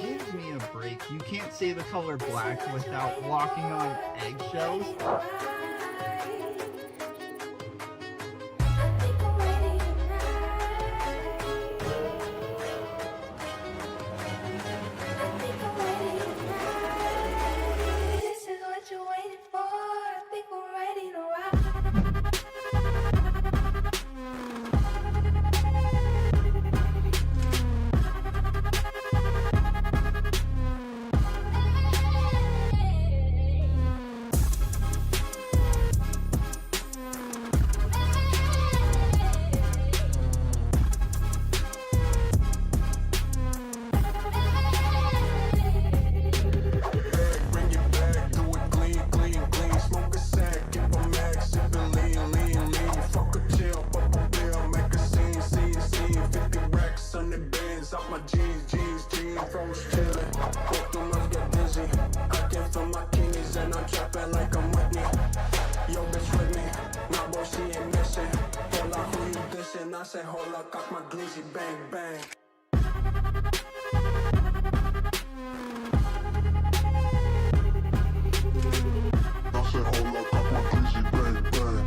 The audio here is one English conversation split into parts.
Give me a break. You can't say the color black without walking on eggshells. I say hold up, cock my glizzy, bang bang. I say hold up, cock my glizzy, bang bang.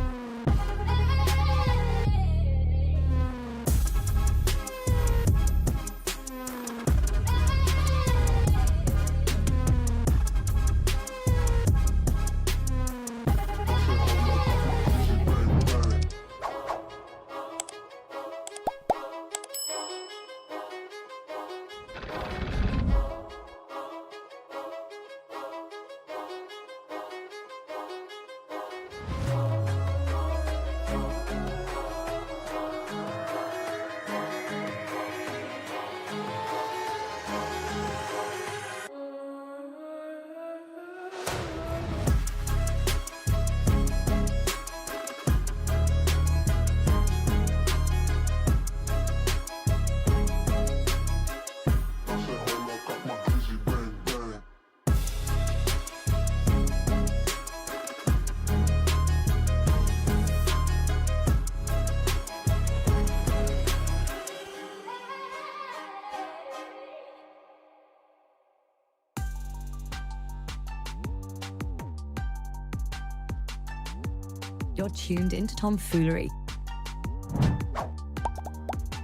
You're tuned into Tomfoolery.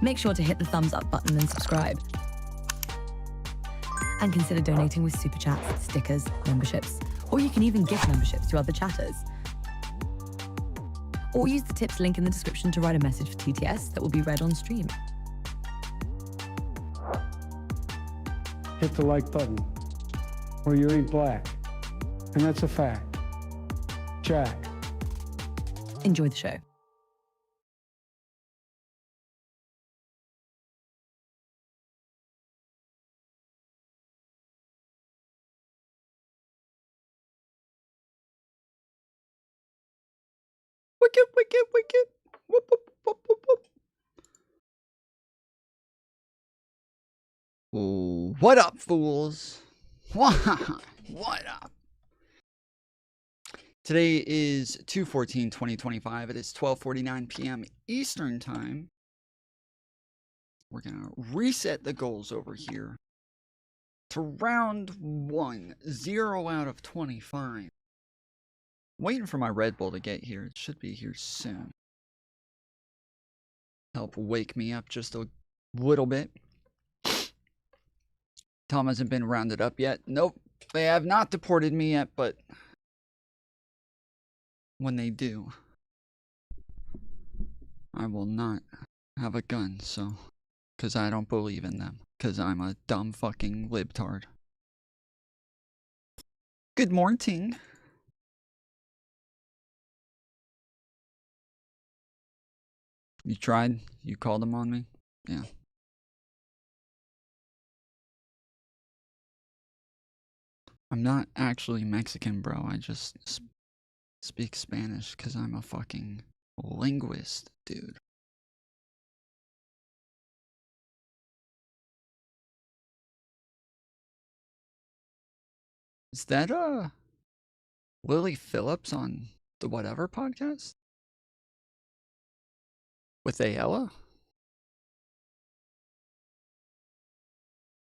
Make sure to hit the thumbs up button and subscribe. And consider donating with super chats, stickers, memberships, or you can even gift memberships to other chatters. Or use the tips link in the description to write a message for TTS that will be read on stream. Hit the like button, or you ain't black. And that's a fact. Jack. Enjoy the show. Wicked, wicked, wicked. Whoop, whoop, whoop, whoop, whoop. Ooh, what up, fools? What up? Today is 2/14/2025. It is 12:49 p.m. Eastern Time. We're going to reset the goals over here to round 1, 0 out of 25. Waiting for my Red Bull to get here. It should be here soon. Help wake me up just a little bit. Tom hasn't been rounded up yet. Nope, they have not deported me yet, but when they do, I will not have a gun, so, because I don't believe in them, because I'm a dumb fucking libtard. Good morning. You tried? You called them on me? Yeah. I'm not actually Mexican, bro. I just speak Spanish because I'm a fucking linguist, dude. Is that Lily Phillips on the Whatever podcast? With Aella?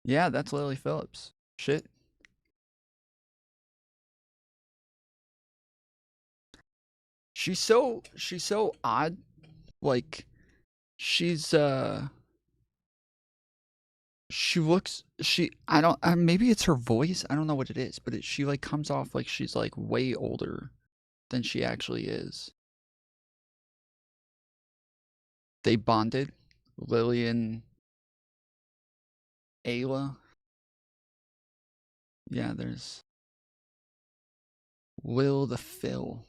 Yeah, that's Lily Phillips. Shit. She's so odd. Like, she's I don't maybe it's her voice. I don't know what it is, but she like comes off like she's like way older than she actually is. They bonded, Lily and Aella. Yeah, there's Lil the Phil.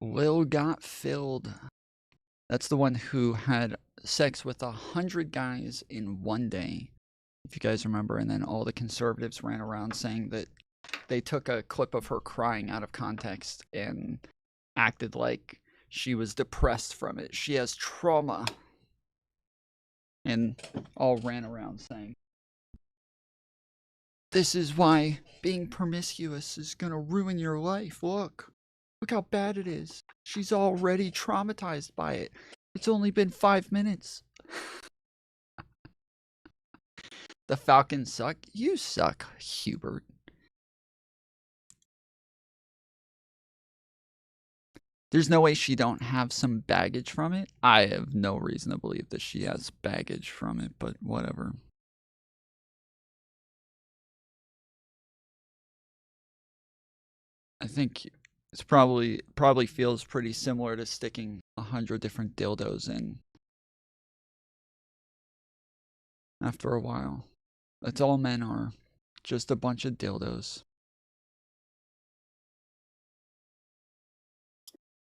Lil got filled. That's the one who had sex with 100 guys in one day, if you guys remember. And then all the conservatives ran around saying that they took a clip of her crying out of context and acted like she was depressed from it. She has trauma. And all ran around saying, this is why being promiscuous is gonna ruin your life. Look how bad it is. She's already traumatized by it. It's only been 5 minutes. The Falcons suck. You suck, Hubert. There's no way she don't have some baggage from it. I have no reason to believe that she has baggage from it, but whatever. I think it's probably feels pretty similar to sticking 100 different dildos in after a while. That's all men are. Just a bunch of dildos.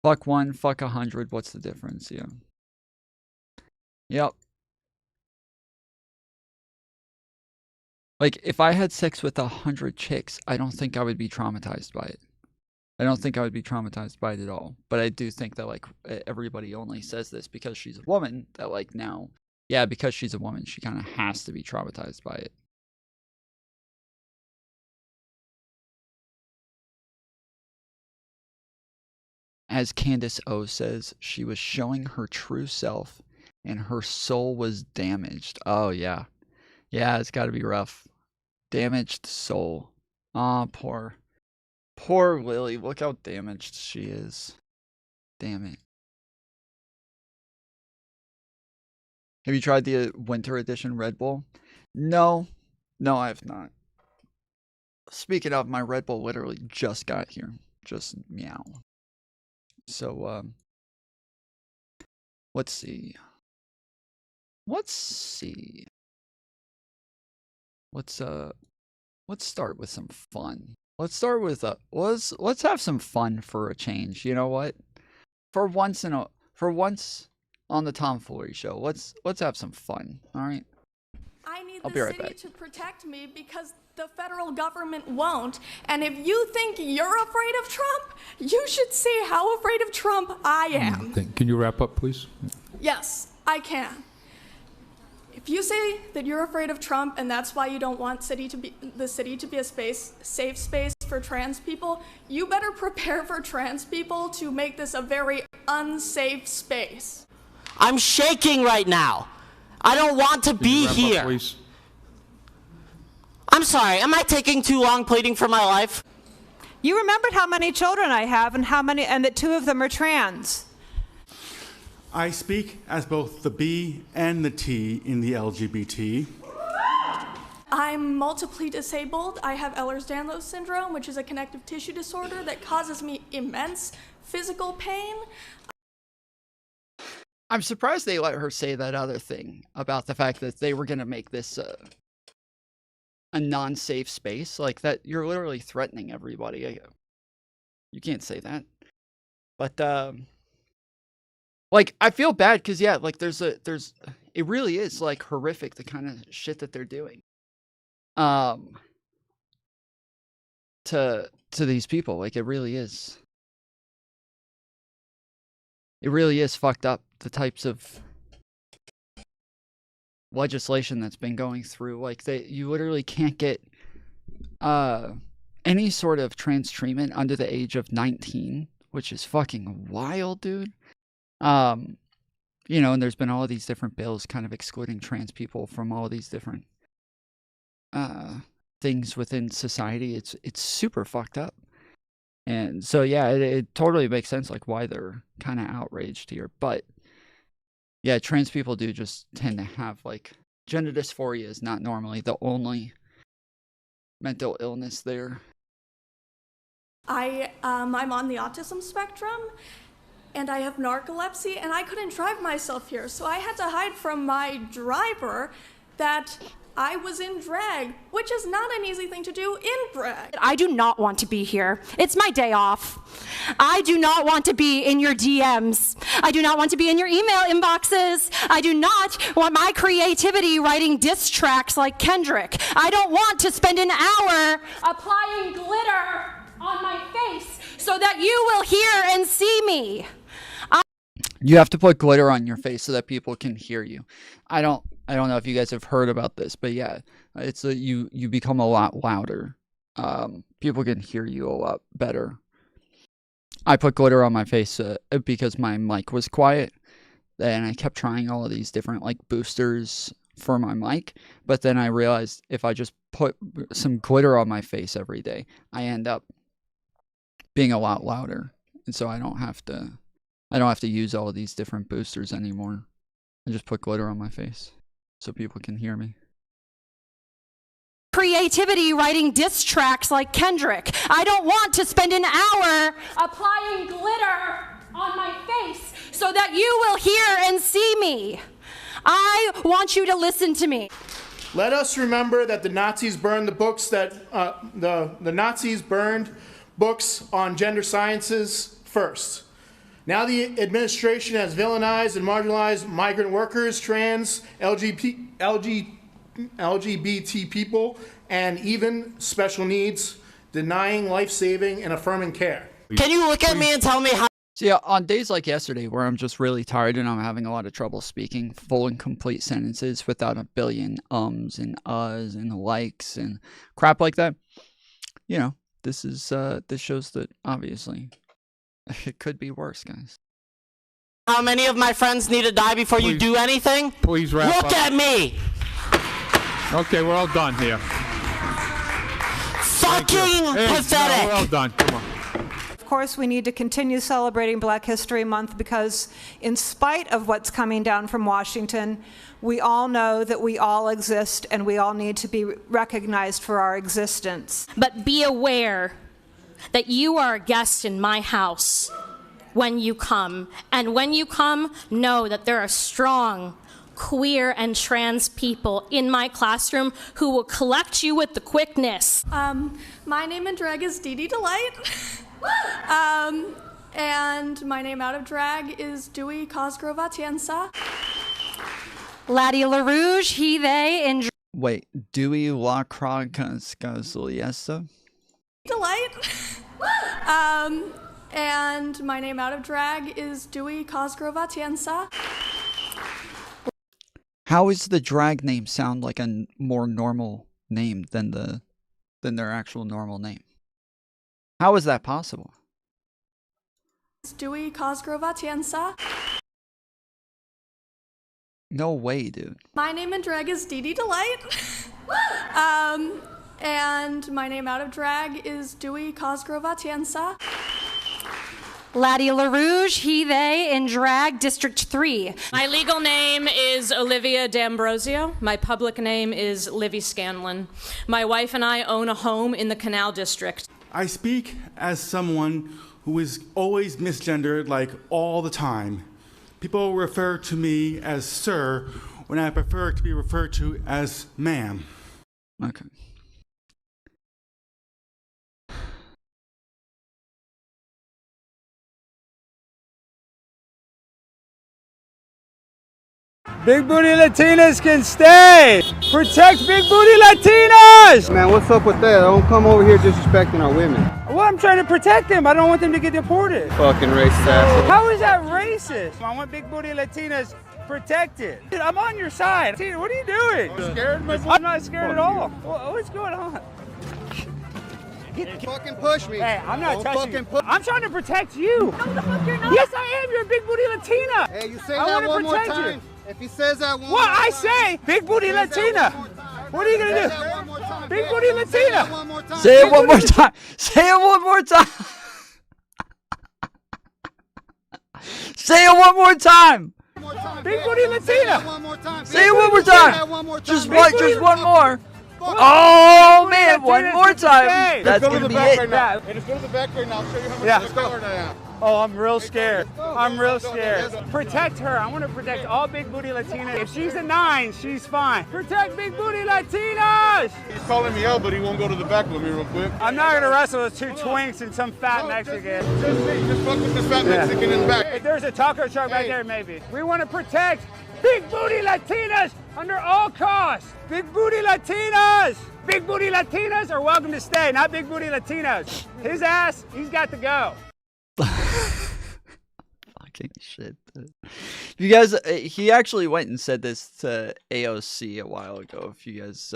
Fuck 1, fuck 100. What's the difference? Yeah. Yep. Like, if I had sex with 100 chicks, I don't think I would be traumatized by it. I don't think I would be traumatized by it at all. But I do think that, like, everybody only says this because she's a woman. That, like, now, yeah, because she's a woman, she kind of has to be traumatized by it. As Candace O says, she was showing her true self and her soul was damaged. Oh, yeah. Yeah, it's got to be rough. Damaged soul. Aw, poor Lily. Look how damaged she is. Damn it. Have you tried the winter edition Red Bull? No. No, I have not. Speaking of, my Red Bull literally just got here. Just meow. So, let's see. Let's start with some fun. Let's start with let's have some fun for a change. You know what? For once on the Tomfoolery show, let's have some fun. All right. I need I'll the be right city back. to protect me because the federal government won't. And if you think you're afraid of Trump, you should see how afraid of Trump I am. Can you wrap up, please? Yes, I can. If you say that you're afraid of Trump and that's why you don't want the city to be a safe space for trans people, you better prepare for trans people to make this a very unsafe space. I'm shaking right now. I don't want to be Wrap here. Up, please. I'm sorry, am I taking too long pleading for my life? You remembered how many children I have and that 2 of them are trans. I speak as both the B and the T in the LGBT. I'm multiply disabled. I have Ehlers-Danlos syndrome, which is a connective tissue disorder that causes me immense physical pain. I'm surprised they let her say that other thing about the fact that they were going to make this a non-safe space. Like, that you're literally threatening everybody. You can't say that. But like, I feel bad because, yeah, like, it really is, like, horrific, the kind of shit that they're doing. to these people. Like, it really is. It really is fucked up, the types of legislation that's been going through. Like, you literally can't get any sort of trans treatment under the age of 19, which is fucking wild, dude. You know, and there's been all of these different bills kind of excluding trans people from all these different things within society. It's super fucked up. And so, yeah, it totally makes sense, like, why they're kind of outraged here. But, yeah, trans people do just tend to have, like, gender dysphoria is not normally the only mental illness there. I'm on the autism spectrum, and I have narcolepsy, and I couldn't drive myself here, so I had to hide from my driver that I was in drag, which is not an easy thing to do in drag. I do not want to be here. It's my day off. I do not want to be in your DMs. I do not want to be in your email inboxes. I do not want my creativity writing diss tracks like Kendrick. I don't want to spend an hour applying glitter on my face so that you will hear and see me. You have to put glitter on your face so that people can hear you. I don't know if you guys have heard about this, but yeah, it's you become a lot louder. People can hear you a lot better. I put glitter on my face because my mic was quiet, and I kept trying all of these different, like, boosters for my mic, but then I realized if I just put some glitter on my face every day, I end up being a lot louder, and so I don't have to use all of these different boosters anymore. I just put glitter on my face so people can hear me. Creativity writing diss tracks like Kendrick. I don't want to spend an hour applying glitter on my face so that you will hear and see me. I want you to listen to me. Let us remember that the Nazis burned the books that the Nazis burned books on gender sciences first. Now the administration has villainized and marginalized migrant workers, trans, LGBT people, and even special needs, denying life-saving and affirming care. Can you look at me and tell me how? So yeah, on days like yesterday where I'm just really tired and I'm having a lot of trouble speaking full and complete sentences without a billion ums and uhs and likes and crap like that, you know, this shows that obviously it could be worse, guys. How many of my friends need to die before you do anything? Please wrap up. Look at me! Okay, we're all done here. Fucking pathetic! No, we're all done. Come on. Of course, we need to continue celebrating Black History Month because in spite of what's coming down from Washington, we all know that we all exist and we all need to be recognized for our existence. But be aware that you are a guest in my house when you come. And when you come, know that there are strong queer and trans people in my classroom who will collect you with the quickness. My name in drag is Dee Dee Delight. And my name out of drag is Dewey Cosgrove Atienza. Laddie LaRouge, he, they, in Wait, Dewey La Crocascasoliesa? Delight. And my name out of drag is Dewey Cosgrove Atienza. How is the drag name sound like a more normal name than their actual normal name? How is that possible? Dewey Cosgrove Atienza. No way, dude. My name in drag is Dee Dee Delight. And my name out of drag is Dewey Cosgrove Atienza. Laddie LaRouge, he, they, in drag, District 3. My legal name is Olivia D'Ambrosio. My public name is Livy Scanlon. My wife and I own a home in the Canal District. I speak as someone who is always misgendered, like all the time. People refer to me as sir when I prefer to be referred to as ma'am. Okay. Big booty Latinas can stay. Protect big booty Latinas. Man, what's up with that? Don't come over here disrespecting our women. Well, I'm trying to protect them. I don't want them to get deported. Fucking racist asshole. How is that racist? I want big booty Latinas protected. Dude, I'm on your side. Tina, what are you doing? You scared, my boy? I'm not scared at all. What's going on? Don't fucking push me. Hey, I'm not Don't touching you. fucking I'm trying to protect you. No, the fuck you're not. Yes, I am. You're a big booty Latina. Hey, you say I that wanna one more protect you. time. If he says that one more What time. I say, big booty Say that Latina. one more time. What are you gonna Say do? that one more time. Big Yeah, booty say Latina. that one more time. Say it one more time. Say it one more time. Say it one more time. Big booty Latina. Say it one more time. Just one more. Oh man, one more time. That's gonna be it. Hey, just go to the back right now. I'll show you how much Yeah. scared I am. Oh, I'm real scared. I'm real scared. Protect her. I want to protect all big booty Latinas. If she's a 9, she's fine. Protect big booty Latinas. He's calling me out, but he won't go to the back with me real quick. I'm not gonna wrestle with 2 twinks and some fat Mexican. Just fuck with this fat Mexican in the back. If there's a taco truck right there, maybe. We want to protect big booty Latinas under all costs. Big booty Latinas. Big booty Latinas are welcome to stay, not big booty Latinos. His ass, he's got to go. Fucking shit. You guys, he actually went and said this to AOC a while ago. If you guys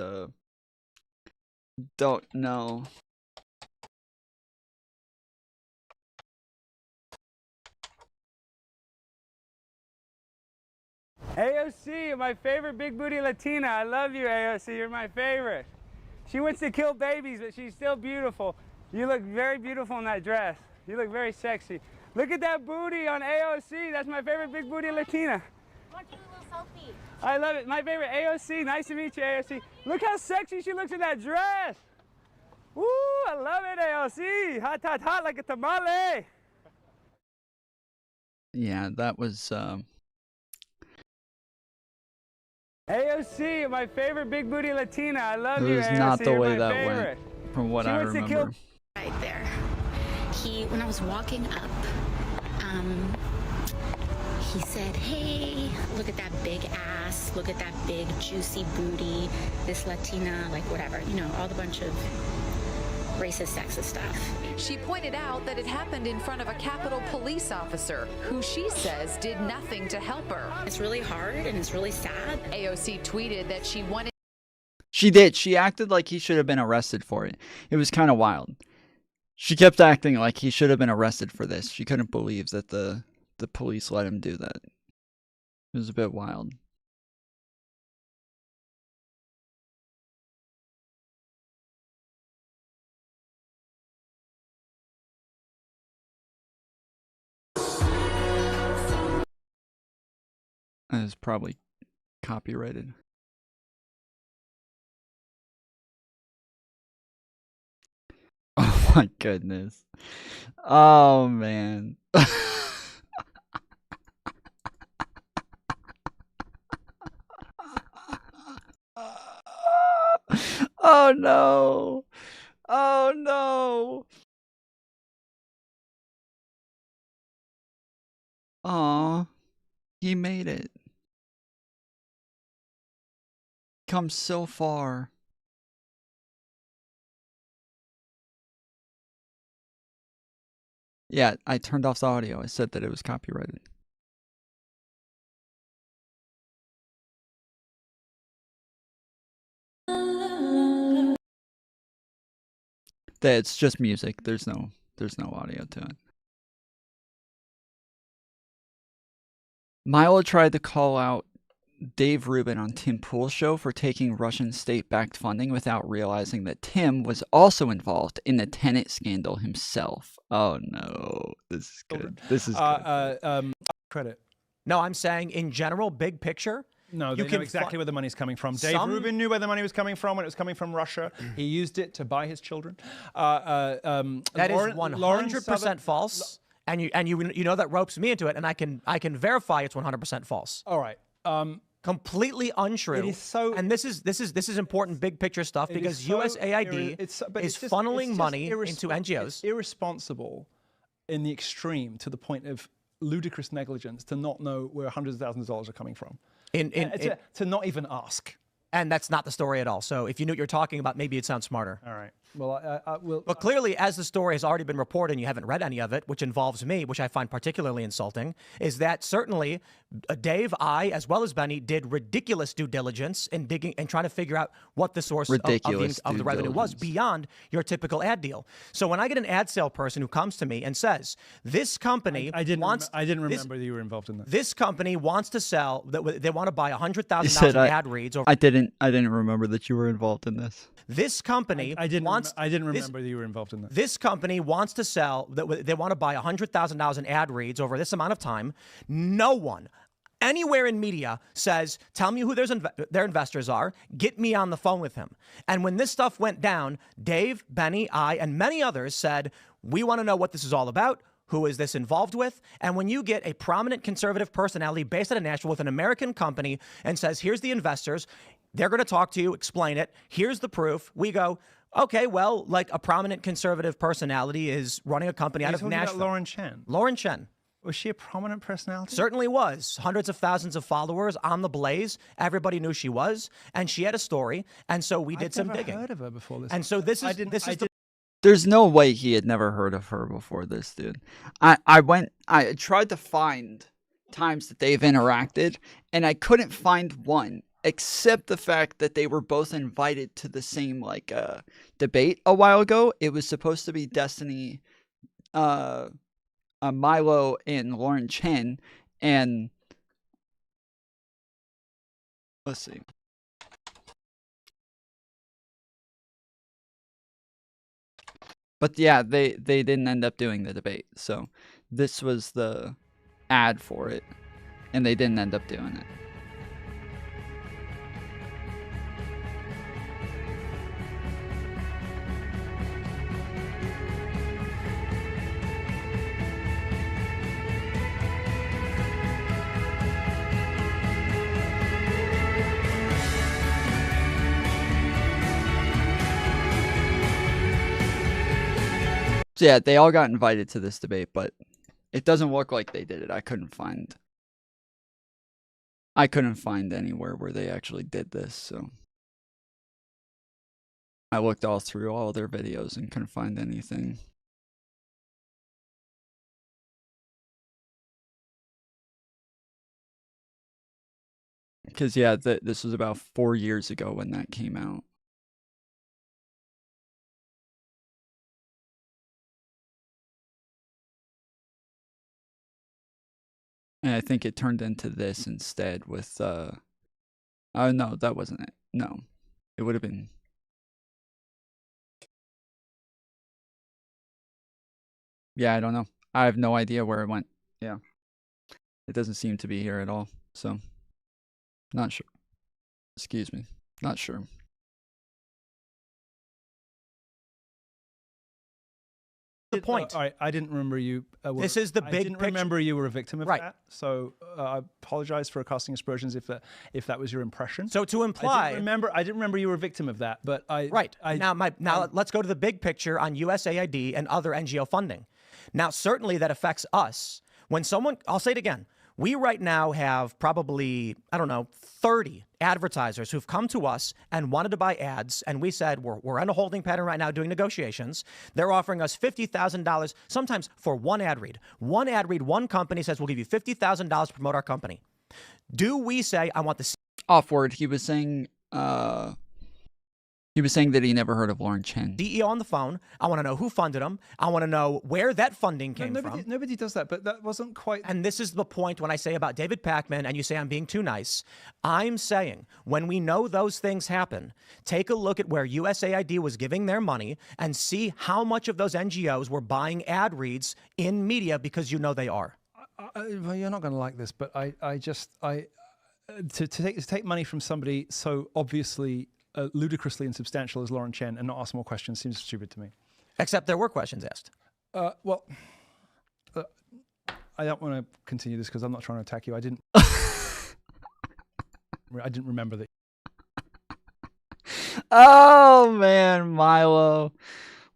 don't know. AOC, my favorite big booty Latina. I love you, AOC. You're my favorite. She wants to kill babies, but she's still beautiful. You look very beautiful in that dress. You look very sexy. Look at that booty on AOC. That's my favorite big booty Latina. I want to do a little selfie. I love it. My favorite AOC. Nice to meet you, AOC. Look how sexy she looks in that dress. Woo, I love it, AOC. Hot, hot, hot like a tamale. Yeah, that was AOC, my favorite big booty Latina. I love it you, was AOC. not the You're way my that favorite. went from what She I wants to remember. Right there. When I was walking up, he said, hey, look at that big ass, look at that big juicy booty, this Latina, like whatever, you know, all the bunch of racist, sexist stuff. She pointed out that it happened in front of a Capitol police officer who she says did nothing to help her. It's really hard and it's really sad. AOC tweeted that she wanted. She did. She acted like he should have been arrested for it. It was kind of wild. She kept acting like he should have been arrested for this. She couldn't believe that the police let him do that. It was a bit wild. That is probably copyrighted. Oh my goodness. Oh man. Oh no. Oh no. Aw. He made it. Come so far. Yeah, I turned off the audio. I said that it was copyrighted. That it's just music. There's no audio to it. Milo tried to call out Dave Rubin on Tim Pool's show for taking Russian state-backed funding without realizing that Tim was also involved in the tenant scandal himself. Oh no, this is good. This is good. Credit. No, I'm saying in general, big picture. No, they know exactly where the money's coming from. Dave Rubin knew where the money was coming from when it was coming from Russia. He used it to buy his children. That is 100% false. And you know that ropes me into it, and I can verify it's 100% false. All right. Completely untrue. It is so, and this is important big picture stuff because so USAID is funneling money into NGOs. It's irresponsible in the extreme to the point of ludicrous negligence to not know where hundreds of thousands of dollars are coming from. To not even ask. And that's not the story at all. So if you knew what you're talking about, maybe it'd sound smarter. All right. Well, I will. But clearly, as the story has already been reported and you haven't read any of it, which involves me, which I find particularly insulting, is that certainly Dave, I, as well as Benny, did ridiculous due diligence in digging and trying to figure out what the source of the revenue was beyond your typical ad deal. So when I get an ad sale person who comes to me and says, this company I didn't remember that you were involved in that. This company wants to sell, they want to buy $100,000 in ad reads. I didn't remember that you were involved in this. This company I didn't remember that you were involved in that. This company wants to sell, they want to buy $100,000 in ad reads over this amount of time. No one anywhere in media says, tell me who their investors are, get me on the phone with him. And when this stuff went down, Dave, Benny, I, and many others said, we want to know what this is all about. Who is this involved with? And when you get a prominent conservative personality based out of Nashville with an American company and says, here's the investors, they're going to talk to you, explain it, here's the proof, we go, okay, well, like a prominent conservative personality is running a company out of Nashville. About Lauren Chen? Lauren Chen. Was she a prominent personality? Certainly was. Hundreds of thousands of followers on the Blaze. Everybody knew she was, and she had a story, and so we did some digging. I've never heard of her before this. And so this is There's no way he had never heard of her before this, dude. I tried to find times that they've interacted, and I couldn't find one, except the fact that they were both invited to the same debate a while ago. It was supposed to be Destiny, Milo and Lauren Chen, and let's see. But yeah, they didn't end up doing the debate. So this was the ad for it, and they didn't end up doing it. So yeah, they all got invited to this debate, but it doesn't look like they did it. I couldn't find anywhere where they actually did this, so I looked all through all their videos and couldn't find anything. Because yeah, this was about 4 years ago when that came out. And I think it turned into this instead with, oh no, that wasn't it. No, it would have been. Yeah, I don't know. I have no idea where it went. Yeah. It doesn't seem to be here at all. So, not sure. Excuse me. Not sure. The point. All right, I didn't remember you. This is the big I didn't picture. remember you were a victim of Right. that. So I apologize for casting aspersions if that was your impression. So to imply, I didn't remember you were a victim of that. But now let's go to the big picture on USAID and other NGO funding. Now, certainly that affects us. When someone, I'll say it again. We right now have probably, 30 advertisers who've come to us and wanted to buy ads. And we said, we're in a holding pattern right now doing negotiations. They're offering us $50,000 sometimes for one ad read. One ad read, one company says, we'll give you $50,000 to promote our company. Do we say, I want the... Offward, he was saying that he never heard of Lauren Chen. CEO on the phone. I want to know who funded him. I want to know where that funding came from. Nobody does that, but that wasn't quite... And this is the point when I say about David Pakman and you say I'm being too nice. I'm saying when we know those things happen, take a look at where USAID was giving their money and see how much of those NGOs were buying ad reads in media because you know they are. Well, you're not going to like this, but to take money from somebody so obviously... ludicrously insubstantial as Lauren Chen and not ask more questions seems stupid to me. Except there were questions asked. I don't want to continue this because I'm not trying to attack you. I didn't remember that. Oh man, Milo.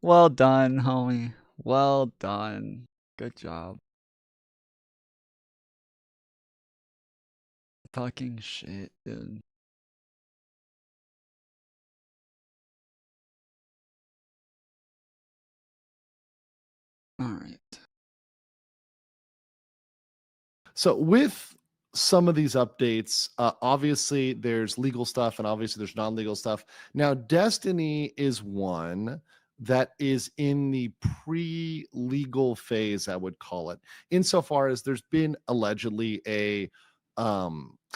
Well done, homie. Well done. Good job. fucking shit, dude. All right. So with some of these updates, obviously there's legal stuff and obviously there's non-legal stuff. Now, Destiny is one that is in the pre-legal phase, I would call it, insofar as there's been allegedly a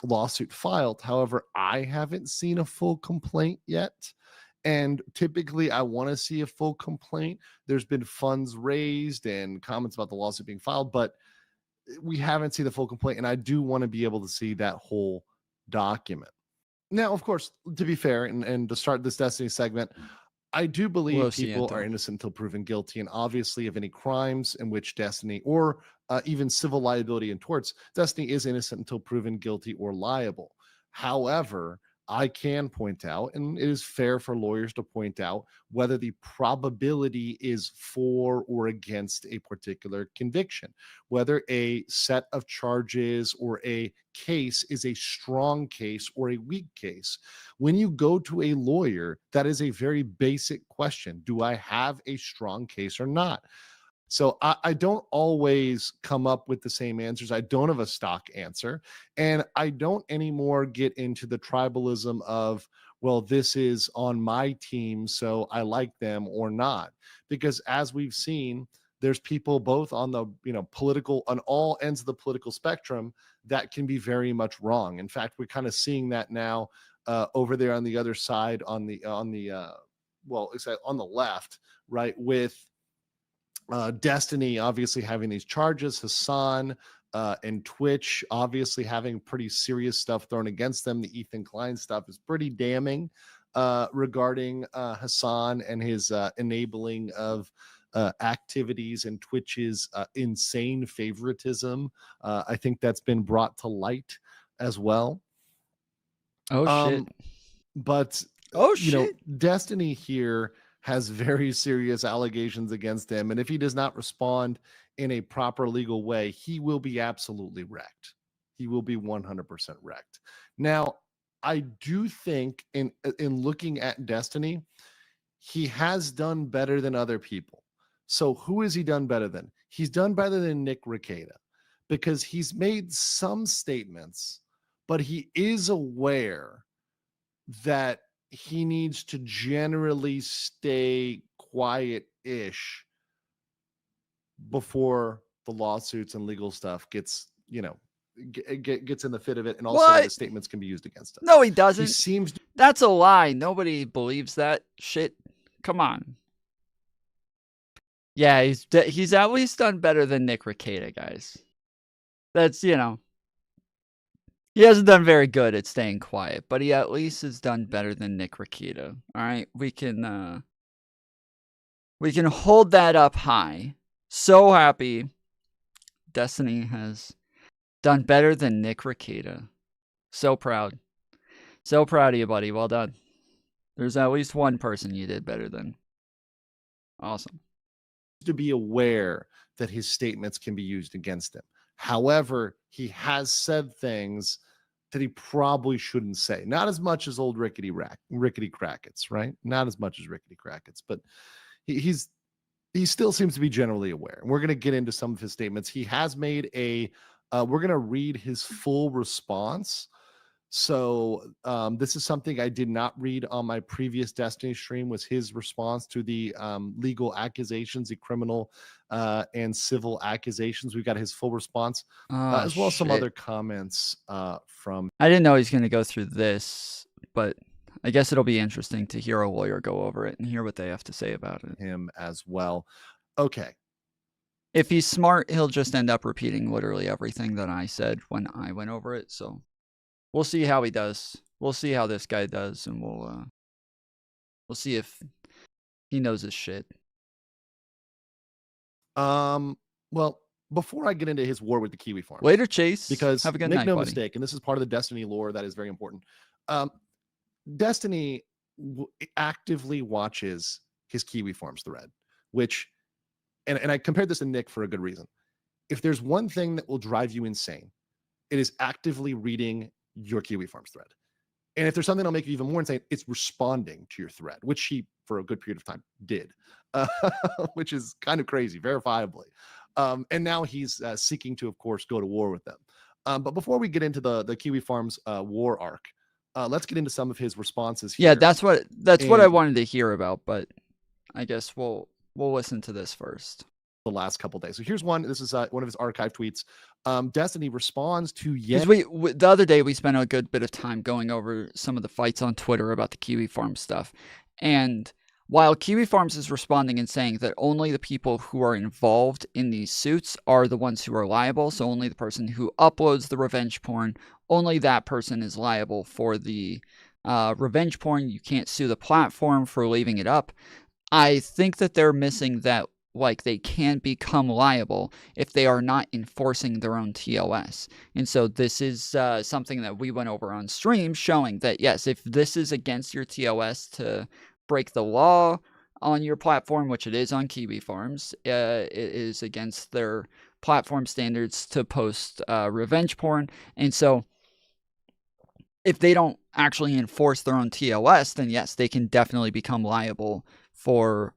lawsuit filed. However, I haven't seen a full complaint yet. And typically, I want to see a full complaint. There's been funds raised and comments about the lawsuit being filed, but we haven't seen the full complaint, and I do want to be able to see that whole document. Now, of course, to be fair, and to start this Destiny segment, I do believe Lo people are siento. innocent until proven guilty, and obviously of any crimes in which Destiny or even civil liability and torts, Destiny is innocent until proven guilty or liable. However, I can point out, and it is fair for lawyers to point out, whether the probability is for or against a particular conviction, whether a set of charges or a case is a strong case or a weak case. When you go to a lawyer, that is a very basic question. Do I have a strong case or not? So I don't always come up with the same answers. I don't have a stock answer. And I don't anymore get into the tribalism of, well, this is on my team, so I like them or not. Because as we've seen, there's people both on the political, on all ends of the political spectrum that can be very much wrong. In fact, we're kind of seeing that now over there on the other side, on the left, right, with Destiny obviously having these charges, Hassan and Twitch obviously having pretty serious stuff thrown against them. The Ethan Klein stuff is pretty damning regarding Hassan and his enabling of activities and Twitch's insane favoritism. I think that's been brought to light as well. Oh shit. But Destiny here has very serious allegations against him, and if he does not respond in a proper legal way, he will be absolutely wrecked. He will be 100% wrecked. Now, I do think in looking at Destiny, he has done better than other people. So who has he done better than? He's done better than Nick Rekieta, because he's made some statements, but he is aware that he needs to generally stay quiet-ish before the lawsuits and legal stuff gets in the fit of it, and also the statements can be used against him. No, he doesn't. He seems That's a lie. Nobody believes that shit. Come on. Yeah, he's at least done better than Nick Rekieta, guys. That's, he hasn't done very good at staying quiet, but he at least has done better than Nick Rekieta. All right, we can hold that up high. So happy Destiny has done better than Nick Rekieta. So proud. So proud of you, buddy. Well done. There's at least one person you did better than. Awesome. to be aware that his statements can be used against him. However, he has said things that he probably shouldn't say. Not as much as old Rickety Crackets, right? Not as much as Rickety Crackets, but he still seems to be generally aware. And we're going to get into some of his statements. He has made we're going to read his full response. So this is something I did not read on my previous Destiny stream, was his response to the legal accusations, the criminal and civil accusations. We got his full response, as well as some other comments from... I didn't know he's going to go through this, but I guess it'll be interesting to hear a lawyer go over it and hear what they have to say about it. Him as well. Okay. If he's smart, he'll just end up repeating literally everything that I said when I went over it, so... We'll see how he does. We'll see how this guy does, and we'll see if he knows his shit. Well, before I get into his war with the Kiwi farmers, Later, Chase. because Have a good make night, no buddy. mistake, and this is part of the Destiny lore that is very important. Destiny actively watches his Kiwi farms thread, which, and I compared this to Nick for a good reason. If there's one thing that will drive you insane, it is actively reading your Kiwi Farms thread. And if there's something that'll make you even more insane, it's responding to your thread, which he, for a good period of time, did, which is kind of crazy, verifiably. And now he's seeking to, of course, go to war with them. But before we get into the Kiwi Farms war arc, let's get into some of his responses here. Yeah, that's what I wanted to hear about, but I guess we'll listen to this first. The last couple days. So here's one. This is one of his archive tweets. Destiny responds to Because the other day we spent a good bit of time going over some of the fights on Twitter about the Kiwi Farms stuff, and while Kiwi Farms is responding and saying that only the people who are involved in these suits are the ones who are liable, so only the person who uploads the revenge porn, only that person is liable for the revenge porn. You can't sue the platform for leaving it up. I think that they're missing that, like, they can become liable if they are not enforcing their own TOS. And so this is something that we went over on stream, showing that, yes, if this is against your TOS to break the law on your platform, which it is on Kiwi Farms, it is against their platform standards to post revenge porn. And so if they don't actually enforce their own TOS, then yes, they can definitely become liable for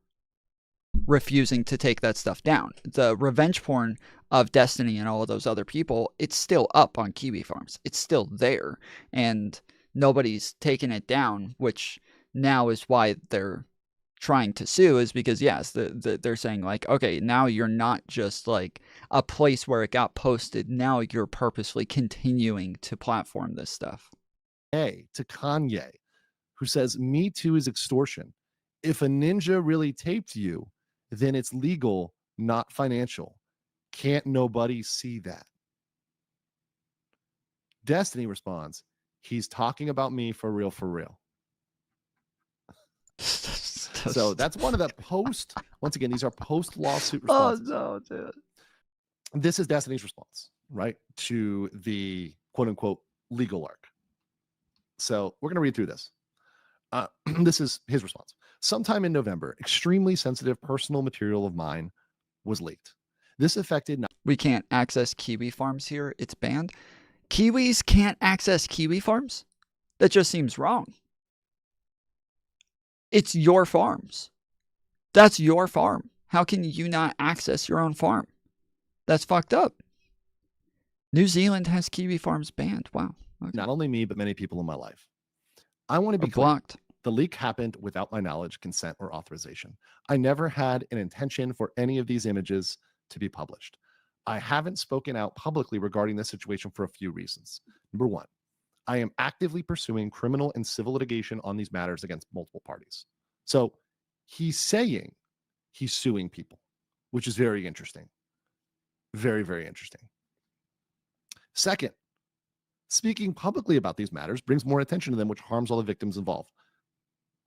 refusing to take that stuff down. The revenge porn of Destiny and all of those other people, it's still up on Kiwi Farms. It's still there, and nobody's taken it down, which now is why they're trying to sue, is because, yes, they're saying, like, okay, now you're not just like a place where it got posted. Now you're purposely continuing to platform this stuff. To Kanye, who says, "Me Too is extortion. If a ninja really taped you, then it's legal, not financial. Can't nobody see that?" Destiny responds, "He's talking about me for real, for real." So that's one of the once again, these are post-lawsuit responses. Oh, no, dude. This is Destiny's response, right, to the quote-unquote legal arc. So we're going to read through this. This is his response. "Sometime in November, extremely sensitive personal material of mine was leaked. This affected..." We can't access Kiwi Farms here. It's banned. Kiwis can't access Kiwi Farms? That just seems wrong. It's your farms. That's your farm. How can you not access your own farm? That's fucked up. New Zealand has Kiwi Farms banned. Wow. Okay. Not only me, but many people in my life. I want to be blocked. The leak happened without my knowledge, consent, or authorization. I never had an intention for any of these images to be published. I haven't spoken out publicly regarding this situation for a few reasons. Number one, I am actively pursuing criminal and civil litigation on these matters against multiple parties. So he's saying he's suing people, which is very interesting. Very, very interesting. Second, speaking publicly about these matters brings more attention to them, which harms all the victims involved.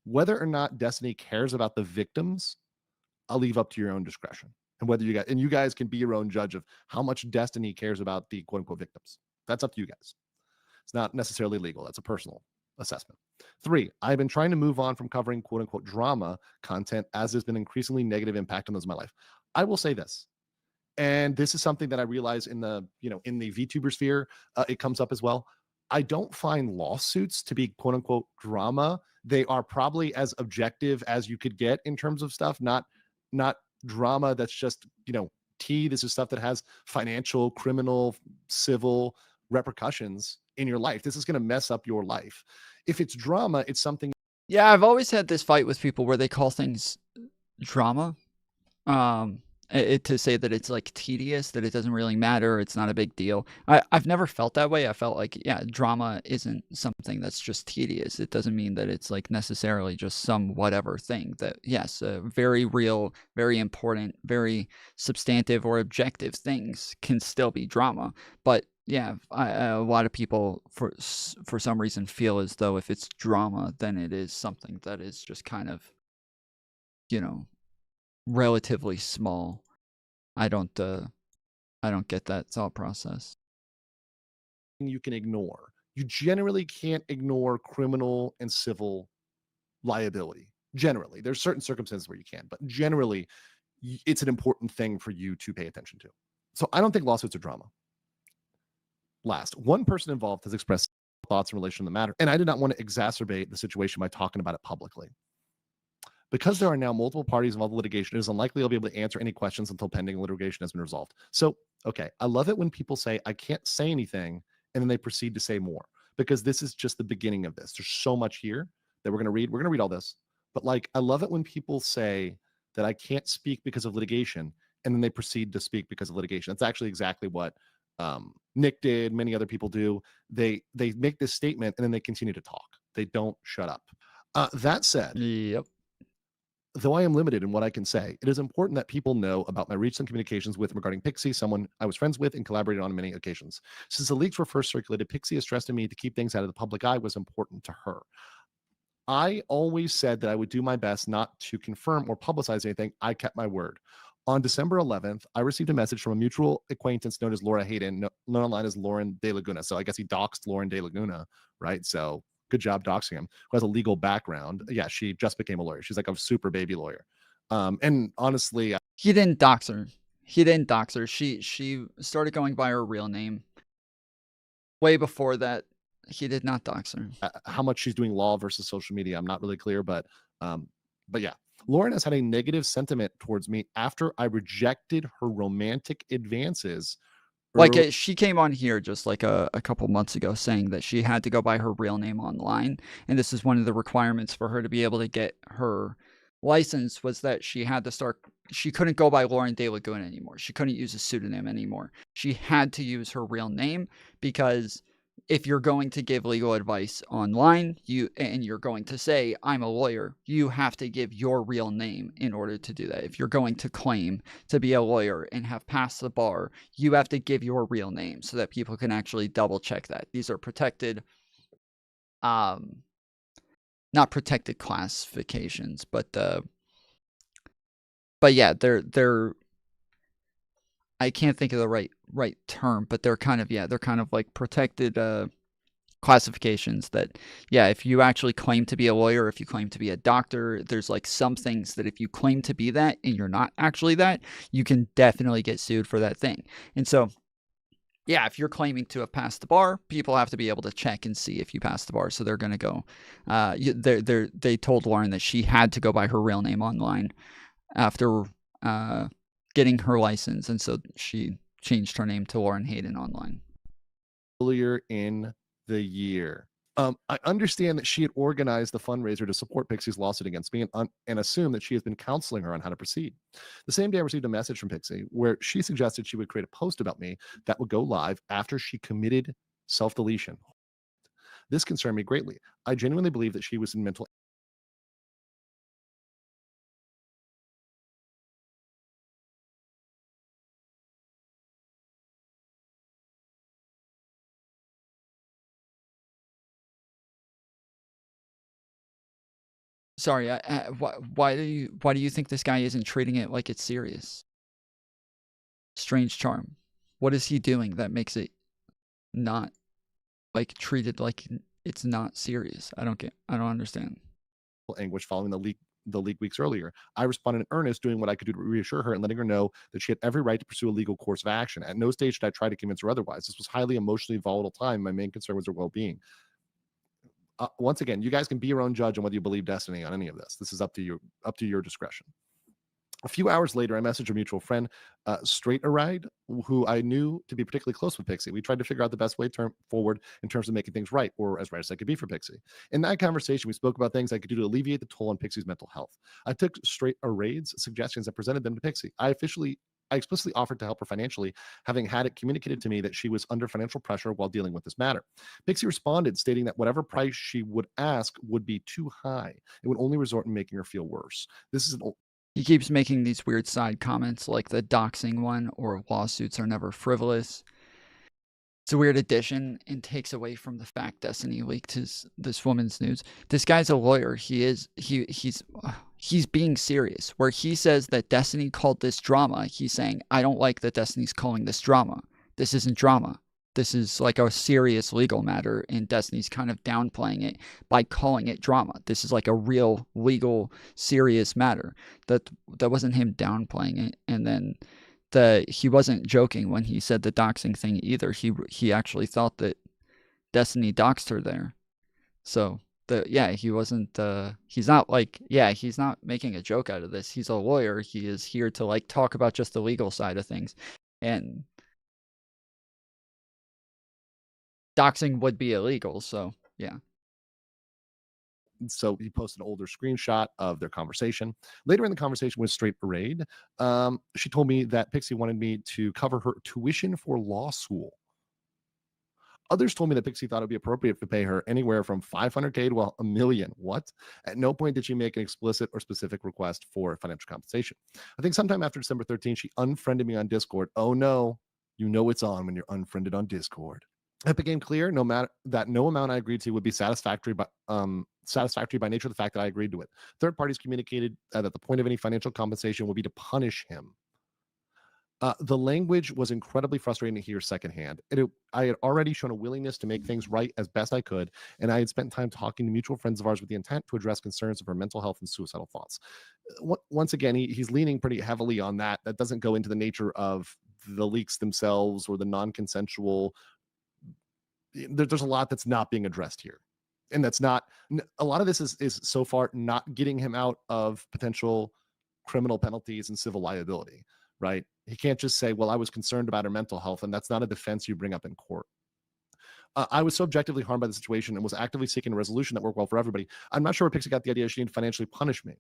Whether or not Destiny cares about the victims, I'll leave up to your own discretion. And whether you guys can be your own judge of how much Destiny cares about the quote unquote victims. That's up to you guys. It's not necessarily legal. That's a personal assessment. 3, I've been trying to move on from covering quote unquote drama content as there's been increasingly negative impact on those in my life. I will say this, and this is something that I realize in the VTuber sphere, it comes up as well. I don't find lawsuits to be quote unquote drama. They are probably as objective as you could get in terms of stuff, not drama that's just, tea. This is stuff that has financial, criminal, civil repercussions in your life. This is going to mess up your life. If it's drama, it's something. Yeah, I've always had this fight with people where they call things drama. To say that it's like tedious, that it doesn't really matter, it's not a big deal. I've never felt that way. I felt like, yeah, drama isn't something that's just tedious. It doesn't mean that it's like necessarily just some whatever thing. That, yes, very real, very important, very substantive or objective things can still be drama. But yeah, a lot of people for some reason feel as though if it's drama, then it is something that is just kind of, relatively small. I don't get that thought process. You can ignore. You generally can't ignore criminal and civil liability. Generally, there's certain circumstances where you can, but generally, it's an important thing for you to pay attention to. So I don't think lawsuits are drama. Last, one person involved has expressed thoughts in relation to the matter. And I did not want to exacerbate the situation by talking about it publicly. Because there are now multiple parties involved in litigation, it is unlikely I'll be able to answer any questions until pending litigation has been resolved. So, okay, I love it when people say, I can't say anything, and then they proceed to say more, because this is just the beginning of this. There's so much here that we're going to read. We're going to read all this. But like, I love it when people say that I can't speak because of litigation, and then they proceed to speak because of litigation. That's actually exactly what Nick did, many other people do. They make this statement, and then they continue to talk. They don't shut up. That said, yep. Though I am limited in what I can say, it is important that people know about my recent communications with regarding Pixie, someone I was friends with and collaborated on many occasions. Since the leaks were first circulated, Pixie has stressed to me to keep things out of the public eye was important to her. I always said that I would do my best not to confirm or publicize anything. I kept my word. On December 11th, I received a message from a mutual acquaintance known as Laura Hayden, known online as Lauren De Laguna. So I guess he doxed Lauren De Laguna, right? So good job doxing him, who has a legal background. Yeah, she just became a lawyer. She's like a super baby lawyer. And honestly, he didn't dox her. He didn't dox her. She started going by her real name. Way before that, he did not dox her. How much she's doing law versus social media, I'm not really clear, but yeah. Lauren has had a negative sentiment towards me after I rejected her romantic advances. Like she came on here just like a couple months ago saying that she had to go by her real name online. And this is one of the requirements for her to be able to get her license, was that she had to start, she couldn't go by Lauren De Laguna anymore. She couldn't use a pseudonym anymore. She had to use her real name, because if you're going to give legal advice online, and you're going to say, I'm a lawyer, you have to give your real name in order to do that. If you're going to claim to be a lawyer and have passed the bar, you have to give your real name so that people can actually double check that. These are protected, not protected classifications, but yeah, they're I can't think of the right term, but they're kind of like protected classifications that, yeah, if you actually claim to be a lawyer, if you claim to be a doctor, there's like some things that if you claim to be that and you're not actually that, you can definitely get sued for that thing. And so, yeah, if you're claiming to have passed the bar, people have to be able to check and see if you passed the bar. So they're going to go, they told Lauren that she had to go by her real name online after getting her license, and so she changed her name to Lauren Hayden online. Earlier in the year, I understand that she had organized the fundraiser to support Pixie's lawsuit against me, and assume that she has been counseling her on how to proceed. The same day, I received a message from Pixie where she suggested she would create a post about me that would go live after she committed self-deletion. This concerned me greatly. I genuinely believe that she was in mental. Sorry, why do you think this guy isn't treating it like it's serious? Strange charm. What is he doing that makes it not like treated like it's not serious? I don't understand. Anguish following the leak weeks earlier. I responded in earnest, doing what I could do to reassure her and letting her know that she had every right to pursue a legal course of action. At no stage did I try to convince her otherwise. This was highly emotionally volatile time. My main concern was her well-being. Once again, you guys can be your own judge on whether you believe destiny on any of this. This is up to your discretion. A few hours later, I messaged a mutual friend, STREAMATHON, who I knew to be particularly close with Pixie. We tried to figure out the best way forward in terms of making things right, or as right as I could be for Pixie. In that conversation, we spoke about things I could do to alleviate the toll on Pixie's mental health. I took STREAMATHON's suggestions and presented them to Pixie. I explicitly offered to help her financially, having had it communicated to me that she was under financial pressure while dealing with this matter. Pixie responded, stating that whatever price she would ask would be too high. It would only result in making her feel worse. He keeps making these weird side comments like the doxing one or lawsuits are never frivolous. It's a weird addition and takes away from the fact Destiny leaked this woman's news. This guy's a lawyer. He's being serious. Where he says that Destiny called this drama, he's saying, I don't like that Destiny's calling this drama. This isn't drama. This is like a serious legal matter, and Destiny's kind of downplaying it by calling it drama. This is like a real legal serious matter. That wasn't him downplaying it. And then he wasn't joking when he said the doxing thing either. He actually thought that Destiny doxed her there. So he wasn't he's not like, he's not making a joke out of this. He's a lawyer. He is here to like talk about just the legal side of things. And doxing would be illegal, so yeah. So he posted an older screenshot of their conversation. Later in the conversation with Straight Parade, she told me that Pixie wanted me to cover her tuition for law school. Others told me that Pixie thought it would be appropriate to pay her anywhere from $500K to $1 million. What? At no point did she make an explicit or specific request for financial compensation. I think sometime after December 13th, she unfriended me on Discord. Oh no, you know it's on when you're unfriended on Discord. It became clear no amount I agreed to would be satisfactory by nature of the fact that I agreed to it. Third parties communicated that the point of any financial compensation would be to punish him. The language was incredibly frustrating to hear secondhand. I had already shown a willingness to make things right as best I could, and I had spent time talking to mutual friends of ours with the intent to address concerns of her mental health and suicidal thoughts. Once again, he's leaning pretty heavily on that. That doesn't go into the nature of the leaks themselves or the non-consensual. There's a lot that's not being addressed here. And that's not, a lot of this is so far not getting him out of potential criminal penalties and civil liability, right? He can't just say, well, I was concerned about her mental health, and that's not a defense you bring up in court. I was so objectively harmed by the situation and was actively seeking a resolution that worked well for everybody. I'm not sure where Pixie got the idea she needed to financially punish me.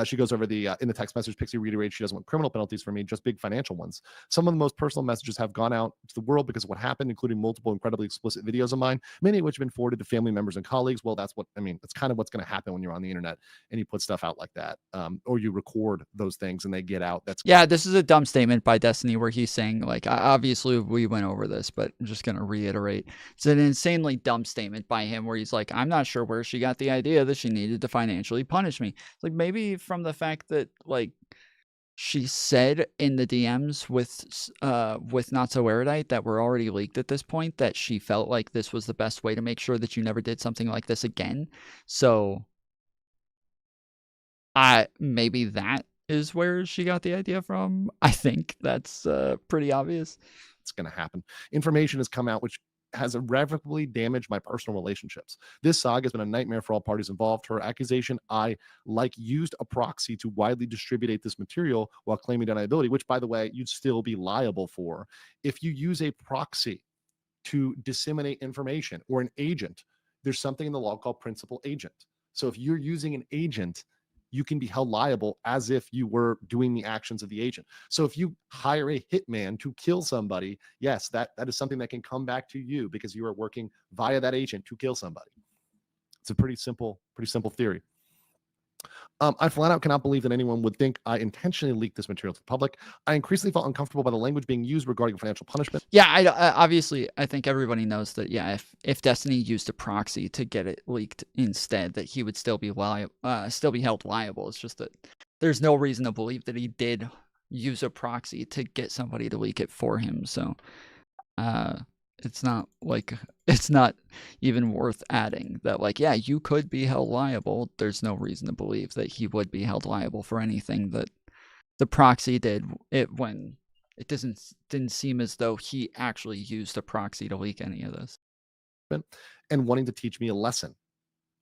She goes over in the text message, Pixie reiterates she doesn't want criminal penalties for me, just big financial ones. Some of the most personal messages have gone out to the world because of what happened, including multiple incredibly explicit videos of mine, many of which have been forwarded to family members and colleagues. Well, that's kind of what's going to happen when you're on the internet and you put stuff out like that, or you record those things and they get out. This is a dumb statement by Destiny where he's saying, like, obviously we went over this, but I'm just going to reiterate. It's an insanely dumb statement by him where he's like, I'm not sure where she got the idea that she needed to financially punish me. It's like, maybe from the fact that, like, she said in the DMs with Not So Erudite that were already leaked at this point that she felt like this was the best way to make sure that you never did something like this again. So maybe that is where she got the idea from. I think that's pretty obvious. It's going to happen. Information has come out which has irrevocably damaged my personal relationships. This saga has been a nightmare for all parties involved. Her accusation, I used a proxy to widely distribute this material while claiming deniability, which, by the way, you'd still be liable for. If you use a proxy to disseminate information or an agent, there's something in the law called principal agent. So if you're using an agent, you can be held liable as if you were doing the actions of the agent. So if you hire a hitman to kill somebody, yes, that is something that can come back to you because you are working via that agent to kill somebody. It's a pretty simple theory. I flat out cannot believe that anyone would think I intentionally leaked this material to the public. I increasingly felt uncomfortable by the language being used regarding financial punishment. Yeah, obviously, I think everybody knows that, yeah, if Destiny used a proxy to get it leaked instead, that he would still be held liable. It's just that there's no reason to believe that he did use a proxy to get somebody to leak it for him. So, it's not even worth adding that, like, yeah, you could be held liable. There's no reason to believe that he would be held liable for anything that the proxy did when it didn't seem as though he actually used a proxy to leak any of this. And wanting to teach me a lesson,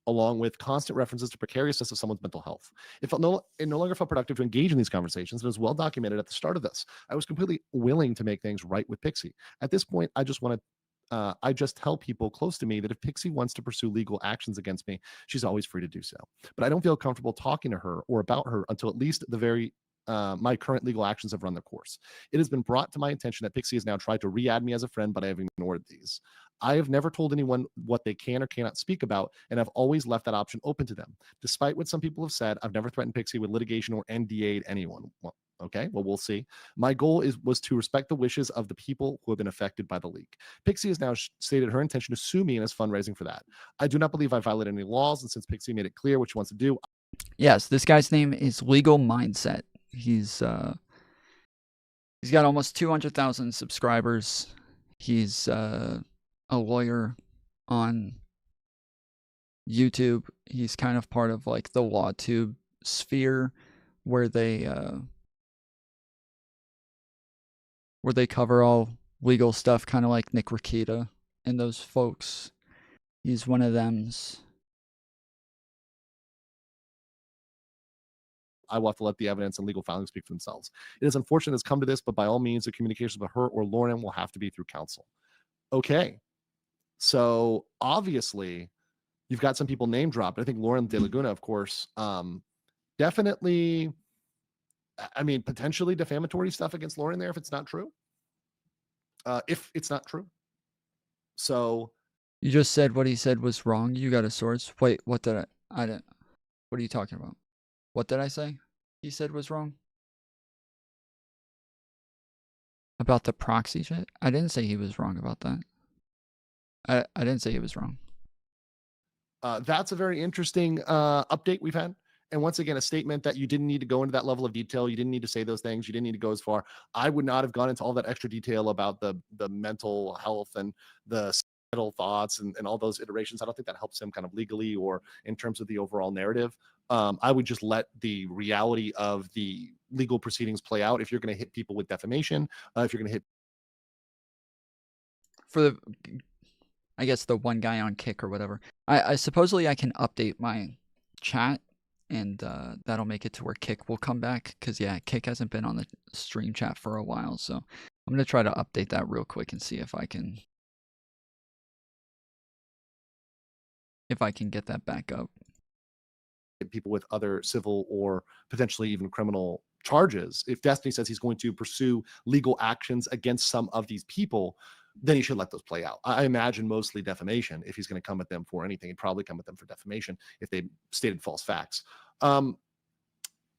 along with constant references to precariousness of someone's mental health. It no longer felt productive to engage in these conversations. It was well documented at the start of this. I was completely willing to make things right with Pixie. At this point, I just tell people close to me that if Pixie wants to pursue legal actions against me, she's always free to do so. But I don't feel comfortable talking to her or about her until at least my current legal actions have run their course. It has been brought to my attention that Pixie has now tried to re-add me as a friend, but I have ignored these. I have never told anyone what they can or cannot speak about, and I've always left that option open to them. Despite what some people have said, I've never threatened Pixie with litigation or NDA'd anyone. Well, okay, well, we'll see. My goal was to respect the wishes of the people who have been affected by the leak. Pixie has now stated her intention to sue me and is fundraising for that. I do not believe I violated any laws, and since Pixie made it clear what she wants to do. Yes, this guy's name is Legal Mindset. He's got almost 200,000 subscribers. He's a lawyer on YouTube. He's kind of part of, like, the LawTube sphere where they cover all legal stuff, kind of like Nick Rakita and those folks. He's one of them's. I will have to let the evidence and legal filings speak for themselves. It is unfortunate it's come to this, but by all means, the communications with her or Lauren will have to be through counsel. Okay. So obviously, you've got some people name dropped. I think Lauren De Laguna, of course, definitely, I mean, potentially defamatory stuff against Lauren there if it's not true. If it's not true. So You just said what he said was wrong. You got a source. Wait, what did I didn't. What are you talking about? What did I say? He said was wrong. About the proxy shit? I didn't say he was wrong about that. I didn't say he was wrong. that's a very interesting update we've had. And once again, a statement that you didn't need to go into that level of detail. You didn't need to say those things. You didn't need to go as far. I would not have gone into all that extra detail about the mental health and the suicidal thoughts and all those iterations. I don't think that helps him kind of legally or in terms of the overall narrative. I would just let the reality of the legal proceedings play out. If you're going to hit people with defamation, if you're going to hit For the, I guess the one guy on Kick or whatever. I supposedly I can update my chat, and that'll make it to where Kick will come back. Because yeah, Kick hasn't been on the stream chat for a while, so I'm gonna try to update that real quick and see if I can get that back up. people with other civil or potentially even criminal charges. If Destiny says he's going to pursue legal actions against some of these people, then he should let those play out. I imagine mostly defamation. If he's going to come at them for anything, he'd probably come at them for defamation if they stated false facts.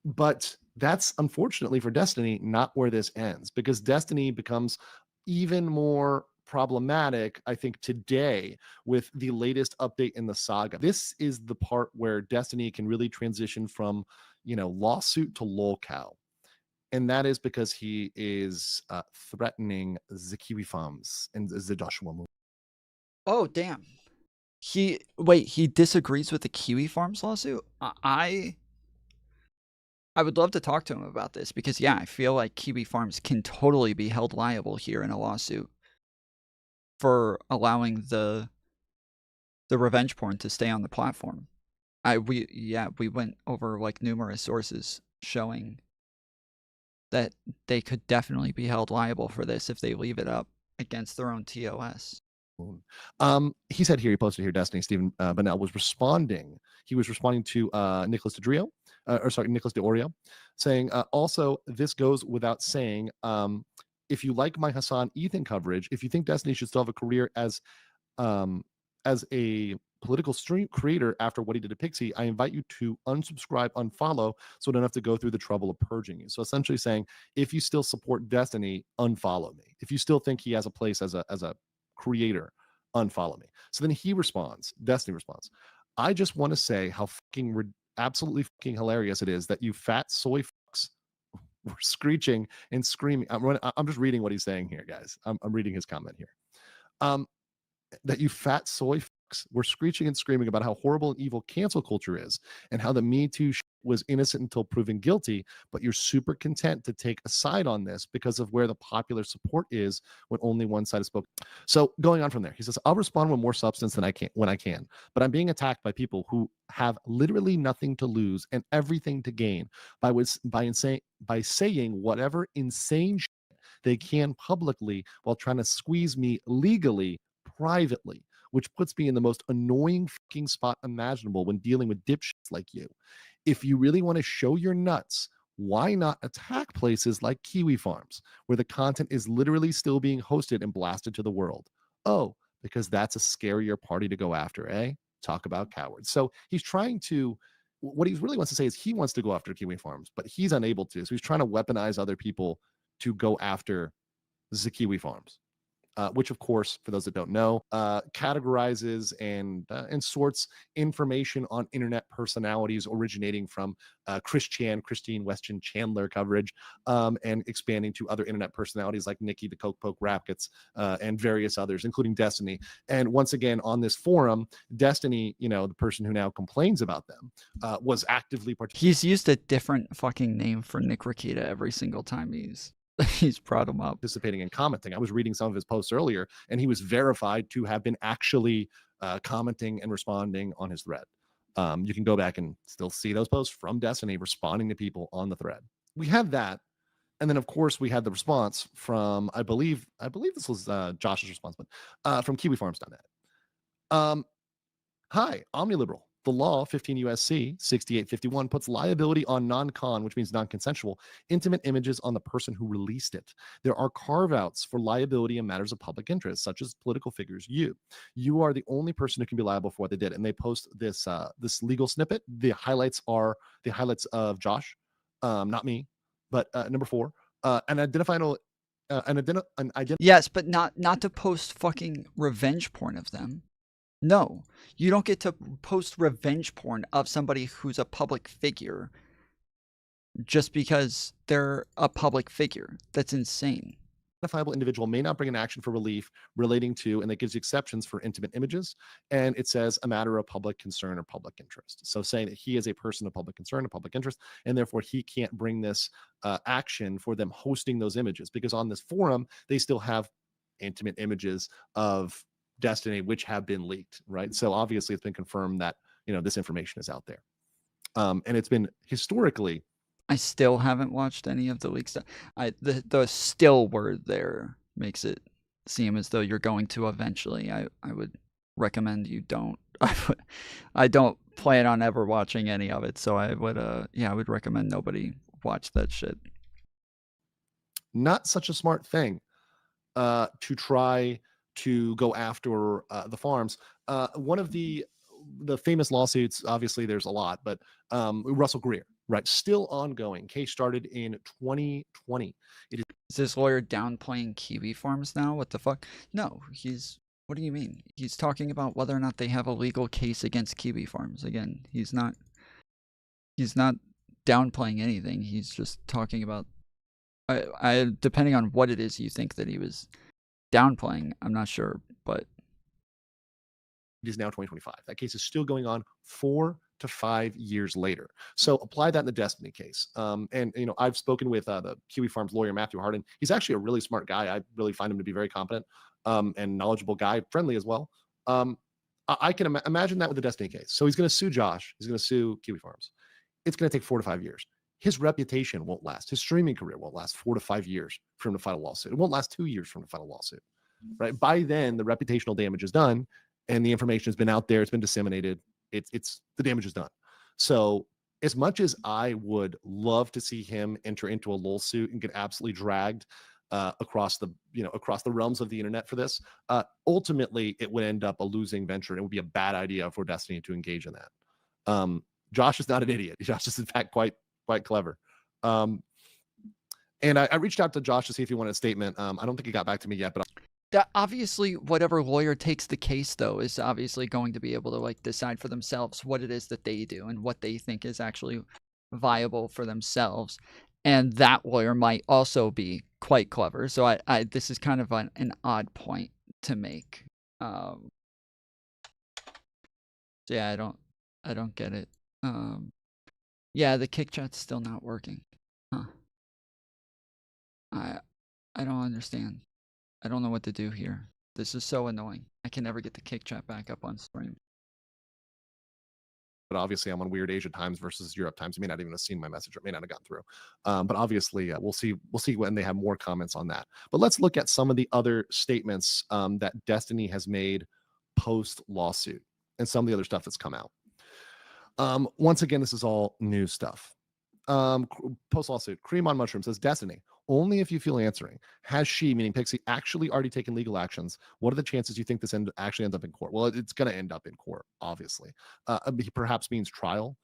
But that's unfortunately for Destiny not where this ends, because Destiny becomes even more problematic, I think, today with the latest update in the saga. This is the part where Destiny can really transition from, lawsuit to lolcow. And that is because he is threatening the Kiwi Farms and the Joshua movement. Oh, damn. He disagrees with the Kiwi Farms lawsuit? I would love to talk to him about this because, yeah, I feel like Kiwi Farms can totally be held liable here in a lawsuit for allowing the revenge porn to stay on the platform. We went over like numerous sources showing that they could definitely be held liable for this if they leave it up against their own TOS. He said here, he posted here, Destiny, Stephen Bennell was responding. He was responding to Nicholas DeOrio, saying, also, this goes without saying, if you like my Hassan Ethan coverage, if you think Destiny should still have a career as a political stream creator after what he did to Pixie, I invite you to unsubscribe, unfollow, so I don't have to go through the trouble of purging you. So essentially saying, if you still support Destiny, unfollow me. If you still think he has a place as a creator, unfollow me. So then he responds, Destiny responds, I just want to say how absolutely fucking hilarious it is that you fat soy fucks were screeching and screaming. I'm just reading what he's saying here, guys. I'm reading his comment here. That you fat soy fucks were screeching and screaming about how horrible and evil cancel culture is and how the Me Too was innocent until proven guilty, but you're super content to take a side on this because of where the popular support is when only one side is spoken. So going on from there, he says, I'll respond with more substance than I can when I can, but I'm being attacked by people who have literally nothing to lose and everything to gain by saying whatever insane shit they can publicly while trying to squeeze me legally privately, which puts me in the most annoying fucking spot imaginable when dealing with dipshits like you. If you really want to show your nuts, why not attack places like Kiwi Farms, where the content is literally still being hosted and blasted to the world? Oh, because that's a scarier party to go after, eh? Talk about cowards. So he's trying to, what he really wants to say is he wants to go after Kiwi Farms, but he's unable to. So he's trying to weaponize other people to go after the Kiwi Farms. Which, of course, for those that don't know, categorizes and sorts information on internet personalities originating from Christine Weston Chandler coverage and expanding to other internet personalities like Nikki the Coke Poke Rackets and various others, including Destiny. And once again, on this forum, Destiny, the person who now complains about them, was actively participating. He's used a different fucking name for Nick Rakita every single time he's He's brought him up. Participating and commenting. I was reading some of his posts earlier, and he was verified to have been actually commenting and responding on his thread. You can go back and still see those posts from Destiny responding to people on the thread. We have that. And then, of course, we had the response from, I believe this was Josh's response, but from KiwiFarms.net. Hi, OmniLiberal. The law, 15 USC 6851, puts liability on non-con, which means non-consensual, intimate images on the person who released it. There are carve-outs for liability in matters of public interest, such as political figures. You are the only person who can be liable for what they did. And they post this this legal snippet. The highlights are the highlights of Josh, not me, but number 4, an identifiable. Yes, but not to post fucking revenge porn of them. No, you don't get to post revenge porn of somebody who's a public figure just because they're a public figure. That's insane. Identifiable individual may not bring an action for relief relating to, and it gives you exceptions for intimate images, and it says a matter of public concern or public interest. So saying that he is a person of public concern or public interest, and therefore he can't bring this action for them hosting those images, because on this forum they still have intimate images of Destiny which have been leaked, right? So obviously it's been confirmed that this information is out there, and it's been historically. I still haven't watched any of the leaks. The still word there makes it seem as though you're going to eventually. I would recommend you don't. I don't plan on ever watching any of it, so I would recommend nobody watch that shit. Not such a smart thing to try to go after the farms. One of the famous lawsuits, obviously there's a lot, but Russell Greer, right? Still ongoing. Case started in 2020. Is this lawyer downplaying Kiwi Farms now? What the fuck? No, what do you mean? He's talking about whether or not they have a legal case against Kiwi Farms. Again, he's not downplaying anything. He's just talking about, I depending on what it is you think that he was downplaying, I'm not sure, but it is now 2025. That case is still going on 4 to 5 years later. So apply that in the Destiny case. And I've spoken with the Kiwi Farms lawyer, Matthew Harden. He's actually a really smart guy. I really find him to be very competent and knowledgeable guy, friendly as well. I can imagine that with the Destiny case. So he's going to sue Josh. He's going to sue Kiwi Farms. It's going to take 4 to 5 years. His reputation won't last. His streaming career won't last 4 to 5 years for him to file a lawsuit. It won't last 2 years for him to file a lawsuit, right? By then, the reputational damage is done, and the information has been out there. It's been disseminated. It's the damage is done. So as much as I would love to see him enter into a lawsuit and get absolutely dragged across the realms of the internet for this, ultimately it would end up a losing venture, and it would be a bad idea for Destiny to engage in that. Josh is not an idiot. Josh is in fact quite clever. And I reached out to Josh to see if he wanted a statement. I don't think he got back to me yet, but that obviously whatever lawyer takes the case though is obviously going to be able to decide for themselves what it is that they do and what they think is actually viable for themselves. And that lawyer might also be quite clever. So this is kind of an odd point to make. So yeah, I don't get it. Yeah, the kick chat's still not working. Huh. I don't understand. I don't know what to do here. This is so annoying. I can never get the kick chat back up on stream. But obviously I'm on weird Asia times versus Europe times. You may not even have seen my message, or it may not have gotten through. But obviously we'll see when they have more comments on that. But let's look at some of the other statements that Destiny has made post lawsuit and some of the other stuff that's come out. Once again, this is all new stuff. Post lawsuit, Cream on Mushroom says, Destiny, only if you feel answering. Has she, meaning Pixie, actually already taken legal actions? What are the chances you think this actually ends up in court? Well, it's going to end up in court, obviously. He perhaps means trial.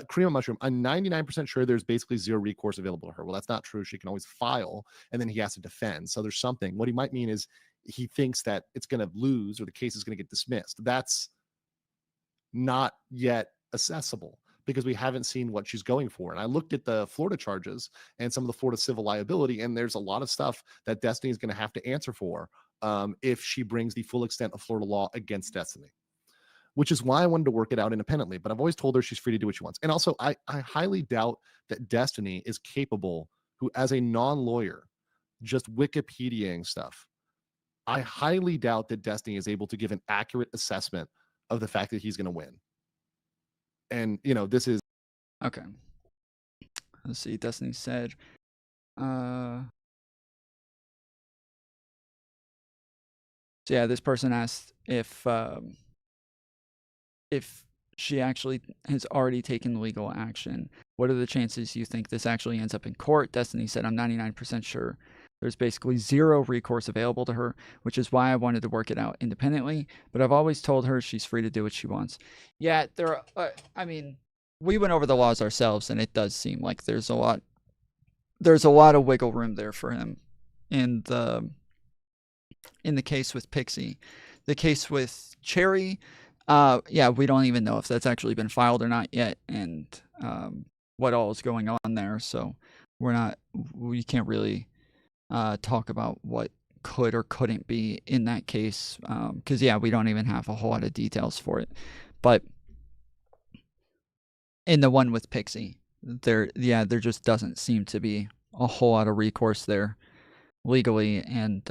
Cream on Mushroom, I'm 99% sure there's basically zero recourse available to her. Well, that's not true. She can always file, and then he has to defend. So there's something. What he might mean is he thinks that it's going to lose or the case is going to get dismissed. That's not yet accessible, because we haven't seen what she's going for. And I looked at the Florida charges and some of the Florida civil liability, and there's a lot of stuff that Destiny is going to have to answer for if she brings the full extent of Florida law against Destiny, which is why I wanted to work it out independently. But I've always told her she's free to do what she wants. And also, I highly doubt that Destiny is capable, who as a non-lawyer, just Wikipediaing stuff. I highly doubt that Destiny is able to give an accurate assessment of the fact that he's going to win. And, you know, this is... Okay. Let's see. Destiny said, so yeah, this person asked if she actually has already taken legal action. What are the chances you think this actually ends up in court? Destiny said, I'm 99% sure. There's basically zero recourse available to her, which is why I wanted to work it out independently. But I've always told her she's free to do what she wants. Yeah, I mean, we went over the laws ourselves, and it does seem like there's a lot of wiggle room there for him in the case with Pixie. The case with Cherry, yeah, we don't even know if that's actually been filed or not yet, and what all is going on there. So we can't really talk about what could or couldn't be in that case, because yeah, we don't even have a whole lot of details for it. But in the one with Pixie, there just doesn't seem to be a whole lot of recourse there legally, and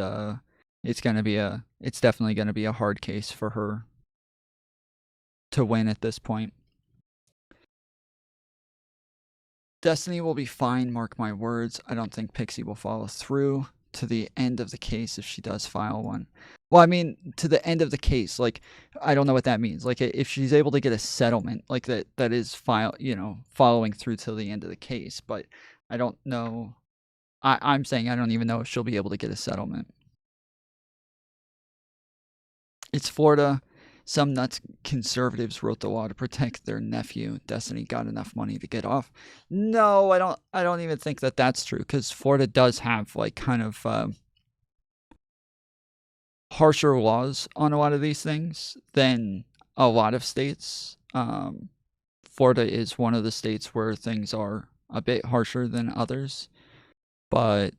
it's definitely going to be a hard case for her to win at this point. Destiny will be fine, mark my words. I don't think Pixie will follow through to the end of the case if she does file one. Well, I mean, to the end of the case, like, I don't know what that means. Like, if she's able to get a settlement, like that is following through till the end of the case. But I don't know. I'm saying I don't even know if she'll be able to get a settlement. It's Florida. Some nuts conservatives wrote the law to protect their nephew. Destiny got enough money to get off. No, I don't even think that that's true, because Florida does have like kind of harsher laws on a lot of these things than a lot of states. Florida is one of the states where things are a bit harsher than others, but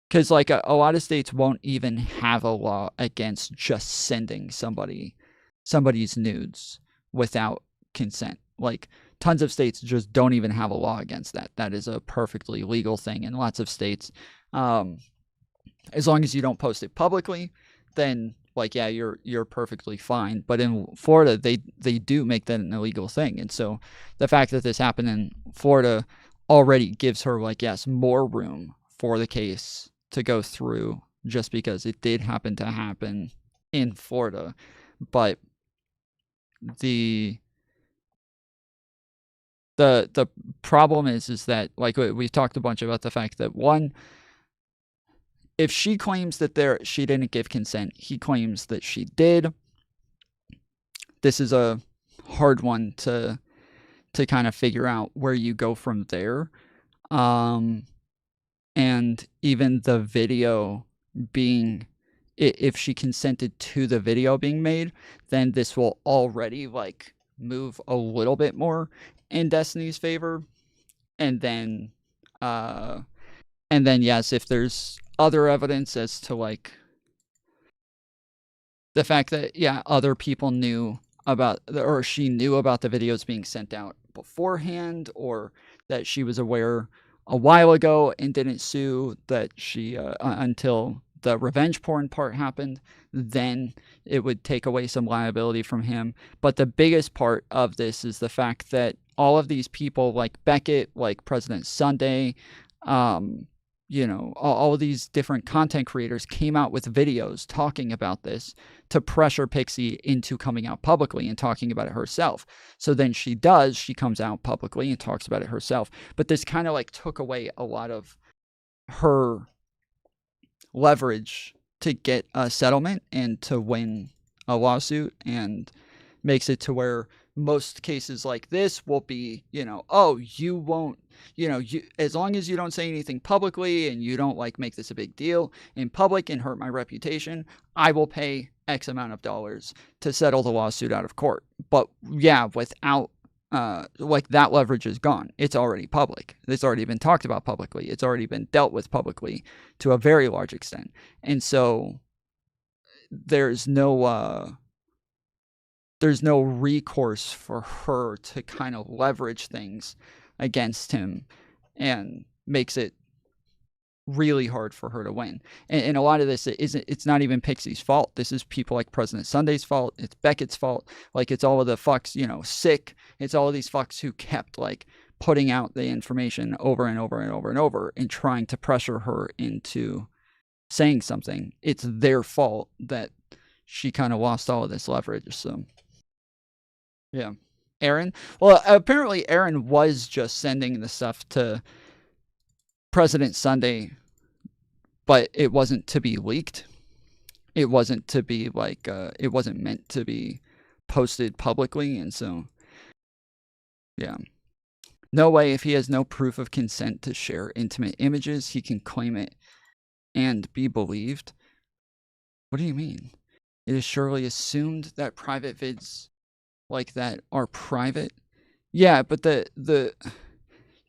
because like a lot of states won't even have a law against just sending somebody's nudes without consent. Like tons of states just don't even have a law against that. That is a perfectly legal thing in lots of states. As long as you don't post it publicly, then like, yeah, you're perfectly fine. But in Florida, they do make that an illegal thing. And so the fact that this happened in Florida already gives her, like, yes, more room for the case to go through, just because it did happen to happen in Florida. But the problem is that, like, we've talked a bunch about the fact that, one, if she claims that she didn't give consent, he claims that she did. This is a hard one to kind of figure out where you go from there. And even the video being, if she consented to the video being made, then this will already like move a little bit more in Destiny's favor. And then yes, if there's other evidence as to like the fact that, yeah, other people knew about, or she knew about the videos being sent out beforehand, or that she was aware a while ago and didn't sue, that she until the revenge porn part happened, then it would take away some liability from him. But the biggest part of this is the fact that all of these people, like Beckett, like President Sunday, all of these different content creators came out with videos talking about this to pressure Pixie into coming out publicly and talking about it herself. So then she comes out publicly and talks about it herself. But this kind of like took away a lot of her leverage to get a settlement and to win a lawsuit, and makes it to where most cases like this will be, oh, you won't, as long as you don't say anything publicly and you don't like make this a big deal in public and hurt my reputation, I will pay X amount of dollars to settle the lawsuit out of court. But yeah, without like that leverage is gone. It's already public. It's already been talked about publicly. It's already been dealt with publicly to a very large extent. And so there's no recourse for her to kind of leverage things against him, and makes it really hard for her to win. And a lot of this it's not even Pixie's fault. This is people like President Sunday's fault. It's Beckett's fault. Like, it's all of the fucks, you know, sick. It's all of these fucks who kept like putting out the information over and over and over and over and trying to pressure her into saying something. It's their fault that she kind of lost all of this leverage. So, yeah. Aaron? Well, apparently Aaron was just sending the stuff to President Sunday, but it wasn't to be leaked. It wasn't to be like, it wasn't meant to be posted publicly. And so, yeah. No way, if he has no proof of consent to share intimate images, he can claim it and be believed. What do you mean? It is surely assumed that private vids like that are private. Yeah, but the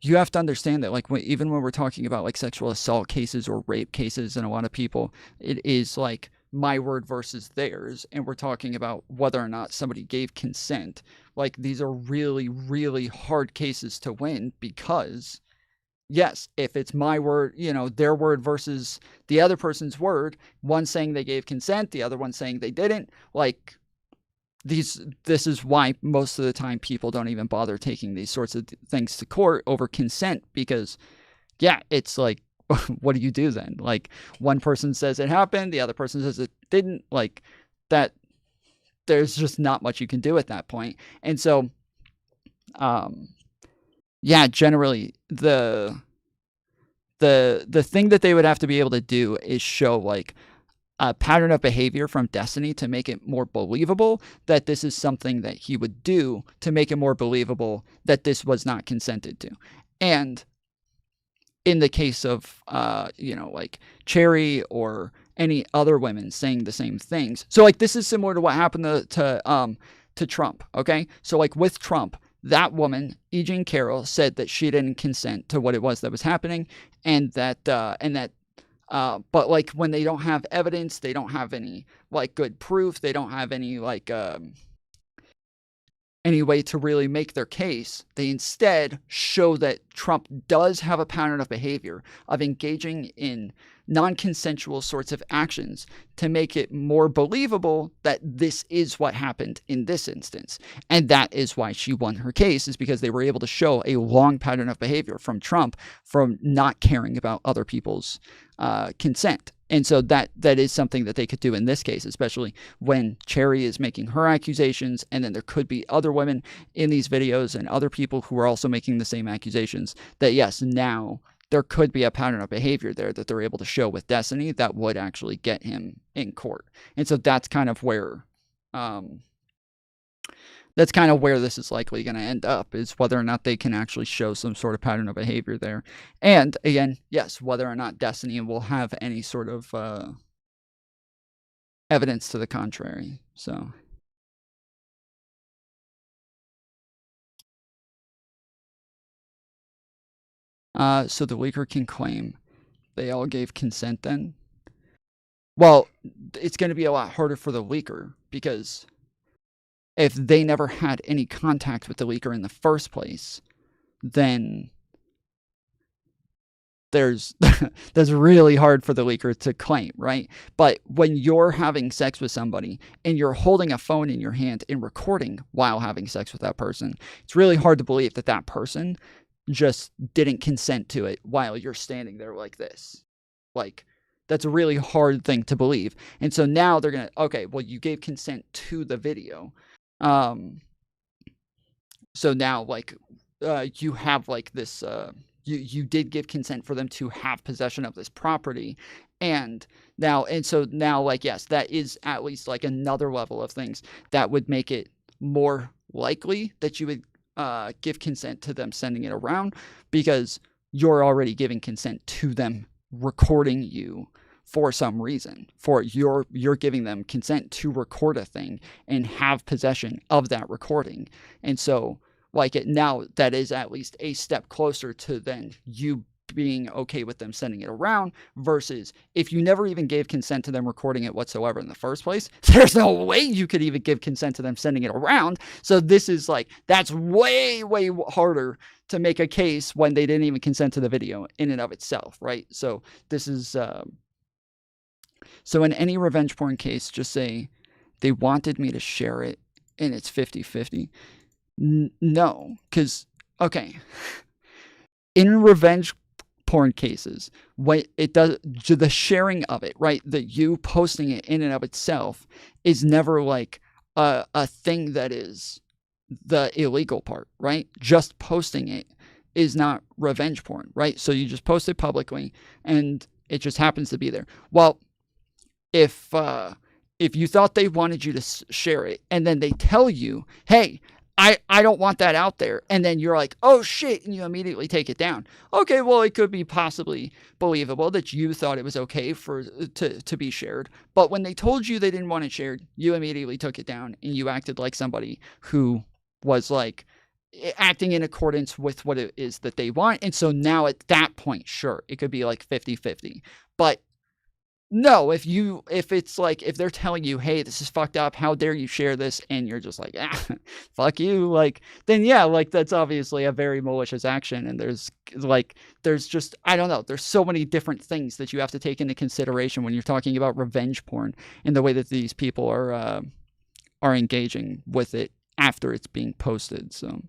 you have to understand that, like, even when we're talking about like sexual assault cases or rape cases, and a lot of people, it is like my word versus theirs, and we're talking about whether or not somebody gave consent. Like, these are really, really hard cases to win, because yes, if it's my word, you know, their word versus the other person's word, one saying they gave consent, the other one saying they didn't, like, this is why most of the time people don't even bother taking these sorts of things to court over consent, because yeah, it's like, what do you do then? Like, one person says it happened, the other person says it didn't. Like, that, there's just not much you can do at that point. And so, yeah, generally the thing that they would have to be able to do is show like a pattern of behavior from Destiny to make it more believable that this is something that he would do, to make it more believable that this was not consented to. And in the case of, you know, like Cherry or any other women saying the same things. So like, this is similar to what happened to Trump. Okay. So like with Trump, that woman, E. Jean Carroll, said that she didn't consent to what it was that was happening. And that, but like, when they don't have evidence, they don't have any like good proof, they don't have any like, any way to really make their case, they instead show that Trump does have a pattern of behavior of engaging in non-consensual sorts of actions to make it more believable that this is what happened in this instance. And that is why she won her case, is because they were able to show a long pattern of behavior from Trump from not caring about other people's consent. And so that is something that they could do in this case, especially when Cherry is making her accusations, and then there could be other women in these videos and other people who are also making the same accusations, that yes, now there could be a pattern of behavior there that they're able to show with Destiny that would actually get him in court. And so that's kind of where this is likely going to end up, is whether or not they can actually show some sort of pattern of behavior there. And again, yes, whether or not Destiny will have any sort of evidence to the contrary. So the leaker can claim they all gave consent then. Well, it's going to be a lot harder for the leaker, because if they never had any contact with the leaker in the first place, then there's really hard for the leaker to claim, right? But when you're having sex with somebody and you're holding a phone in your hand and recording while having sex with that person, it's really hard to believe that that person just didn't consent to it while you're standing there like this. Like, that's a really hard thing to believe. And so now they're going to, okay, well, you gave consent to the video. So now, like, you have like this, you did give consent for them to have possession of this property. And so now, like, yes, that is at least like another level of things that would make it more likely that you would give consent to them sending it around, because you're already giving consent to them recording you for some reason. You're giving them consent to record a thing and have possession of that recording. And so, like, now that is at least a step closer to then you being okay with them sending it around, versus if you never even gave consent to them recording it whatsoever in the first place, there's no way you could even give consent to them sending it around. So this is like, that's way, way harder to make a case when they didn't even consent to the video in and of itself, right? So this is, so in any revenge porn case, just say, they wanted me to share it and it's 50-50. No, because, okay, in revenge porn cases, what it does, the sharing of it, right, that you posting it in and of itself is never like a thing that is the illegal part, right? Just posting it is not revenge porn, right? So you just post it publicly and it just happens to be there. Well, if you thought they wanted you to share it and then they tell you, hey, I don't want that out there, and then you're like, oh shit, and you immediately take it down. Okay, well, it could be possibly believable that you thought it was okay to be shared, but when they told you they didn't want it shared, you immediately took it down, and you acted like somebody who was like acting in accordance with what it is that they want. And so now at that point, sure, it could be like 50-50, but no, if it's like, if they're telling you, hey, this is fucked up, how dare you share this, and you're just like, fuck you, like, then yeah, like, that's obviously a very malicious action. And there's just, I don't know, there's so many different things that you have to take into consideration when you're talking about revenge porn and the way that these people are engaging with it after it's being posted. So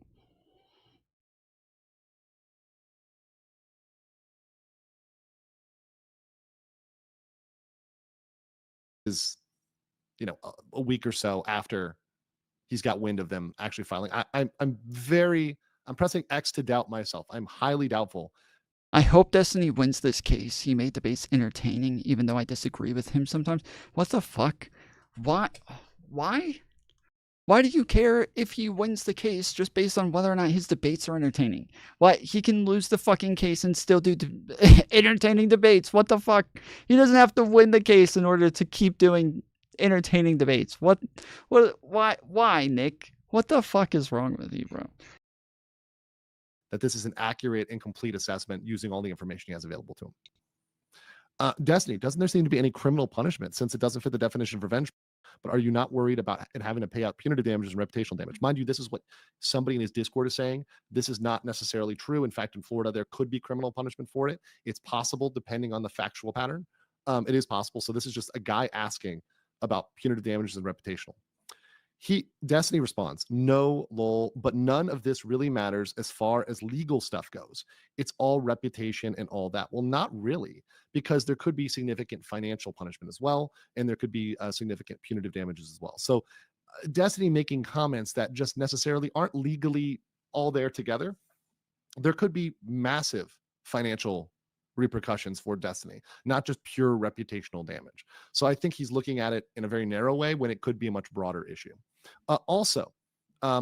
is, you know, a week or so after he's got wind of them actually filing. I'm pressing X to doubt myself. I'm highly doubtful. I hope Destiny wins this case. He made debates entertaining, even though I disagree with him sometimes. What the fuck? Why? Why do you care if he wins the case just based on whether or not his debates are entertaining? What? He can lose the fucking case and still do entertaining debates. What the fuck? He doesn't have to win the case in order to keep doing entertaining debates. Why, Nick? What the fuck is wrong with you, bro? That this is an accurate and complete assessment using all the information he has available to him. Destiny, doesn't there seem to be any criminal punishment since it doesn't fit the definition of revenge? But are you not worried about it having to pay out punitive damages and reputational damage? Mind you, this is what somebody in his Discord is saying. This is not necessarily true. In fact, in Florida, there could be criminal punishment for it. It's possible depending on the factual pattern. It is possible. So this is just a guy asking about punitive damages and reputational. Destiny responds, no, lol, but none of this really matters as far as legal stuff goes. It's all reputation and all that. Well, not really, because there could be significant financial punishment as well, and there could be significant punitive damages as well. So Destiny making comments that just necessarily aren't legally all there together, there could be massive financial repercussions for Destiny, not just pure reputational damage. So I think he's looking at it in a very narrow way when it could be a much broader issue. Also,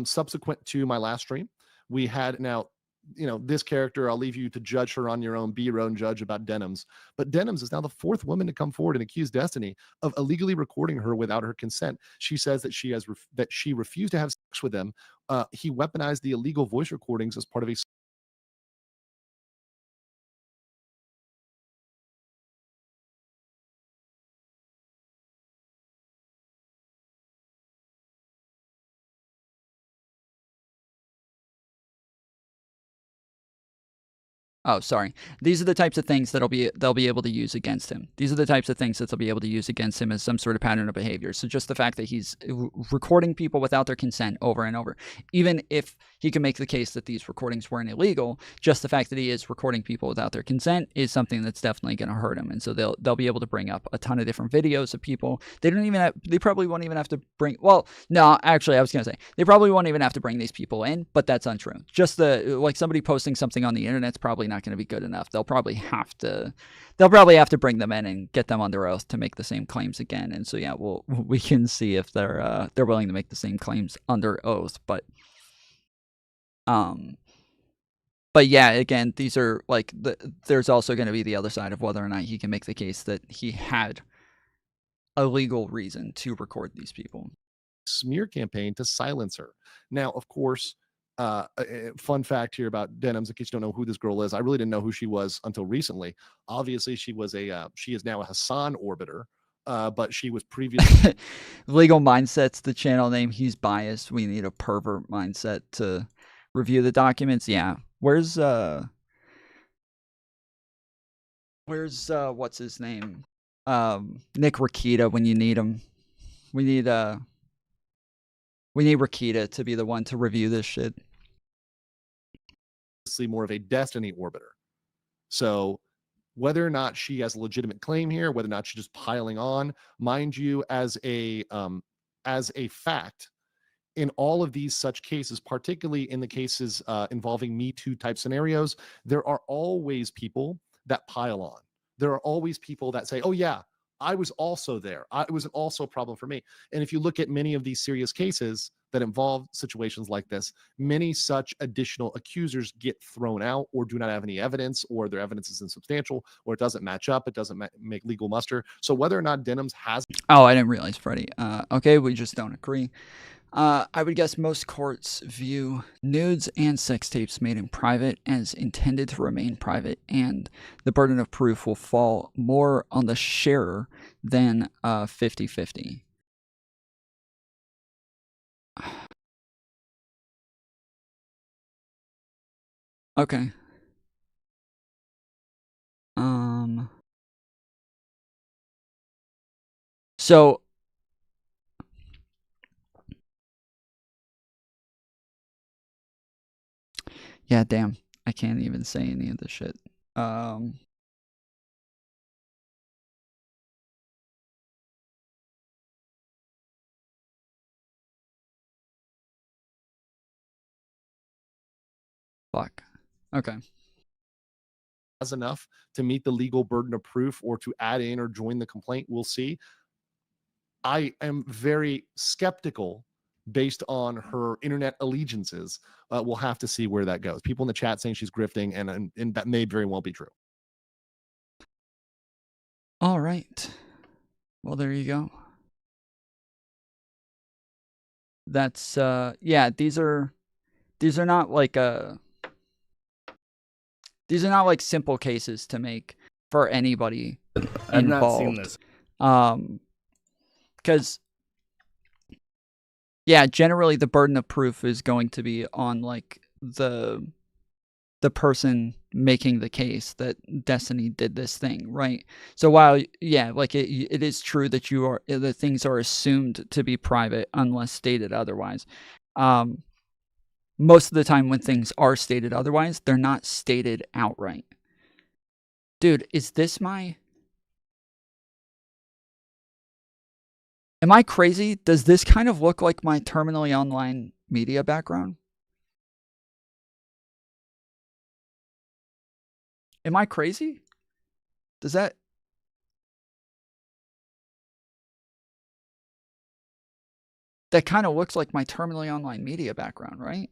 subsequent to my last stream, we had now, you know, this character, I'll leave you to judge her on your own, be your own judge about Denims. But Denims is now the fourth woman to come forward and accuse Destiny of illegally recording her without her consent. She says that she refused to have sex with him. He weaponized the illegal voice recordings as part of a Oh, sorry. These are the types of things they'll be able to use against him. These are the types of things that they'll be able to use against him as some sort of pattern of behavior. So just the fact that he's recording people without their consent over and over, even if he can make the case that these recordings weren't illegal, just the fact that he is recording people without their consent is something that's definitely going to hurt him. And so they'll be able to bring up a ton of different videos of people. They probably won't even have to bring, well, no, actually, I was going to say, they probably won't even have to bring these people in, but that's untrue. Just like somebody posting something on the internet's probably not going to be good enough. They'll probably have to bring them in and get them under oath to make the same claims again. And so yeah, we can see if they're willing to make the same claims under oath. But yeah, again, these are like there's also going to be the other side of whether or not he can make the case that he had a legal reason to record these people. Smear campaign to silence her. Now, of course, Fun fact here about Denims, in case you don't know who this girl is. I really didn't know who she was until recently. Obviously, she was she is now a Hassan orbiter, but she was previously Legal Mindset's the channel name. He's biased. We need a pervert mindset to review the documents. Yeah. Where's what's his name? Nick Rakita when you need him. We need Rakita to be the one to review this shit. more of a Destiny orbiter. So whether or not she has a legitimate claim here, whether or not she's just piling on, mind you, as a fact, in all of these such cases, particularly in the cases involving Me Too type scenarios, there are always people that pile on. There are always people that say, oh yeah, I was also there. It was also a problem for me. And if you look at many of these serious cases that involve situations like this, many such additional accusers get thrown out or do not have any evidence, or their evidence is insubstantial, or it doesn't match up. It doesn't make legal muster. So whether or not Denims has... Oh, I didn't realize, Freddie. Okay, we just don't agree. I would guess most courts view nudes and sex tapes made in private as intended to remain private, and the burden of proof will fall more on the sharer than 50-50. Okay. So yeah, damn. I can't even say any of this shit. Fuck. Okay. Has enough to meet the legal burden of proof or to add in or join the complaint. We'll see. I am very skeptical based on her internet allegiances. We'll have to see where that goes. People in the chat saying she's grifting, and that may very well be true. All right. Well, there you go. That's yeah, these are not like these are not like simple cases to make for anybody I've involved. not seen this. Because yeah, generally the burden of proof is going to be on like the person making the case that Destiny did this thing, right? So while yeah, like it is true that the things are assumed to be private unless stated otherwise. Most of the time when things are stated otherwise, they're not stated outright. Dude, is this my... Am I crazy? Does this kind of look like my terminally online media background? Am I crazy? Does that... That kind of looks like my terminally online media background, right?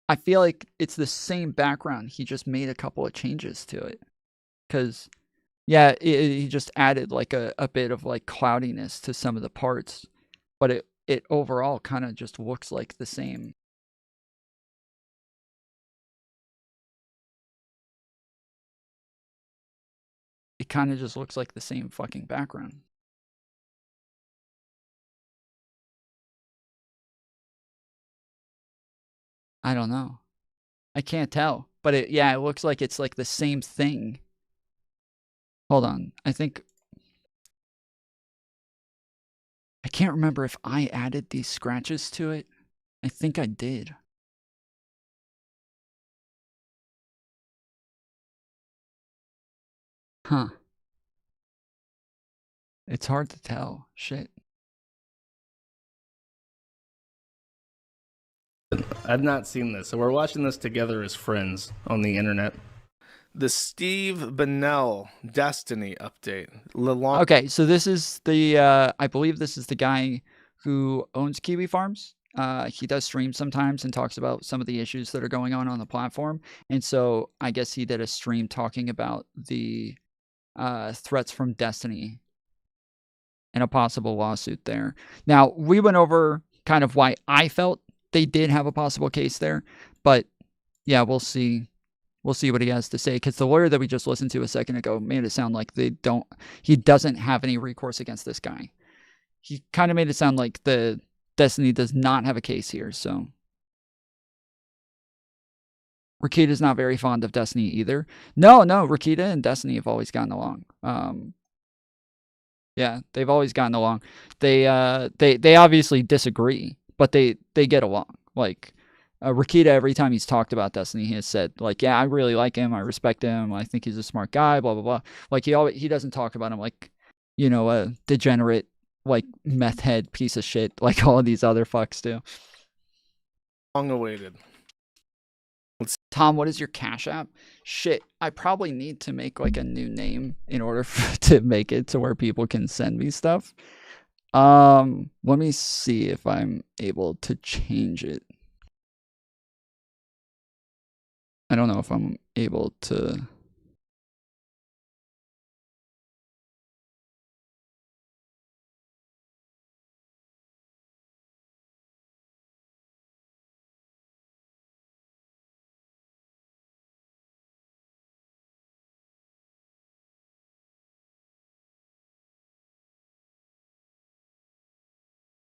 I feel like it's the same background. He just made a couple of changes to it. Because, yeah, he just added like a bit of like cloudiness to some of the parts. But it overall kind of just looks like the same. It kind of just looks like the same fucking background. I don't know. I can't tell. But yeah, it looks like it's like the same thing. Hold on. I can't remember if I added these scratches to it. I think I did. Huh. It's hard to tell. Shit. I've not seen this. So we're watching this together as friends on the internet. The Steve Bennell Destiny update. Okay, so this is the, I believe this is the guy who owns Kiwi Farms. He does stream sometimes and talks about some of the issues that are going on the platform. And so I guess he did a stream talking about the threats from Destiny and a possible lawsuit there. Now, we went over kind of why I felt they did have a possible case there, but yeah, we'll see. We'll see what he has to say, because the lawyer that we just listened to a second ago made it sound like he doesn't have any recourse against this guy. He kind of made it sound like the Destiny does not have a case here, so. Rakita's not very fond of Destiny either. No, Rakita and Destiny have always gotten along. Yeah, they've always gotten along. They obviously disagree, but they get along. Like, Rakita, every time he's talked about Destiny, he has said, like, yeah, I really like him, I respect him, I think he's a smart guy, blah, blah, blah. Like, he doesn't talk about him like, you know, a degenerate, like, meth head piece of shit, like all of these other fucks do. Long awaited. Tom, what is your Cash App? Shit, I probably need to make, like, a new name in order to make it to where people can send me stuff. Let me see if I'm able to change it. I don't know if I'm able to.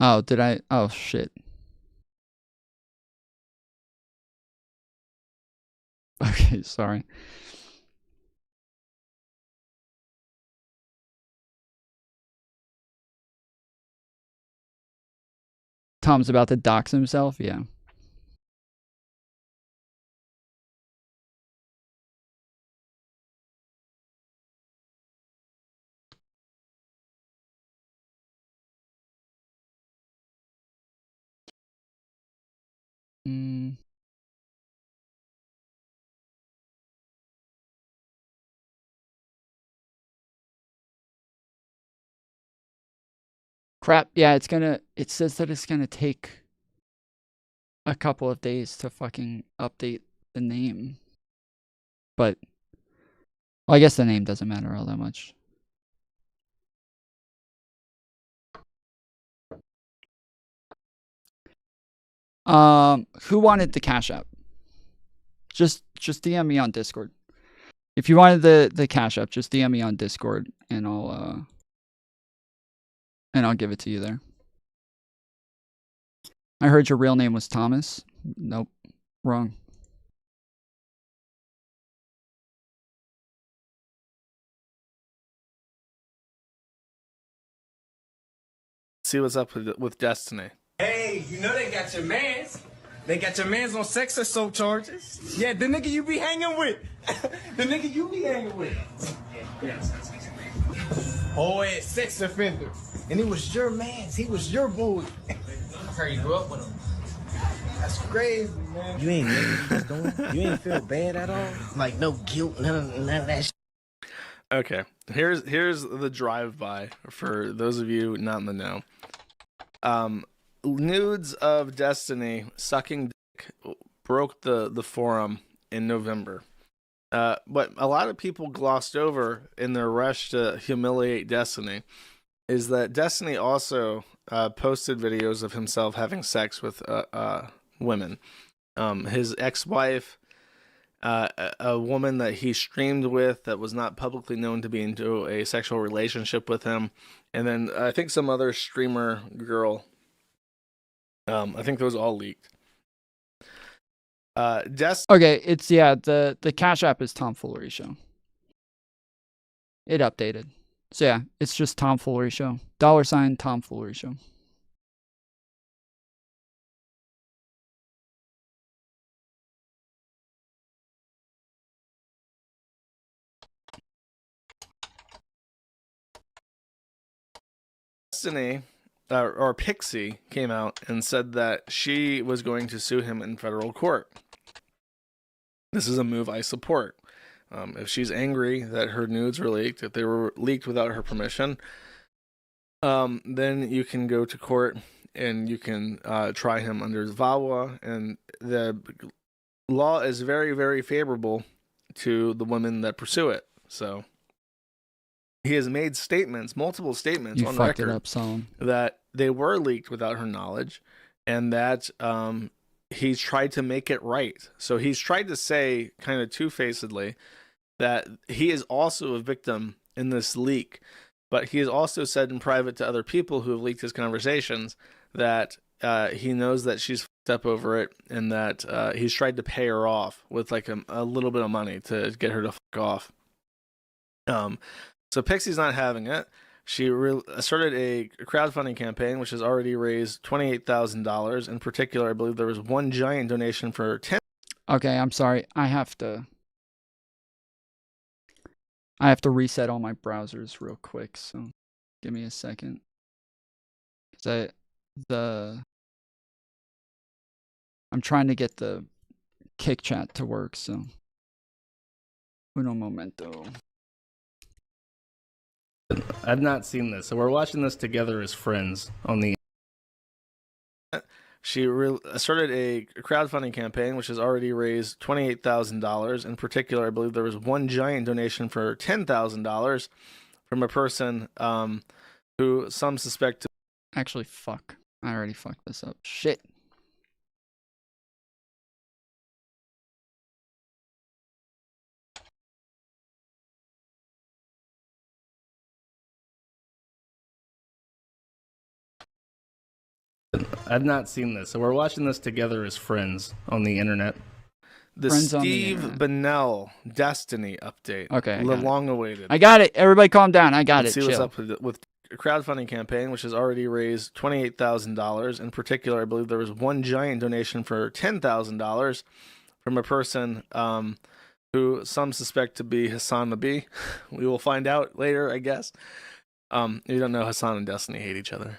Oh, did I? Oh, shit. Okay, sorry. Tom's about to dox himself? Yeah. Crap. Yeah, it says that it's gonna take a couple of days to fucking update the name. But, well, I guess the name doesn't matter all that much. Who wanted the Cash App? Just DM me on Discord. If you wanted the Cash App, just DM me on Discord and I'll give it to you there. I heard your real name was Thomas. Nope. Wrong. See what's up with Destiny. Hey, you know they got your mans. They got your mans on sex assault charges. Yeah, the nigga you be hanging with. The nigga you be hanging with. Oh, yeah, sex offender. And he was your mans. He was your boy. I heard you grew up with him. That's crazy, man. You ain't know what he was doing? You ain't feel bad at all? Like, no guilt, none of that shit. Okay, here's the drive-by for those of you not in the know. Nudes of Destiny sucking dick broke the forum in November. What a lot of people glossed over in their rush to humiliate Destiny is that Destiny also posted videos of himself having sex with women. His ex-wife, a woman that he streamed with that was not publicly known to be into a sexual relationship with him, and then I think some other streamer girl. I think those all leaked. Okay, it's the Cash App is Tom Foolery Show. It updated. So yeah, it's just Tom Foolery Show. $ Tom Foolery Show. Destiny or Pixie came out and said that she was going to sue him in federal court. This is a move I support. If she's angry that her nudes were leaked, if they were leaked without her permission, then you can go to court and you can try him under VAWA, and the law is very, very favorable to the women that pursue it. So he has made statements, multiple statements on record, it up, Solomon. that they were leaked without her knowledge, and that he's tried to make it right. So he's tried to say kind of two-facedly that he is also a victim in this leak, but he has also said in private to other people who have leaked his conversations that he knows that she's fucked up over it, and that he's tried to pay her off with like a little bit of money to get her to fuck off. So Pixie's not having it. She started a crowdfunding campaign, which has already raised $28,000. In particular, I believe there was one giant donation for 10. Okay, I'm sorry. I have to reset all my browsers real quick, so give me a second. 'Cause I'm trying to get the kick chat to work, so uno momento. I've not seen this, so we're watching this together as friends on the. She started a crowdfunding campaign, which has already raised $28,000. In particular, I believe there was one giant donation for $10,000 from a person who some suspect. Actually, fuck. I already fucked this up. Shit. I've not seen this, so we're watching this together as friends on the internet. The Friends on the Steve internet. Bennell Destiny update. Okay, I the got it. long-awaited. I got it. Everybody calm down. I got Let's it. see what's Chill. up with a crowdfunding campaign, which has already raised $28,000. In particular, I believe there was one giant donation for $10,000 from a person who some suspect to be Hassan Nabi. We will find out later, I guess. You don't know, Hassan and Destiny hate each other.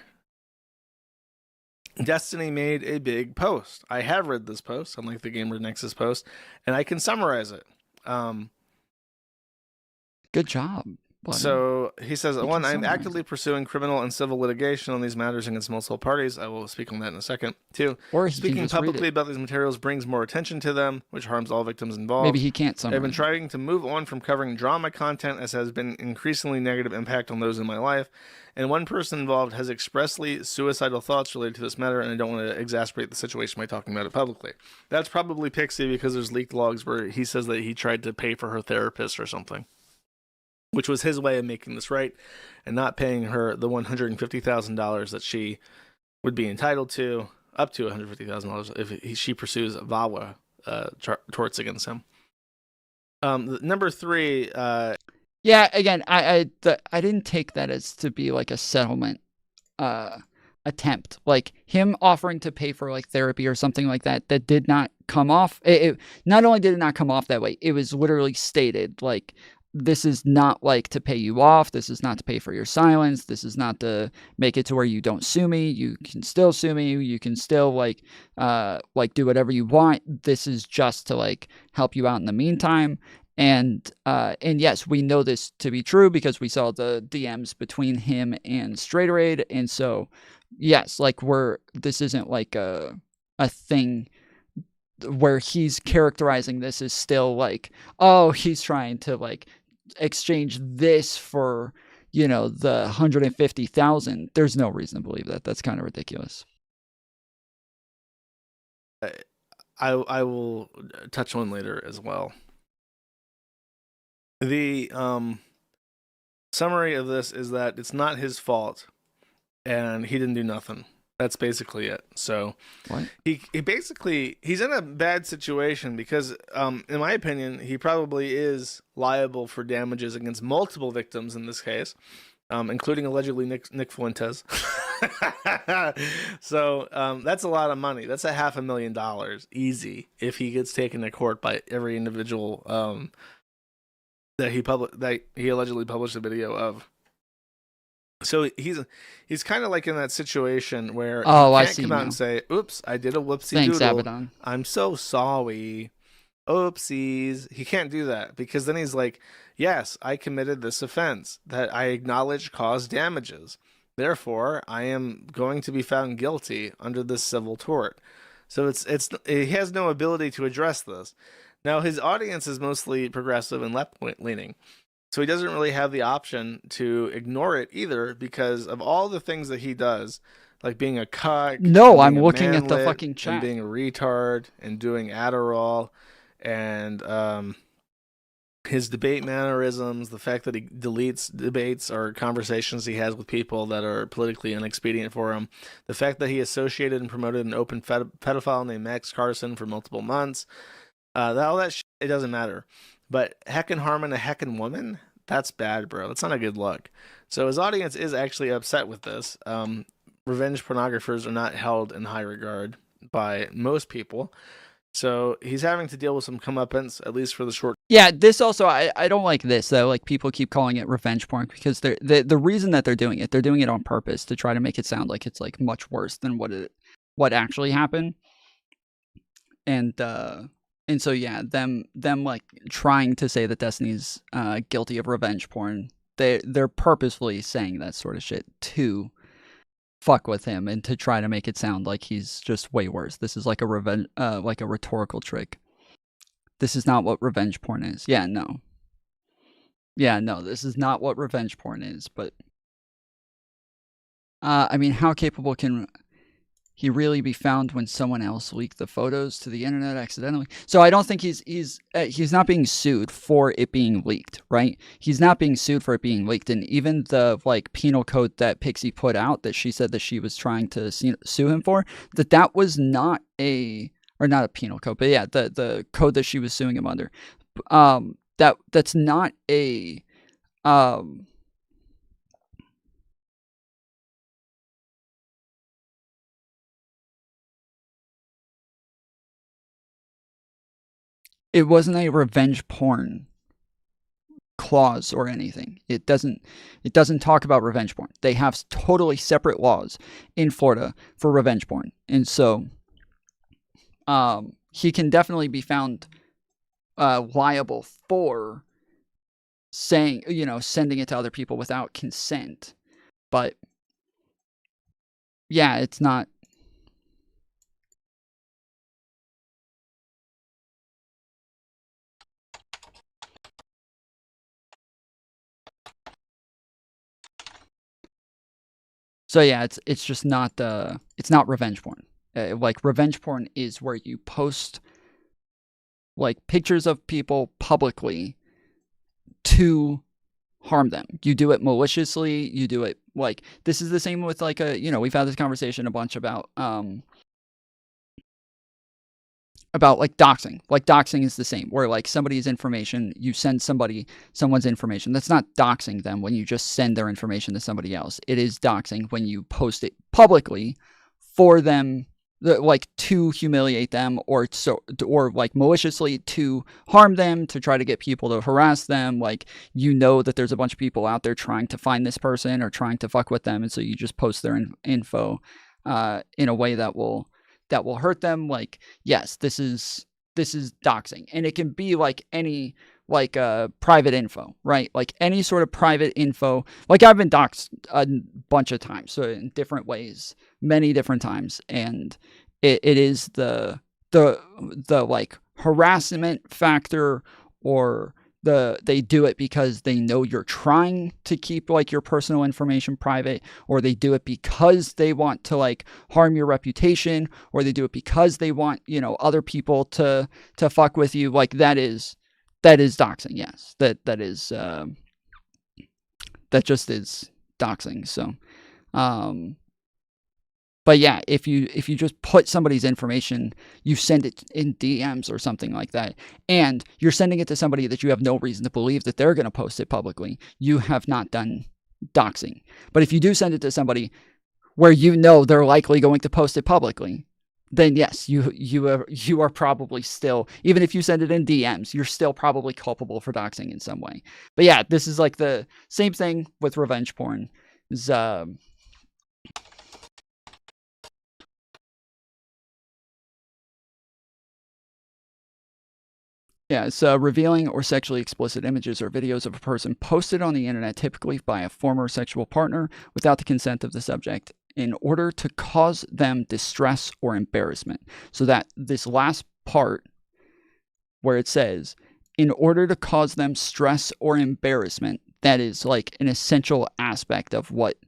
Destiny made a big post. I have read this post, unlike the Gamer Nexus post, and I can summarize it. Good job. buddy. So he says, You one, can I'm summarize actively pursuing criminal and civil litigation on these matters against multiple parties. I will speak on that in a second. Two, Or he can speaking just read publicly it. about these materials brings more attention to them, which harms all victims involved. Maybe he can't I've been summarize. trying to move on from covering drama content as has been increasingly negative impact on those in my life. And one person involved has expressly suicidal thoughts related to this matter, and I don't want to exasperate the situation by talking about it publicly. That's probably Pixie because there's leaked logs where he says that he tried to pay for her therapist or something, which was his way of making this right and not paying her the $150,000 that she would be entitled to, up to $150,000 if she pursues VAWA torts against him. Number three. Yeah, again, I didn't take that as to be like a settlement attempt. Like him offering to pay for like therapy or something like that did not come off. It not only did it not come off that way, it was literally stated like, this is not like to pay you off. This is not to pay for your silence. This is not to make it to where you don't sue me. You can still sue me. You can still like do whatever you want. This is just to like help you out in the meantime. And yes, we know this to be true because we saw the DMs between him and Straighteraid. And so, yes, like this isn't like a thing where he's characterizing this as still like, oh, he's trying to like exchange this for, you know, the 150,000. There's no reason to believe that. That's kind of ridiculous. I will touch on later as well. The summary of this is that it's not his fault and he didn't do nothing. That's basically it. So what? He basically, he's in a bad situation because, in my opinion, he probably is liable for damages against multiple victims in this case, including allegedly Nick Fuentes. So that's a lot of money. That's $500,000 easy if he gets taken to court by every individual that he allegedly published a video of. So he's kind of like in that situation where he can't come out and say, "Oops, I did a whoopsie doodle. Abaddon. I'm so sorry. Oopsies." He can't do that because then he's like, "Yes, I committed this offense that I acknowledge caused damages. Therefore, I am going to be found guilty under this civil tort." So he has no ability to address this. Now, his audience is mostly progressive and left-leaning, so he doesn't really have the option to ignore it either because of all the things that he does like being a cuck. No, and I'm being a looking at the manlet, fucking chat. and being a retard and doing Adderall and his debate mannerisms, the fact that he deletes debates or conversations he has with people that are politically inexpedient for him, the fact that he associated and promoted an open pedophile named Max Carson for multiple months, all that shit, it doesn't matter. But heckin' harming a heckin' woman, that's bad, bro. That's not a good look. So his audience is actually upset with this. Revenge pornographers are not held in high regard by most people. So he's having to deal with some comeuppance, at least for the short. Yeah, this also, I don't like this, though. Like, people keep calling it revenge porn because the reason that they're doing it on purpose to try to make it sound like it's, like, much worse than what actually happened. And so, yeah, them, like, trying to say that Destiny's guilty of revenge porn, they're purposefully saying that sort of shit to fuck with him and to try to make it sound like he's just way worse. This is like a rhetorical trick. This is not what revenge porn is. Yeah, no, this is not what revenge porn is. But I mean, how capable can he really be found when someone else leaked the photos to the internet accidentally? So I don't think he's not being sued for it being leaked, right? He's not being sued for it being leaked. And even the like penal code that Pixie put out that she said that she was trying to sue him for, that was not not a penal code, but yeah, the code that she was suing him under. That's not a it wasn't a revenge porn clause or anything. It doesn't talk about revenge porn. They have totally separate laws in Florida for revenge porn. And so he can definitely be found liable for sending it to other people without consent. But yeah, it's not. So yeah, it's just not it's not revenge porn. Like revenge porn is where you post like pictures of people publicly to harm them. You do it maliciously. You do it like this is the same with like we've had this conversation a bunch about like doxing. Like doxing is the same, where like somebody's information, you send someone's information. That's not doxing them when you just send their information to somebody else. It is doxing when you post it publicly for them, like to humiliate them or like maliciously to harm them, to try to get people to harass them. Like, that there's a bunch of people out there trying to find this person or trying to fuck with them. And so you just post their info in a way that will hurt them. Like, yes, this is doxing, and it can be like any private info, right? Like any sort of private info. Like I've been doxed a bunch of times, so in different ways, many different times, and it is the like harassment factor, or they do it because they know you're trying to keep like your personal information private, or they do it because they want to like harm your reputation, or they do it because they want, other people to fuck with you. Like that is doxing. Yes. That just is doxing. So, but yeah, if you just put somebody's information, you send it in DMs or something like that, and you're sending it to somebody that you have no reason to believe that they're going to post it publicly, you have not done doxing. But if you do send it to somebody where they're likely going to post it publicly, then yes, you are probably still, even if you send it in DMs, you're still probably culpable for doxing in some way. But yeah, this is like the same thing with revenge porn. Yeah, it's revealing or sexually explicit images or videos of a person posted on the internet, typically by a former sexual partner, without the consent of the subject, in order to cause them distress or embarrassment. So that this last part where it says, in order to cause them stress or embarrassment, that is like an essential aspect of what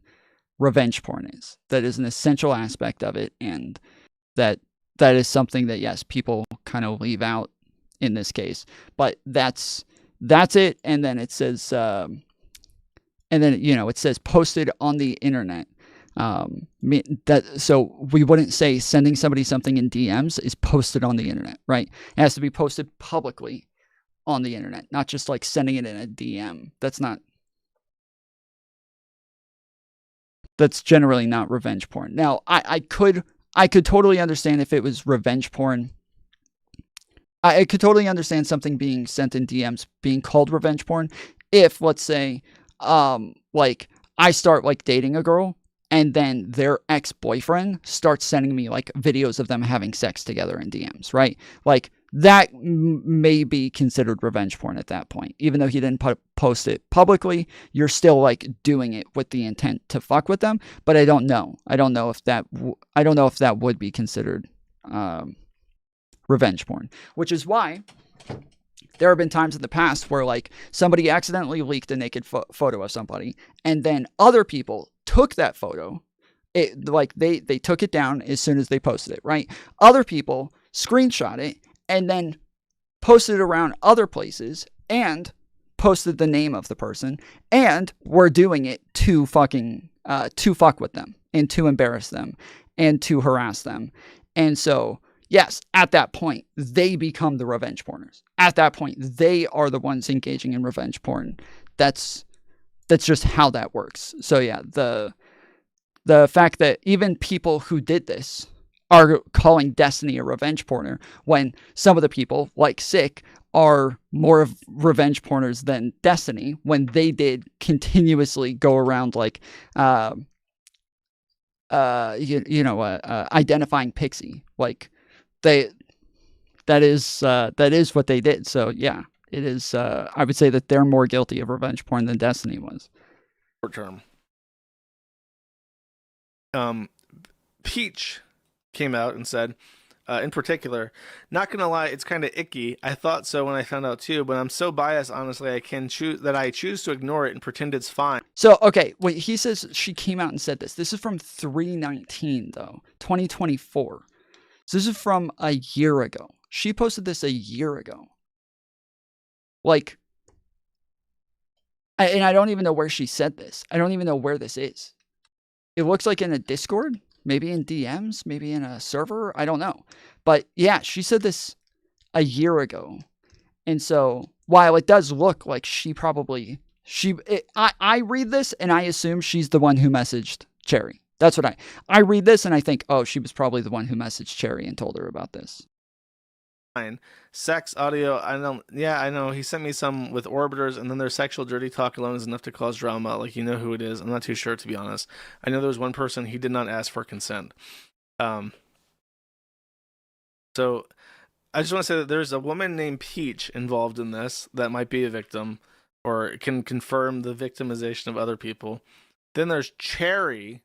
revenge porn is. That is an essential aspect of it, and that is something that, yes, people kind of leave out in this case. But that's it. And then it says, and then, you know, it says posted on the internet. So we wouldn't say sending somebody something in DMs is posted on the internet, right? It has to be posted publicly on the internet, not just like sending it in a DM. That's generally not revenge porn. Now, I could totally understand if it was revenge porn. I could totally understand something being sent in DMs being called revenge porn if, let's say, like I start like dating a girl and then their ex-boyfriend starts sending me like videos of them having sex together in DMs, right? Like that may be considered revenge porn at that point. Even though he didn't post it publicly, you're still like doing it with the intent to fuck with them. But I don't know. I don't know if that would be considered revenge porn, which is why there have been times in the past where like somebody accidentally leaked a naked photo of somebody, and then other people took that photo. They took it down as soon as they posted it, right? Other people screenshot it and then posted it around other places and posted the name of the person, and were doing it to fuck with them and to embarrass them and to harass them. And so, yes, at that point, they become the revenge porners. At that point, they are the ones engaging in revenge porn. That's just how that works. So yeah, the fact that even people who did this are calling Destiny a revenge porner, when some of the people, like Sick, are more of revenge porners than Destiny, when they did continuously go around like identifying Pixie. Like that is what they did. So yeah, it is. I would say that they're more guilty of revenge porn than Destiny was. Short term. Peach came out and said, in particular, not gonna lie, it's kind of icky. I thought so when I found out too, but I'm so biased, honestly, I choose to ignore it and pretend it's fine. So, okay, wait, he says she came out and said this. This is from 3/19, though, 2024. So this is from a year ago. She posted this a year ago. Like, and I don't even know where she said this. I don't even know where this is. It looks like in a Discord. Maybe in DMs, maybe in a server, I don't know. But yeah, she said this a year ago. And so while it does look like I read this and I assume she's the one who messaged Cherry. That's what I read this and I think, oh, she was probably the one who messaged Cherry and told her about this. Sex, audio, I know. He sent me some with orbiters, and then their sexual dirty talk alone is enough to cause drama. Like, you know who it is. I'm not too sure, to be honest. I know there was one person, he did not ask for consent. So I just want to say that there's a woman named Peach involved in this that might be a victim or can confirm the victimization of other people. Then there's Cherry.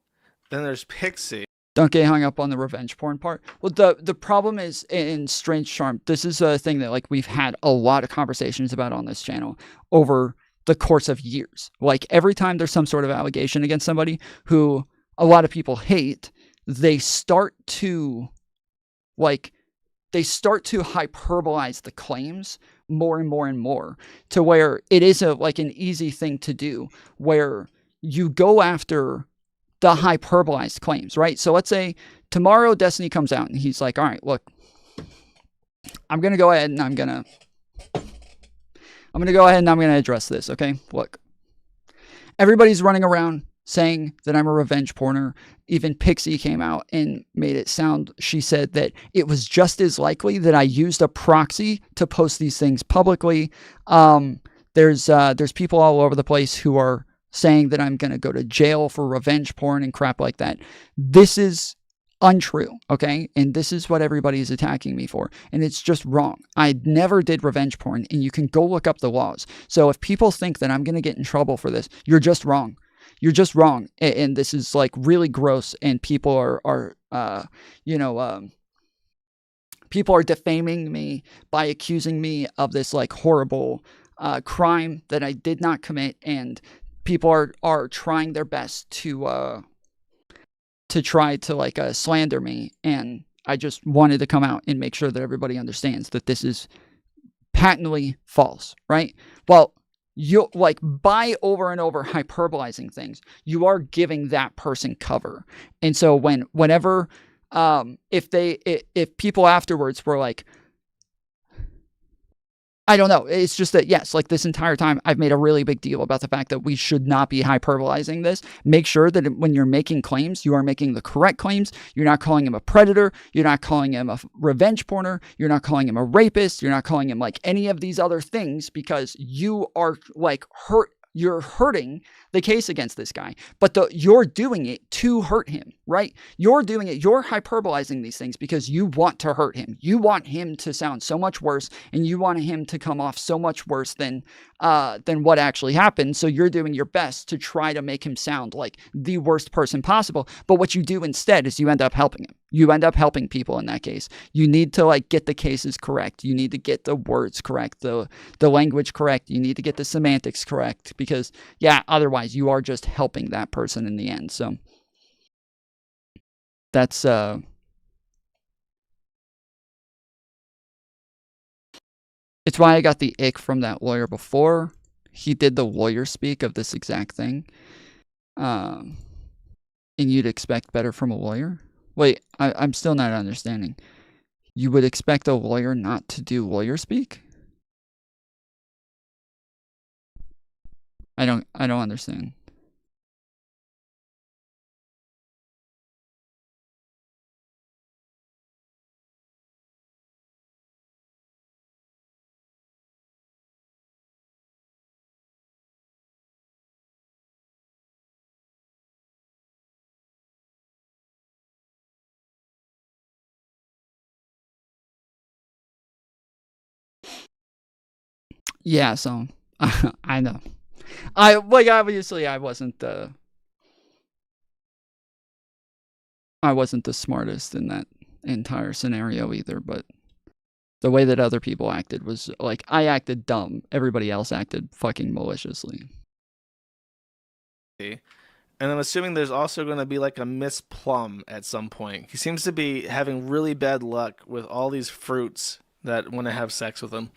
Then there's Pixie. Don't get hung up on the revenge porn part. Well, the problem is in Strange Charm, this is a thing that like we've had a lot of conversations about on this channel over the course of years. Like every time there's some sort of allegation against somebody who a lot of people hate, they start to hyperbolize the claims more and more and more to where it is an easy thing to do, where you go after the hyperbolized claims, right? So let's say tomorrow Destiny comes out and he's like, all right, look, I'm going to go ahead and I'm going to address this. Okay. Look, everybody's running around saying that I'm a revenge porner. Even Pixie came out and made it sound, she said that it was just as likely that I used a proxy to post these things publicly. There's people all over the place who are saying that I'm going to go to jail for revenge porn and crap like that. This is untrue, okay? And this is what everybody is attacking me for. And it's just wrong. I never did revenge porn, and you can go look up the laws. So if people think that I'm going to get in trouble for this, you're just wrong. You're just wrong. And this is like really gross, and people are people are defaming me by accusing me of this like horrible crime that I did not commit, and people are trying their best to to try to like slander me, and I just wanted to come out and make sure that everybody understands that this is patently false, right? Well, you like by over and over hyperbolizing things, you are giving that person cover. And so whenever if people afterwards were like, I don't know, it's just that, yes, like this entire time I've made a really big deal about the fact that we should not be hyperbolizing this. Make sure that when you're making claims, you are making the correct claims. You're not calling him a predator. You're not calling him a revenge porner. You're not calling him a rapist. You're not calling him like any of these other things, because you are like you're hurting the case against this guy, but you're doing it to hurt him, right? You're doing it. You're hyperbolizing these things because you want to hurt him. You want him to sound so much worse, and you want him to come off so much worse than what actually happened. So you're doing your best to try to make him sound like the worst person possible. But what you do instead is you end up helping him. You end up helping people in that case. You need to like get the cases correct. You need to get the words correct, the language correct. You need to get the semantics correct, because yeah, otherwise you are just helping that person in the end. So that's it's why I got the ick from that lawyer before. He did the lawyer speak of this exact thing. And you'd expect better from a lawyer? Wait, I'm still not understanding. You would expect a lawyer not to do lawyer speak? I don't understand. Yeah, so I know. Obviously I wasn't the smartest in that entire scenario either, but the way that other people acted was like, I acted dumb. Everybody else acted fucking maliciously. And I'm assuming there's also going to be like a Miss Plum at some point. He seems to be having really bad luck with all these fruits that want to have sex with him.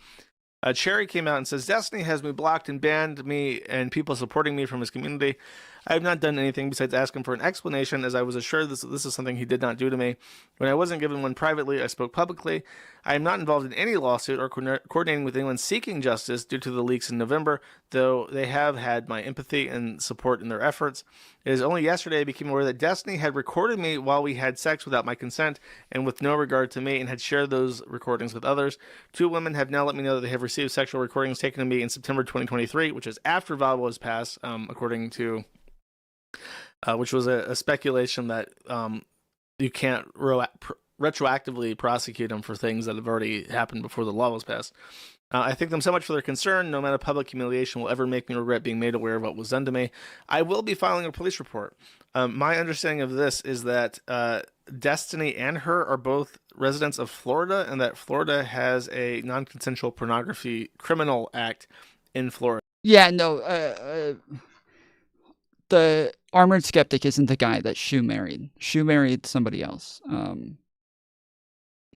Cherry came out and says, Destiny has me blocked and banned me and people supporting me from his community. I have not done anything besides ask him for an explanation, as I was assured this is something he did not do to me. When I wasn't given one privately, I spoke publicly. I am not involved in any lawsuit or coordinating with anyone seeking justice due to the leaks in November, though they have had my empathy and support in their efforts. It is only yesterday I became aware that Destiny had recorded me while we had sex without my consent and with no regard to me, and had shared those recordings with others. 2 women have now let me know that they have received sexual recordings taken of me in September 2023, which is after VAWA was passed, according to... which was a speculation that you can't retroactively prosecute them for things that have already happened before the law was passed. I thank them so much for their concern. No amount of public humiliation will ever make me regret being made aware of what was done to me. I will be filing a police report. My understanding of this is that Destiny and her are both residents of Florida, and that Florida has a non-consensual pornography criminal act in Florida. Yeah, no, the Armored Skeptic isn't the guy that Shu married. Shu married somebody else.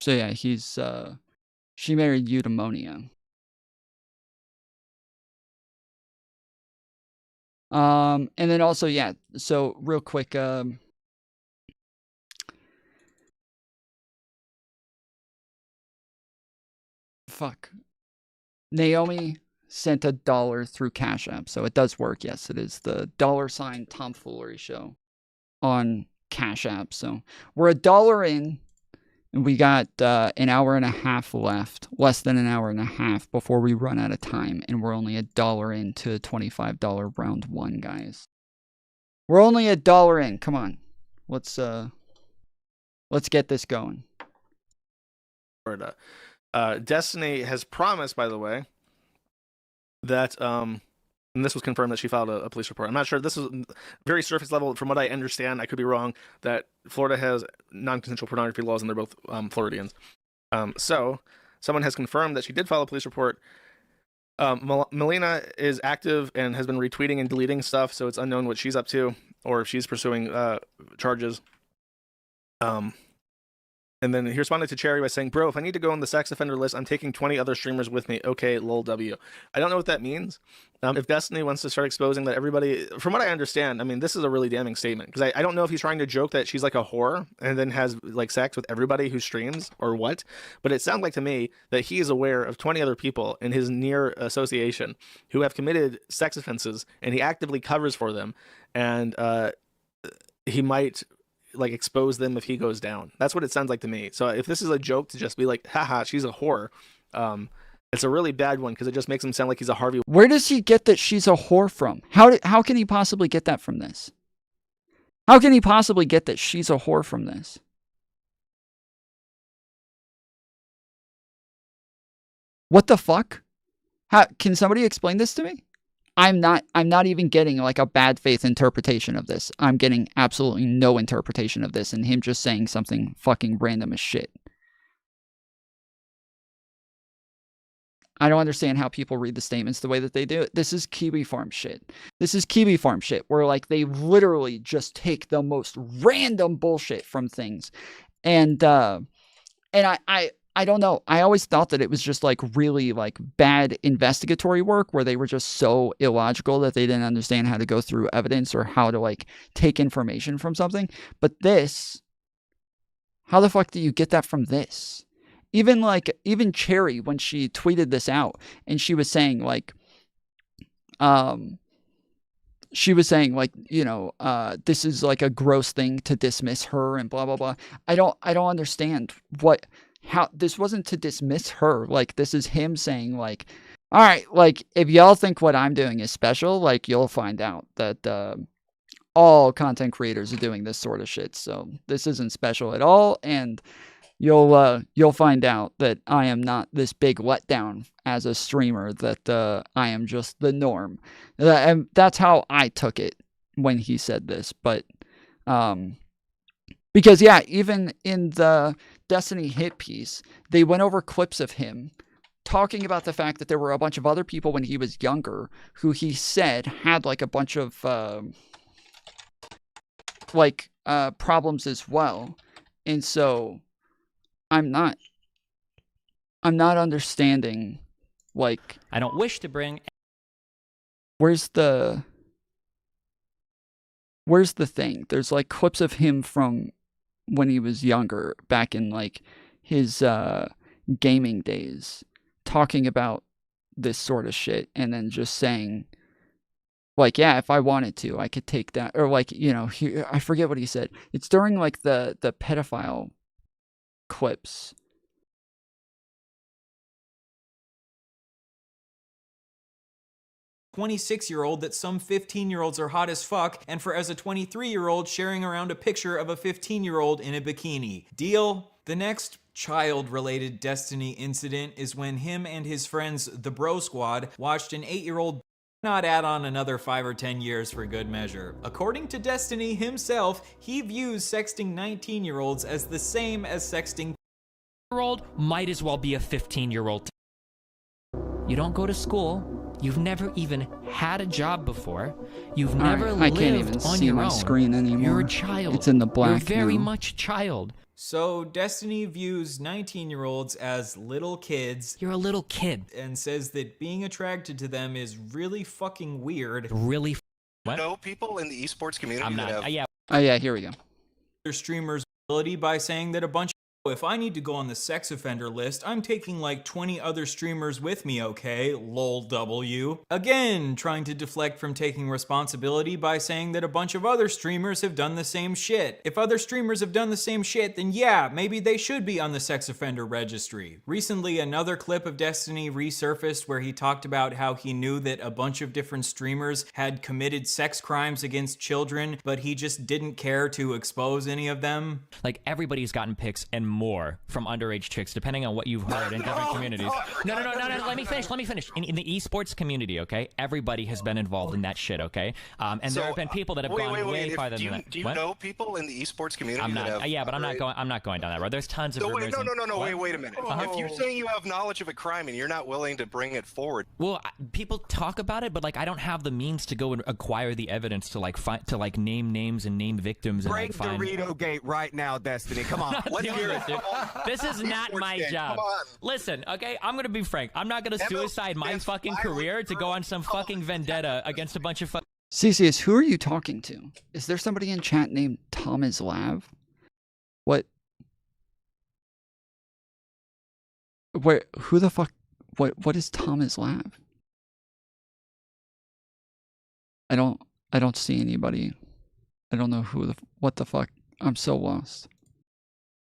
So yeah, she married Eudaimonia. And then also, yeah, so real quick, Naomi sent $1 through Cash App, so it does work. Yes, it is the $ Tomfoolery show on Cash App. So we're $1 in, and we got an hour and a half left, less than an hour and a half before we run out of time, and we're only $1 into $25 round 1, guys. We're only $1 in. Come on, let's get this going. Florida. Destiny has promised, by the way, that and this was confirmed, that she filed a police report. I'm not sure. This is very surface level. From what I understand, I could be wrong, that Florida has non-consensual pornography laws, and they're both Floridians. So someone has confirmed that she did file a police report. Melina is active and has been retweeting and deleting stuff, so it's unknown what she's up to or if she's pursuing charges. And then he responded to Cherry by saying, bro, if I need to go on the sex offender list, I'm taking 20 other streamers with me. Okay, lol W. I don't know what that means. If Destiny wants to start exposing that everybody, from what I understand, I mean, this is a really damning statement. Because I don't know if he's trying to joke that she's like a whore and then has like sex with everybody who streams or what. But it sounds like to me that he is aware of 20 other people in his near association who have committed sex offenses and he actively covers for them. And he might like expose them if he goes down. That's what it sounds like to me. So if this is a joke to just be like, haha, she's a whore, it's a really bad one because it just makes him sound like he's a Harvey. Where does he get that she's a whore from? How can he possibly get that from this? How can he possibly get that she's a whore from this? What the fuck? Can somebody explain this to me? I'm not even getting like a bad faith interpretation of this. I'm getting absolutely no interpretation of this and him just saying something fucking random as shit. I don't understand how people read the statements the way that they do. This is Kiwi Farm shit. This is Kiwi Farm shit where like they literally just take the most random bullshit from things. And I don't know. I always thought that it was just like really like bad investigatory work where they were just so illogical that they didn't understand how to go through evidence or how to like take information from something. But this, how the fuck do you get that from this? Even Cherry, when she tweeted this out and she was saying like, you know, this is like a gross thing to dismiss her and blah, blah, blah. I don't understand how this wasn't to dismiss her. Like, this is him saying like, all right, like if y'all think what I'm doing is special, like you'll find out that, all content creators are doing this sort of shit. So this isn't special at all. And you'll find out that I am not this big letdown as a streamer, that I am just the norm. And that's how I took it when he said this. But because yeah, even in the Destiny hit piece, they went over clips of him talking about the fact that there were a bunch of other people when he was younger who he said had like a bunch of problems as well. And so I'm not understanding, like, I don't wish to bring. Where's the thing? There's like clips of him from when he was younger, back in like his gaming days, talking about this sort of shit, and then just saying like, yeah, if I wanted to, I could take that, or like, you know, I forget what he said. It's during like the pedophile clips. "26-year-old that some 15-year-olds are hot as fuck, and for as a 23-year-old sharing around a picture of a 15-year-old in a bikini. Deal?" The next child-related Destiny incident is when him and his friends, the Bro Squad, watched an 8-year-old not add on another 5 or 10 years for good measure. According to Destiny himself, he views sexting 19-year-olds as the same as sexting Year-old might as well be a 15-year-old. You don't go to school. You've never even had a job before. You've never lived I can't even on see your my own. screen anymore. You're a child. It's in the black You're very now. much a child. So Destiny views 19-year-olds as little kids. You're a little kid. And says that being attracted to them is really fucking weird. Really what? Know people in the esports community I'm not. that have... Yeah. Oh yeah, here we go. Their streamers' ability by saying that a bunch if I need to go on the sex offender list, I'm taking like 20 other streamers with me, okay? Lol W. Again, trying to deflect from taking responsibility by saying that a bunch of other streamers have done the same shit. If other streamers have done the same shit, then yeah, maybe they should be on the sex offender registry. Recently, another clip of Destiny resurfaced where he talked about how he knew that a bunch of different streamers had committed sex crimes against children, but he just didn't care to expose any of them. Like, everybody's gotten pics, and more from underage chicks, depending on what you've heard in different communities. No. Let me finish. In the esports community, okay, everybody has been involved in that shit, okay? And there have been people that have gone way farther than that. Do you know people in the esports community? I'm not. that have Yeah, but I'm not going down that road. There's tons of rumors. No. Wait a minute. If you're saying you have knowledge of a crime and you're not willing to bring it forward, well, people talk about it, but like I don't have the means to go and acquire the evidence to like name names and name victims. Break and find... Dorito Gate right now, Destiny. Come on. Let's hear it, dude. This is not my job. Listen, okay, I'm gonna be frank. I'm not gonna suicide my fucking career to go on some fucking vendetta against a bunch of CCS, who are you talking to? Is there somebody in chat named Thomas Lav? What? Where? Who the fuck? What is Thomas Lav? I don't see anybody. I don't know what the fuck. I'm so lost.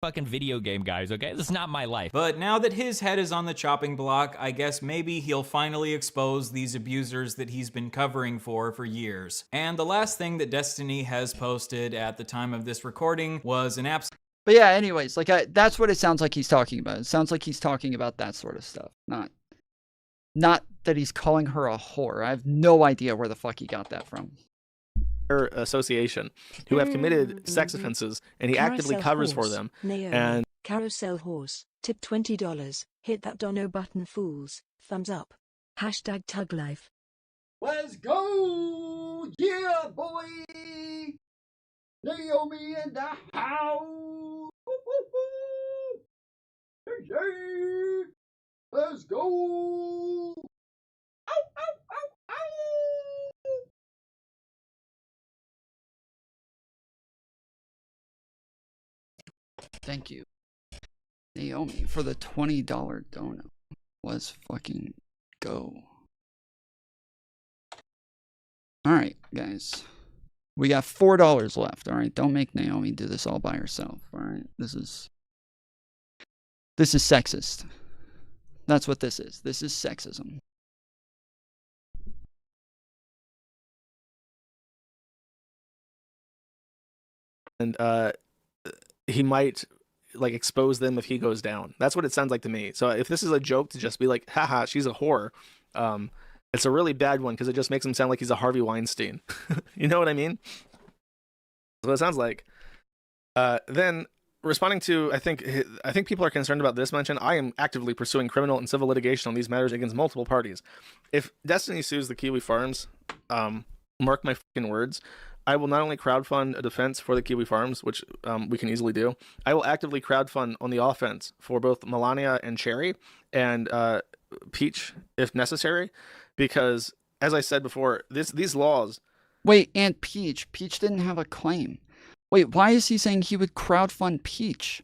fucking video game guys, okay? This is not my life. But now that his head is on the chopping block, I guess maybe he'll finally expose these abusers that he's been covering for years. And the last thing that Destiny has posted at the time of this recording was an absolute... But yeah, anyways, like that's what it sounds like he's talking about. It sounds like he's talking about that sort of stuff. Not that he's calling her a whore. I have no idea where the fuck he got that from. Association who have committed sex offenses, and he actively covers for them. And Carousel Horse, tip $20. Hit that dono button, fools. Thumbs up. Hashtag Tug Life. Let's go! Yeah, boy! Naomi in the house! Woo, woo, woo. Hey, hey. Let's go! Ow, ow, ow, ow! Thank you, Naomi, for the $20 donut. Let's fucking go. Alright, guys. We got $4 left, alright? Don't make Naomi do this all by herself, alright? This is sexist. That's what this is. This is sexism. And he might like expose them if he goes down. That's what it sounds like to me. So if this is a joke to just be like, haha, she's a whore, it's a really bad one because it just makes him sound like he's a Harvey Weinstein. You know what I mean? That's what it sounds like. Then responding to, I think people are concerned about this mention. I am actively pursuing criminal and civil litigation on these matters against multiple parties. If Destiny sues the Kiwi Farms, mark my fucking words, I will not only crowdfund a defense for the Kiwi Farms, which we can easily do, I will actively crowdfund on the offense for both Melania and Cherry and Peach if necessary, because as I said before, these laws... Wait, and Peach. Peach didn't have a claim. Wait, why is he saying he would crowdfund Peach?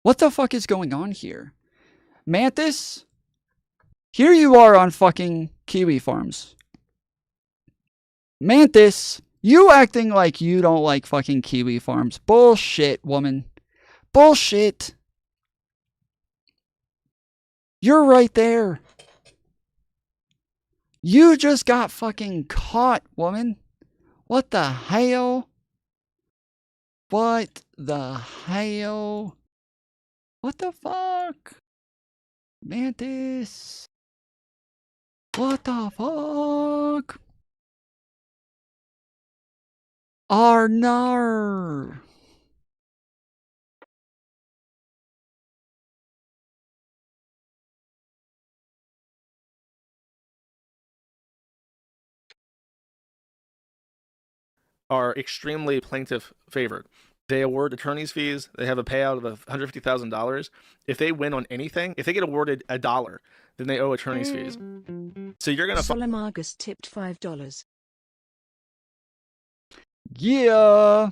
What the fuck is going on here? Mantis? Here you are on fucking Kiwi Farms. Mantis, you acting like you don't like fucking Kiwi Farms. Bullshit, woman. Bullshit. You're right there. You just got fucking caught, woman. What the hell? What the hell? What the fuck? Mantis. What the fuck? Arnar. are extremely plaintiff favored. They award attorney's fees. They have a payout of $150,000. If they win on anything, if they get awarded $1, then they owe attorney's fees. So you're gonna. Solomargus tipped $5. Yeah.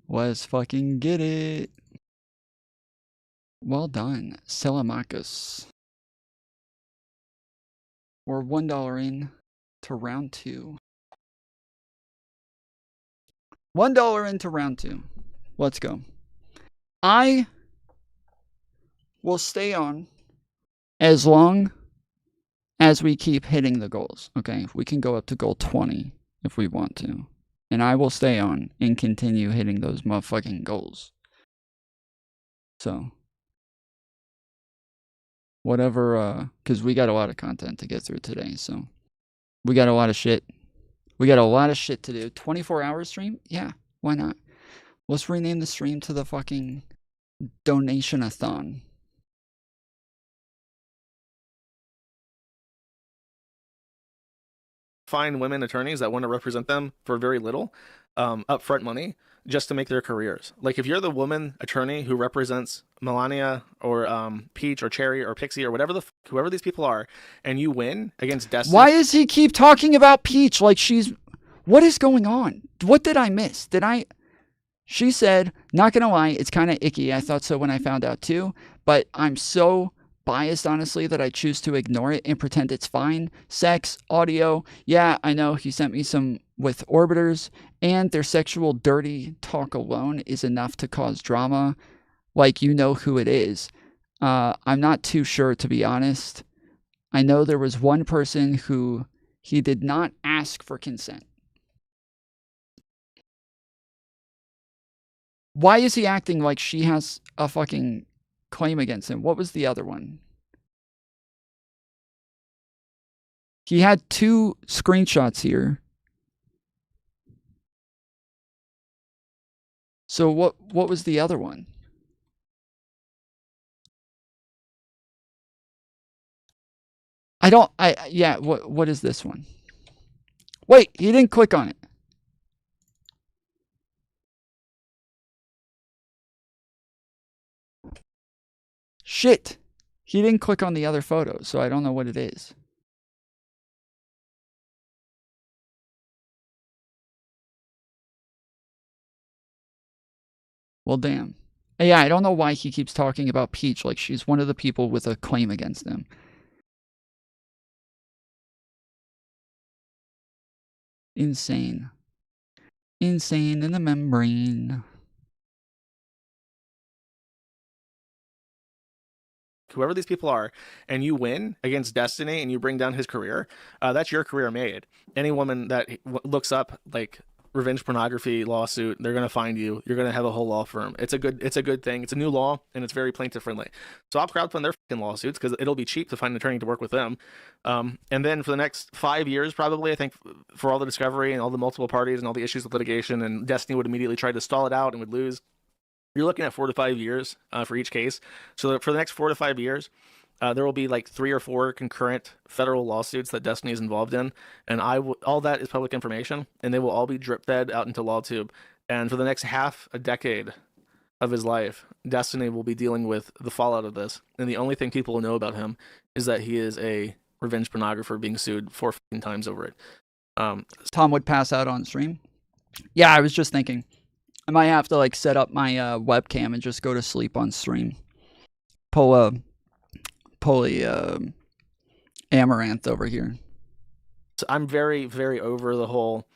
Let's fucking get it. Well done, Solomargus. We're $1 in to round 2. $1 into round 2. Let's go. I will stay on as long as we keep hitting the goals. Okay, we can go up to goal 20 if we want to. And I will stay on and continue hitting those motherfucking goals. So whatever, because we got a lot of content to get through today. So we got a lot of shit. We got a lot of shit to do. 24-hour stream? Yeah, why not? Let's rename the stream to the fucking donation-a-thon. Find women attorneys that want to represent them for very little upfront money just to make their careers. Like if you're the woman attorney who represents Melania or Peach or Cherry or Pixie or whoever these people are, and you win against Destiny. Why does he keep talking about Peach like she's... What is going on? What did I miss? She said, not gonna lie, it's kind of icky. I thought so when I found out too, but I'm so biased, honestly, that I choose to ignore it and pretend it's fine. Sex, audio, yeah, I know he sent me some with orbiters, and their sexual dirty talk alone is enough to cause drama. Like, you know who it is. I'm not too sure, to be honest. I know there was one person who he did not ask for consent. Why is he acting like she has a fucking claim against him? What was the other one? He had 2 screenshots here. So what was the other one? Yeah, what is this one? Wait, he didn't click on it. Shit. He didn't click on the other photo, so I don't know what it is. Well, damn. Yeah, I don't know why he keeps talking about Peach like she's one of the people with a claim against him. Insane. Insane in the membrane. Whoever these people are, and you win against Destiny and you bring down his career, that's your career made. Any woman that looks up like revenge pornography lawsuit, they're gonna find you. You're gonna have a whole law firm. It's a good thing. It's a new law and it's very plaintiff friendly. So I'll crowdfund their fucking lawsuits because it'll be cheap to find an attorney to work with them. And then for the next 5 years, probably, I think, for all the discovery and all the multiple parties and all the issues with litigation, and Destiny would immediately try to stall it out and would lose. You're looking at 4 to 5 years for each case. So for the next 4 to 5 years, there will be like 3 or 4 concurrent federal lawsuits that Destiny is involved in, and all that is public information, and they will all be drip fed out into LawTube. And for the next half a decade of his life, Destiny will be dealing with the fallout of this. And the only thing people will know about him is that he is a revenge pornographer being sued 4 times over it. Tom would pass out on stream. Yeah, I was just thinking. I might have to like set up my webcam and just go to sleep on stream. Pull Amaranth over here. So I'm very, very over the whole,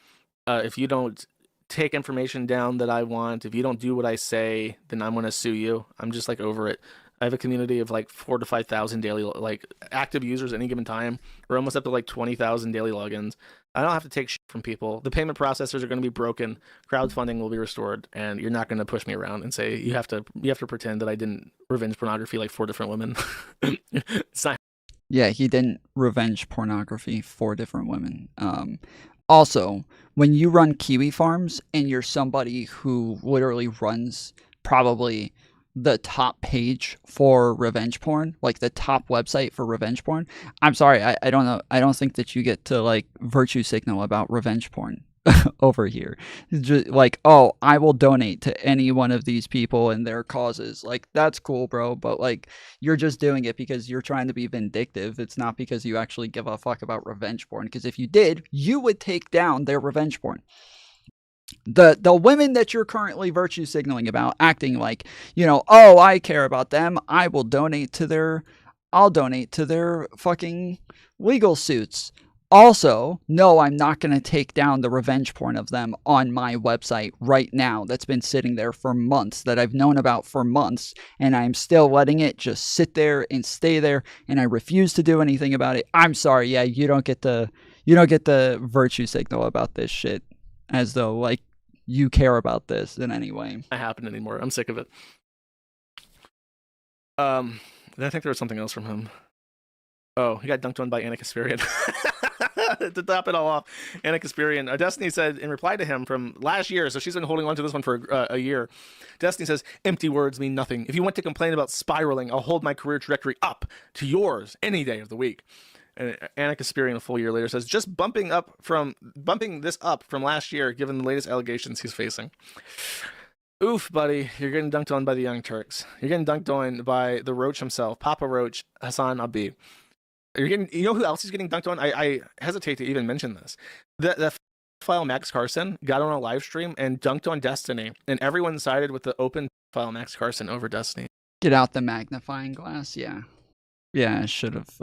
if you don't take information down that I want, if you don't do what I say, then I'm going to sue you. I'm just like over it. I have a community of like 4,000 to 5,000 daily like active users at any given time. We're almost up to like 20,000 daily logins. I don't have to take shit from people. The payment processors are going to be broken. Crowdfunding will be restored, and you're not going to push me around and say you have to pretend that I didn't revenge pornography like 4 different women. It's not. Yeah, he didn't revenge pornography 4 different women. Also, when you run Kiwi Farms and you're somebody who literally runs probably the top page for revenge porn, like the top website for revenge porn, I'm sorry, I don't know. I don't think that you get to like virtue signal about revenge porn over here. It's just like, oh, I will donate to any one of these people and their causes. Like, that's cool, bro. But like, you're just doing it because you're trying to be vindictive. It's not because you actually give a fuck about revenge porn. Because if you did, you would take down their revenge porn. The women that you're currently virtue signaling about, acting like, you know, oh, I care about them, I'll donate to their fucking legal suits. Also, no, I'm not going to take down the revenge porn of them on my website right now that's been sitting there for months, that I've known about for months, and I'm still letting it just sit there and stay there, and I refuse to do anything about it. I'm sorry, yeah, you don't get the virtue signal about this shit. As though, like, you care about this in any way. Not happen anymore. I'm sick of it. Then I think there was something else from him. Oh, he got dunked on by Anna Kasparian. To top it all off, Anna Kasparian. Destiny said in reply to him from last year, so she's been holding on to this one for a year. Destiny says, empty words mean nothing. If you want to complain about spiraling, I'll hold my career trajectory up to yours any day of the week. And Anna Kasparian a full year later says, just bumping this up from last year, given the latest allegations he's facing. Oof, buddy, you're getting dunked on by the Young Turks. You're getting dunked on by the Roach himself, Papa Roach, Hassan Abi. You know who else is getting dunked on? I hesitate to even mention this. The file Max Carson got on a live stream and dunked on Destiny, and everyone sided with the open file Max Carson over Destiny. Get out the magnifying glass. Yeah, I should have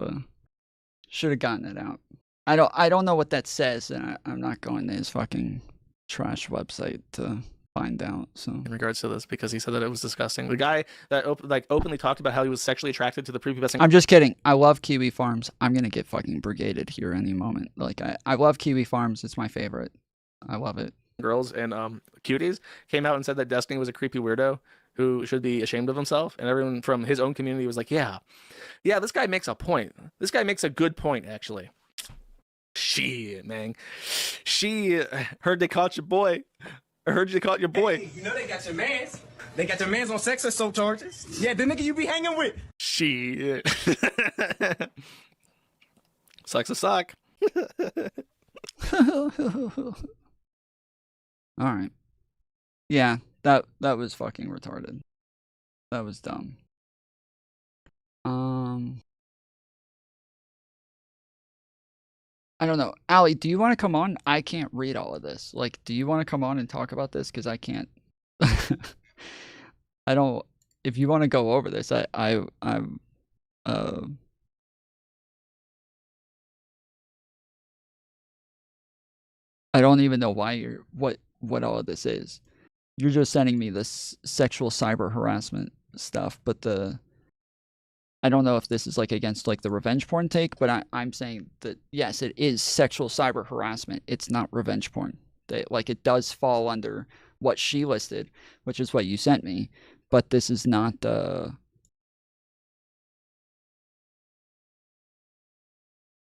gotten it out. I don't know what that says, and I'm not going to his fucking trash website to find out. So in regards to this, because he said that it was disgusting. The guy that openly talked about how he was sexually attracted to the prepubescent. I'm just kidding. I love Kiwi Farms. I'm gonna get fucking brigaded here any moment. Like I love Kiwi Farms. It's my favorite. I love it. Girls and cuties came out and said that Destiny was a creepy weirdo who should be ashamed of himself, and everyone from his own community was like, yeah, this guy makes a point. This guy makes a good point, actually. Shit, man. She heard they caught your boy. I heard you caught your boy. Hey, you know they got your mans. They got your mans on sex assault charges. Yeah, the nigga you be hanging with. Shit. Sucks a sock. All right. Yeah, that was fucking retarded. That was dumb. I don't know. Allie, do you want to come on? I can't read all of this. Like, do you want to come on and talk about this? Because I can't. I don't. If you want to go over this, I don't even know why you're what all of this is. You're just sending me this sexual cyber harassment stuff, but I don't know if this is like against like the revenge porn take, but I'm saying that yes, it is sexual cyber harassment. It's not revenge porn. Like it does fall under what she listed, which is what you sent me, but this is not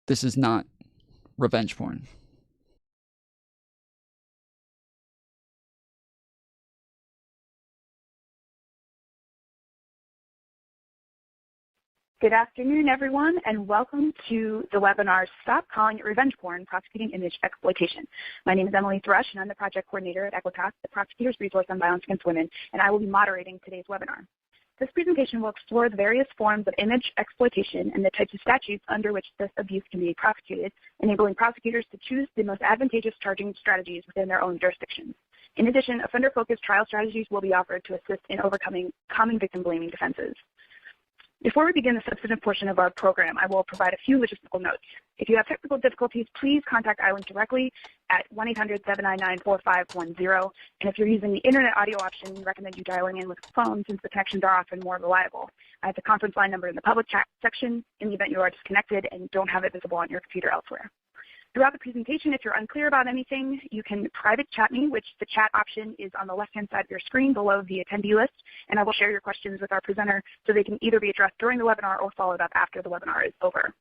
this is not revenge porn. Good afternoon, everyone, and welcome to the webinar, Stop Calling It Revenge Porn, Prosecuting Image Exploitation. My name is Emily Thrush, and I'm the project coordinator at Equitas, the Prosecutors Resource on Violence Against Women, and I will be moderating today's webinar. This presentation will explore the various forms of image exploitation and the types of statutes under which this abuse can be prosecuted, enabling prosecutors to choose the most advantageous charging strategies within their own jurisdictions. In addition, offender-focused trial strategies will be offered to assist in overcoming common victim-blaming defenses. Before we begin the substantive portion of our program, I will provide a few logistical notes. If you have technical difficulties, please contact iLink directly at 1-800-799-4510. And if you're using the internet audio option, we recommend you dialing in with a phone since the connections are often more reliable. I have the conference line number in the public chat section in the event you are disconnected and don't have it visible on your computer elsewhere. Throughout the presentation, if you're unclear about anything, you can private chat me, which the chat option is on the left-hand side of your screen below the attendee list, and I will share your questions with our presenter so they can either be addressed during the webinar or followed up after the webinar is over.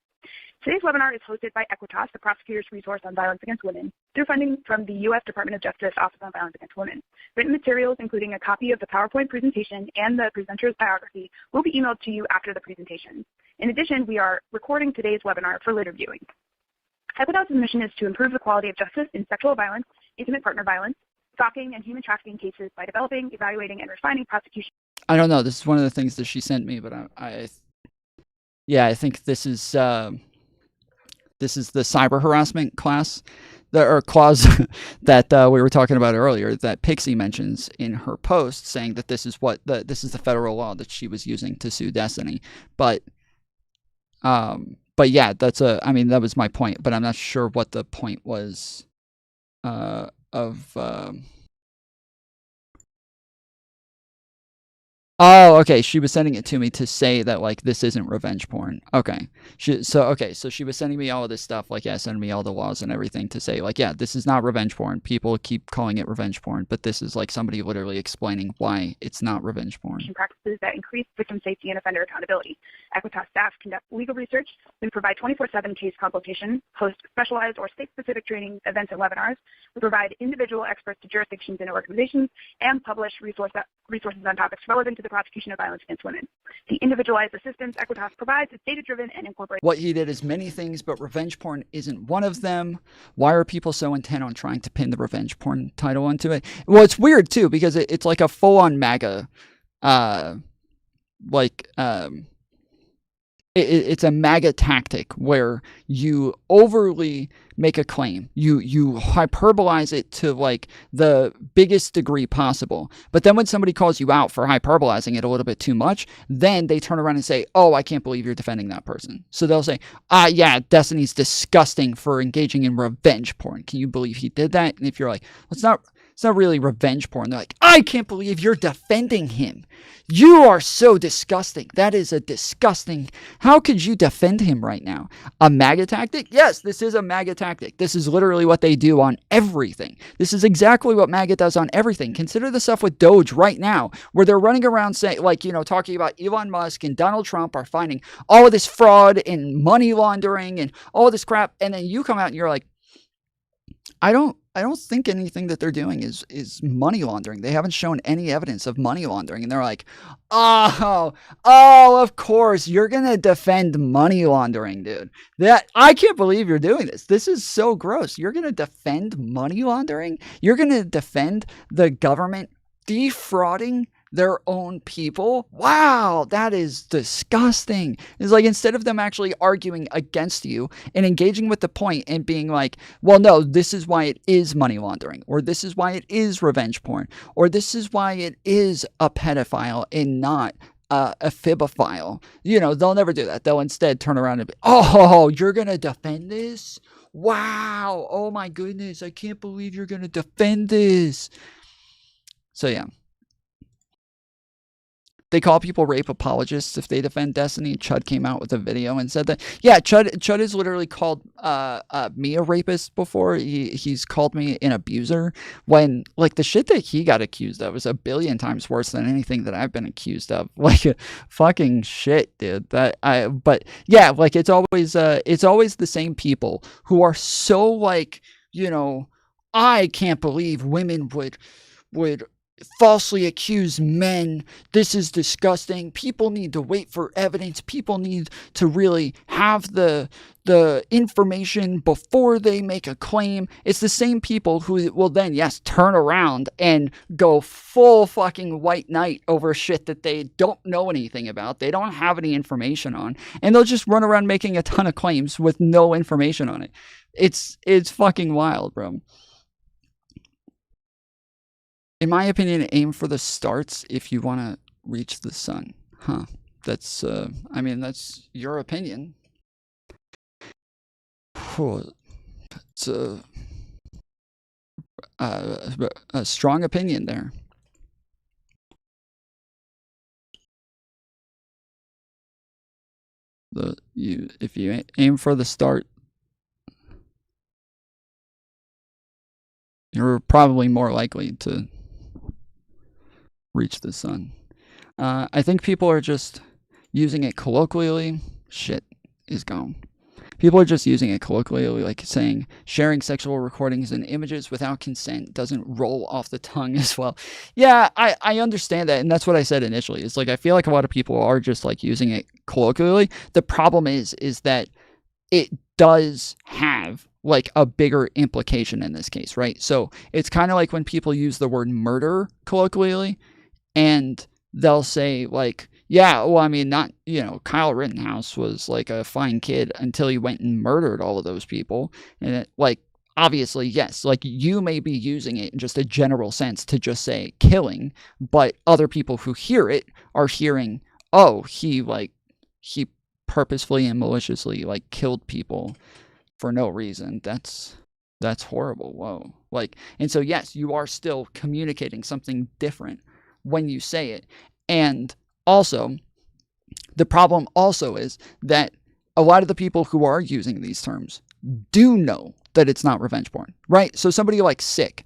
Today's webinar is hosted by Equitas, the Prosecutors Resource on Violence Against Women, through funding from the U.S. Department of Justice Office on Violence Against Women. Written materials, including a copy of the PowerPoint presentation and the presenter's biography, will be emailed to you after the presentation. In addition, we are recording today's webinar for later viewing. Equitas' mission is to improve the quality of justice in sexual violence, intimate partner violence, stalking, and human trafficking cases by developing, evaluating, and refining prosecution. I don't know. This is one of the things that she sent me, but I think this is the cyber harassment class, or clause that we were talking about earlier that Pixie mentions in her post, saying that this is this is the federal law that she was using to sue Destiny, but yeah, I mean, that was my point, but I'm not sure what the point was of Oh, okay. She was sending it to me to say that like this isn't revenge porn. Okay. So she was sending me all of this stuff, like, yeah, sending me all the laws and everything to say like, yeah, this is not revenge porn. People keep calling it revenge porn, but this is like somebody literally explaining why it's not revenge porn. Practices that increase victim safety and offender accountability. Equitas staff conduct legal research. We provide 24/7 case consultation, host specialized or state-specific training events and webinars. We provide individual experts to jurisdictions and organizations, and publish resources on topics relevant to the prosecution of violence against women. The individualized assistance Equitas provides is data-driven and incorporates. What he did is many things, but revenge porn isn't one of them. Why are people so intent on trying to pin the revenge porn title onto it? Well, it's weird too, because it's like a full-on MAGA, it's a MAGA tactic where you overly make a claim. You hyperbolize it to like the biggest degree possible. But then when somebody calls you out for hyperbolizing it a little bit too much, then they turn around and say, oh, I can't believe you're defending that person. So they'll say, yeah, Destiny's disgusting for engaging in revenge porn. Can you believe he did that? And if you're like, well, it's not really revenge porn. They're like, I can't believe you're defending him. You are so disgusting. That is a disgusting. How could you defend him right now? A MAGA tactic? Yes, this is a MAGA tactic. This is literally what they do on everything. This is exactly what MAGA does on everything. Consider the stuff with Doge right now, where they're running around saying, like, talking about Elon Musk and Donald Trump are finding all of this fraud and money laundering and all this crap. And then you come out and you're like, I don't think anything that they're doing is money laundering. They haven't shown any evidence of money laundering. And they're like, oh, of course, you're going to defend money laundering, dude. I can't believe you're doing this. This is so gross. You're going to defend money laundering? You're going to defend the government defrauding their own people? Wow, that is disgusting. It's like, instead of them actually arguing against you and engaging with the point and being like, well, no, this is why it is money laundering, or this is why it is revenge porn, or this is why it is a pedophile and not a phibophile. They'll never do that. They'll instead turn around and be, oh, you're going to defend this? Wow. Oh my goodness. I can't believe you're going to defend this. So yeah. They call people rape apologists if they defend Destiny. Chud came out with a video and said that. Yeah, Chud has literally called me a rapist before. He's called me an abuser, when like the shit that he got accused of is a billion times worse than anything that I've been accused of. Like, fucking shit, dude. But yeah, like it's always the same people who are so like, I can't believe women would falsely accuse men. This is disgusting. People need to wait for evidence. People need to really have the information before they make a claim. It's the same people who will then, yes, turn around and go full fucking white knight over shit that they don't know anything about. They don't have any information on. And they'll just run around making a ton of claims with no information on it. It's fucking wild, bro. In my opinion, aim for the starts if you want to reach the sun. Huh. That's, that's your opinion. It's a strong opinion there. If you aim for the start, you're probably more likely to reach the sun. I think people are just using it colloquially. Shit is gone. People are just using it colloquially, like saying sharing sexual recordings and images without consent doesn't roll off the tongue as well. Yeah, I understand that, and that's what I said initially. It's like, I feel like a lot of people are just like using it colloquially. The problem is that it does have like a bigger implication in this case, right? So it's kind of like when people use the word murder colloquially, and they'll say like, yeah, well, I mean, not, Kyle Rittenhouse was like a fine kid until he went and murdered all of those people. And it, like, obviously, yes, like you may be using it in just a general sense to just say killing, but other people who hear it are hearing, oh, he purposefully and maliciously like killed people for no reason. That's horrible. Whoa. Like, and so yes, you are still communicating something different when you say it. And also, the problem also is that a lot of the people who are using these terms do know that it's not revenge porn, right? So somebody like Sick,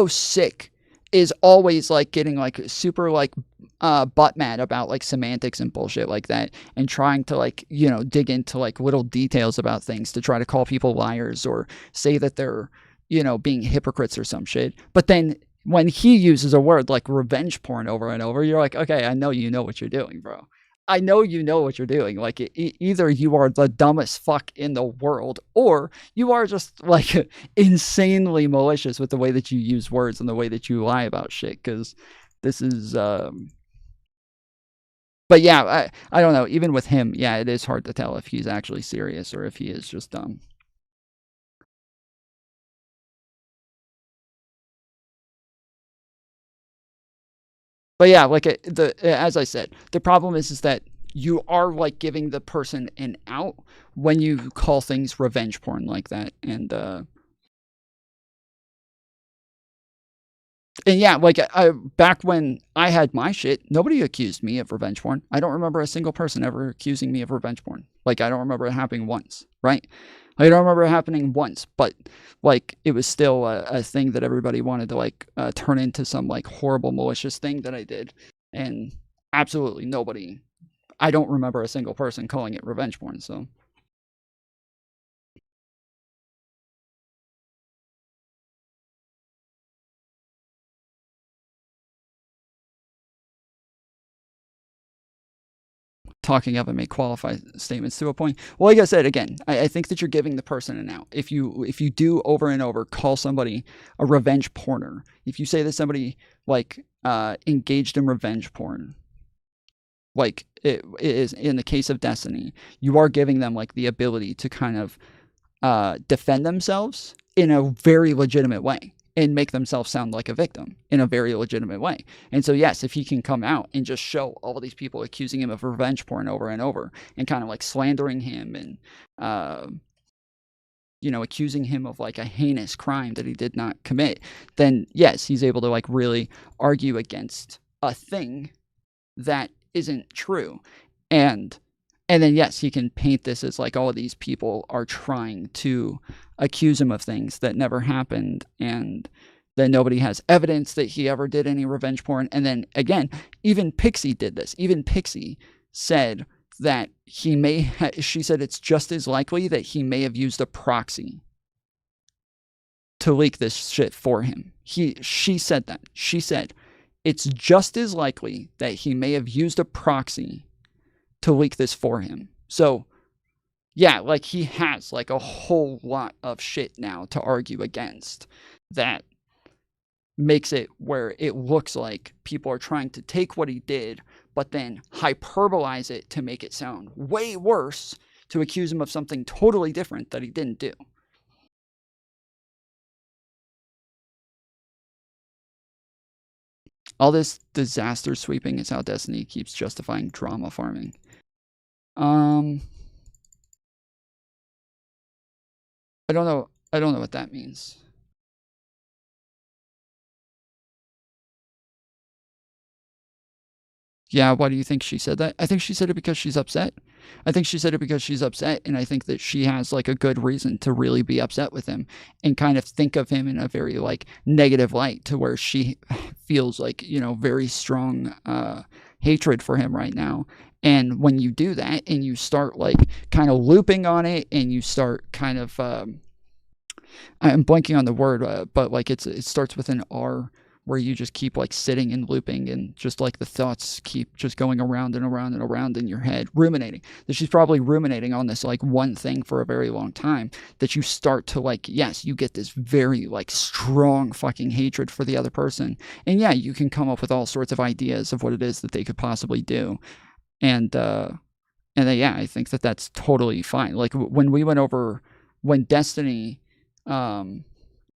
Sick is always like getting like super like butt mad about like semantics and bullshit like that, and trying to like, dig into like little details about things to try to call people liars or say that they're, being hypocrites or some shit. But then when he uses a word like revenge porn over and over, you're like, okay, I know you know what you're doing, bro. I know you know what you're doing. Like, either you are the dumbest fuck in the world, or you are just like insanely malicious with the way that you use words and the way that you lie about shit. Because this is, but yeah, I don't know. Even with him, yeah, it is hard to tell if he's actually serious or if he is just dumb. But yeah, like as I said, the problem is that you are like giving the person an out when you call things revenge porn like that. And yeah, like back when I had my shit, nobody accused me of revenge porn. I don't remember a single person ever accusing me of revenge porn. Like, I don't remember it happening once, right? I don't remember it happening once, but like it was still a thing that everybody wanted to like turn into some like horrible malicious thing that I did. And absolutely nobody, I don't remember a single person calling it revenge porn, so. Talking of it may qualify statements to a point. Well, like I said, again, I think that you're giving the person an out. If you do over and over call somebody a revenge porner, if you say that somebody like engaged in revenge porn, like it is in the case of Destiny, you are giving them like the ability to kind of defend themselves in a very legitimate way and make themselves sound like a victim in a very legitimate way. And so, yes, if he can come out and just show all these people accusing him of revenge porn over and over and kind of like slandering him and, accusing him of like a heinous crime that he did not commit, then yes, he's able to like really argue against a thing that isn't true. And then, yes, he can paint this as like all of these people are trying to accuse him of things that never happened, and that nobody has evidence that he ever did any revenge porn. And then, again, even Pixie did this. Even Pixie said that she said it's just as likely that he may have used a proxy to leak this shit for him. She said that. She said it's just as likely that he may have used a proxy to leak this for him. So, yeah, like he has like a whole lot of shit now to argue against that makes it where it looks like people are trying to take what he did, but then hyperbolize it to make it sound way worse, to accuse him of something totally different that he didn't do. All this disaster sweeping is how Destiny keeps justifying drama farming. I don't know what that means. Yeah, why do you think she said that? I think she said it because she's upset. I think she said it because she's upset, and I think that she has like a good reason to really be upset with him and kind of think of him in a very like negative light, to where she feels like, very strong hatred for him right now. And when you do that and you start like kind of looping on it, and you start kind of I'm blanking on the word, but like it starts with an R, where you just keep like sitting and looping, and just like the thoughts keep just going around and around and around in your head, ruminating. That she's probably ruminating on this like one thing for a very long time, that you start to like, yes, you get this very like strong fucking hatred for the other person. And yeah, you can come up with all sorts of ideas of what it is that they could possibly do. And then, yeah, I think that that's totally fine. Like when we went over, when Destiny, I'm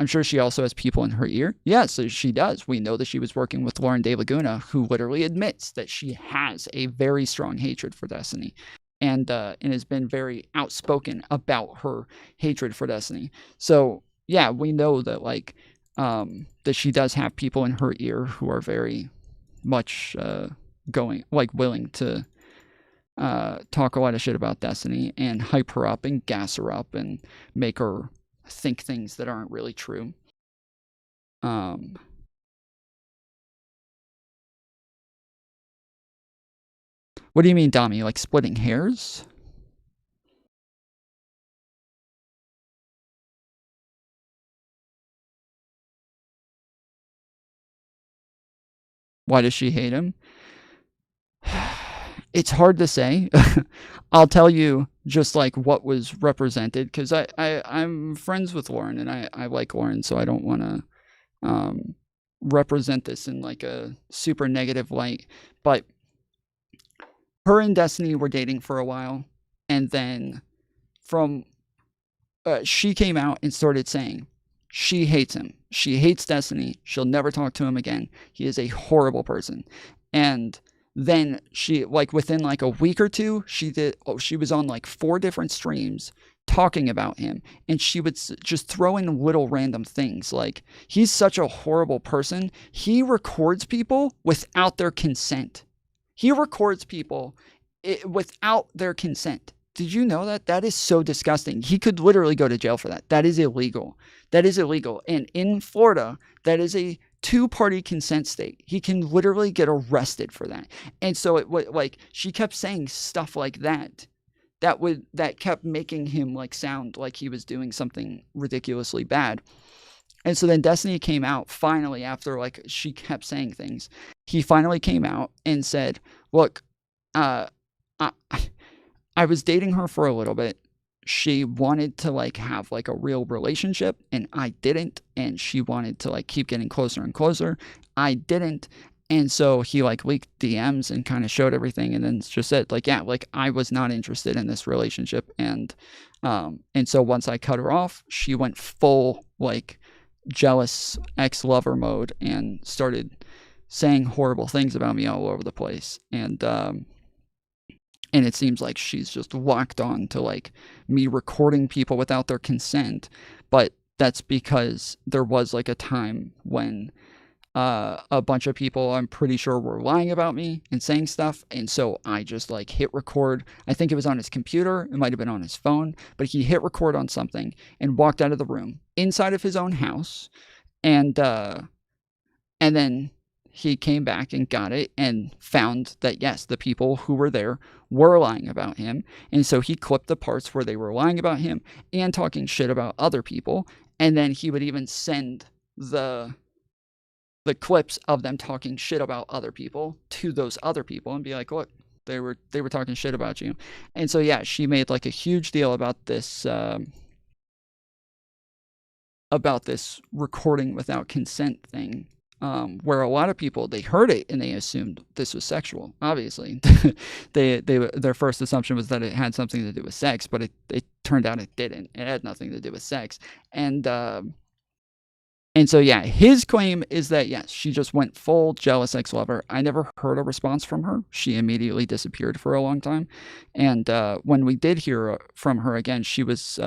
sure she also has people in her ear. Yes, she does. We know that she was working with Lauren De Laguna, who literally admits that she has a very strong hatred for Destiny, and has been very outspoken about her hatred for Destiny. So yeah, we know that like that she does have people in her ear who are very much willing to talk a lot of shit about Destiny and hype her up and gas her up and make her think things that aren't really true. What do you mean, Dami? Like splitting hairs? Why does she hate him? It's hard to say. I'll tell you just like what was represented, because I'm friends with Lauren and I like Lauren, so I don't want to represent this in like a super negative light. But her and Destiny were dating for a while, and then she came out and started saying she hates him. She hates Destiny. She'll never talk to him again. He is a horrible person. And then she, like within like a week or two, she was on like 4 different streams talking about him, and she would just throw in little random things like, he's such a horrible person. He records people without their consent. He records people without their consent. Did you know that? That is so disgusting. He could literally go to jail for that. That is illegal. That is illegal. And in Florida, that is a 2-party consent state. He can literally get arrested for that. And so like she kept saying stuff like that kept making him like sound like he was doing something ridiculously bad. And so then Destiny came out finally, after like she kept saying things. He finally came out and said, look, I was dating her for a little bit. She wanted to like have like a real relationship, and I didn't. And she wanted to like keep getting closer and closer. I didn't. And so he like leaked DMs and kind of showed everything, and then just said like, yeah, like I was not interested in this relationship. And so once I cut her off, she went full like jealous ex-lover mode and started saying horrible things about me all over the place. And it seems like she's just locked on to like me recording people without their consent. But that's because there was like a time when a bunch of people, I'm pretty sure, were lying about me and saying stuff. And so I just like hit record. I think it was on his computer. It might have been on his phone, but he hit record on something and walked out of the room inside of his own house. And then he came back and got it and found that, yes, the people who were there were lying about him. And so he clipped the parts where they were lying about him and talking shit about other people. And then he would even send the clips of them talking shit about other people to those other people and be like, look, they were talking shit about you. And so, yeah, she made like a huge deal about this recording without consent thing. Where a lot of people, they heard it and they assumed this was sexual. Obviously, their first assumption was that it had something to do with sex, but it turned out it didn't. It had nothing to do with sex. And so, yeah, his claim is that, yes, she just went full jealous ex-lover. I never heard a response from her. She immediately disappeared for a long time. And when we did hear from her again, she was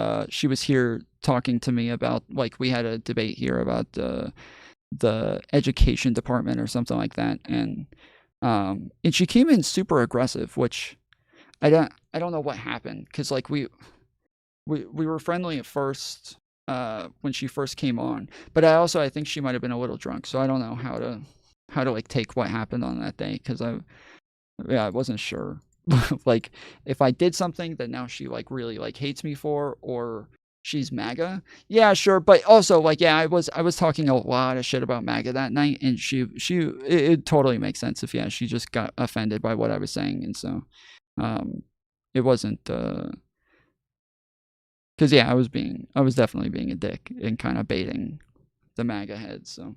here talking to me about, like, we had a debate here about the education department or something like that, and she came in super aggressive, which I don't know what happened, because like we were friendly at first when she first came on, but I think she might have been a little drunk, so I don't know how to like take what happened on that day, because I wasn't sure like if I did something that now she like really like hates me for, or she's MAGA. Yeah, sure. But also, like, yeah, I was talking a lot of shit about MAGA that night, and it totally makes sense if, yeah, she just got offended by what I was saying. And so, it wasn't, cause yeah, I was definitely being a dick and kind of baiting the MAGA heads. So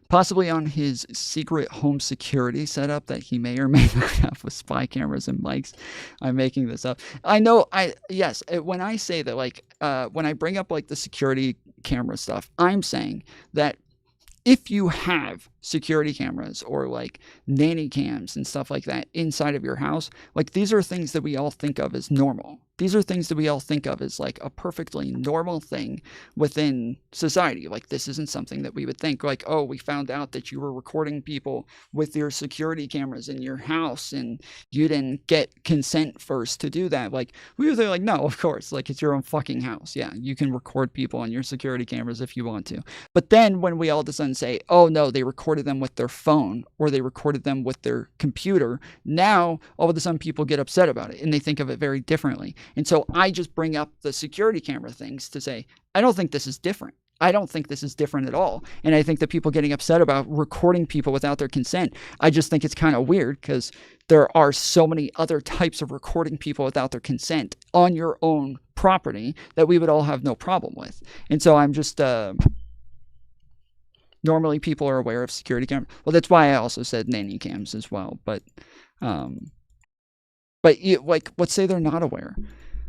possibly on his secret home security setup that he may or may not have with spy cameras and mics. I'm making this up. I know, yes, when I say that, like, when I bring up, like, the security camera stuff, I'm saying that if you have security cameras or, like, nanny cams and stuff like that inside of your house, like, these are things that we all think of as normal. These are things that we all think of as like a perfectly normal thing within society. Like, this isn't something that we would think like, oh, we found out that you were recording people with your security cameras in your house and you didn't get consent first to do that. Like, we would say like, no, of course, like, it's your own fucking house. Yeah, you can record people on your security cameras if you want to. But then when we all of a sudden say, oh no, they recorded them with their phone or they recorded them with their computer, now all of a sudden people get upset about it and they think of it very differently. And so I just bring up the security camera things to say, I don't think this is different. I don't think this is different at all. And I think that people getting upset about recording people without their consent, I just think it's kind of weird because there are so many other types of recording people without their consent on your own property that we would all have no problem with. And so I'm just, normally people are aware of security cameras. Well, that's why I also said nanny cams as well. But you, like, let's say they're not aware.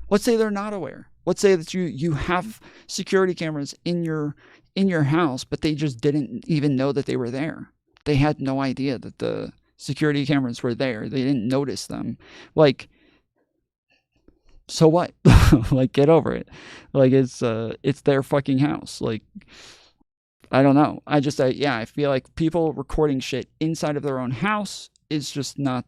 Let's say they're not aware. Let's say that you have security cameras in your house, but they just didn't even know that they were there. They had no idea that the security cameras were there. They didn't notice them. Like, so what? Like, get over it. Like, it's their fucking house. Like, I don't know. I feel like people recording shit inside of their own house is just not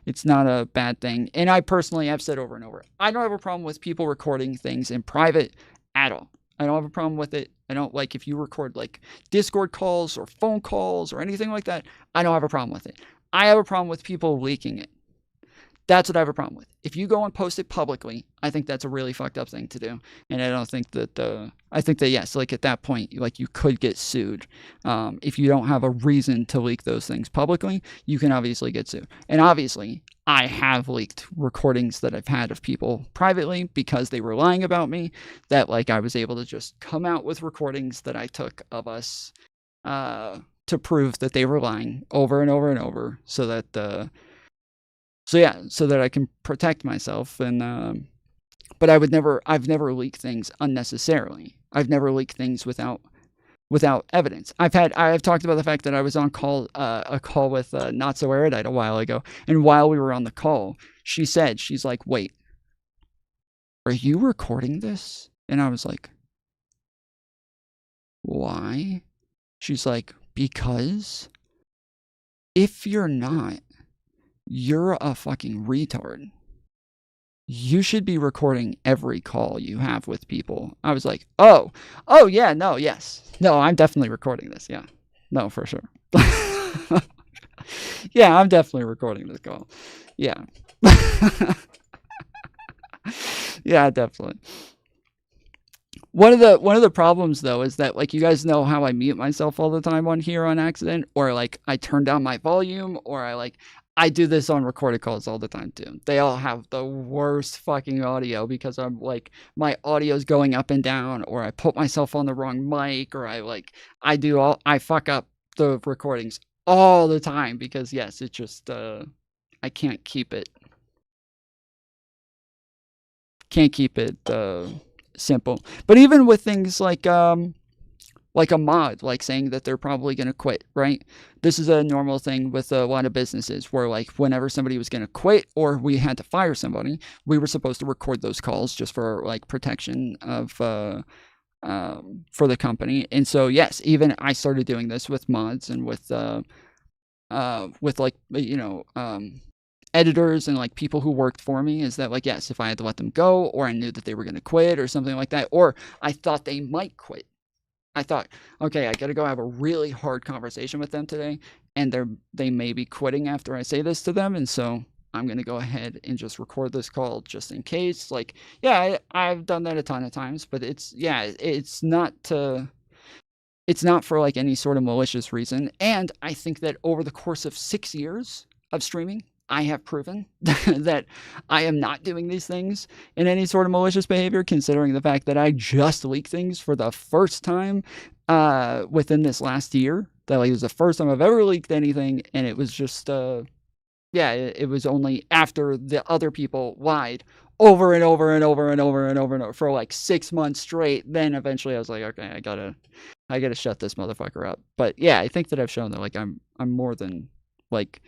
it's not a bad thing. And I personally have said over and over, I don't have a problem with people recording things in private at all. I don't have a problem with it. I don't like if you record like Discord calls or phone calls or anything like that. I don't have a problem with it. I have a problem with people leaking it. That's what I have a problem with. If you go and post it publicly, I think that's a really fucked up thing to do. And I don't think that, I think that yes, like at that point, like you could get sued. If you don't have a reason to leak those things publicly, you can obviously get sued. And obviously, I have leaked recordings that I've had of people privately because they were lying about me, that like I was able to just come out with recordings that I took of us to prove that they were lying over and over and over so that, so that I can protect myself. And but I've never leaked things unnecessarily. I've never leaked things without evidence. I've talked about the fact that I was on a call with Not So Erudite a while ago, and while we were on the call, she's like, wait, are you recording this? And I was like, why? She's like, because if you're not, you're a fucking retard. You should be recording every call you have with people. I was like, oh yeah, no, yes. No, I'm definitely recording this. Yeah. No, for sure. Yeah, I'm definitely recording this call. Yeah. Yeah, definitely. One of the problems though is that like you guys know how I mute myself all the time on here on accident, or like I turn down my volume, or I do this on recorded calls all the time too. They all have the worst fucking audio because I'm like my audio's going up and down, or I put myself on the wrong mic, or I fuck up the recordings all the time because yes, it just I can't keep it simple. But even with things like a mod, like saying that they're probably going to quit, right? This is a normal thing with a lot of businesses where like whenever somebody was going to quit or we had to fire somebody, we were supposed to record those calls just for like protection of for the company. And so yes, even I started doing this with mods and with like, you know, editors and like people who worked for me, is that like, yes, if I had to let them go, or I knew that they were going to quit or something like that, or I thought they might quit, I thought, okay, I got to go have a really hard conversation with them today, and they may be quitting after I say this to them, and so I'm going to go ahead and just record this call just in case. Like, yeah, I've done that a ton of times, but it's not for like any sort of malicious reason. And I think that over the course of 6 years of streaming, I have proven that I am not doing these things in any sort of malicious behavior, considering the fact that I just leaked things for the first time within this last year. That like, it was the first time I've ever leaked anything, and it was just, it was only after the other people lied over and over and over and over and over and over for like 6 months straight. Then eventually I was like, okay, I gotta shut this motherfucker up. But yeah, I think that I've shown that like I'm more than like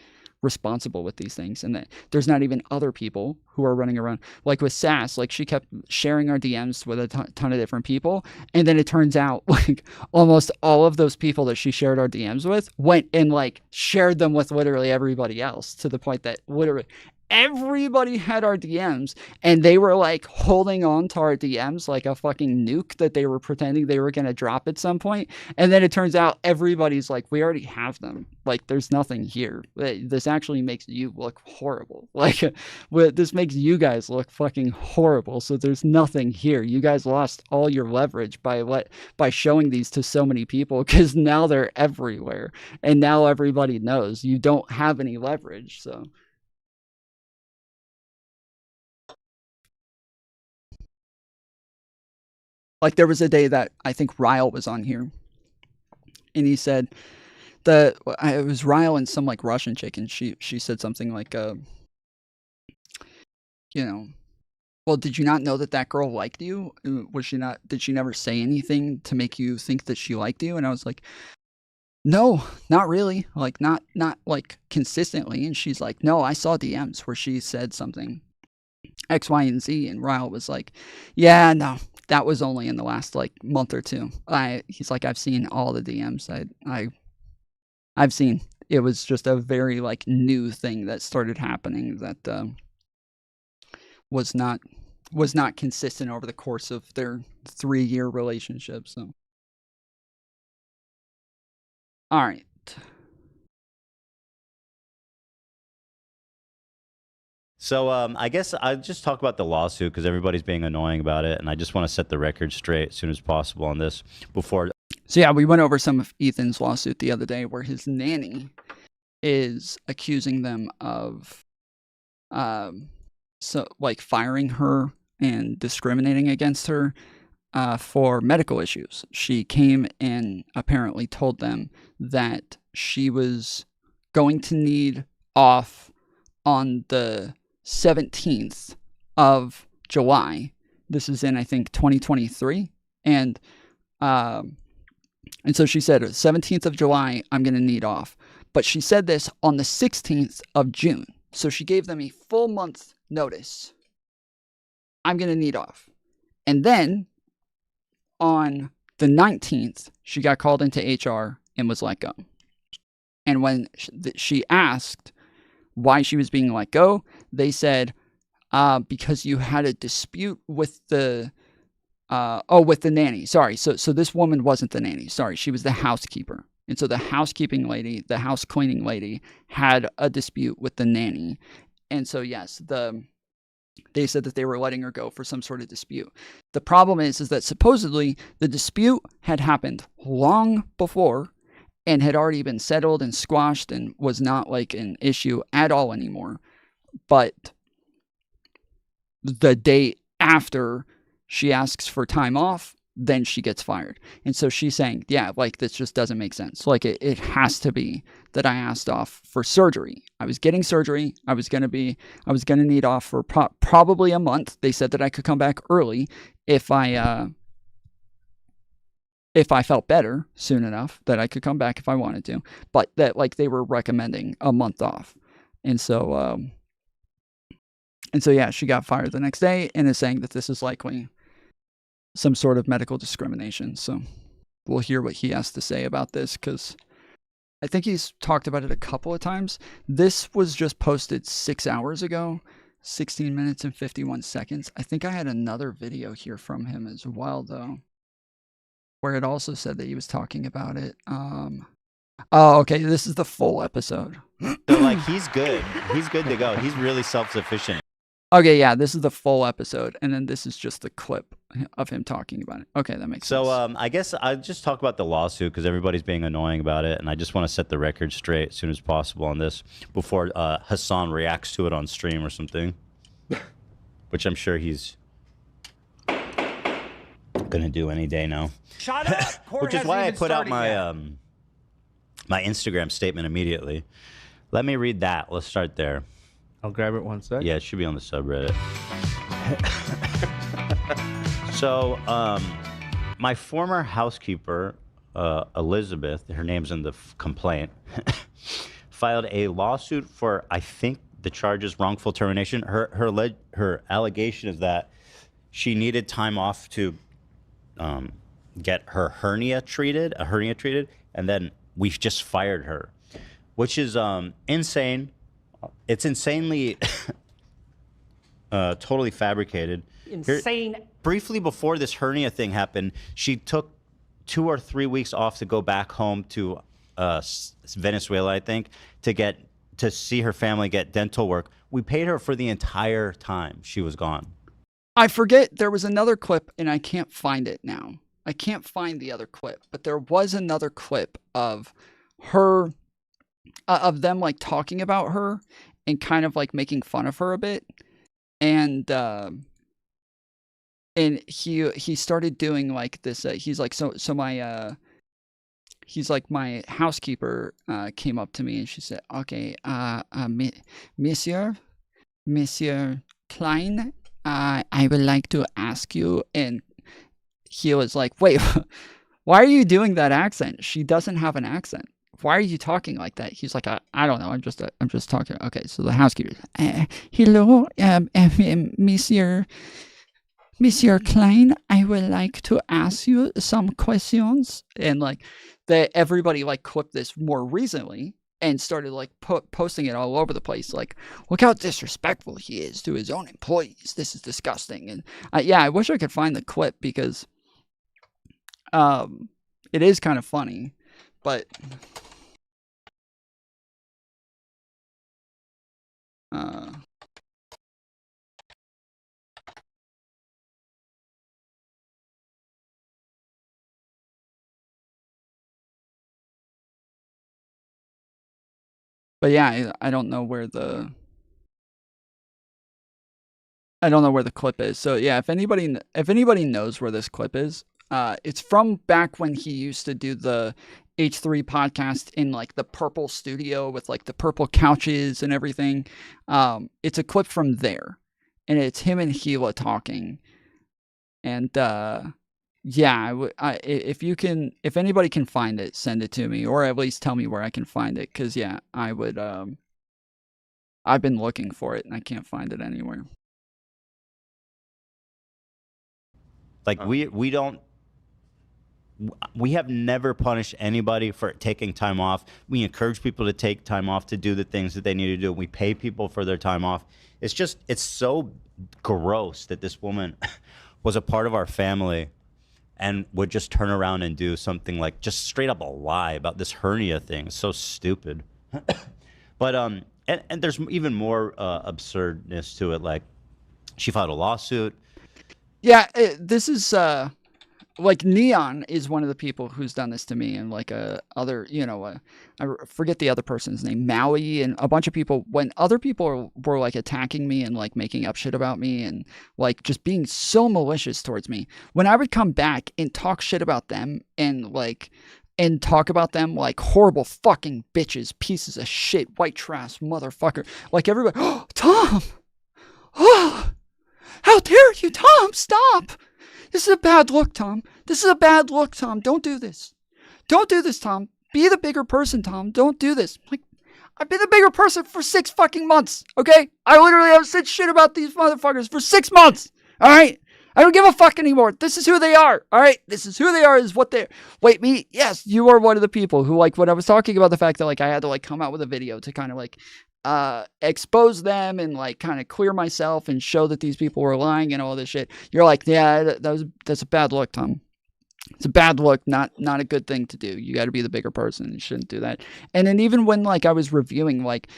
responsible with these things, and that there's not even other people who are running around. Like with Sass, like she kept sharing our DMs with a ton of different people, and then it turns out like almost all of those people that she shared our DMs with went and like shared them with literally everybody else, to the point that literally everybody had our DMs, and they were like holding on to our DMs like a fucking nuke that they were pretending they were going to drop at some point. And then it turns out everybody's like, we already have them. Like, there's nothing here. This actually makes you look horrible. Like, this makes you guys look fucking horrible. So there's nothing here. You guys lost all your leverage by showing these to so many people, because now they're everywhere. And now everybody knows you don't have any leverage. So. Like, there was a day that I think Ryle was on here, and he said it was Ryle and some like Russian chick, and she said something like, well, did you not know that girl liked you? Did she never say anything to make you think that she liked you? And I was like, no, not really. Like, not like consistently. And she's like, no, I saw DMs where she said something X, Y, and Z. And Ryle was like, yeah, no, that was only in the last like month or two. He's like, I've seen all the DMs. I've seen. It was just a very like new thing that started happening that was not consistent over the course of their 3-year relationship. So, all right. So I guess I just talk about the lawsuit because everybody's being annoying about it, and I just want to set the record straight as soon as possible on this before. So yeah, we went over some of Ethan's lawsuit the other day, where his nanny is accusing them of, firing her and discriminating against her for medical issues. She came and apparently told them that she was going to need off on the 17th of July. This is in, I think, 2023. And so she said, 17th of July, I'm going to need off. But she said this on the 16th of June. So she gave them a full month notice. I'm going to need off. And then on the 19th, she got called into HR and was let go. And when she asked why she was being let go, they said, because you had a dispute with the nanny. Sorry. So this woman wasn't the nanny. Sorry. She was the housekeeper. And so the housekeeping lady, the house cleaning lady, had a dispute with the nanny. And so, yes, they said that they were letting her go for some sort of dispute. The problem is that supposedly the dispute had happened long before and had already been settled and squashed and was not like an issue at all anymore. But the day after she asks for time off, then she gets fired. And so she's saying, yeah, like, this just doesn't make sense. Like, it has to be that I asked off for surgery. I was getting surgery. I was going to need off for probably a month. They said that I could come back early if I felt better soon enough, that I could come back if I wanted to, but that like they were recommending a month off. And so yeah, she got fired the next day and is saying that this is likely some sort of medical discrimination. So we'll hear what he has to say about this, because I think he's talked about it a couple of times. This was just posted 6 hours ago, 16 minutes and 51 seconds. I think I had another video here from him as well, though, where it also said that he was talking about it. Oh, okay. This is the full episode. So, like, he's good. He's good to go. He's really self-sufficient. Okay, yeah, this is the full episode, and then this is just the clip of him talking about it. Okay, that makes sense. So I guess I just talk about the lawsuit because everybody's being annoying about it, and I just want to set the record straight as soon as possible on this before Hassan reacts to it on stream or something, which I'm sure he's gonna do any day now. Shut up! Which is why I put out my my Instagram statement immediately. Let me read that. Let's start there. I'll grab it one sec. Yeah, it should be on the subreddit. So, my former housekeeper, Elizabeth, her name's in the complaint, filed a lawsuit for, I think, the charge is wrongful termination. Her allegation is that she needed time off to get her hernia treated, and then we just fired her, which is insane. It's insanely totally fabricated. Insane. Briefly before this hernia thing happened, she took 2 or 3 weeks off to go back home to Venezuela, I think, to see her family get dental work. We paid her for the entire time she was gone. I forget, there was another clip, and I can't find it now. I can't find the other clip, but there was another clip of her, of them like talking about her and kind of like making fun of her a bit. And he started doing like this. He's like, so my he's like, my housekeeper came up to me and she said, okay, Monsieur Klein, I would like to ask you. And he was like, wait, why are you doing that accent? She doesn't have an accent. Why are you talking like that? He's like, I don't know. I'm just talking. Okay. So the housekeeper, hello, Monsieur Klein, I would like to ask you some questions. And like everybody like clipped this more recently and started like posting it all over the place. Like, look how disrespectful he is to his own employees. This is disgusting. And yeah, I wish I could find the clip because it is kind of funny, but yeah, I don't know where the clip is. So yeah, if anybody knows where this clip is, it's from back when he used to do the H3 podcast in like the purple studio with like the purple couches and everything. It's a clip from there, and it's him and Gila talking. And yeah, if anybody can find it, send it to me, or at least tell me where I can find it. Cause yeah, I would. I've been looking for it and I can't find it anywhere. Like we have never punished anybody for taking time off. We encourage people to take time off to do the things that they need to do. We pay people for their time off. It's so gross that this woman was a part of our family and would just turn around and do something like just straight up a lie about this hernia thing. It's so stupid. But and there's even more absurdness to it. Like, she filed a lawsuit. Yeah, this is like Neon is one of the people who's done this to me, and like other, I forget the other person's name, Maui, and a bunch of people. When other people were like attacking me and like making up shit about me and like just being so malicious towards me, when I would come back and talk shit about them and talk about them like horrible fucking bitches, pieces of shit, white trash motherfucker, like everybody, oh, Tom, oh, how dare you, Tom, stop. This is a bad look, Tom. This is a bad look, Tom. Don't do this. Don't do this, Tom. Be the bigger person, Tom. Don't do this. Like, I've been the bigger person for 6 fucking months, okay? I literally have said shit about these motherfuckers for 6 months, all right? I don't give a fuck anymore. This is who they are, all right? This is who they are, is what they... Wait, me? Yes, you are one of the people who, like, when I was talking about the fact that, like, I had to, like, come out with a video to kind of, like, expose them and like kind of clear myself and show that these people were lying and all this shit. You're like, yeah, that's a bad look, Tom. It's a bad look, not a good thing to do. You got to be the bigger person. You shouldn't do that. And then even when like I was reviewing like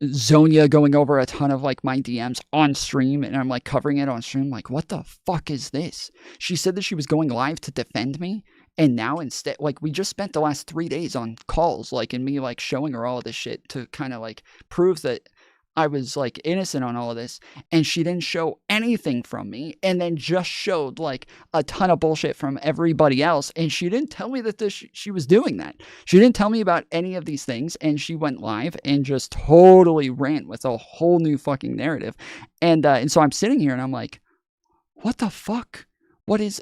Zonia going over a ton of like my DMs on stream, and I'm like covering it on stream, like, what the fuck is this? She said that she was going live to defend me. And now instead, like, we just spent the last 3 days on calls, like, and me, like, showing her all of this shit to kind of, like, prove that I was, like, innocent on all of this. And she didn't show anything from me, and then just showed, like, a ton of bullshit from everybody else. And she didn't tell me that she was doing that. She didn't tell me about any of these things. And she went live and just totally ran with a whole new fucking narrative. And so I'm sitting here and I'm like, what the fuck? What is,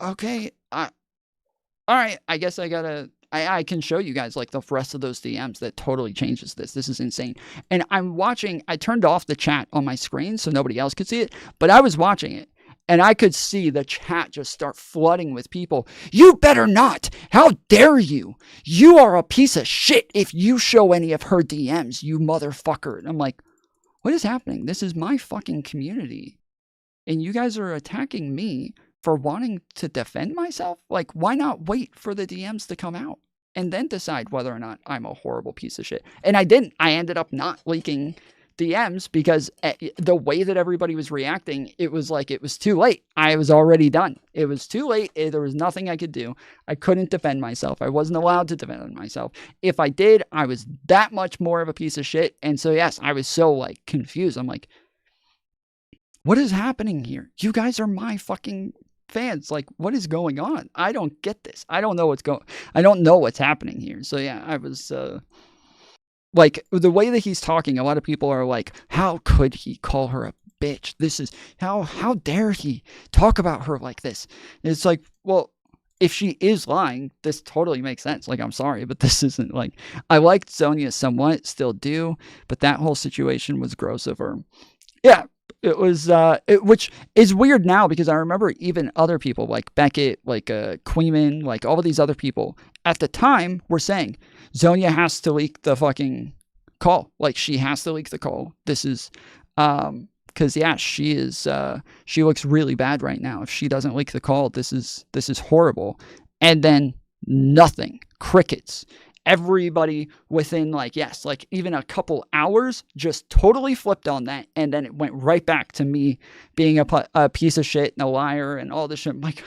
okay, all right, I guess I gotta I can show you guys like the rest of those DMs that totally changes this. This is insane. And I'm watching, I turned off the chat on my screen so nobody else could see it, but I was watching it. And I could see the chat just start flooding with people. You better not. How dare you? You are a piece of shit if you show any of her DMs, you motherfucker. And I'm like, what is happening? This is my fucking community. And you guys are attacking me for wanting to defend myself? Like, why not wait for the DMs to come out and then decide whether or not I'm a horrible piece of shit? And I didn't. I ended up not leaking DMs because the way that everybody was reacting, it was like it was too late. I was already done. It was too late. There was nothing I could do. I couldn't defend myself. I wasn't allowed to defend myself. If I did, I was that much more of a piece of shit. And so, yes, I was so like confused. I'm like, what is happening here? You guys are my fucking fans. Like, what is going on? I don't get this. I don't know what's happening here. So yeah, I was like, the way that he's talking, a lot of people are like, how could he call her a bitch? This is how dare he talk about her like this? And it's like, well, if she is lying, this totally makes sense. Like, I'm sorry, but this isn't like, I liked Sonya somewhat, still do, but that whole situation was gross of her. Yeah, it was, which is weird now because I remember even other people like Beckett, like Queeman, like all of these other people at the time were saying, Sonya has to leak the fucking call. Like, she has to leak the call. This is, because yeah, she is, she looks really bad right now. If she doesn't leak the call, this is horrible. And then nothing, crickets. Everybody within like, yes, like even a couple hours just totally flipped on that. And then it went right back to me being a piece of shit and a liar and all this shit. I'm like,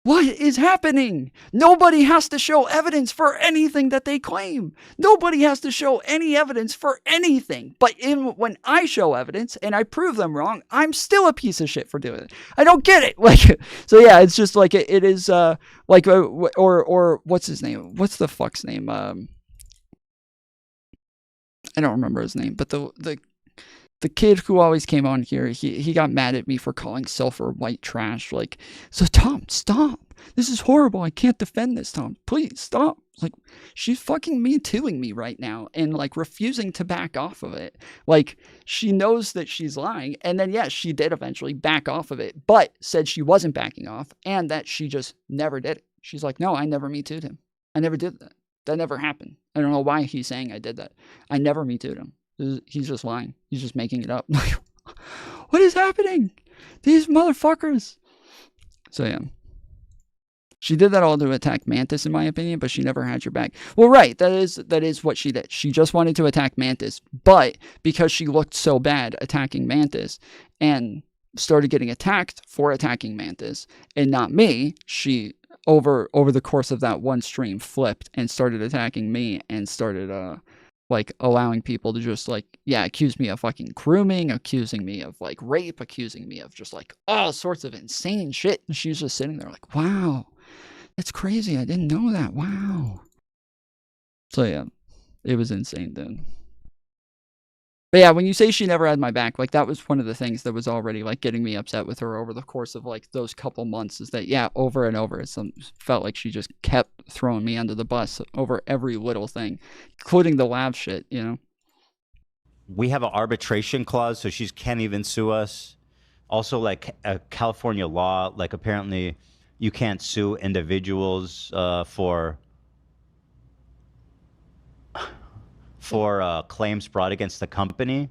what is happening? Nobody has to show evidence for anything that they claim. Nobody has to show any evidence for anything. But when I show evidence and I prove them wrong, I'm still a piece of shit for doing it. I don't get it. Like, so yeah, it's just like it is like or what's his name? What's the fuck's name? I don't remember his name, but the kid who always came on here, he got mad at me for calling Sulfur white trash. Like, so Tom, stop. This is horrible. I can't defend this, Tom. Please stop. Like, she's fucking me-tooing me right now and like refusing to back off of it. Like, she knows that she's lying. And then, yes, she did eventually back off of it, but said she wasn't backing off and that she just never did it. She's like, no, I never me-tooed him. I never did that. That never happened. I don't know why he's saying I did that. I never me-tooed him. He's just lying. He's just making it up. What is happening? These motherfuckers. So yeah. She did that all to attack Mantis, in my opinion, but she never had your back. Well, right. That is what she did. She just wanted to attack Mantis, but because she looked so bad attacking Mantis and started getting attacked for attacking Mantis and not me, she over the course of that one stream flipped and started attacking me and started like allowing people to just like, yeah, accuse me of fucking grooming, accusing me of like rape, accusing me of just like all sorts of insane shit. And she's just sitting there like, wow, that's crazy. I didn't know that. Wow. So yeah, it was insane then. But yeah, when you say she never had my back, like that was one of the things that was already like getting me upset with her over the course of like those couple months is that, yeah, over and over, it felt like she just kept throwing me under the bus over every little thing, including the lab shit, you know? We have an arbitration clause, so she can't even sue us. Also, like a California law, like apparently you can't sue individuals for claims brought against the company.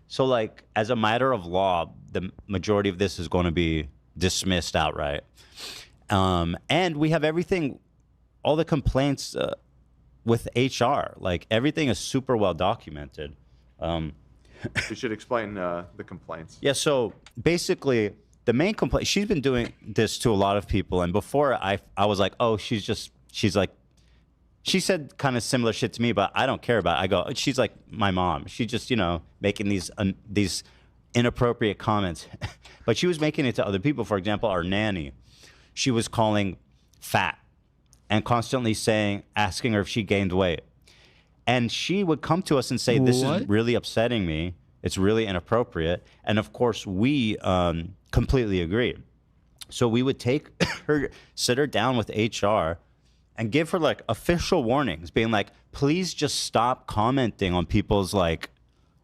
So like as a matter of law, the majority of this is going to be dismissed outright. And we have everything, all the complaints with HR, like everything is super well documented. You should explain the complaints. Yeah, so basically the main complaint, she's been doing this to a lot of people. And before I was like, oh, she's like, she said kind of similar shit to me, but I don't care about it. I go, she's like my mom. She just, you know, making these inappropriate comments. But she was making it to other people. For example, our nanny, she was calling fat and constantly asking her if she gained weight. And she would come to us and say, this is really upsetting me. It's really inappropriate. And of course, we completely agreed. So we would take her, sit her down with HR, and give her like official warnings, being like, please just stop commenting on people's like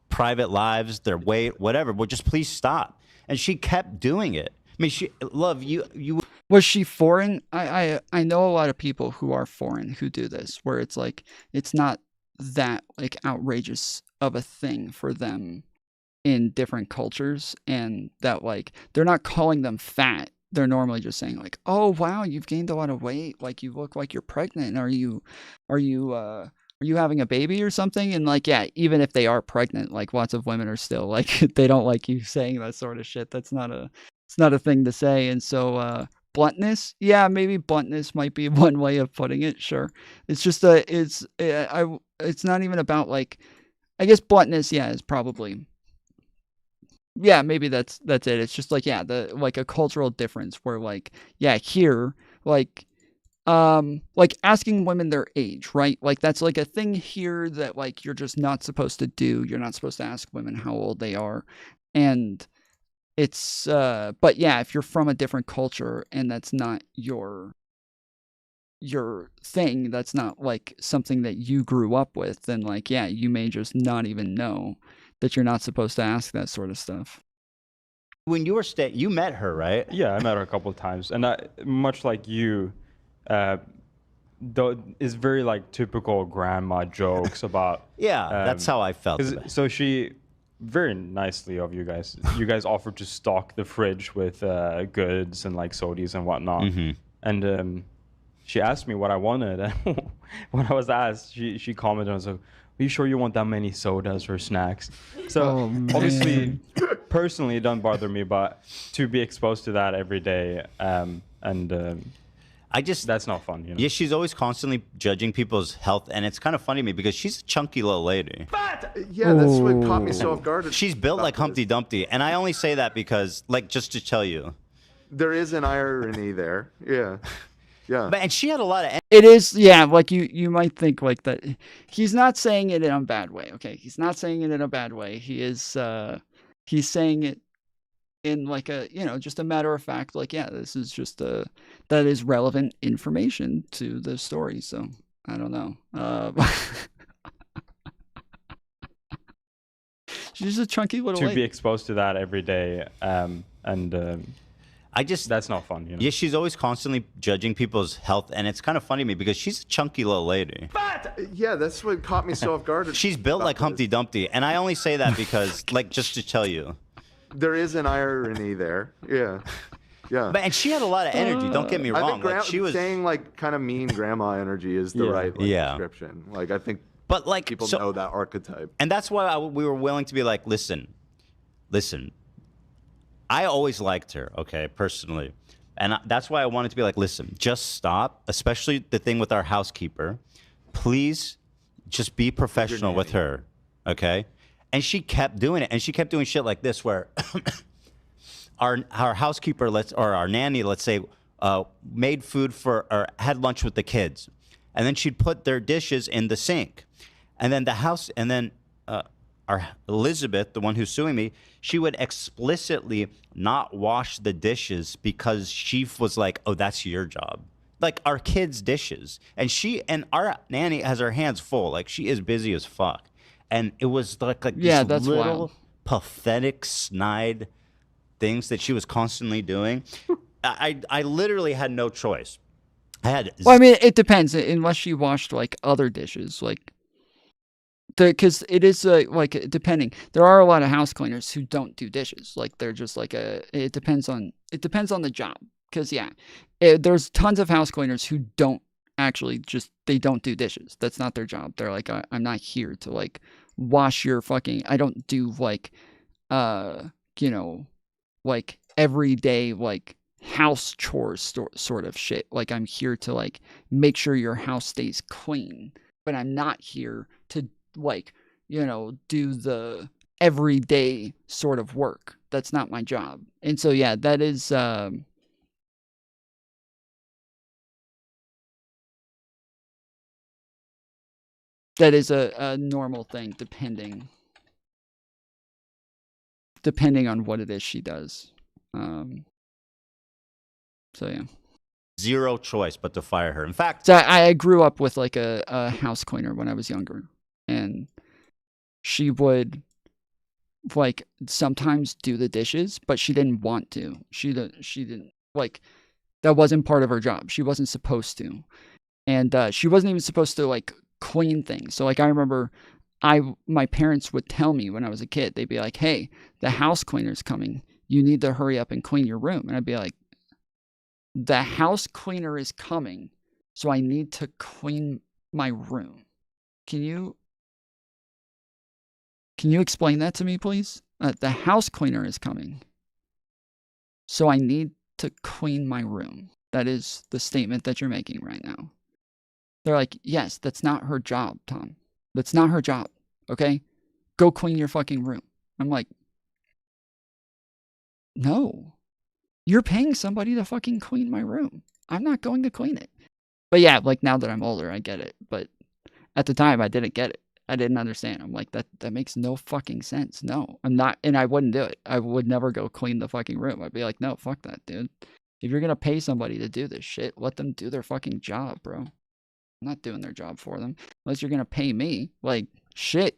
private lives, their weight, whatever. Well, just please stop. And she kept doing it. I mean, you. Was she foreign? I know a lot of people who are foreign who do this, where it's like it's not that like outrageous of a thing for them in different cultures, and that like they're not calling them fat. They're normally just saying like, "Oh wow, you've gained a lot of weight. Like you look like you're pregnant. Are you having a baby or something?" And like, yeah, even if they are pregnant, like lots of women are still like they don't like you saying that sort of shit. It's not a thing to say. And so bluntness, yeah, maybe bluntness might be one way of putting it. Sure, it's just it's not even about like, I guess bluntness, yeah, is probably. Yeah, maybe that's it. It's just like, yeah, the like a cultural difference where like, yeah, here like asking women their age, right? Like that's like a thing here that like you're just not supposed to do. You're not supposed to ask women how old they are. And it's but yeah, if you're from a different culture and that's not your thing, that's not like something that you grew up with, then like, yeah, you may just not even know that you're not supposed to ask that sort of stuff. When you were you met her, right? Yeah, I met her a couple of times, and much like you, though, is very like typical grandma jokes about. Yeah, that's how I felt. So she, very nicely of you guys offered to stock the fridge with goods and like sodies and whatnot, and she asked me what I wanted, and when I was asked, she commented, I was like, "Are you sure you want that many sodas or snacks?" So obviously, personally, it doesn't bother me, but to be exposed to that every day, that's not fun. You know? Yeah, she's always constantly judging people's health, and it's kind of funny to me because she's a chunky little lady. Yeah, that's what caught me so off guard. She's built like Humpty Dumpty, and I only say that because, like, just to tell you, there is an irony there. Yeah. Yeah. And she had a lot of. It is, yeah. Like you might think like that. He's not saying it in a bad way. Okay, he's not saying it in a bad way. He is. He's saying it in like a, just a matter of fact. Like, yeah, this is just that is relevant information to the story. So I don't know. She's just a chunky little. To be exposed to that every day, that's not fun. You know? Yeah, she's always constantly judging people's health, and it's kind of funny to me because she's a chunky little lady. Yeah, that's what caught me so off guard. She's built like Humpty Dumpty, and I only say that because, like, just to tell you, there is an irony there. Yeah. Yeah. And she had a lot of energy. Don't get me wrong. I think she was saying like kind of mean grandma energy is the right description. Like I think. But like people know that archetype, and that's why we were willing to be like, listen. I always liked her, okay, personally, and that's why I wanted to be like, listen, just stop. Especially the thing with our housekeeper. Please, just be professional with her, okay? And she kept doing it, and she kept doing shit like this, where our housekeeper, or our nanny, let's say, made food or had lunch with the kids, and then she'd put their dishes in the sink, and then our Elizabeth, the one who's suing me, she would explicitly not wash the dishes because she was like, "Oh, that's your job." Like our kids' dishes, and our nanny has her hands full. Like she is busy as fuck, and it was like yeah, these that's little wild. pathetic, snide things that she was constantly doing. I literally had no choice. Well, I mean, it depends. Unless she washed like other dishes, like. Because it is like depending, there are a lot of house cleaners who don't do dishes. Like they're just like it depends on the job. Because there's tons of house cleaners who don't actually they don't do dishes. That's not their job. They're like, I'm not here to like wash your fucking. I don't do like like everyday like house chores sort of shit. Like I'm here to like make sure your house stays clean, but I'm not here to like, do the everyday sort of work. That's not my job. And so, yeah, that is, that is a normal thing depending on what it is she does. So, yeah. zero choice but to fire her. In fact, So I grew up with like a house cleaner when I was younger, and she would like sometimes do the dishes, but she didn't want to. She didn't like, that wasn't part of her job. She wasn't supposed to, and she wasn't even supposed to like clean things. So like I remember, my parents would tell me when I was a kid, they'd be like, "Hey, the house cleaner's coming. You need to hurry up and clean your room." And I'd be like, "The house cleaner is coming, so I need to clean my room. Can you explain that to me, please? The house cleaner is coming, so I need to clean my room." That is the statement that you're making right now. They're like, "Yes, that's not her job, Tom. That's not her job, okay? Go clean your fucking room." I'm like, "No. You're paying somebody to fucking clean my room. I'm not going to clean it." But yeah, like now that I'm older, I get it. But at the time, I didn't get it. I didn't understand. I'm like, that makes no fucking sense. No, I'm not, and I wouldn't do it. I would never go clean the fucking room. I'd be like, "No, fuck that, dude. If you're gonna pay somebody to do this shit, let them do their fucking job, bro. I'm not doing their job for them unless you're gonna pay me. Like, shit."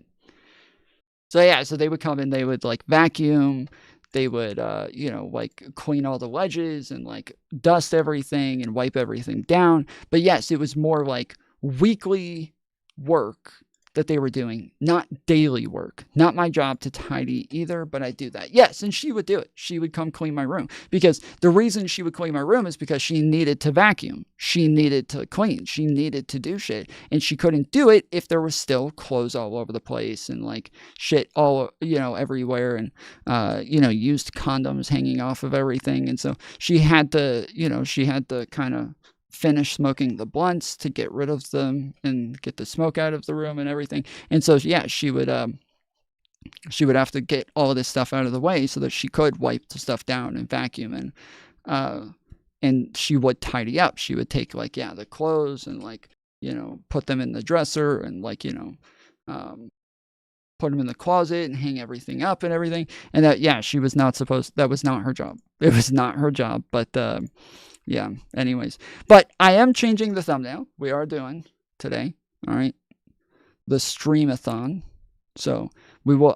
So yeah, so they would come in, they would like vacuum, they would like clean all the ledges and like dust everything and wipe everything down. But yes, it was more like weekly work that they were doing, not daily work. Not my job to tidy either, but I do that. Yes, and she would do it. She would come clean my room, because the reason she would clean my room is because she needed to vacuum. She needed to clean. She needed to do shit, and she couldn't do it if there was still clothes all over the place and like shit all, everywhere, and used condoms hanging off of everything. And so she had to kind of finish smoking the blunts to get rid of them and get the smoke out of the room and everything. And so yeah, she would have to get all of this stuff out of the way so that she could wipe the stuff down and vacuum, and she would tidy up. She would take like the clothes and like put them in the dresser and like put them in the closet and hang everything up and everything. And that she was not supposed, that was not her job. It was not her job. But yeah, anyways. But I am changing the thumbnail. We are doing today, all right, the STREAMATHON. So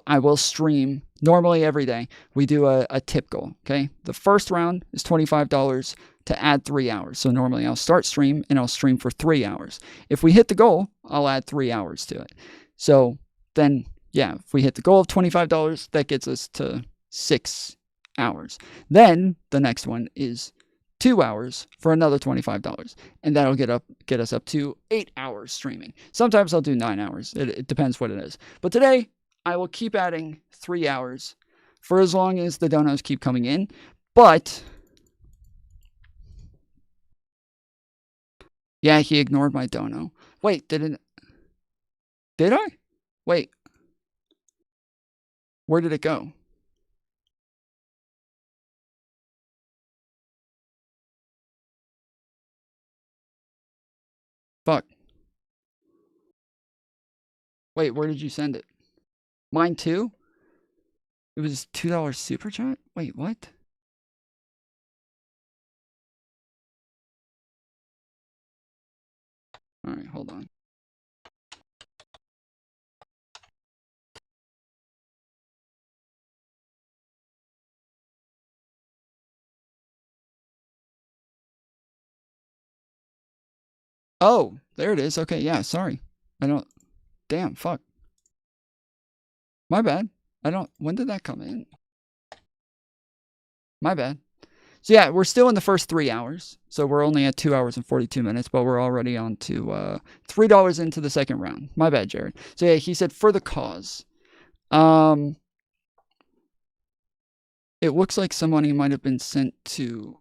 I will stream normally every day. We do a tip goal, okay? The first round is $25 to add 3 hours. So normally I'll start stream and I'll stream for 3 hours. If we hit the goal, I'll add 3 hours to it. So then, if we hit the goal of $25, that gets us to 6 hours. Then the next one is 2 hours for another $25, and that'll get us up to 8 hours streaming. Sometimes I'll do 9 hours. It depends what it is. But today I will keep adding 3 hours for as long as the donos keep coming in. But yeah, he ignored my dono. Wait, did I? Wait. Where did it go? Fuck. Wait, where did you send it? Mine too? It was $2 super chat? Wait, what? Alright, hold on. Oh, there it is. Okay, yeah, sorry. Damn, fuck. My bad. When did that come in? My bad. So yeah, we're still in the first 3 hours. So we're only at 2 hours and 42 minutes, but we're already on to $3 into the second round. My bad, Jared. So yeah, he said for the cause. It looks like some money might have been sent to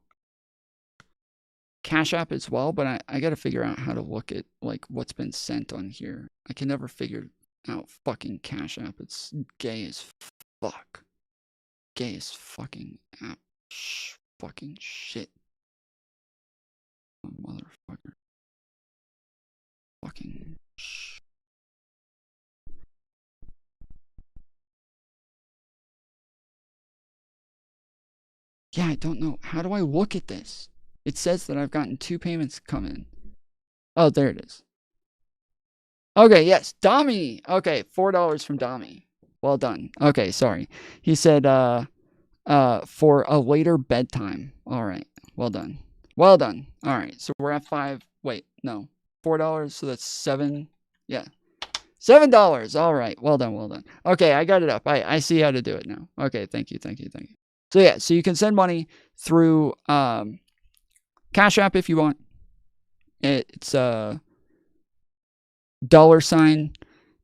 Cash App as well, but I got to figure out how to look at like what's been sent on here. I can never figure out fucking Cash App. It's gay as fuck. Gay as fucking app. Fucking shit. Motherfucker. Fucking Yeah, I don't know. How do I look at this? It says that I've gotten 2 payments come in. Oh, there it is. Okay, yes, Dami. Okay, $4 from Dami. Well done. Okay, sorry. He said for a later bedtime. All right. Well done. Well done. All right. So we're at 5. Wait, no. $4, so that's 7. Yeah. $7. All right. Well done. Well done. Okay, I got it up. I see how to do it now. Okay, thank you. Thank you. Thank you. So yeah, so you can send money through Cash App if you want. It's $,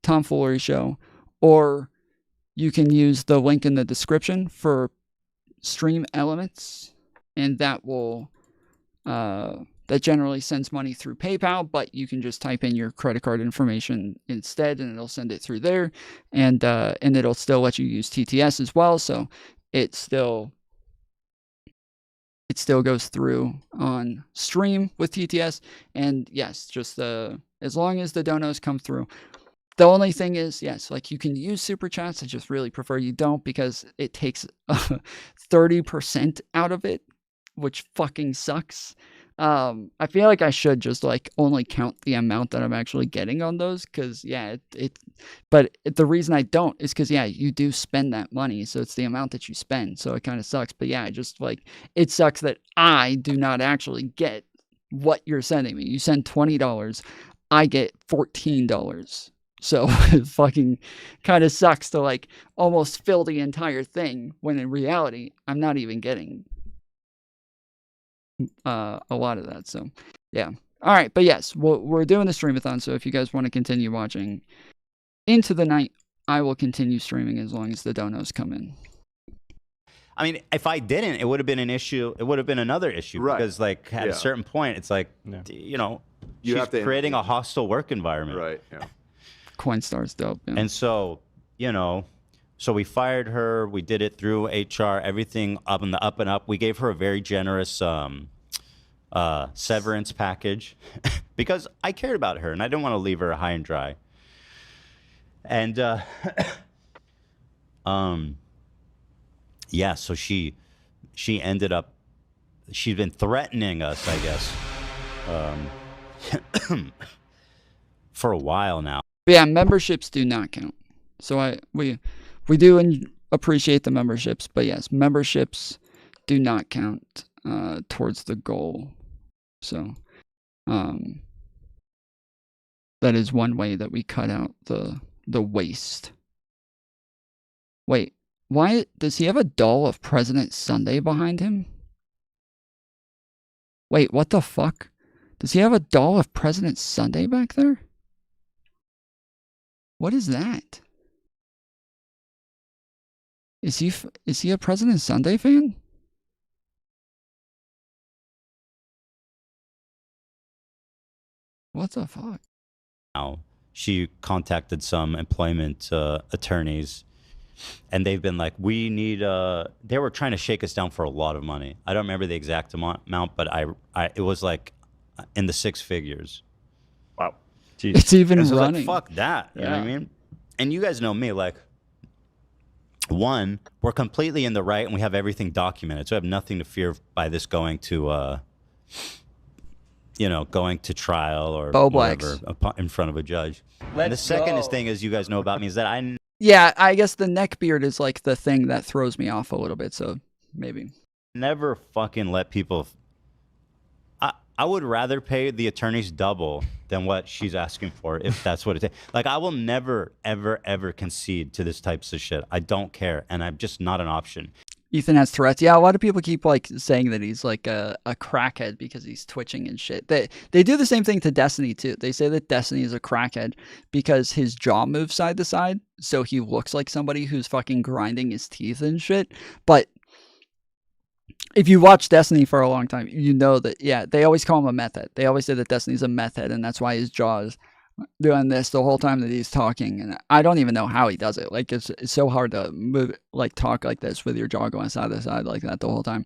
Tom Foolery Show, or you can use the link in the description for Stream Elements, and that will that generally sends money through PayPal, but you can just type in your credit card information instead, and it'll send it through there, and it'll still let you use TTS as well, so it still goes through on Stream with TTS, and yes, just as long as the donos come through. The only thing is, yes, like you can use super chats. I just really prefer you don't, because it takes 30% out of it, which fucking sucks. I feel like I should just like only count the amount that I'm actually getting on those, because yeah, but the reason I don't is because yeah, you do spend that money, so it's the amount that you spend, so it kind of sucks. But yeah, just like it sucks that I do not actually get what you're sending me. You send $20, I get $14. So it fucking kind of sucks to like almost fill the entire thing, when in reality I'm not even getting a lot of that. So yeah. All right, but yes, we're doing the streamathon, so if you guys want to continue watching into the night, I will continue streaming as long as the donos come in. I mean, if I didn't, it would have been an issue. It would have been another issue, Right. Because like at a certain point, it's like, you know, You she's have to creating a hostile work environment. Right. Yeah. Coinstar's dope. Yeah. And so, you know, so we fired her. We did it through HR, everything up and up. We gave her a very generous severance package because I cared about her and I didn't want to leave her high and dry. And yeah, so she ended up, she's been threatening us, I guess, for a while now. But yeah, memberships do not count. So we do appreciate the memberships, but yes, memberships do not count towards the goal. So that is one way that we cut out the waste. Wait, why does he have a doll of President Sunday behind him? Wait, what the fuck? Does he have a doll of President Sunday back there? What is that? Is he a President Sunday fan? What the fuck? Now, she contacted some employment attorneys, and they've been like, we need, they were trying to shake us down for a lot of money. I don't remember the exact amount, but it was like in the 6 figures. Wow. Jeez. It's even and so running. Like, fuck that. You know what I mean? And you guys know me, like, one, we're completely in the right and we have everything documented. So I have nothing to fear by this going to, you know, going to trial or whatever in front of a judge. And the second thing is you guys know about me is that Yeah, I guess the neck beard is like the thing that throws me off a little bit, so maybe. Never fucking let people... I would rather pay the attorneys double than what she's asking for, if that's what it takes. Like, I will never, ever, ever concede to this types of shit. I don't care, and I'm just not an option. Ethan has Tourette's. Yeah, a lot of people keep like saying that he's like a crackhead because he's twitching and shit. They do the same thing to Destiny too. They say that Destiny is a crackhead because his jaw moves side to side, so he looks like somebody who's fucking grinding his teeth and shit. But if you watch Destiny for a long time, you know that, yeah, they always call him a meth head. They always say that Destiny's a meth head, and that's why his jaw is doing this the whole time that he's talking. And I don't even know how he does it. Like, it's so hard to move, like, talk like this with your jaw going side to side like that the whole time.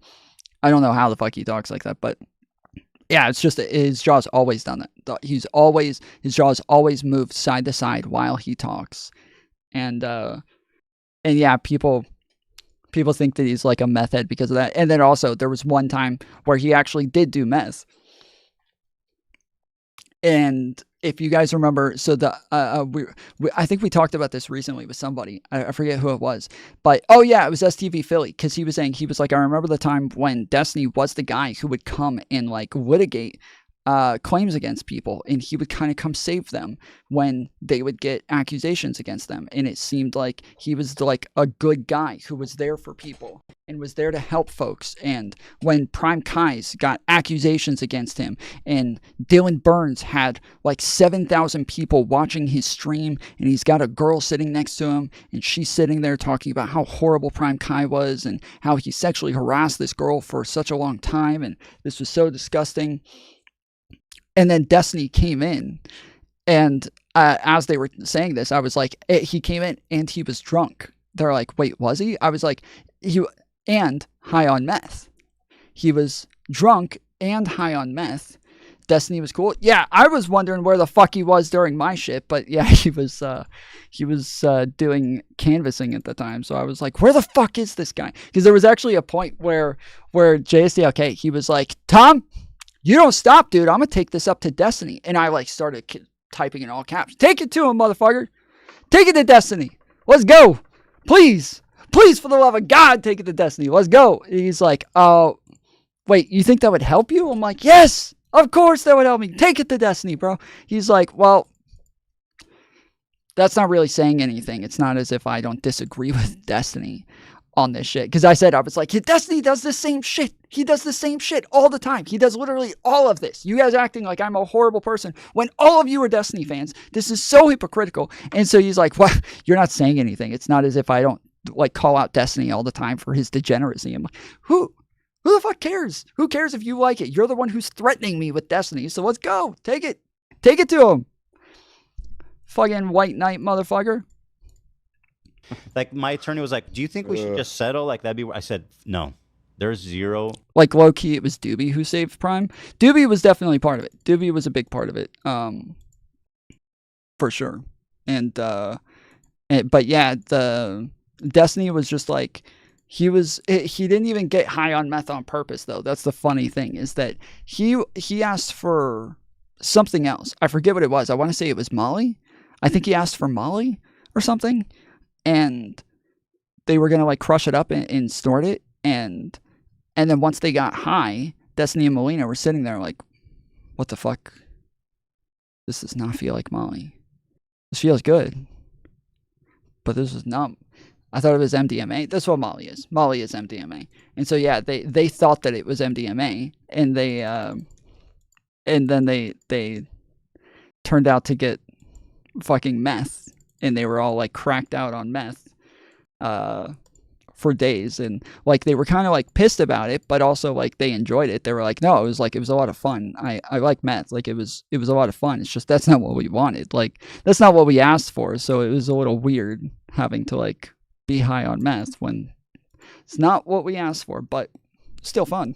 I don't know how the fuck he talks like that, but yeah, it's just his jaw's always done that. His jaw's always moved side to side while he talks. And yeah, people People think that he's like a meth head because of that. And then also there was one time where he actually did do meth. And if you guys remember, so I think we talked about this recently with somebody. I forget who it was, but oh yeah, it was STV Philly, because he was saying, he was like, I remember the time when Destiny was the guy who would come and like litigate claims against people, and he would kind of come save them when they would get accusations against them. And it seemed like he was like a good guy who was there for people and was there to help folks. And when Prime Kai's got accusations against him, and Dylan Burns had like 7,000 people watching his stream, and he's got a girl sitting next to him, and she's sitting there talking about how horrible Prime Kai was and how he sexually harassed this girl for such a long time, and this was so disgusting. And then Destiny came in, and as they were saying this, I was like, he came in and he was drunk. They're like, wait, was he? I was like, and high on meth. He was drunk and high on meth. Destiny was cool. Yeah, I was wondering where the fuck he was during my shit, but yeah, he was doing canvassing at the time. So I was like, where the fuck is this guy? Because there was actually a point where JSDLK, he was like, Tom, you don't stop, dude. I'm going to take this up to Destiny. And I like started typing in all caps. Take it to him, motherfucker. Take it to Destiny. Let's go. Please. Please, for the love of God, take it to Destiny. Let's go. And he's like, oh, wait, you think that would help you? I'm like, yes, of course that would help me. Take it to Destiny, bro. He's like, well, that's not really saying anything. It's not as if I don't disagree with Destiny on this shit. Because I was like, Destiny does the same shit. He does the same shit all the time. He does literally all of this. You guys acting like I'm a horrible person when all of you are Destiny fans. This is so hypocritical. And so he's like, well, you're not saying anything. It's not as if I don't like call out Destiny all the time for his degeneracy. I'm like, who the fuck cares? Who cares if you like it? You're the one who's threatening me with Destiny. So let's go. Take it. Take it to him. Fucking white knight motherfucker. Like, my attorney was like, do you think we should just settle? Like, that'd be... I said, no. There's zero... Like, low-key, it was Doobie who saved Prime. Doobie was definitely part of it. Doobie was a big part of it. For sure. But yeah, the Destiny was just like... He didn't even get high on meth on purpose, though. That's the funny thing, is that he asked for something else. I forget what it was. I want to say it was Molly. I think he asked for Molly or something. And they were going to like crush it up and snort it. And then once they got high, Destiny and Melina were sitting there like, what the fuck? This does not feel like Molly. This feels good. But this is not... I thought it was MDMA. That's what Molly is. Molly is MDMA. And so yeah, they thought that it was MDMA, and then they turned out to get fucking meth. And they were all like cracked out on meth for days, and like they were kind of like pissed about it, but also like they enjoyed it. They were like, no, it was a lot of fun. I like meth. Like it was a lot of fun. It's just that's not what we wanted. Like that's not what we asked for. So it was a little weird having to like be high on meth when it's not what we asked for, but still fun.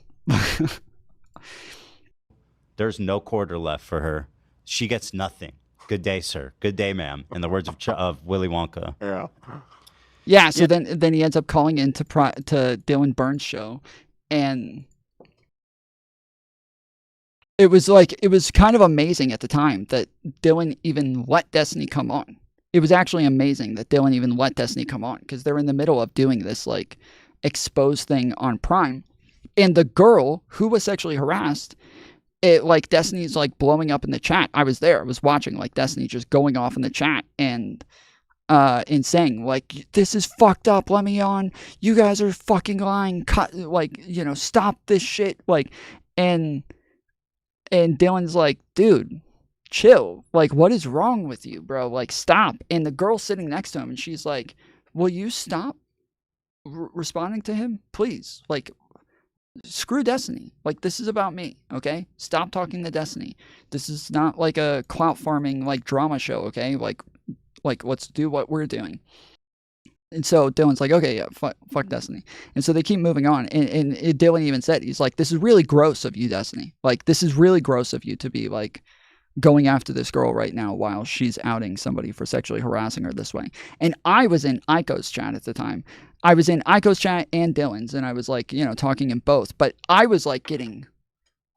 There's no quarter left for her. She gets nothing. Good day, sir. Good day, ma'am. In the words of Willy Wonka. Yeah. Yeah. So then he ends up calling in to Dylan Burns' show, and it was kind of amazing at the time that Dylan even let Destiny come on. It was actually amazing that Dylan even let Destiny come on, because they're in the middle of doing this like expose thing on Prime, and the girl who was sexually harassed. It like Destiny's like blowing up in the chat. I was there. I was watching like Destiny just going off in the chat and saying like, this is fucked up. Let me on. You guys are fucking lying. Cut. Like, you know, stop this shit. Like, and Dylan's like, dude, chill. Like, what is wrong with you, bro? Like, stop. And the girl sitting next to him, and she's like, will you stop responding to him, please? Like, screw Destiny. Like, this is about me, okay? Stop talking to Destiny. This is not like a clout farming like drama show, okay? Like let's do what we're doing. And so Dylan's like, okay, yeah, fuck Destiny. And so they keep moving on. And Dylan even said, he's like, this is really gross of you, Destiny. Like, this is really gross of you to be like going after this girl right now while she's outing somebody for sexually harassing her this way. And I was in Aiko's chat at the time. I was in Aiko's chat and Dylan's, and I was like, you know, talking in both. But I was like getting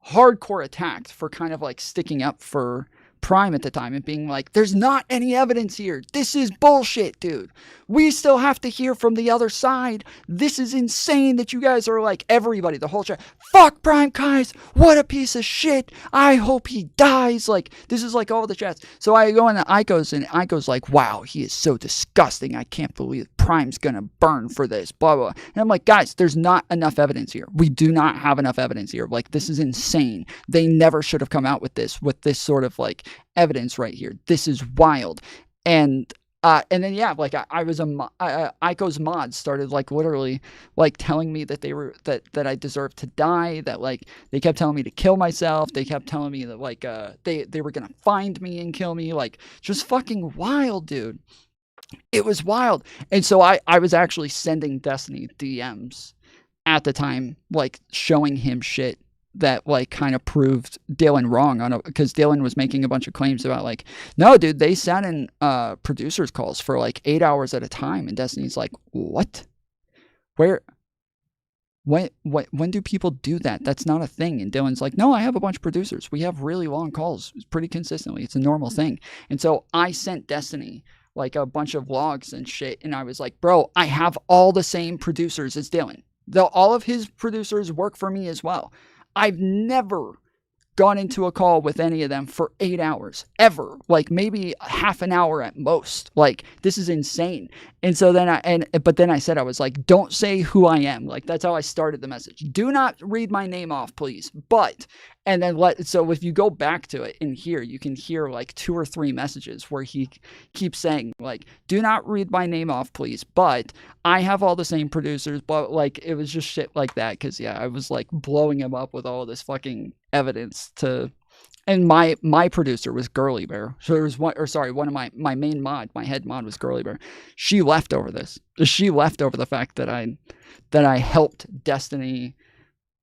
hardcore attacked for kind of like sticking up for Prime at the time and being like, there's not any evidence here. This is bullshit, dude. We still have to hear from the other side. This is insane that you guys are like, everybody, the whole chat, fuck Prime Kais. What a piece of shit. I hope he dies. Like, this is like all the chats. So I go into Aiko's and Aiko's like, wow, he is so disgusting. I can't believe Prime's gonna burn for this, blah, blah. And I'm like, guys, there's not enough evidence here. We do not have enough evidence here. Like, this is insane. They never should have come out with this sort of like evidence right here. This is wild. And then yeah, like I was Aiko's mods started like literally like telling me that they were that I deserved to die, that like they kept telling me to kill myself, they kept telling me that like they were gonna find me and kill me, like just fucking wild, dude. It was wild. And so I was actually sending Destiny DMs at the time, like showing him shit that like kind of proved Dylan wrong on because Dylan was making a bunch of claims about like, no, dude, they sat in producers calls for like 8 hours at a time, and Destiny's like, what? When do people do that? That's not a thing. And Dylan's like, no, I have a bunch of producers. We have really long calls pretty consistently. It's a normal thing. And so I sent Destiny like a bunch of logs and shit, and I was like, bro, I have all the same producers as Dylan. All of his producers work for me as well. I've never gone into a call with any of them for 8 hours, ever. Like maybe half an hour at most. Like, this is insane. And so then but then I said, I was like, don't say who I am. Like, that's how I started the message. Do not read my name off, please. But, and then so if you go back to it in here, you can hear like 2 or 3 messages where he keeps saying like, do not read my name off, please. But I have all the same producers, but like, it was just shit like that. Cause yeah, I was like blowing him up with all this fucking evidence and my producer was Girly Bear. So there was one of my main mod, my head mod was Girly Bear. She left over this. She left over the fact that I helped Destiny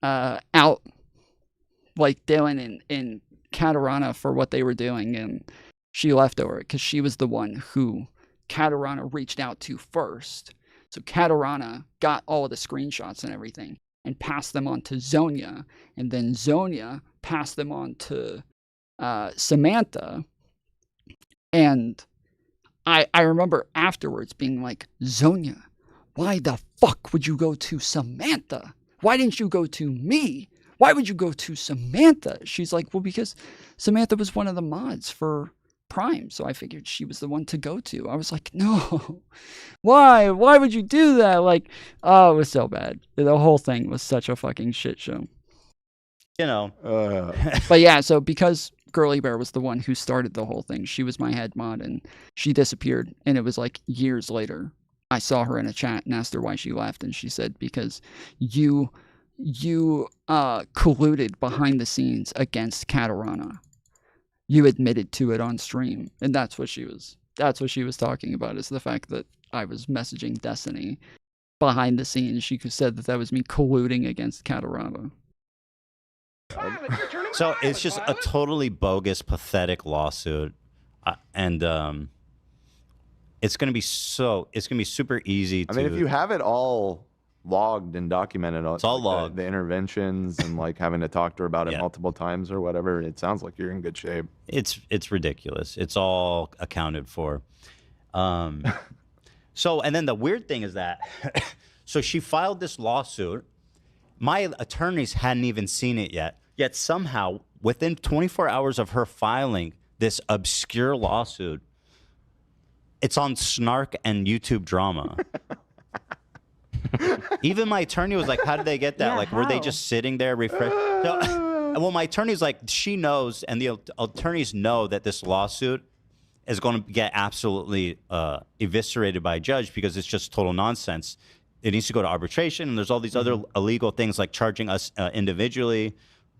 out like Dylan and Katarana for what they were doing, and she left over it because she was the one who Katarana reached out to first. So Katarana got all of the screenshots and everything and passed them on to Zonia, and then Zonia passed them on to Samantha. And I remember afterwards being like, Zonia, why the fuck would you go to Samantha? Why didn't you go to me? Why would you go to Samantha? She's like, well, because Samantha was one of the mods for Prime, so I figured she was the one to go to. I was like, no, why would you do that? Like, oh, it was so bad. The whole thing was such a fucking shit show, you know. But yeah, so because Girly Bear was the one who started the whole thing, she was my head mod, and she disappeared, and it was like years later I saw her in a chat and asked her why she left, and she said, because you colluded behind the scenes against Katarana. You admitted to it on stream, and that's what she was talking about, is the fact that I was messaging Destiny behind the scenes. She said that was me colluding against Katarana. So it's just a totally bogus, pathetic lawsuit, and it's gonna be super easy to. I mean, if you have it all logged and documented, it's all logged. The interventions and like having to talk to her about it multiple times or whatever, it sounds like you're in good shape. It's ridiculous. It's all accounted for. So, and then the weird thing is that, so she filed this lawsuit. My attorneys hadn't even seen it yet somehow within 24 hours of her filing this obscure lawsuit, it's on Snark and YouTube Drama. Even my attorney was like, how did they get that? Yeah, like, were they just sitting there well, my attorney's like, she knows, and the attorneys know that this lawsuit is going to get absolutely eviscerated by a judge because it's just total nonsense. It needs to go to arbitration, and there's all these other illegal things like charging us individually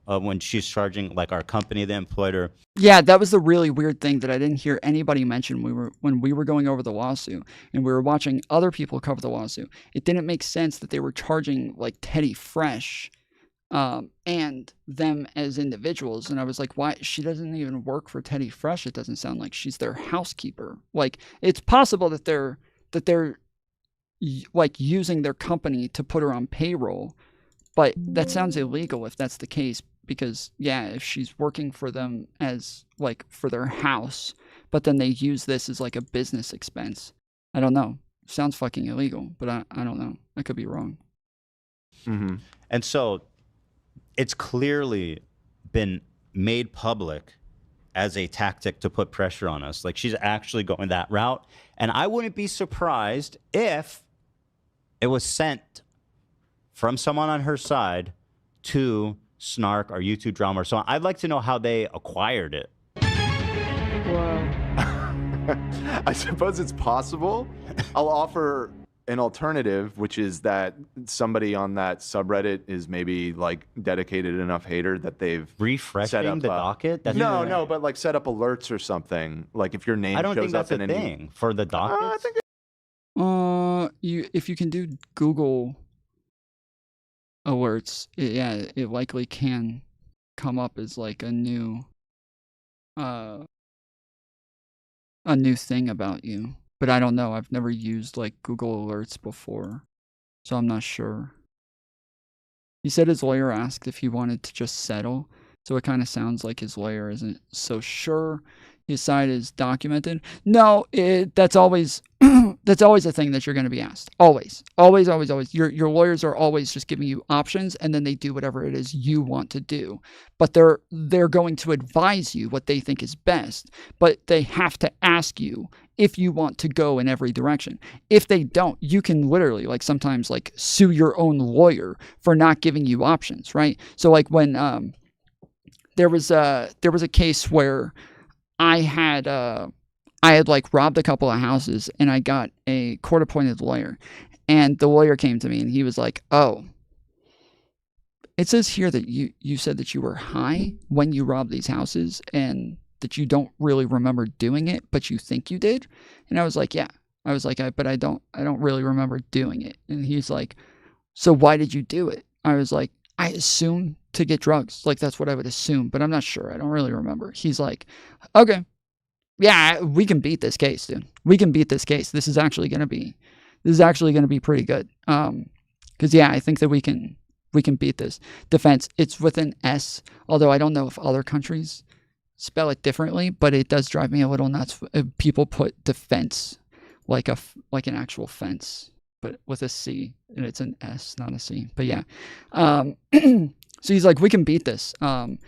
when she's charging like our company that employed her. Yeah, that was the really weird thing that I didn't hear anybody mention when we were going over the lawsuit and we were watching other people cover the lawsuit. It didn't make sense that they were charging like Teddy Fresh and them as individuals. And I was like, why? She doesn't even work for Teddy Fresh. It doesn't sound like she's their housekeeper. Like, it's possible that they're like using their company to put her on payroll, but that sounds illegal if that's the case, because yeah, if she's working for them as like for their house, but then they use this as like a business expense. I don't know. Sounds fucking illegal, but I don't know. I could be wrong. Mm-hmm. And so it's clearly been made public as a tactic to put pressure on us. Like, she's actually going that route. And I wouldn't be surprised if it was sent from someone on her side to Snark or YouTube Drama or so on. I'd like to know how they acquired it. I suppose it's possible. I'll offer an alternative, which is that somebody on that subreddit is maybe like dedicated enough hater that they've refreshed the docket. No, but like set up alerts or something. Like if your name I don't shows think that's up a in any thing for the dockets. If you can do Google alerts, it likely can come up as like a new thing about you. But I don't know. I've never used like Google Alerts before, so I'm not sure. He said his lawyer asked if he wanted to just settle, so it kind of sounds like his lawyer isn't so sure his side is documented. No, that's always that's always a thing that you're going to be asked. Always. Your lawyers are always just giving you options, and then they do whatever it is you want to do. But they're going to advise you what they think is best, but they have to ask you if you want to go in every direction. If they don't, you can literally like sometimes like sue your own lawyer for not giving you options, right? So like when there was a case where I had like robbed a couple of houses, and I got a court-appointed lawyer, and the lawyer came to me and he was like, "Oh, it says here that you said that you were high when you robbed these houses and that you don't really remember doing it, but you think you did." And I was like, "Yeah." I was like, "But I don't really remember doing it." And he's like, "So why did you do it?" I was like, "I assume to get drugs. Like, that's what I would assume, but I'm not sure. I don't really remember." He's like, "Okay. Yeah, we can beat this case, dude. We can beat this case. This is actually going to be pretty good." Cuz yeah, I think that we can beat this. Defense, it's with an S, although I don't know if other countries spell it differently, but it does drive me a little nuts. People put defense like an actual fence, but with a C, and it's an S, not a C. But yeah. So he's like, "We can beat this." And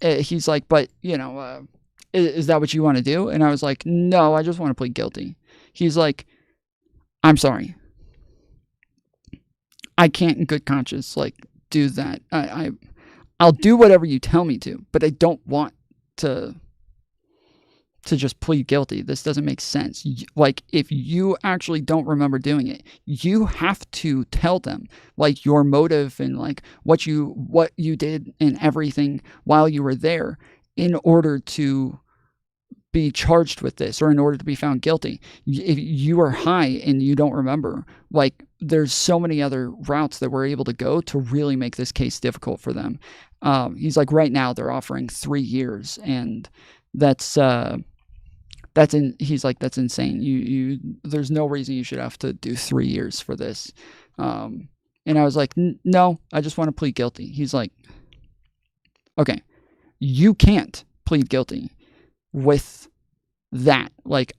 he's like, "But, you know, is that what you want to do?" And I was like, "No, I just want to plead guilty." He's like, "I'm sorry. I can't in good conscience like do that. I'll do whatever you tell me to, but I don't want to just plead guilty. This doesn't make sense. Like, if you actually don't remember doing it, you have to tell them like your motive and like what you did and everything while you were there in order to be charged with this or in order to be found guilty. If you are high and you don't remember, like, there's so many other routes that we're able to go to really make this case difficult for them." He's like, right now they're offering 3 years, and he's like, "That's insane. There's no reason you should have to do 3 years for this." And I was like, "No, I just want to plead guilty." He's like, "Okay, you can't plead guilty with that. Like,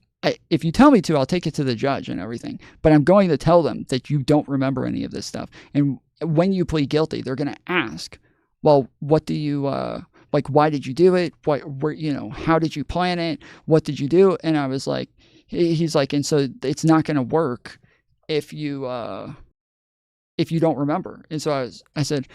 if you tell me to, I'll take it to the judge and everything, but I'm going to tell them that you don't remember any of this stuff. And when you plead guilty, they're going to ask, well, what do you, like, why did you do it? How did you plan it? What did you do?" And I was like, he's like, "And so it's not going to work if you don't remember." And so I said,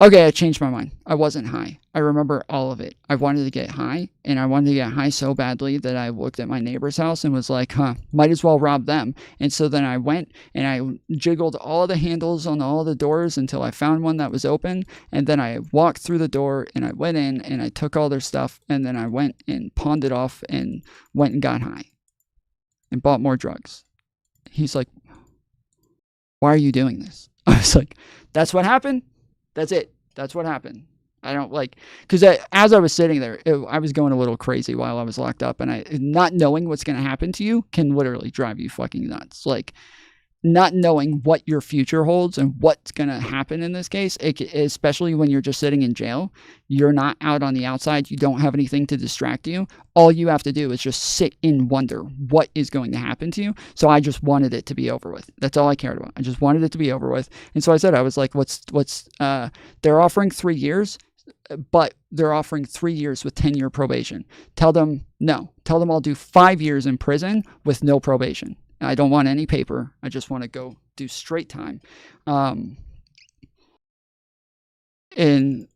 "Okay, I changed my mind. I wasn't high. I remember all of it. I wanted to get high, and I wanted to get high so badly that I looked at my neighbor's house and was like, might as well rob them." And so then I went and I jiggled all the handles on all the doors until I found one that was open. And then I walked through the door and I went in and I took all their stuff. And then I went and pawned it off and went and got high and bought more drugs. He's like, "Why are you doing this?" I was like, "That's what happened. That's it. That's what happened. I don't like, because as I was sitting there, I was going a little crazy while I was locked up, and not knowing what's going to happen to you can literally drive you fucking nuts. Like, not knowing what your future holds and what's going to happen in this case, especially when you're just sitting in jail, you're not out on the outside. You don't have anything to distract you. All you have to do is just sit in wonder what is going to happen to you. So I just wanted it to be over with. That's all I cared about. I just wanted it to be over with. And so I said, I was like, they're offering 3 years, but they're offering 3 years with 10-year probation. Tell them no. Tell them I'll do 5 years in prison with no probation. I don't want any paper. I just want to go do straight time. And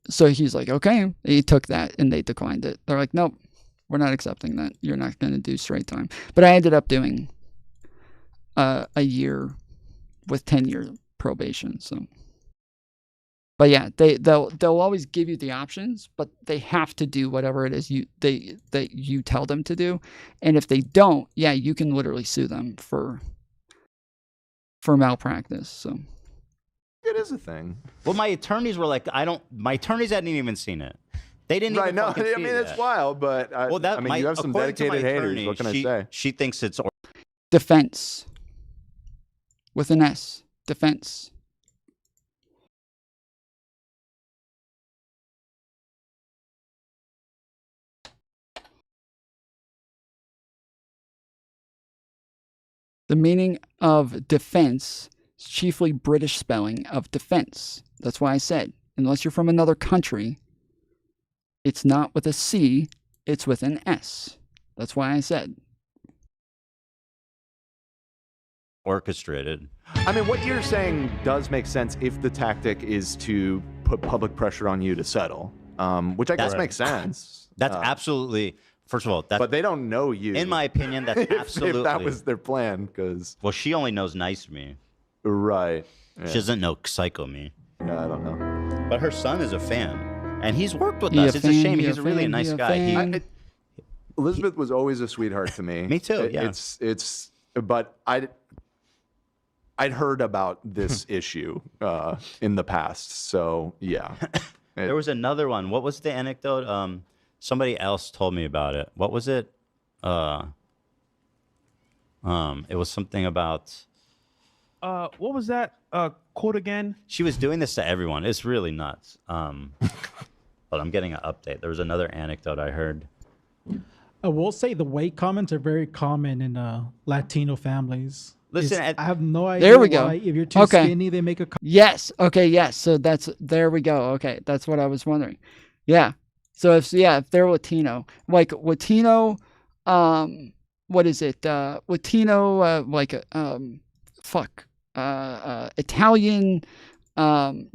so he's like, okay. He took that and they declined it. They're like, nope, we're not accepting that. You're not going to do straight time. But I ended up doing a year with 10-year probation. So, but yeah, they'll always give you the options, but they have to do whatever it is that you tell them to do. And if they don't, yeah, you can literally sue them for malpractice. So it is a thing. Well, my attorneys were like, my attorneys hadn't even seen it. They didn't even fucking see it's wild, but you have some dedicated haters. What can I say? She thinks it's defense with an S. Defense. The meaning of defense is chiefly British spelling of defense. That's why I said, unless you're from another country, it's not with a C, it's with an S. That's why I said. Orchestrated. I mean, what you're saying does make sense if the tactic is to put public pressure on you to settle, which I guess makes sense. That's absolutely... First of all, but they don't know you. In my opinion, that's absolutely... if that was their plan, because... Well, she only knows nice me. Right. Yeah. She doesn't know psycho me. Yeah, I don't know. But her son is a fan, and he's worked with us. It's a shame. He's a really nice guy. Elizabeth was always a sweetheart to me. Me too, yeah. But I'd heard about this issue in the past, so yeah. There was another one. What was the anecdote? Somebody else told me about it. What was it? It was something about... what was that quote again? She was doing this to everyone. It's really nuts. But I'm getting an update. There was another anecdote I heard. I will say the weight comments are very common in Latino families. Listen, I have no idea there we go. Why. If you're too skinny, they make a... Yes. Okay, yes. So there we go. Okay, that's what I was wondering. Yeah. So if they're Latino, like Latino, what is it? Latino, Italian,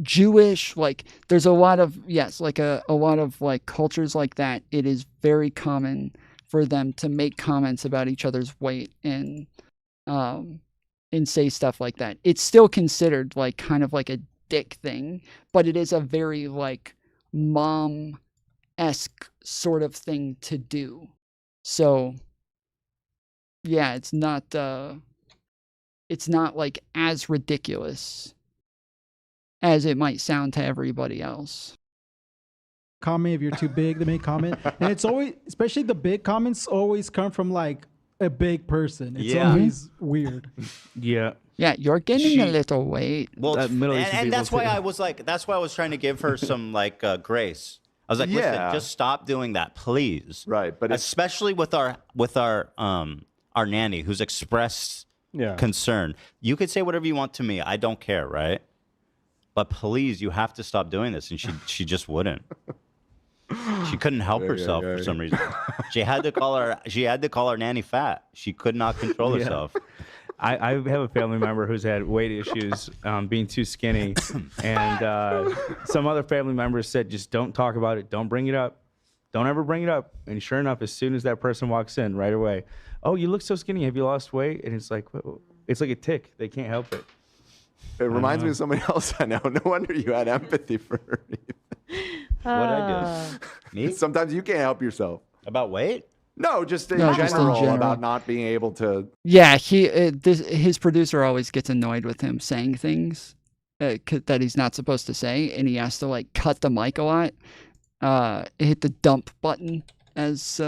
Jewish, like there's a lot of, a lot of like cultures like that. It is very common for them to make comments about each other's weight and say stuff like that. It's still considered like kind of like a dick thing, but it is a very like mom-esque sort of thing to do. So yeah, it's not like as ridiculous as it might sound to everybody else. Comment if you're too big, they make comment. And it's always, especially the big comments always come from like a big person. It's always weird. Yeah. Yeah, you're gaining a little weight. Well, and that's why I was like, that's why I was trying to give her some like grace. I was like, listen, just stop doing that, please. Right, but especially with our nanny who's expressed concern. You could say whatever you want to me. I don't care, right? But please, you have to stop doing this. And she just wouldn't. She couldn't help herself for some reason. She had to call her nanny fat. She could not control herself. I have a family member who's had weight issues, being too skinny, and some other family members said, just don't talk about it. Don't bring it up. Don't ever bring it up. And sure enough, as soon as that person walks in, right away, oh, you look so skinny. Have you lost weight? And it's like a tick. They can't help it. It reminds me of somebody else I know. No wonder you had empathy for her. What I do? Me? Sometimes you can't help yourself. About weight? No, just in general about not being able to. Yeah, his producer always gets annoyed with him saying things that he's not supposed to say, and he has to like cut the mic a lot. Hit the dump button, as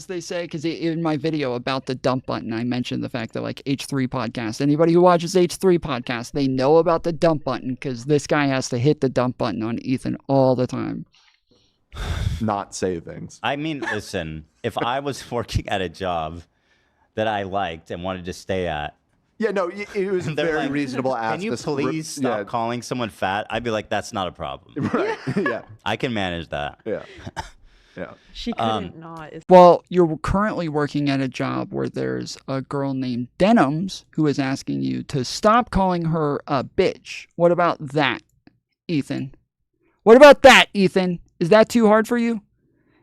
they say, because in my video about the dump button, I mentioned the fact that like H3 podcast, anybody who watches H3 podcast, they know about the dump button because this guy has to hit the dump button on Ethan all the time. Not say things. I mean, listen, if I was working at a job that I liked and wanted to stay at, yeah, no, it was very like, reasonable. Can you please stop calling someone fat? I'd be like, that's not a problem. Right. Yeah. I can manage that. Yeah. Yeah. She couldn't not. Well, you're currently working at a job where there's a girl named Denims who is asking you to stop calling her a bitch. What about that, Ethan? What about that, Ethan? Is that too hard for you?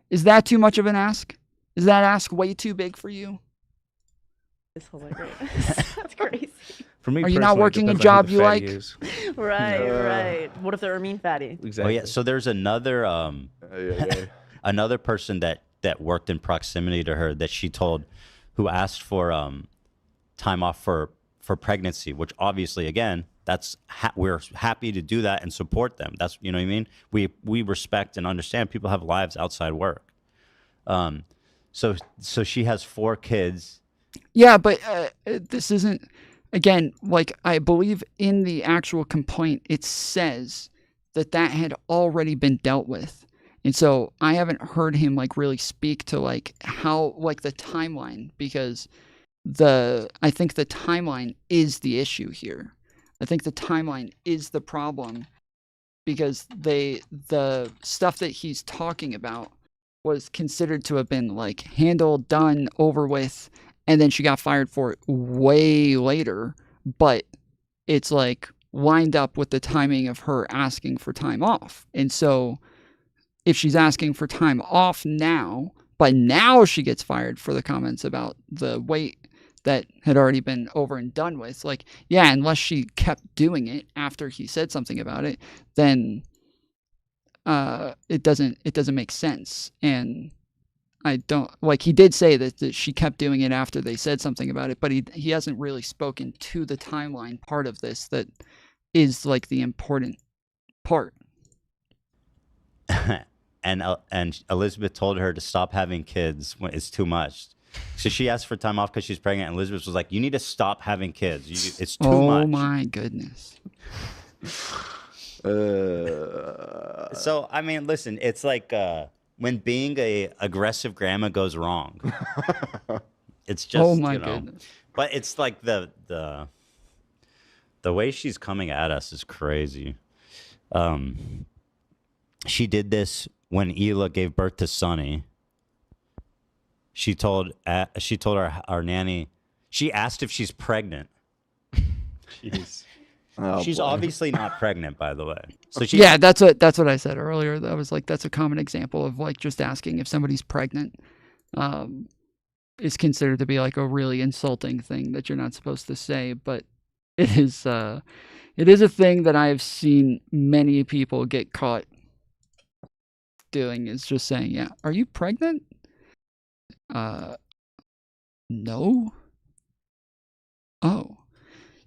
Is that too much of an ask? Is that ask way too big for you? It's hilarious. That's crazy. For me, are you not personally, it working a depends on job who the you fatty like? is. Right. What if they're a mean fatty? Oh yeah. So there's another another person that worked in proximity to her that she told, who asked for time off for pregnancy, which obviously again we're happy to do that and support them. That's, you know what I mean. We respect and understand people have lives outside work. So she has 4 kids. Yeah, but this isn't, again, like I believe in the actual complaint, it says that had already been dealt with. And so I haven't heard him like really speak to like how, like the timeline, because I think the timeline is the issue here. I think the timeline is the problem, because the stuff that he's talking about was considered to have been like handled, done, over with, and then she got fired for it way later. But it's like lined up with the timing of her asking for time off. And so if she's asking for time off now, but now she gets fired for the comments about the weight that had already been over and done with, like, yeah, unless she kept doing it after he said something about it, then it doesn't make sense. And I don't, like, he did say that she kept doing it after they said something about it, but he hasn't really spoken to the timeline part of this that is like the important part. And Elizabeth told her to stop having kids when it's too much. So she asked for time off because she's pregnant, and Elizabeth was like, you need to stop having kids. It's too much. Oh my goodness. So, I mean, listen, it's like when being a aggressive grandma goes wrong. It's just, oh my goodness. But it's like the way she's coming at us is crazy. She did this when Aella gave birth to Sonny. She told our nanny, she asked if she's pregnant. Jeez. Oh, she's boy. obviously not pregnant, by the way. So Yeah, that's what I said earlier. That was like, that's a common example of like just asking if somebody's pregnant is considered to be like a really insulting thing that you're not supposed to say. But it is a thing that I've seen many people get caught doing, is just saying, yeah, are you pregnant? No. Oh.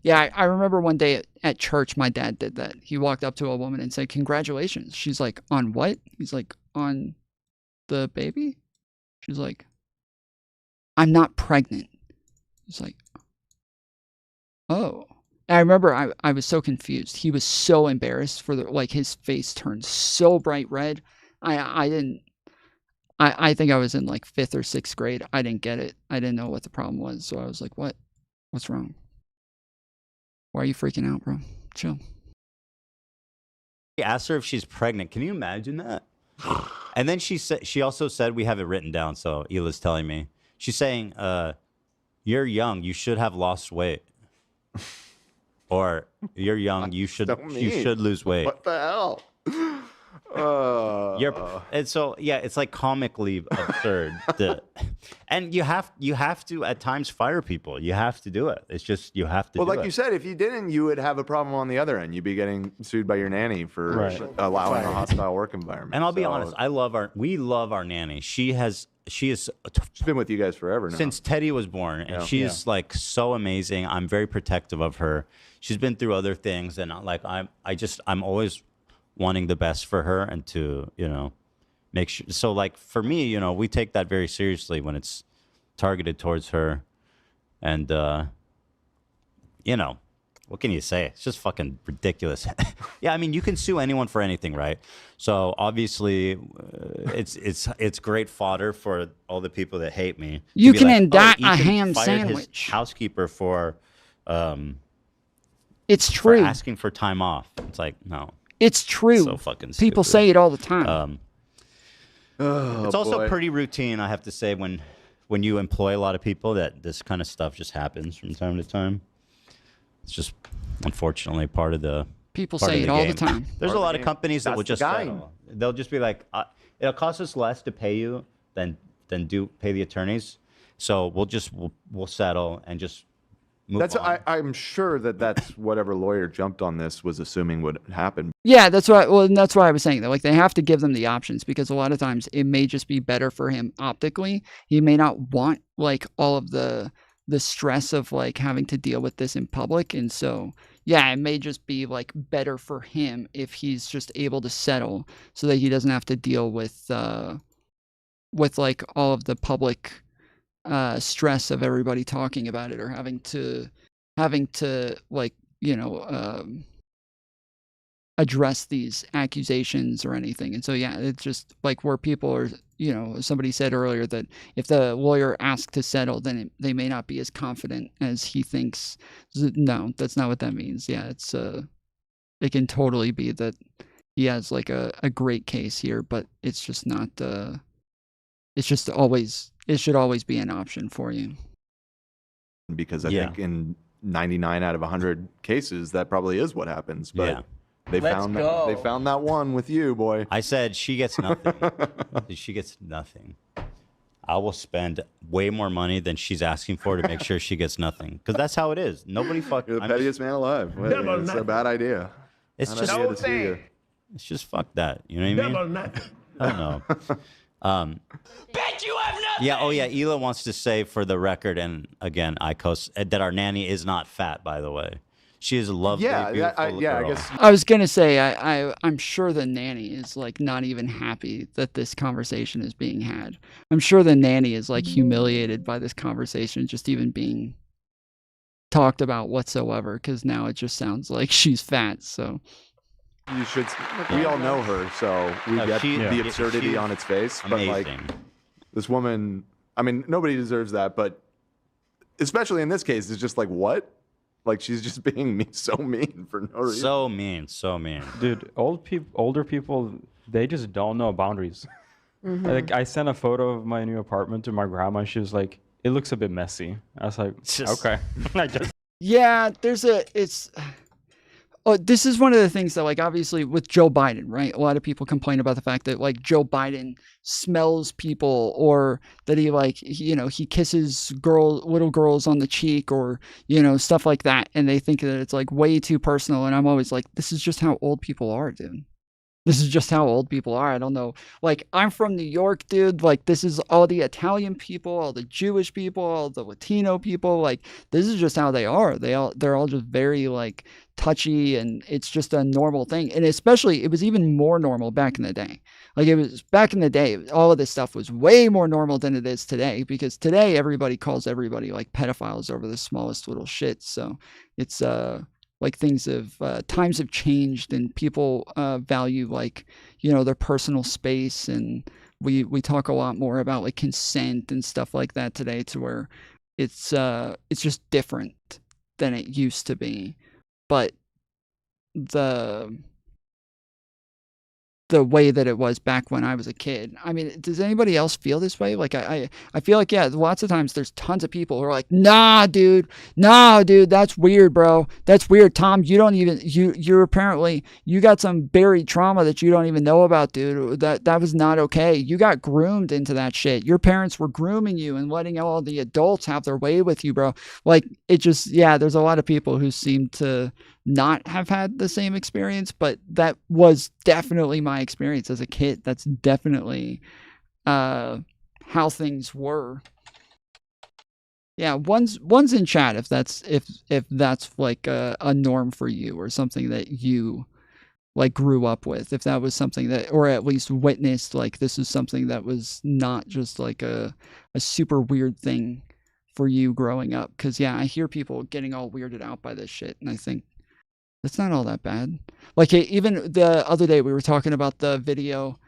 Yeah, I remember one day at church, my dad did that. He walked up to a woman and said, congratulations. She's like, on what? He's like, on the baby? She's like, I'm not pregnant. He's like, oh. And I remember I was so confused. He was so embarrassed like his face turned so bright red. I think I was in like 5th or 6th grade. I didn't get it. I didn't know what the problem was. So I was like, what? What's wrong? Why are you freaking out, bro? Chill. He asked her if she's pregnant. Can you imagine that? And then she also said, we have it written down, so Ella's telling me. She's saying, you're young, you should have lost weight. Or you're young, you should lose weight. What the hell? And so yeah, it's like comically absurd. And you have to at times fire people. You have to do it. It's just you have to. Well, do like it. you said, if you didn't, you would have a problem on the other end. You'd be getting sued by your nanny for allowing a hostile work environment. And I'll be honest, we love our nanny. She's been with you guys forever now. Since Teddy was born, and she's like so amazing. I'm very protective of her. She's been through other things, and like I'm always wanting the best for her and to, make sure. So like for me, we take that very seriously when it's targeted towards her. And, what can you say? It's just fucking ridiculous. Yeah, I mean, you can sue anyone for anything, right? So obviously, it's great fodder for all the people that hate me. You To be can like, indict Ethan a ham fired his sandwich. housekeeper for, It's for true. asking for time off. It's like, no. It's true. So fucking People stupid. say it all the time. It's also boy. pretty routine, I have to say, when you employ a lot of people, that this kind of stuff just happens from time to time. It's just unfortunately part of the People part say of it the all the game. time. There's a lot of companies that That's will the just game. settle. They'll just be like, it'll cost us less to pay you than pay the attorneys. So we'll settle and just move on. I'm sure that's whatever lawyer jumped on this was assuming would happen. Yeah, that's why. Well, and that's why I was saying that. Like, they have to give them the options because a lot of times it may just be better for him optically. He may not want like all of the stress of like having to deal with this in public, and so yeah, it may just be like better for him if he's just able to settle, so that he doesn't have to deal with like all of the public stress of everybody talking about it or having to like address these accusations or anything. And so yeah, it's just like where people are, somebody said earlier that if the lawyer asks to settle, then they may not be as confident as he thinks. No, that's not what that means. Yeah, it's it can totally be that he has like a great case here, but it's just not it should always be an option for you. Because I think in 99 out of 100 cases, that probably is what happens. But Yeah. they found that one with you, boy. I said she gets nothing. She gets nothing. I will spend way more money than she's asking for to make sure she gets nothing. Because that's how it is. Nobody fucking. You're the pettiest man alive. Wait, Double it's a nothing. bad idea. It's Bad just idea to see you. It's just fuck that. You know what I mean? Double nothing. I don't know. Bet you have nothing. Yeah. Oh yeah. Ela wants to say for the record, and again, that our nanny is not fat. By the way, she is a lovely, beautiful I girl. guess. I was gonna say I'm sure the nanny is like not even happy that this conversation is being had. I'm sure the nanny is like humiliated by this conversation just even being talked about whatsoever, because now it just sounds like she's fat. So You should. We all know her, so we No, get she- the yeah, absurdity she's on its face. But like amazing. this woman, I mean, nobody deserves that. But especially in this case, it's just like what? Like she's just being so mean for no reason. So mean, so mean. Dude, older people, they just don't know boundaries. Mhm. Like I sent a photo of my new apartment to my grandma. And she was like, "It looks a bit messy." I was like, "Okay." I just yeah, this is one of the things that, like, obviously with Joe Biden, right? A lot of people complain about the fact that, like, Joe Biden smells people, or that he kisses little girls on the cheek, or, stuff like that. And they think that it's like way too personal. And I'm always like, this is just how old people are, dude. This is just how old people are. I don't know. Like, I'm from New York, dude. Like, this is all the Italian people, all the Jewish people, all the Latino people. Like, this is just how they are. They're all just very, like, touchy, and it's just a normal thing. And especially, it was even more normal back in the day. Like, it was back in the day, all of this stuff was way more normal than it is today, because today everybody calls everybody like pedophiles over the smallest little shit. So it's, like, times have changed, and people value, like, their personal space, and we talk a lot more about like consent and stuff like that today, to where it's just different than it used to be. But the way that it was back when I was a kid. I mean, does anybody else feel this way? Like I feel like, yeah, lots of times there's tons of people who are like, nah, dude, that's weird, bro. That's weird. Tom, you don't even, you're apparently, you got some buried trauma that you don't even know about, dude. That was not okay. You got groomed into that shit. Your parents were grooming you and letting all the adults have their way with you, bro. Like, it just, yeah, there's a lot of people who seem to not have had the same experience, but that was definitely my experience as a kid. That's definitely how things were. Yeah, one's in chat if that's like a norm for you, or something that you like grew up with, if that was something that, or at least witnessed, like this is something that was not just like a super weird thing for you growing up. Because yeah, I hear people getting all weirded out by this shit, and I think that's not all that bad. Like, even the other day we were talking about the video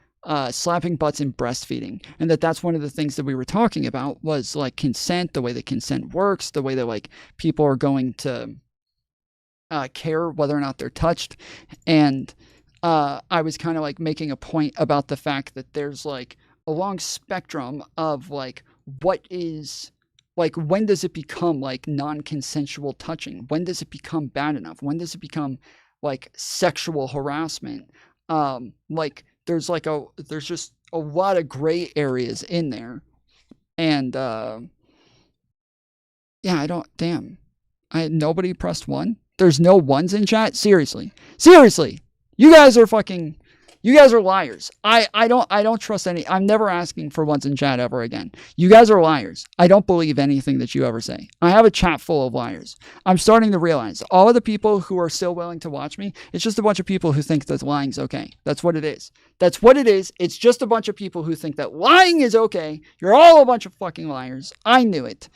slapping butts and breastfeeding, and that's one of the things that we were talking about was like consent, the way that consent works, the way that like people are going to care whether or not they're touched. And I was kind of like making a point about the fact that there's like a long spectrum of like what is, like, when does it become like non-consensual touching? When does it become bad enough? When does it become like sexual harassment? Like there's just a lot of gray areas in there. And yeah, nobody pressed one. There's no ones in chat. Seriously, you guys are liars. I don't trust any. I'm never asking for ones in chat ever again. You guys are liars. I don't believe anything that you ever say. I have a chat full of liars. I'm starting to realize all of the people who are still willing to watch me, it's just a bunch of people who think that lying's okay. That's what it is. It's just a bunch of people who think that lying is okay. You're all a bunch of fucking liars. I knew it.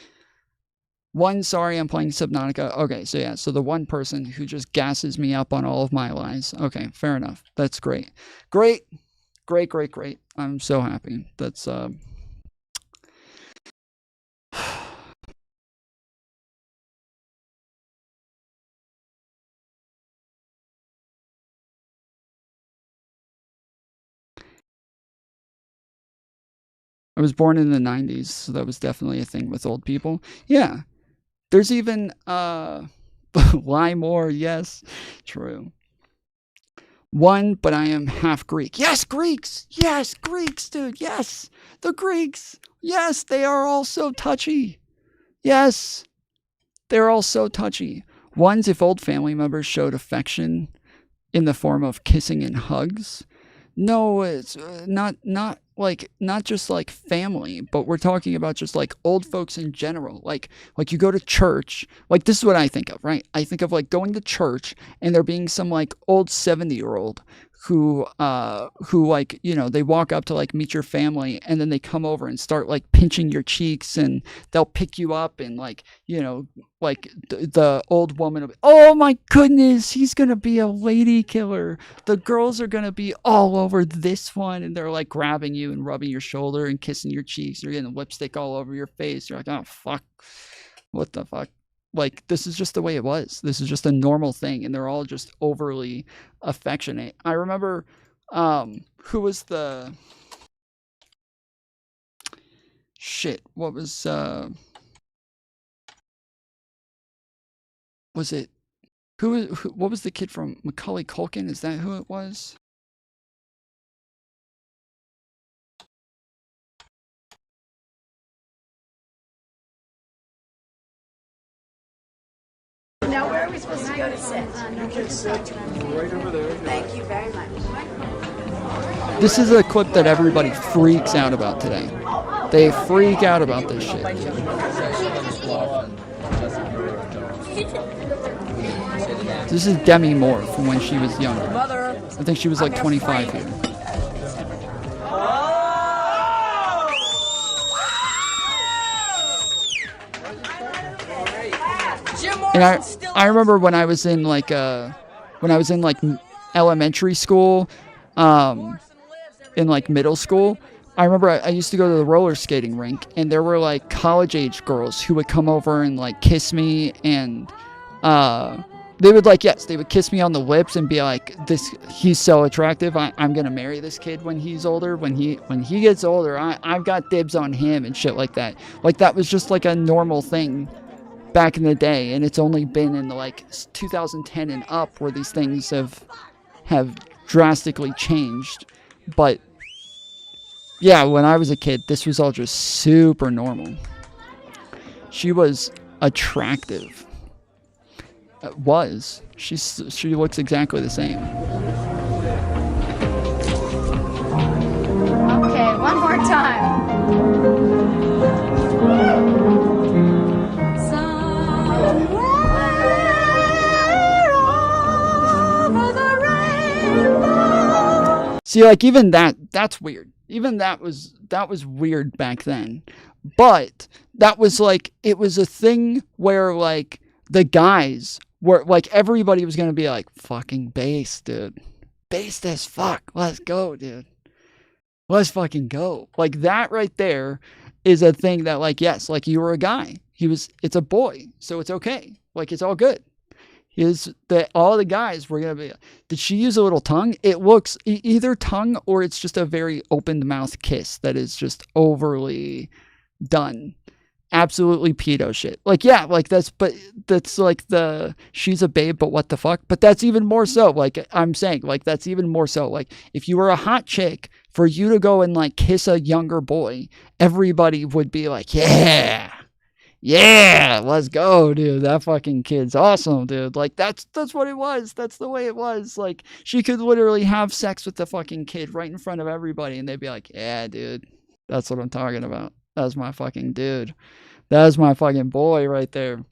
One, sorry, I'm playing Subnautica. Okay, so yeah, so the one person who just gasses me up on all of my lies. Okay, fair enough. That's great. Great. I'm so happy. That's I was born in the 90s, so that was definitely a thing with old people. Yeah. There's even lie more, yes, true. One, but I am half Greek. Yes, Greeks, dude, yes, the Greeks, yes, they are all so touchy. Yes, they're all so touchy. One's if old family members showed affection in the form of kissing and hugs. No, it's not just like family, but we're talking about just like old folks in general. Like you go to church, like this is what I think of, right? I think of like going to church and there being some like old 70-year-old who like, you know, they walk up to like meet your family and then they come over and start like pinching your cheeks and they'll pick you up and like, you know, like the old woman will be, oh my goodness, he's gonna be a lady killer. The girls are gonna be all over this one, and they're like grabbing you and rubbing your shoulder and kissing your cheeks. You're getting lipstick all over your face. You're like, oh fuck, what the fuck? Like, this is just the way it was. This is just a normal thing, and they're all just overly affectionate. I remember, who was the shit? What was it? What was the kid from Macaulay Culkin? Is that who it was? Now, where are we supposed to go to sit? You can sit right over there. Thank you very much. This is a clip that everybody freaks out about today. They freak out about this shit. This is Demi Moore from when she was younger. I think she was like 25 here. And I remember when I was in like elementary school, in like middle school, I remember I used to go to the roller skating rink, and there were like college age girls who would come over and like kiss me and they would like, yes, they would kiss me on the lips and be like, he's so attractive. I'm going to marry this kid when he's older. When he gets older, I've got dibs on him and shit like that. Like that was just like a normal thing back in the day. And it's only been in like 2010 and up where these things have drastically changed. But yeah, when I was a kid, this was all just super normal. She was attractive. She looks exactly the same. Okay, one more time. See, like even that's weird. Even that was weird back then. But that was like, it was a thing where like the guys were like, everybody was going to be like, fucking based, dude. Based as fuck. Let's go, dude. Let's fucking go. Like that right there is a thing that like, yes, like you were a guy. It's a boy. So it's okay. Like it's all good. All the guys were going to be, did she use a little tongue? It looks either tongue or it's just a very opened mouth kiss that is just overly done. Absolutely pedo shit. Like, yeah, like that's like she's a babe, but what the fuck? But that's even more so. Like I'm saying, like that's even more so. Like if you were a hot chick, for you to go and like kiss a younger boy, everybody would be like, yeah, let's go, dude. That fucking kid's awesome, dude. Like that's what it was. That's the way it was. Like she could literally have sex with the fucking kid right in front of everybody and they'd be like, yeah, dude, that's what I'm talking about. That's my fucking dude. That's my fucking boy right there.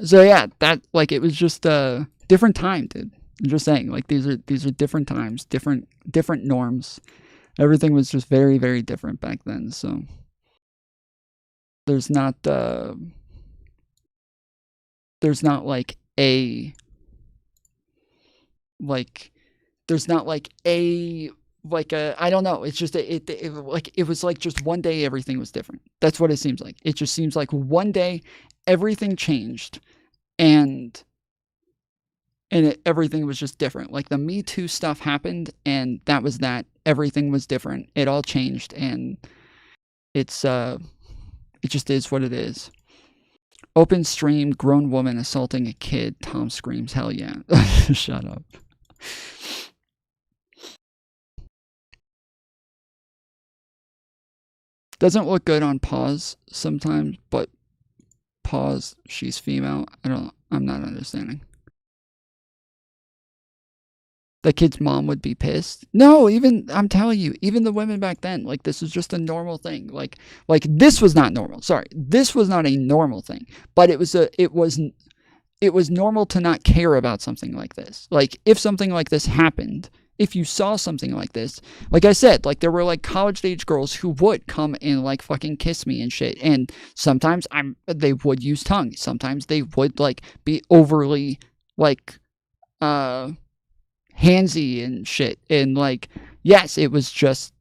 So yeah, that like it was just a different time, dude. I'm just saying, like these are different times, different norms. Everything was just very, very different back then. So there's not like a I don't know. It's just it was like just one day everything was different. That's what it seems like. It just seems like one day everything changed and everything was just different. Like the Me Too stuff happened and that was that. Everything was different. It all changed and it just is what it is. Open stream, grown woman assaulting a kid. Tom screams, hell yeah. Shut up. Doesn't look good on pause sometimes, but pause, she's female. I'm not understanding. The kid's mom would be pissed. No, I'm telling you, even the women back then, like this was just a normal thing. Like this was not normal. Sorry. This was not a normal thing, but it was normal to not care about something like this. Like if something like this happened, if you saw something like this, like I said, like there were like college age girls who would come and like fucking kiss me and shit. And sometimes they would use tongue. Sometimes they would like be overly like, handsy and shit. And like, yes, it was just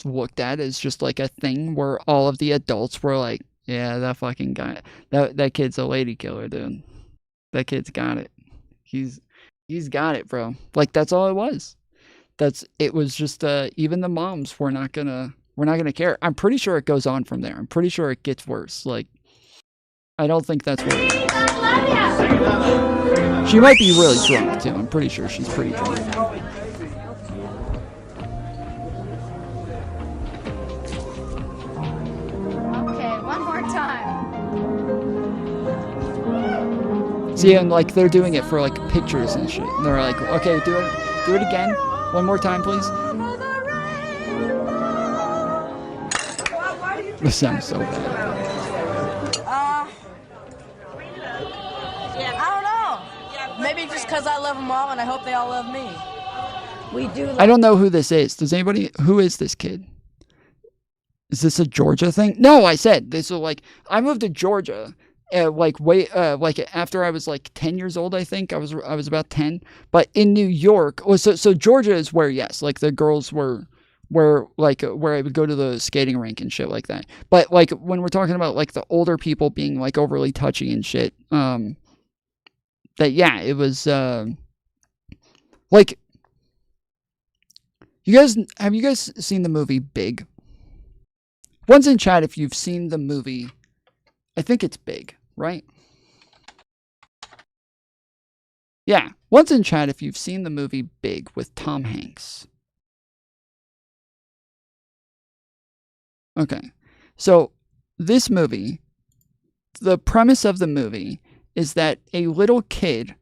looked at as just like a thing where all of the adults were like, yeah, that fucking guy, that kid's a lady killer, dude. That kid's got it. He's got it, bro. Like that's all it was. It was just even the moms were not gonna care. I'm pretty sure it goes on from there. I'm pretty sure it gets worse. Like I don't think that's what it is. She might be really drunk too. I'm pretty sure she's pretty drunk. Okay, one more time. See, and like they're doing it for like pictures and shit. And they're like, okay, do it again. One more time, please. This sounds so bad. Maybe just because I love them all and I hope they all love me. We do. I don't know who this is. Who is this kid? Is this a Georgia thing? No, I said this. So like, I moved to Georgia, like after I was like 10 years old. I think I was about 10. But in New York, so Georgia is where yes, like the girls were where I would go to the skating rink and shit like that. But like when we're talking about like the older people being like overly touchy and shit, that yeah, it was like, have you guys seen the movie Big? One's in chat if you've seen the movie. I think it's Big, right? Yeah, one's in chat if you've seen the movie Big with Tom Hanks. Okay, so this movie, the premise of the movie is that a little kid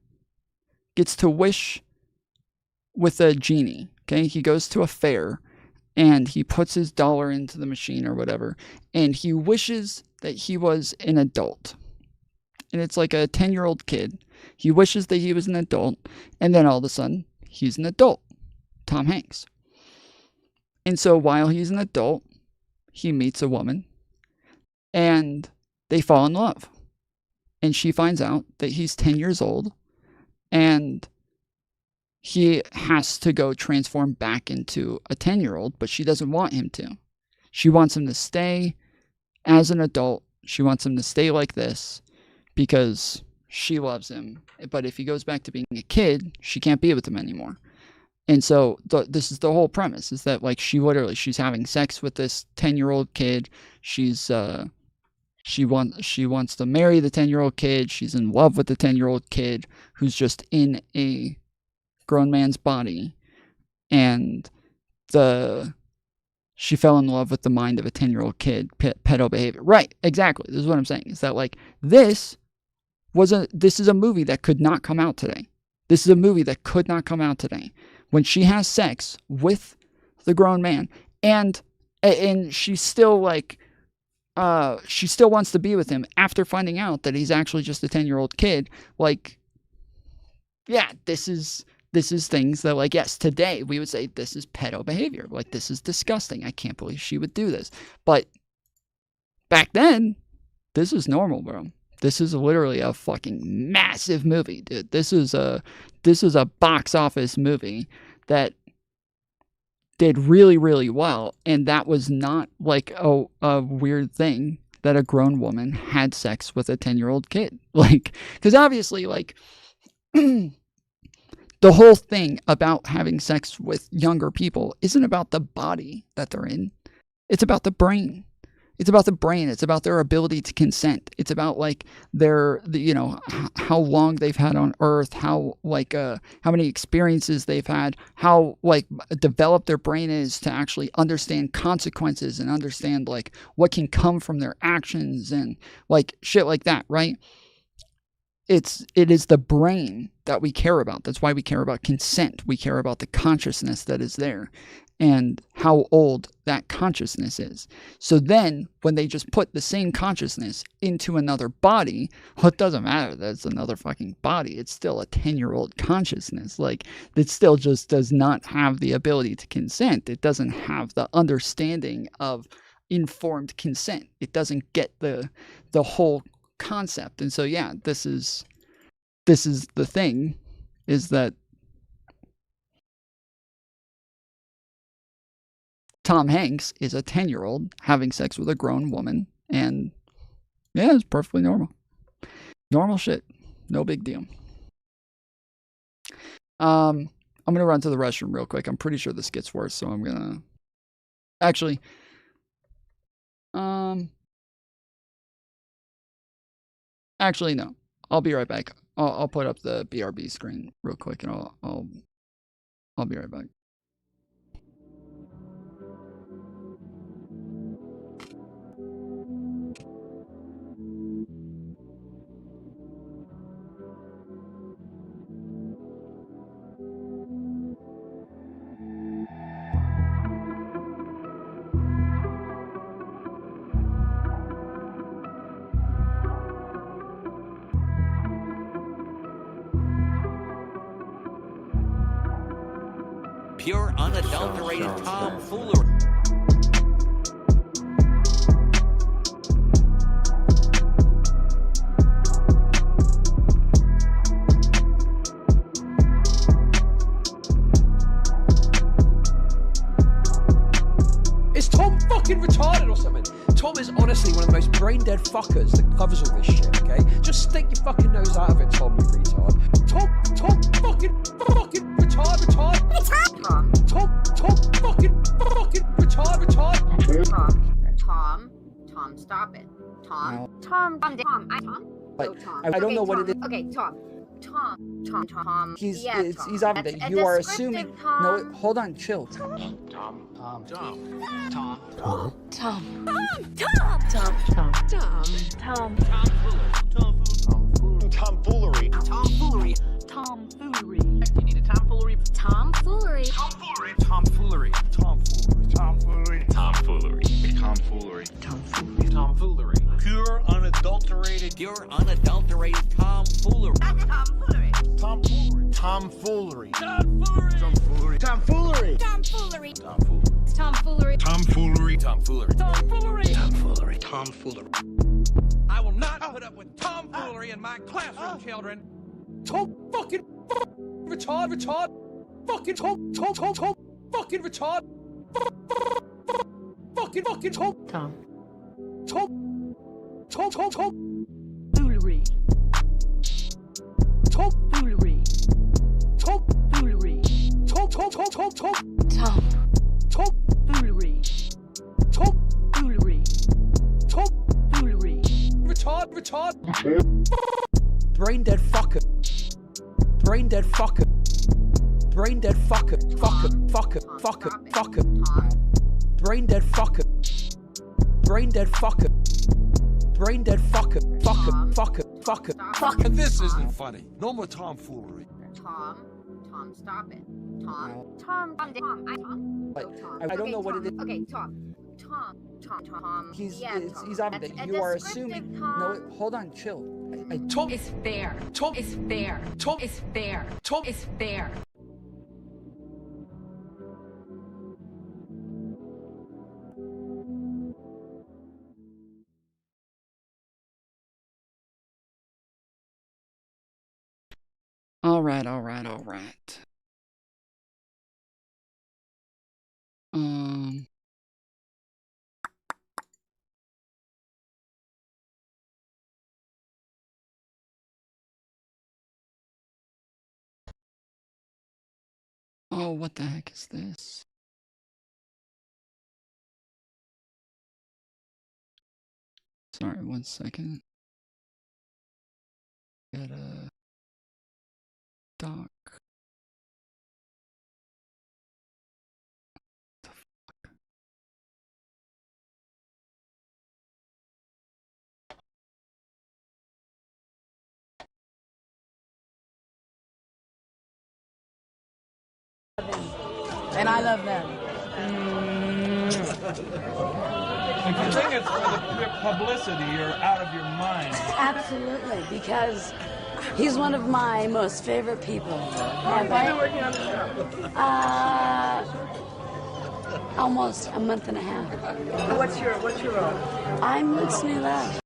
gets to wish with a genie. Okay, he goes to a fair and he puts his dollar into the machine or whatever, and he wishes that he was an adult. And it's like a 10-year-old kid. He wishes that he was an adult, and then all of a sudden, he's an adult. Tom Hanks. And so while he's an adult, he meets a woman, and they fall in love. And she finds out that he's 10 years old, and he has to go transform back into a 10-year-old, but she doesn't want him to. She wants him to stay as an adult. She wants him to stay like this because she loves him. But if he goes back to being a kid, she can't be with him anymore. And so this is the whole premise, is that like she's having sex with this 10-year-old kid. She wants to marry the 10-year-old kid. She's in love with the 10-year-old kid who's just in a grown man's body, and she fell in love with the mind of a 10-year-old kid. Pedo behavior. Right, exactly. This is what I'm saying. Is that like this is a movie that could not come out today. This is a movie that could not come out today. When she has sex with the grown man, and she's still like, she still wants to be with him after finding out that he's actually just a 10-year-old kid. Like, yeah, this is things that, like, yes, today we would say this is pedo behavior. Like, this is disgusting. I can't believe she would do this. But back then, this is normal, bro. This is literally a fucking massive movie, dude. This is a box office movie that did really, really well. And that was not like a weird thing that a grown woman had sex with a 10-year-old kid. Like, because obviously, like, the whole thing about having sex with younger people isn't about the body that they're in. It's about the brain. It's about the brain. It's about their ability to consent. It's about like how long they've had on Earth, how many experiences they've had, how like developed their brain is to actually understand consequences and understand like what can come from their actions and like shit like that, right? It is the brain that we care about. That's why we care about consent. We care about the consciousness that is there and how old that consciousness is. So then when they just put the same consciousness into another body, well, it doesn't matter that it's another fucking body. It's still a 10-year-old consciousness. Like, it still just does not have the ability to consent. It doesn't have the understanding of informed consent. It doesn't get the whole concept. And so yeah, this is the thing, is that Tom Hanks is a 10-year-old having sex with a grown woman, and yeah, it's perfectly normal shit, no big deal. I'm gonna run to the restroom real quick. I'm pretty sure this gets worse, so I'm gonna actually no, I'll be right back. I'll put up the BRB screen real quick, and I'll be right back. Pure, unadulterated tomfoolery. something? Tom is honestly one of the most brain dead fuckers that covers all this shit, okay? Just stick your fucking nose out of it, Tom, you retard. Tom, fucking retard. Tom, fucking retard. Tom, stop it. Tom. I don't know what it is. Okay, Tom. He's Yeah, it's, Tom. he's obvious That's that a you are descriptive assuming. Tom. No, hold on, chill. Tomfoolery. You need a tomfoolery. Tomfoolery. Pure, unadulterated tomfoolery. Tomfoolery. I will not put up with tomfoolery in my classroom, children. Tom, fucking retard. Fucking Tom, fucking retard. Fucking Tom. Foolery. Tomfoolery. Foolery. Tomfoolery. Foolery. Foolery. Retard. Brain dead fucker. Brain dead fucker. Brain dead fucker. Fucker. Brain dead fucker. Brain dead fucker. Brain dead fucker. Fucker. This isn't funny. No more tomfoolery. Tom, stop it. Tom. I don't know what it is. Okay, Tom. He's Yeah, it's, Tom. he's obvious That's that a you are descriptive assuming. Tom. No, hold on, chill. Tom. It's fair. Tom. It's fair. Tom. It's fair. Tom. It's fair. All right. Oh, what the heck is this? Sorry, 1 second. Got a doc. And I love them. If you think it's for the pure publicity, you're out of your mind. Absolutely, because he's one of my most favorite people. How long have you been working on the show? Almost a month and a half. What's your role? I'm Luke's new love.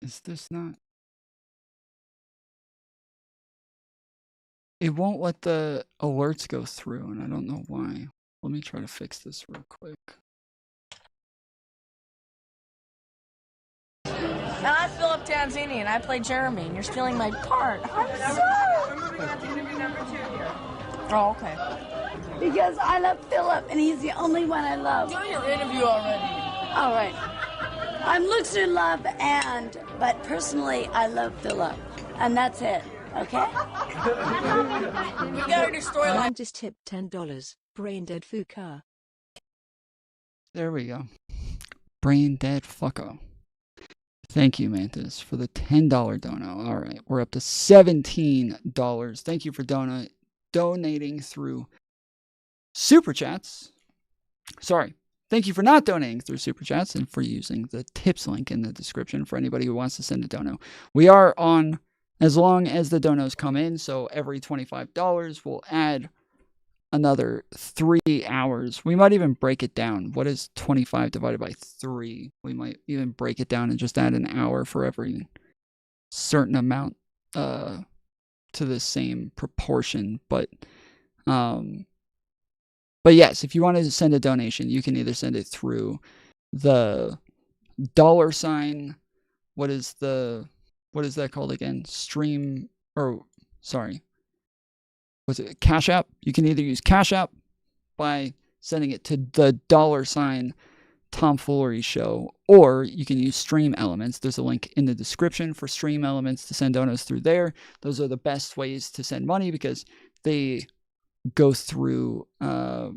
Is this not? It won't let the alerts go through, and I don't know why. Let me try to fix this real quick. And I Philip Tanzini, and I play Jeremy, and you're stealing my part. I'm sorry. We're moving on to interview number 2 here. Oh, okay. Because I love Philip, and he's the only one I love. Do your interview already. All right. I'm Luke's new love, but personally, I love Philip, and that's it. Okay? We got a new storyline. Klein just tipped $10. Brain dead fuka. There we go. Brain dead fucko. Thank you, Mantis, for the $10 dono. All right, we're up to $17. Thank you for donating through Super Chats. Sorry. Thank you for not donating through Super Chats and for using the tips link in the description for anybody who wants to send a dono. We are on as long as the donos come in, so every $25 will add another 3 hours. We might even break it down. What is 25 divided by 3? We might even break it down and just add an hour for every certain amount to the same proportion. But But yes, if you want to send a donation, you can either send it through the $, what is that called again? Stream, or sorry, was it Cash App? You can either use Cash App by sending it to the $, Tomfoolery Show, or you can use Stream Elements. There's a link in the description for Stream Elements to send donos through there. Those are the best ways to send money because they go through, I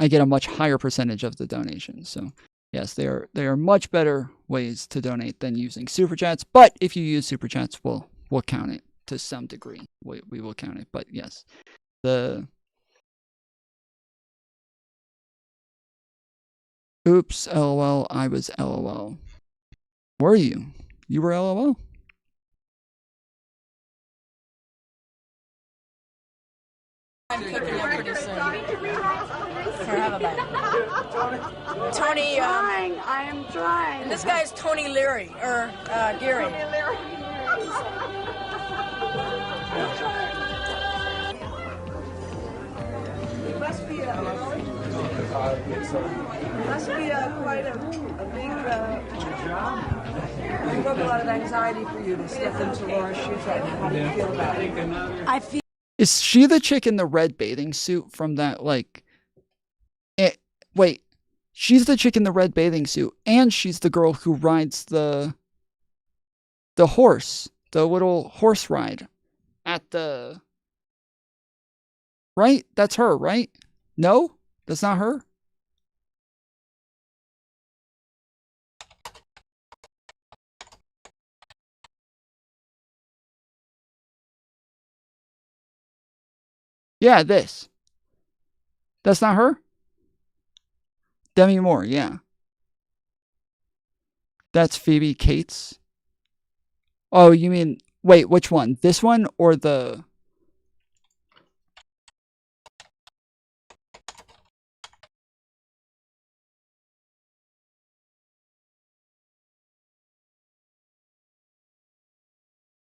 get a much higher percentage of the donations. So yes, they are much better ways to donate than using Super Chats. But if you use Super Chats, we'll count it to some degree. We will count it. But yes, oops, LOL, I was LOL. Were you? You were LOL? I'm cooking up pretty soon. Here, have a bite. Tony, I am trying. This guy's Tony Leary, or Geary. It must be quite a big, a lot of anxiety for you to step into Laura's shoes right now. How do you feel about it? I feel. Is she the chick in the red bathing suit from that, like... wait. She's the chick in the red bathing suit, and she's the girl who rides the horse. The little horse ride. At the... Right? That's her, right? No? That's not her? Yeah, this. That's not her? Demi Moore, yeah. That's Phoebe Cates. Oh, you mean... Wait, which one? This one or the...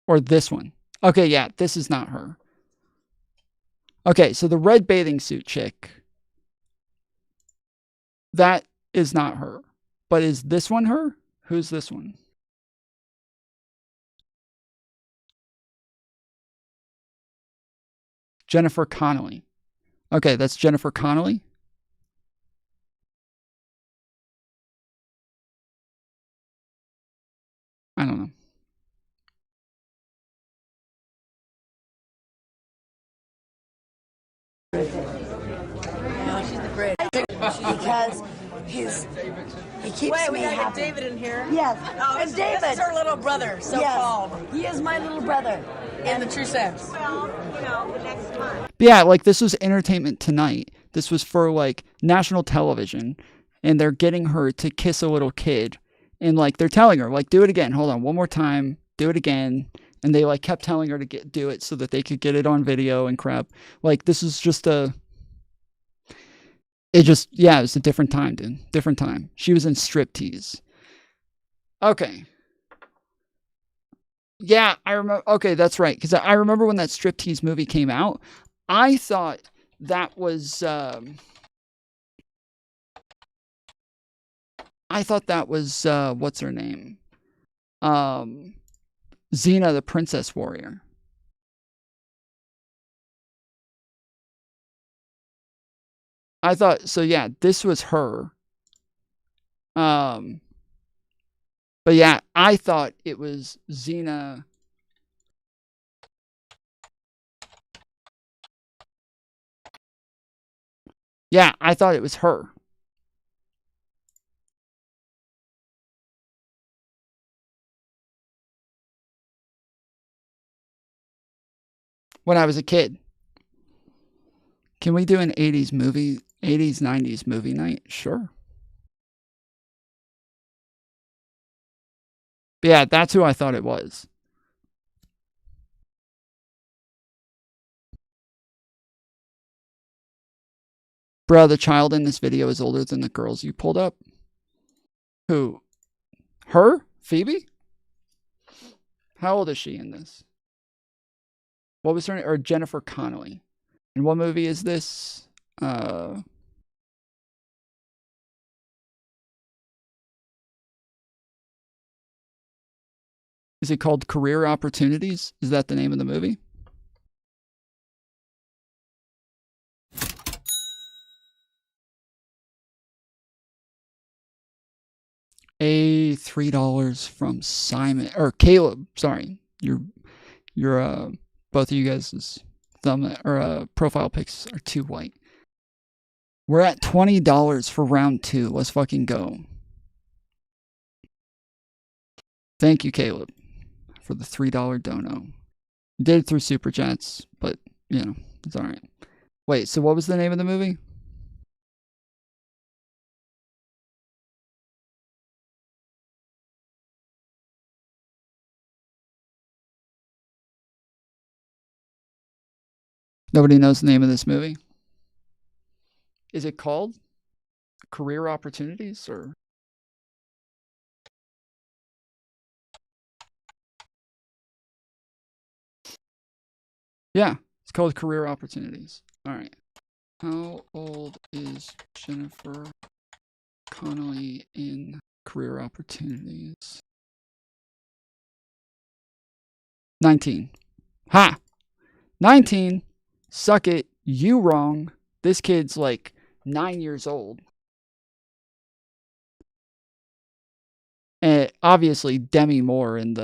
Or this one? Okay, yeah, this is not her. Okay, so the red bathing suit chick, that is not her. But is this one her? Who's this one? Jennifer Connelly. Okay, that's Jennifer Connelly. I don't know. Yeah, she's the great. Because he keeps Wait, me we gotta get happy. David in here. Yes. Oh, And this David. is her little brother, so-called. Yes. He is my little brother. In the true sense. Well, you know, the next month. Yeah, like this was Entertainment Tonight. This was for like national television, and they're getting her to kiss a little kid, and like they're telling her like, do it again. Hold on, one more time. Do it again. And they like kept telling her to do it so that they could get it on video and crap. Like this is just it was a different time, dude. Different time. She was in Striptease. Okay. Yeah, I remember. Okay, that's right. Because I remember when that Striptease movie came out, I thought that was. What's her name? Xena, the Princess Warrior. I thought so. Yeah, this was her. But yeah, I thought it was Xena. Yeah, I thought it was her. When I was a kid. Can we do an 80s, 90s movie night? Sure. But yeah, that's who I thought it was. Bruh, the child in this video is older than the girls you pulled up. Who? Her? Phoebe? How old is she in this? What was her name? Or Jennifer Connelly. And what movie is this? Is it called Career Opportunities? Is that the name of the movie? A $3 from Simon or Caleb. Sorry, your both of you guys' thumb or profile pics are too white. We're at $20 for round 2. Let's fucking go. Thank you, Caleb, for the $3 dono. Did it through Super Chats, but you know it's all right. Wait, so what was the name of the movie? Nobody knows the name of this movie. Is it called Career Opportunities or? Yeah, it's called Career Opportunities. All right. How old is Jennifer Connelly in Career Opportunities? 19. Ha! 19. Suck it. You wrong. This kid's like 9 years old. And obviously Demi Moore in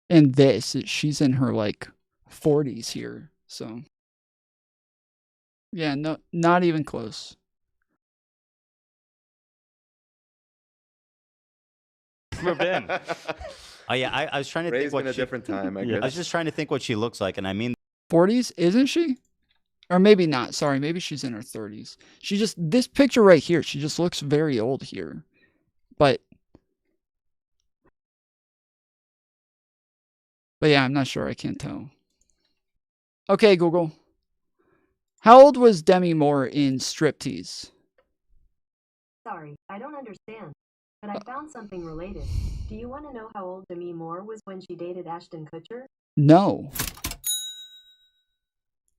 this, she's in her like 40s here. So yeah, no, not even close. Moved in. Oh yeah, I was trying to Ray's think what been a different time, I guess. I was just trying to think what she looks like, and I mean 40s, isn't she? Or maybe not. Sorry, maybe she's in her 30s. She just, this picture right here, she just looks very old here. But yeah, I'm not sure. I can't tell. Okay, Google. How old was Demi Moore in Striptease? Sorry, I don't understand. But I found something related. Do you want to know how old Demi Moore was when she dated Ashton Kutcher? No.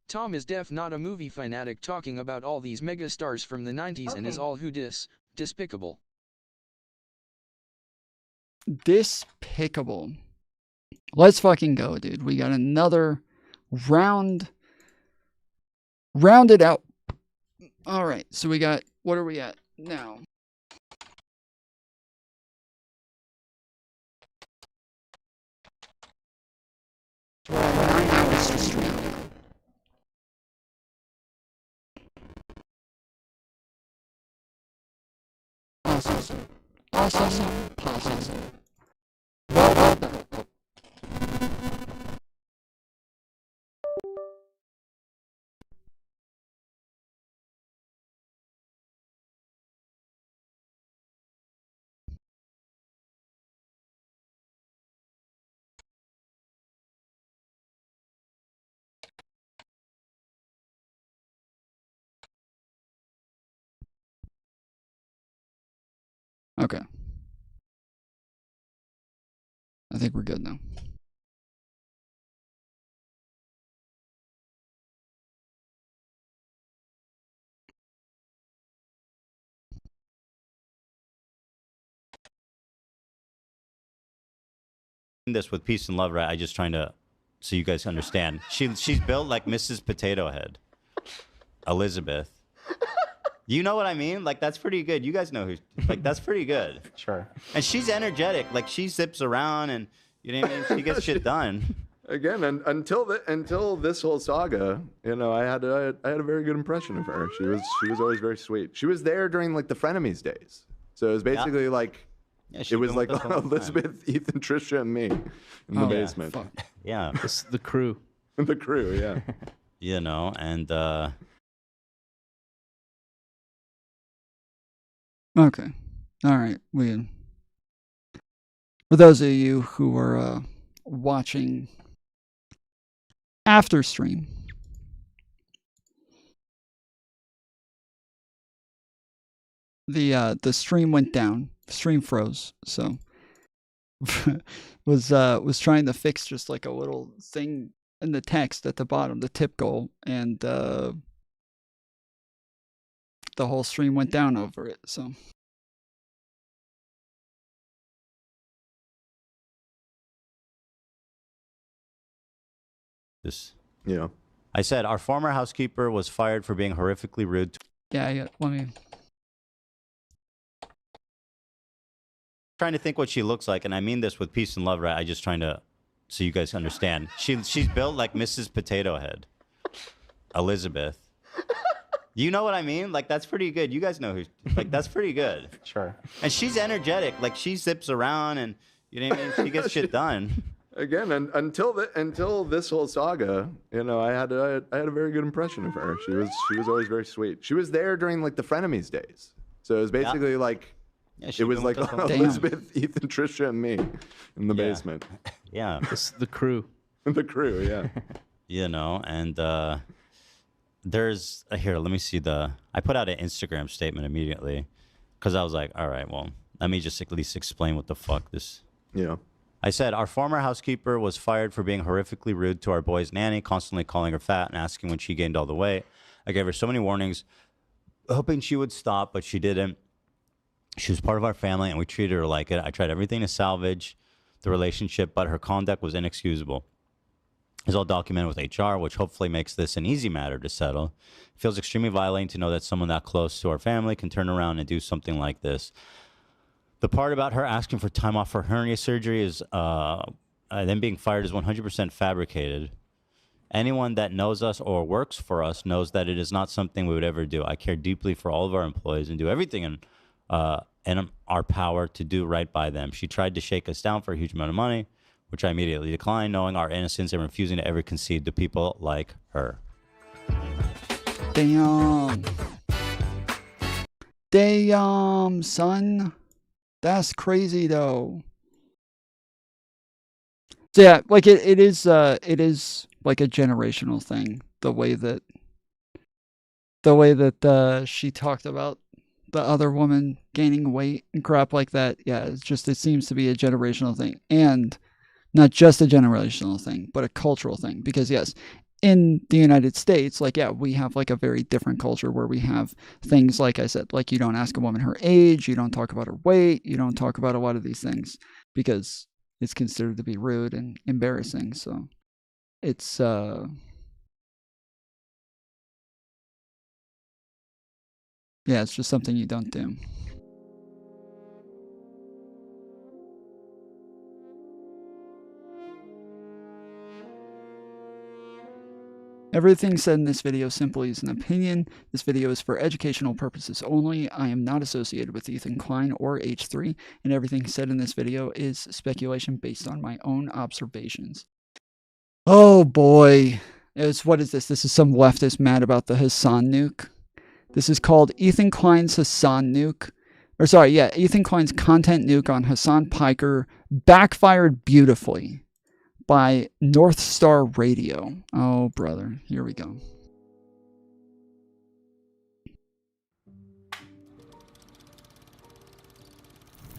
Tom is deaf, not a movie fanatic, talking about all these megastars from the 90s and is all who despicable. Despicable. Let's fucking go, dude. We got another round. Round it out. All right. So we got, what are we at now? We're at 9 hours to stream. Awesome. Awesome. Well done. Okay. I think we're good now. this with peace and love, right? I just trying to, so you guys understand. She's built like Mrs. Potato Head, Elizabeth. You know what I mean? Like, that's pretty good. You guys know who, like, that's pretty good. Sure. And she's energetic. Like, she zips around and, you know what I mean? She gets shit done. Again, until this whole saga, you know, I had a very good impression of her. She was always very sweet. She was there during like the Frenemies days. So it was basically like, it was like Elizabeth, Ethan, Trisha, and me in the basement. Yeah. It's the crew. The crew, yeah. You know, and okay. All right. For those of you who are watching after stream, the stream went down. Stream froze. So was trying to fix just like a little thing in the text at the bottom, the tip goal, and the whole stream went down over it. So. This. Yeah. I said our former housekeeper was fired for being horrifically rude. Yeah, let me. Trying to think what she looks like, and I mean this with peace and love, right? I just trying to, so you guys understand. She's built like Mrs. Potato Head, Elizabeth. You know what I mean? Like that's pretty good. You guys know who? Like that's pretty good. Sure. And she's energetic. Like she zips around, and you know what I mean. She gets shit done. Again, until this whole saga, you know, I had a very good impression of her. She was always very sweet. She was there during like the frenemies days, so it was basically like. Yeah, it was like Elizabeth, Ethan, Trisha, and me in the basement. Yeah. The crew. The crew, yeah. You know, and there's here. Let me see I put out an Instagram statement immediately because I was like, all right, well, let me just at least explain what the fuck this. Yeah. I said our former housekeeper was fired for being horrifically rude to our boy's nanny, constantly calling her fat and asking when she gained all the weight. I gave her so many warnings, hoping she would stop, but she didn't. She was part of our family, and we treated her like it. I tried everything to salvage the relationship, but her conduct was inexcusable. It's all documented with HR, which hopefully makes this an easy matter to settle. It feels extremely violating to know that someone that close to our family can turn around and do something like this. The part about her asking for time off for hernia surgery is then being fired is 100% fabricated. Anyone that knows us or works for us knows that it is not something we would ever do. I care deeply for all of our employees and do everything in our power to do right by them. She tried to shake us down for a huge amount of money, which I immediately declined, knowing our innocence and refusing to ever concede to people like her. Damn. Damn, son. That's crazy though. So yeah, like it is like a generational thing. The way that she talked about the other woman gaining weight and crap like that. Yeah, it seems to be a generational thing. And not just a generational thing, but a cultural thing. Because yes, in the United States, like, yeah, we have like a very different culture where we have things, like I said, like you don't ask a woman her age, you don't talk about her weight, you don't talk about a lot of these things because it's considered to be rude and embarrassing. So it's, yeah, it's just something you don't do. Everything said in this video simply is an opinion. This video is for educational purposes only. I am not associated with Ethan Klein or H3, and everything said in this video is speculation based on my own observations. Oh boy. What is this? This is some leftist mad about the Hassan nuke. This is called Ethan Klein's Hassan nuke. Or sorry, yeah, Ethan Klein's content nuke on Hassan Piker backfired beautifully. By North Star Radio. Oh, brother. Here we go.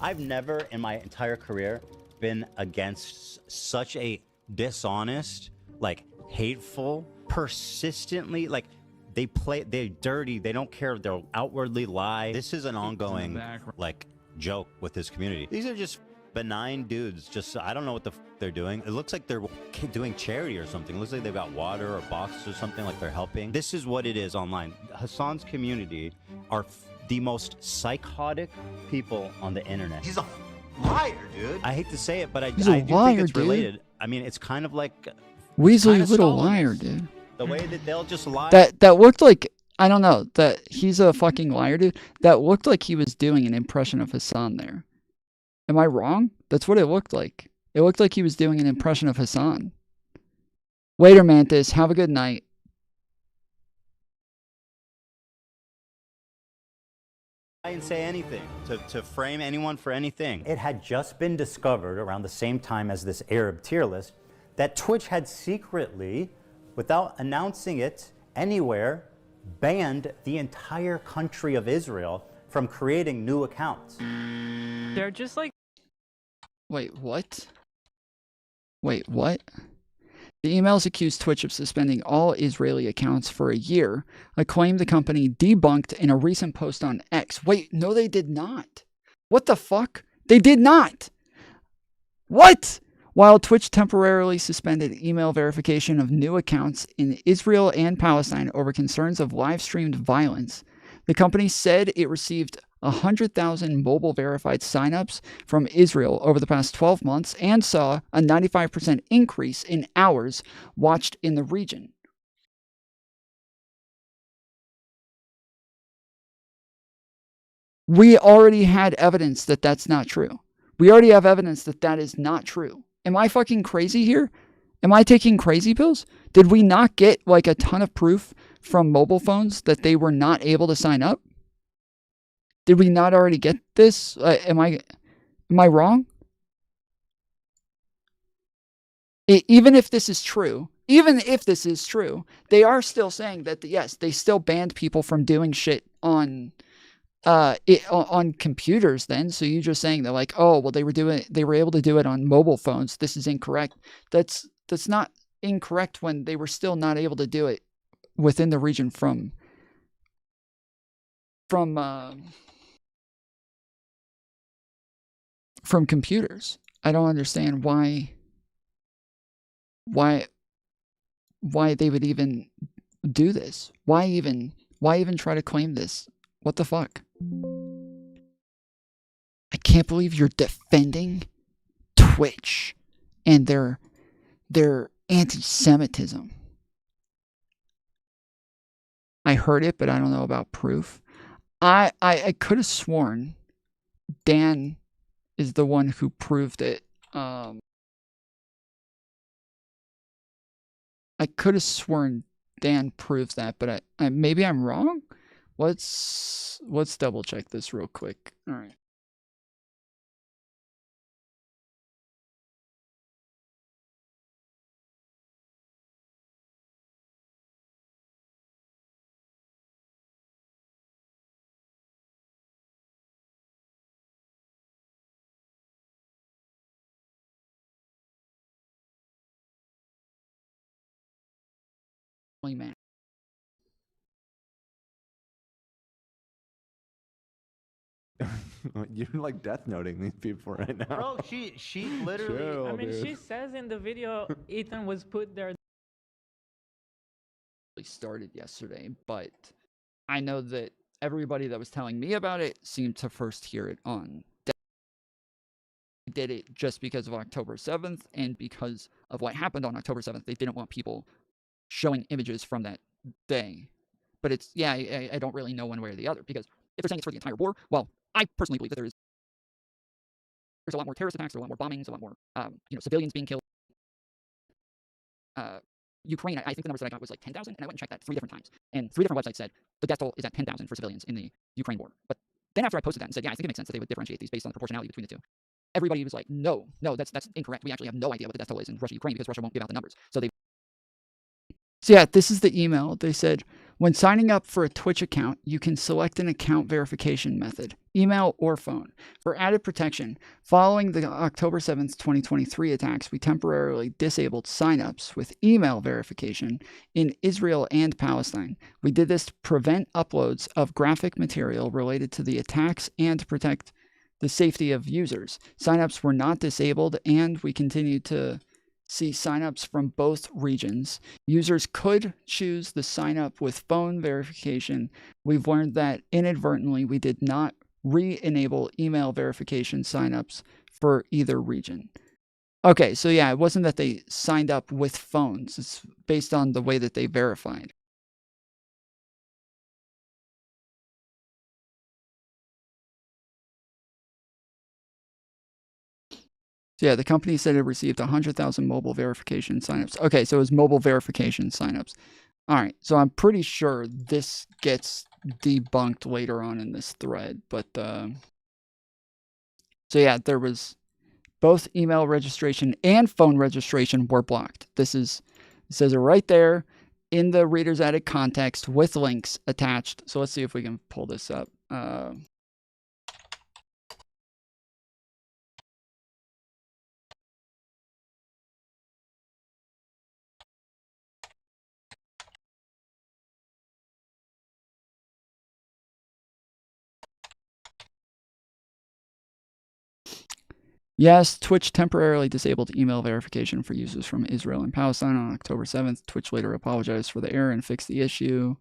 I've never in my entire career been against such a dishonest, like hateful, persistently, like they're dirty. They don't care if they'll outwardly lie. This is an ongoing, like, joke with this community. These are just benign dudes. Just, I don't know what they're doing. It looks like they're doing charity or something. It looks like they've got water or boxes or something, like they're helping. This is what it is online. Hassan's community are the most psychotic people on the internet. He's a liar, dude. I hate to say it, but I do think it's related. Dude. I mean, it's kind of like Weasley little liar, dude. The way that they'll just lie. That looked like, I don't know, that he's a fucking liar, dude. That looked like he was doing an impression of Hassan there. Am I wrong? That's what it looked like. It looked like he was doing an impression of Hassan. Later, Mantis. Have a good night. I didn't say anything to frame anyone for anything. It had just been discovered around the same time as this Arab tier list that Twitch had secretly, without announcing it anywhere, banned the entire country of Israel from creating new accounts. They're just like... Wait, what? Wait, what? The emails accused Twitch of suspending all Israeli accounts for a year, a claim the company debunked in a recent post on X. Wait, no, they did not. What the fuck? They did not. What? While Twitch temporarily suspended email verification of new accounts in Israel and Palestine over concerns of live-streamed violence, the company said it received 100,000 mobile verified signups from Israel over the past 12 months and saw a 95% increase in hours watched in the region. We already had evidence that that's not true. We already have evidence that that is not true. Am I fucking crazy here? Am I taking crazy pills? Did we not get like a ton of proof from mobile phones that they were not able to sign up? Did we not already get this? Am I wrong? Even if this is true, they are still saying that yes, they still banned people from doing shit on computers then. So you're just saying that like, oh, well, they were able to do it on mobile phones. This is incorrect. That's not incorrect when they were still not able to do it within the region from computers. I don't understand why they would even do this. Why even try to claim this? What the fuck? I can't believe you're defending Twitch and their anti-Semitism. I heard it, but I don't know about proof. I could have sworn Dan is the one who proved it. I could have sworn Dan proved that, but I maybe I'm wrong. Let's double check this real quick. All right. Man. You're like death noting these people right now. Bro, she literally. Chill, I mean, dude. she says in the video, Ethan was put there. Started yesterday, but I know that everybody that was telling me about it seemed to first hear it on. They did it just because of October 7th and because of what happened on October 7th. They didn't want people showing images from that day. But it's, yeah, I don't really know one way or the other, because if they're saying it's for the entire war, well, I personally believe that there's a lot more terrorist attacks, there's a lot more bombings, a lot more civilians being killed. Ukraine, I think the numbers that I got was like 10,000, and I went and checked that 3 different times. And 3 different websites said the death toll is at 10,000 for civilians in the Ukraine war. But then after I posted that and said, yeah, I think it makes sense that they would differentiate these based on the proportionality between the two, everybody was like, no, that's incorrect. We actually have no idea what the death toll is in Russia-Ukraine because Russia won't give out the numbers. So yeah, this is the email. They said, when signing up for a Twitch account, you can select an account verification method, email or phone. For added protection, following the October 7th, 2023 attacks, we temporarily disabled signups with email verification in Israel and Palestine. We did this to prevent uploads of graphic material related to the attacks and to protect the safety of users. Signups were not disabled, and we continued to see signups from both regions. Users could choose the sign up with phone verification. We've learned that inadvertently we did not re-enable email verification signups for either region. Okay, so yeah, it wasn't that they signed up with phones. It's based on the way that they verified. So yeah, the company said it received 100,000 mobile verification signups. Okay, so it was mobile verification signups. All right, so I'm pretty sure this gets debunked later on in this thread. But so yeah, there was both email registration and phone registration were blocked. It says it right there in the reader's added context with links attached. So let's see if we can pull this up. Yes, Twitch temporarily disabled email verification for users from Israel and Palestine on October 7th. Twitch later apologized for the error and fixed the issue.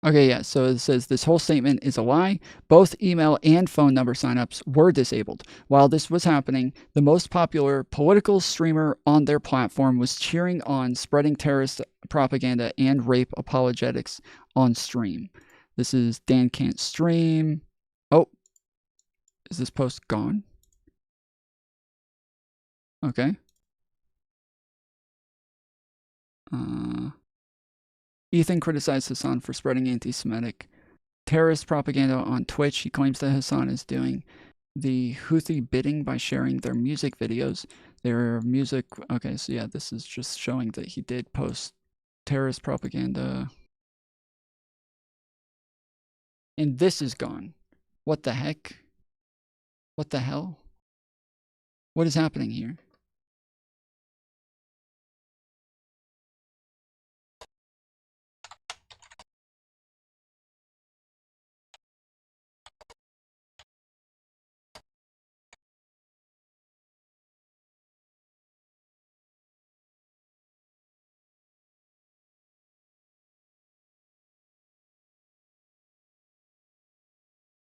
Okay, yeah, so it says this whole statement is a lie. Both email and phone number signups were disabled. While this was happening, the most popular political streamer on their platform was cheering on spreading terrorist propaganda and rape apologetics on stream. This is Dan Can't Stream. Oh, is this post gone? Okay. Ethan criticized Hassan for spreading anti-Semitic terrorist propaganda on Twitch. He claims that Hassan is doing the Houthi bidding by sharing their music videos. Their music... Okay, so yeah, this is just showing that he did post terrorist propaganda. And this is gone. What the heck? What the hell? What is happening here?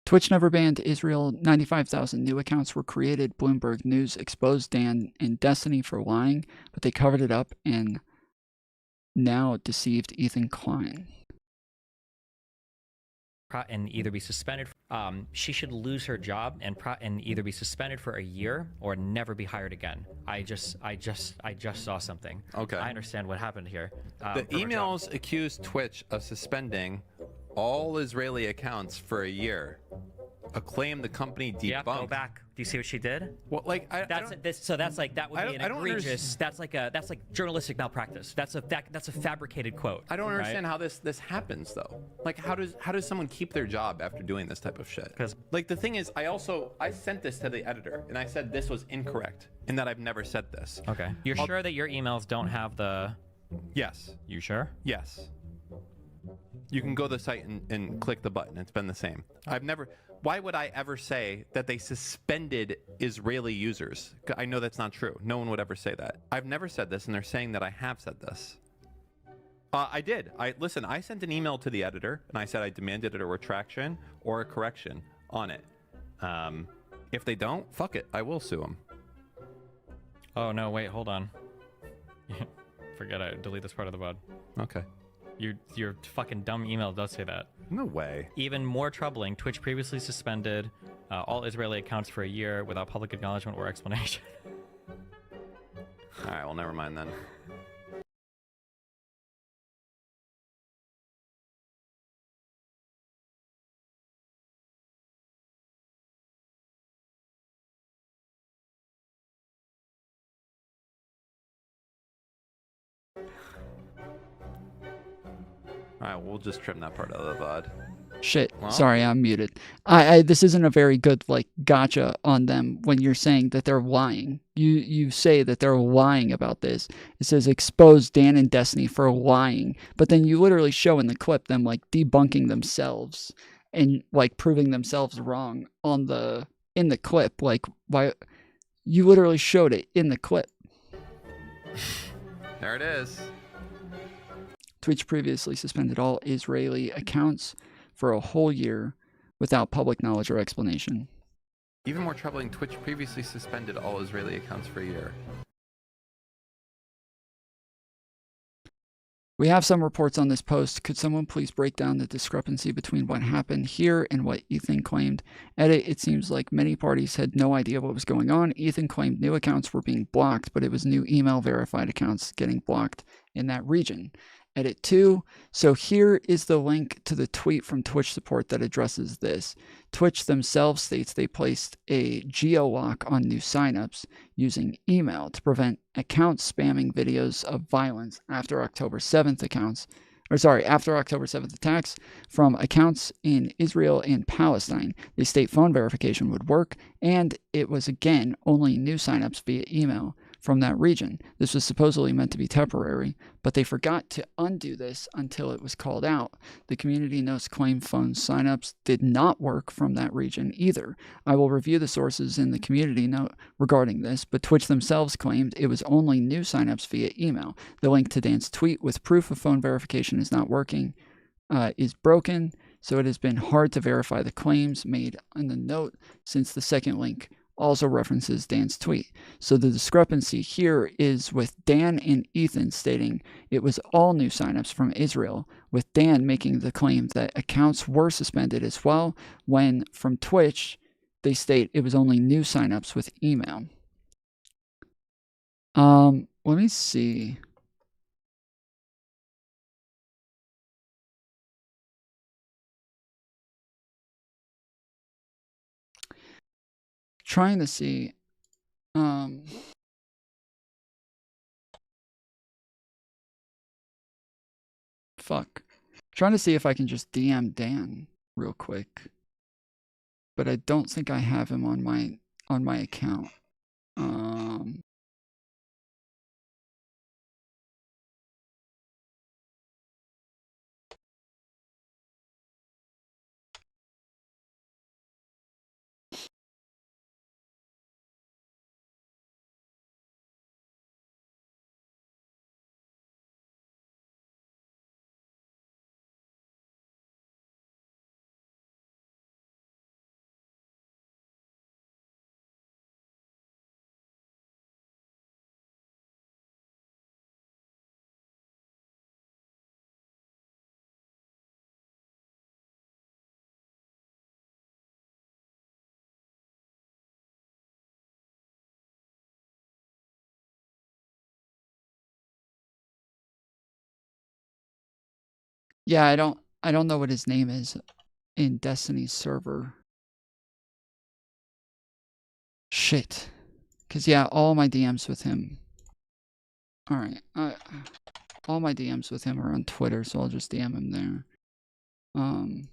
Twitch never banned Israel. 95,000 new accounts were created. Bloomberg News exposed Dan and Destiny for lying, but they covered it up and now deceived Ethan Klein. And either be suspended. She should lose her job and either be suspended for a year or never be hired again. I just saw something. Okay. I understand what happened here. The emails accused Twitch of suspending all Israeli accounts for a year. A claim the company debunked. Yeah, go back. Do you see what she did? Well, like that would be an egregious. That's like journalistic malpractice. That's a fabricated quote. I don't understand how this happens though. Like how does someone keep their job after doing this type of shit? Because like the thing is, I sent this to the editor and I said this was incorrect and that I've never said this. Okay. You're sure that your emails don't have the? Yes. You sure? Yes. You can go to the site and click the button. It's been the same. Why would I ever say that they suspended Israeli users? I know that's not true. No one would ever say that. I've never said this, and they're saying that I have said this. I did. Listen, I sent an email to the editor, and I said I demanded a retraction or a correction on it. If they don't, fuck it. I will sue them. Oh, no, wait, hold on. Forget it. Delete this part of the bud. Okay. Your fucking dumb email does say that. No way. Even more troubling, Twitch previously suspended all Israeli accounts for a year without public acknowledgement or explanation. All right, well, never mind then. All right, we'll just trim that part out of the VOD. Shit. Well. Sorry, I'm muted. This isn't a very good gotcha on them when you're saying that they're lying. You say that they're lying about this. It says expose Dan and Destiny for lying, but then you literally show in the clip them debunking themselves and proving themselves wrong in the clip. Why you literally showed it in the clip. There it is. Twitch previously suspended all Israeli accounts for a whole year without public knowledge or explanation. Even more troubling, Twitch previously suspended all Israeli accounts for a year. We have some reports on this post. Could someone please break down the discrepancy between what happened here and what Ethan claimed? Edit, it seems like many parties had no idea what was going on. Ethan claimed new accounts were being blocked, but it was new email verified accounts getting blocked in that region. Edit 2. So here is the link to the tweet from Twitch support that addresses this. Twitch themselves states they placed a geo-lock on new signups using email to prevent accounts spamming videos of violence after October 7th after October 7th attacks from accounts in Israel and Palestine. They state phone verification would work, and it was again only new signups via email. from that region. This was supposedly meant to be temporary, but they forgot to undo this until it was called out. The community notes claim phone signups did not work from that region either. I will review the sources in the community note regarding this, but Twitch themselves claimed it was only new signups via email. The link to Dan's tweet with proof of phone verification is not working, is broken, so it has been hard to verify the claims made in the note since the second link also references Dan's tweet. So the discrepancy here is with Dan and Ethan stating it was all new signups from Israel, with Dan making the claim that accounts were suspended as well, when from Twitch they state it was only new signups with email. Let me see. Trying to see trying to see if I can just DM Dan real quick, but I don't think I have him on my account. Yeah, I don't know what his name is in Destiny's server. Shit. Cause yeah, all my DMs with him. Alright. All my DMs with him are on Twitter, so I'll just DM him there. Alright.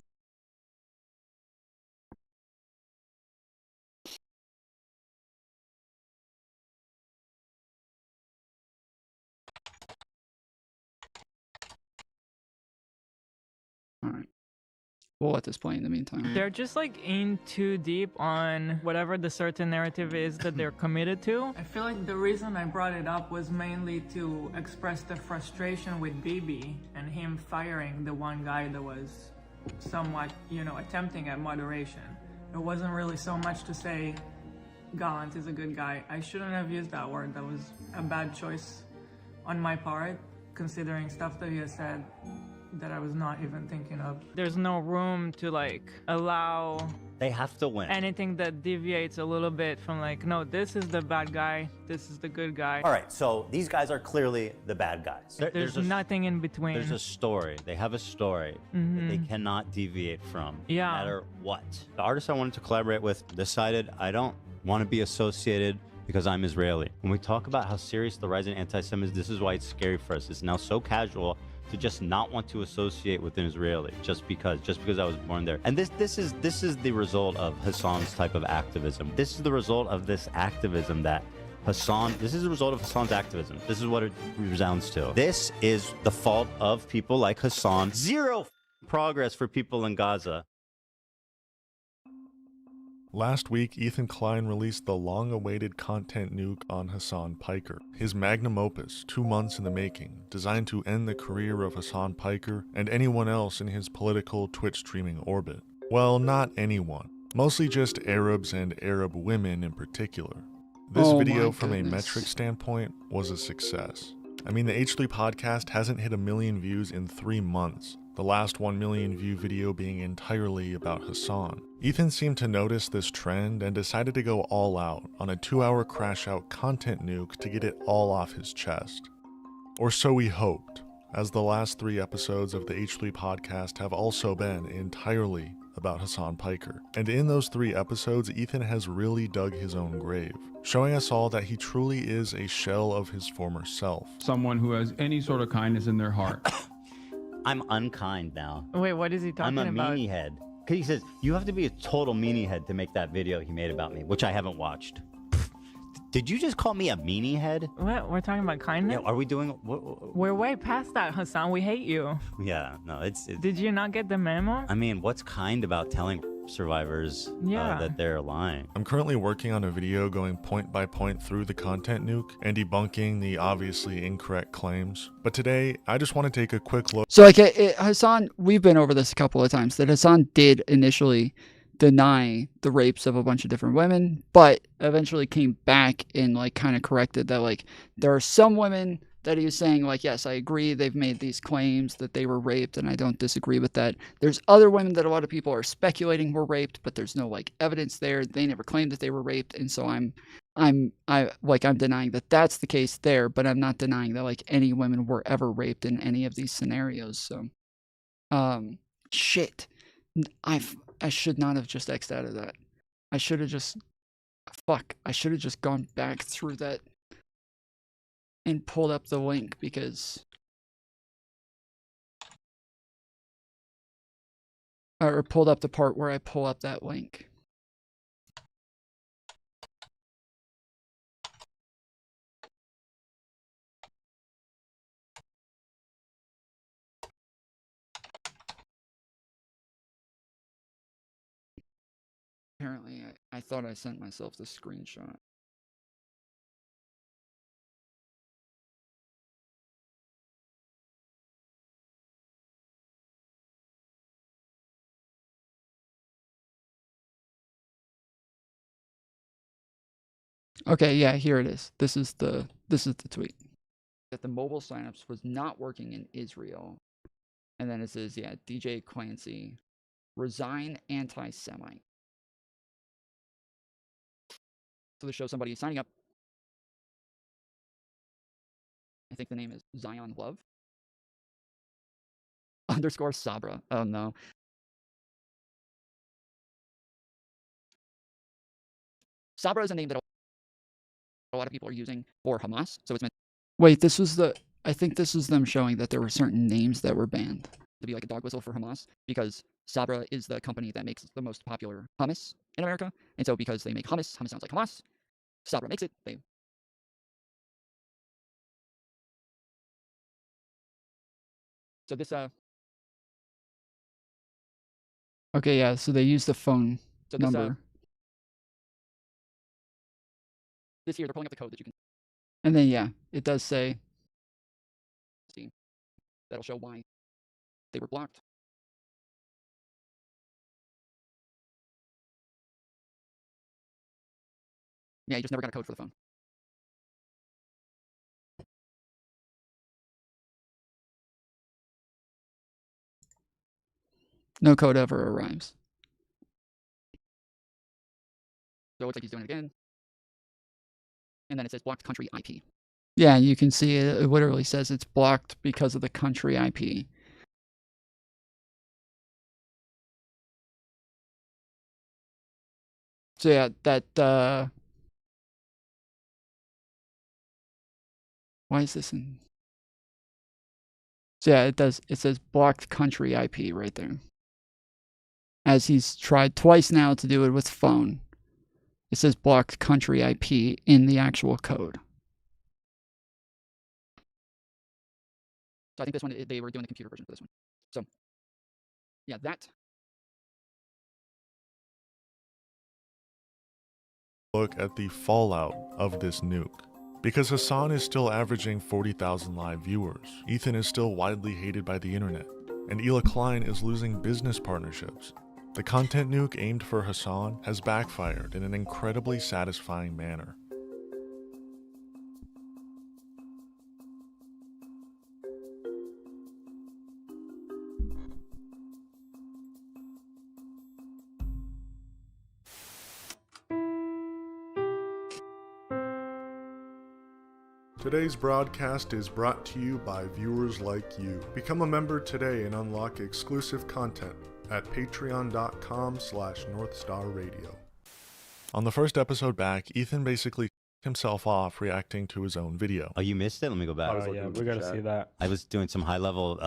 We'll let this play in the meantime. They're just like in too deep on whatever the certain narrative is that they're committed to. I feel like the reason I brought it up was mainly to express the frustration with BB and him firing the one guy that was somewhat, you know, attempting at moderation. It wasn't really so much to say Gallant is a good guy. I shouldn't have used that word. That was a bad choice on my part, considering stuff that he has said that I was not even thinking of. There's no room to like allow They have to win. anything that deviates a little bit from like, no, this is the bad guy, this is the good guy. All right, so these guys are clearly the bad guys. There's nothing in between. There's a story. They have a story that they cannot deviate from, no matter what. The artist I wanted to collaborate with decided I don't want to be associated because I'm Israeli. When we talk about how serious the rise in anti-Semitism is, this is why it's scary for us. It's now so casual to just not want to associate with an Israeli just because I was born there. And this is the result of Hassan's type of activism. This is the result of this activism that this is the result of Hassan's activism. This is what it resounds to. This is the fault of people like Hassan. Zero progress for people in Gaza. Last week, Ethan Klein released the long-awaited content nuke on Hassan Piker, his magnum opus, 2 months in the making, designed to end the career of Hassan Piker and anyone else in his political Twitch streaming orbit. Well, not anyone. Mostly just Arabs and Arab women in particular. This video, from a metric standpoint, was a success. I mean, the H3 podcast hasn't hit 1 million views in 3 months, the last 1 million view video being entirely about Hassan. Ethan seemed to notice this trend and decided to go all out on a 2-hour crash out content nuke to get it all off his chest. Or so he hoped, as the last 3 episodes of the H3 podcast have also been entirely about Hassan Piker. And in those 3 episodes, Ethan has really dug his own grave, showing us all that he truly is a shell of his former self. Someone who has any sort of kindness in their heart. I'm unkind now. Wait, what is he talking about? I'm a meanie head. He says, you have to be a total meanie head to make that video he made about me, which I haven't watched. Did you just call me a meanie head? What? We're talking about kindness? Yeah, are we doing... What? We're way past that, Hassan. We hate you. Yeah, no, it's... Did you not get the memo? I mean, what's kind about telling survivors that they're lying? I'm currently working on a video going point by point through the content nuke and debunking the obviously incorrect claims. But today, I just want to take a quick look. So, like, Hassan, we've been over this a couple of times, that Hassan did initially deny the rapes of a bunch of different women, but eventually came back and, like, kind of corrected that, like, there are some women that he was saying, like, yes, I agree, they've made these claims that they were raped, and I don't disagree with that. There's other women that a lot of people are speculating were raped, but there's no, like, evidence there. They never claimed that they were raped, and so I'm denying that that's the case there, but I'm not denying that, like, any women were ever raped in any of these scenarios. So, shit, I should not have just X'd out of that. I should have just, I should have just gone back through that and pulled up the link, because or pulled up the part where I pull up that link. Apparently, I thought I sent myself the screenshot. Okay, yeah, here it is. This is the tweet. That the mobile signups was not working in Israel. And then it says, yeah, DJ Clancy, resign anti-Semite. So they show somebody signing up. I think the name is Zion Love. _ Sabra. Oh no. Sabra is a name that a lot of people are using for Hamas. So it's meant. Wait, this was the. I think this is them showing that there were certain names that were banned to be like a dog whistle for Hamas, because Sabra is the company that makes the most popular hummus in America, and so because they make hummus sounds like Hamas. Sabra makes it. So this Okay, yeah. So they use the phone number. This here, they're pulling up the code that you can. And then, yeah, it does say, see, that'll show why they were blocked. Yeah, you just never got a code for the phone. No code ever arrives. So it looks like he's doing it again. And then it says blocked country IP. Yeah, you can see it. It literally says it's blocked because of the country IP. So yeah, that why is this in? So yeah, it does. It says blocked country IP right there. As he's tried twice now to do it with phone. It says blocked country IP in the actual code. So I think this one, they were doing the computer version for this one. So, yeah, that. Look at the fallout of this nuke. Because Hassan is still averaging 40,000 live viewers, Ethan is still widely hated by the internet, and Aella Klein is losing business partnerships. The content nuke aimed for Hassan has backfired in an incredibly satisfying manner. Today's broadcast is brought to you by viewers like you. Become a member today and unlock exclusive content at patreon.com/NorthstarRadio. On the first episode back, Ethan basically himself off reacting to his own video. Oh, you missed it? Let me go back. Oh yeah, we gotta see that. I was doing some high level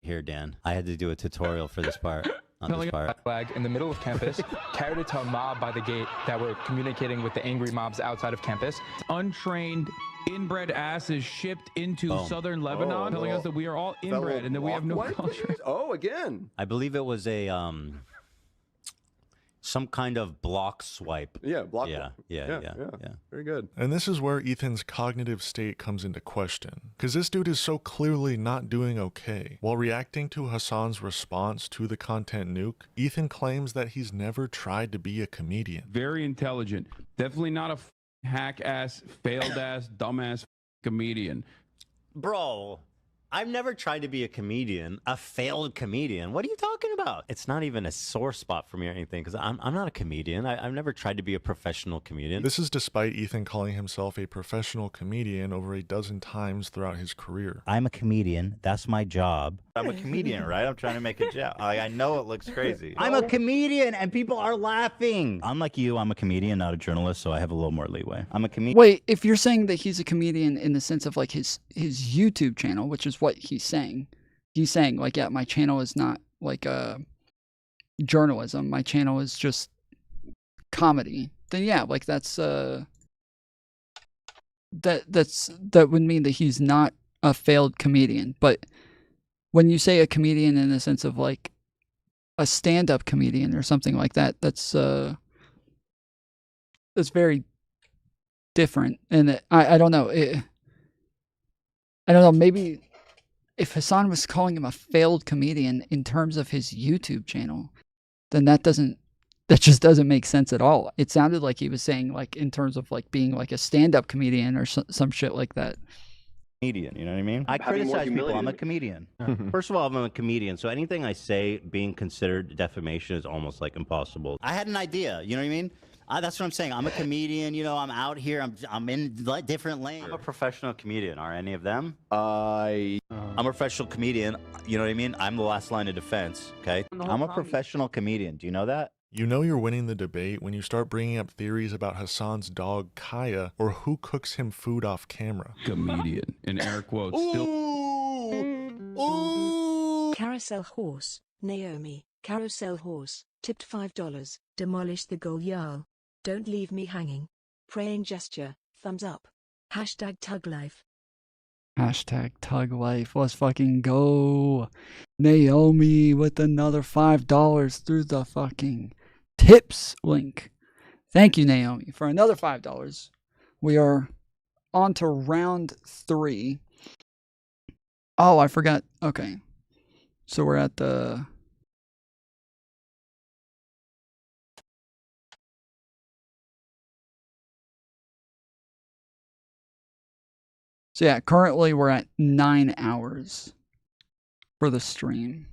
here, Dan. I had to do a tutorial for this part. on this part. Flag in the middle of campus, carried it to a mob by the gate that were communicating with the angry mobs outside of campus. Untrained, inbred asses shipped into Oh. southern Lebanon, telling us that we are all inbred and that we have no What? culture. Oh, again. I believe it was a some kind of block swipe. Yeah, block. Yeah. Very good. And this is where Ethan's cognitive state comes into question, because this dude is so clearly not doing okay. While reacting to Hassan's response to the content nuke, Ethan claims that he's never tried to be a comedian. Very intelligent. Definitely not a hack ass, failed ass, dumbass comedian. Bro, I've never tried to be a comedian, a failed comedian. What are you talking about? It's not even a sore spot for me or anything, because I'm not a comedian. I've never tried to be a professional comedian. This is despite Ethan calling himself a professional comedian over a dozen times throughout his career. I'm a comedian. That's my job. I'm a comedian, right? I'm trying to make a joke. I know it looks crazy. I'm a comedian, and people are laughing. Unlike you, I'm a comedian, not a journalist, so I have a little more leeway. I'm a comedian. Wait, if you're saying that he's a comedian in the sense of like his YouTube channel, which is what he's saying like, yeah, my channel is not like journalism. My channel is just comedy. Then yeah, like that's that would mean that he's not a failed comedian. But when you say a comedian in the sense of like a stand-up comedian or something like that, that's very different. And I don't know. I don't know. Maybe if Hassan was calling him a failed comedian in terms of his YouTube channel, then that just doesn't make sense at all. It sounded like he was saying like in terms of like being like a stand-up comedian or some shit like that. Comedian, you know what I mean? I criticize people. I'm a comedian. First of all, I'm a comedian, so anything I say being considered defamation is almost like impossible. I had an idea, you know what I mean? That's what I'm saying. I'm a comedian, you know, I'm out here, I'm in different lanes. I'm a professional comedian. Are any of them? I'm a professional comedian, you know what I mean? I'm the last line of defense, okay? I'm a professional comedian. Do you know that? You know you're winning the debate when you start bringing up theories about Hassan's dog, Kaya, or who cooks him food off camera. Comedian, in air quotes. Carousel horse, Naomi, carousel horse, tipped $5, demolish the goal Jarl. Don't leave me hanging. Praying gesture, thumbs up. Hashtag tug life. Hashtag tug life. Let's fucking go. Naomi with another $5 through the fucking tips link. Thank you, Naomi, for another $5. We are on to round 3. Oh, I forgot. Okay. So we're at the... So yeah, currently we're at 9 hours for the stream.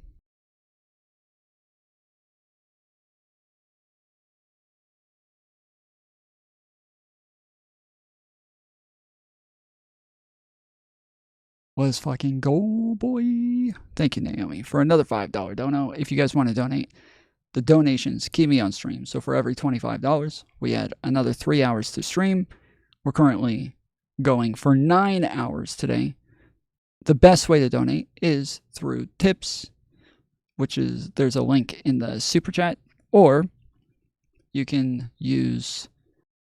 Let's fucking go, boy. Thank you, Naomi, for another $5 dono. If you guys want to donate, the donations keep me on stream. So for every $25, we add another 3 hours to stream. We're currently going for 9 hours today. The best way to donate is through tips, which is there's a link in the super chat, or you can use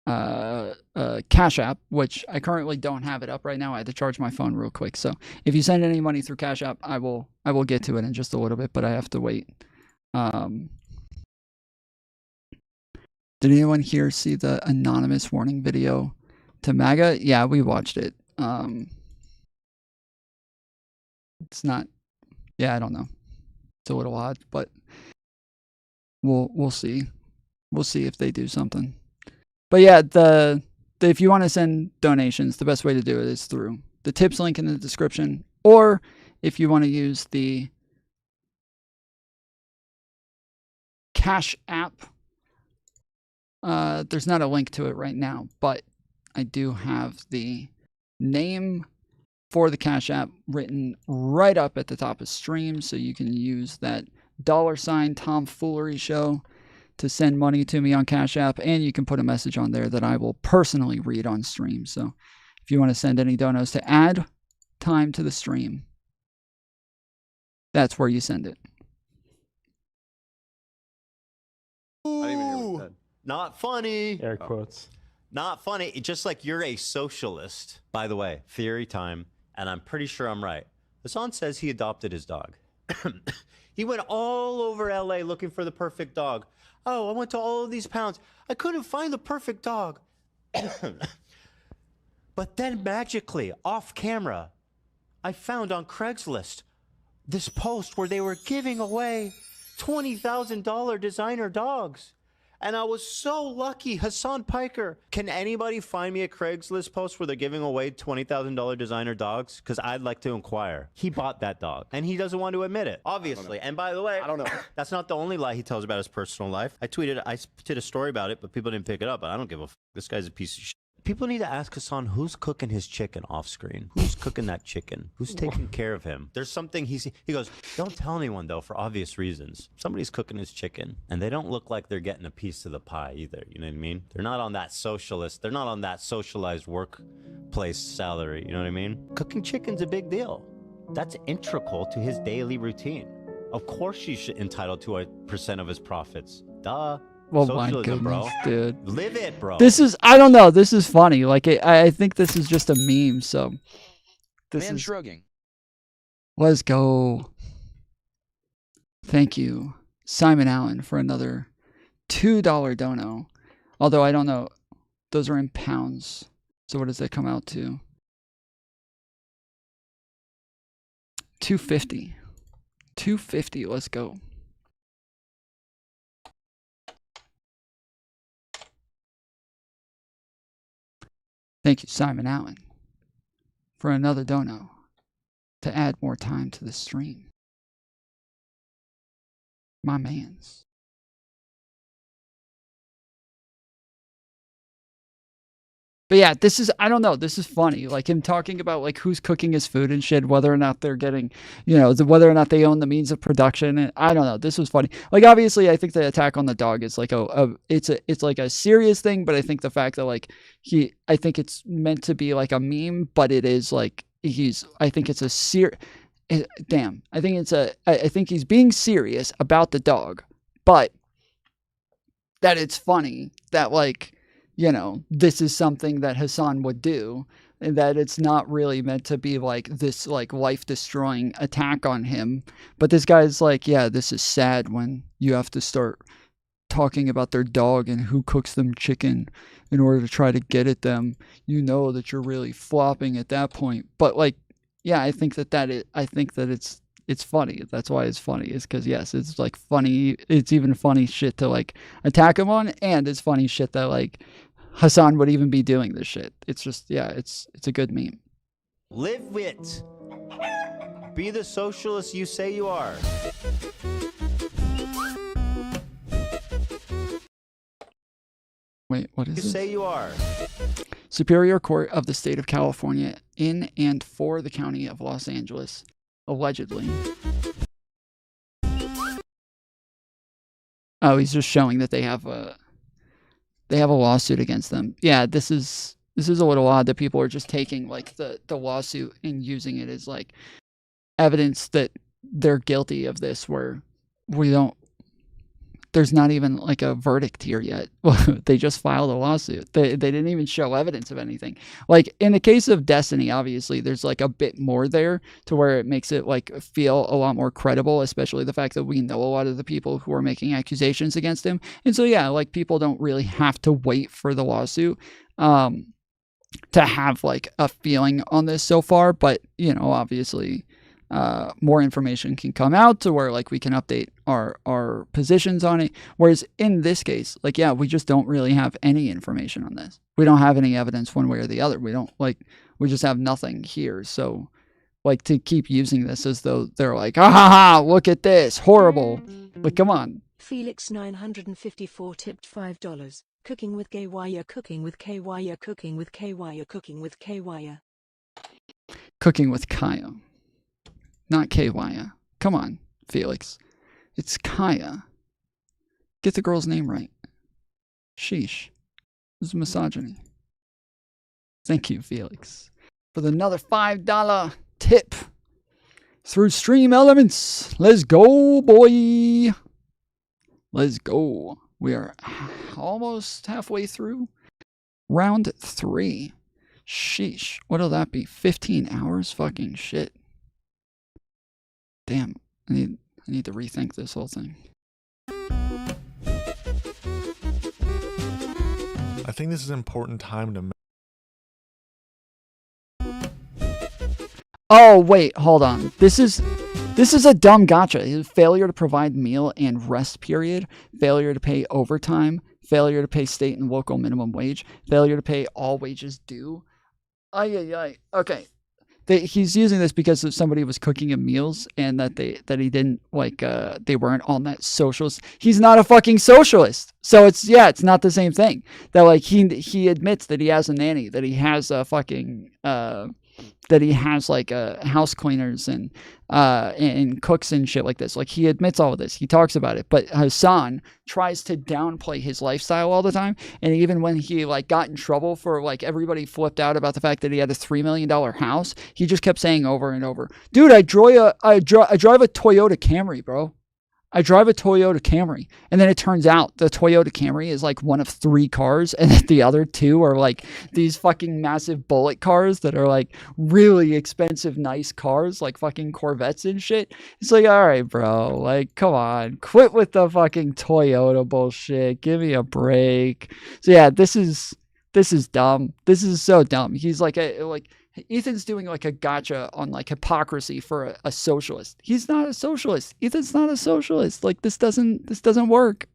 Cash App, which I currently don't have it up right now. I had to charge my phone real quick. So if you send any money through Cash App, I will get to it in just a little bit, but I have to wait. Did anyone here see the anonymous warning video to MAGA? Yeah, we watched it. It's not, yeah, I don't know. It's a little odd, but we'll see. We'll see if they do something. But yeah, if you want to send donations, the best way to do it is through the tips link in the description, or if you want to use the Cash App, there's not a link to it right now, but I do have the name for the Cash App written right up at the top of stream, so you can use that $ Tom Foolery Show to send money to me on Cash App, and you can put a message on there that I will personally read on stream. So if you want to send any donos to add time to the stream, that's where you send it. Ooh, not funny. Air quotes. Not funny. Just like you're a socialist. By the way, theory time, and I'm pretty sure I'm right. Hassan says he adopted his dog. He went all over LA looking for the perfect dog. Oh, I went to all of these pounds. I couldn't find the perfect dog. But then magically, off camera, I found on Craigslist this post where they were giving away $20,000 designer dogs. And I was so lucky. Hassan Piker. Can anybody find me a Craigslist post where they're giving away $20,000 designer dogs? Because I'd like to inquire. He bought that dog, and he doesn't want to admit it, obviously. And by the way, I don't know. That's not the only lie he tells about his personal life. I did a story about it, but people didn't pick it up. But I don't give a f. This guy's a piece of shit. People need to ask Hassan who's cooking his chicken off screen. Who's cooking that chicken? Who's taking care of him? There's something he goes, don't tell anyone though, for obvious reasons. Somebody's cooking his chicken, and they don't look like they're getting a piece of the pie either. You know what I mean? They're not on that socialist. They're not on that socialized workplace salary. You know what I mean? Cooking chicken's a big deal. That's integral to his daily routine. Of course, she's entitled to a % of his profits. Duh. Well, Socialism, my goodness, bro. dude. Live it, bro. This is, I don't know. This is funny. Like, I think this is just a meme. So, this Man is shrugging. Let's go. Thank you, Simon Allen, for another $2 dono. Although I don't know, those are in pounds. So what does that come out to? $2.50. $2.50. Let's go. Thank you, Simon Allen, for another dono to add more time to the stream. My mans. But yeah, this is, I don't know, this is funny. Like him talking about like who's cooking his food and shit, whether or not they're getting, you know, whether or not they own the means of production. And I don't know, this was funny. Like obviously I think the attack on the dog is like it's like a serious thing, but I think the fact that like I think it's meant to be like a meme, but it is like I think it's a I think he's being serious about the dog, but that it's funny that like, you know, this is something that Hassan would do, and that it's not really meant to be like this like life-destroying attack on him. But this guy's like, yeah, this is sad when you have to start talking about their dog and who cooks them chicken in order to try to get at them. You know that you're really flopping at that point. But like, yeah, I think that it's funny. That's why it's funny. Is because yes, it's like funny. It's even funny shit to like attack him on, and it's funny shit that like Hassan would even be doing this shit. It's just, yeah, it's a good meme. Live it. Be the socialist you say you are. Wait, what is You this? say you are. Superior Court of the State of California in and for the County of Los Angeles, allegedly. Oh, he's just showing that they have a lawsuit against them. Yeah, this is a little odd that people are just taking like the lawsuit and using it as like evidence that they're guilty of this, where there's not even like a verdict here yet. They just filed a lawsuit. They didn't even show evidence of anything. Like in the case of Destiny, obviously there's like a bit more there to where it makes it like feel a lot more credible, especially the fact that we know a lot of the people who are making accusations against him. And so yeah, like people don't really have to wait for the lawsuit to have like a feeling on this so far. But you know, obviously more information can come out to where like we can update our positions on it. Whereas in this case, like, yeah, we just don't really have any information on this. We don't have any evidence one way or the other. We just have nothing here. So like to keep using this as though they're like, ah ha ha, look at this, horrible. Like, come on. Felix 954 tipped $5. Cooking with KY, cooking with KY, cooking with KY, cooking with KY. Cooking with Kaya. Not KY. Come on, Felix. It's Kaya. Get the girl's name right. Sheesh. This is misogyny. Thank you, Felix, for another $5 tip through Stream Elements. Let's go, boy. Let's go. We are almost halfway through round 3. Sheesh. What'll that be? 15 hours? Fucking shit. Damn. I need to rethink this whole thing. I think this is an important time to. Oh, wait, hold on. This is a dumb gotcha. Failure to provide meal and rest period, failure to pay overtime, failure to pay state and local minimum wage, failure to pay all wages due. Okay. He's using this because if somebody was cooking him meals and that he didn't they weren't on that socialist. He's not a fucking socialist. So it's not the same thing. That like he admits that he has a nanny, that he has a fucking that he has like house cleaners and cooks and shit like this. Like he admits all of this. He talks about it. But Hassan tries to downplay his lifestyle all the time. And even when he like got in trouble for like everybody flipped out about the fact that he had a $3 million house, he just kept saying over and over, dude, I drive a Toyota Camry, bro. I drive a Toyota Camry. And then it turns out the Toyota Camry is like one of 3 cars. And then the other 2 are like these fucking massive bullet cars that are like really expensive, nice cars, like fucking Corvettes and shit. It's like, all right, bro, like, come on, quit with the fucking Toyota bullshit. Give me a break. So yeah, this is dumb. This is so dumb. He's like Ethan's doing like a gotcha on like hypocrisy for a socialist. He's not a socialist. Ethan's not a socialist. Like this doesn't work.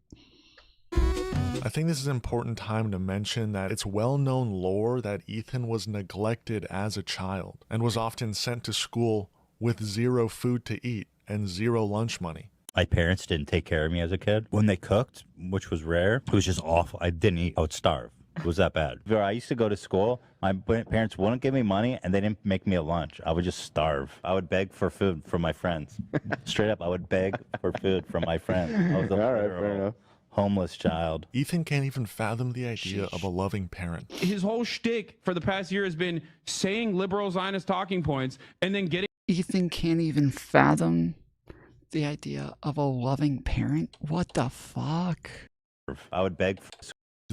I think this is an important time to mention that it's well-known lore that Ethan was neglected as a child and was often sent to school with 0 food to eat and 0 lunch money. My parents didn't take care of me as a kid. When they cooked, which was rare, it was just awful. I didn't eat. I would starve. It was that bad. I used to go to school. My parents wouldn't give me money, and they didn't make me a lunch. I would just starve. I would beg for food from my friends. Straight up, I would beg for food from my friends. I was a fair enough. Homeless child. Ethan can't even fathom the idea of a loving parent. His whole shtick for the past year has been saying liberal Zionist talking points and then getting. Ethan can't even fathom the idea of a loving parent? What the fuck? I would beg for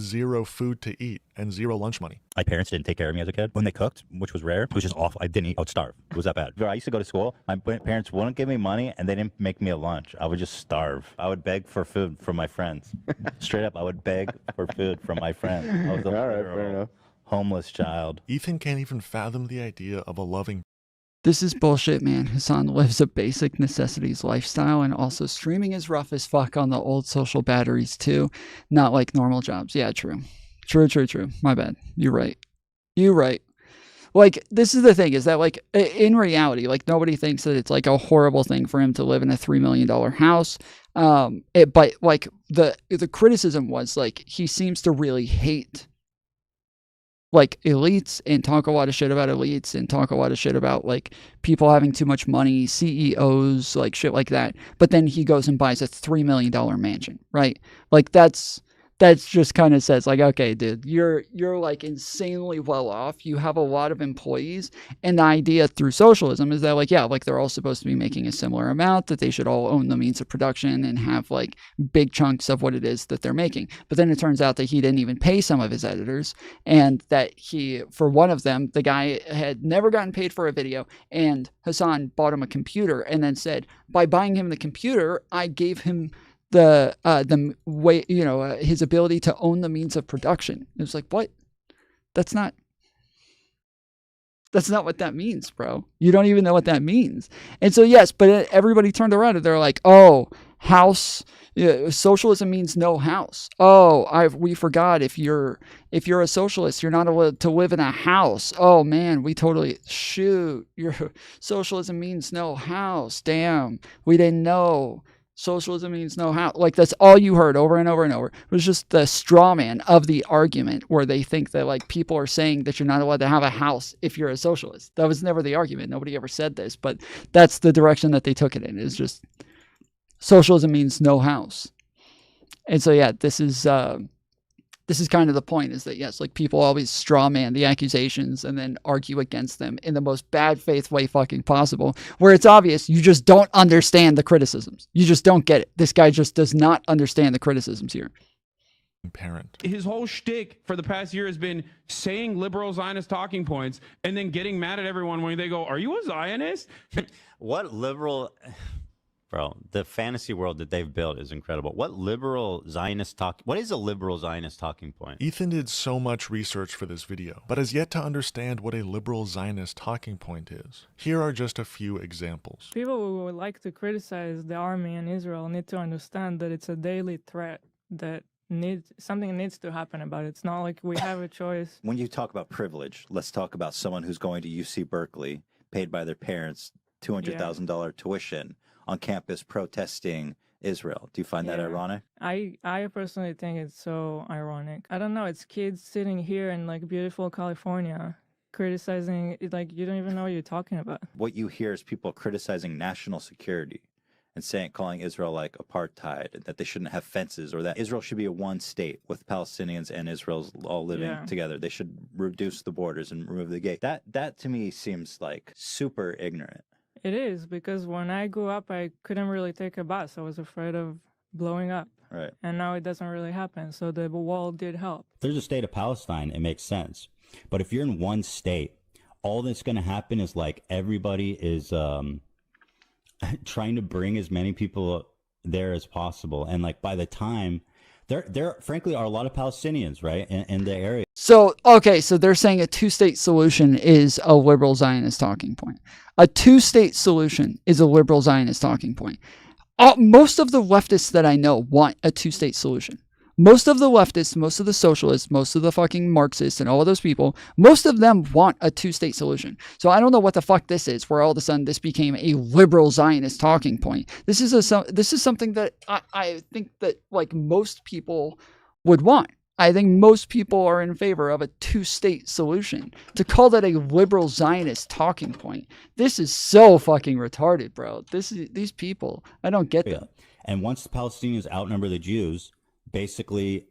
0 food to eat and 0 lunch money. My parents didn't take care of me as a kid. When they cooked, which was rare, it was just awful. I didn't eat. I would starve. It was that bad. I used to go to school. My parents wouldn't give me money, and they didn't make me a lunch. I would just starve. I would beg for food from my friends. Straight up, I would beg for food from my friends. I was a fair enough. Homeless child. Ethan can't even fathom the idea of a loving. This is bullshit, man. Hassan lives a basic necessities lifestyle, and also streaming is rough as fuck on the old social batteries too. Not like normal jobs. Yeah, true. True. My bad. You're right. Like, this is the thing, is that like in reality, like nobody thinks that it's like a horrible thing for him to live in a $3 million house. But like the criticism was like, he seems to really hate like elites and talk a lot of shit about elites and talk a lot of shit about like people having too much money, CEOs, like shit like that. But then he goes and buys a $3 million mansion, right? Like that's just kind of says like, okay, dude, you're like insanely well off. You have a lot of employees. And the idea through socialism is that like, yeah, like they're all supposed to be making a similar amount, that they should all own the means of production and have like big chunks of what it is that they're making. But then it turns out that he didn't even pay some of his editors, and that for one of them, the guy had never gotten paid for a video, and Hassan bought him a computer and then said, by buying him the computer, I gave him the way, his ability to own the means of production. It was like, what? That's not what that means, bro. You don't even know what that means. And so, yes, but everybody turned around and they're like, oh, house, socialism means no house. Oh, we forgot, if you're a socialist, you're not allowed to live in a house. Oh man, socialism means no house. Damn, we didn't know. Socialism means no house. Like, that's all you heard over and over and over. It was just the straw man of the argument, where they think that like people are saying that you're not allowed to have a house if you're a socialist. That was never the argument. Nobody ever said this, but that's the direction that they took it in. It's just socialism means no house. And so, yeah, this is kind of the point, is that, yes, like people always straw man the accusations and then argue against them in the most bad faith way fucking possible, where it's obvious you just don't understand the criticisms. You just don't get it. This guy just does not understand the criticisms here. parent. His whole shtick for the past year has been saying liberal Zionist talking points and then getting mad at everyone when they go, "Are you a Zionist?" What liberal... Bro, the fantasy world that they've built is incredible. What liberal Zionist talk... What is a liberal Zionist talking point? Ethan did so much research for this video, but has yet to understand what a liberal Zionist talking point is. Here are just a few examples. People who would like to criticize the army in Israel need to understand that it's a daily threat that something needs to happen about it. It's not like we have a choice. When you talk about privilege, let's talk about someone who's going to UC Berkeley, paid by their parents $200,000 tuition, on campus protesting Israel. Do you find that ironic? I personally think it's so ironic. I don't know. It's kids sitting here in like beautiful California criticizing, like you don't even know what you're talking about. What you hear is people criticizing national security and calling Israel like apartheid, and that they shouldn't have fences, or that Israel should be a one state with Palestinians and Israel's all living together. They should reduce the borders and remove the gate. That to me seems like super ignorant. It is, because when I grew up, I couldn't really take a bus. I was afraid of blowing up. Right. And now it doesn't really happen. So the wall did help. If there's a state of Palestine, it makes sense. But if you're in one state, all that's going to happen is like everybody is trying to bring as many people there as possible. And like by the time... There frankly are a lot of Palestinians, right, in the area. So, okay, so they're saying a two-state solution is a liberal Zionist talking point. A two-state solution is a liberal Zionist talking point. Most of the leftists that I know want a two-state solution. Most of the leftists, most of the socialists, most of the fucking Marxists and all of those people, most of them want a two-state solution. So I don't know what the fuck this is, where all of a sudden this became a liberal Zionist talking point. This is something that I think that like most people would want. I think most people are in favor of a two-state solution. To call that a liberal Zionist talking point, this is so fucking retarded, bro. These people, I don't get them. And once the Palestinians outnumber the Jews, basically,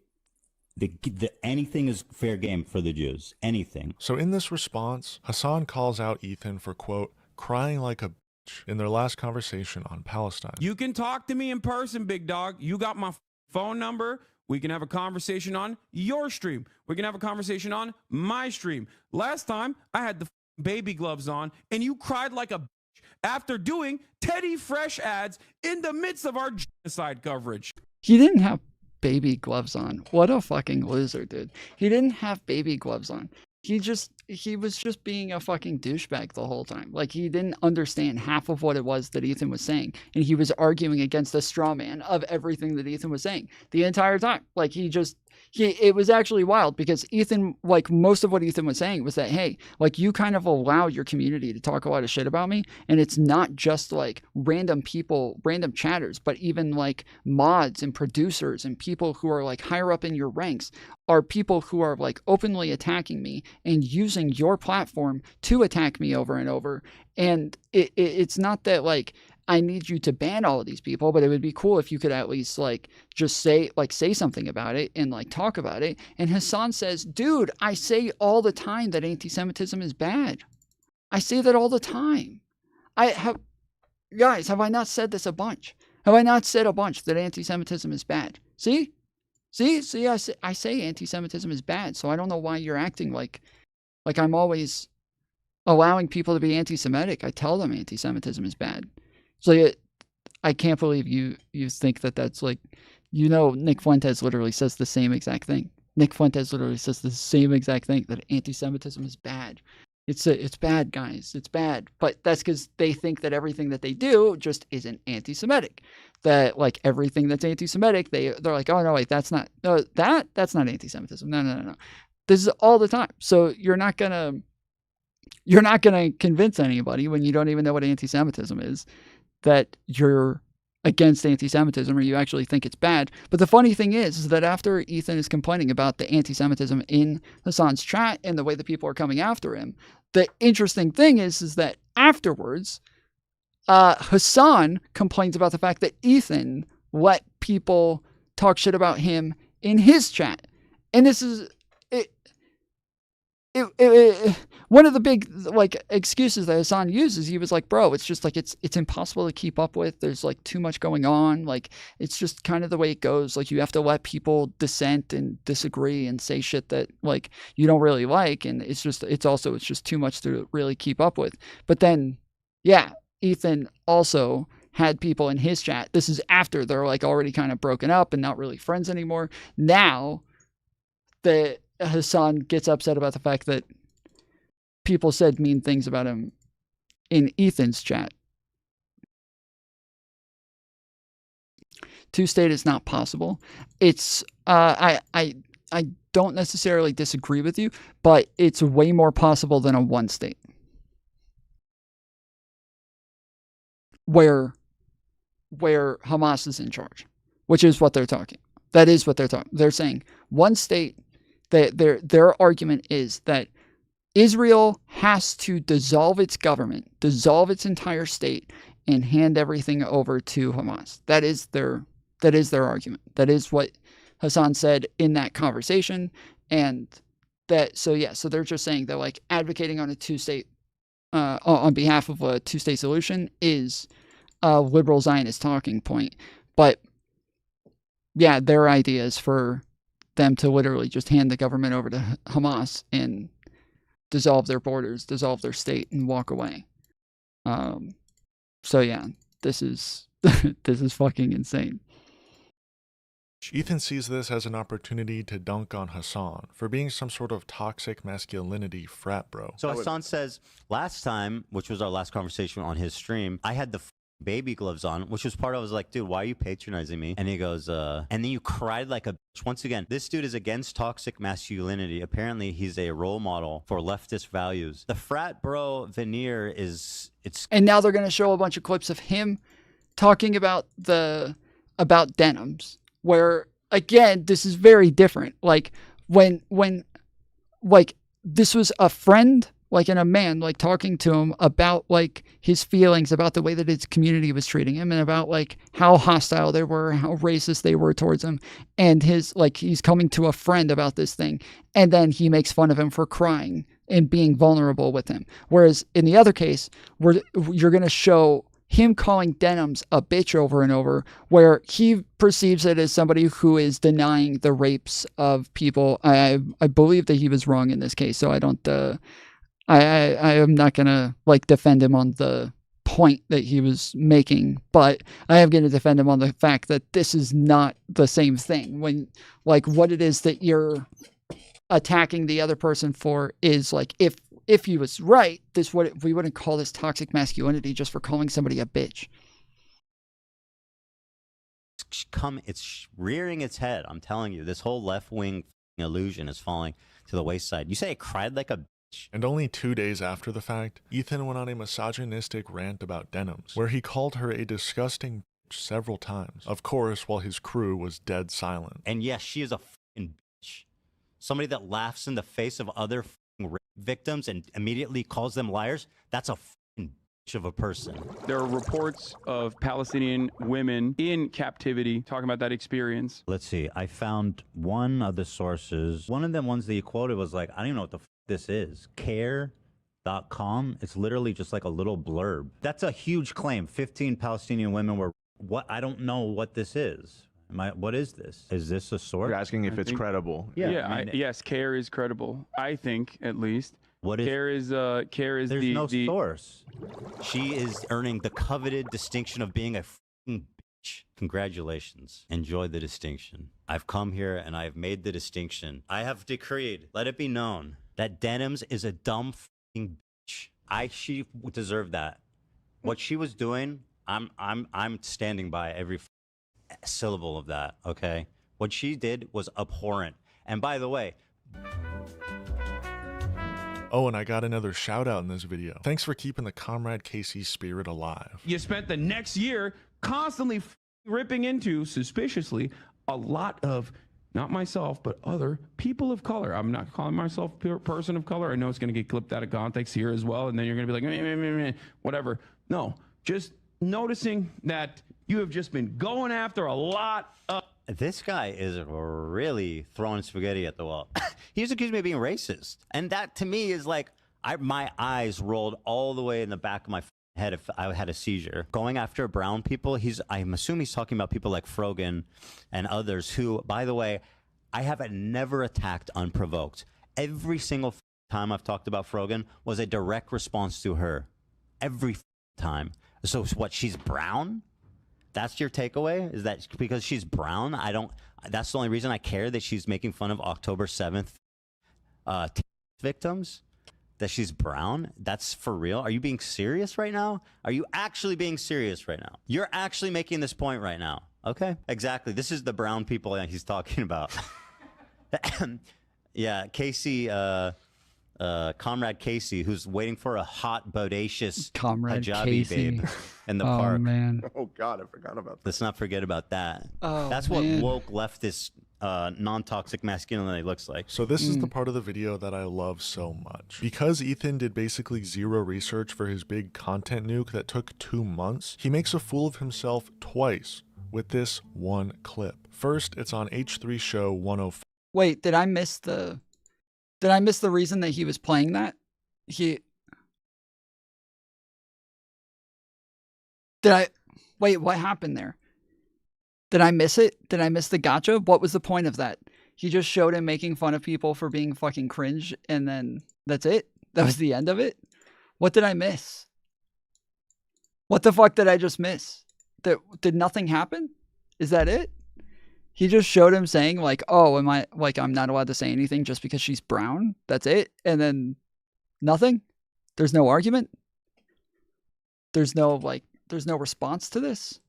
anything is fair game for the Jews. Anything. So in this response, Hassan calls out Ethan for, quote, crying like a bitch in their last conversation on Palestine. You can talk to me in person, big dog. You got my phone number. We can have a conversation on your stream. We can have a conversation on my stream. Last time, I had the baby gloves on, and you cried like a bitch after doing Teddy Fresh ads in the midst of our genocide coverage. He didn't have baby gloves on. What a fucking loser, dude. He didn't have baby gloves on. He was just being a fucking douchebag the whole time. Like, he didn't understand half of what it was that Ethan was saying. And he was arguing against the straw man of everything that Ethan was saying the entire time. Like, it was actually wild, because Ethan, like, most of what Ethan was saying was that, hey, like, you kind of allow your community to talk a lot of shit about me. And it's not just like random people, random chatters, but even like mods and producers and people who are like higher up in your ranks are people who are like openly attacking me and using your platform to attack me over and over. And it's not that like I need you to ban all of these people, but it would be cool if you could at least like just say something about it and like talk about it. And Hassan says, dude, I say all the time that anti-Semitism is bad. I say that all the time. Guys, have I not said this a bunch? Have I not said a bunch that anti-Semitism is bad? See, I say anti-Semitism is bad, so I don't know why you're acting like I'm always allowing people to be anti-Semitic. I tell them anti-Semitism is bad. So I can't believe you think that that's like, Nick Fuentes literally says the same exact thing. Nick Fuentes literally says the same exact thing, that anti-Semitism is bad. It's bad, guys. It's bad. But that's because they think that everything that they do just isn't anti-Semitic. That like everything that's anti-Semitic, they're like, oh no, wait, that's not anti-Semitism. No. This is all the time. So you're not gonna convince anybody when you don't even know what anti-Semitism is that you're against anti-Semitism or you actually think it's bad. But the funny thing is that after Ethan is complaining about the anti-Semitism in Hassan's chat and the way that people are coming after him, the interesting thing is that afterwards, Hassan complains about the fact that Ethan let people talk shit about him in his chat. And this is one of the big like excuses that Hassan uses, he was like, bro, it's just like it's impossible to keep up with. There's like too much going on. Like it's just kind of the way it goes. Like you have to let people dissent and disagree and say shit that like you don't really like, and it's just too much to really keep up with. But then yeah, Ethan also had people in his chat. This is after they're like already kind of broken up and not really friends anymore. Now the Hassan gets upset about the fact that people said mean things about him in Ethan's chat. Two-state is not possible. It's I don't necessarily disagree with you, but it's way more possible than a one-state. Where Hamas is in charge, which is what they're talking. That is what they're talking. They're saying one state. Their argument is that Israel has to dissolve its government, dissolve its entire state, and hand everything over to Hamas. That is their argument. That is what Hassan said in that conversation, and so they're just saying that like advocating on a two-state on behalf of a two-state solution is a liberal Zionist talking point, but yeah, their idea is for them to literally just hand the government over to Hamas and dissolve their borders, dissolve their state, and walk away. So yeah, this is this is fucking insane. Ethan sees this as an opportunity to dunk on Hassan for being some sort of toxic masculinity frat bro. So Hassan says, last time, which was our last conversation on his stream, I had the baby gloves on, which was part of, I was like, dude, why are you patronizing me? And he goes, and then you cried like a bitch. Once again, this dude is against toxic masculinity. Apparently, he's a role model for leftist values. The frat bro veneer it's... And now they're going to show a bunch of clips of him talking about denims, where, again, this is very different. Like, when like, this was a friend, like, and a man, like, talking to him about, like, his feelings about the way that his community was treating him and about, like, how hostile they were, how racist they were towards him. And he's coming to a friend about this thing. And then he makes fun of him for crying and being vulnerable with him. Whereas in the other case, you're going to show him calling denims a bitch over and over, where he perceives it as somebody who is denying the rapes of people. I believe that he was wrong in this case, so I don't... I am not going to like defend him on the point that he was making, but I am going to defend him on the fact that this is not the same thing. When, like, what it is that you're attacking the other person for is like, if he was right, we wouldn't call this toxic masculinity just for calling somebody a bitch. It's rearing its head. I'm telling you, this whole left-wing illusion is falling to the wayside. You say it cried like a... And only 2 days after the fact, Ethan went on a misogynistic rant about denims, where he called her a disgusting bitch several times. Of course, while his crew was dead silent. And yes, she is a fucking bitch. Somebody that laughs in the face of other rape victims and immediately calls them liars, that's a fucking bitch of a person. There are reports of Palestinian women in captivity talking about that experience. Let's see. I found one of the sources. One of the ones that you quoted was like, I don't even know what the this is. Care.com. It's literally just like a little blurb. That's a huge claim. 15 Palestinian women were... What? I don't know what this is. What is this? Is this a source? You're asking if it's credible. Yeah. Yes, Care is credible. I think, at least. What is Care is There's no source. She is earning the coveted distinction of being a f***ing bitch. Congratulations. Enjoy the distinction. I've come here and I have made the distinction. I have decreed, let it be known, that denims is a dumb f***ing bitch. She deserved that. What she was doing, I'm standing by every syllable of that, okay? What she did was abhorrent. And by the way... Oh, and I got another shout out in this video. Thanks for keeping the Comrade Casey spirit alive. You spent the next year constantly ripping into, suspiciously, a lot of, not myself, but other people of color. I'm not calling myself a person of color. I know it's going to get clipped out of context here as well, and then you're going to be like, meh, meh, meh, meh, whatever. No, just noticing that you have just been going after a lot of This guy is really throwing spaghetti at the wall. He's accused me of being racist. And that to me is like, my eyes rolled all the way in the back of my head if I had a seizure. Going after brown people, I'm assuming he's talking about people like Frogan and others who, by the way, I have never attacked unprovoked. Every single time I've talked about Frogan was a direct response to her. Every time. So what, she's brown? That's your takeaway? Is that because she's brown? That's the only reason I care that she's making fun of October 7th victims? That she's brown? That's for real? Are you being serious right now? Are you actually being serious right now? You're actually making this point right now. Okay, exactly. This is the brown people that he's talking about. Yeah, Casey, Comrade Casey, who's waiting for a hot, bodacious Comrade hijabi Casey. babe in the Oh, park. man. Oh God, I forgot about that. Let's not forget about that. Oh, That's man. what woke leftist non-toxic masculinity looks like. So this is the part of the video that I love so much. Because Ethan did basically zero research for his big content nuke that took 2 months, he makes a fool of himself twice with this one clip. First, it's on H3 show 105. Wait, did I miss the reason that he was playing that? Wait, what happened there? Did I miss it? Did I miss the gotcha? What was the point of that? He just showed him making fun of people for being fucking cringe, and then that's it? That was the end of it? What did I miss? What the fuck did I just miss? Did nothing happen? Is that it? He just showed him saying like, oh, I'm not allowed to say anything just because she's brown? That's it? And then nothing? There's no argument? There's no response to this?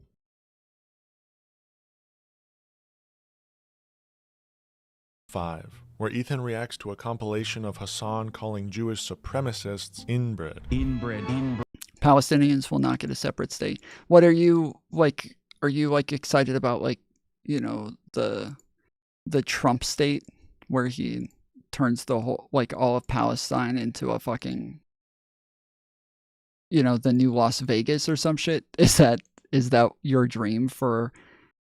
Where Ethan reacts to a compilation of Hassan calling Jewish supremacists inbred. Palestinians will not get a separate state. What are you like? Are you like excited about like, you know, the Trump state where he turns the whole, like all of Palestine into a fucking, you know, the new Las Vegas or some shit? Is that your dream for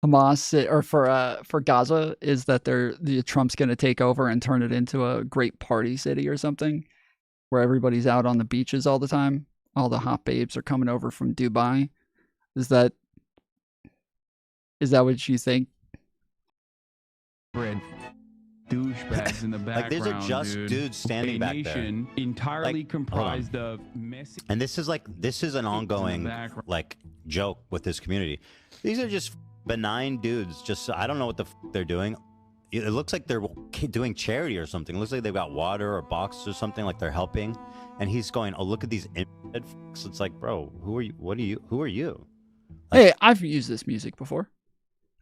Hamas or for Gaza? Is that the Trump's going to take over and turn it into a great party city or something where everybody's out on the beaches all the time? All the hot babes are coming over from Dubai. Is that what you think? Douchebags in the background. Like these are just dudes standing back there. Entirely Like, comprised of messy. And this is an ongoing like joke with this community. These are just benign dudes. Just I don't know what the they're doing. It looks like they're doing charity or something. It looks like they've got water or boxes or something, like they're helping. And he's going, "Oh, look at these." It's like, bro, who are you? What are you? Who are you? Hey, I've used this music before.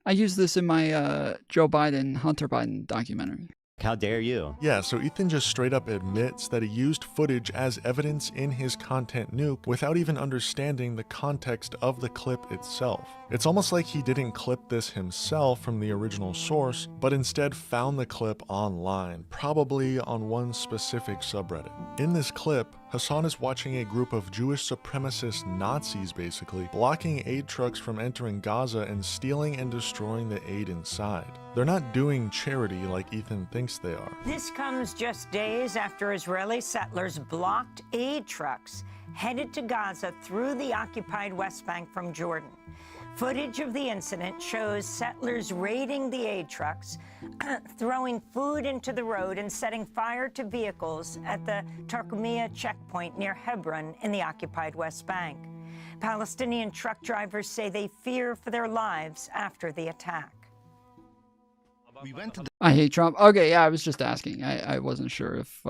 I used this in my Joe Biden, Hunter Biden documentary. How dare you? Yeah, so Ethan just straight up admits that he used footage as evidence in his content nuke without even understanding the context of the clip itself. It's almost like he didn't clip this himself from the original source, but instead found the clip online, probably on one specific subreddit. In this clip, Hassan is watching a group of Jewish supremacist Nazis basically blocking aid trucks from entering Gaza and stealing and destroying the aid inside. They're not doing charity like Ethan thinks they are. This comes just days after Israeli settlers blocked aid trucks headed to Gaza through the occupied West Bank from Jordan. Footage of the incident shows settlers raiding the aid trucks, throwing food into the road and setting fire to vehicles at the Tarkumia checkpoint near Hebron in the occupied West Bank. Palestinian truck drivers say they fear for their lives after the attack. I hate Trump. Okay, yeah, I was just asking. I wasn't sure if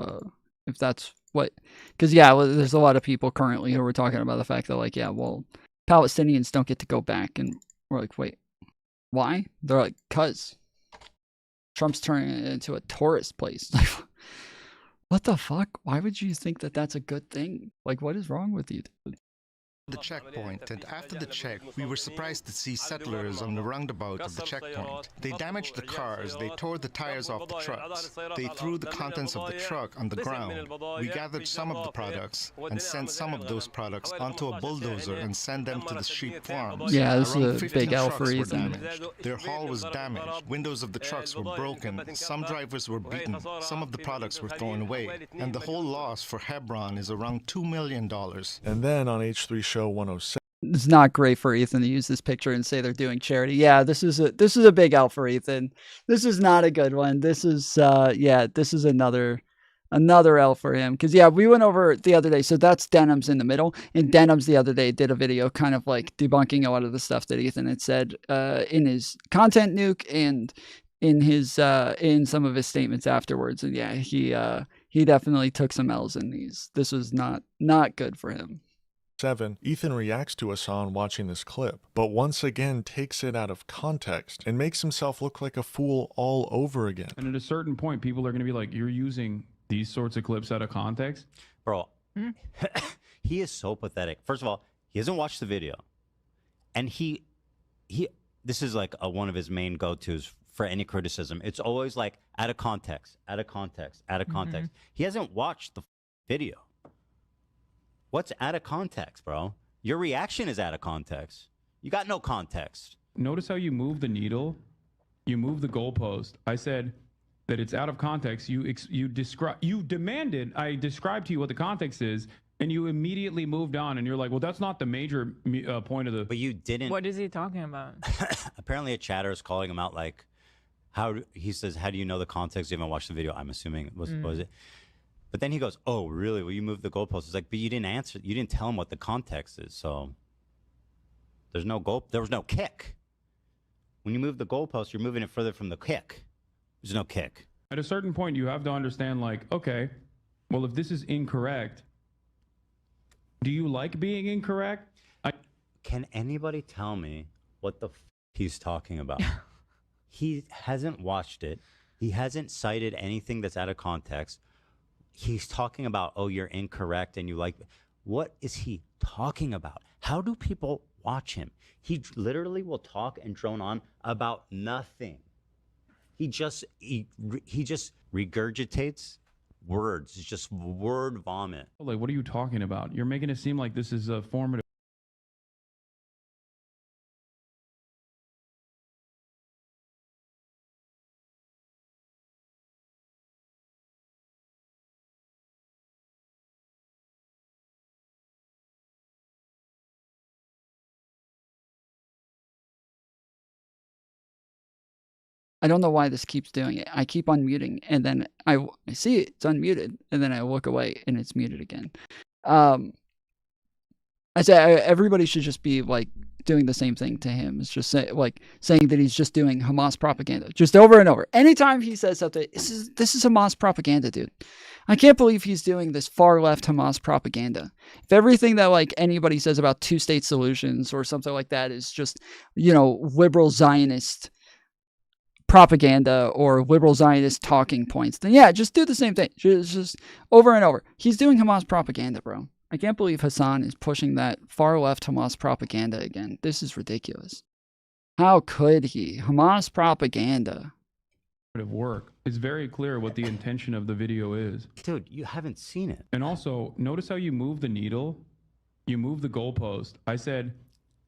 that's what, because yeah, there's a lot of people currently who are talking about the fact that like, yeah, well, Palestinians don't get to go back, and we're like, wait, why? They're like, cuz Trump's turning it into a tourist place. What the fuck? Why would you think that that's a good thing? Like, what is wrong with you, dude? the checkpoint, and after the check, we were surprised to see settlers on the roundabout of the checkpoint. They damaged the cars, they tore the tires off the trucks, they threw the contents of the truck on the ground. We gathered some of the products and sent some of those products onto a bulldozer and sent them to the sheep farms. Yeah, this Around is a 15 big L trucks for were Ethan. damaged. Their hull was damaged, windows of the trucks were broken, some drivers were beaten, some of the products were thrown away, and the whole loss for Hebron is around $2 million. And then on H3 Show 107. It's not great for Ethan to use this picture and say they're doing charity. Yeah, this is a big L for Ethan. This is not a good one. This is this is another L for him. Because yeah, we went over the other day. So that's Denims in the middle, and Denims the other day did a video kind of like debunking a lot of the stuff that Ethan had said in his content nuke and in his in some of his statements afterwards. And yeah, he definitely took some L's in these. This was not good for him. 7, Ethan reacts to Hassan watching this clip, but once again takes it out of context and makes himself look like a fool all over again. And at a certain point, people are going to be like, you're using these sorts of clips out of context? Bro, he is so pathetic. First of all, he hasn't watched the video. And this is like one of his main go-tos for any criticism. It's always like out of context, out of context, out of context. He hasn't watched the video. What's out of context, bro? Your reaction is out of context. You got no context. Notice how you move the needle, you move the goalpost. I said that it's out of context. You demanded I describe to you what the context is, and you immediately moved on, and you're like, well, that's not the major point of the. But you didn't. What is he talking about? Apparently, a chatter is calling him out. Like, he says, how do you know the context? You haven't watched the video. I'm assuming was it. But then he goes, oh, really? Well, you moved the goalpost. It's like, but you didn't answer. You didn't tell him what the context is. So there was no kick. When you move the goalpost, you're moving it further from the kick. There's no kick. At a certain point, you have to understand, like, okay, well, if this is incorrect, do you like being incorrect? Can anybody tell me what the he's talking about? He hasn't watched it. He hasn't cited anything that's out of context. He's talking about, oh, you're incorrect and you like. What is he talking about? How do people watch him? He literally will talk and drone on about nothing. He just regurgitates words. It's just word vomit. Like, what are you talking about? You're making it seem like this is a formative. I don't know why this keeps doing it. I keep unmuting, and then I see it's unmuted, and then I look away, and it's muted again. I say everybody should just be like doing the same thing to him. It's just saying that he's just doing Hamas propaganda, just over and over. Anytime he says something, this is Hamas propaganda, dude. I can't believe he's doing this far left Hamas propaganda. If everything that like anybody says about two-state solutions or something like that is just, liberal Zionist propaganda or liberal Zionist talking points, then yeah, just do the same thing. Just over and over. He's doing Hamas propaganda, bro. I can't believe Hassan is pushing that far left Hamas propaganda again. This is ridiculous. How could he? Hamas propaganda. Work. It's very clear what the intention of the video is. Dude, you haven't seen it. And also, notice how you move the needle, you move the goalpost. I said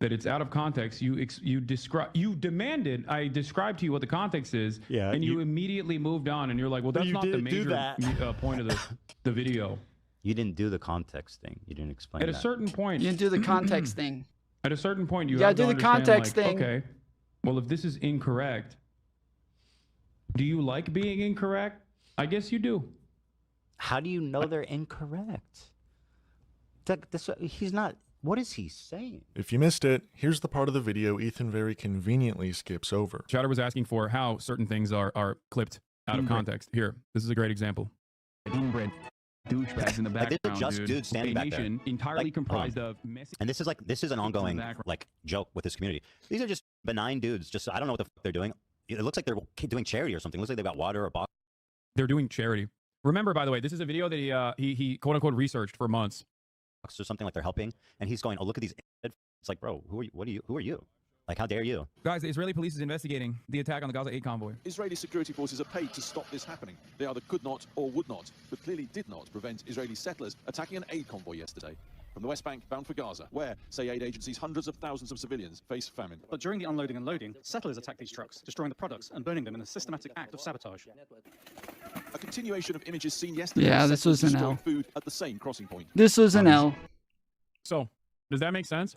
that it's out of context. You demanded I describe to you what the context is, and you immediately moved on, and you're like, well, that's not the major point of the video. You didn't do the context thing. You didn't explain At a certain point. You didn't do the context thing. At a certain point, you gotta have to do the understand, context like, thing. okay, well, if this is incorrect, do you like being incorrect? I guess you do. How do you know they're incorrect? He's not. What is he saying? If you missed it, here's the part of the video Ethan very conveniently skips over. Chatter was asking for how certain things are clipped out of context. Here, this is a great example. Douchebags in the background, these are just dudes standing back there. Entirely comprised of messy. And this is an ongoing joke with this community. These are just benign dudes. Just I don't know what the fuck they're doing. It looks like they're doing charity or something. It looks like they've got water or box. They're doing charity. Remember, by the way, this is a video that he quote unquote researched for months. or something, like they're helping, and he's going, "Oh, look at these." It's like, bro, who are you? Who are you? Like, how dare you? Guys, the Israeli police is investigating the attack on the Gaza aid convoy. Israeli security forces are paid to stop this happening. They either could not or would not, but clearly did not prevent Israeli settlers attacking an aid convoy yesterday from the West Bank bound for Gaza, where, say aid agencies, hundreds of thousands of civilians face famine. But during the unloading and loading, settlers attacked these trucks, destroying the products and burning them in a systematic act of sabotage. A continuation of images seen yesterday. Yeah, of this was settlers an L. destroying food at the same crossing point. This was an L. So, does that make sense?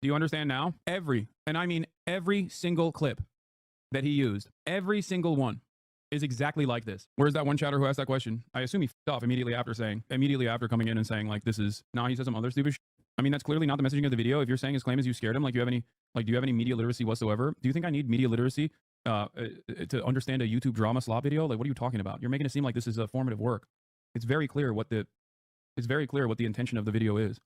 Do you understand now? Every, and I mean every single clip that he used, every single one is exactly like this. Where's that one chatter who asked that question? I assume he f***ed off immediately after coming in and saying like, this is, now he said some other stupid shit. I mean, that's clearly not the messaging of the video. If you're saying his claim is you scared him, like, do you have any media literacy whatsoever? Do you think I need media literacy to understand a YouTube drama slop video? Like, what are you talking about? You're making it seem like this is a formative work. It's very clear what the intention of the video is.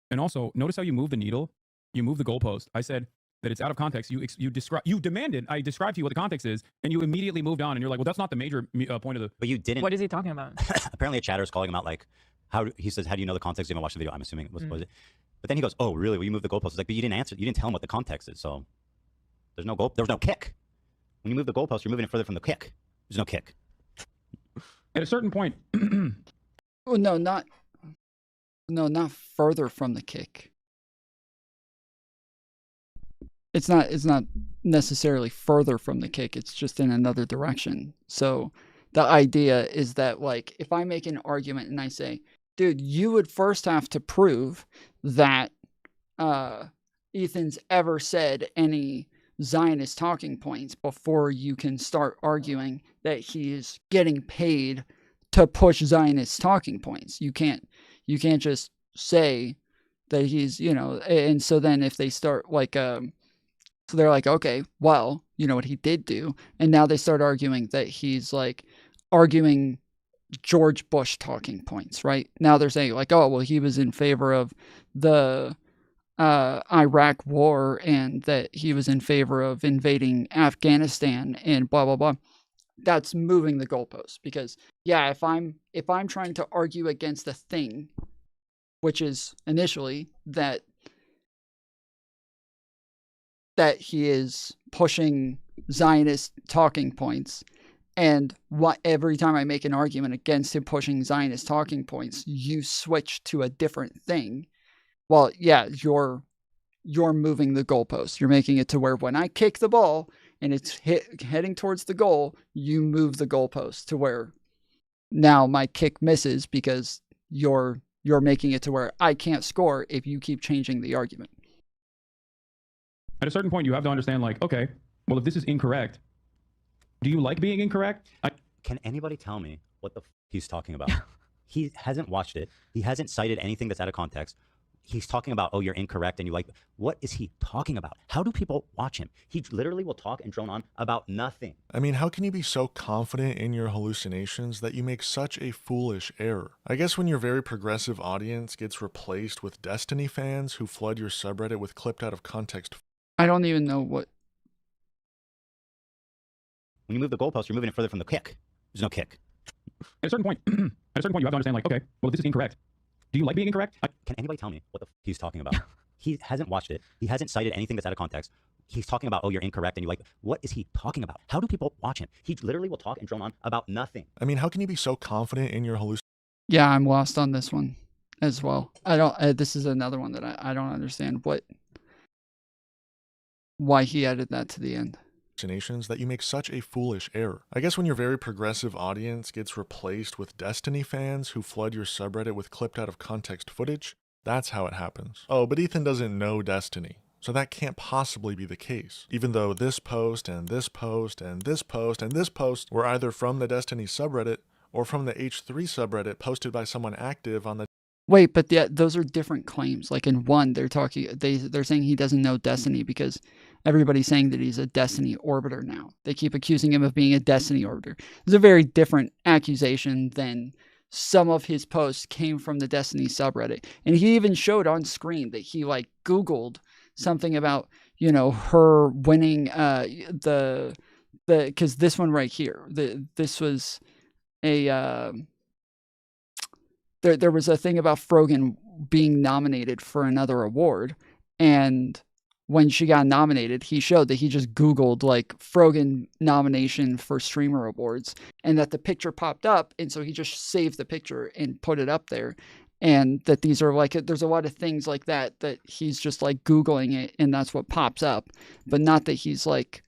And also, notice how you move the needle, you move the goalpost. I said that it's out of context. You demanded I describe to you what the context is, and you immediately moved on, and you're like, well, that's not the major point of the. But you didn't. What is he talking about? Apparently, a chatter is calling him out, like, he says, how do you know the context? You haven't watched the video. I'm assuming it was it. But then he goes, oh, really? Well, you moved the goalpost. It's like, but you didn't answer. You didn't tell him what the context is. So there's no kick. When you move the goalpost, you're moving it further from the kick. There's no kick. At a certain point. Oh, no, not further from the kick. It's not necessarily further from the kick. It's just in another direction. So the idea is that, like, if I make an argument and I say, dude, you would first have to prove that Ethan's ever said any Zionist talking points before you can start arguing that he is getting paid to push Zionist talking points. You can't just say that he's, and so then if they start like, so they're like, okay, well, you know what he did do. And now they start arguing that he's like arguing George Bush talking points, right? Now they're saying like, oh, well, he was in favor of the Iraq war and that he was in favor of invading Afghanistan and blah, blah, blah. That's moving the goalpost because, yeah, if I'm trying to argue against a thing, which is initially that he is pushing Zionist talking points, and every time I make an argument against him pushing Zionist talking points, you switch to a different thing. Well, yeah, you're moving the goalpost. You're making it to where when I kick the ball and it's heading towards the goal, you move the goalpost to where now my kick misses because you're making it to where I can't score if you keep changing the argument. At a certain point, you have to understand, like, okay, well, if this is incorrect, do you like being incorrect? Can anybody tell me what the he's talking about? He hasn't watched it. He hasn't cited anything that's out of context. He's talking about, oh, you're incorrect, and you like, what is he talking about? How do people watch him? He literally will talk and drone on about nothing. I mean, how can you be so confident in your hallucinations that you make such a foolish error? I guess when your very progressive audience gets replaced with Destiny fans who flood your subreddit with clipped out of context. I don't even know what. When you move the goalpost, you're moving it further from the kick. There's no kick. At a certain point, you have to understand, like, okay, well, if this is incorrect, do you like being incorrect? Can anybody tell me what the he's talking about? He hasn't watched it. He hasn't cited anything that's out of context. He's talking about, oh, you're incorrect, and you like, what is he talking about? How do people watch him? He literally will talk and drone on about nothing. I mean, how can you be so confident in your hallucinations? Yeah, I'm lost on this one as well. This is another one that I don't understand why he added that to the end. That you make such a foolish error. I guess when your very progressive audience gets replaced with Destiny fans who flood your subreddit with clipped out of context footage, that's how it happens. Oh, but Ethan doesn't know Destiny, so that can't possibly be the case. Even though this post and this post and this post and this post were either from the Destiny subreddit or from the H3 subreddit posted by someone active on the. Wait, but those are different claims. Like in one, they're saying he doesn't know Destiny because everybody's saying that he's a Destiny orbiter now. They keep accusing him of being a Destiny orbiter. It's a very different accusation than some of his posts came from the Destiny subreddit. And he even showed on screen that he like Googled something about, her winning because this one right here, this was there was a thing about Frogan being nominated for another award, and when she got nominated, he showed that he just Googled like Frogan nomination for streamer awards, and that the picture popped up, and so he just saved the picture and put it up there. And that these are like, there's a lot of things like that he's just like Googling it, and that's what pops up, but not that he's like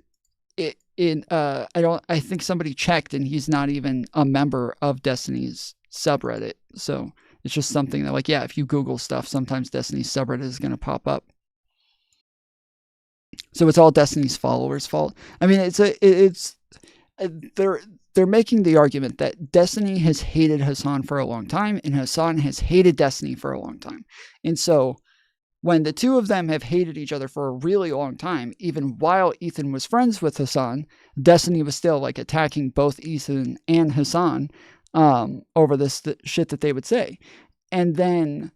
I think somebody checked and he's not even a member of Destiny's subreddit. So it's just something that, like, yeah, if you Google stuff, sometimes Destiny's subreddit is going to pop up. So it's all Destiny's followers' fault. I mean, they're making the argument that Destiny has hated Hassan for a long time, and Hassan has hated Destiny for a long time. And so when the two of them have hated each other for a really long time, even while Ethan was friends with Hassan, Destiny was still like attacking both Ethan and Hassan over this shit that they would say. And then,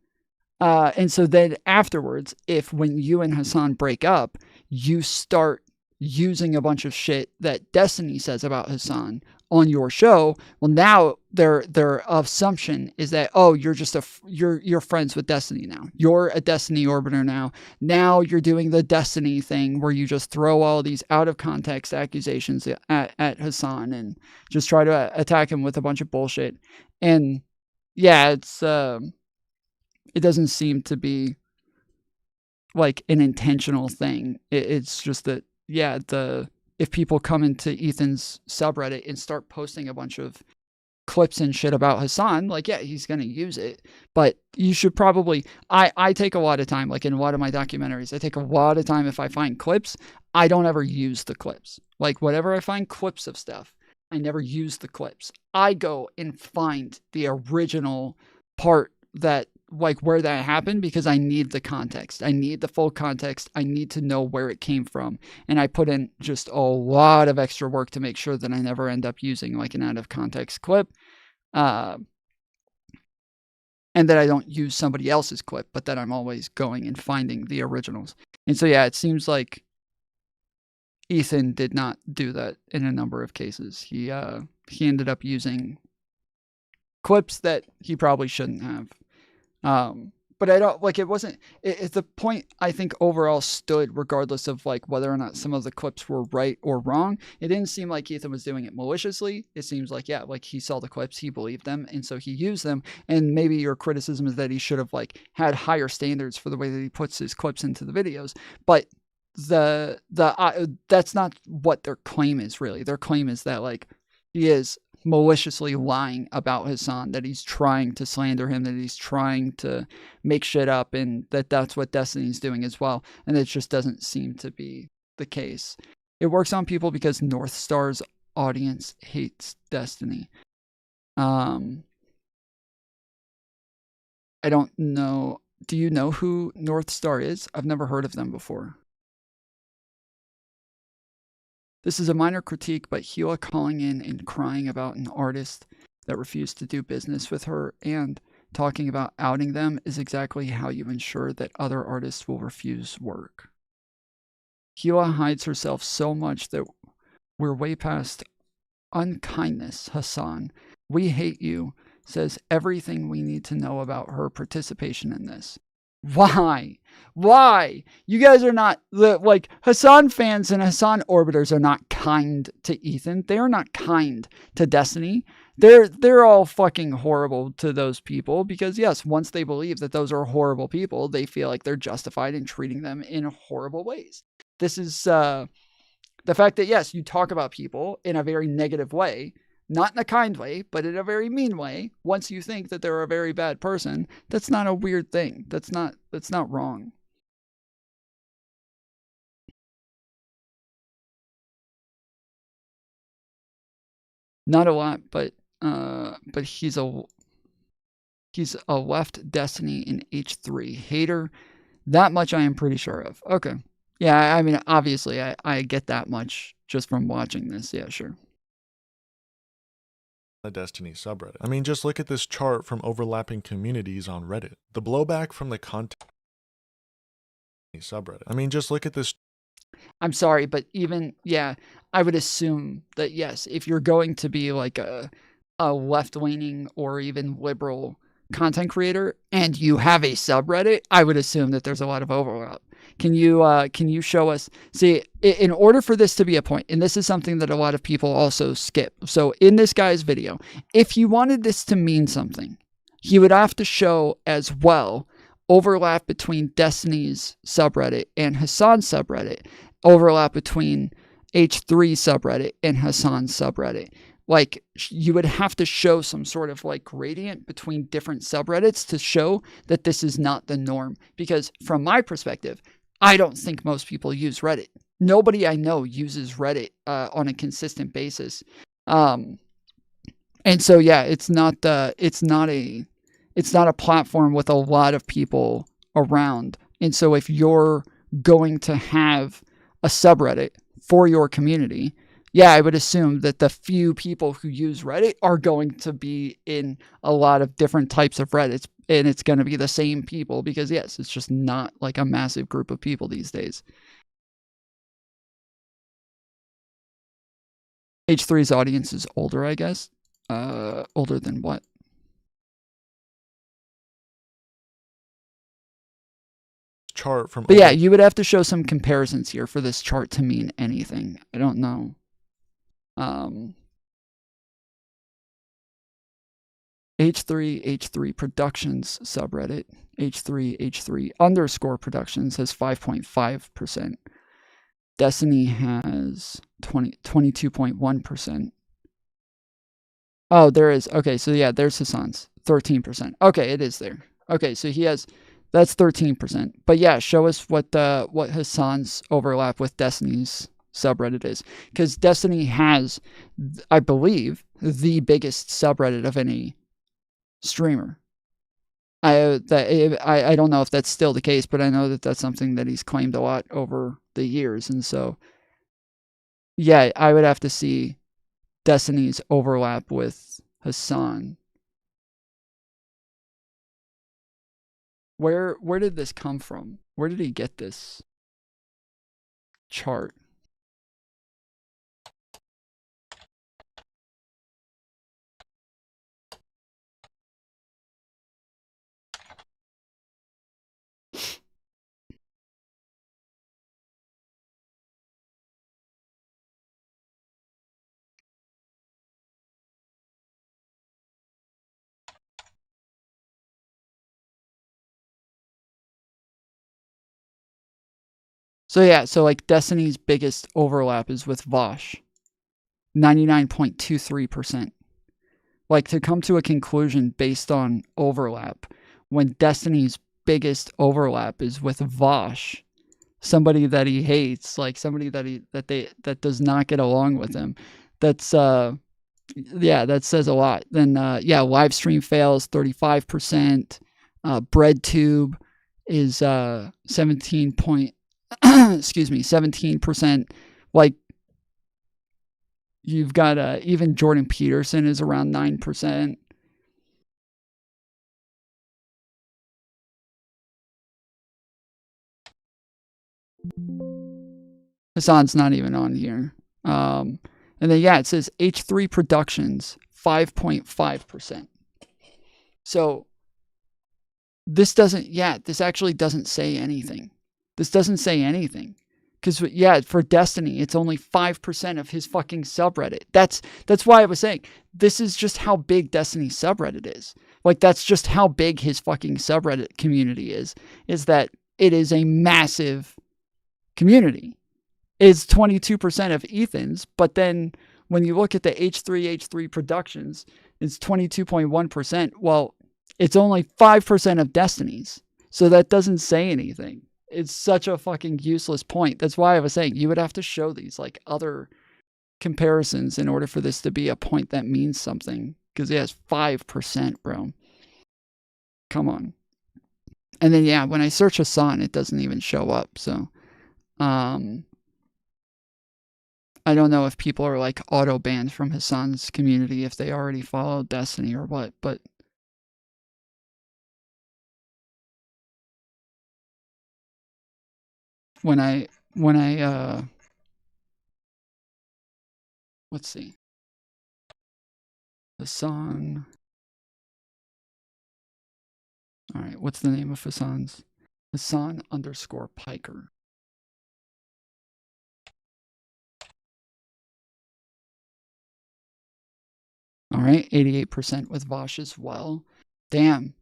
and so then afterwards, when you and Hassan break up, you start using a bunch of shit that Destiny says about Hassan on your show. Well, now their assumption is that, oh, you're just you're friends with Destiny now. You're a Destiny orbiter now. Now you're doing the Destiny thing where you just throw all these out of context accusations at Hassan and just try to attack him with a bunch of bullshit. And yeah, it doesn't seem to be like an intentional thing. It's just that, yeah, if people come into Ethan's subreddit and start posting a bunch of clips and shit about Hassan, like, yeah, he's going to use it. But you should probably, I take a lot of time, like in a lot of my documentaries, I take a lot of time if I find clips, I don't ever use the clips. Like, whatever I find clips of stuff, I never use the clips. I go and find the original part that, like, where that happened, because I need the context. I need the full context. I need to know where it came from. And I put in just a lot of extra work to make sure that I never end up using like an out of context clip. And that I don't use somebody else's clip, but that I'm always going and finding the originals. And so, yeah, it seems like Ethan did not do that in a number of cases. He ended up using clips that he probably shouldn't have. But I don't, like, it wasn't, the point I think overall stood regardless of like whether or not some of the clips were right or wrong. It didn't seem like Ethan was doing it maliciously. It seems like, yeah, like he saw the clips, he believed them, and so he used them. And maybe your criticism is that he should have like had higher standards for the way that he puts his clips into the videos. But that's not what their claim is, really. Their claim is that like he is maliciously lying about Hassan, that he's trying to slander him, that he's trying to make shit up, and that's what Destiny's doing as well. And it just doesn't seem to be the case. It works on people because North Star's audience hates Destiny. I don't know. Do you know who North Star is? I've never heard of them before. This is a minor critique, but Hila calling in and crying about an artist that refused to do business with her and talking about outing them is exactly how you ensure that other artists will refuse work. Hila hides herself so much that we're way past unkindness, Hassan. We hate you, says everything we need to know about her participation in this. Why? You guys are not, like, Hassan fans and Hassan orbiters are not kind to Ethan. They are not kind to Destiny. They're all fucking horrible to those people because, yes, once they believe that those are horrible people, they feel like they're justified in treating them in horrible ways. This is the fact that, yes, you talk about people in a very negative way, not in a kind way, but in a very mean way. Once you think that they're a very bad person, that's not a weird thing. That's not wrong. Not a lot, but he's a left Destiny in H3 hater. That much I am pretty sure of. Okay. Yeah, I mean, obviously I get that much just from watching this. Yeah, sure. The Destiny subreddit. I mean, just look at this chart from overlapping communities on Reddit. The blowback from the content subreddit. I mean, just look at this. I'm sorry, but even, yeah, I would assume that, yes, if you're going to be like a left-leaning or even liberal content creator and you have a subreddit, I would assume that there's a lot of overlap. Can you show us? See, in order for this to be a point, and this is something that a lot of people also skip. So in this guy's video, if you wanted this to mean something, he would have to show as well overlap between Destiny's subreddit and Hassan's subreddit, overlap between H3 subreddit and Hassan's subreddit. Like, you would have to show some sort of like gradient between different subreddits to show that this is not the norm. Because from my perspective, I don't think most people use Reddit. Nobody I know uses Reddit on a consistent basis. And so, yeah, it's not a platform with a lot of people around. And so if you're going to have a subreddit for your community, yeah, I would assume that the few people who use Reddit are going to be in a lot of different types of Reddits, and it's going to be the same people because, yes, it's just not like a massive group of people these days. H3's audience is older, I guess. Older than what? Chart from. But yeah, you would have to show some comparisons here for this chart to mean anything. I don't know. H3 Productions subreddit. H3 underscore Productions has 5.5%. Destiny has 22.1%. Oh, there is. Okay, so yeah, there's Hassan's 13%. Okay, it is there. Okay, so he has, that's 13%. But yeah, show us what Hassan's overlap with Destiny's subreddit is, because Destiny has, I believe, the biggest subreddit of any streamer. I don't know if that's still the case, but I know that that's something that he's claimed a lot over the years, and so yeah, I would have to see Destiny's overlap with Hassan. Where did this come from? Where did he get this chart? So yeah, so like Destiny's biggest overlap is with Vosh. 99.23%. Like, to come to a conclusion based on overlap, when Destiny's biggest overlap is with Vosh, somebody that he hates, like somebody that does not get along with him, that's yeah, that says a lot. Then yeah, live stream fails 35%. BreadTube is 17%. Like, you've got even Jordan Peterson is around 9%. Hassan's not even on here. And then yeah, it says H3 Productions 5.5%. So this actually doesn't say anything. This doesn't say anything. Because, yeah, for Destiny, it's only 5% of his fucking subreddit. That's why I was saying, this is just how big Destiny's subreddit is. Like, that's just how big his fucking subreddit community is that it is a massive community. It's 22% of Ethan's, but then when you look at the H3 Productions, it's 22.1%. Well, it's only 5% of Destiny's. So that doesn't say anything. It's such a fucking useless point. That's why I was saying you would have to show these like other comparisons in order for this to be a point that means something. Because it has 5%, bro. Come on. And then yeah, when I search Hassan, it doesn't even show up. So I don't know if people are like auto banned from Hassan's community if they already follow Destiny or what, but when I let's see. Hassan All right, what's the name of Hassan's? Hassan underscore Piker. All right, 88% with Vosh as well. Damn.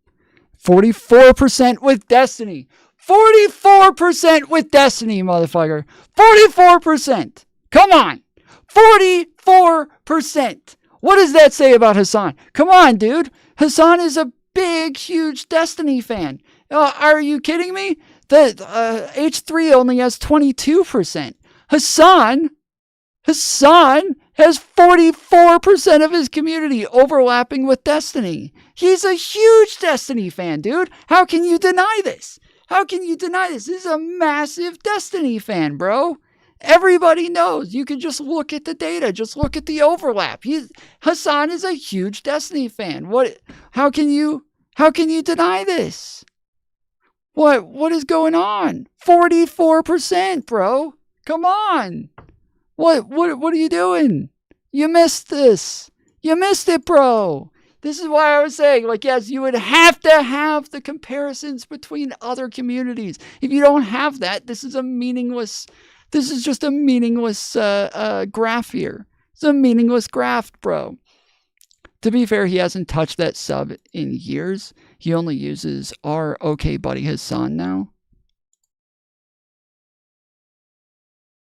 44% with Destiny. 44% with Destiny, motherfucker. 44%. Come on. 44%. What does that say about Hassan? Come on, dude. Hassan is a big, huge Destiny fan. Are you kidding me? The H3 only has 22%. Hassan has 44% of his community overlapping with Destiny. He's a huge Destiny fan, dude. How can you deny this? How can you deny this? This is a massive Destiny fan, bro. Everybody knows. You can just look at the data. Just look at the overlap. Hassan is a huge Destiny fan. How can you deny this? What is going on? 44%, bro. Come on. What are you doing? You missed this. You missed it, bro. This is why I was saying, like, yes, you would have to have the comparisons between other communities. If you don't have that, this is just a meaningless graph here. It's a meaningless graph, bro. To be fair, he hasn't touched that sub in years. He only uses our OK Buddy Hassan now.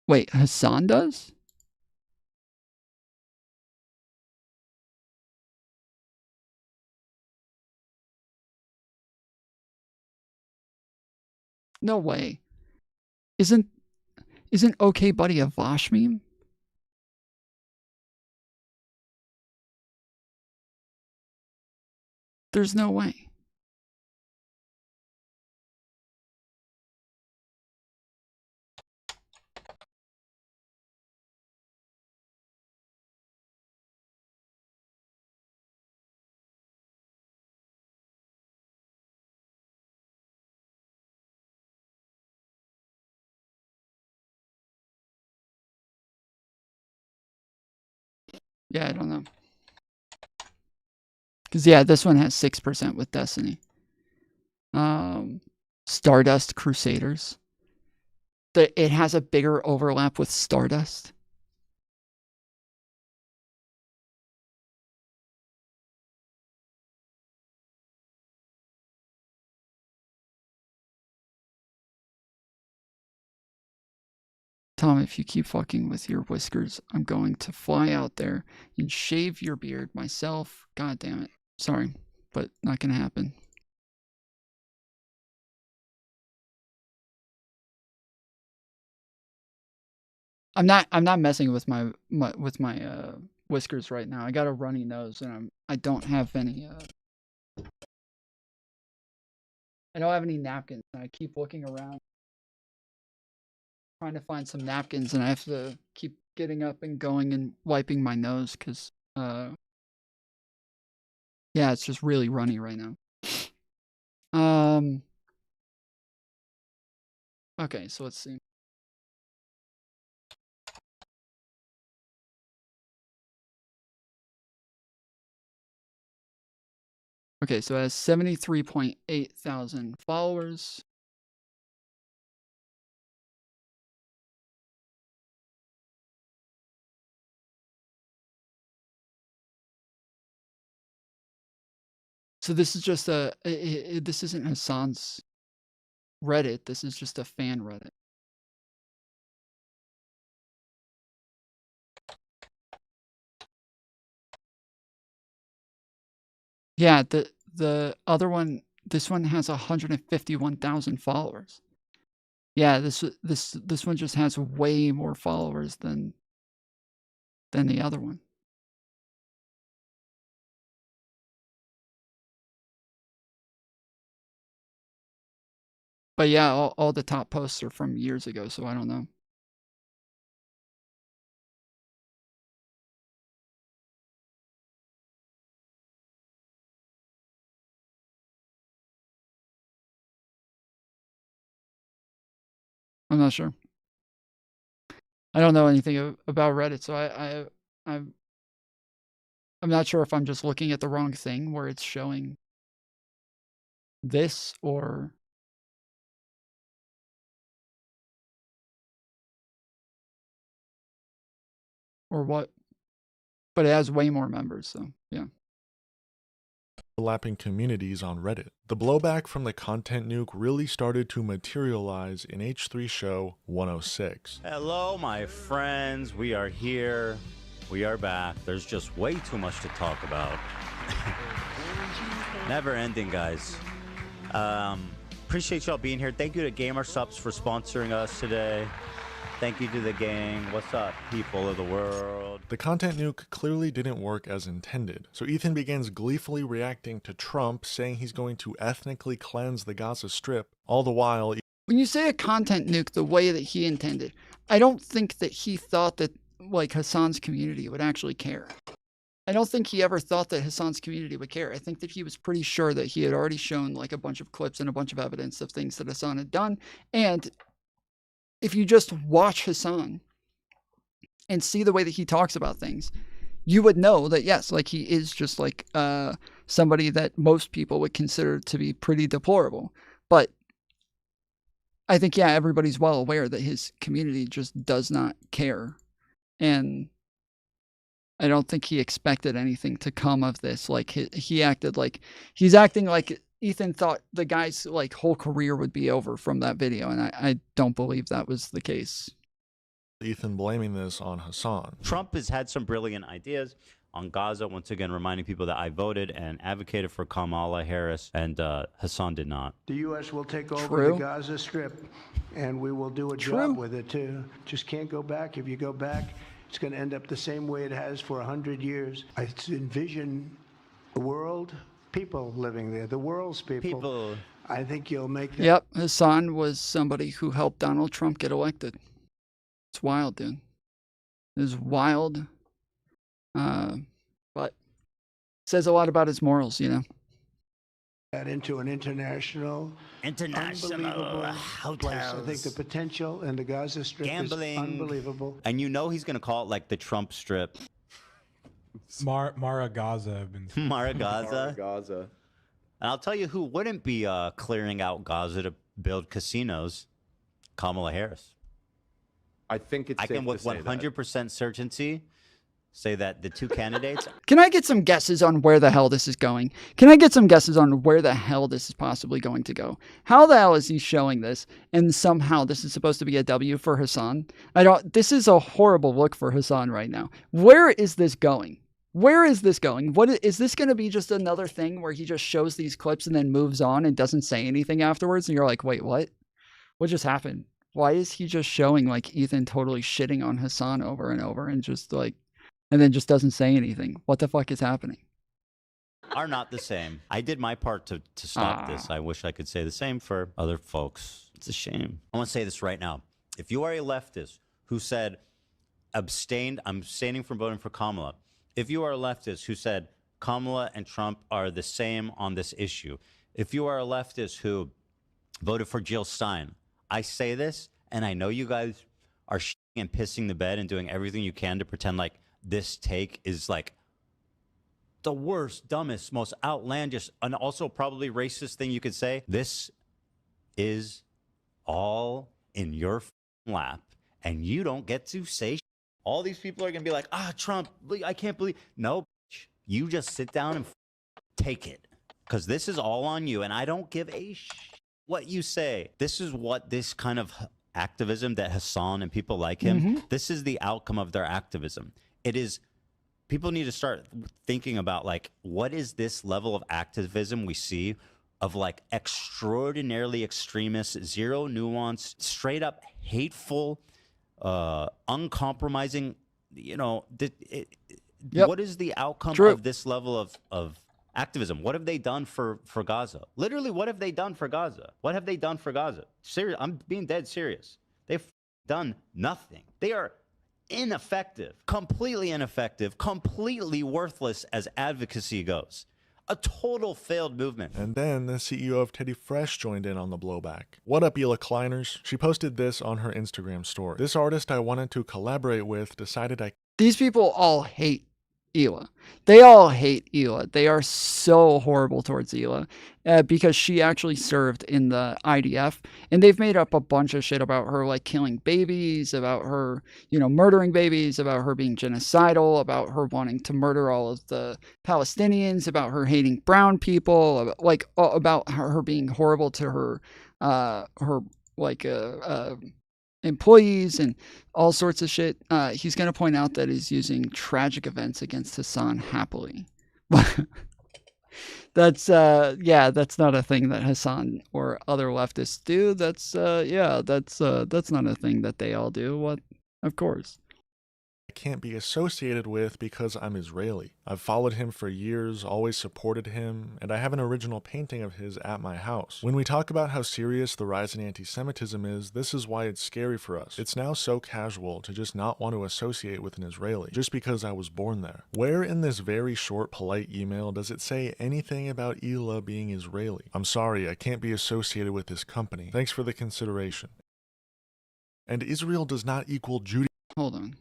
Wait, Hassan does? No way. Isn't OK Buddy a Vosh meme? There's no way. Yeah, I don't know. Because, yeah, this one has 6% with Destiny. Stardust Crusaders. It has a bigger overlap with Stardust. Tom, if you keep fucking with your whiskers, I'm going to fly out there and shave your beard myself. God damn it. Sorry, but not gonna happen. I'm not messing with my whiskers right now. I got a runny nose and I don't have any I don't have any napkins. And I keep looking around trying to find some napkins, and I have to keep getting up and going and wiping my nose because yeah, it's just really runny right now. Okay, so let's see. Okay, so it has 73.8 thousand followers. So this is just this isn't Hassan's Reddit. This is just a fan Reddit. Yeah, the other one, this one has 151,000 followers. Yeah, this one just has way more followers than the other one. But yeah, all the top posts are from years ago, so I don't know. I'm not sure. I don't know anything about Reddit, so I'm not sure if I'm just looking at the wrong thing where it's showing this or what, but it has way more members, so yeah. Overlapping communities on Reddit. The blowback from the content nuke really started to materialize in H3 show 106. Hello, my friends. We are here. We are back. There's just way too much to talk about. Never ending, guys. Appreciate y'all being here. Thank you to GamerSups for sponsoring us today. Thank you to the gang. What's up, people of the world? The content nuke clearly didn't work as intended, so Ethan begins gleefully reacting to Trump saying he's going to ethnically cleanse the Gaza Strip, all the while... When you say a content nuke the way that he intended, I don't think that he thought that, like, Hassan's community would actually care. I don't think he ever thought that Hassan's community would care. I think that he was pretty sure that he had already shown, like, a bunch of clips and a bunch of evidence of things that Hassan had done, and if you just watch Hassan and see the way that he talks about things, you would know that, yes, like, he is just like somebody that most people would consider to be pretty deplorable. But I think, yeah, everybody's well aware that his community just does not care. And I don't think he expected anything to come of this. Like, he acted like, he's acting like Ethan thought the guy's, like, whole career would be over from that video, and I don't believe that was the case. Ethan blaming this on Hassan. Trump has had some brilliant ideas on Gaza, once again reminding people that I voted and advocated for Kamala Harris, and Hassan did not. The U.S. will take over the Gaza Strip, and we will do a job with it, too. Just can't go back. If you go back, it's going to end up the same way it has for 100 years. I envision the world... people living there, the world's people. I think you'll make that. Yep, Hassan was somebody who helped Donald Trump get elected. It's wild, dude. It's wild. But says a lot about his morals, you know. That into an unbelievable place. I think the potential in the Gaza Strip Gambling. is unbelievable. And you know he's going to call it like the Trump Strip. Mara Gaza have been Mara Gaza. Mara Gaza. And I'll tell you who wouldn't be clearing out Gaza to build casinos. Kamala Harris. I think it's I safe can with to say 100% certainty say that the two candidates. Can I get some guesses on where the hell this is going? Can I get some guesses on where the hell this is possibly going to go? How the hell is he showing this? And somehow this is supposed to be a W for Hassan? This is a horrible look for Hassan right now. Where is this going? Where is this going? What is this going to be? Just another thing where he just shows these clips and then moves on and doesn't say anything afterwards? And you're like, wait, what? What just happened? Why is he just showing, like, Ethan totally shitting on Hassan over and over and just like, and then just doesn't say anything? What the fuck is happening? Are not the same. I did my part to stop this. I wish I could say the same for other folks. It's a shame. I want to say this right now. If you are a leftist who said, I'm abstaining from voting for Kamala. If you are a leftist who said Kamala and Trump are the same on this issue. If you are a leftist who voted for Jill Stein, I say this, and I know you guys are shitting and pissing the bed and doing everything you can to pretend like this take is like the worst, dumbest, most outlandish, and also probably racist thing you could say. This is all in your lap, and you don't get to say shit. All these people are going to be like, Trump, I can't believe. No, you just sit down and take it, because this is all on you, and I don't give a what you say. This is what this kind of activism that Hassan and people like him, this is the outcome of their activism. It is, people need to start thinking about, like, what is this level of activism we see of, like, extraordinarily extremist, zero nuance, straight up hateful, uncompromising, you know, what is the outcome of this level of activism? What have they done for Gaza? Literally, what have they done for Gaza? What have they done for Gaza? Serious, I'm being dead serious. They've done nothing. They are ineffective, completely worthless as advocacy goes. A total failed movement. And then the CEO of Teddy Fresh joined in on the blowback. What up, Aella Kleiners? She posted this on her Instagram story. This artist I wanted to collaborate with decided These people all hate Aella. They all hate Aella. They are so horrible towards Aella because she actually served in the IDF, and they've made up a bunch of shit about her, like killing babies, about her, murdering babies, about her being genocidal, about her wanting to murder all of the Palestinians, about her hating brown people, about her being horrible to her employees and all sorts of shit. He's going to point out that he's using tragic events against Hassan happily. That's not a thing that Hassan or other leftists do. That's not a thing that they all do. What? Of course. Can't be associated with because I'm Israeli. I've followed him for years, always supported him, and I have an original painting of his at my house. When we talk about how serious the rise in anti-Semitism is, this is why it's scary for us. It's now so casual to just not want to associate with an Israeli, just because I was born there. Where in this very short, polite email does it say anything about Aella being Israeli? I'm sorry, I can't be associated with this company. Thanks for the consideration. And Israel does not equal Judaism. Hold on.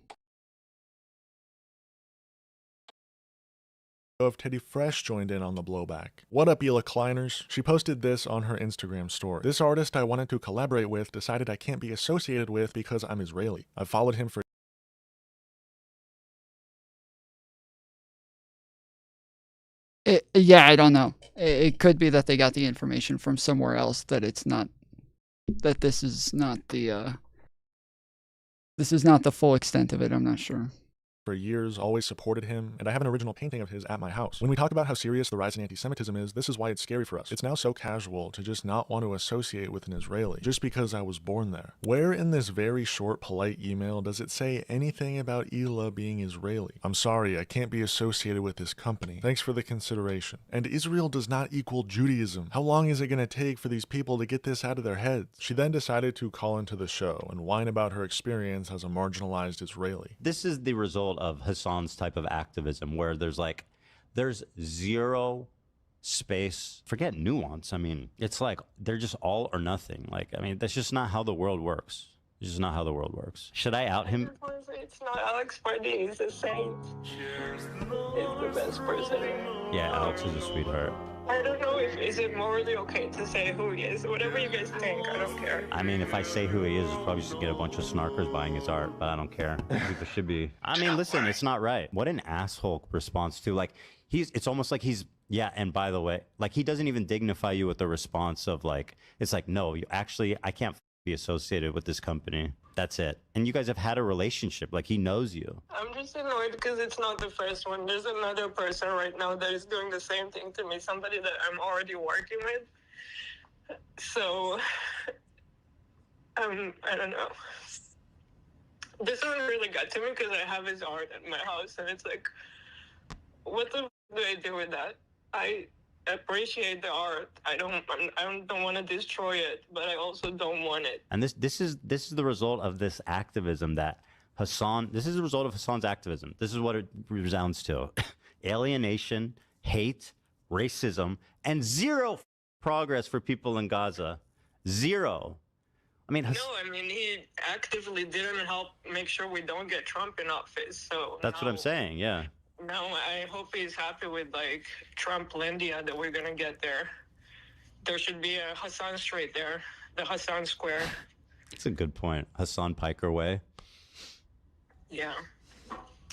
Of Teddy Fresh joined in on the blowback. What up, Aella Kleiners? She posted this on her Instagram story. This artist I wanted to collaborate with decided I can't be associated with because I'm Israeli. I've followed him for I don't know. It could be that they got the information from somewhere else, that it's not, that this is not the full extent of it. I'm not sure. For years, always supported him, and I have an original painting of his at my house. When we talk about how serious the rise in anti-Semitism is, this is why it's scary for us. It's now so casual to just not want to associate with an Israeli, just because I was born there. Where in this very short, polite email does it say anything about Aella being Israeli? I'm sorry, I can't be associated with this company. Thanks for the consideration. And Israel does not equal Judaism. How long is it going to take for these people to get this out of their heads? She then decided to call into the show and whine about her experience as a marginalized Israeli. This is the result of Hassan's type of activism, where there's zero space, forget nuance. I mean, it's like they're just all or nothing. That's just not how the world works. It's just not how the world works. Should I out him? It's not Alex Pardee, he's a saint. He's the best person. Yeah, Alex is a sweetheart. I don't know is it morally okay to say who he is. Whatever you guys think, I don't care. I mean, if I say who he is, it's probably just to get a bunch of snarkers buying his art, but I don't care. People should be. I mean, listen, it's not right. What an asshole response to, it's almost like he's, yeah, and by the way, he doesn't even dignify you with the response of it's like, no, I can't be associated with this company. That's it. And you guys have had a relationship. He knows you. I'm just annoyed because it's not the first one. There's another person right now that is doing the same thing to me, somebody that I'm already working with. So, I don't know. This one really got to me because I have his art at my house, and it's like, what the do I do with that? I appreciate the art. I don't want to destroy it, but I also don't want it. And this is the result of this activism that Hassan. This is the result of Hassan's activism. This is what it resounds to: alienation, hate, racism, and zero progress for people in Gaza. Zero. I mean, he actively didn't help make sure we don't get Trump in office. So that's what I'm saying. Yeah. No, I hope he's happy with Trump Lindia that we're gonna get there. There should be a Hassan Street there, the Hassan Square. That's a good point. Hassan Piker Way. Yeah.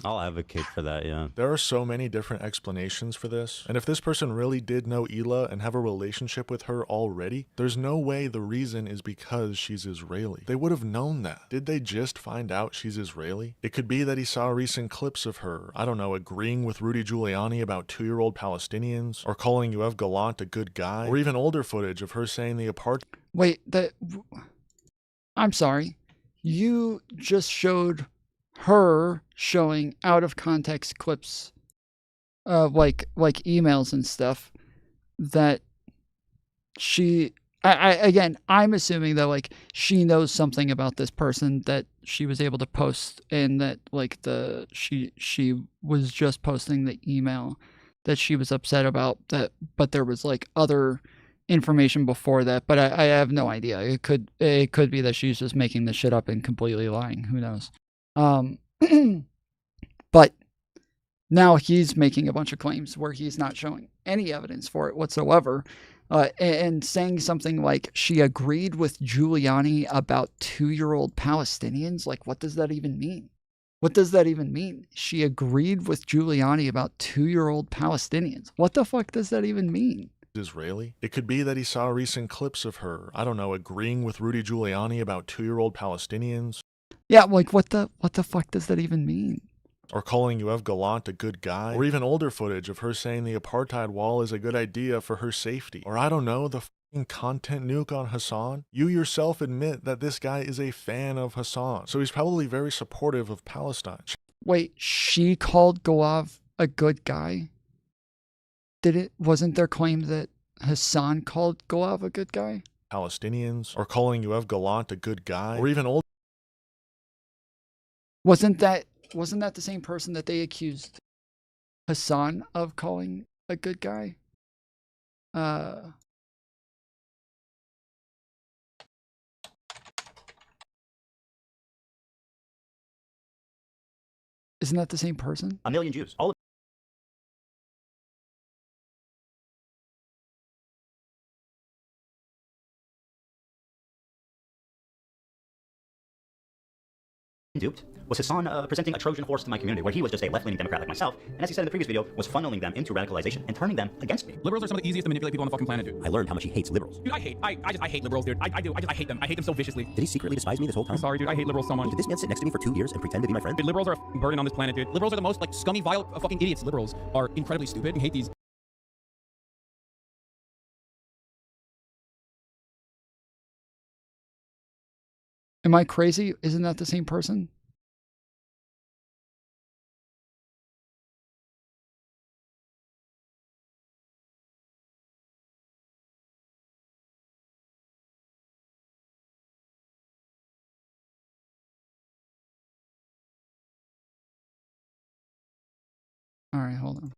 I'll advocate for that, yeah. There are so many different explanations for this, and if this person really did know Aella and have a relationship with her already, there's no way the reason is because she's Israeli. They would have known that. Did they just find out she's Israeli? It could be that he saw recent clips of her, I don't know, agreeing with Rudy Giuliani about 2-year-old Palestinians, or calling Yoav Gallant a good guy, or even older footage of her saying the apartheid. Wait, I'm sorry. You just showed her showing out of context clips, like emails and stuff that she. I'm assuming that she knows something about this person that she was able to post, and that she was just posting the email that she was upset about that, but there was other information before that, but I have no idea. It could be that she's just making this shit up and completely lying. Who knows? But Now he's making a bunch of claims where he's not showing any evidence for it whatsoever. And saying something like she agreed with Giuliani about 2-year-old Palestinians. Like, what does that even mean? What does that even mean? She agreed with Giuliani about 2-year-old Palestinians. What the fuck does that even mean? Israeli. It could be that he saw recent clips of her, I don't know, agreeing with Rudy Giuliani about 2-year-old Palestinians. Yeah, like what the fuck does that even mean? Or calling Yoav Gallant a good guy. Or even older footage of her saying the apartheid wall is a good idea for her safety. Or I don't know, the f***ing content nuke on Hassan. You yourself admit that this guy is a fan of Hassan. So he's probably very supportive of Palestine. Wait, she called Yoav a good guy? Wasn't there claim that Hassan called Yoav a good guy? Palestinians. Or calling Yoav Gallant a good guy. Or even older. Wasn't that the same person that they accused Hassan of calling a good guy? Isn't that the same person? A million Jews. All of duped was Hassan presenting a Trojan horse to my community, where he was just a left-leaning Democrat like myself, and as he said in the previous video, was funneling them into radicalization and turning them against me. Liberals are some of the easiest to manipulate people on the fucking planet, dude. I learned how much he hates liberals. Dude, I hate liberals, dude. I hate them. I hate them so viciously. Did he secretly despise me this whole time? I'm sorry, dude. I hate liberals so much. Did this man sit next to me for 2 years and pretend to be my friend? Dude, liberals are a fucking burden on this planet, dude. Liberals are the most, like, scummy, vile fucking idiots. Liberals are incredibly stupid and hate these. Am I crazy? Isn't that the same person? All right, hold on.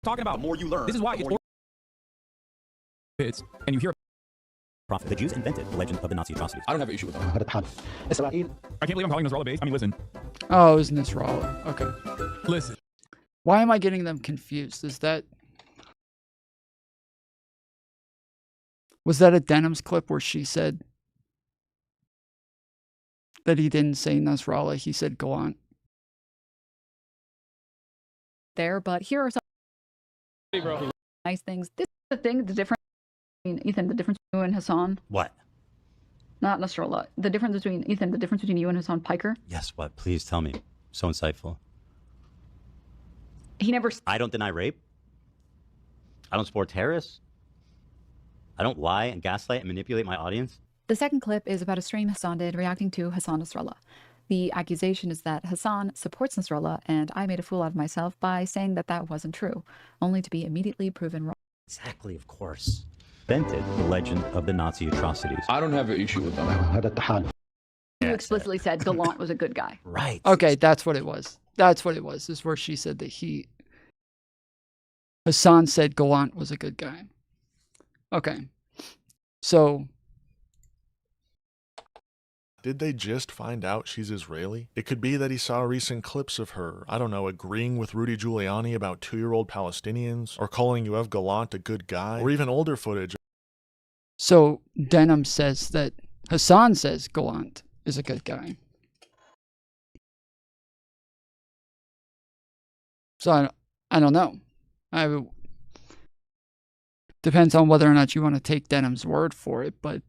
Talking about the more you learn, this is why it's and you hear. The Jews invented the legend of the Nazi atrocities. I don't have an issue with that. I can't believe I'm calling Nasrallah based. I mean, listen. Oh, it was Nasrallah. Okay. Listen. Why am I getting them confused? Was that a Denham's clip where she said that he didn't say Nasrallah, he said Gallant? There, but here are some nice things. This is the thing, the difference between Ethan, the difference between you and Hassan. What? Not Nasrallah. The difference between Ethan, the difference between you and Hassan Piker. Yes, what? Please tell me. So insightful. He never. I don't deny rape. I don't support terrorists. I don't lie and gaslight and manipulate my audience. The second clip is about a stream Hassan did reacting to Hassan Nasrallah. The accusation is that Hassan supports Nasrallah, and I made a fool out of myself by saying that that wasn't true, only to be immediately proven wrong. Exactly, of course. Invented the legend of the Nazi atrocities. I don't have an issue with that. You explicitly said Gallant was a good guy. Right. Okay, that's what it was. That's what it was. This is where she said that Hassan said Gallant was a good guy. Okay. So. Did they just find out she's Israeli? It could be that he saw recent clips of her, I don't know, agreeing with Rudy Giuliani about 2-year-old Palestinians, or calling Yoav Gallant a good guy, or even older footage. So Denham says that Hassan says Gallant is a good guy. So I don't know. Depends on whether or not you want to take Denham's word for it, but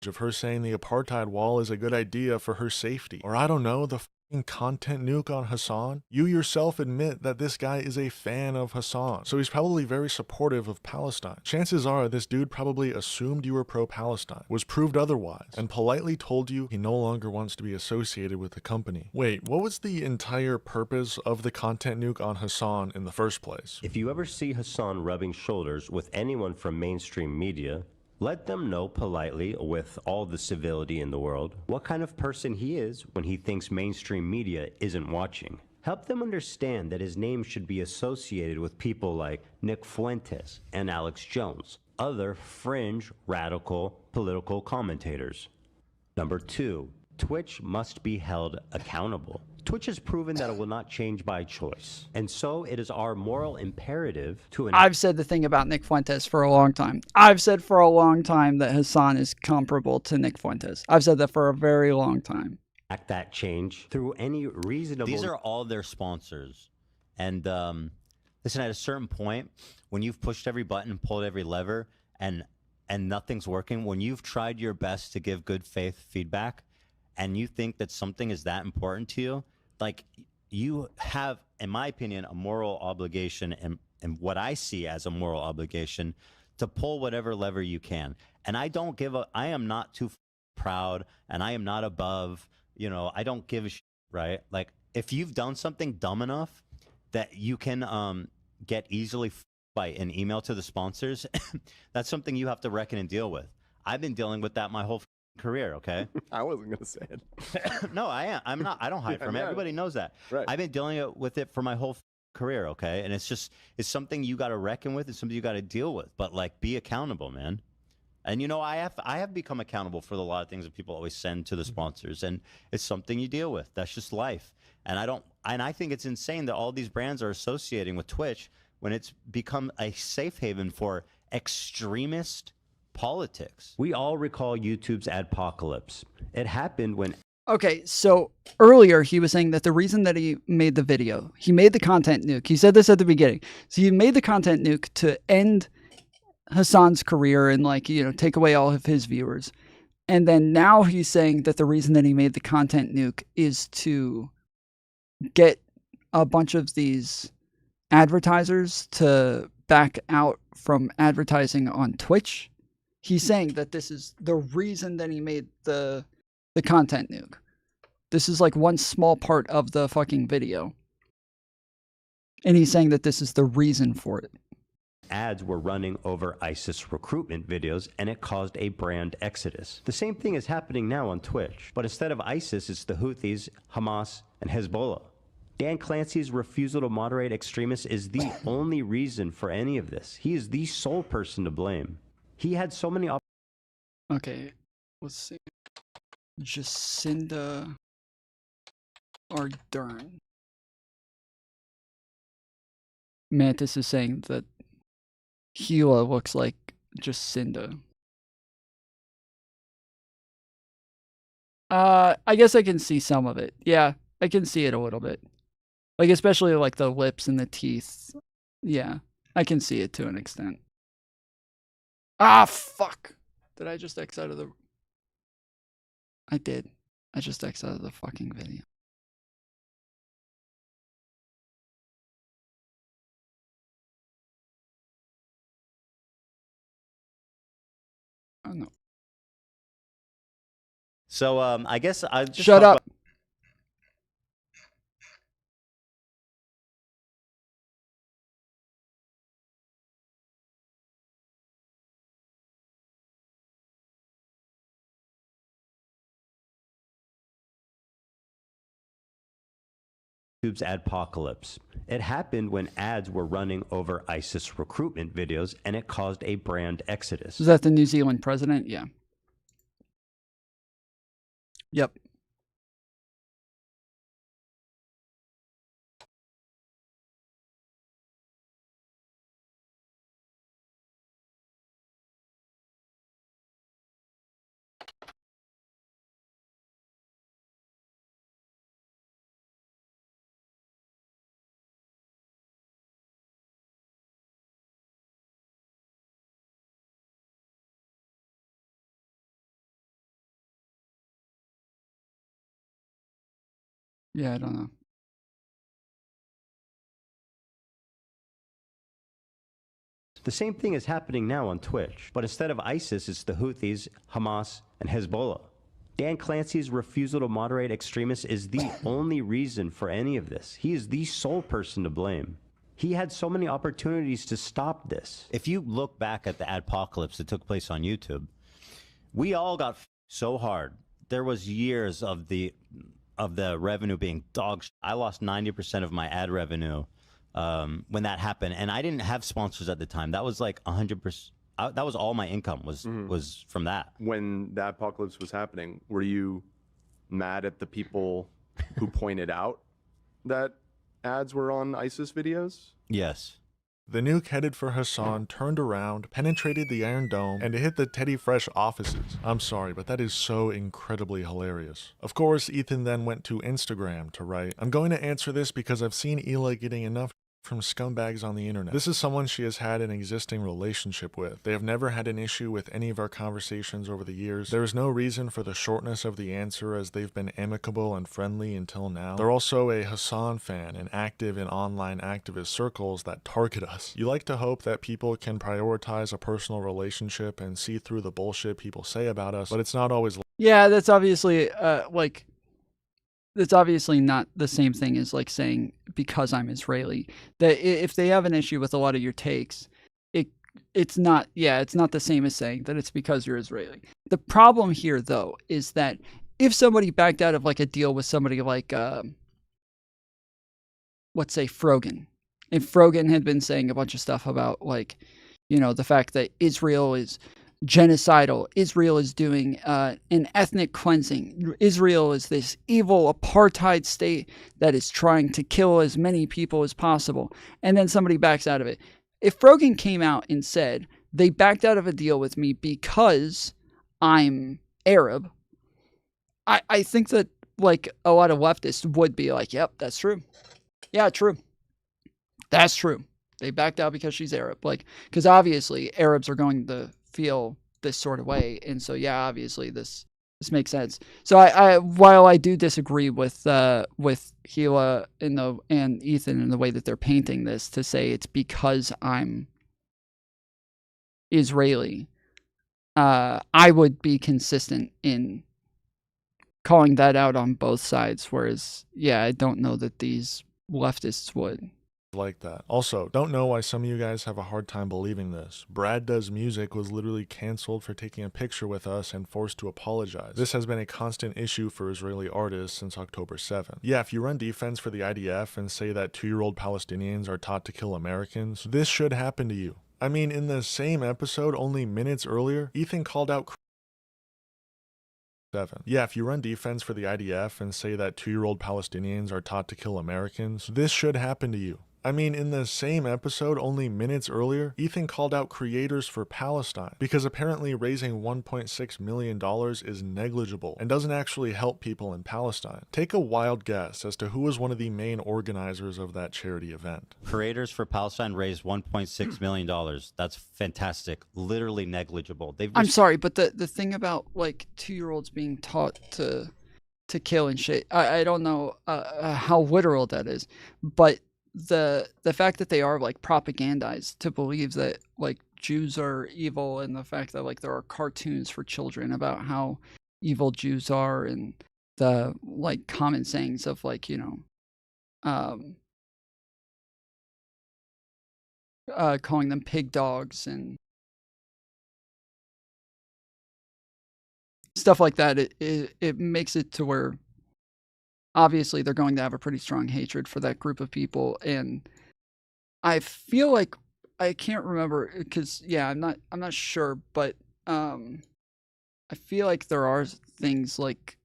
Of her saying the apartheid wall is a good idea for her safety. Or I don't know, the content nuke on Hassan? You yourself admit that this guy is a fan of Hassan, so he's probably very supportive of Palestine. Chances are this dude probably assumed you were pro-Palestine, was proved otherwise, and politely told you he no longer wants to be associated with the company. Wait, what was the entire purpose of the content nuke on Hassan in the first place? If you ever see Hassan rubbing shoulders with anyone from mainstream media, let them know politely, with all the civility in the world, what kind of person he is when he thinks mainstream media isn't watching. Help them understand that his name should be associated with people like Nick Fuentes and Alex Jones, other fringe, radical, political commentators. Number 2, Twitch must be held accountable. Twitch has proven that it will not change by choice, and so it is our moral imperative to... I've said the thing about Nick Fuentes for a long time. I've said for a long time that Hassan is comparable to Nick Fuentes. I've said that for a very long time. Act that change through any reasonable... These are all their sponsors. And listen, at a certain point, when you've pushed every button, pulled every lever, and nothing's working, when you've tried your best to give good faith feedback, and you think that something is that important to you, like, you have, in my opinion, a moral obligation, and what I see as a moral obligation, to pull whatever lever you can. And I don't give a, I am not too proud, and I am not above, you know, I don't give a shit, right? Like, if you've done something dumb enough that you can get easily by an email to the sponsors, that's something you have to reckon and deal with. I've been dealing with that my whole career, okay? I wasn't gonna say it. No, I am. I'm not. I don't hide from it. Yeah. Everybody knows that. Right. I've been dealing with it for my whole career, okay? And it's just, it's something you got to reckon with. It's something you got to deal with. But like, be accountable, man. And you know, I have become accountable for a lot of things that people always send to the sponsors, and it's something you deal with. That's just life. And I think it's insane that all these brands are associating with Twitch when it's become a safe haven for extremist politics. We all recall YouTube's adpocalypse. It happened when... Okay, so earlier he was saying that the reason that he made the video, he made the content nuke. He said this at the beginning. So he made the content nuke to end Hassan's career and, like, you know, take away all of his viewers. And then now he's saying that the reason that he made the content nuke is to get a bunch of these advertisers to back out from advertising on Twitch. He's saying that this is the reason that he made the content nuke. This is like one small part of the fucking video. And he's saying that this is the reason for it. Ads were running over ISIS recruitment videos, and it caused a brand exodus. The same thing is happening now on Twitch, but instead of ISIS, it's the Houthis, Hamas, and Hezbollah. Dan Clancy's refusal to moderate extremists is the only reason for any of this. He is the sole person to blame. He had so many... Okay, let's see. Jacinda Ardern. Mantis is saying that Gila looks like Jacinda. I guess I can see some of it. Yeah, I can see it a little bit. Like, especially like the lips and the teeth. Yeah, I can see it to an extent. Ah, fuck. Did I just X out of the... I did. I just X out of the fucking video. Oh, no. So I guess I just Shut up. YouTube's adpocalypse. It happened when ads were running over ISIS recruitment videos, and it caused a brand exodus. Is that the New Zealand president? Yeah. Yep. Yeah, I don't know. The same thing is happening now on Twitch, but instead of ISIS, it's the Houthis, Hamas, and Hezbollah. Dan Clancy's refusal to moderate extremists is the only reason for any of this. He is the sole person to blame. He had so many opportunities to stop this. If you look back at the adpocalypse that took place on YouTube, we all got so hard. There was years of the revenue being dog. I lost 90% of my ad revenue when that happened, and I didn't have sponsors at the time. That was like 100%. That was all my income was from that. When the apocalypse was happening, were you mad at the people who pointed out that ads were on ISIS videos? Yes. The nuke headed for Hassan turned around, penetrated the Iron Dome, and it hit the Teddy Fresh offices. I'm sorry, but that is so incredibly hilarious. Of course, Ethan then went to Instagram to write, "I'm going to answer this because I've seen Aella getting enough from scumbags on the internet. This is someone she has had an existing relationship with. They have never had an issue with any of our conversations over the years. There is no reason for the shortness of the answer as they've been amicable and friendly until now. They're also a Hassan fan and active in online activist circles that target us. You like to hope that people can prioritize a personal relationship and see through the bullshit people say about us, but it's not always Yeah, that's obviously that's obviously not the same thing as like saying because I'm Israeli. That if they have an issue with a lot of your takes, it's not the same as saying that it's because you're Israeli. The problem here though is that if somebody backed out of like a deal with somebody like let's say Frogan, if Frogan had been saying a bunch of stuff about like, you know, the fact that Israel is genocidal, Israel is doing an ethnic cleansing, Israel is this evil apartheid state that is trying to kill as many people as possible, and then somebody backs out of it. If Frogan came out and said they backed out of a deal with me because I'm Arab, I think that like a lot of leftists would be like, yep, that's true. Yeah, true. That's true. They backed out because she's Arab. Like, because obviously Arabs are going to feel this sort of way, and so yeah, obviously this makes sense. So I while I do disagree with Aella and Ethan in the way that they're painting this to say it's because I'm Israeli, I would be consistent in calling that out on both sides. Whereas, yeah, I don't know that these leftists would. like that. Also, don't know why some of you guys have a hard time believing this. Brad Does Music was literally canceled for taking a picture with us and forced to apologize. This has been a constant issue for Israeli artists since October 7th. Yeah, if you run defense for the IDF and say that 2-year-old Palestinians are taught to kill Americans, this should happen to you. I mean, in the same episode, only minutes earlier, Ethan called out Yeah, if you run defense for the IDF and say that 2-year-old Palestinians are taught to kill Americans, this should happen to you. I mean, in the same episode, only minutes earlier, Ethan called out creators for Palestine because apparently raising $1.6 million is negligible and doesn't actually help people in Palestine. Take a wild guess as to who was one of the main organizers of that charity event. Creators for Palestine raised $1.6 million. That's fantastic. Literally negligible. I'm sorry, but the thing about like 2-year-olds being taught to kill and shit, I don't know how literal that is, but the fact that they are like propagandized to believe that like Jews are evil, and the fact that like there are cartoons for children about how evil Jews are, and the like common sayings of like, you know, calling them pig dogs and stuff like that, it makes it to where obviously they're going to have a pretty strong hatred for that group of people. And I feel like, I can't remember because yeah, I'm not sure, but I feel like there are things like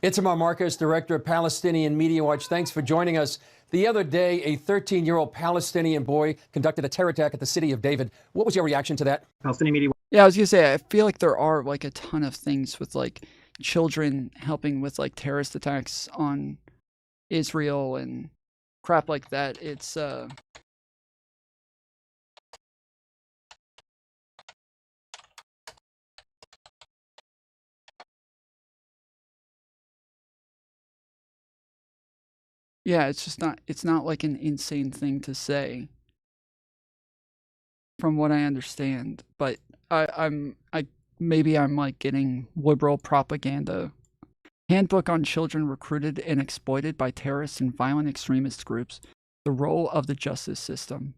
Itamar Marcos, Director of Palestinian Media Watch, thanks for joining us. The other day, a 13-year-old Palestinian boy conducted a terror attack at the city of David. What was your reaction to that? Palestinian Media Watch. Yeah, I was gonna say, I feel like there are like a ton of things with like children helping with like terrorist attacks on Israel and crap like that. It's Yeah, it's just not. It's not like an insane thing to say, from what I understand. But maybe I'm like getting liberal propaganda. Handbook on children recruited and exploited by terrorists and violent extremist groups. The role of the justice system.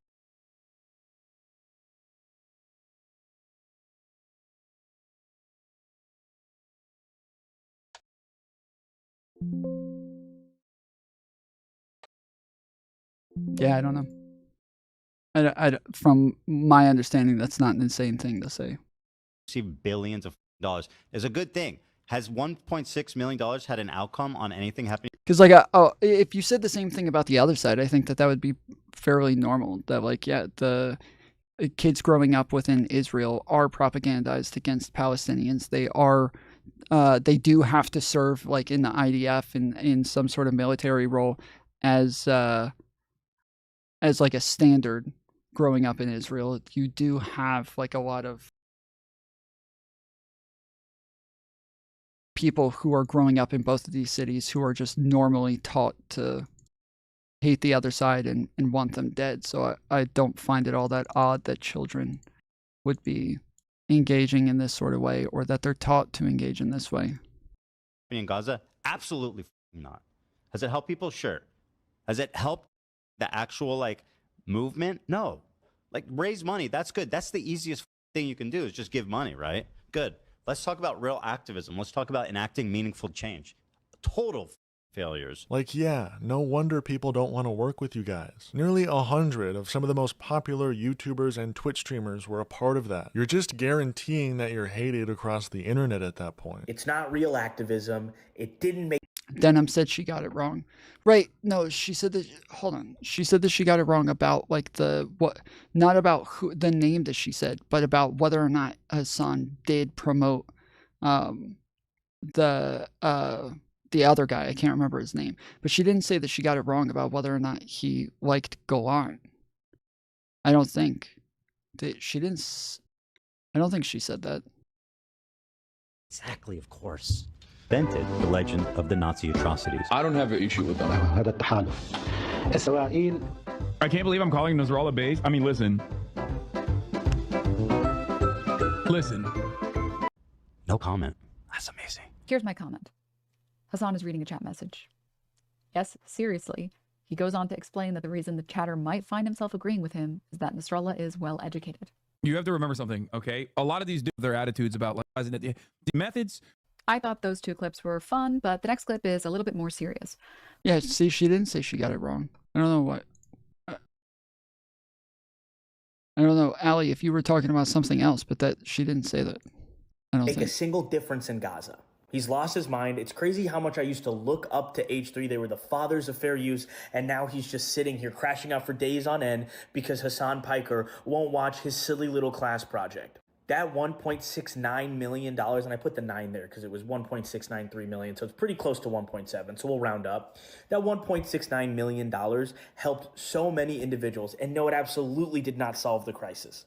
Yeah, I don't know. From my understanding, that's not an insane thing to say. Receive billions of dollars is a good thing. Has $1.6 million had an outcome on anything happening? Because like, if you said the same thing about the other side, I think that would be fairly normal. That like, yeah, the kids growing up within Israel are propagandized against Palestinians. They are, they do have to serve like in the IDF and in some sort of military role as like a standard growing up in Israel. You do have like a lot of people who are growing up in both of these cities who are just normally taught to hate the other side and want them dead. So I don't find it all that odd that children would be engaging in this sort of way, or that they're taught to engage in this way. In Gaza? Absolutely not. Has it helped people? Sure. Has it helped the actual like movement? No. Like raise money, that's good. That's the easiest thing you can do is just give money, right? Good. Let's talk about real activism. Let's talk about enacting meaningful change. Total failures. Like, yeah, no wonder people don't want to work with you guys. Nearly 100 of some of the most popular YouTubers and Twitch streamers were a part of that. You're just guaranteeing that you're hated across the internet at that point. It's not real activism. It didn't make... Denham said she got it wrong. Right, no, she said that, hold on. She said that she got it wrong about like not about who, the name that she said, but about whether or not Hassan did promote the other guy. I can't remember his name, but she didn't say that she got it wrong about whether or not he liked Golan. I don't think that she didn't. I don't think she said that. Exactly, of course. Invented the legend of the Nazi atrocities. I don't have an issue with that. I can't believe I'm calling Nasrallah base. I mean, listen. No comment. That's amazing. Here's my comment. Hassan is reading a chat message. Yes, seriously. He goes on to explain that the reason the chatter might find himself agreeing with him is that Nasrallah is well educated. You have to remember something, okay? A lot of these their attitudes about like the methods. I thought those two clips were fun, but the next clip is a little bit more serious. Yeah, see, she didn't say she got it wrong. I don't know what. I don't know, Allie, if you were talking about something else, but that she didn't say that. I don't make think. a single difference in Gaza. He's lost his mind. It's crazy how much I used to look up to H3. They were the fathers of fair use, and now he's just sitting here crashing out for days on end because Hassan Piker won't watch his silly little class project. That $1.69 million, and I put the 9 there because it was 1.693 million, so it's pretty close to 1.7, so we'll round up. That $1.69 million helped so many individuals, and no, it absolutely did not solve the crisis.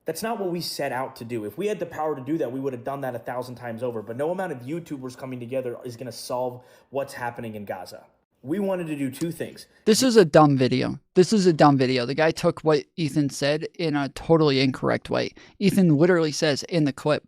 That's not what we set out to do. If we had the power to do that, we would have done that 1,000 times over, but no amount of YouTubers coming together is going to solve what's happening in Gaza. We wanted to do two things. This is a dumb video. This is a dumb video. The guy took what Ethan said in a totally incorrect way. Ethan literally says in the clip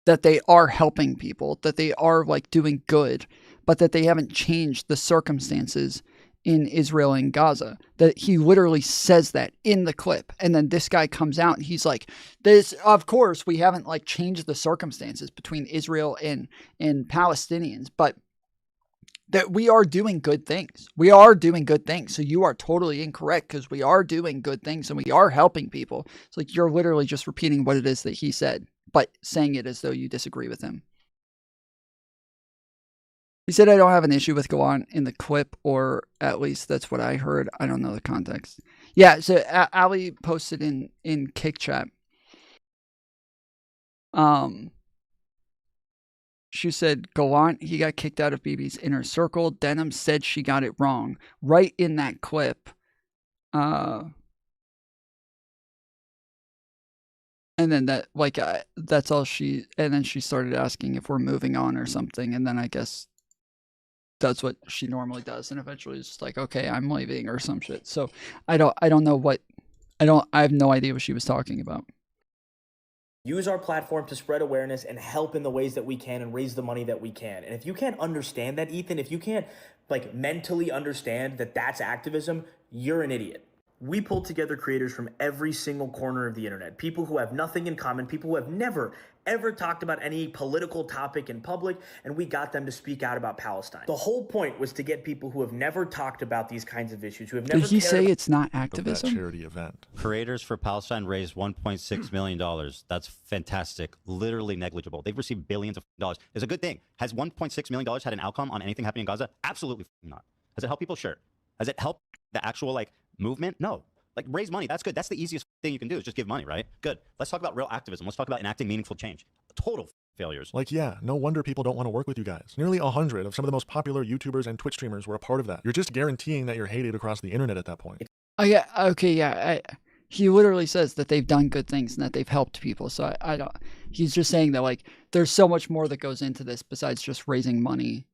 that they are helping people, that they are like doing good, but that they haven't changed the circumstances in Israel and Gaza. That he literally says that in the clip. And then this guy comes out and he's like, this, of course, we haven't like changed the circumstances between Israel and Palestinians, but that we are doing good things. We are doing good things. So you are totally incorrect because we are doing good things and we are helping people. It's like you're literally just repeating what it is that he said, but saying it as though you disagree with him. He said, I don't have an issue with Golan in the clip, or at least that's what I heard. I don't know the context. Yeah, so Ali posted in Kick Chat. She said, Golan, he got kicked out of Bibi's inner circle. Denham said she got it wrong. Right in that clip. And then that, like, that's all she, and then she started asking if we're moving on or something. And then I guess does what she normally does, and eventually it's just like, okay, I'm leaving or some shit. So I don't know what I have no idea what she was talking about. Use our platform to spread awareness and help in the ways that we can and raise the money that we can. And if you can't understand that, Ethan, if you can't like mentally understand that that's activism, you're an idiot. We pulled together creators from every single corner of the internet, people who have nothing in common, people who have never, ever talked about any political topic in public, and we got them to speak out about Palestine. The whole point was to get people who have never talked about these kinds of issues, who have never Did he say it's not activism? Charity event. Creators for Palestine raised $1.6 million. That's fantastic. Literally negligible. They've received billions of dollars. It's a good thing. Has $1.6 million had an outcome on anything happening in Gaza? Absolutely not. Has it helped people? Sure. Has it helped the actual like movement? No. Like, raise money. That's good. That's the easiest thing you can do is just give money, right? Good. Let's talk about real activism. Let's talk about enacting meaningful change. Total failures. Like, yeah, no wonder people don't want to work with you guys. Nearly 100 of some of the most popular YouTubers and Twitch streamers were a part of that. You're just guaranteeing that you're hated across the internet at that point. Oh yeah, okay, yeah. He literally says that they've done good things and that they've helped people. So I don't. He's just saying that like there's so much more that goes into this besides just raising money.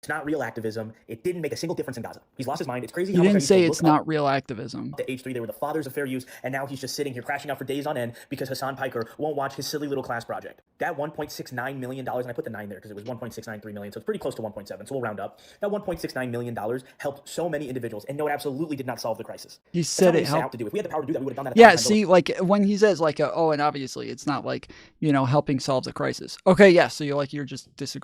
It's not real activism. It didn't make a single difference in Gaza. He's lost his mind. It's crazy. He didn't say it's not real activism. The H3, they were the fathers of fair use, and now he's just sitting here crashing out for days on end because Hassan Piker won't watch his silly little class project. That $1.69 million, and I put the 9 there because it was 1.693 million, so it's pretty close to 1.7, so we'll round up. That $1.69 million helped so many individuals, and no, it absolutely did not solve the crisis. He said it helped. To do. If we had the power to do that, we would have done that. Yeah, see, like when he says like, oh, and obviously it's not like, you know, helping solve the crisis. Okay, yeah, so you're just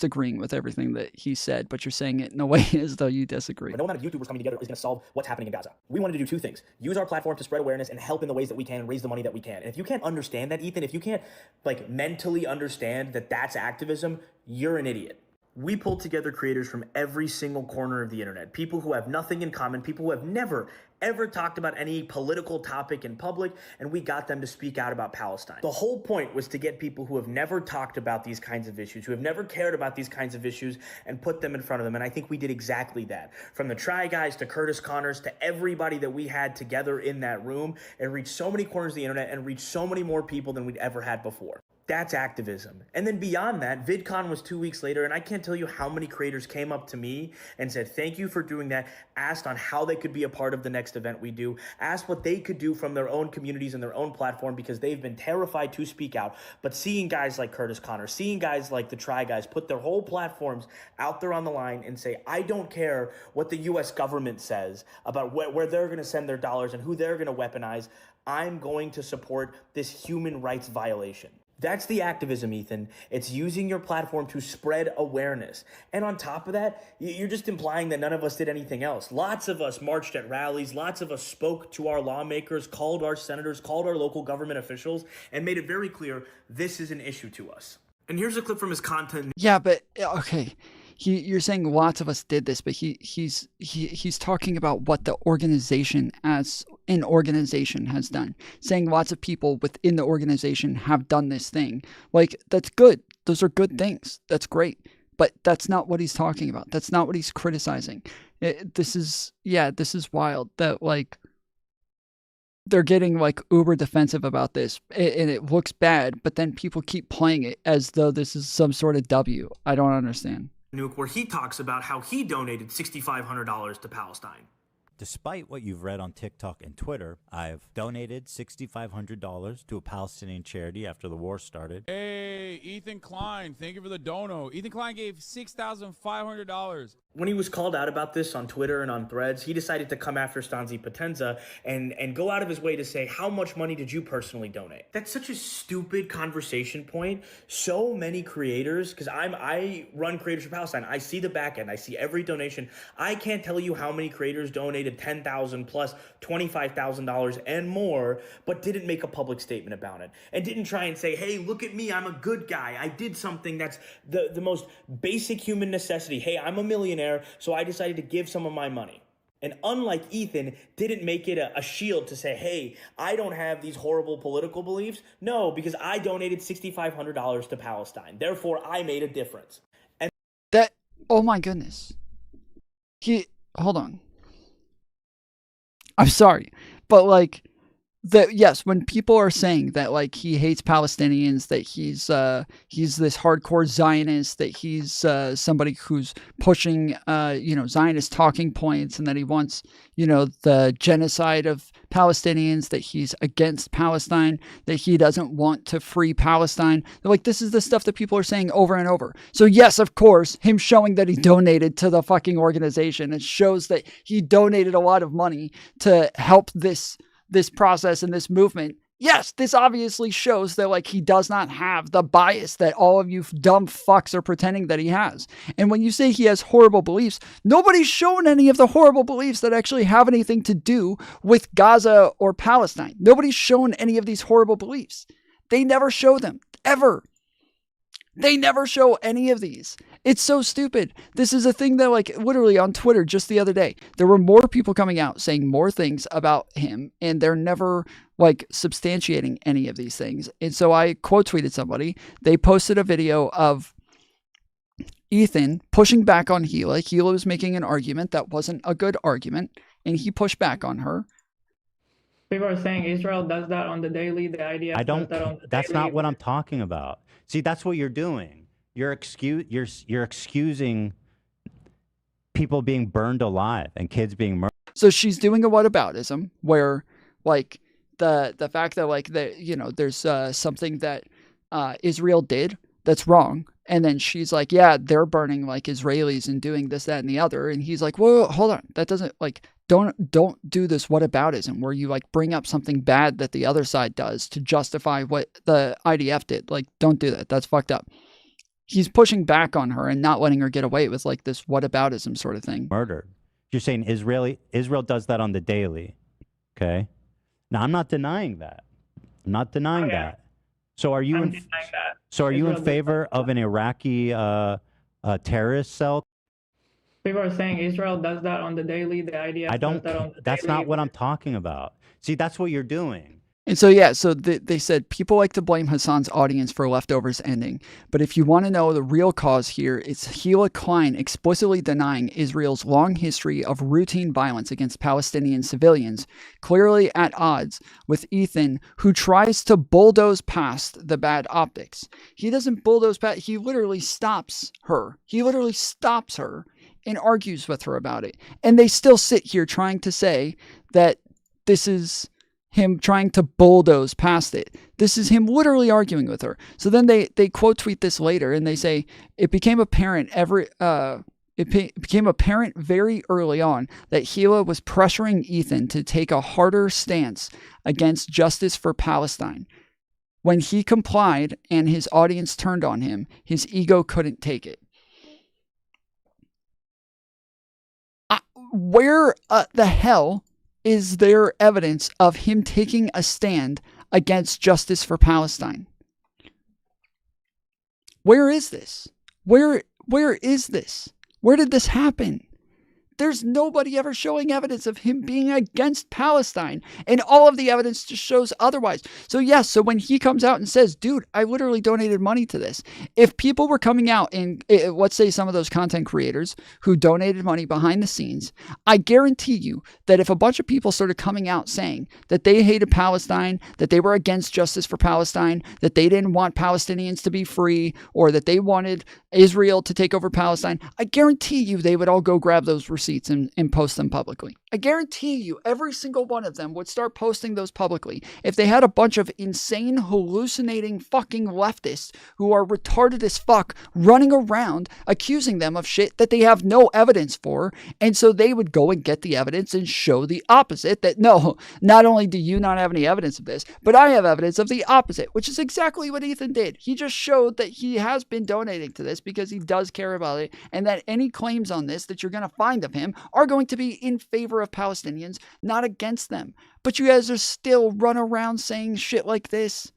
agreeing with everything that he said, but you're saying it in a way as though you disagree. No amount of YouTubers coming together is going to solve what's happening in Gaza. We wanted to do two things: use our platform to spread awareness and help in the ways that we can and raise the money that we can. And if you can't understand that, Ethan, if you can't like mentally understand that that's activism, you're an idiot. We pulled together creators from every single corner of the internet, people who have nothing in common, people who have never, ever talked about any political topic in public, and we got them to speak out about Palestine. The whole point was to get people who have never talked about these kinds of issues, who have never cared about these kinds of issues, and put them in front of them, and I think we did exactly that. From the Try Guys to Curtis Connors to everybody that we had together in that room, and reached so many corners of the internet and reached so many more people than we'd ever had before. That's activism. And then beyond that, VidCon was 2 weeks later, and I can't tell you how many creators came up to me and said, thank you for doing that, asked on how they could be a part of the next event we do, asked what they could do from their own communities and their own platform because they've been terrified to speak out. But seeing guys like Curtis Connors, seeing guys like the Try Guys put their whole platforms out there on the line and say, I don't care what the US government says about where they're going to send their dollars and who they're going to weaponize, I'm going to support this human rights violation. That's the activism, Ethan. It's using your platform to spread awareness. And on top of that, you're just implying that none of us did anything else. Lots of us marched at rallies. Lots of us spoke to our lawmakers, called our senators, called our local government officials, and made it very clear this is an issue to us. And here's a clip from his content. Yeah, but okay. You're saying lots of us did this, but he's talking about what the organization as an organization has done. Saying lots of people within the organization have done this thing. Like, that's good. Those are good things. That's great. But that's not what he's talking about. That's not what he's criticizing. This is wild that like they're getting like uber defensive about this and it looks bad, but then people keep playing it as though this is some sort of W. I don't understand. NUKE, where he talks about how he donated $6,500 to Palestine. Despite what you've read on TikTok and Twitter, I've donated $6,500 to a Palestinian charity after the war started. Hey, Ethan Klein, thank you for the dono. Ethan Klein gave $6,500. When he was called out about this on Twitter and on Threads, he decided to come after Stanzi Potenza and go out of his way to say, how much money did you personally donate? That's such a stupid conversation point. So many creators, because I run Creators for Palestine. I see the back end. I see every donation. I can't tell you how many creators donated $10,000 plus $25,000 and more, but didn't make a public statement about it. And didn't try and say, hey, look at me. I'm a good guy. I did something that's the most basic human necessity. Hey, I'm a millionaire, so I decided to give some of my money. And unlike Ethan, didn't make it a shield to say, hey, I don't have these horrible political beliefs. No, because I donated $6,500 to Palestine. Therefore, I made a difference. And that, oh my goodness. Hold on. I'm sorry, but like, yes, when people are saying that like he hates Palestinians, that he's this hardcore Zionist, that he's somebody who's pushing Zionist talking points, and that he wants the genocide of Palestinians, that he's against Palestine, that he doesn't want to free Palestine. Like, this is the stuff that people are saying over and over. So yes, of course, him showing that he donated to the fucking organization, it shows that he donated a lot of money to help this process and this movement. Yes, this obviously shows that like he does not have the bias that all of you dumb fucks are pretending that he has. And when you say he has horrible beliefs, nobody's shown any of the horrible beliefs that actually have anything to do with Gaza or Palestine. Nobody's shown any of these horrible beliefs. They never show them, ever. They never show any of these. It's so stupid. This is a thing that, like, literally on Twitter just the other day, there were more people coming out saying more things about him, and they're never, like, substantiating any of these things. And so I quote tweeted somebody. They posted a video of Ethan pushing back on Aella. Aella was making an argument that wasn't a good argument, and he pushed back on her. People are saying Israel does that on the daily. The idea That's not what I'm talking about. See, that's what you're doing. You're excusing people being burned alive and kids being murdered. So she's doing a whataboutism where, like, the fact that, like, there's something that Israel did that's wrong, and then she's like, yeah, they're burning like Israelis and doing this, that, and the other, and he's like, whoa, hold on, that doesn't, like, don't do this whataboutism where you like bring up something bad that the other side does to justify what the IDF did. Like, don't do that. That's fucked up. He's pushing back on her and not letting her get away with like this whataboutism sort of thing. Murdered. You're saying Israel does that on the daily. Okay. Now I'm not denying that. I'm not denying that. So are you in favor of an Iraqi terrorist cell? People are saying Israel does that on the daily. The idea that's not what I'm talking about. See, that's what you're doing. And so, yeah, so they said people like to blame Hassan's audience for Leftovers ending. But if you want to know the real cause here, it's Aella Klein explicitly denying Israel's long history of routine violence against Palestinian civilians, clearly at odds with Ethan, who tries to bulldoze past the bad optics. He doesn't bulldoze past, he literally stops her. He literally stops her and argues with her about it. And they still sit here trying to say that this is him trying to bulldoze past it. This is him literally arguing with her. So then they quote tweet this later and they say, it became apparent very early on that Aella was pressuring Ethan to take a harder stance against justice for Palestine. When he complied and his audience turned on him, his ego couldn't take it. Where the hell is there evidence of him taking a stand against justice for Palestine? Where is this? Where is this? Where did this happen? There's nobody ever showing evidence of him being against Palestine. And all of the evidence just shows otherwise. So yes, so when he comes out and says, dude, I literally donated money to this. If people were coming out and let's say some of those content creators who donated money behind the scenes, I guarantee you that if a bunch of people started coming out saying that they hated Palestine, that they were against justice for Palestine, that they didn't want Palestinians to be free, or that they wanted Israel to take over Palestine, I guarantee you they would all go grab those receipts and post them publicly. I guarantee you every single one of them would start posting those publicly if they had a bunch of insane, hallucinating fucking leftists who are retarded as fuck running around accusing them of shit that they have no evidence for. And so they would go and get the evidence and show the opposite, that no, not only do you not have any evidence of this, but I have evidence of the opposite, which is exactly what Ethan did. He just showed that he has been donating to this because he does care about it, and that any claims on this that you're going to find of him are going to be in favor of Palestinians, not against them. But you guys are still run around saying shit like this.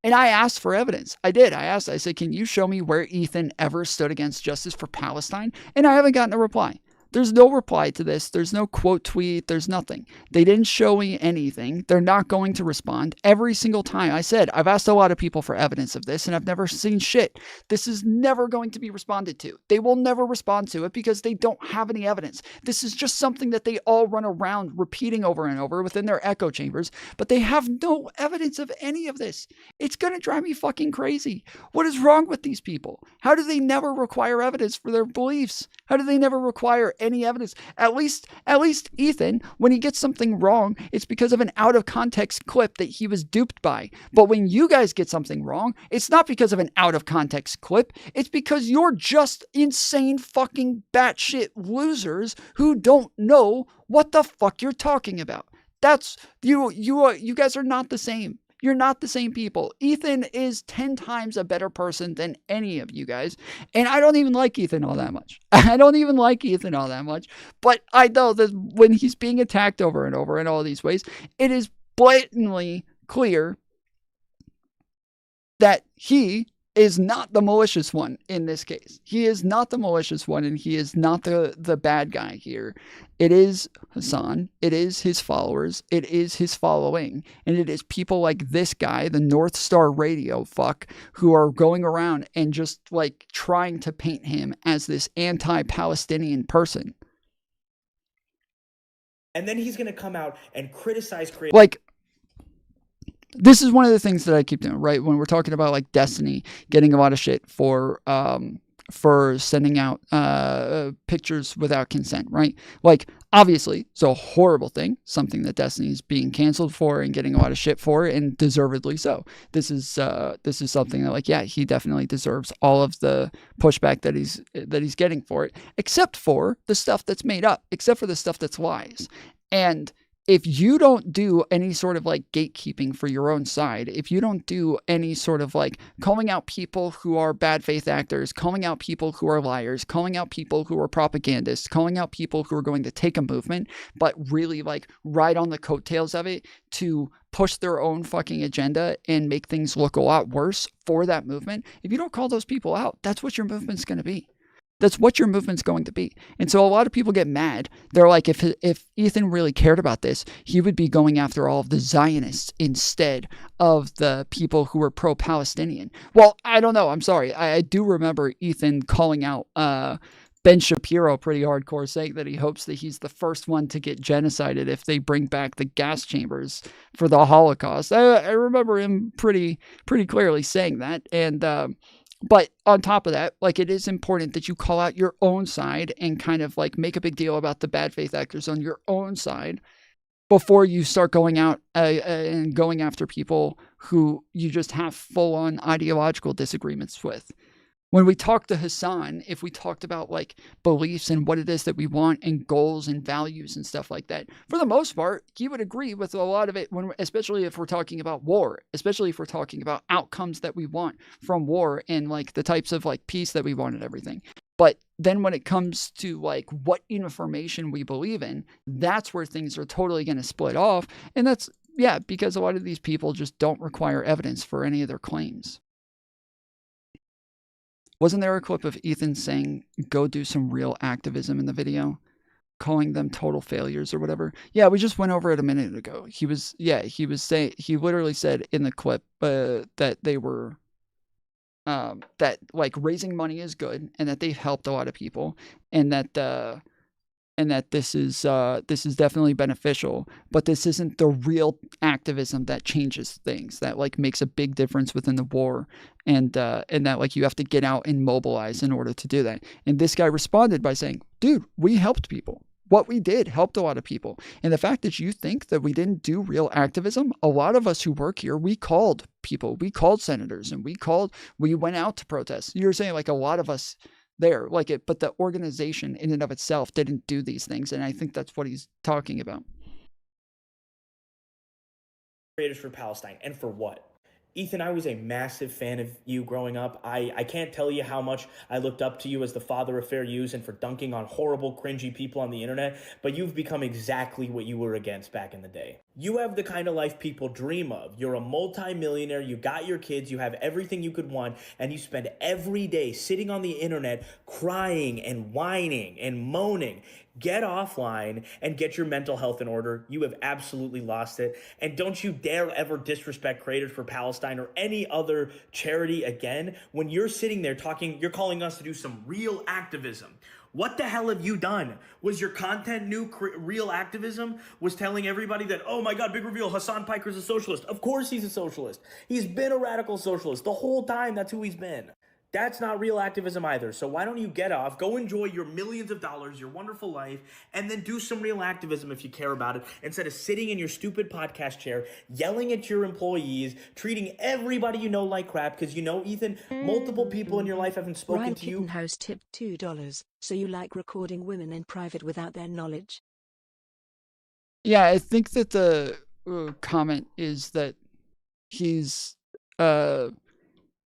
And I asked for evidence. I did. I said, can you show me where Ethan ever stood against justice for Palestine? And I haven't gotten a reply. There's no reply to this. There's no quote tweet. There's nothing. They didn't show me anything. They're not going to respond. Every single time I said, I've asked a lot of people for evidence of this and I've never seen shit. This is never going to be responded to. They will never respond to it because they don't have any evidence. This is just something that they all run around repeating over and over within their echo chambers, but they have no evidence of any of this. It's going to drive me fucking crazy. What is wrong with these people? How do they never require evidence for their beliefs? How do they never require any evidence? At least Ethan, when he gets something wrong, it's because of an out of context clip that he was duped by. But when you guys get something wrong, it's not because of an out of context clip. It's because you're just insane fucking batshit losers who don't know what the fuck you're talking about. That's you guys are not the same. You're not the same people. Ethan is 10 times a better person than any of you guys. And I don't even like Ethan all that much. But I know that when he's being attacked over and over in all these ways, it is blatantly clear that he is not the malicious one in this case. He is not the malicious one, and he is not the bad guy here. It is Hassan. It is his followers. It is his following. And it is people like this guy, the North Star Radio fuck, who are going around and just like trying to paint him as this anti-Palestinian person. And then he's going to come out and criticize creators. Like, this is one of the things that I keep doing, right? When we're talking about like Destiny getting a lot of shit for sending out pictures without consent, right? Like, obviously, it's a horrible thing, something that Destiny is being canceled for and getting a lot of shit for, and deservedly so. This is something that, like, yeah, he definitely deserves all of the pushback that he's getting for it, except for the stuff that's made up, except for the stuff that's lies. And if you don't do any sort of like gatekeeping for your own side, if you don't do any sort of like calling out people who are bad faith actors, calling out people who are liars, calling out people who are propagandists, calling out people who are going to take a movement, but really like ride on the coattails of it to push their own fucking agenda and make things look a lot worse for that movement, if you don't call those people out, that's what your movement's going to be. That's what your movement's going to be. And so a lot of people get mad. They're like, if Ethan really cared about this, he would be going after all of the Zionists instead of the people who were pro-Palestinian. Well, I don't know. I'm sorry. I do remember Ethan calling out Ben Shapiro pretty hardcore, saying that he hopes that he's the first one to get genocided if they bring back the gas chambers for the Holocaust. I remember him pretty clearly saying that. And but on top of that, like, it is important that you call out your own side and kind of like make a big deal about the bad faith actors on your own side before you start going out and going after people who you just have full-on ideological disagreements with. When we talked to Hassan, if we talked about like beliefs and what it is that we want and goals and values and stuff like that, for the most part, he would agree with a lot of it, especially if we're talking about war, especially if we're talking about outcomes that we want from war and like the types of like peace that we want and everything. But then when it comes to like what information we believe in, that's where things are totally going to split off. And that's, yeah, because a lot of these people just don't require evidence for any of their claims. Wasn't there a clip of Ethan saying, go do some real activism in the video, calling them total failures or whatever? Yeah, we just went over it a minute ago. He literally said in the clip that they were, that like raising money is good and that they've helped a lot of people and that this is definitely beneficial, but this isn't the real activism that changes things, that like makes a big difference within the war, and that like you have to get out and mobilize in order to do that. And this guy responded by saying, dude, we helped people. What we did helped a lot of people. And the fact that you think that we didn't do real activism, a lot of us who work here, we called people, we called senators, and we went out to protest. You're saying like a lot of us there, like it, but the organization in and of itself didn't do these things, and I think that's what he's talking about. Creators for Palestine, and for what? Ethan, I was a massive fan of you growing up. I can't tell you how much I looked up to you as the father of fair use and for dunking on horrible, cringy people on the internet, but you've become exactly what you were against back in the day. You have the kind of life people dream of. You're a multi-millionaire, you got your kids, you have everything you could want, and you spend every day sitting on the internet crying and whining and moaning. Get offline and get your mental health in order. You have absolutely lost it. And don't you dare ever disrespect Creators for Palestine or any other charity again. When you're sitting there talking, you're calling us to do some real activism. What the hell have you done? Was your content new real activism? Was telling everybody that, oh my God, big reveal, Hassan Piker's a socialist. Of course he's a socialist. He's been a radical socialist the whole time. That's who he's been. That's not real activism either. So why don't you get off, go enjoy your millions of dollars, your wonderful life, and then do some real activism if you care about it, instead of sitting in your stupid podcast chair, yelling at your employees, treating everybody you know like crap, because you know, Ethan, multiple people in your life haven't spoken Ryan to you. Kittenhouse tipped $2. So you like recording women in private without their knowledge? Yeah, I think that the comment is that he's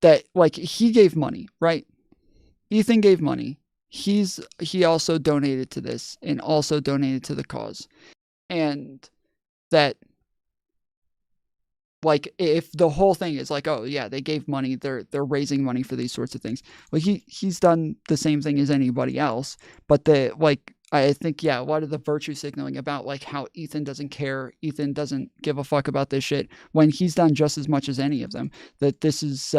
that like he gave money, right? Ethan gave money. He also donated to this and also donated to the cause. And that like if the whole thing is like, oh yeah, they gave money, they're raising money for these sorts of things. Well, he's done the same thing as anybody else, but I think, yeah, a lot of the virtue signaling about like how Ethan doesn't care, Ethan doesn't give a fuck about this shit when he's done just as much as any of them, that this is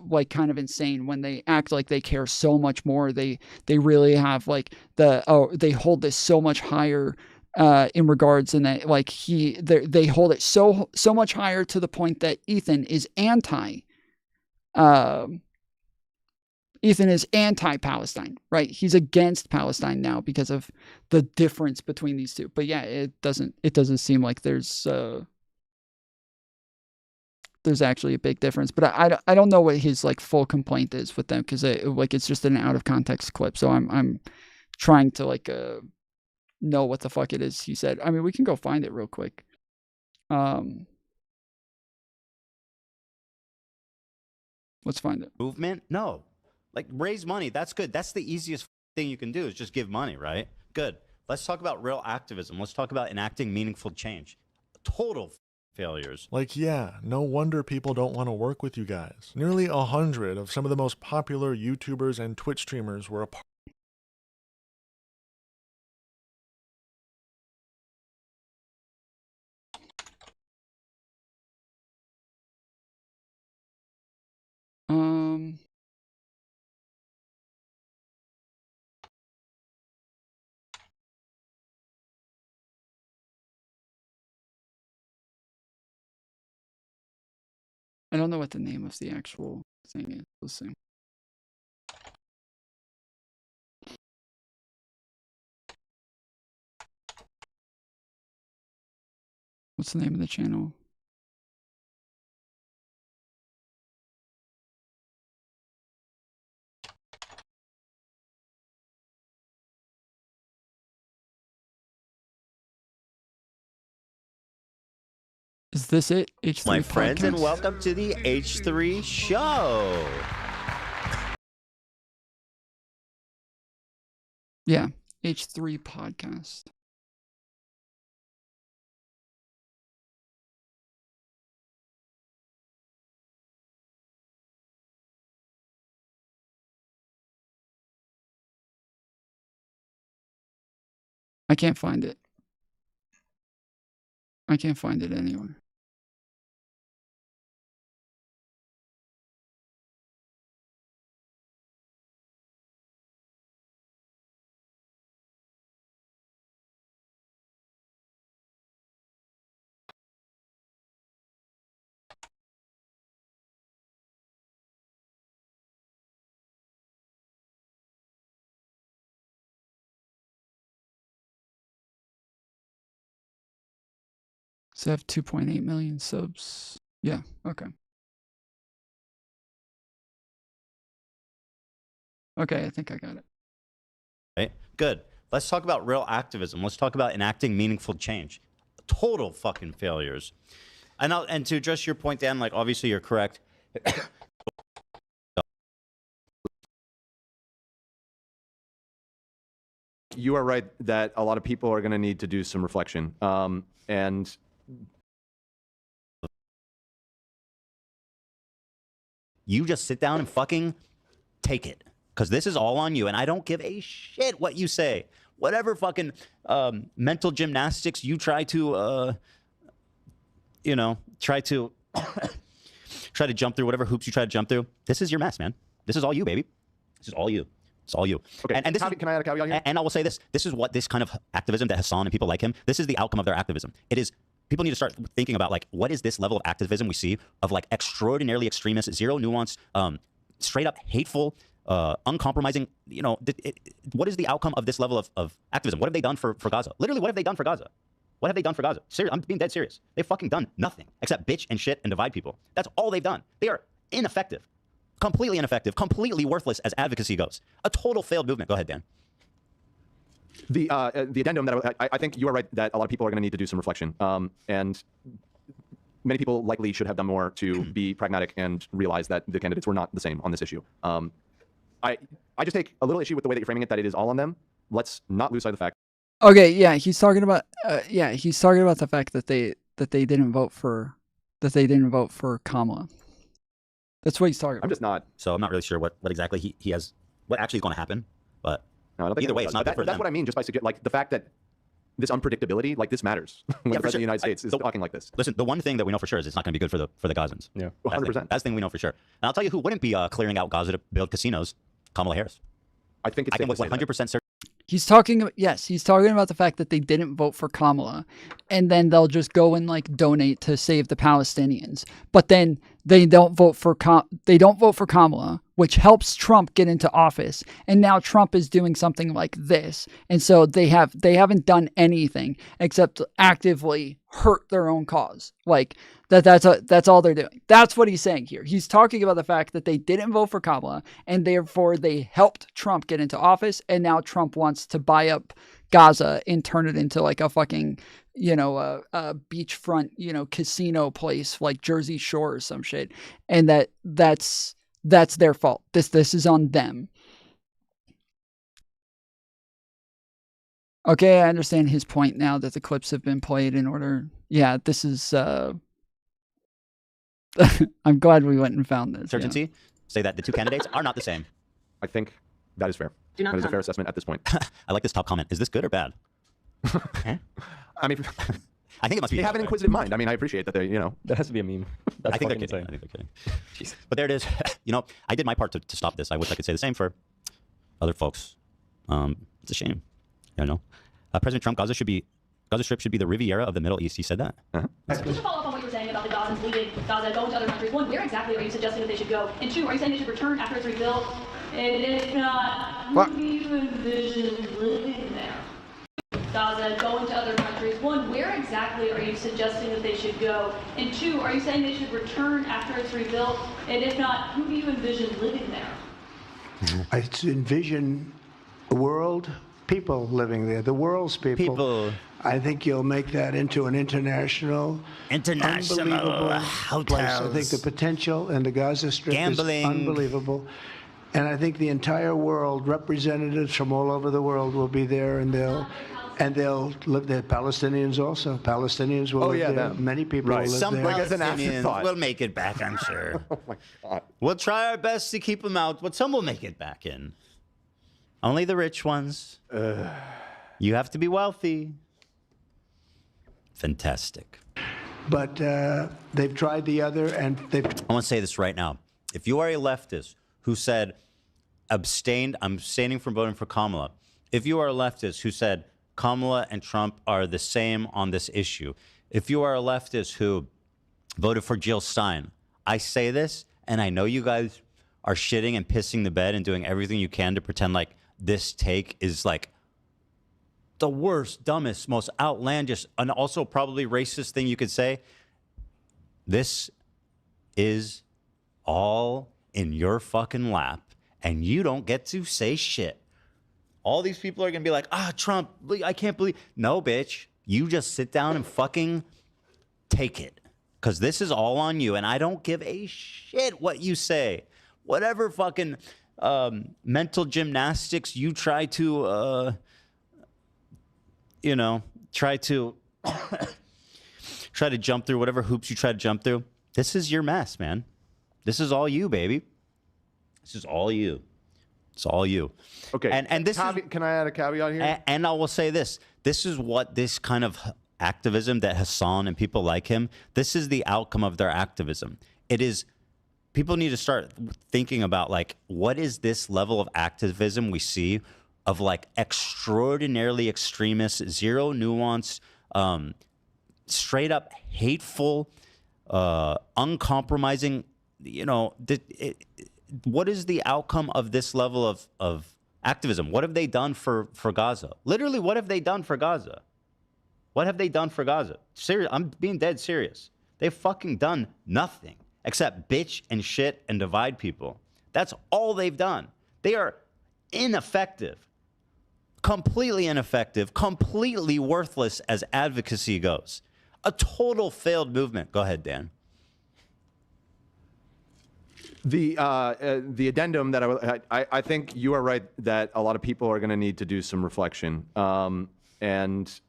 like kind of insane when they act like they care so much more. They really have like they hold this so much higher in regards, and that like they hold it so much higher to the point that Ethan is anti-Palestine, right? He's against Palestine now because of the difference between these two. But yeah, it doesn't seem like there's actually a big difference. But I don't know what his like full complaint is with them, because it's just an out of context clip. So I'm trying to like know what the fuck it is he said. I mean, we can go find it real quick. Let's find it. Movement? No. Like, raise money. That's good. That's the easiest thing you can do, is just give money, right? Good. Let's talk about real activism. Let's talk about enacting meaningful change. Total failures. Like, yeah, no wonder people don't want to work with you guys. Nearly 100 of some of the most popular YouTubers and Twitch streamers were a part. I don't know what the name of the actual thing is. Let's see. What's the name of the channel? Is this it? H3 My friends, and Podcast? welcome to the H3 show. Yeah, H3 Podcast. I can't find it. I can't find it anywhere. So I have 2.8 million subs. Yeah, okay. Okay, I think I got it. Right? Good. Let's talk about real activism. Let's talk about enacting meaningful change. Total fucking failures. And to address your point, Dan, like, obviously you're correct. you are right that a lot of people are going to need to do some reflection. And you just sit down and fucking take it. Because this is all on you, and I don't give a shit what you say. Whatever fucking mental gymnastics you try to, try to jump through, whatever hoops you try to jump through. This is your mess, man. This is all you, baby. This is all you. It's all you. Okay. And this can I add a caveat here? And I will say this. This is what this kind of activism that Hassan and people like him, this is the outcome of their activism. It is, people need to start thinking about, like, what is this level of activism we see of, like, extraordinarily extremist, zero nuance, straight up hateful, uncompromising, what is the outcome of this level of activism? What have they done for Gaza? Literally, what have they done for Gaza? What have they done for Gaza? Seriously, I'm being dead serious. They've fucking done nothing except bitch and shit and divide people. That's all they've done. They are ineffective, completely worthless as advocacy goes. A total failed movement. Go ahead, Dan. The addendum that I think you are right that a lot of people are going to need to do some reflection. And many people likely should have done more to be pragmatic and realize that the candidates were not the same on this issue. I just take a little issue with the way that you're framing it, that it is all on them. Let's not lose sight of the fact. Okay, yeah, he's talking about the fact that they didn't vote for Kamala. That's what he's talking about. I'm just not. So I'm not really sure what exactly he has, what actually is going to happen. But no, I don't think either way, it's not good for that's them. what I mean, just by like the fact that this unpredictability, like this matters when the president of the United States is talking like this. Listen, the one thing that we know for sure is it's not going to be good for the Gazans. Yeah, 100%. That's the thing we know for sure. And I'll tell you who wouldn't be clearing out Gaza to build casinos. Kamala Harris. I think it's with 100% certain. He's talking about the fact that they didn't vote for Kamala, and then they'll just go and like donate to save the Palestinians. But then they don't vote for Kamala, which helps Trump get into office. And now Trump is doing something like this, and so they haven't done anything except actively hurt their own cause. Like that's all they're doing. That's what he's saying here. He's talking about the fact that they didn't vote for Kamala, and therefore they helped Trump get into office, and now Trump wants to buy up Gaza and turn it into like a fucking, a beachfront, casino place like Jersey Shore or some shit. And that's their fault. This is on them. Okay, I understand his point now that the clips have been played in order. Yeah, this is I'm glad we went and found this. Certainty say that the two candidates are not the same. I think that is fair. That is a fair assessment at this point. I like this top comment. Is this good or bad? I mean, I think it must be. They have an inquisitive mind. I mean, I appreciate that they, That has to be a meme. That's I think they're fucking kidding. insane. I think they're kidding. But there it is. I did my part to stop this. I wish I could say the same for other folks. It's a shame. President Trump, Gaza Strip should be the Riviera of the Middle East. He said that. Just to follow up on what you were saying about the Gazans leaving Gaza, going to other countries. One, where exactly are you suggesting that they should go? And two, are you saying they should return after it's rebuilt? And if not, who do you envision living there? Gaza, going to other countries. One, where exactly are you suggesting that they should go? And two, are you saying they should return after it's rebuilt? And if not, who do you envision living there? I envision the world, people living there, the world's people. I think you'll make that into an unbelievable place. I think the potential in the Gaza Strip is unbelievable. And I think the entire world, representatives from all over the world will be there, and they'll live there. Palestinians also. Palestinians will live there. Many people will live Some there. Palestinians will make it back, I'm sure. Oh my God. We'll try our best to keep them out, but some will make it back in. Only the rich ones. You have to be wealthy. Fantastic. But they've tried the other, and they've... I want to say this right now. If you are a leftist who said, I'm abstaining from voting for Kamala. If you are a leftist who said, Kamala and Trump are the same on this issue. If you are a leftist who voted for Jill Stein, I say this, and I know you guys are shitting and pissing the bed and doing everything you can to pretend like this take is like the worst, dumbest, most outlandish, and also probably racist thing you could say. This is all in your fucking lap, and you don't get to say shit. All these people are going to be like, Trump, I can't believe. No, bitch. You just sit down and fucking take it. Because this is all on you, and I don't give a shit what you say. Whatever fucking mental gymnastics you try to you know, try to jump through whatever hoops you try to jump through. This is your mess, man. This is all you, baby. This is all you. It's all you. Okay. And this is, can I add a caveat here? and I will say this. This is what this kind of activism that Hassan and people like him, this is the outcome of their activism. It is, people need to start thinking about, like, what is this level of activism we see of, like, extraordinarily extremist, zero nuance, straight up hateful, uncompromising, you know, what is the outcome of this level of activism? What have they done for Gaza? Literally, what have they done for Gaza? What have they done for Gaza? Serious, I'm being dead serious. They've fucking done nothing except bitch and shit and divide people. That's all they've done. They are ineffective, completely ineffective, completely worthless as advocacy goes. A total failed movement. Go ahead, Dan. The addendum that I think you are right that a lot of people are going to need to do some reflection, and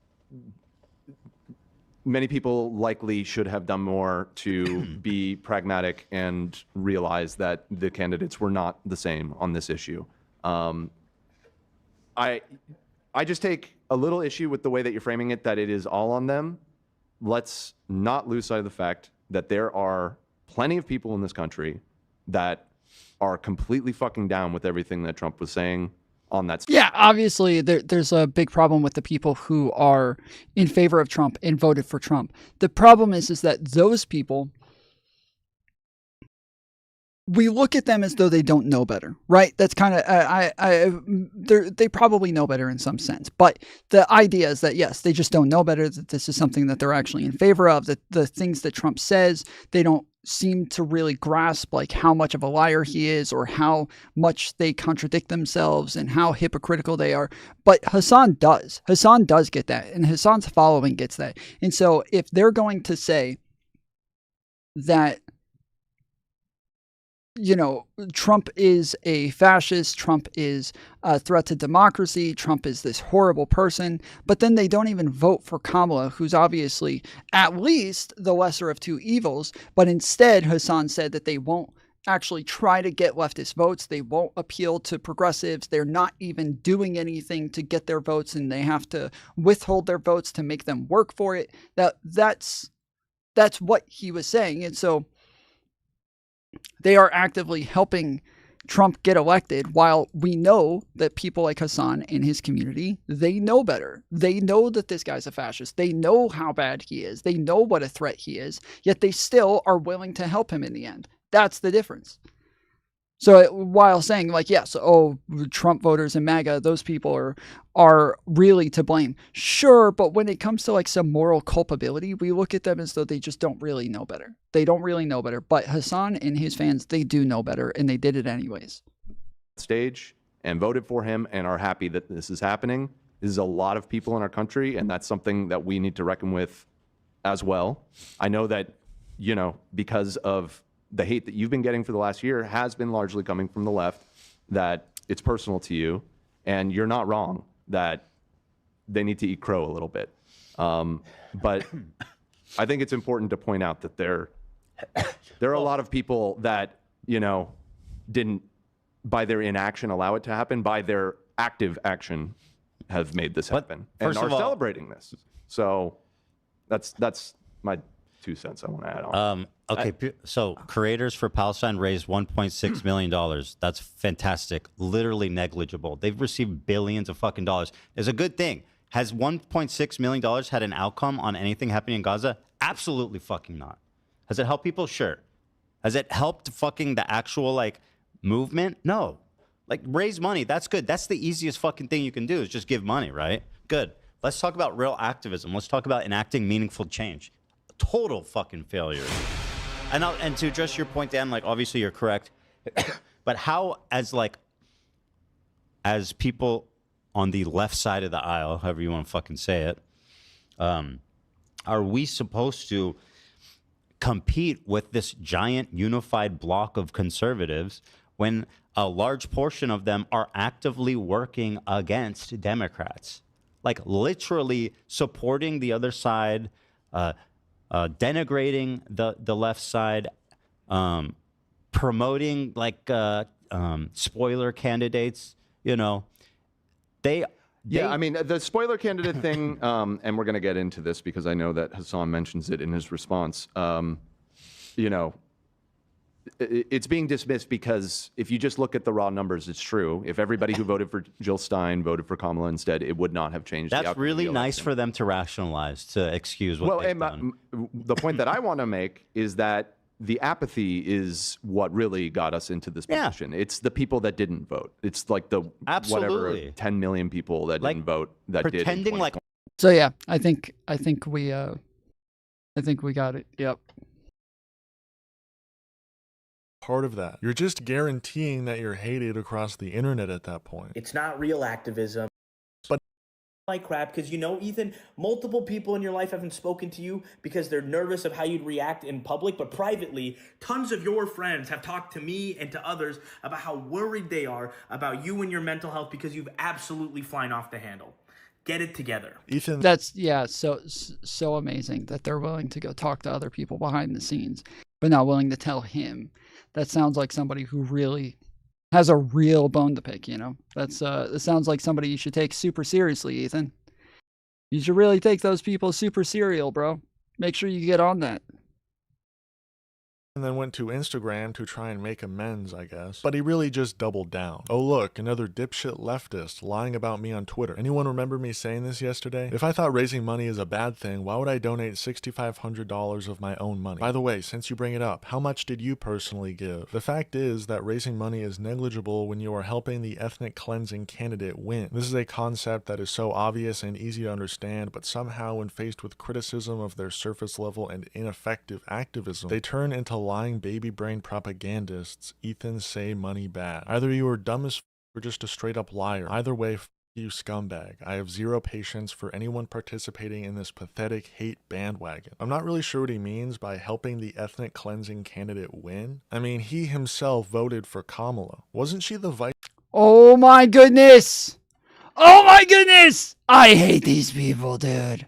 many people likely should have done more to be pragmatic and realize that the candidates were not the same on this issue. I just take a little issue with the way that you're framing it, that it is all on them. Let's not lose sight of the fact that there are plenty of people in this country that are completely fucking down with everything that Trump was saying on that. Yeah, obviously there's a big problem with the people who are in favor of Trump and voted for Trump. The problem is that those people, we look at them as though they don't know better, right? That's kind of, they probably know better in some sense. But the idea is that, yes, they just don't know better, that this is something that they're actually in favor of, that the things that Trump says, they don't seem to really grasp, like, how much of a liar he is or how much they contradict themselves and how hypocritical they are. But Hassan does. Hassan does get that, and Hassan's following gets that. And so if they're going to say that, you know, Trump is a fascist, Trump is a threat to democracy, Trump is this horrible person, but then they don't even vote for Kamala, who's obviously at least the lesser of two evils, but instead Hassan said that they won't actually try to get leftist votes, they won't appeal to progressives, they're not even doing anything to get their votes, and they have to withhold their votes to make them work for it. That's what he was saying. And so they are actively helping Trump get elected, while we know that people like Hassan in his community, they know better. They know that this guy's a fascist. They know how bad he is. They know what a threat he is, yet they still are willing to help him in the end. That's the difference. So while saying, like, yes, Trump voters and MAGA, those people are really to blame. Sure, but when it comes to, like, some moral culpability, we look at them as though they just don't really know better. They don't really know better. But Hassan and his fans, they do know better, and they did it anyways. Stage and voted for him and are happy that this is happening. This is a lot of people in our country, and that's something that we need to reckon with as well. I know that, you know, because of the hate that you've been getting for the last year has been largely coming from the left, that it's personal to you, and you're not wrong that they need to eat crow a little bit. But I think it's important to point out that there are a lot of people that, you know, didn't, by their inaction, allow it to happen, by their active action have made this happen and are celebrating this. So that's my 2 cents I want to add on. Okay, so Creators for Palestine raised $1.6 million. That's fantastic. Literally negligible. They've received billions of fucking dollars. It's a good thing. Has $1.6 million had an outcome on anything happening in Gaza? Absolutely fucking not. Has it helped people? Sure. Has it helped fucking the actual, like, movement? No. Like, raise money. That's good. That's the easiest fucking thing you can do, is just give money, right? Good. Let's talk about real activism. Let's talk about enacting meaningful change. Total fucking failure. And to address your point, Dan, like, obviously you're correct, but how, as people on the left side of the aisle, however you want to fucking say it, are we supposed to compete with this giant unified block of conservatives when a large portion of them are actively working against Democrats? like literally supporting the other side, denigrating the left side, promoting like spoiler candidates. You know, Yeah, I mean, the spoiler candidate thing, and we're going to get into this because I know that Hassan mentions it in his response. You know, it's being dismissed because if you just look at the raw numbers, it's true. If everybody who voted for Jill Stein voted for Kamala instead, it would not have changed. That's the outcome really of the nice election. for them to rationalize, to excuse what they've done. The point that I want to make is that the apathy is what really got us into this position. It's the people that didn't vote. It's like the Absolutely. whatever 10 million people that didn't vote that did. Pretending like So yeah, I think we got it. Yep. Part of that. You're just guaranteeing that you're hated across the internet at that point. It's not real activism. But like crap, because you know, Ethan, multiple people in your life haven't spoken to you because they're nervous of how you'd react in public, but privately, tons of your friends have talked to me and to others about how worried they are about you and your mental health because you've absolutely flying off the handle. Get it together. Ethan. That's, yeah, so amazing that they're willing to go talk to other people behind the scenes, but not willing to tell him. That sounds like somebody who really has a real bone to pick, you know? That sounds like somebody you should take super seriously, Ethan. You should really take those people super serial, bro. Make sure you get on that. And then went to Instagram to try and make amends, I guess. But he really just doubled down. Oh look, another dipshit leftist lying about me on Twitter. Anyone remember me saying this yesterday? If I thought raising money is a bad thing, why would I donate $6,500 of my own money? By the way, since you bring it up, how much did you personally give? The fact is that raising money is negligible when you are helping the ethnic cleansing candidate win. This is a concept that is so obvious and easy to understand, but somehow when faced with criticism of their surface level and ineffective activism, they turn into lying baby brain propagandists. Ethan, say money bad. Either you are dumb as f or just a straight up liar. Either way, f you scumbag. I have zero patience for anyone participating in this pathetic hate bandwagon. I'm not really sure what he means by helping the ethnic cleansing candidate win. I mean, he himself voted for Kamala. Wasn't she the vice? Oh my goodness! Oh my goodness! I hate these people, dude.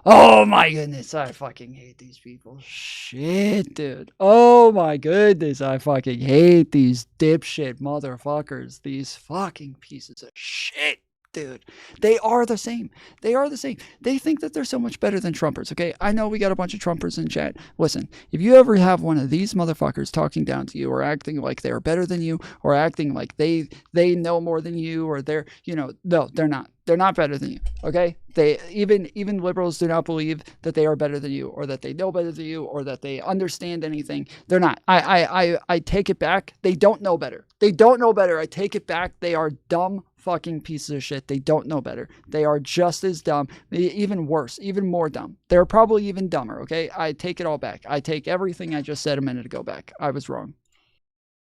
Oh my goodness, I fucking hate these people. Shit, dude. Oh my goodness, I fucking hate these dipshit motherfuckers. These fucking pieces of shit, dude. They are the same. They are the same. They think that they're so much better than Trumpers, okay? I know we got a bunch of Trumpers in chat. Listen, if you ever have one of these motherfuckers talking down to you or acting like they're better than you or acting like they know more than you or they're, you know, no, they're not. They're not better than you, okay? They even liberals do not believe that they are better than you or that they know better than you or that they understand anything. They're not. I take it back. They don't know better. They don't know better. I take it back. They are dumb fucking pieces of shit. They don't know better. They are just as dumb, even worse, even more dumb. They're probably even dumber, okay? I take it all back. I take everything I just said a minute ago back. I was wrong.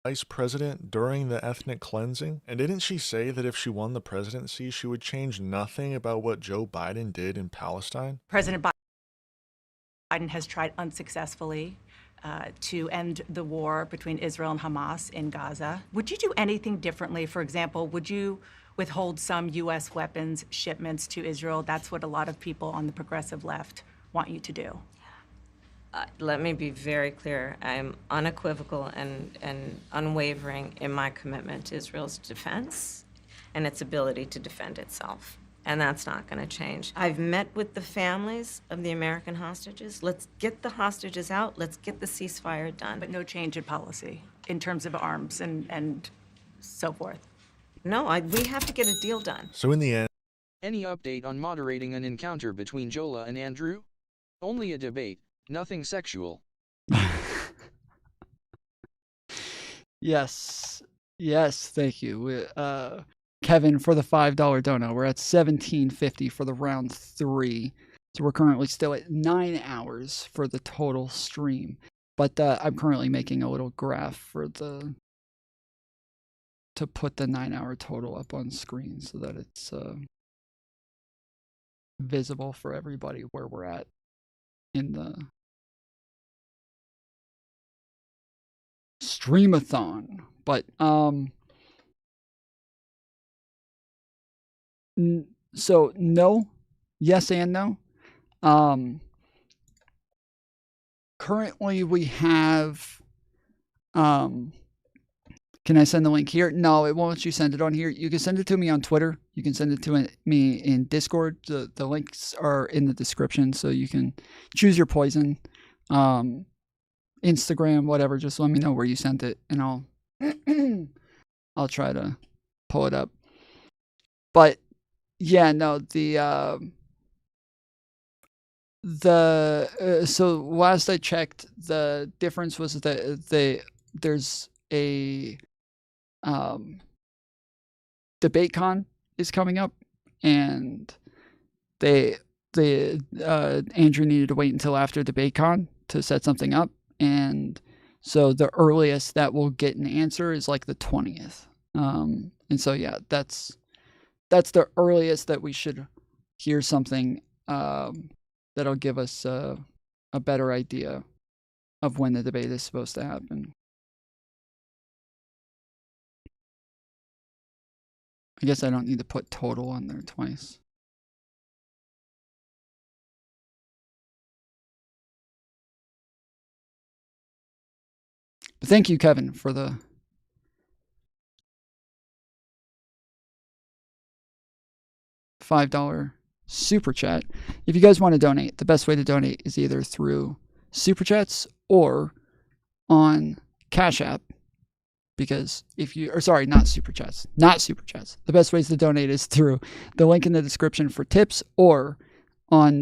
Vice president during the ethnic cleansing? And didn't she say that if she won the presidency, she would change nothing about what Joe Biden did in Palestine? President Biden has tried unsuccessfully to end the war between Israel and Hamas in Gaza. Would you do anything differently? For example, would you withhold some U.S. weapons shipments to Israel? That's what a lot of people on the progressive left want you to do. Let me be very clear. I'm unequivocal and unwavering in my commitment to Israel's defense and its ability to defend itself. And that's not going to change. I've met with the families of the American hostages. Let's get the hostages out. Let's get the ceasefire done. But no change in policy in terms of arms and so forth. No, we have to get a deal done. So in the end... Any update on moderating an encounter between Jola and Andrew? Only a debate. Nothing sexual. Yes, thank you, Kevin, for the $5 dono. We're at $17.50 for the round 3, so we're currently still at 9 hours for the total stream. But I'm currently making a little graph for to put the 9-hour total up on screen so that it's visible for everybody where we're at in the STREAMATHON. But So no, yes and no. Currently we have, can I send the link here? No, it won't let you send it on here. You can send it to me on Twitter. You can send it to me in Discord. The links are in the description, so you can choose your poison. Instagram, whatever. Just let me know where you sent it, and I'll try to pull it up. But yeah, no, so last I checked, the difference was that there's a debate con is coming up, and Andrew needed to wait until after debate con to set something up, and so the earliest that we'll get an answer is like the 20th. And so yeah, that's the earliest that we should hear something that'll give us a better idea of when the debate is supposed to happen. I guess I don't need to put total on there twice. But thank you, Kevin, for the $5 super chat. If you guys want to donate, the best way to donate is either through super chats or on Cash App. Because if you, or sorry, not super chats. The best ways to donate is through the link in the description for tips, or on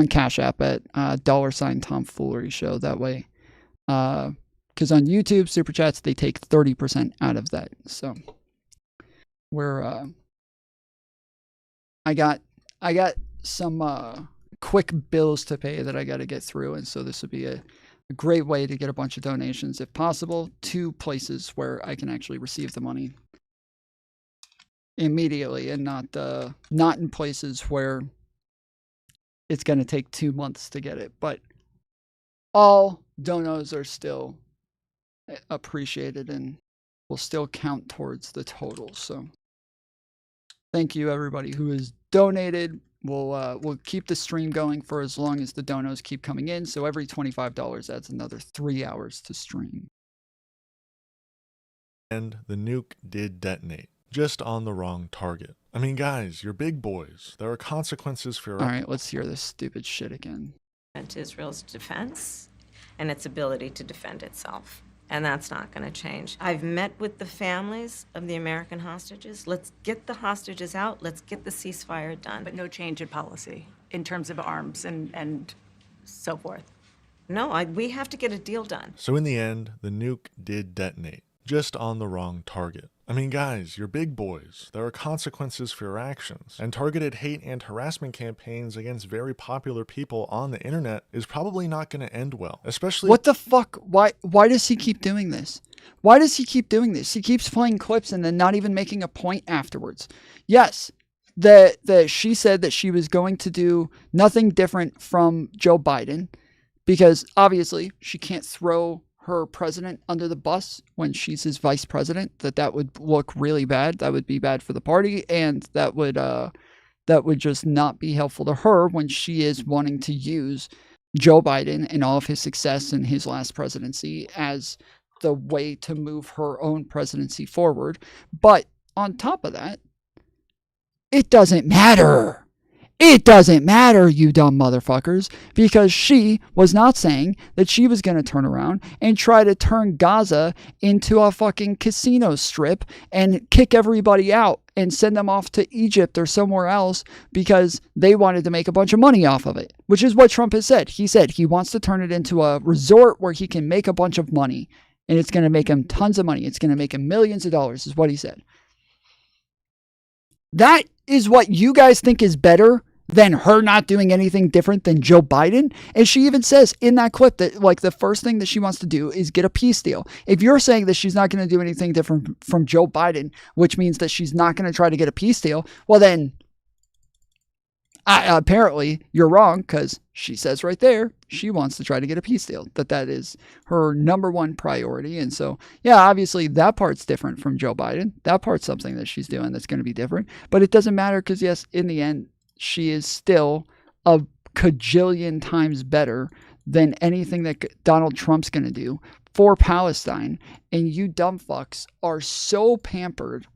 Cash App at $Tomfoolery Show. That way, because on YouTube super chats they take 30% out of that. So we're I got some quick bills to pay that I got to get through, and so this would be a great way to get a bunch of donations, if possible, to places where I can actually receive the money immediately, and not in places where it's going to take 2 months to get it. But all donos are still appreciated and will still count towards the total. So thank you, everybody who has donated. We'll keep the stream going for as long as the donos keep coming in. So every $25 adds another 3 hours to stream. And the nuke did detonate, just on the wrong target. I mean, guys, you're big boys. There are consequences for your... All right, let's hear this stupid shit again. Israel's defense and its ability to defend itself. And that's not going to change. I've met with the families of the American hostages. Let's get the hostages out. Let's get the ceasefire done. But no change in policy in terms of arms and so forth. No, we have to get a deal done. So in the end, the nuke did detonate, just on the wrong target. I mean, guys, you're big boys. There are consequences for your actions. And targeted hate and harassment campaigns against very popular people on the internet is probably not going to end well. Especially... What the fuck? Why does he keep doing this? Why does he keep doing this? He keeps playing clips and then not even making a point afterwards. Yes, she said that she was going to do nothing different from Joe Biden, because obviously she can't throw her president under the bus when she's his vice president. That would look really bad. That would be bad for the party, and that would just not be helpful to her when she is wanting to use Joe Biden and all of his success in his last presidency as the way to move her own presidency forward. But on top of that, it doesn't matter. It doesn't matter, you dumb motherfuckers, because she was not saying that she was going to turn around and try to turn Gaza into a fucking casino strip and kick everybody out and send them off to Egypt or somewhere else because they wanted to make a bunch of money off of it, which is what Trump has said. He said he wants to turn it into a resort where he can make a bunch of money, and it's going to make him tons of money. It's going to make him millions of dollars, is what he said. That is what you guys think is better than her not doing anything different than Joe Biden. And she even says in that clip that, like, the first thing that she wants to do is get a peace deal. If you're saying that she's not going to do anything different from Joe Biden, which means that she's not going to try to get a peace deal, well then, apparently you're wrong, because she says right there she wants to try to get a peace deal, that is her number one priority. And so, yeah, obviously that part's different from Joe Biden. That part's something that she's doing that's going to be different. But it doesn't matter, because, yes, in the end, she is still a cajillion times better than anything that Donald Trump's going to do for Palestine. And you dumb fucks are so pampered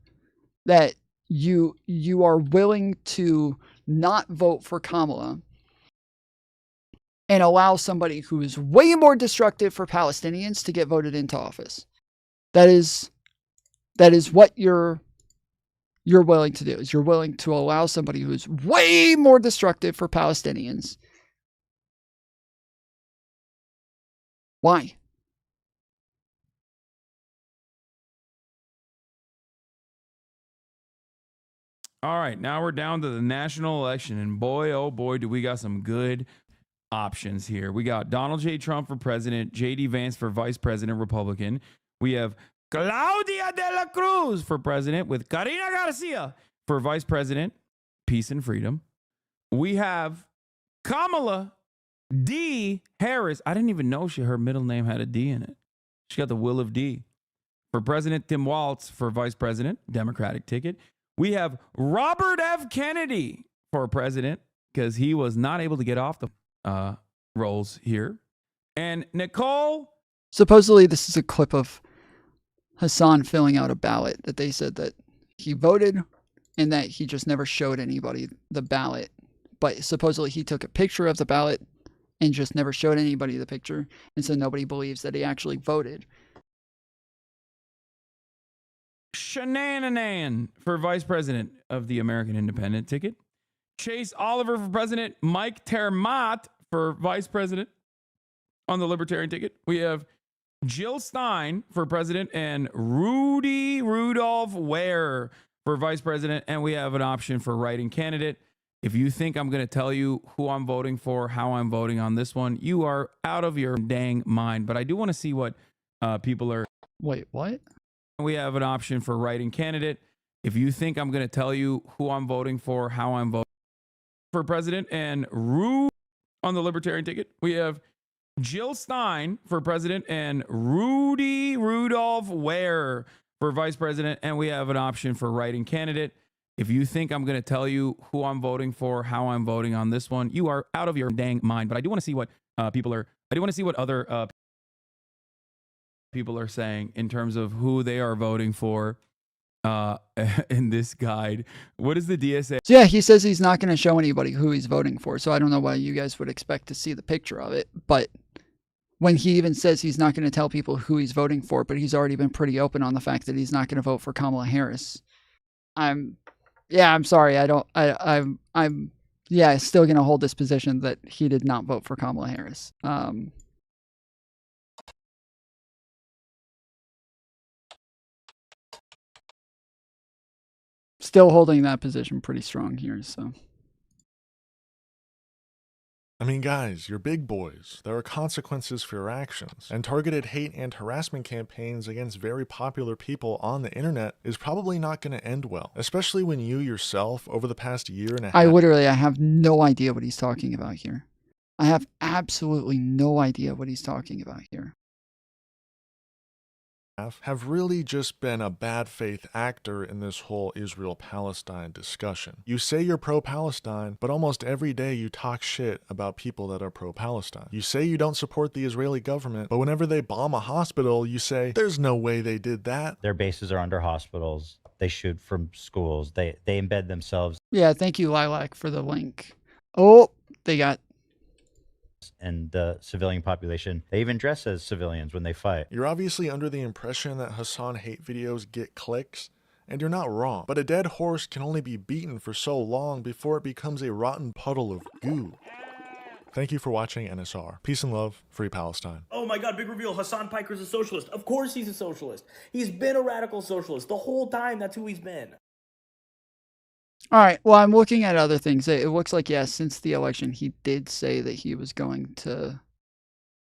that you are willing to not vote for Kamala and allow somebody who is way more destructive for Palestinians to get voted into office. That is what you're willing to do. Is you're willing to allow somebody who is way more destructive for Palestinians. Why? All right, now we're down to the national election, and boy, oh boy, do we got some good options here. We got Donald J. Trump for president, J.D. Vance for vice president, Republican. We have Claudia de la Cruz for president with Karina Garcia for vice president, peace and freedom. We have Kamala D. Harris. I didn't even know her middle name had a D in it. She got the will of D. For president, Tim Walz for vice president, Democratic ticket. We have Robert F. Kennedy for president, because he was not able to get off the rolls here. And Nicole. Supposedly, this is a clip of Hassan filling out a ballot that they said that he voted and that he just never showed anybody the ballot. But supposedly he took a picture of the ballot and just never showed anybody the picture. And so nobody believes that he actually voted. Shenananan for vice president of the American Independent ticket. Chase Oliver for president. Mike Termott for vice president on the Libertarian ticket. We have Jill Stein for president and Rudy Rudolph Ware for vice president. And we have an option for writing candidate. If you think I'm going to tell you who I'm voting for, how I'm voting on this one, you are out of your dang mind. But I do want to see what people are. Wait, what? We have an option for writing candidate. If you think I'm going to tell you who I'm voting for, how I'm voting for president, and on the Libertarian ticket, we have Jill Stein for president and Rudy Rudolph Ware for vice president. And we have an option for writing candidate. If you think I'm going to tell you who I'm voting for, how I'm voting on this one, you are out of your dang mind. But I do want to see what people are. I do want to see what other people are saying in terms of who they are voting for in this guide. What is the DSA? So yeah, he says he's not going to show anybody who he's voting for. So I don't know why you guys would expect to see the picture of it. But when he even says he's not going to tell people who he's voting for, but he's already been pretty open on the fact that he's not going to vote for Kamala Harris. I'm sorry. I'm still going to hold this position that he did not vote for Kamala Harris. Still holding that position pretty strong here, so. I mean, guys, you're big boys. There are consequences for your actions, and targeted hate and harassment campaigns against very popular people on the internet is probably not going to end well, especially when you yourself, over the past year and a half... I have no idea what he's talking about here. I have absolutely no idea what he's talking about here. Have really just been a bad faith actor in this whole Israel-Palestine discussion. You say you're pro-Palestine, but almost every day you talk shit about people that are pro-Palestine. You say you don't support the Israeli government, but whenever they bomb a hospital, you say, there's no way they did that. Their bases are under hospitals. They shoot from schools. They embed themselves. Yeah, thank you, Lilac, for the link. Oh, they got... And the civilian population, they even dress as civilians when they fight. You're obviously under the impression that Hassan hate videos get clicks, and you're not wrong. But a dead horse can only be beaten for so long before it becomes a rotten puddle of goo. Thank you for watching NSR. Peace and love. Free Palestine. Oh my god, big reveal. Hassan Piker's a socialist. Of course he's a socialist. He's been a radical socialist. The whole time, that's who he's been. All right, well, I'm looking at other things. It looks like, yes, since the election, he did say that he was going to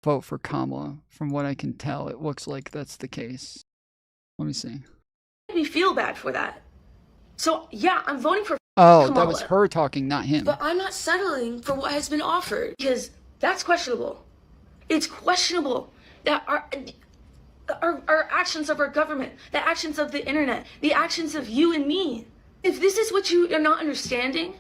vote for Kamala. From what I can tell, it looks like that's the case. Let me see. Me feel bad for that. So, yeah, I'm voting for Oh, that was her talking, not him. But I'm not settling for what has been offered because that's questionable. It's questionable that our actions of our government, the actions of the internet, the actions of you and me. If this is what you are not understanding,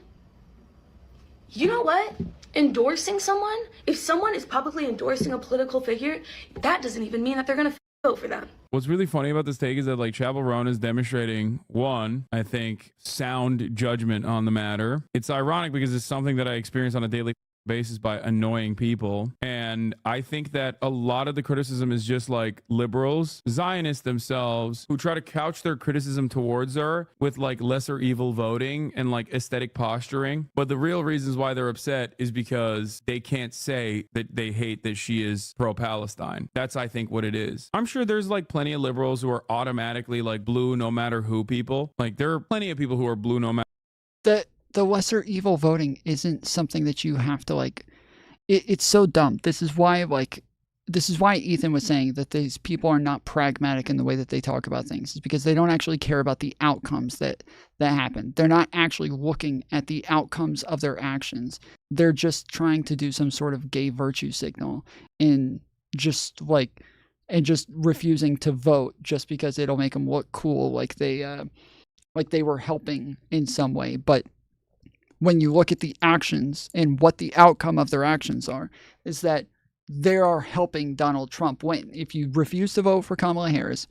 you know what? Endorsing someone, if someone is publicly endorsing a political figure, that doesn't even mean that they're going to vote for them. What's really funny about this take is that like Chappell Roan is demonstrating one, I think, sound judgment on the matter. It's ironic because it's something that I experience on a daily basis by annoying people. And I think that a lot of the criticism is just like liberals, Zionists themselves, who try to couch their criticism towards her with like lesser evil voting and like aesthetic posturing. But the real reasons why they're upset is because they can't say that they hate that she is pro-Palestine. That's, I think, what it is. I'm sure there's like plenty of liberals who are automatically like blue no matter who people. Like there are plenty of people who are blue no matter. The lesser evil voting isn't something that you have to like. It's so dumb. This is why Ethan was saying that these people are not pragmatic in the way that they talk about things. It's because they don't actually care about the outcomes that happen. They're not actually looking at the outcomes of their actions. They're just trying to do some sort of gay virtue signal and just refusing to vote just because it'll make them look cool, like they were helping in some way. But when you look at the actions and what the outcome of their actions are, is that they are helping Donald Trump win. If you refuse to vote for Kamala Harris,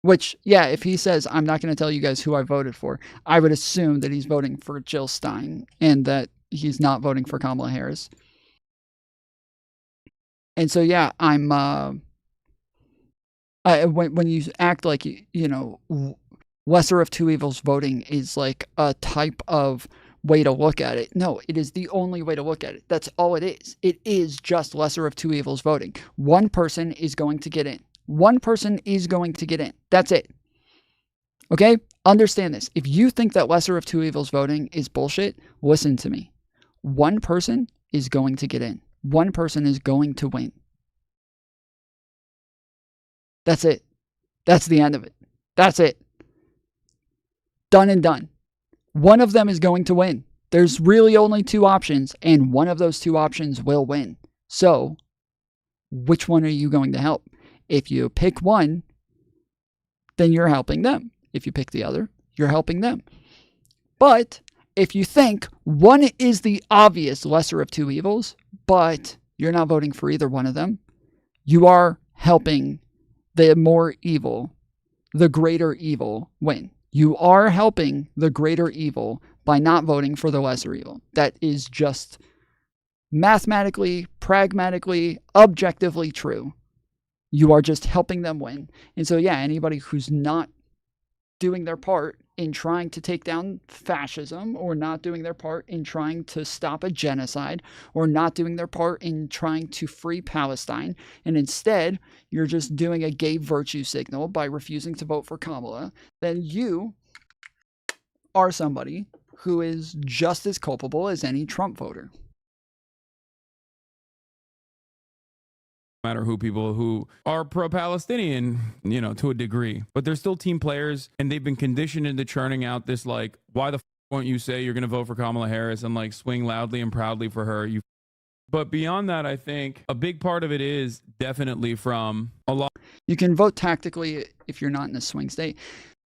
which, yeah, if he says, I'm not going to tell you guys who I voted for, I would assume that he's voting for Jill Stein and that he's not voting for Kamala Harris. And so, yeah, when you act like, lesser of two evils voting is like a type of way to look at it. No, it is the only way to look at it. That's all it is. It is just lesser of two evils voting. One person is going to get in. One person is going to get in. That's it. Okay? Understand this. If you think that lesser of two evils voting is bullshit, listen to me. One person is going to get in. One person is going to win. That's it. That's the end of it. That's it. Done and done. One of them is going to win. There's really only two options, and one of those two options will win. So, which one are you going to help? If you pick one, then you're helping them. If you pick the other, you're helping them. But if you think one is the obvious lesser of two evils, but you're not voting for either one of them, you are helping the more evil, the greater evil win. You are helping the greater evil by not voting for the lesser evil. That is just mathematically, pragmatically, objectively true. You are just helping them win. And so, yeah, anybody who's not doing their part in trying to take down fascism, or not doing their part in trying to stop a genocide, or not doing their part in trying to free Palestine, and instead you're just doing a gay virtue signal by refusing to vote for Kamala, then you are somebody who is just as culpable as any Trump voter. Matter who people who are pro-Palestinian, to a degree, but they're still team players, and they've been conditioned into churning out this like, why the f won't you say you're going to vote for Kamala Harris and like swing loudly and proudly for her? But beyond that, I think a big part of it is definitely from a lot. You can vote tactically if you're not in a swing state.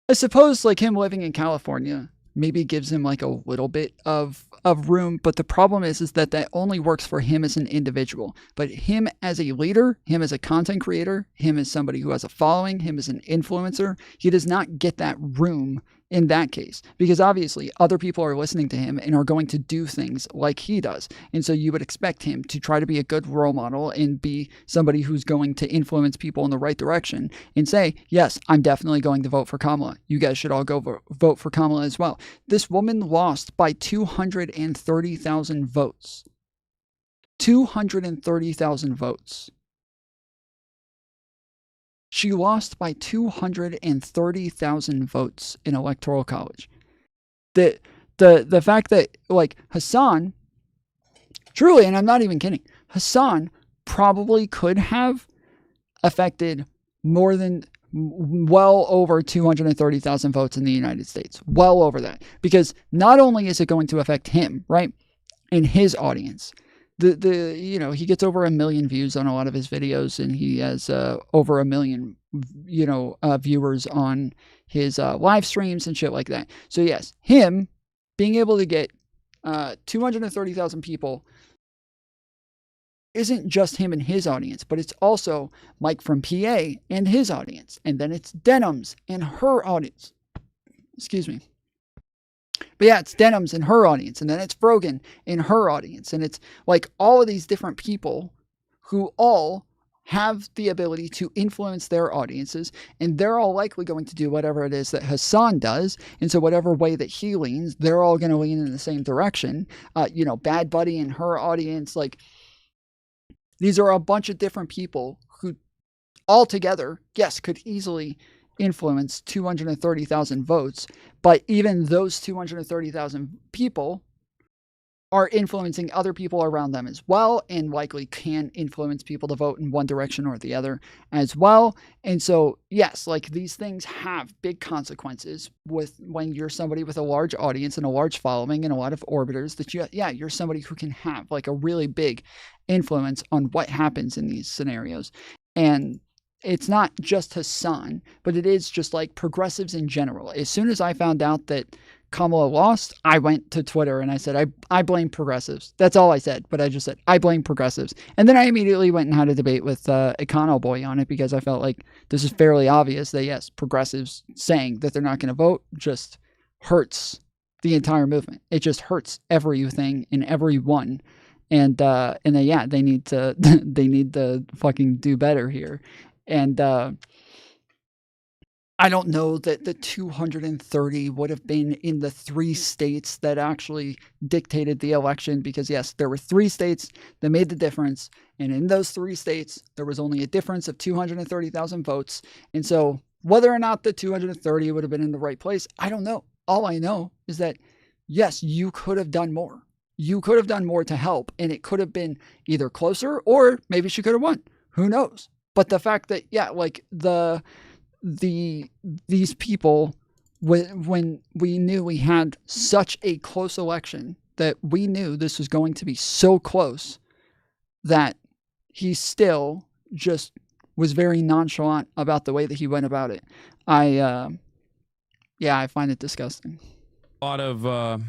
I suppose like him living in California maybe gives him like a little bit of room, but the problem is that only works for him as an individual. But him as a leader, him as a content creator, him as somebody who has a following, him as an influencer, he does not get that room in that case, because obviously other people are listening to him and are going to do things like he does. And so you would expect him to try to be a good role model and be somebody who's going to influence people in the right direction and say, yes, I'm definitely going to vote for Kamala. You guys should all go vote for Kamala as well. This woman lost by 230,000 votes. 230,000 votes. She lost by 230,000 votes in Electoral College. The fact that, like, Hassan, truly, and I'm not even kidding, Hassan probably could have affected more than well over 230,000 votes in the United States. Well over that. Because not only is it going to affect him, right, in his audience, he gets over 1 million views on a lot of his videos, and he has over 1 million, viewers on his live streams and shit like that. So yes, him being able to get 230,000 people isn't just him and his audience, but it's also Mike from PA and his audience. And then it's Denims and her audience. Excuse me. But yeah, it's Denims and her audience. And then it's Frogan and her audience. And it's like all of these different people who all have the ability to influence their audiences. And they're all likely going to do whatever it is that Hasan does. And so whatever way that he leans, they're all going to lean in the same direction. Bad Buddy and her audience, like, these are a bunch of different people who altogether, yes, could easily influence 230,000 votes. But even those 230,000 people are influencing other people around them as well, and likely can influence people to vote in one direction or the other as well. And so, yes, like these things have big consequences when you're somebody with a large audience and a large following and a lot of orbiters, that you're somebody who can have like a really big influence on what happens in these scenarios. And it's not just Hasan, but it is just like progressives in general. As soon as I found out that Kamala lost, I went to Twitter and I said, I blame progressives. That's all I said, but I just said, I blame progressives. And then I immediately went and had a debate with Econo Boy on it, because I felt like this is fairly obvious that, yes, progressives saying that they're not going to vote just hurts the entire movement. It just hurts everything and everyone. And they need to they need to fucking do better here. And I don't know that the 230 would have been in the 3 states that actually dictated the election, because yes, there were 3 states that made the difference. And in those 3 states, there was only a difference of 230,000 votes. And so whether or not the 230 would have been in the right place, I don't know. All I know is that, yes, you could have done more. You could have done more to help, and it could have been either closer, or maybe she could have won. Who knows? But the fact that, yeah, like these people, when we knew we had such a close election, that we knew this was going to be so close, that he still just was very nonchalant about the way that he went about it. I find it disgusting. A lot of I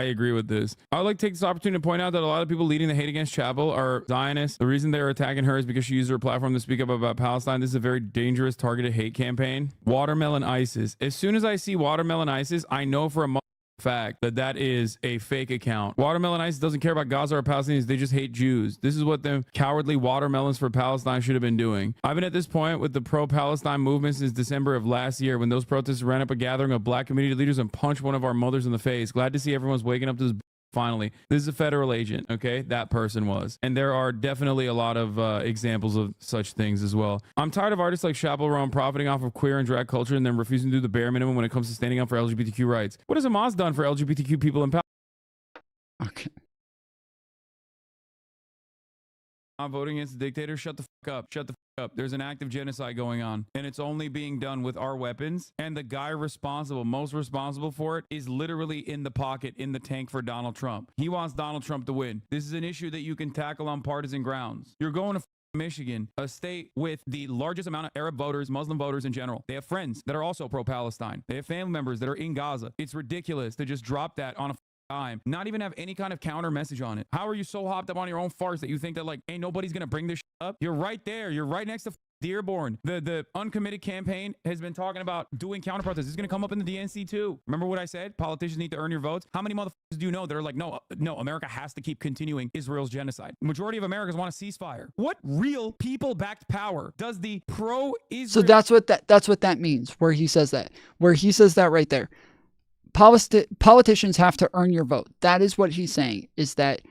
agree with this. I would like to take this opportunity to point out that a lot of people leading the hate against Chapel are Zionists. The reason they're attacking her is because she used her platform to speak up about Palestine. This is a very dangerous targeted hate campaign. Watermelon ISIS. As soon as I see Watermelon ISIS, I know for a fact that is a fake account. Watermelon ISIS doesn't care about Gaza or Palestinians. They just hate Jews. This is what the cowardly watermelons for Palestine should have been doing. I've been at this point with the pro-Palestine movement since December of last year, when those protesters ran up a gathering of black community leaders and punched one of our mothers in the face. Glad to see everyone's waking up to this. Finally, this is a federal agent, okay? That person was. And there are definitely a lot of examples of such things as well. I'm tired of artists like Chappell profiting off of queer and drag culture and then refusing to do the bare minimum when it comes to standing up for LGBTQ rights. What has Hamas done for LGBTQ people in Palestine? Okay. Not voting against the dictator? Shut the fuck up. Shut the fuck up. There's an active genocide going on, and it's only being done with our weapons. And the guy most responsible for it, is literally in the pocket, in the tank for Donald Trump. He wants Donald Trump to win. This is an issue that you can tackle on partisan grounds. You're going to Michigan, a state with the largest amount of Arab voters, Muslim voters in general. They have friends that are also pro-Palestine. They have family members that are in Gaza. It's ridiculous to just drop that on a time, not even have any kind of counter message on it. How are you so hopped up on your own farce that you think that like ain't nobody's gonna bring this shit up? You're right there. You're right next to Dearborn. The uncommitted campaign has been talking about doing counter protests. This is gonna come up in the DNC too. Remember what I said? Politicians need to earn your votes. How many motherfuckers do you know that are like, no, America has to keep continuing Israel's genocide? The majority of Americans want a ceasefire. What real people-backed power does the pro-Israel? So that's what that means. Where he says that right there. Politicians have to earn your vote. That is what he's saying, is that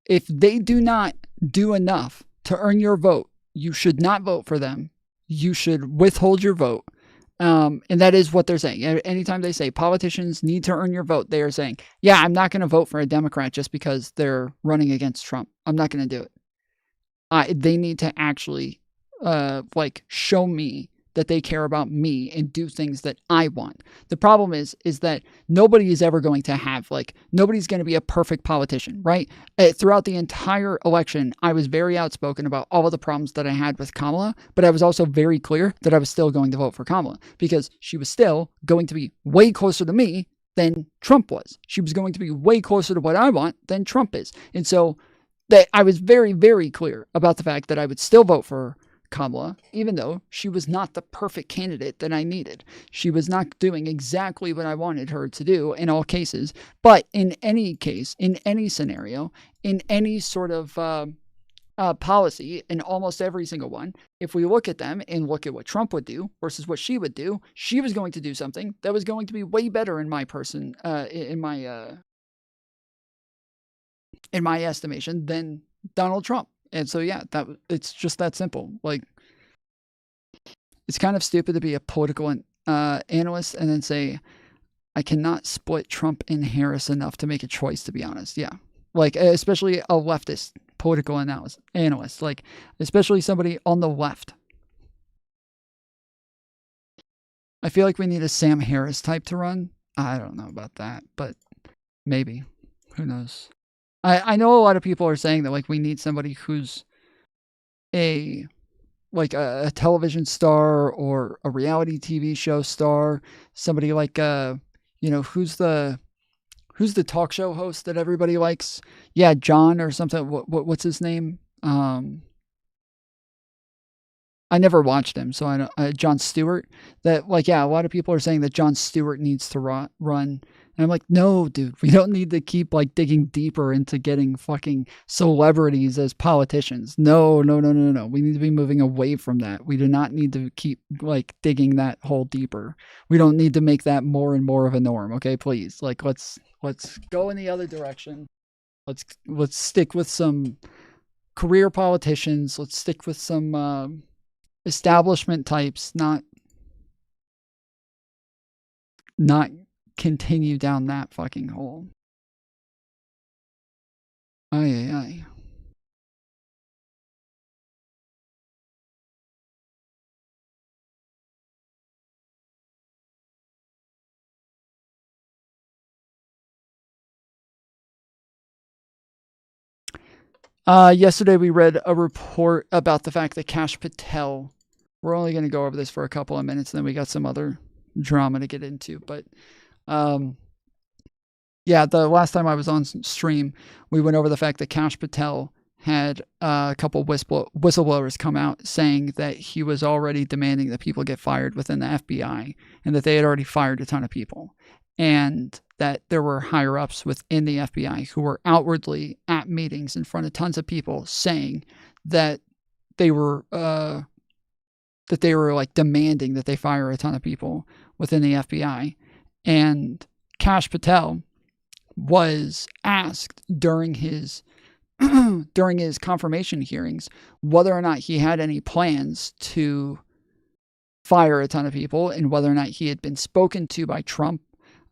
if they do not do enough to earn your vote, you should not vote for them. You should withhold your vote. And that is what they're saying. Anytime they say politicians need to earn your vote, they are saying, yeah, I'm not going to vote for a Democrat just because they're running against Trump. I'm not going to do it. They need to actually like show me that they care about me and do things that I want. The problem is that nobody is ever going to have, like, nobody's going to be a perfect politician, right? Throughout the entire election, I was very outspoken about all of the problems that I had with Kamala, but I was also very clear that I was still going to vote for Kamala because she was still going to be way closer to me than Trump was. She was going to be way closer to what I want than Trump is. And so that I was very, very clear about the fact that I would still vote for Kamala, even though she was not the perfect candidate that I needed. She was not doing exactly what I wanted her to do in all cases. But in any case, in any scenario, in any sort of policy, in almost every single one, if we look at them and look at what Trump would do versus what she would do, she was going to do something that was going to be way better in my estimation than Donald Trump. And so, yeah, it's just that simple. Like, it's kind of stupid to be a political analyst and then say, I cannot split Trump and Harris enough to make a choice, to be honest. Yeah. Like, especially a leftist political analyst, like, especially somebody on the left. I feel like we need a Sam Harris type to run. I don't know about that, but maybe. Who knows? I know a lot of people are saying that, like, we need somebody who's a television star or a reality TV show star, somebody like who's the talk show host that everybody likes? Yeah, John or something. What's his name? I never watched him, so I don't. Jon Stewart. That, like, yeah, a lot of people are saying that Jon Stewart needs to run. And I'm like, no, dude, we don't need to keep, like, digging deeper into getting fucking celebrities as politicians. No. We need to be moving away from that. We do not need to keep, like, digging that hole deeper. We don't need to make that more and more of a norm. Okay, please. Like, let's go in the other direction. Let's stick with some career politicians. Let's stick with some establishment types, not continue down that fucking hole. Aye. Yesterday we read a report about the fact that Kash Patel, we're only going to go over this for a couple of minutes, and then we got some other drama to get into, but yeah, the last time I was on stream, we went over the fact that Kash Patel had a couple whistleblowers come out saying that he was already demanding that people get fired within the FBI and that they had already fired a ton of people, and that there were higher ups within the FBI who were outwardly at meetings in front of tons of people saying that they were like demanding that they fire a ton of people within the FBI. And Kash Patel was asked during his confirmation hearings whether or not he had any plans to fire a ton of people and whether or not he had been spoken to by Trump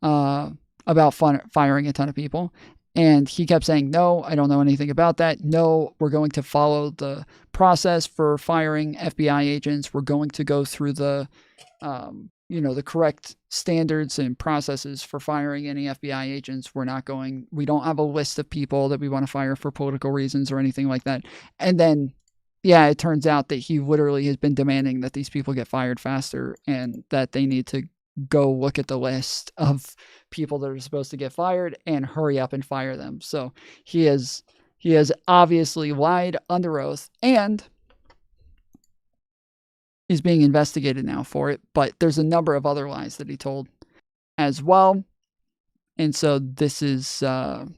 about firing a ton of people. And he kept saying, no, I don't know anything about that. No, we're going to follow the process for firing FBI agents. We're going to go through the correct standards and processes for firing any FBI agents. We don't have a list of people that we want to fire for political reasons or anything like that. And then, yeah, it turns out that he literally has been demanding that these people get fired faster and that they need to go look at the list of people that are supposed to get fired and hurry up and fire them. So he has obviously lied under oath, and he's being investigated now for it, but there's a number of other lies that he told as well. And so this is the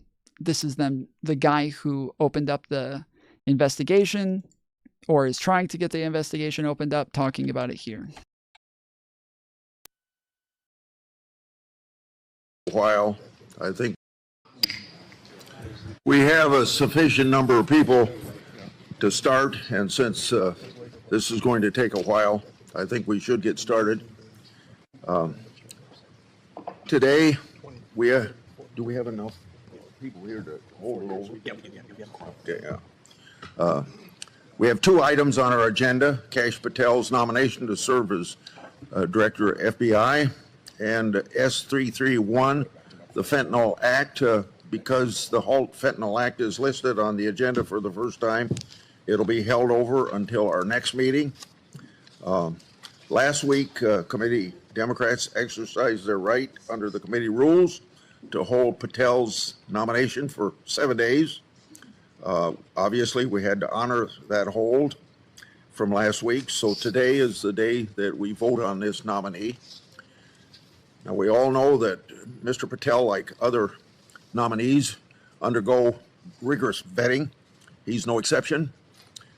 guy who opened up the investigation, or is trying to get the investigation opened up, talking about it here. While I think we have a sufficient number of people to start, and since this is going to take a while, I think we should get started. Today, do we have enough people here to hold it over? Okay, yeah. We have two items on our agenda: Kash Patel's nomination to serve as Director of FBI, and S331, the Fentanyl Act. Because the Halt Fentanyl Act is listed on the agenda for the first time, it'll be held over until our next meeting. Last week, committee Democrats exercised their right under the committee rules to hold Patel's nomination for 7 days. Obviously, we had to honor that hold from last week, so today is the day that we vote on this nominee. Now, we all know that Mr. Patel, like other nominees, undergo rigorous vetting. He's no exception.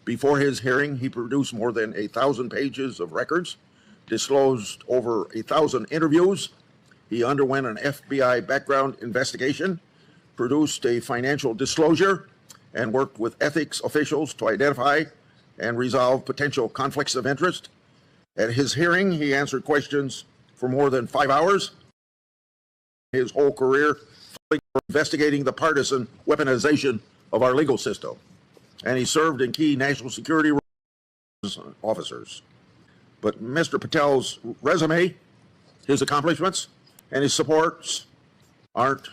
Before his hearing, he produced more than 1,000 pages of records, disclosed over 1,000 interviews. He underwent an FBI background investigation, produced a financial disclosure, and worked with ethics officials to identify and resolve potential conflicts of interest. At his hearing, he answered questions for more than 5 hours. His whole career investigating the partisan weaponization of our legal system, and he served in key national security officers. But Mr. Patel's resume, his accomplishments, and his supports aren't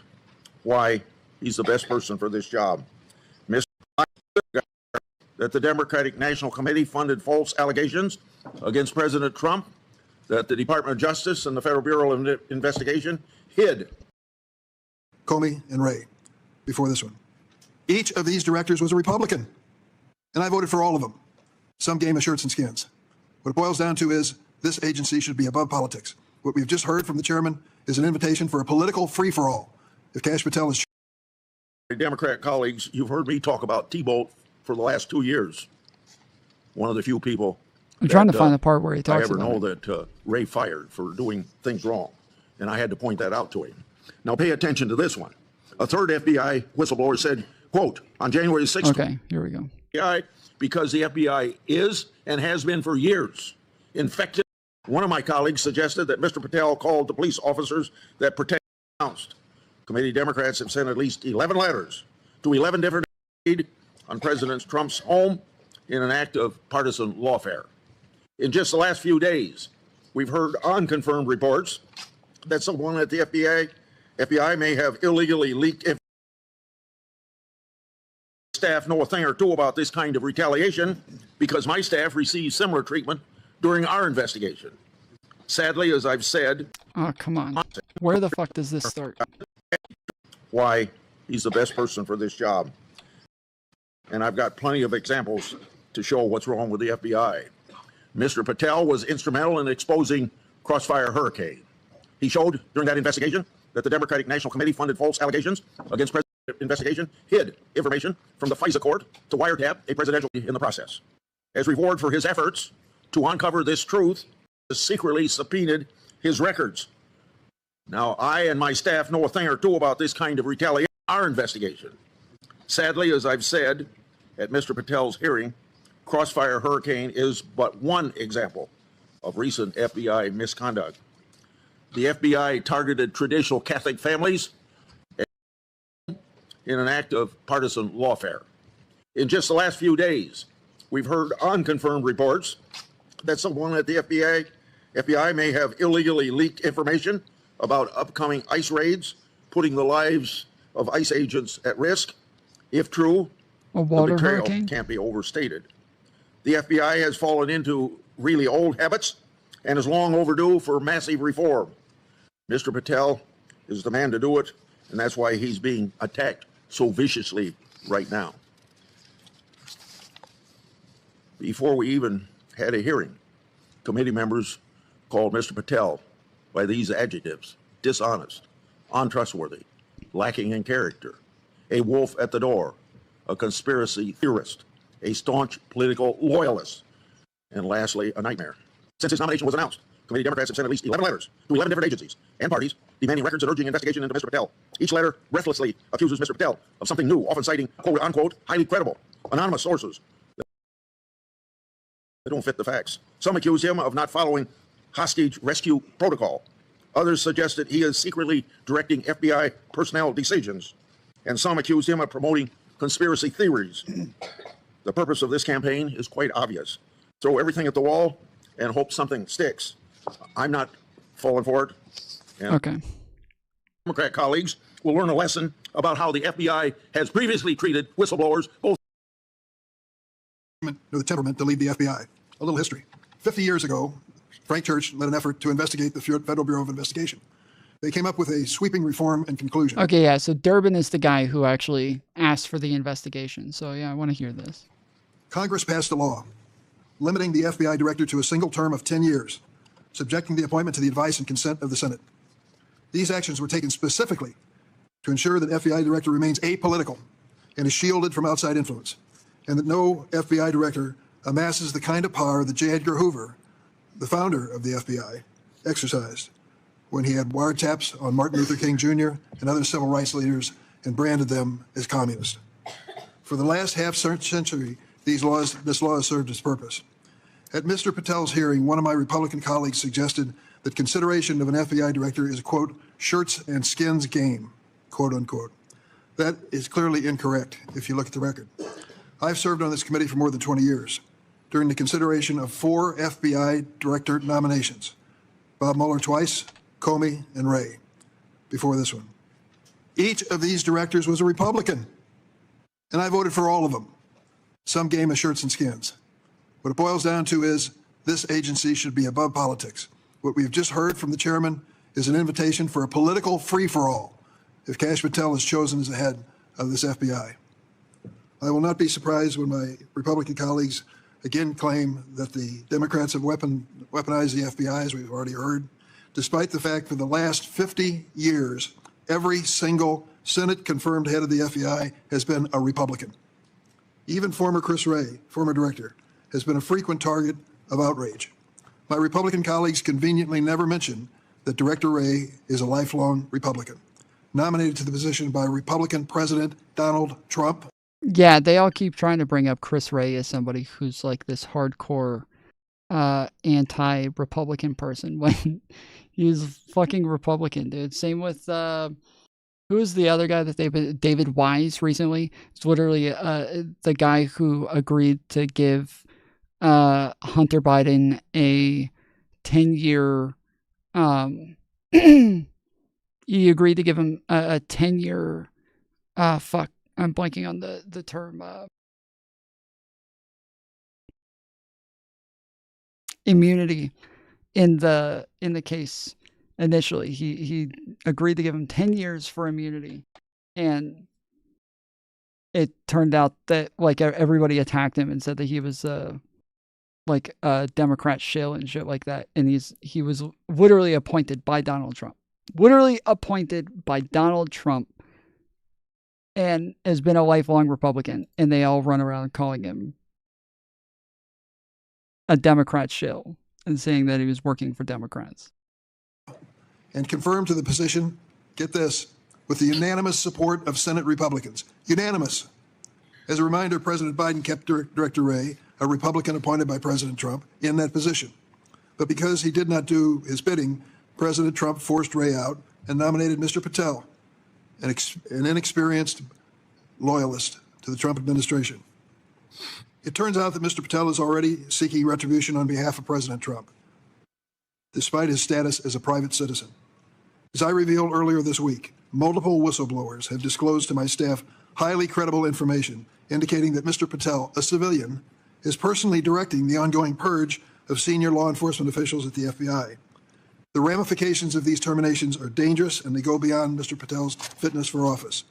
why he's the best person for this job. Mr. That the Democratic National Committee funded false allegations against President Trump, that the Department of Justice and the Federal Bureau of Investigation hid Comey and Wray before this one. Each of these directors was a Republican, and I voted for all of them. Some game of shirts and skins. What it boils down to is this agency should be above politics. What we've just heard from the chairman is an invitation for a political free-for-all. If Kash Patel is... Democrat colleagues, you've heard me talk about T-Bolt for the last 2 years. One of the few people I'm trying to find the part where he talks I ever about know it. that Ray fired for doing things wrong, and I had to point that out to him. Now pay attention to this one. A third FBI whistleblower said, quote, on January 6th, Okay, here we go. FBI, because the FBI is and has been for years infected. One of my colleagues suggested that Mr. Patel called the police officers that protect announced. Committee Democrats have sent at least 11 letters to 11 different on President Trump's home in an act of partisan lawfare. In just the last few days, we've heard unconfirmed reports that someone at the FBI may have illegally leaked information. Staff know a thing or two about this kind of retaliation because my staff received similar treatment during our investigation. Sadly, as I've said... Oh, come on. Where the fuck does this start? Why he's the best person for this job. And I've got plenty of examples to show what's wrong with the FBI. Mr. Patel was instrumental in exposing Crossfire Hurricane. He showed during that investigation that the Democratic National Committee funded false allegations against President investigation, hid information from the FISA court to wiretap a presidential in the process. As reward for his efforts to uncover this truth, secretly subpoenaed his records. Now, I and my staff know a thing or two about this kind of retaliation in our investigation. Sadly, as I've said at Mr. Patel's hearing, Crossfire Hurricane is but one example of recent FBI misconduct. The FBI targeted traditional Catholic families in an act of partisan lawfare. In just the last few days, we've heard unconfirmed reports that someone at the FBI may have illegally leaked information about upcoming ICE raids, putting the lives of ICE agents at risk. If true, A water the betrayal hurricane? can't be overstated. The FBI has fallen into really old habits and is long overdue for massive reform. Mr. Patel is the man to do it, and that's why he's being attacked so viciously right now. Before we even had a hearing, committee members called Mr. Patel by these adjectives: dishonest, untrustworthy, lacking in character, a wolf at the door, a conspiracy theorist, a staunch political loyalist, and lastly, a nightmare. Since his nomination was announced, committee Democrats have sent at least 11 letters to 11 different agencies and parties demanding records and urging investigation into Mr. Patel. Each letter breathlessly accuses Mr. Patel of something new, often citing quote-unquote highly credible, anonymous sources that don't fit the facts. Some accuse him of not following hostage rescue protocol. Others suggest that he is secretly directing FBI personnel decisions. And some accuse him of promoting conspiracy theories. The purpose of this campaign is quite obvious. Throw everything at the wall and hope something sticks. I'm not falling for it. And Okay. Democrat colleagues will learn a lesson about how the FBI has previously treated whistleblowers, both or the temperament to lead the FBI. A little history. 50 years ago, Frank Church led an effort to investigate the Federal Bureau of Investigation. They came up with a sweeping reform and conclusion. Okay, yeah, so Durbin is the guy who actually asked for the investigation. So, yeah, I want to hear this. Congress passed a law limiting the FBI director to a single term of 10 years, subjecting the appointment to the advice and consent of the Senate. These actions were taken specifically to ensure that FBI director remains apolitical and is shielded from outside influence, and that no FBI director amasses the kind of power that J. Edgar Hoover, the founder of the FBI, exercised when he had wiretaps on Martin Luther King Jr. and other civil rights leaders and branded them as communists. For the last half century, this law has served its purpose. At Mr. Patel's hearing, one of my Republican colleagues suggested that consideration of an FBI director is a, quote, shirts and skins game, quote unquote. That is clearly incorrect if you look at the record. I've served on this committee for more than 20 years during the consideration of 4 FBI director nominations, Bob Mueller twice, Comey, and Wray, before this one. Each of these directors was a Republican, and I voted for all of them. Some game of shirts and skins. What it boils down to is this agency should be above politics. What we've just heard from the chairman is an invitation for a political free-for-all if Kash Patel is chosen as the head of this FBI. I will not be surprised when my Republican colleagues again claim that the Democrats have weaponized the FBI, as we've already heard, despite the fact for the last 50 years, every single Senate-confirmed head of the FBI has been a Republican. Even former Chris Wray, former director, has been a frequent target of outrage. My Republican colleagues conveniently never mention that Director Wray is a lifelong Republican, nominated to the position by Republican President Donald Trump. Yeah, they all keep trying to bring up Chris Wray as somebody who's like this hardcore anti-Republican person when he's fucking Republican, dude. Same with who's the other guy that David Wise recently? It's literally the guy who agreed to give Hunter Biden a 10-year he agreed to give him a 10-year fuck, I'm blanking on the term immunity in the case. Initially, he agreed to give him 10 years for immunity, and it turned out that like everybody attacked him and said that he was like a Democrat shill and shit like that, and he was literally appointed by Donald Trump, and has been a lifelong Republican, and they all run around calling him a Democrat shill and saying that he was working for Democrats. And confirmed to the position, get this, with the unanimous support of Senate Republicans. Unanimous. As a reminder, President Biden kept Director Wray, a Republican appointed by President Trump, in that position. But because he did not do his bidding, President Trump forced Wray out and nominated Mr. Patel, an inexperienced loyalist to the Trump administration. It turns out that Mr. Patel is already seeking retribution on behalf of President Trump, despite his status as a private citizen. As I revealed earlier this week, multiple whistleblowers have disclosed to my staff highly credible information indicating that Mr. Patel, a civilian, is personally directing the ongoing purge of senior law enforcement officials at the FBI. The ramifications of these terminations are dangerous, and they go beyond Mr. Patel's fitness for office.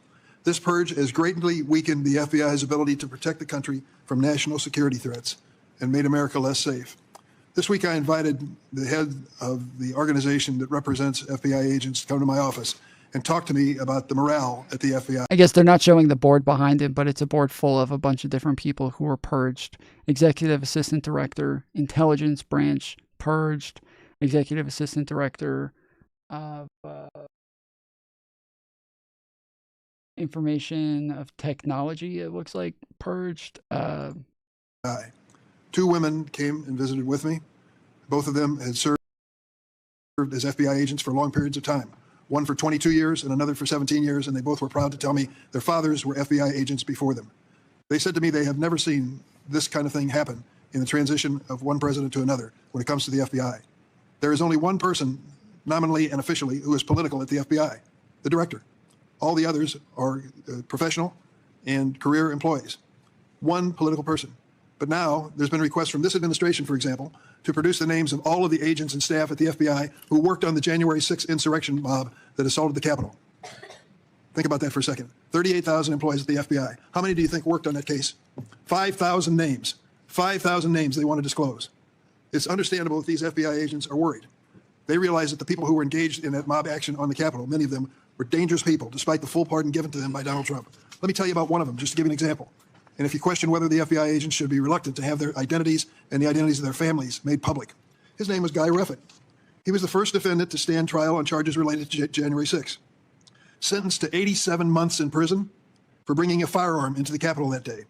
This purge has greatly weakened the FBI's ability to protect the country from national security threats and made America less safe. This week, I invited the head of the organization that represents FBI agents to come to my office and talk to me about the morale at the FBI. I guess they're not showing the board behind it, but it's a board full of a bunch of different people who were purged. Executive Assistant Director, Intelligence Branch, purged. Executive Assistant Director of Information of Technology, it looks like, purged. Two women came and visited with me. Both of them had served as FBI agents for long periods of time. One for 22 years and another for 17 years, and they both were proud to tell me their fathers were FBI agents before them. They said to me they have never seen this kind of thing happen in the transition of one president to another when it comes to the FBI. There is only one person, nominally and officially, who is political at the FBI, the director. All the others are professional and career employees. One political person. But now there's been requests from this administration, for example, to produce the names of all of the agents and staff at the FBI who worked on the January 6th insurrection mob that assaulted the Capitol. Think about that for a second. 38,000 employees at the FBI. How many do you think worked on that case? 5,000 names. 5,000 names they want to disclose. It's understandable that these FBI agents are worried. They realize that the people who were engaged in that mob action on the Capitol, many of them were dangerous people, despite the full pardon given to them by Donald Trump. Let me tell you about one of them, just to give you an example. And if you question whether the FBI agents should be reluctant to have their identities and the identities of their families made public, his name was Guy Ruffett. He was the first defendant to stand trial on charges related to January 6th. Sentenced to 87 months in prison for bringing a firearm into the Capitol that day.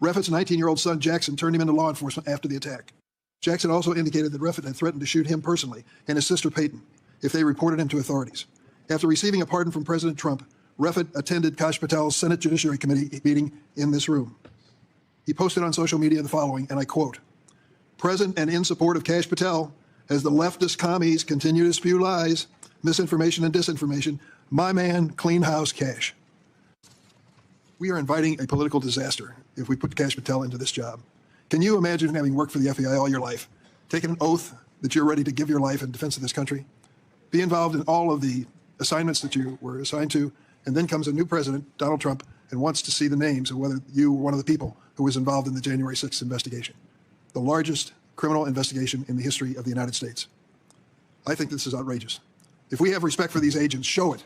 Ruffett's 19-year-old son, Jackson, turned him into law enforcement after the attack. Jackson also indicated that Ruffett had threatened to shoot him personally and his sister Peyton if they reported him to authorities. After receiving a pardon from President Trump, Ruffett attended Kash Patel's Senate Judiciary Committee meeting in this room. He posted on social media the following, and I quote, "Present and in support of Kash Patel, as the leftist commies continue to spew lies, misinformation, and disinformation, my man, clean house Kash." We are inviting a political disaster if we put Kash Patel into this job. Can you imagine having worked for the FBI all your life, taking an oath that you're ready to give your life in defense of this country, be involved in all of the assignments that you were assigned to, and then comes a new president, Donald Trump, and wants to see the names of whether you were one of the people who was involved in the January 6th investigation, the largest criminal investigation in the history of the United States. I think this is outrageous. If we have respect for these agents, show it.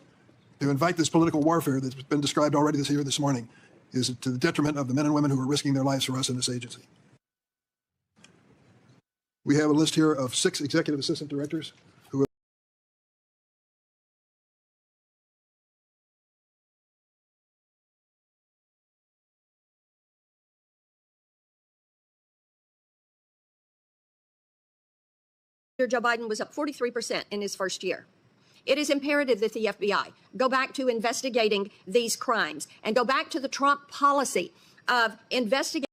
To invite this political warfare that's been described already this morning is to the detriment of the men and women who are risking their lives for us in this agency. We have a list here of 6 executive assistant directors who have Joe Biden was up 43% in his first year. It is imperative that the FBI go back to investigating these crimes and go back to the Trump policy of investigating.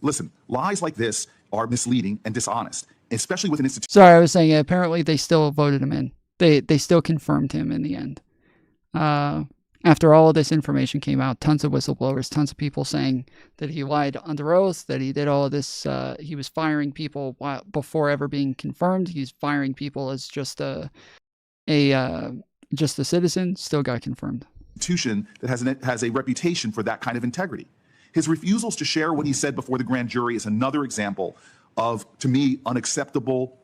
Listen, lies like this are misleading and dishonest, especially with an institution. Sorry, I was saying apparently they still voted him in. They still confirmed him in the end. After all of this information came out, tons of whistleblowers, tons of people saying that he lied under oath, that he did all of this. He was firing people before ever being confirmed. He's firing people as just a citizen. Still got confirmed. Institution that has a reputation for that kind of integrity. His refusals to share what he said before the grand jury is another example of, to me, unacceptable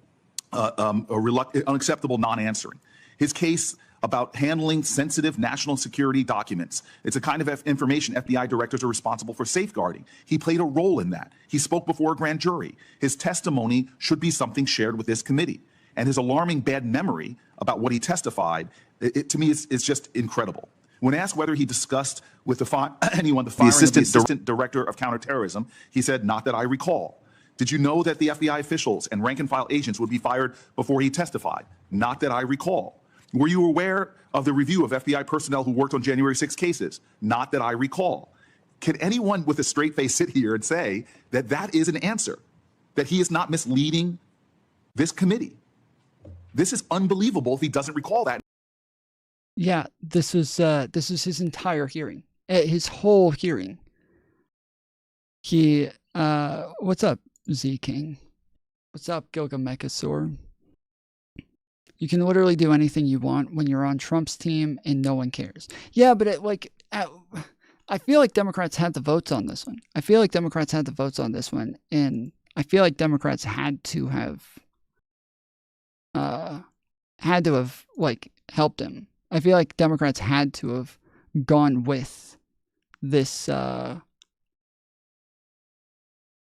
non-answering. His case about handling sensitive national security documents. It's a kind of information FBI directors are responsible for safeguarding. He played a role in that. He spoke before a grand jury. His testimony should be something shared with this committee. And his alarming bad memory about what he testified, to me, is just incredible. When asked whether he discussed with the firing of the assistant director of counterterrorism, he said, "Not that I recall." Did you know that the FBI officials and rank and file agents would be fired before he testified? Not that I recall. Were you aware of the review of FBI personnel who worked on January 6 cases? Not that I recall. Can anyone with a straight face sit here and say that that is an answer, that he is not misleading this committee? This is unbelievable if he doesn't recall that. Yeah, this is his entire hearing, his whole hearing. He, what's up, Z King? What's up, Gilgamechasaur? You can literally do anything you want when you're on Trump's team and no one cares. Yeah, but I feel like Democrats had the votes on this one. And I feel like Democrats had to have like helped him. I feel like Democrats had to have gone with this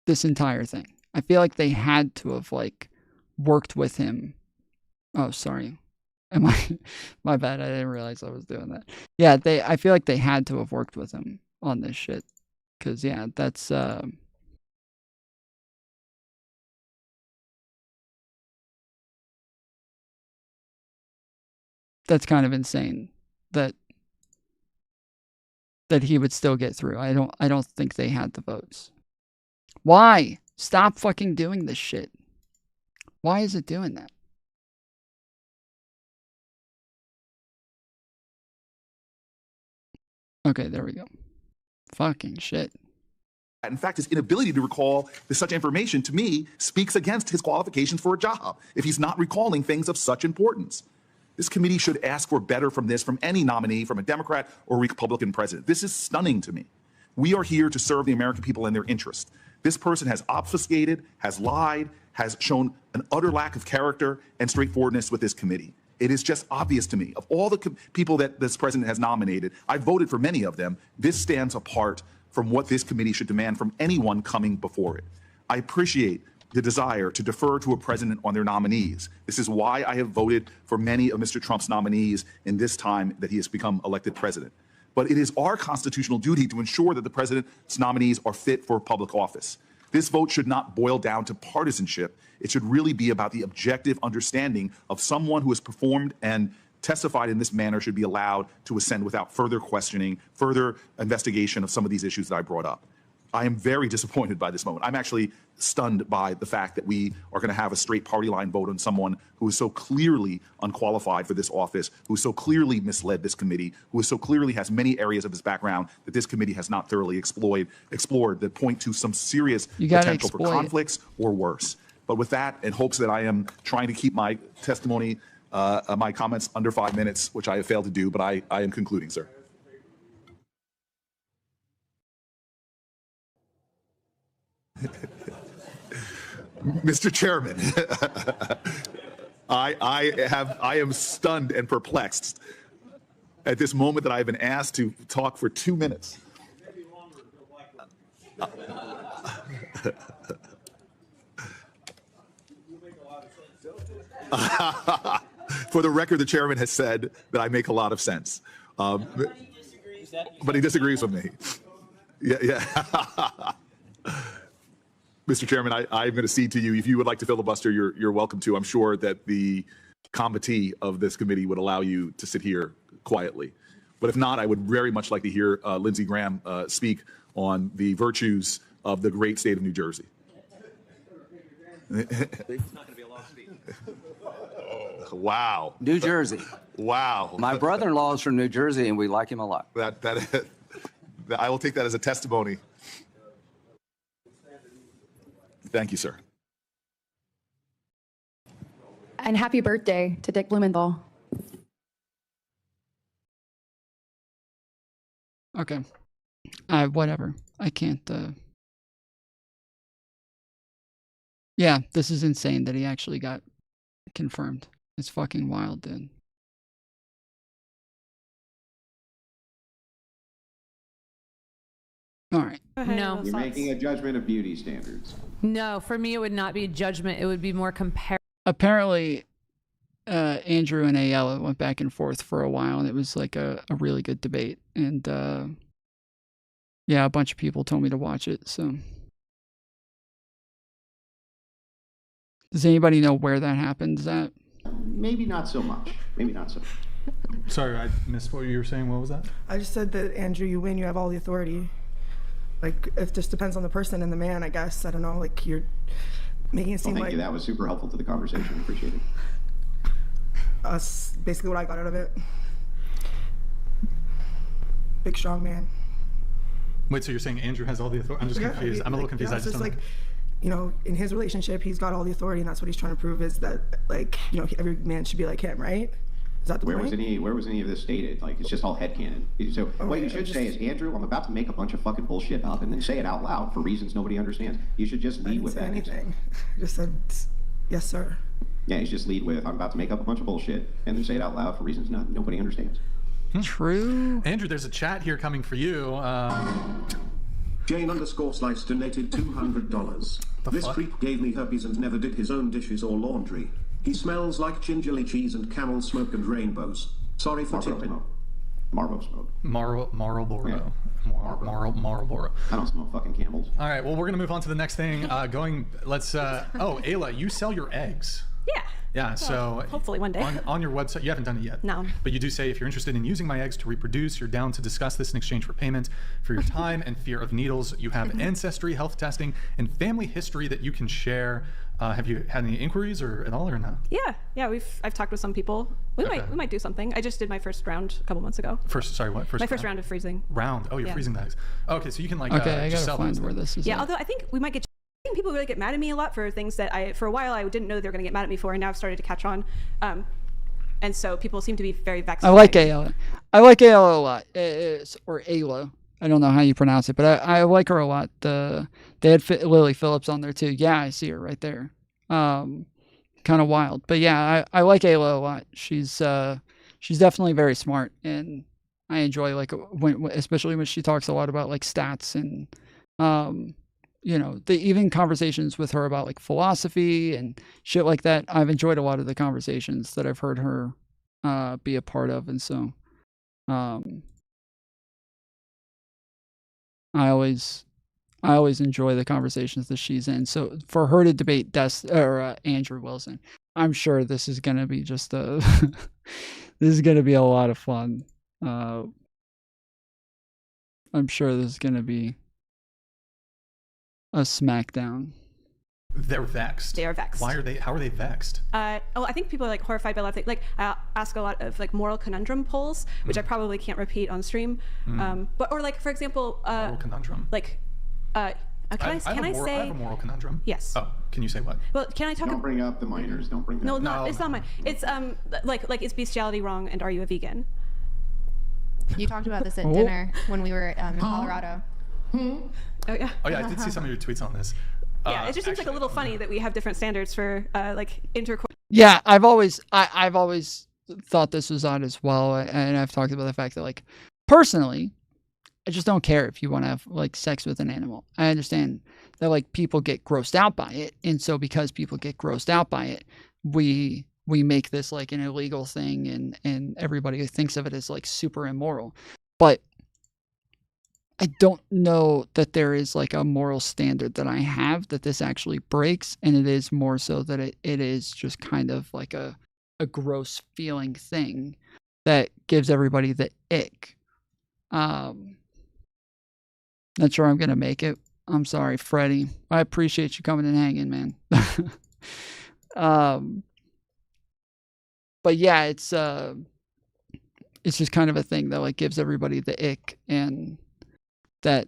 this entire thing. I feel like they had to have like worked with him. Oh, sorry. My bad. I didn't realize I was doing that. Yeah, I feel like they had to have worked with him on this shit. Cause yeah, that's kind of insane that that he would still get through. I don't think they had the votes. Why? Stop fucking doing this shit. Why is it doing that? Okay, there we go. Fucking shit. In fact, his inability to recall such information, to me, speaks against his qualifications for a job if he's not recalling things of such importance. This committee should ask for better from this from any nominee, from a Democrat or Republican president. This is stunning to me. We are here to serve the American people and their interests. This person has obfuscated, has lied, has shown an utter lack of character and straightforwardness with this committee. It is just obvious to me. Of all the people that this president has nominated, I voted for many of them. This stands apart from what this committee should demand from anyone coming before it. I appreciate the desire to defer to a president on their nominees. This is why I have voted for many of Mr. Trump's nominees in this time that he has become elected president. But it is our constitutional duty to ensure that the president's nominees are fit for public office. This vote should not boil down to partisanship. It should really be about the objective understanding of someone who has performed and testified in this manner should be allowed to ascend without further questioning, further investigation of some of these issues that I brought up. I am very disappointed by this moment. I'm actually stunned by the fact that we are going to have a straight party line vote on someone who is so clearly unqualified for this office, who so clearly misled this committee, who so clearly has many areas of his background that this committee has not thoroughly explored that point to some serious potential for conflicts or worse. But with that, in hopes that I am trying to keep my testimony, my comments under 5 minutes, which I have failed to do, but I am concluding, sir. Mr. Chairman, I am stunned and perplexed at this moment that I have been asked to talk for 2 minutes. For the record, the chairman has said that I make a lot of sense. But he disagrees with me. Yeah. Mr. Chairman, I'm going to cede to you. If you would like to filibuster, you're welcome to. I'm sure that the committee of this committee would allow you to sit here quietly. But if not, I would very much like to hear Lindsey Graham speak on the virtues of the great state of New Jersey. It's not going to be a long speech. Wow. New Jersey. Wow. My brother-in-law is from New Jersey, and we like him a lot. I will take that as a testimony. Thank you, sir. And happy birthday to Dick Blumenthal. Okay. Whatever. I can't, Yeah, this is insane that he actually got confirmed. It's fucking wild, dude. All right. No. You're making a judgment of beauty standards. No, for me, it would not be judgment. It would be more comparative. Apparently, Andrew and Aella went back and forth for a while, and it was like a really good debate. And yeah, a bunch of people told me to watch it. So, does anybody know where that happened? Is that Maybe not so much. Maybe not so much. Sorry, I missed what you were saying. What was that? I just said that, Andrew, you win, you have all the authority. Like, it just depends on the person and the man, I guess. I don't know, like, you're making it seem Thank like... you. That was super helpful to the conversation. Appreciate it. That's basically what I got out of it. Big, strong man. Wait, so you're saying Andrew has all the authority? I'm just confused. I'm a little confused. Yeah, I just it's don't just like, you know, in his relationship, he's got all the authority, and that's what he's trying to prove is that, like, you know, every man should be like him, right? Is that the Where point? was any of this stated? Like, it's just all headcanon. So what you should say is, Andrew, I'm about to make a bunch of fucking bullshit up, and then say it out loud for reasons nobody understands. You should just lead with that. Anything. I just said, yes, sir. Yeah, you should just lead with, I'm about to make up a bunch of bullshit, and then say it out loud for reasons nobody understands. True. Andrew, there's a chat here coming for you. Jane_Slice donated $200. This creep gave me herpes and never did his own dishes or laundry. He smells like gingerly cheese and camel smoke and rainbows. Sorry for tipping. Marlboro smoke. Marlboro. Yeah. Marlboro. I don't smell fucking camels. All right, well, we're going to move on to the next thing. Oh, Aella, you sell your eggs. Yeah. Yeah, so hopefully one day. On your website, you haven't done it yet. No. But you do say, if you're interested in using my eggs to reproduce, you're down to discuss this in exchange for payment for your time and fear of needles. You have ancestry, health testing, and family history that you can share. Have you had any inquiries or at all, or no? Yeah. I've talked with some people. We might do something. I just did my first round a couple months ago. Sorry, what? My first round of freezing. Oh, you're freezing the eggs. Okay, so you can like I just gotta sell find those. where this is. Yeah, at. although I think we might get. I think people really get mad at me a lot for things that for a while I didn't know they were going to get mad at me for, and now I've started to catch on. And so people seem to be very vexed. I like Aella. I like Aella a lot. Or Aella. I don't know how you pronounce it, but I like her a lot. They had Lily Phillips on there too. Yeah, I see her right there. Kind of wild, but yeah, I like Aella a lot. She's definitely very smart, and I enjoy especially when she talks a lot about like stats and even conversations with her about like philosophy and shit like that. I've enjoyed a lot of the conversations that I've heard her be a part of, and so I always enjoy the conversations that she's in. So for her to debate Andrew Wilson, I'm sure this is gonna be just this is gonna be a lot of fun. I'm sure this is gonna be a smackdown. They're vexed. They are vexed. How are they vexed? I think people are like horrified by a lot of things. Like I ask a lot of like moral conundrum polls, which I probably can't repeat on stream. Or like for example, moral conundrum. Like, can I say? I have a moral conundrum. Yes. Oh, can you say what? Well, can I talk? Don't bring up the minors. Don't bring that No, up. it's not mine. It's like is bestiality wrong, and are you a vegan? You talked about this at dinner when we were in Colorado. Oh yeah. Oh yeah, I did see some of your tweets on this. Yeah, it just seems like a little funny that we have different standards for like intercourse. Yeah, I've always thought this was odd as well, and I've talked about the fact that like personally, I just don't care if you want to have like sex with an animal. I understand that like people get grossed out by it, and so because people get grossed out by it, we make this like an illegal thing, and everybody thinks of it as like super immoral. But I don't know that there is like a moral standard that I have that this actually breaks, and it is more so that it is just kind of like a gross feeling thing that gives everybody the ick. Not sure I'm gonna make it. I'm sorry, Freddie. I appreciate you coming and hanging, man. But yeah, it's just kind of a thing that like gives everybody the ick, and that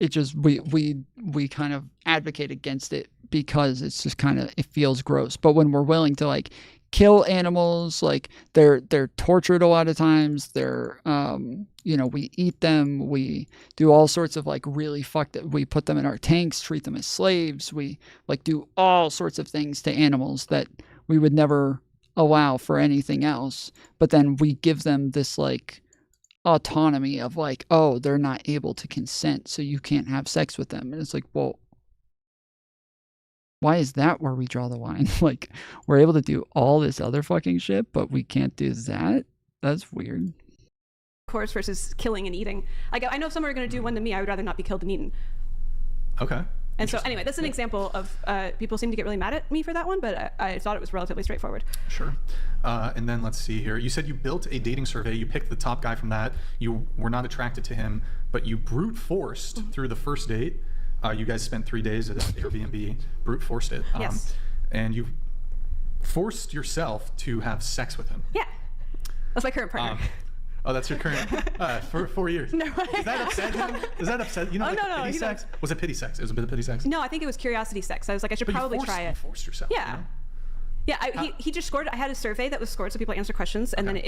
it just we kind of advocate against it because it's just kind of, it feels gross. But when we're willing to like kill animals, like they're tortured a lot of times, they're we eat them, we do all sorts of like really fucked up, we put them in our tanks, treat them as slaves, we like do all sorts of things to animals that we would never allow for anything else, but then we give them this like autonomy of like, oh, they're not able to consent, so you can't have sex with them. And it's like, well, why is that where we draw the line? Like, we're able to do all this other fucking shit, but we can't do that? That's weird. Course versus killing and eating. Like, I know if someone were going to do one to me, I would rather not be killed and eaten. Okay. And so anyway, that's an example of people seem to get really mad at me for that one, but I thought it was relatively straightforward. Sure. And then let's see here. You said you built a dating survey. You picked the top guy from that. You were not attracted to him, but you brute forced through the first date. You guys spent 3 days at an Airbnb, brute forced it. Yes. And you forced yourself to have sex with him. Yeah. That's my current partner. Oh, that's your current, for 4 years. No. Does that upset him? Does that upset, no, pity sex? Was it pity sex? It was a bit of pity sex? No, I think it was curiosity sex. I was like, I should probably try it. You forced yourself. Yeah. You know? Yeah, he just scored. I had a survey that was scored so people answer questions, and then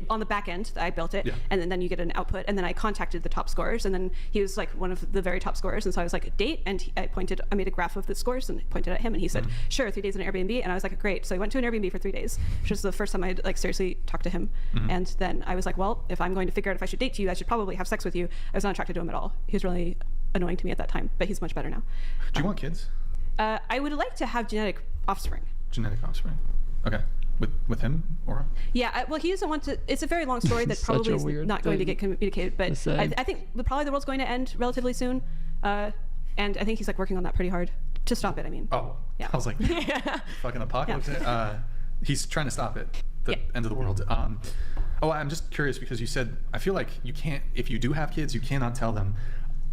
on the back end, I built it, and then you get an output, and then I contacted the top scorers, and then he was like one of the very top scorers, and so I was like, date, and I made a graph of the scores and pointed at him, and he said, sure, 3 days in an Airbnb, and I was like, great. So I went to an Airbnb for 3 days, which was the first time I'd like seriously talked to him, and then I was like, well, if I'm going to figure out if I should date you, I should probably have sex with you. I was not attracted to him at all. He was really annoying to me at that time, but he's much better now. Do you want kids? I would like to have genetic offspring. Genetic offspring. Okay. With him or? Yeah, well, he doesn't want to. It's a very long story that probably is not going to get communicated, but I think probably the world's going to end relatively soon. and I think he's like working on that pretty hard to stop it. I mean. Oh, yeah. I was like, fucking apocalypse. Yeah. He's trying to stop it. The end of the world. Oh, I'm just curious because you said, I feel like you can't, if you do have kids, you cannot tell them,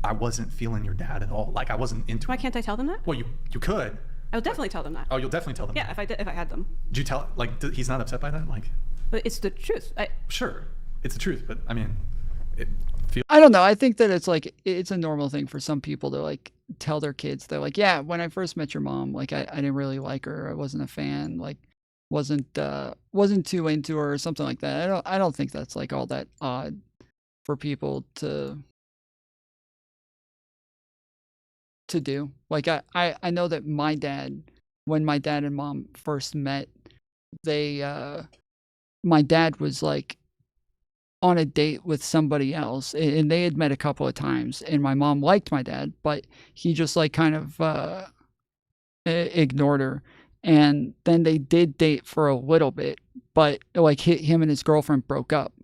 I wasn't feeling your dad at all. Like I wasn't into Why can't I tell them that? Well, you could. I would definitely tell them that. Oh, you'll definitely tell them. Yeah, if I had them. Did you tell, like, he's not upset by that? Like, But it's the truth. Sure, it's the truth, but I mean, it feels. I don't know. I think that it's like, it's a normal thing for some people to like tell their kids. They're like, yeah, when I first met your mom, like I didn't really like her. I wasn't a fan. Like, wasn't too into her or something like that. I don't think that's like all that odd for people to do. Like I know that my dad, when my dad and mom first met, my dad was like on a date with somebody else, and they had met a couple of times, and my mom liked my dad, but he just like kind of ignored her. And then they did date for a little bit, but like him and his girlfriend broke up.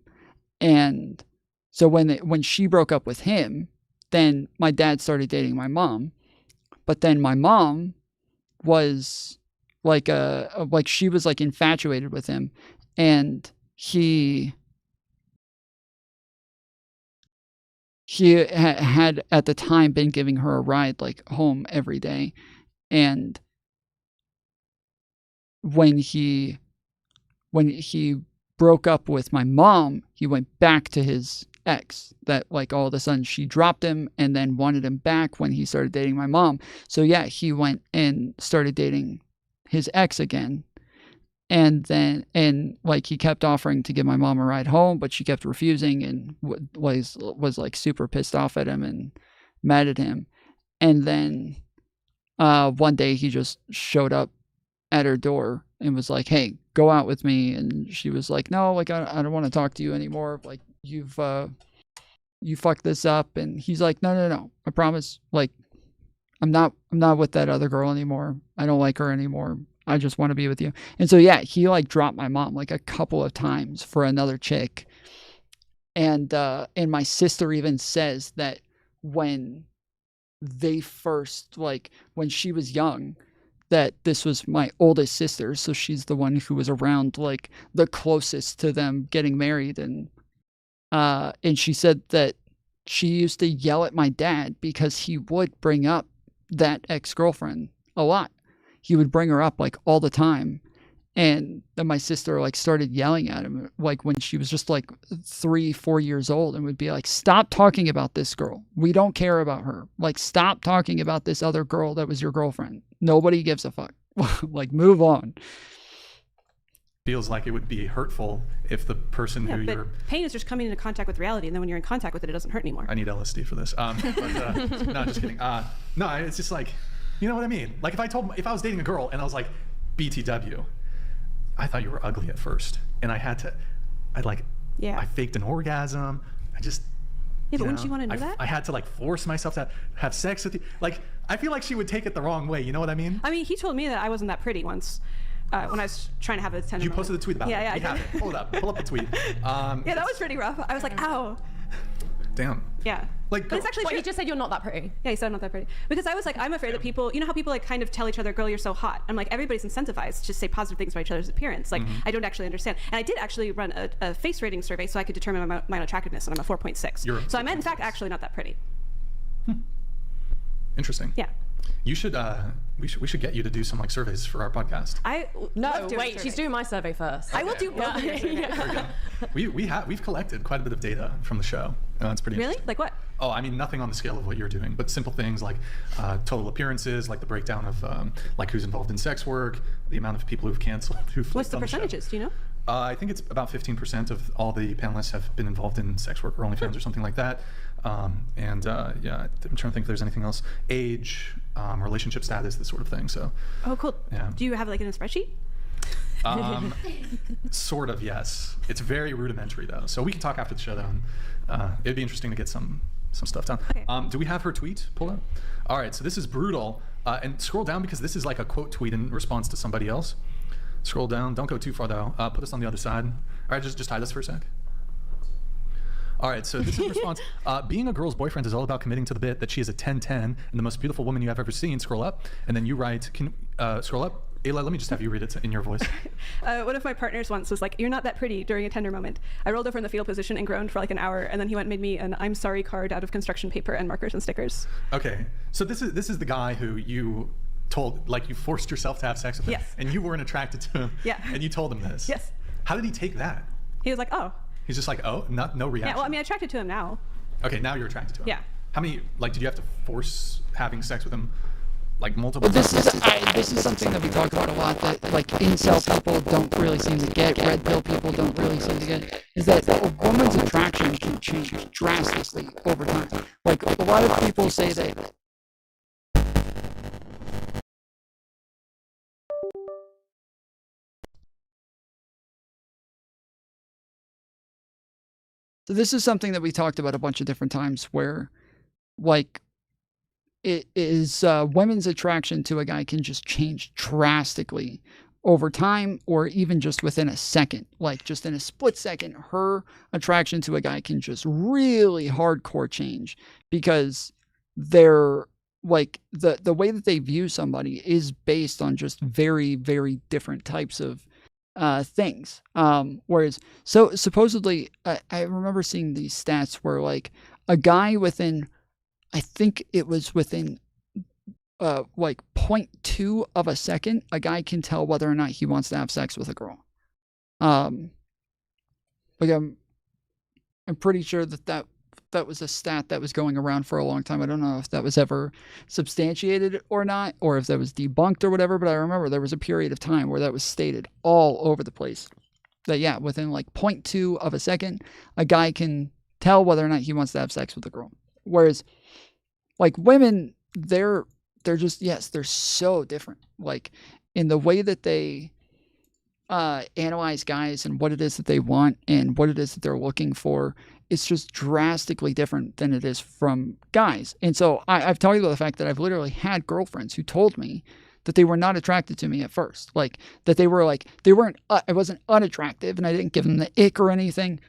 And so when she broke up with him, then my dad started dating my mom. But then my mom was like she was like infatuated with him, and he had at the time been giving her a ride like home every day. And when he broke up with my mom, he went back to his ex. That like all of a sudden she dropped him and then wanted him back when he started dating my mom. So yeah, he went and started dating his ex again. And like he kept offering to give my mom a ride home, but she kept refusing and was like super pissed off at him and mad at him. And then one day he just showed up at her door and was like, hey, go out with me. And she was like, no, like I don't want to talk to you anymore. Like you fucked this up. And he's like, no, I promise. Like I'm not with that other girl anymore. I don't like her anymore. I just want to be with you. And so yeah, he like dropped my mom like a couple of times for another chick. And my sister even says that when they first, like when she was young, that this was my oldest sister, so she's the one who was around like the closest to them getting married. And she said that she used to yell at my dad because he would bring up that ex-girlfriend a lot. He would bring her up like all the time. And then my sister like started yelling at him like when she was just like 3-4 years old, and would be like, stop talking about this girl. We don't care about her. Like, stop talking about this other girl that was your girlfriend. Nobody gives a fuck. Like, move on. Feels like it would be hurtful if the person who but you're... pain is just coming into contact with reality, and then when you're in contact with it, it doesn't hurt anymore. I need LSD for this. No, just kidding. No, it's just like, you know what I mean? Like if I was dating a girl and I was like, BTW, I thought you were ugly at first, and I faked an orgasm. Yeah, but wouldn't you want to know that? I had to like force myself to have sex with you. Like, I feel like she would take it the wrong way. You know what I mean? I mean, he told me that I wasn't that pretty once when I was trying to have a tender You moment. posted a tweet about it. Yeah, We have it. Pull it up. Pull up the tweet. Yeah, that was pretty rough. I was like, ow. Damn. Yeah. Like, but it's actually He just said you're not that pretty. Yeah, he said I'm not that pretty. Because I was like, I'm afraid that people, you know how people like kind of tell each other, girl, you're so hot. I'm like, everybody's incentivized to say positive things about each other's appearance. Like, I don't actually understand. And I did actually run a face rating survey so I could determine my attractiveness, and I'm a 4.6. So I'm in fact actually not that pretty. Interesting. Yeah. You should, we should get you to do some like surveys for our podcast. No, wait, she's doing my survey first. I will do both of your surveys. We've collected quite a bit of data from the show. It's pretty Really? interesting. Like what? Oh, I mean, nothing on the scale of what you're doing, but simple things like total appearances, like the breakdown of like who's involved in sex work, the amount of people who've canceled, who've What's the flipped on percentages? Do you know? I think it's about 15% of all the panelists have been involved in sex work or OnlyFans or something like that. Yeah, I'm trying to think if there's anything else. Age, relationship status, this sort of thing. So. Oh, cool. Yeah. Do you have like in a spreadsheet? Sort of, yes. It's very rudimentary though. So we can talk after the show though. It'd be interesting to get some stuff done. Okay. Do we have her tweet pulled up? All right, so this is brutal. And scroll down because this is like a quote tweet in response to somebody else. Scroll down, don't go too far though. Put us on the other side. All right, just hide us for a sec. All right, so this is response. Being a girl's boyfriend is all about committing to the bit that she is a 10-10 and the most beautiful woman you have ever seen. Scroll up, and then you write, scroll up. Aella, let me just have you read it in your voice. One of my partners once was like, "You're not that pretty," during a tender moment. I rolled over in the fetal position and groaned for like an hour, and then he went and made me an "I'm sorry" card out of construction paper and markers and stickers. Okay, so this is the guy who you told, like, you forced yourself to have sex with him, Yes. and you weren't attracted to him, Yeah. and you told him this. Yes. How did he take that? He was like, "Oh." He's just like, oh, no reaction. Yeah, well, I mean, I'm attracted to him now. Okay, now you're attracted to him. Yeah. How many, like, did you have to force having sex with him, like, multiple But times? this is something that we talk about a lot, that like incel people don't really seem to get, red pill people don't really seem to get, is that a woman's attraction can change drastically over time. Like a lot of people say that so this is something that we talked about a bunch of different times where like it is women's attraction to a guy can just change drastically over time or even just within a second. Like just in a split second, her attraction to a guy can just really hardcore change because they're like the way that they view somebody is based on just very, very different types of things. Whereas so supposedly I remember seeing these stats where like a guy within, I think it was within like 0.2 of a second, a guy can tell whether or not he wants to have sex with a girl. Like I'm pretty sure that was a stat that was going around for a long time. I don't know if that was ever substantiated or not, or if that was debunked or whatever, but I remember there was a period of time where that was stated all over the place. That yeah, within like 0.2 of a second, a guy can tell whether or not he wants to have sex with a girl. Whereas like women, they're just, yes, they're so different. Like in the way that they analyze guys and what it is that they want and what it is that they're looking for, it's just drastically different than it is from guys. And so I've talked about the fact that I've literally had girlfriends who told me that they were not attracted to me at first. Like that they were like, they weren't, I wasn't unattractive and I didn't give them the ick or anything,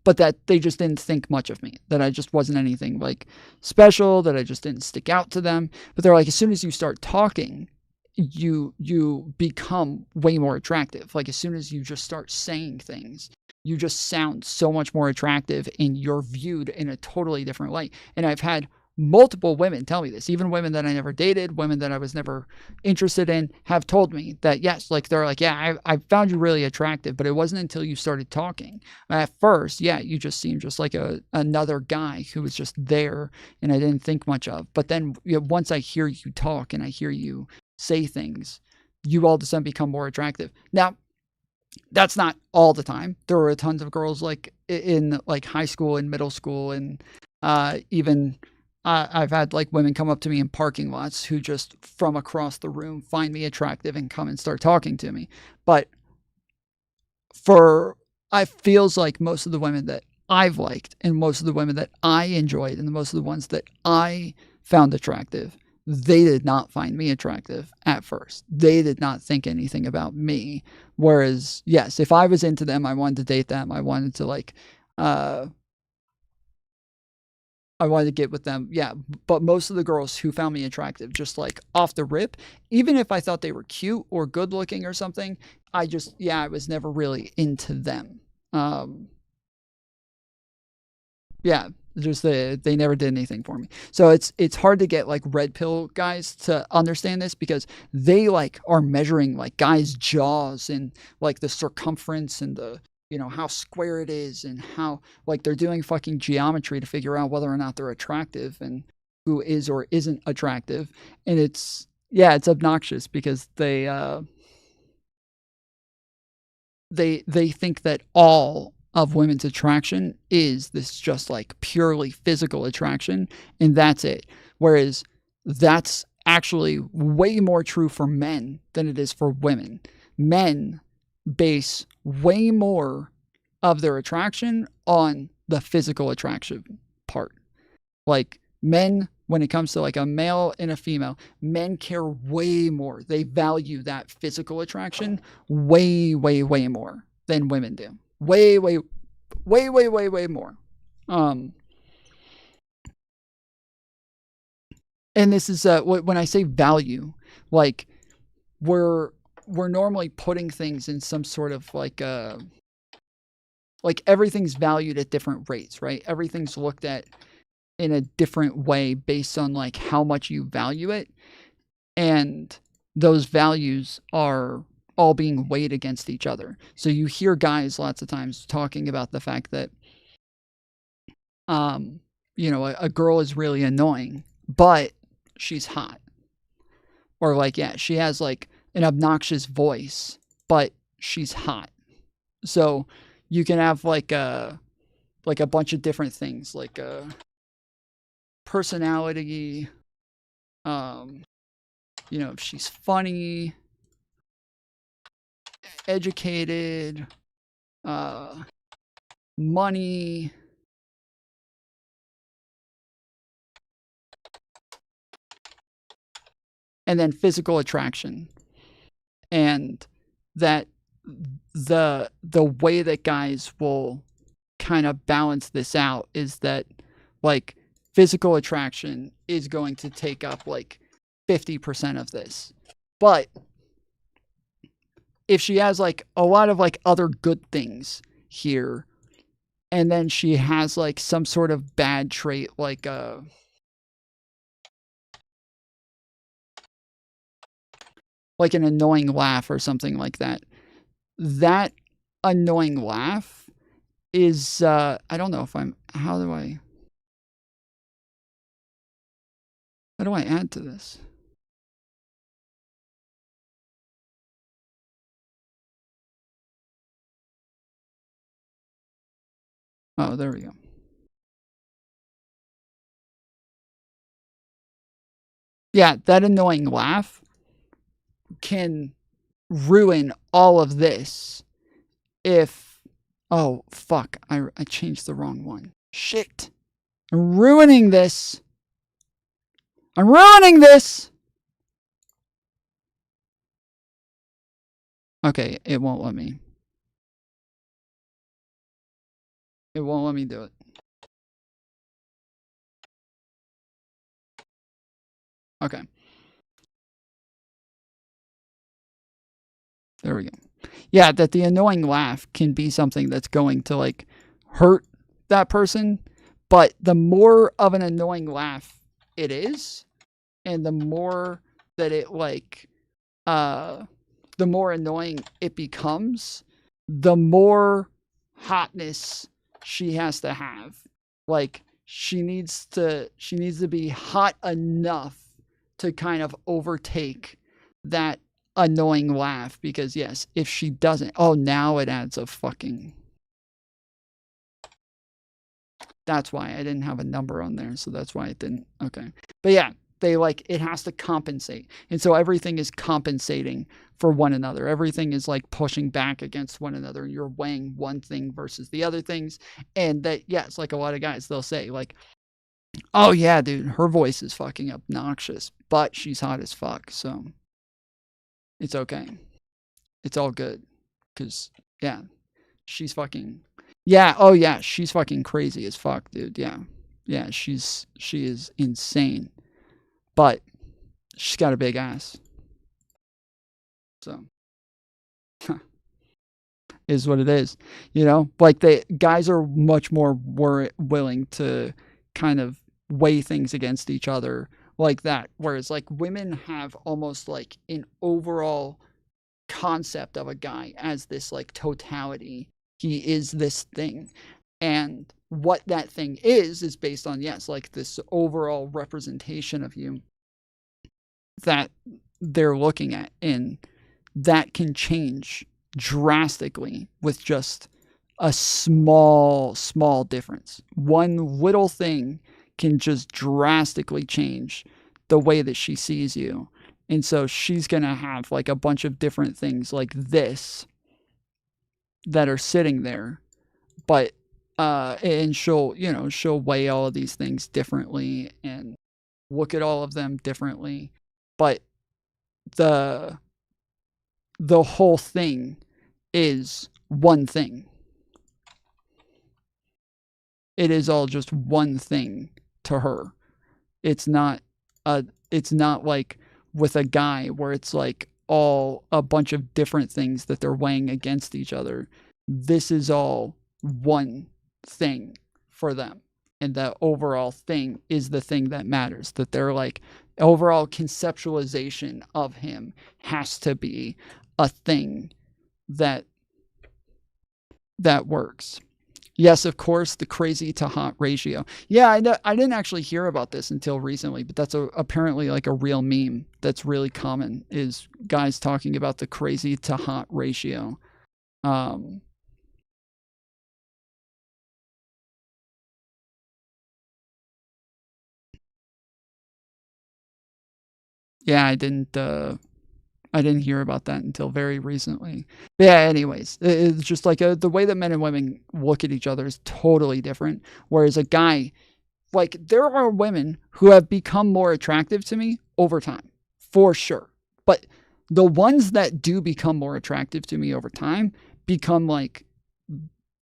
but that they just didn't think much of me, that I just wasn't anything like special, that I just didn't stick out to them. But they're like, as soon as you start talking, you become way more attractive. Like as soon as you just start saying things, you just sound so much more attractive and you're viewed in a totally different light. And I've had multiple women tell me this, even women that I never dated, women that I was never interested in, have told me that yes, like they're like, yeah, I found you really attractive, but it wasn't until you started talking. At first, yeah, you just seemed just like another guy who was just there and I didn't think much of. But then once I hear you talk and I hear you say things, you all of a sudden become more attractive. Now, that's not all the time. There were tons of girls like in like high school and middle school and even I've had like women come up to me in parking lots who just from across the room find me attractive and come and start talking to me. But I feels like most of the women that I've liked and most of the women that I enjoyed and most of the ones that I found attractive, they did not find me attractive at first. They did not think anything about me. Whereas, yes, if I was into them, I wanted to date them. I wanted to like, I wanted to get with them. Yeah. But most of the girls who found me attractive, just like off the rip, even if I thought they were cute or good looking or something, I was never really into them. Yeah. Just they never did anything for me. So it's hard to get like red pill guys to understand this because they like are measuring like guys' jaws and like the circumference and the, you know, how square it is and how like they're doing fucking geometry to figure out whether or not they're attractive and who is or isn't attractive. And it's obnoxious because they think that all of women's attraction is this just like purely physical attraction and that's it. Whereas that's actually way more true for men than it is for women. Men base way more of their attraction on the physical attraction part. Like men, when it comes to like a male and a female, men care way more. They value that physical attraction way, way, way more than women do. Way more. And this is when I say value, like we're normally putting things in some sort of like everything's valued at different rates, right? Everything's looked at in a different way based on like how much you value it, and those values are all being weighed against each other. So you hear guys lots of times talking about the fact that you know, a girl is really annoying, but she's hot. Or like, yeah, she has like an obnoxious voice, but she's hot. So you can have like a bunch of different things, like personality, you know, if she's funny, educated, money, and then physical attraction. And that the way that guys will kind of balance this out is that like physical attraction is going to take up like 50% of this. But if she has like a lot of like other good things here, and then she has like some sort of bad trait like an annoying laugh or something like that, that annoying laugh is I don't know if how do I add to this? Oh, there we go. Yeah, that annoying laugh can ruin all of this if... Oh, fuck. I changed the wrong one. Shit. I'm ruining this. I'm ruining this! Okay, it won't let me. It won't let me do it. Okay. There we go. Yeah, that the annoying laugh can be something that's going to like hurt that person, but the more of an annoying laugh it is, and the more that it like the more annoying it becomes, the more hotness she has to have. Like she needs to be hot enough to kind of overtake that annoying laugh, because yes, if she doesn't, oh, now it adds a fucking... That's why I didn't have a number on there, so that's why it didn't. Okay. But yeah, they like, it has to compensate. And so everything is compensating for one another. Everything is like pushing back against one another. You're weighing one thing versus the other things. And that, yes, like a lot of guys, they'll say like, oh yeah, dude, her voice is fucking obnoxious, but she's hot as fuck. So it's okay. It's all good. Because, yeah, she's fucking... Yeah, oh yeah, she's fucking crazy as fuck, dude. Yeah. Yeah, she is insane. But she's got a big ass. So is what it is. You know, like the guys are much more willing to kind of weigh things against each other like that. Whereas like women have almost like an overall concept of a guy as this like totality. He is this thing. And what that thing is based on, yes, like this overall representation of you that they're looking at. And that can change drastically with just a small difference. One little thing can just drastically change the way that she sees you. And so she's going to have like a bunch of different things like this that are sitting there, but and she'll weigh all of these things differently and look at all of them differently, but the whole thing is one thing. It is all just one thing to her. It's not like with a guy where it's like all a bunch of different things that they're weighing against each other. This is all one thing for them. And the overall thing is the thing that matters. That they're like, overall conceptualization of him has to be a thing that works. Yes, of course, the crazy to hot ratio. Yeah, I didn't actually hear about this until recently, but that's apparently like a real meme that's really common, is guys talking about the crazy to hot ratio. Yeah, I didn't hear about that until very recently. But yeah, anyways, it's just like the way that men and women look at each other is totally different. Whereas a guy, like, there are women who have become more attractive to me over time, for sure. But the ones that do become more attractive to me over time become like,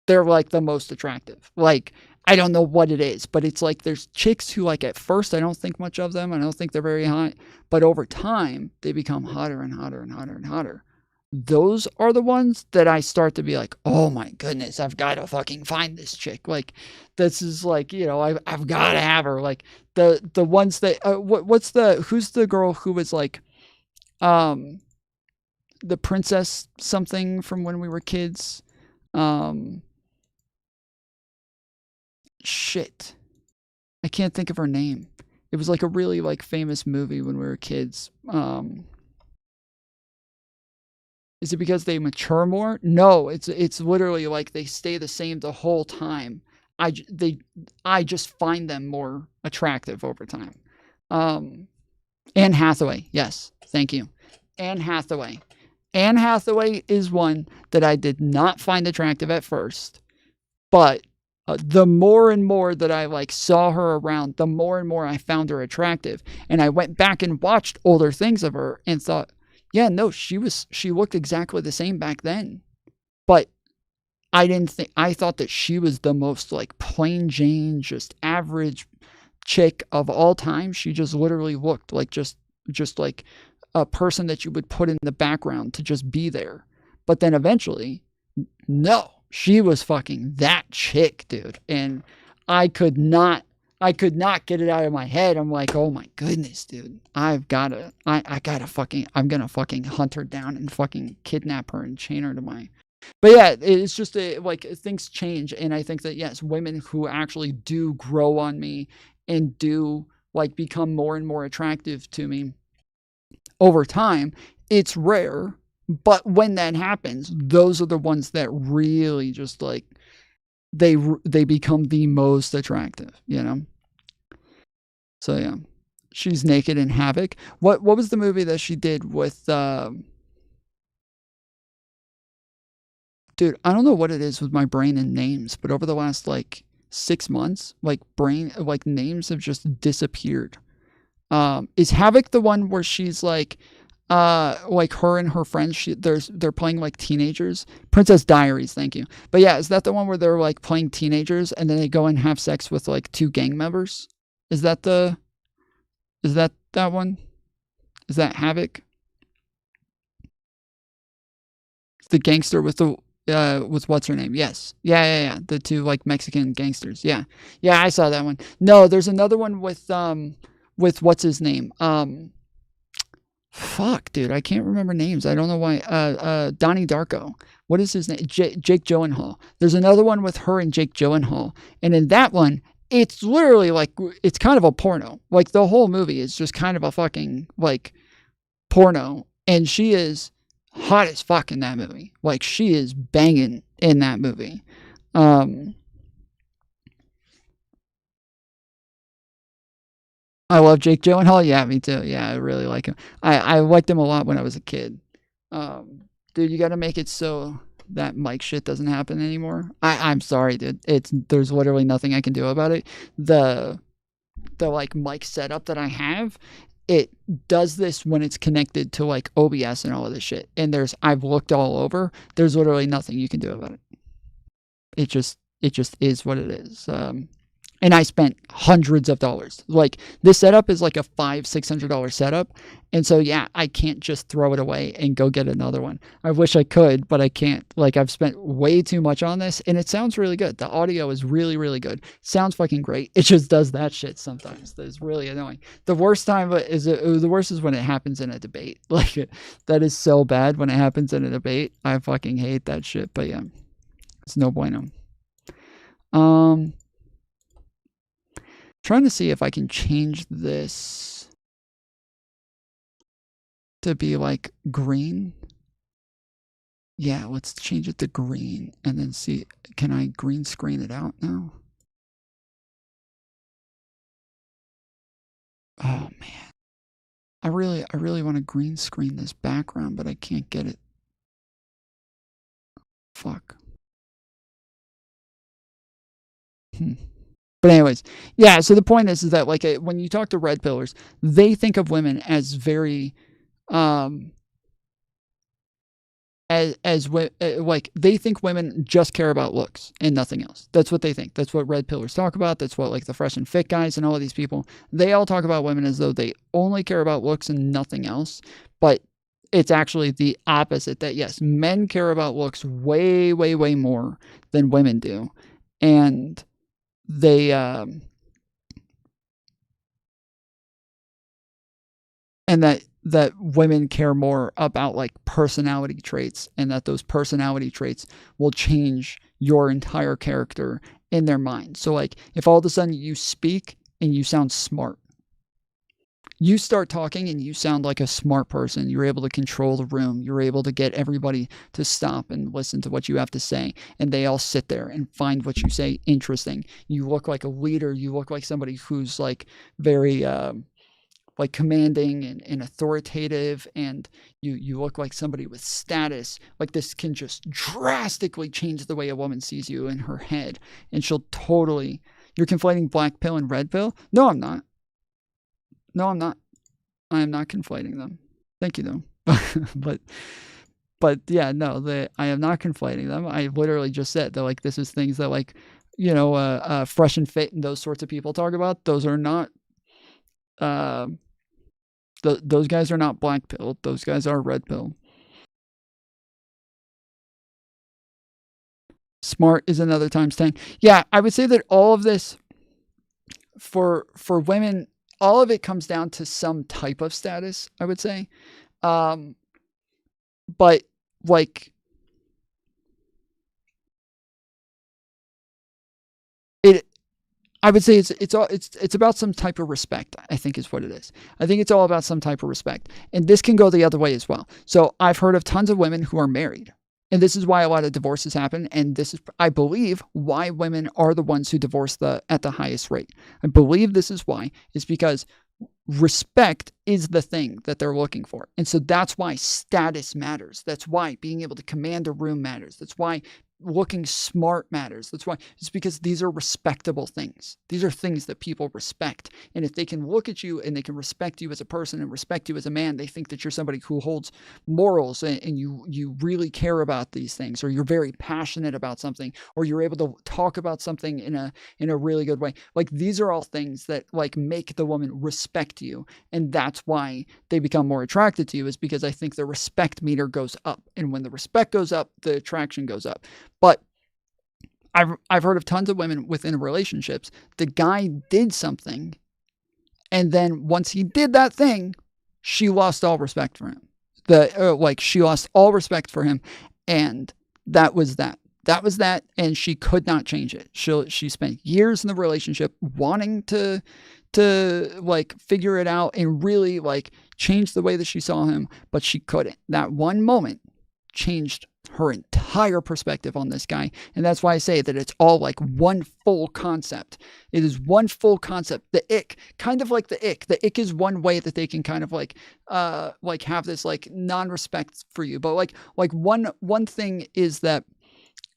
they're like the most attractive. Like, I don't know what it is, but it's like there's chicks who, like, at first I don't think much of them. I don't think they're very hot, but over time they become hotter and hotter and hotter and hotter. Those are the ones that I start to be like, oh my goodness, I've got to fucking find this chick. Like, this is like, you know, I've got to have her. Like the ones that, who's the girl who was like, the princess something from when we were kids? Shit. I can't think of her name. It was like a really like famous movie when we were kids. Is it because they mature more? No, it's literally like they stay the same the whole time. I just find them more attractive over time. Anne Hathaway. Yes. Thank you. Anne Hathaway. Anne Hathaway is one that I did not find attractive at first, but the more and more that I like saw her around, the more and more I found her attractive. And I went back and watched older things of her and thought, yeah, no, she looked exactly the same back then. But I thought that she was the most like plain Jane, just average chick of all time. She just literally looked like just like a person that you would put in the background to just be there. But then eventually, no. She was fucking that chick, dude. And I could not get it out of my head. I'm like, oh my goodness, dude. I'm gonna fucking hunt her down and fucking kidnap her and chain her to my. But yeah, it's just like things change. And I think that, yes, women who actually do grow on me and do like become more and more attractive to me over time, it's rare. But when that happens, those are the ones that really just like, they become the most attractive, you know? So yeah, she's naked in Havoc. What was the movie that she did with, dude, I don't know what it is with my brain and names, but over the last like 6 months, like names have just disappeared. Is Havoc the one where she's like her and her friends, they're playing like teenagers? Princess Diaries, thank you. But yeah, is that the one where they're like playing teenagers and then they go and have sex with like 2 gang members? Is that that one? Is that Havoc? The gangster with the with what's her name? Yes. Yeah. The 2 like Mexican gangsters. Yeah, I saw that one. No, there's another one with what's his name? Fuck, dude, I can't remember names. I don't know why. Donnie Darko. What is his name? Jake Gyllenhaal. There's another one with her and Jake Gyllenhaal. And in that one, it's literally like, it's kind of a porno. Like the whole movie is just kind of a fucking like porno. And she is hot as fuck in that movie. Like she is banging in that movie. I love Jake Gyllenhaal. Yeah, me too. Yeah, I really like him. I liked him a lot when I was a kid. Dude, you got to make it so that mic shit doesn't happen anymore. I'm sorry, dude. There's literally nothing I can do about it. The like mic setup that I have, it does this when it's connected to like OBS and all of this shit. And I've looked all over. There's literally nothing you can do about it. it just is what it is. And I spent hundreds of dollars. Like, this setup is like a $500-$600 setup. And so, yeah, I can't just throw it away and go get another one. I wish I could, but I can't. Like, I've spent way too much on this, and it sounds really good. The audio is really, really good. Sounds fucking great. It just does that shit sometimes. That's really annoying. The worst is when it happens in a debate. Like, that is so bad when it happens in a debate. I fucking hate that shit. But yeah, it's no bueno. Trying to see if I can change this to be like green. Yeah, let's change it to green and then see, can I green screen it out now? Oh man. I really want to green screen this background, but I can't get it. Fuck. But anyways, yeah, so the point is that, like, when you talk to red pillars, they think of women as very, like, they think women just care about looks and nothing else. That's what they think. That's what red pillars talk about. That's what, like, the fresh and fit guys and all of these people, they all talk about women as though they only care about looks and nothing else. But it's actually the opposite, that yes, men care about looks way, way, way more than women do. And they and that women care more about, like, personality traits, and that those personality traits will change your entire character in their mind. So, like, if all of a sudden you speak and you sound smart, you start talking and you sound like a smart person, you're able to control the room, you're able to get everybody to stop and listen to what you have to say, and they all sit there and find what you say interesting. You look like a leader, you look like somebody who's, like, very like commanding and authoritative, and you look like somebody with status. Like, this can just drastically change the way a woman sees you in her head, and she'll totally... You're conflating black pill and red pill? No, I'm not. No, I'm not. I am not conflating them. Thank you, though. but yeah, no, I am not conflating them. I literally just said that, like, this is things that, like, you know, fresh and fit and those sorts of people talk about. Those are not, those guys are not black pill. Those guys are red pill. Smart is another times 10. Yeah, I would say that all of this for women, all of it comes down to some type of status, I would say. But, like, I would say it's about some type of respect, I think, is what it is. I think it's all about some type of respect. And this can go the other way as well. So I've heard of tons of women who are married. And this is why a lot of divorces happen. And this is, I believe, why women are the ones who divorce at the highest rate. I believe this is why, is because respect is the thing that they're looking for. And so that's why status matters. That's why being able to command a room matters. That's why looking smart matters. That's why, it's because these are respectable things. These are things that people respect. And if they can look at you and they can respect you as a person and respect you as a man, they think that you're somebody who holds morals and you really care about these things, or you're very passionate about something, or you're able to talk about something in a really good way. Like, these are all things that, like, make the woman respect you. And that's why they become more attracted to you, is because I think the respect meter goes up. And when the respect goes up, the attraction goes up. But I've heard of tons of women within relationships. The guy did something, and then once he did that thing, she lost all respect for him. She lost all respect for him, and that was that. That was that, and she could not change it. She spent years in the relationship wanting to like figure it out and really, like, change the way that she saw him, but she couldn't. That one moment changed her entire perspective on this guy. And that's why I say that it's all like one full concept. It is one full concept. The ick, kind of like the ick. The ick is one way that they can kind of like have this like non-respect for you. But like one thing is that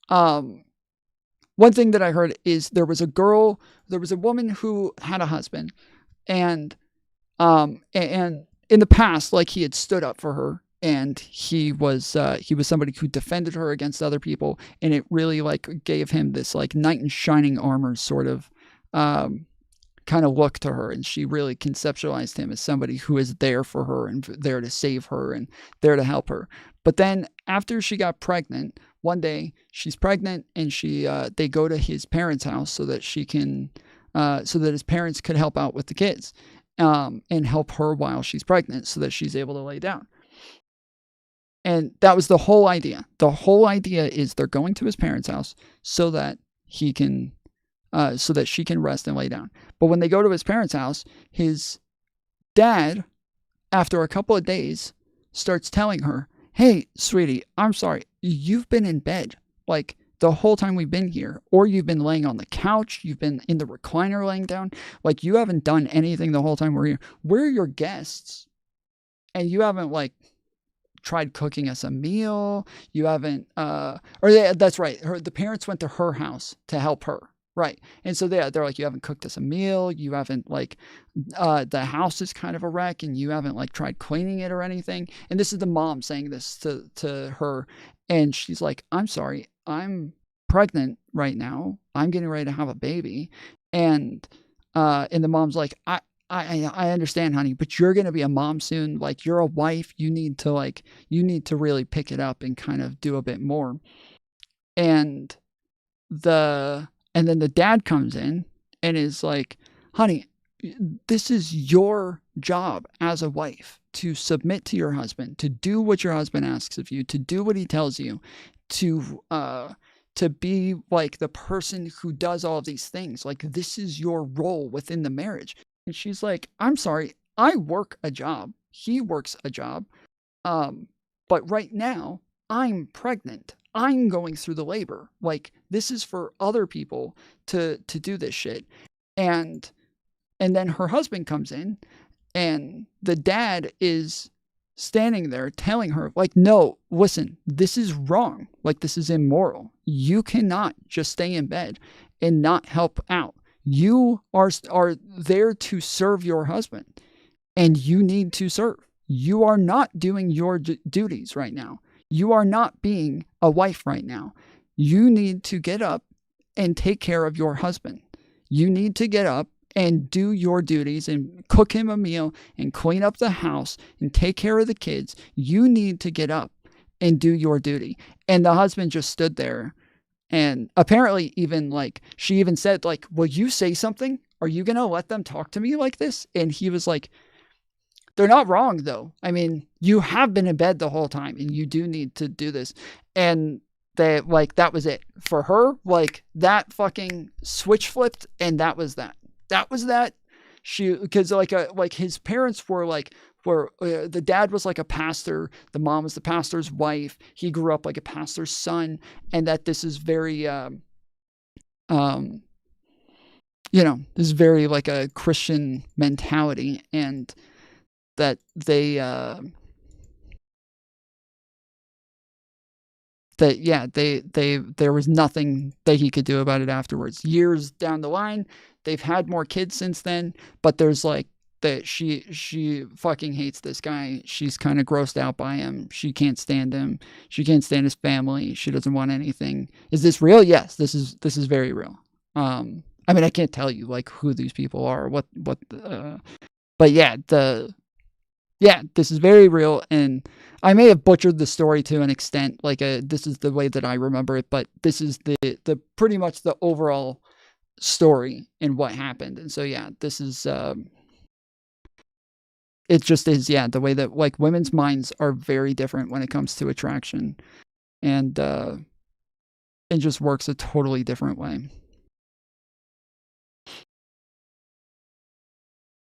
one thing that I heard is there was a woman who had a husband, and in the past, like, he had stood up for her and he was somebody who defended her against other people, and it really like gave him this like knight in shining armor sort of kind of look to her, and she really conceptualized him as somebody who is there for her and there to save her and there to help her. But then after she got pregnant, one day she's pregnant, and they go to his parents' house so that she can so that his parents could help out with the kids and help her while she's pregnant so that she's able to lay down. And that was the whole idea. The whole idea is they're going to his parents' house so that he can so that she can rest and lay down. But when they go to his parents' house, his dad, after a couple of days, starts telling her, "Hey, sweetie, I'm sorry. You've been in bed like the whole time we've been here, or you've been laying on the couch. You've been in the recliner laying down. Like, you haven't done anything the whole time we're here. We're your guests, and you haven't like tried cooking us a meal. You haven't that's right. The parents went to her house to help her." Right. And so they're like, "You haven't cooked us a meal. You haven't like, the house is kind of a wreck, and you haven't like tried cleaning it or anything." And this is the mom saying this to her. And she's like, "I'm sorry. I'm pregnant right now. I'm getting ready to have a baby." And the mom's like, I understand, honey, but you're going to be a mom soon. Like, you're a wife. You need to really pick it up and kind of do a bit more. And then the dad comes in and is like, "Honey, this is your job as a wife to submit to your husband, to do what your husband asks of you, to do what he tells you, to be like the person who does all of these things. Like, this is your role within the marriage." And she's like, "I'm sorry, I work a job. He works a job. But right now, I'm pregnant. I'm going through the labor. Like, this is for other people to do this shit." And then her husband comes in, and the dad is standing there telling her, like, "No, listen, this is wrong. Like, this is immoral. You cannot just stay in bed and not help out. You are there to serve your husband, and you need to serve. You are not doing your duties right now. You are not being a wife right now. You need to get up and take care of your husband. You need to get up and do your duties and cook him a meal and clean up the house and take care of the kids. You need to get up and do your duty." And the husband just stood there, and apparently even like, she even said like, "Will you say something? Are you going to let them talk to me like this?" And he was like, "They're not wrong, though. I mean, you have been in bed the whole time, and you do need to do this." And that was it for her. Like, that fucking switch flipped, and that was that. That was that. Because like his parents were the dad was like a pastor, the mom was the pastor's wife. He grew up like a pastor's son, and that this is very this is very like a Christian mentality, and that there was nothing that he could do about it afterwards. Years down the line, they've had more kids since then, but there's like that she fucking hates this guy. She's kind of grossed out by him. She can't stand him. She can't stand his family. She doesn't want anything. Is this real? Yes, this is very real. I mean, I can't tell you like who these people are, but this is very real, and I may have butchered the story to an extent. Like, this is the way that I remember it, but this is the pretty much the overall story and what happened. And so, yeah, this is it just is, the way that like women's minds are very different when it comes to attraction, and it just works a totally different way.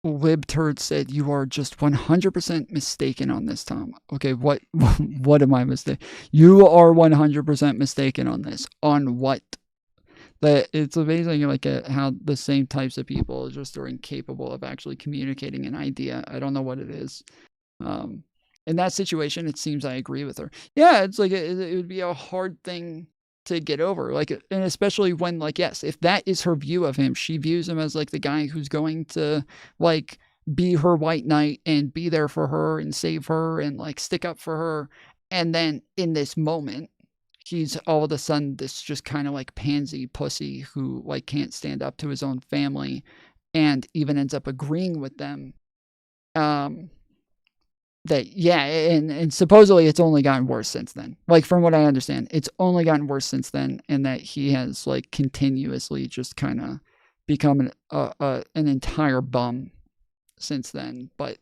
LibTurd said, "You are just 100% mistaken on this, Tom." Okay, what am I mistaken? You are 100% mistaken on this. On what? That it's amazing, like how the same types of people just are incapable of actually communicating an idea. I don't know what it is. In that situation, it seems I agree with her. Yeah, it's like it would be a hard thing to get over, like, and especially when, like, yes, if that is her view of him, she views him as like the guy who's going to like be her white knight and be there for her and save her and like stick up for her. And then in this moment, he's all of a sudden this just kind of like pansy pussy who like can't stand up to his own family and even ends up agreeing with them. That, yeah, and supposedly it's only gotten worse since then. Like, from what I understand, it's only gotten worse since then, and that he has like continuously just kind of become an entire bum since then. But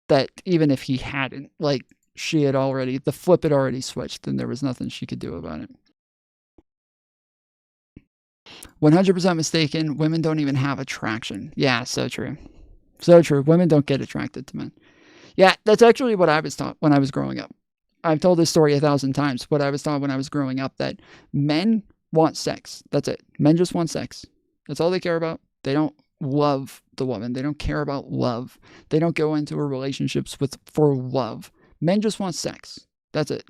that even if he hadn't, like, the flip had already switched, and there was nothing she could do about it. 100% mistaken. Women don't even have attraction. Yeah, so true. So true. Women don't get attracted to men. Yeah, that's actually what I was taught when I was growing up. I've told this story 1,000 times. What I was taught when I was growing up, that men want sex. That's it. Men just want sex. That's all they care about. They don't love the woman. They don't care about love. They don't go into a relationships for love. Men just want sex. That's it.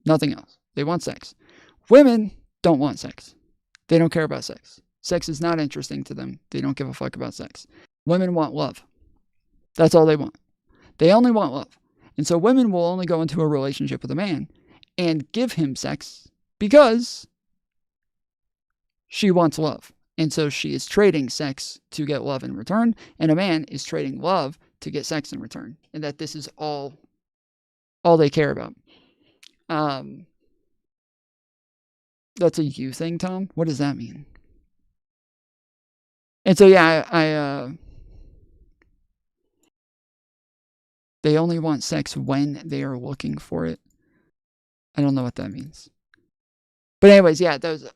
Nothing else. They want sex. Women don't want sex. They don't care about sex. Sex is not interesting to them. They don't give a fuck about sex. Women want love. That's all they want. They only want love. And so women will only go into a relationship with a man and give him sex because she wants love. And so she is trading sex to get love in return, and a man is trading love to get sex in return. And that this is all they care about. That's a you thing, Tom? What does that mean? And so, yeah, they only want sex when they are looking for it. I don't know what that means. But anyways, yeah, that was,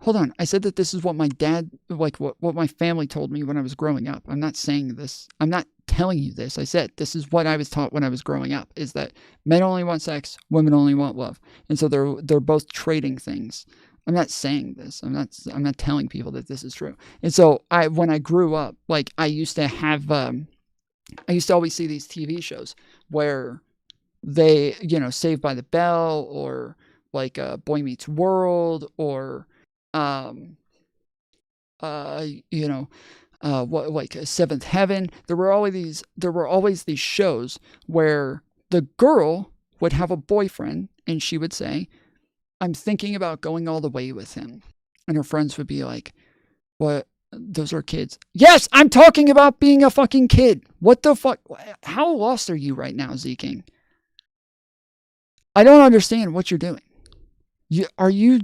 hold on. I said that this is what my dad, like what my family told me when I was growing up. I'm not saying this. I'm not telling you this. I said this is what I was taught when I was growing up, is that men only want sex, women only want love. And so they're both trading things. I'm not saying this. I'm not telling people that this is true. And so when I grew up, like I used to always see these TV shows where they, Saved by the Bell, or like Boy Meets World, or like Seventh Heaven. There were always these shows where the girl would have a boyfriend and she would say, "I'm thinking about going all the way with him," and her friends would be like, "What? Those are kids." Yes, I'm talking about being a fucking kid. What the fuck? How lost are you right now, Z King? I don't understand what you're doing. Are you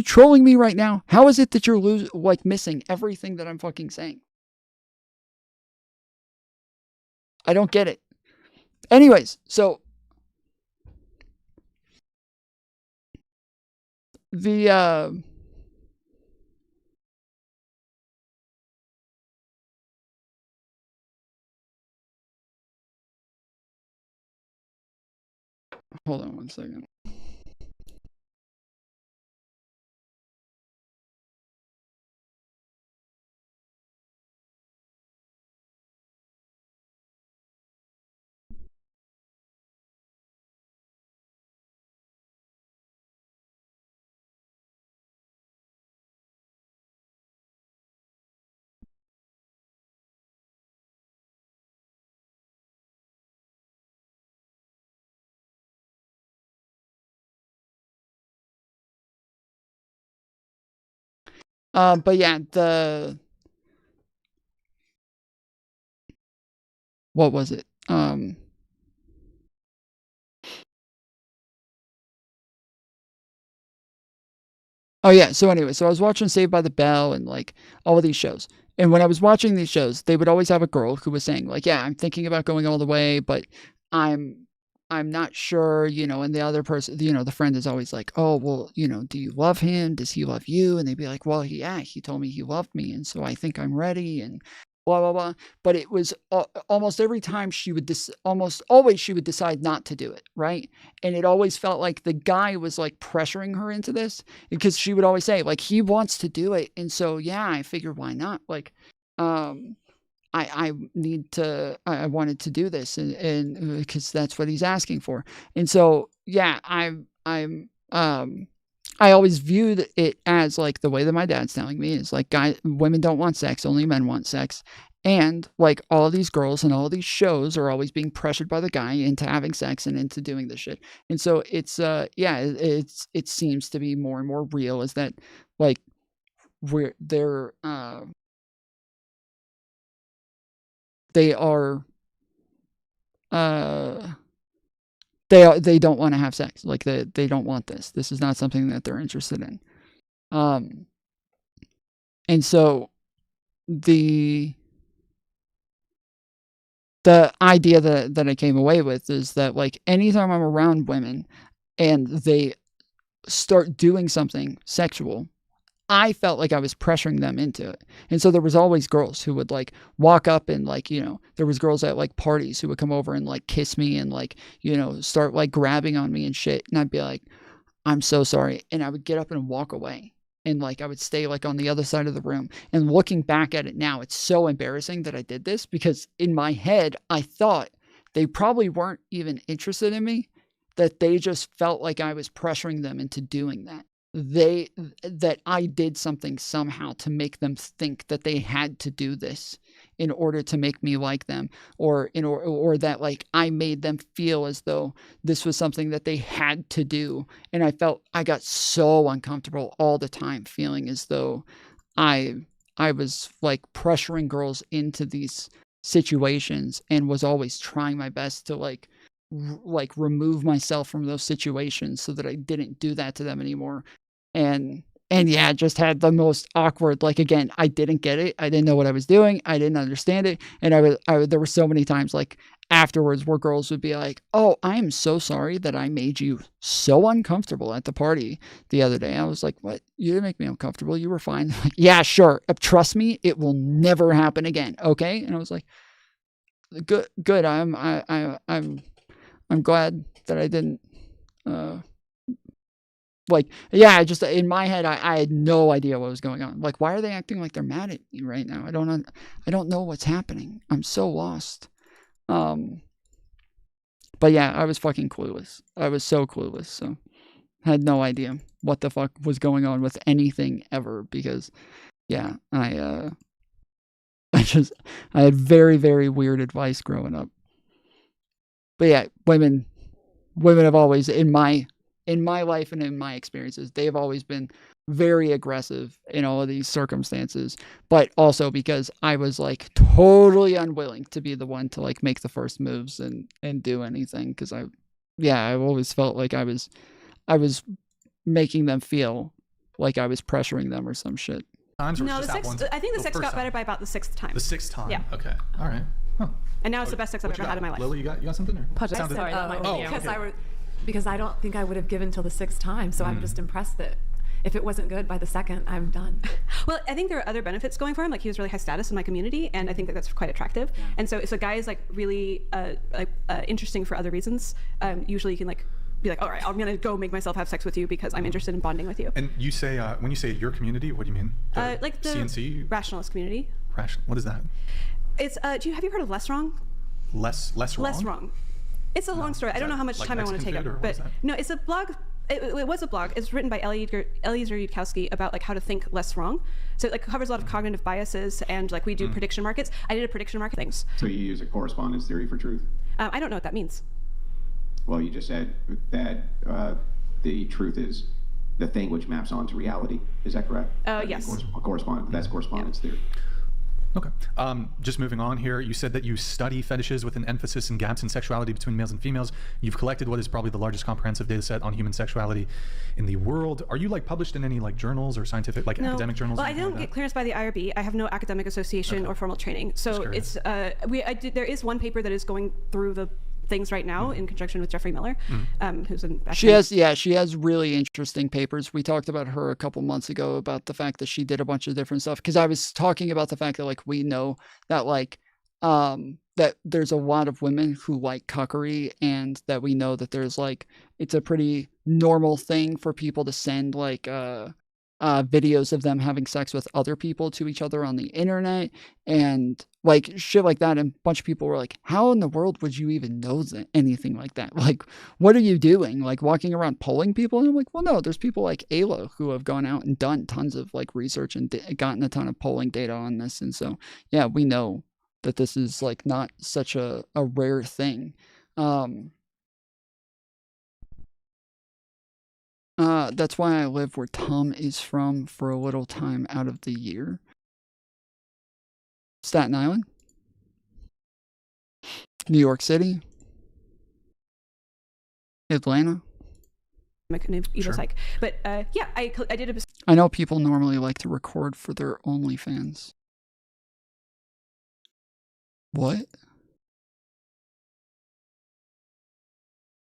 trolling me right now? How is it that you're missing everything that I'm fucking saying? I don't get it. Anyways, so the hold on one second. But yeah, what was it? Oh yeah, so anyway, so I was watching Saved by the Bell and like all of these shows. And when I was watching these shows, they would always have a girl who was saying like, "Yeah, I'm thinking about going all the way, but I'm not sure, and the other person, the friend is always like, "Oh, well, do you love him? Does he love you?" And they'd be like, "Well, yeah, he told me he loved me, and so I think I'm ready," and blah, blah, blah. But it was almost every time almost always she would decide not to do it, right? And it always felt like the guy was like pressuring her into this, because she would always say like, he wants to do it. And so, yeah, I figured why not? Like, I wanted to do this, and because that's what he's asking for. And so, yeah, I always viewed it as like the way that my dad's telling me is like, women don't want sex, only men want sex. And like all these girls and all these shows are always being pressured by the guy into having sex and into doing this shit. And so it's it seems to be more and more real is that like they are they don't want to have sex. Like they don't want this. This is not something that they're interested in. And so the idea that I came away with is that like anytime I'm around women and they start doing something sexual, I felt like I was pressuring them into it. And so there was always girls who would like walk up and like, you know, there was girls at like parties who would come over and like kiss me and like, you know, start like grabbing on me and shit. And I'd be like, I'm so sorry. And I would get up and walk away. And like I would stay like on the other side of the room. And looking back at it now, it's so embarrassing that I did this because in my head, I thought they probably weren't even interested in me, that they just felt like I was pressuring them into doing that. That I did something somehow to make them think that they had to do this in order to make me like them, or that like I made them feel as though this was something that they had to do. And I got so uncomfortable all the time, feeling as though I was like pressuring girls into these situations and was always trying my best to like remove myself from those situations so that I didn't do that to them anymore. And yeah, just had the most awkward, like, again, I didn't get it. I didn't know what I was doing. I didn't understand it. And there were so many times like afterwards where girls would be like, oh, I am so sorry that I made you so uncomfortable at the party the other day. I was like, what? You didn't make me uncomfortable. You were fine. Like, yeah, sure. Trust me, it will never happen again. Okay. And I was like, good. I'm glad that I didn't, like, yeah, just in my head, I had no idea what was going on. Like, why are they acting like they're mad at me right now? I don't know what's happening. I'm so lost. But yeah, I was fucking clueless. I was so clueless. So I had no idea what the fuck was going on with anything ever because, yeah, I had very, very weird advice growing up. But yeah, women have always, in my life and in my experiences, they have always been very aggressive in all of these circumstances, but also because I was like totally unwilling to be the one to like make the first moves and do anything. Cause I always felt like I was making them feel like I was pressuring them or some shit. No, the sixth, I think the sex got better by about the sixth time. The sixth time? Yeah. Okay. All right. Huh. And now it's the best sex I've ever had in my life. Lily, you got something? Or? Sorry, that might be okay. Because I don't think I would have given till the sixth time, so I'm just impressed that if it wasn't good by the second, I'm done. Well, I think there are other benefits going for him. Like, he was really high status in my community, and I think that that's quite attractive. Yeah. And so if a guy is like really interesting for other reasons, usually you can like be like, all right, I'm gonna go make myself have sex with you because I'm interested in bonding with you. And you say, when you say your community, what do you mean? Like the CNC? rationalist community. What is that? It's, have you heard of Less Wrong? Less Wrong? Less Wrong. It's a long story. I don't know how much time I want to take up, but no, it's a blog. It was a blog. It's written by Eliezer Yudkowsky about like how to think less wrong. So it like covers a lot of cognitive biases, and like we do prediction markets. I did a prediction market things. So you use a correspondence theory for truth? I don't know what that means. Well, you just said that the truth is the thing which maps onto reality. Is that correct? Yes. That's correspondence theory. Okay. Just moving on here, you said that you study fetishes with an emphasis in gaps in sexuality between males and females. You've collected what is probably the largest comprehensive data set on human sexuality in the world. Are you like published in any like journals or scientific, like academic journals? Well, I don't get clearance by the IRB. I have no academic association or formal training. So it's, there is one paper that is going through the things right now in conjunction with Jeffrey Miller, who's an academic. She has really interesting papers. We talked about her a couple months ago about the fact that she did a bunch of different stuff, because I was talking about the fact that like we know that like that there's a lot of women who like cuckery, and that we know that there's like it's a pretty normal thing for people to send like videos of them having sex with other people to each other on the internet and like shit like that. And a bunch of people were like, how in the world would you even know anything like that? Like, what are you doing? Like walking around polling people? And I'm like, well, no, there's people like Aella who have gone out and done tons of like research and gotten a ton of polling data on this. And so, yeah, we know that this is like not such a rare thing. That's why I live where Tom is from for a little time out of the year. Staten Island, New York City, Atlanta. Evil psych. But yeah, I did a I know people normally like to record for their OnlyFans. What?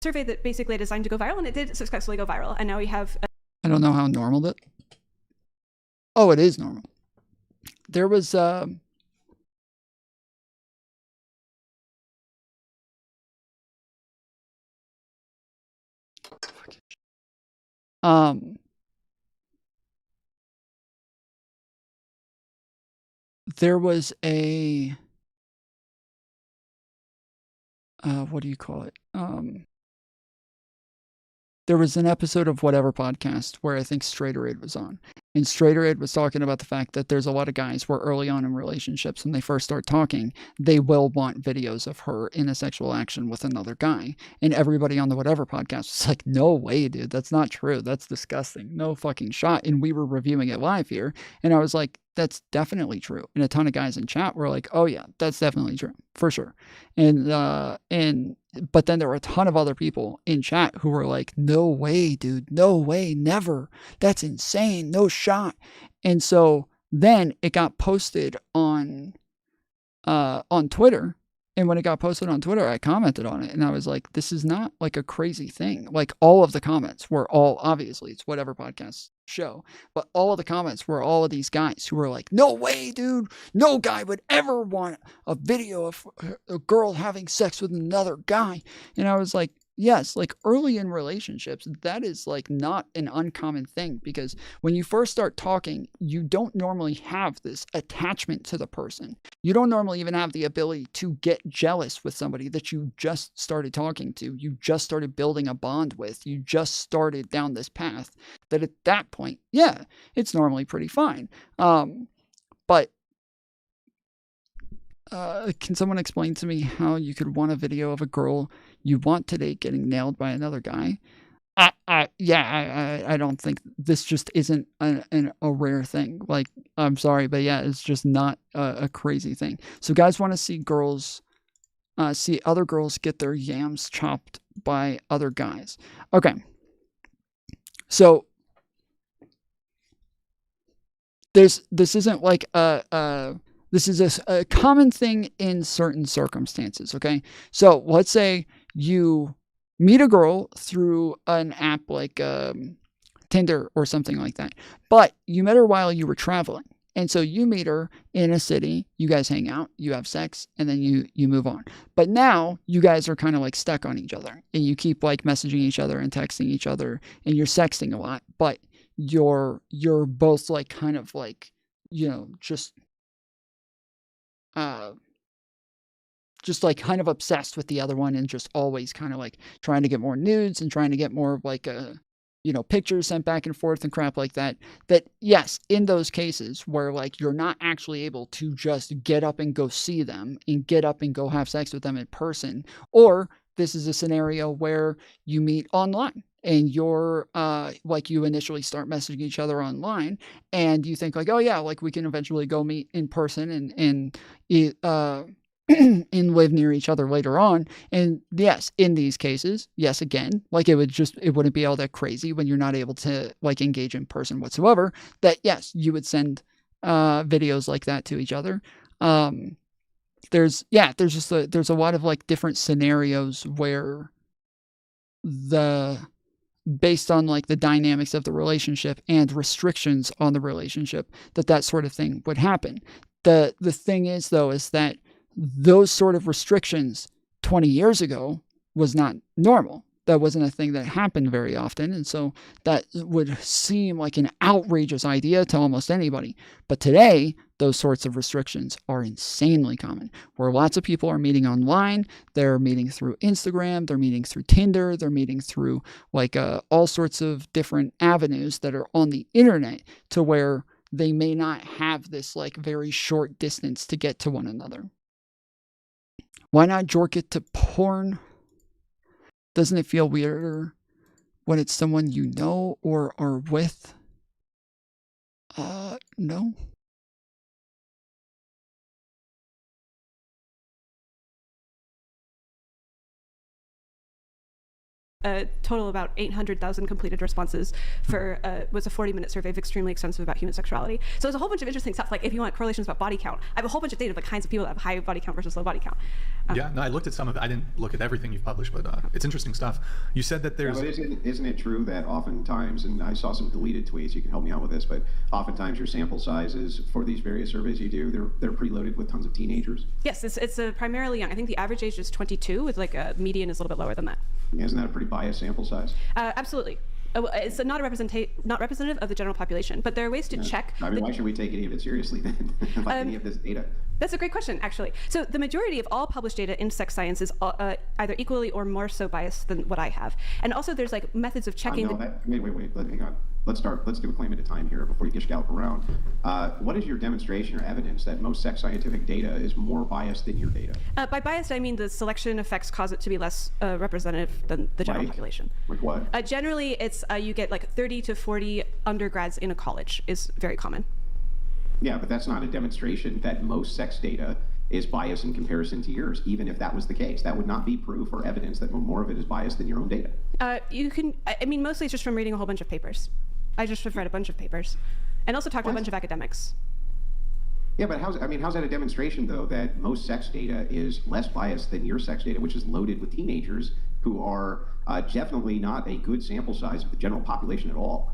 survey that basically I designed to go viral, and it did successfully go viral. And now we have. I don't know how normal that. Oh, it is normal. There was there was a what do you call it? There was an episode of whatever podcast where I think Straighterade was on. And Straighterade was talking about the fact that there's a lot of guys where early on in relationships, when they first start talking, they will want videos of her in a sexual action with another guy. And everybody on the whatever podcast was like, no way, dude. That's not true. That's disgusting. No fucking shot. And we were reviewing it live here. And I was like, that's definitely true. And a ton of guys in chat were like, oh yeah, that's definitely true. For sure. But then there were a ton of other people in chat who were like, no way, dude. No way. Never. That's insane. No shot. And so then it got posted on Twitter. And when it got posted on Twitter, I commented on it. And I was like, this is not like a crazy thing. Like all of the comments were all, obviously, it's whatever podcast show. But all of the comments were all of these guys who were like, no way, dude. No guy would ever want a video of a girl having sex with another guy. And I was like, yes, like early in relationships, that is like not an uncommon thing, because when you first start talking, you don't normally have this attachment to the person. You don't normally even have the ability to get jealous with somebody that you just started talking to, you just started building a bond with, you just started down this path, that at that point, yeah, it's normally pretty fine. But can someone explain to me how you could want a video of a girl you want to date getting nailed by another guy? I don't think this just isn't a rare thing. Like, I'm sorry, but yeah, it's just not a crazy thing. So guys want to see girls, see other girls get their yams chopped by other guys. Okay. So this isn't like this is a common thing in certain circumstances, okay? So let's say you meet a girl through an app like Tinder or something like that, but you met her while you were traveling. And so you meet her in a city, you guys hang out, you have sex, and then you move on. But now you guys are kind of like stuck on each other, and you keep like messaging each other and texting each other, and you're sexting a lot, but you're both like kind of like, you know, just like kind of obsessed with the other one, and just always kind of like trying to get more nudes and trying to get more like you know, pictures sent back and forth and crap like that. That yes, in those cases where like you're not actually able to just get up and go see them and get up and go have sex with them in person, or this is a scenario where you meet online and you're like, you initially start messaging each other online, and you think like, oh yeah, like we can eventually go meet in person and and live near each other later on. And yes, in these cases, yes, again, like it wouldn't be all that crazy when you're not able to like engage in person whatsoever, that yes, you would send videos like that to each other. There's a lot of like different scenarios where based on like the dynamics of the relationship and restrictions on the relationship, that sort of thing would happen. The thing is though, is that those sort of restrictions 20 years ago was not normal. That wasn't a thing that happened very often. And so that would seem like an outrageous idea to almost anybody. But today, those sorts of restrictions are insanely common, where lots of people are meeting online. They're meeting through Instagram. They're meeting through Tinder. They're meeting through like all sorts of different avenues that are on the internet, to where they may not have this like very short distance to get to one another. Why not jork it to porn? Doesn't it feel weirder when it's someone you know or are with? No. A total of about 800,000 completed responses for was a 40-minute survey of extremely extensive about human sexuality. So there's a whole bunch of interesting stuff. Like if you want correlations about body count, I have a whole bunch of data of the kinds of people that have high body count versus low body count. Yeah, no, I looked at some of it. I didn't look at everything you've published, but it's interesting stuff. You said that there's... Yeah, but isn't it true that oftentimes, and I saw some deleted tweets, you can help me out with this, but oftentimes your sample sizes for these various surveys you do, they're preloaded with tons of teenagers? Yes, it's primarily young. I think the average age is 22, with like a median is a little bit lower than that. Isn't that a pretty biased sample size? Absolutely. It's not representative of the general population, but there are ways to check. I mean, why should we take any of it seriously then, like any of this data? That's a great question, actually. So the majority of all published data in sex science is either equally or more so biased than what I have. And also there's like methods of checking. Wait, hang on. Let's do a claim at a time here before you get gallop around. What is your demonstration or evidence that most sex scientific data is more biased than your data? By biased, I mean the selection effects cause it to be less representative than the general population. Like what? Generally, it's you get like 30 to 40 undergrads in a college is very common. Yeah, but that's not a demonstration that most sex data is biased in comparison to yours, even if that was the case. That would not be proof or evidence that more of it is biased than your own data. You can, I mean, mostly it's just from reading a whole bunch of papers. I just have read a bunch of papers and also talked to a bunch of academics. Yeah, but how's that a demonstration, though, that most sex data is less biased than your sex data, which is loaded with teenagers who are definitely not a good sample size of the general population at all?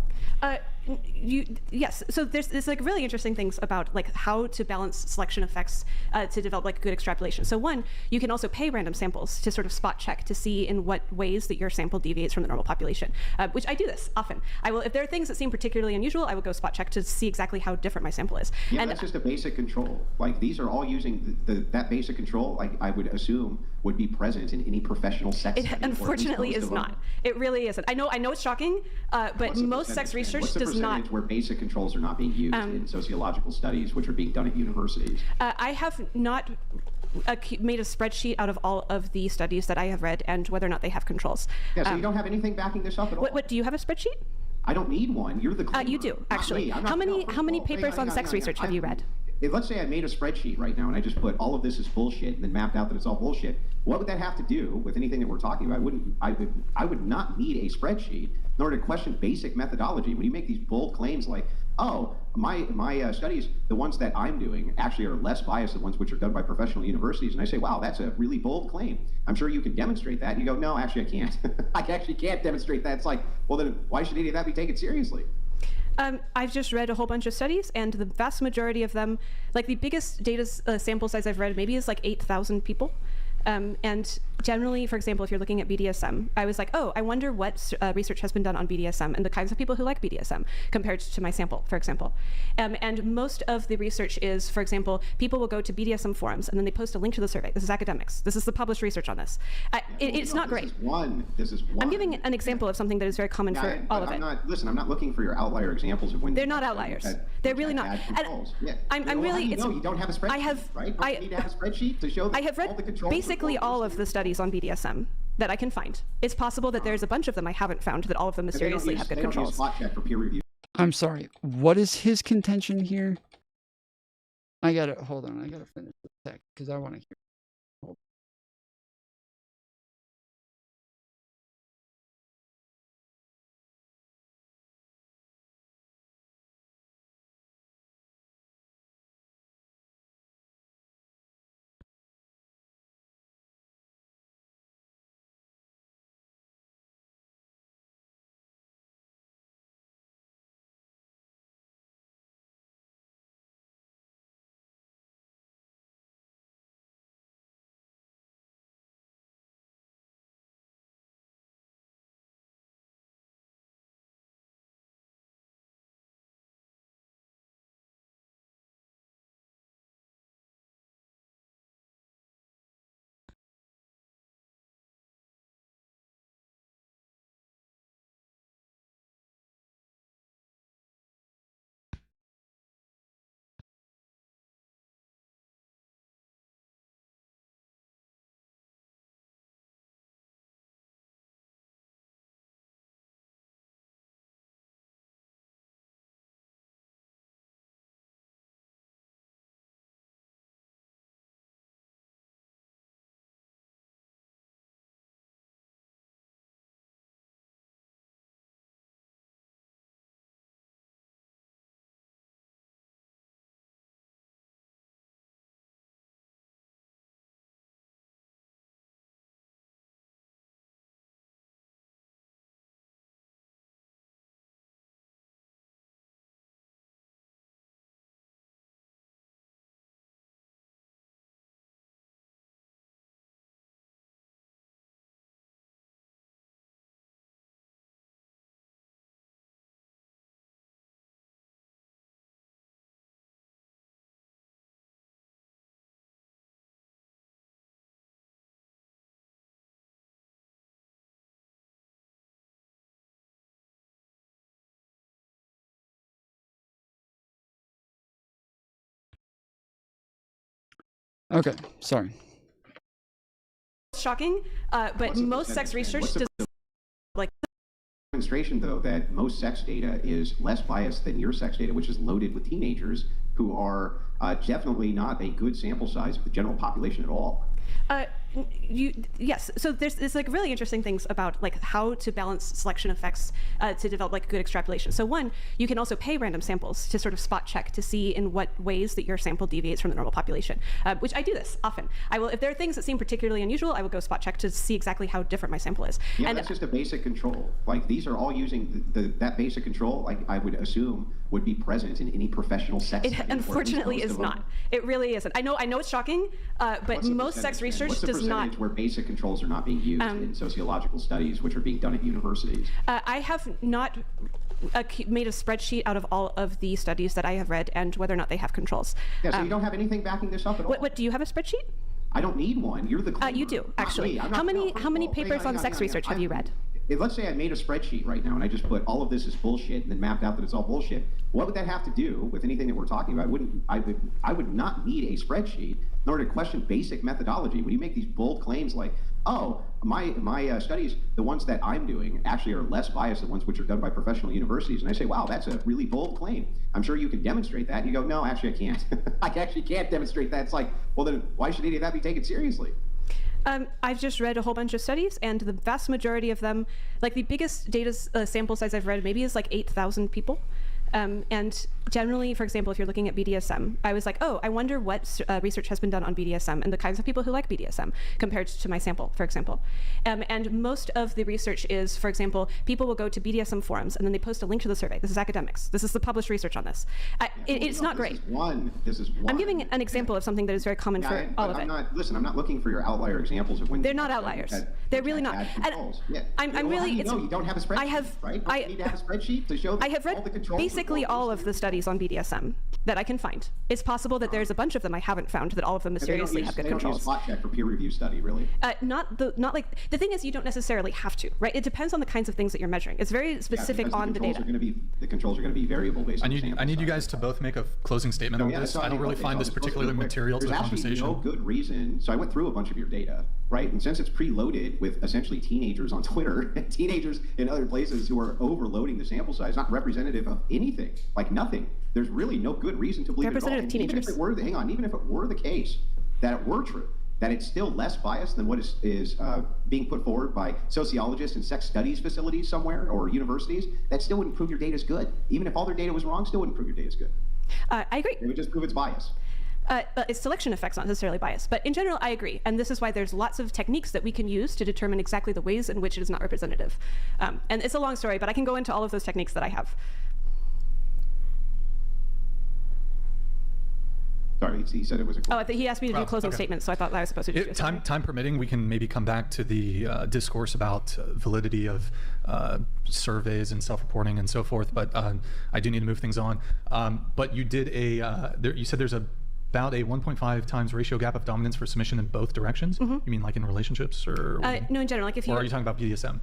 Yes. So there's like really interesting things about like how to balance selection effects to develop like good extrapolation. So one, you can also pay random samples to sort of spot check to see in what ways that your sample deviates from the normal population, which I do this often. I will, if there are things that seem particularly unusual, I will go spot check to see exactly how different my sample is. Yeah, and that's just a basic control. Like these are all using that basic control, like I would assume would be present in any professional sex study. It unfortunately is not. It really isn't. I know it's shocking, but most sex research does not. Where basic controls are not being used in sociological studies, which are being done at universities? I have not made a spreadsheet out of all of the studies that I have read and whether or not they have controls. Yeah, so you don't have anything backing this up at all? What do you have a spreadsheet? I don't need one. You're the claimer. You do, actually. How many papers on sex research have you read? Let's say I made a spreadsheet right now and I just put all of this is bullshit and then mapped out that it's all bullshit. What would that have to do with anything that we're talking about? I would not need a spreadsheet in order to question basic methodology. When you make these bold claims like, oh, my studies, the ones that I'm doing, actually are less biased than ones which are done by professional universities. And I say, wow, that's a really bold claim. I'm sure you can demonstrate that. And you go, no, actually I can't. I actually can't demonstrate that. It's like, well, then why should any of that be taken seriously? I've just read a whole bunch of studies, and the vast majority of them, like the biggest data sample size I've read maybe is like 8,000 people. And generally, for example, if you're looking at BDSM, I was like, oh, I wonder what research has been done on BDSM and the kinds of people who like BDSM compared to my sample, for example. And most of the research is, for example, people will go to BDSM forums and then they post a link to the survey. This is academics. This is the published research on this. It's not great. This is one. I'm giving an example of something that is very common for all of it. I'm not looking for your outlier examples of when they're not outliers. They're really not. I'm really. You don't have a spreadsheet. I have. Right? Don't you need to have a spreadsheet to show. I have read basically all of the studies on BDSM that I can find. It's possible that there's a bunch of them I haven't found that all of them mysteriously have good controls. I'm sorry. What is his contention here? Hold on. I gotta finish the text because I want to hear. Okay, sorry. Shocking, but most sex research does like. Demonstration, though, that most sex data is less biased than your sex data, which is loaded with teenagers who are definitely not a good sample size of the general population at all. Yes. So there's like really interesting things about like how to balance selection effects to develop like good extrapolation. So one, you can also pay random samples to sort of spot check to see in what ways that your sample deviates from the normal population, which I do this often. I will, if there are things that seem particularly unusual, I will go spot check to see exactly how different my sample is. Yeah, and that's just a basic control. Like these are all using that basic control, like I would assume would be present in any professional sex it study, unfortunately is not. It really isn't. I know it's shocking, but most sex research does not. Where basic controls are not being used in sociological studies, which are being done at universities? I have not made a spreadsheet out of all of the studies that I have read and whether or not they have controls. Yeah, so you don't have anything backing this up at all? What do you have a spreadsheet? I don't need one. You're the claimer. You do, actually. How many papers on sex research have you read? Let's say I made a spreadsheet right now and I just put all of this is bullshit and then mapped out that it's all bullshit. What would that have to do with anything that we're talking about? I would not need a spreadsheet in order to question basic methodology. When you make these bold claims like, oh, my studies, the ones that I'm doing, actually are less biased than ones which are done by professional universities. And I say, wow, that's a really bold claim. I'm sure you can demonstrate that. And you go, no, actually I can't. I actually can't demonstrate that. It's like, well then why should any of that be taken seriously? I've just read a whole bunch of studies, and the vast majority of them, like the biggest data sample size I've read maybe is like 8,000 people. And generally, for example, if you're looking at BDSM, I was like, oh, I wonder what research has been done on BDSM and the kinds of people who like BDSM compared to my sample, for example. And most of the research is, for example, people will go to BDSM forums and then they post a link to the survey. This is academics. This is the published research on this. It's not great. This is one. I'm giving an example of something that is very common for all of it. I'm not looking for your outlier examples of when they're not outliers. They're really not. I'm really. You don't have a spreadsheet, right? You need to have a spreadsheet to show. I have read basically all of the studies on BDSM that I can find. It's possible that there's a bunch of them I haven't found that all of them mysteriously have good controls. They don't use spot check for peer review study, really. Not like the thing is you don't necessarily have to, right? It depends on the kinds of things that you're measuring. It's very specific on the data. The controls are going to be variable based. I need you guys to both make a closing statement on this. I don't really find this particularly material to the conversation. There's actually no good reason. So I went through a bunch of your data, right? And since it's preloaded with essentially teenagers on Twitter and teenagers in other places who are overloading the sample size, not representative of anything, like nothing. There's really no good reason to believe it at all. Representative teenagers. Even if it were the case that it were true, that it's still less biased than what is being put forward by sociologists and sex studies facilities somewhere or universities, that still wouldn't prove your data is good. Even if all their data was wrong, still wouldn't prove your data is good. I agree. It would just prove it's biased. But it's selection effects, not necessarily bias. But in general, I agree. And this is why there's lots of techniques that we can use to determine exactly the ways in which it is not representative. And it's a long story, but I can go into all of those techniques that I have. Sorry, he said it was a question. Oh, he asked me to do closing statements, so I thought I was supposed to do it. Time permitting, we can maybe come back to the discourse about validity of surveys and self-reporting and so forth, but I do need to move things on. But you did you said there's about a 1.5 times ratio gap of dominance for submission in both directions? Mm-hmm. You mean like in relationships or? No, in general. Like if you. Or are you talking about BDSM?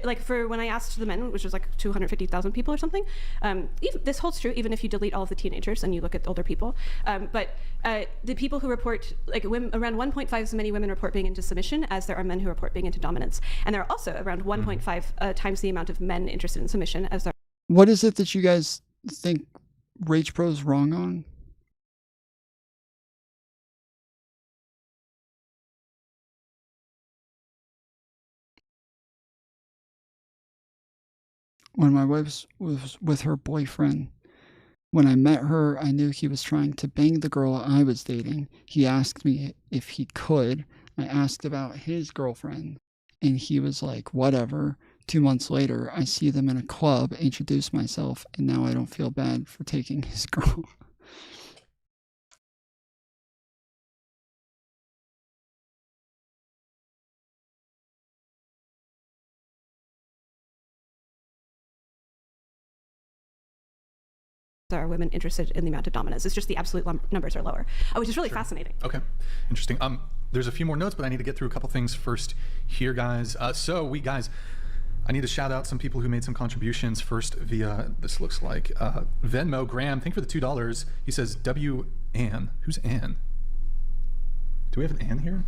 Like for when I asked the men, which was like 250,000 people or something, even, this holds true even if you delete all of the teenagers and you look at older people. But the people who report, like women, around 1.5 as many women report being into submission as there are men who report being into dominance. And there are also around 1.5 times the amount of men interested in submission as there are. What is it that you guys think Rage Pro's wrong on? When my wife was with her boyfriend, when I met her, I knew he was trying to bang the girl I was dating. He asked me if he could. I asked about his girlfriend, and he was like, whatever. 2 months later, I see them in a club, introduce myself, and now I don't feel bad for taking his girl. Are women interested in the amount of dominance. It's just the absolute numbers are lower, which is really fascinating. Okay, interesting. There's a few more notes, but I need to get through a couple things first here, guys. I need to shout out some people who made some contributions first via, this looks like, Venmo. Graham, thank you for the $2. He says, W. Ann. Who's Ann? Do we have an Ann here?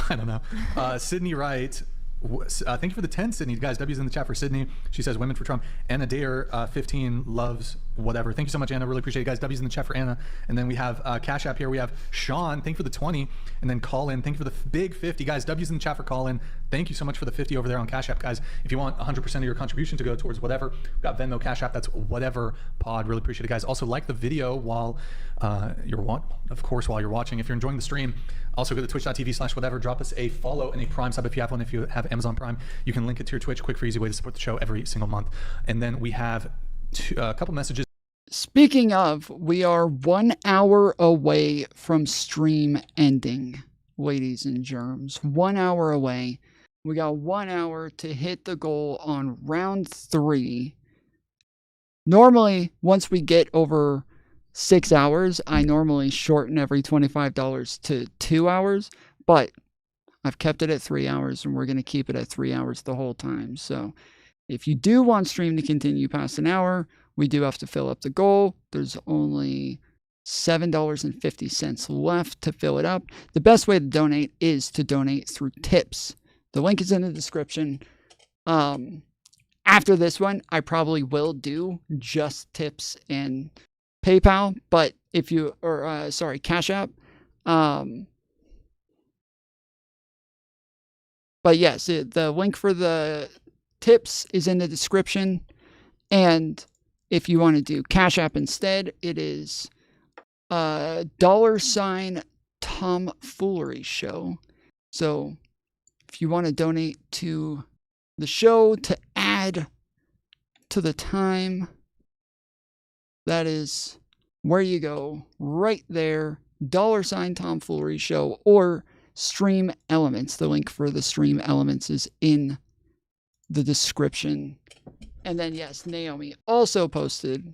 I don't know. Sydney Wright. Thank you for the 10, Sydney. Guys, W's in the chat for Sydney. She says women for Trump. Anna Dare, 15, loves whatever. Thank you so much, Anna. Really appreciate it. Guys, W's in the chat for Anna. And then we have Cash App here. We have Sean. Thank you for the 20. And then Colin. Thank you for the big 50. Guys, W's in the chat for Colin. Thank you so much for the 50 over there on Cash App. Guys, if you want 100% of your contribution to go towards whatever, we've got Venmo, Cash App. That's whatever pod. Really appreciate it, guys. Also, like the video while while you're watching. If you're enjoying the stream, also go to twitch.tv/whatever. Drop us a follow and a Prime sub if you have one. If you have Amazon Prime, you can link it to your Twitch. Quick, for easy way to support the show every single month. And then we have a couple messages. Speaking of, we are 1 hour away from stream ending, ladies and germs. 1 hour away. We got 1 hour to hit the goal on round 3. Normally, once we get over 6 hours, I normally shorten every $25 to 2 hours, but I've kept it at 3 hours, and we're going to keep it at 3 hours the whole time. So if you do want stream to continue past an hour, we do have to fill up the goal. There's only $7.50 left to fill it up. The best way to donate is to donate through tips. The link is in the description. After this one, I probably will do just tips and PayPal, but if you, Cash App. But yes, the link for the tips is in the description. And if you want to do Cash App instead, it is $ Tom Foolery Show. So if you want to donate to the show to add to the time, that is where you go, right there. $ Tom Foolery Show or Stream Elements. The link for the Stream Elements is in the description. And then, yes, Naomi also posted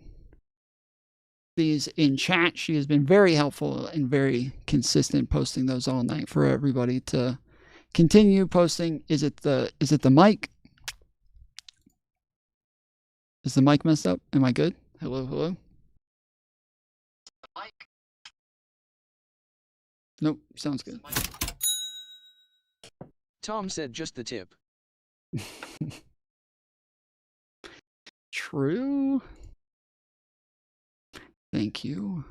these in chat. She has been very helpful and very consistent, posting those all night for everybody to continue posting. Is it the mic? Is the mic messed up? Am I good? Hello, hello? Nope, sounds good. Tom said just the tip. True. Thank you,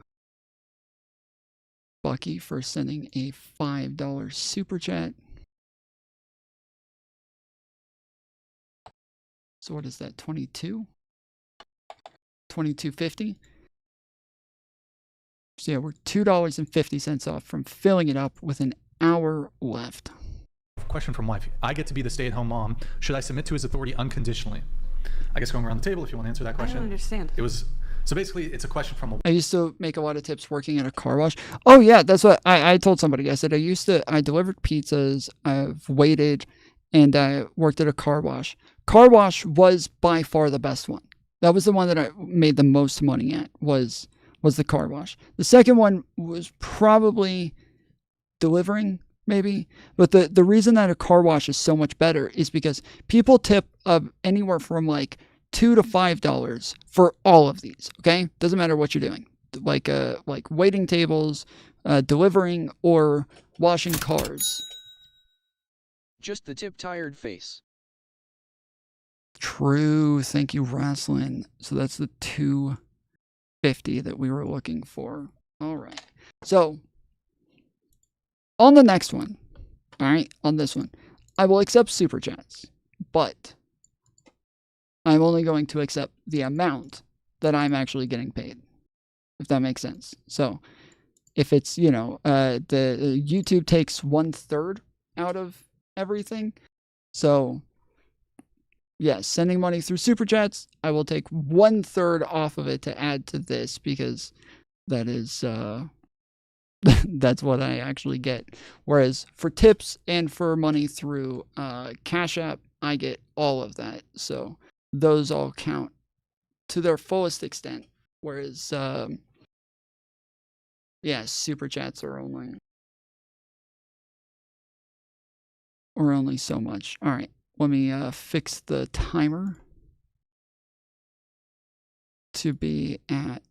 Bucky, for sending a $5 super chat. So what is that, 22? 22.50? So yeah, we're $2.50 off from filling it up with an hour left. Question from wife. I get to be the stay-at-home mom. Should I submit to his authority unconditionally? I guess going around the table if you want to answer that question. I don't understand. It was, so basically it's a question from a... I used to make a lot of tips working at a car wash. Oh yeah, that's what I told somebody. I said I delivered pizzas, I've waited, and I worked at a car wash. Car wash was by far the best one. That was the one that I made the most money at, was the car wash. The second one was probably delivering, maybe. But the reason that a car wash is so much better is because people tip anywhere from like $2 to $5 for all of these. Okay, doesn't matter what you're doing, like waiting tables, delivering, or washing cars. Just the tip, tired face. True. Thank you, Wrestling. So that's the $2.50 that we were looking for. All right. So on the next one, all right, on this one, I will accept super chats, but I'm only going to accept the amount that I'm actually getting paid, if that makes sense. So if it's, the YouTube takes 1/3 out of everything. So yes, sending money through super chats, I will take 1/3 off of it to add to this, because that is that's what I actually get. Whereas for tips and for money through Cash App, I get all of that. So those all count to their fullest extent. Whereas super chats are only so much. All right. Let me fix the timer to be at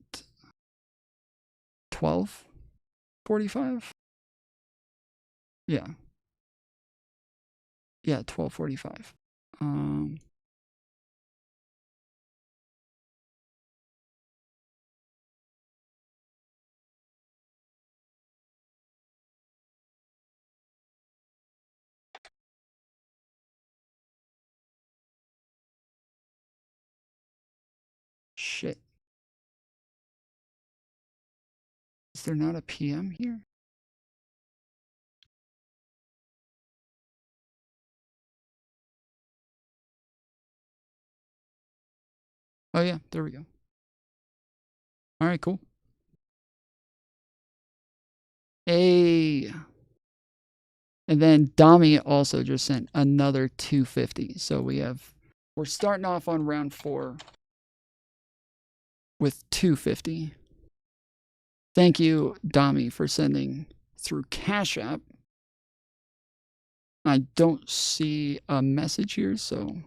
12:45. Yeah. Yeah, 12:45. Shit. Is there not a PM here? Oh yeah, there we go. All right, cool. Hey. And then Dami also just sent another 250. So we're starting off on round 4 with 250. Thank you, Dami, for sending through Cash App. I don't see a message here, so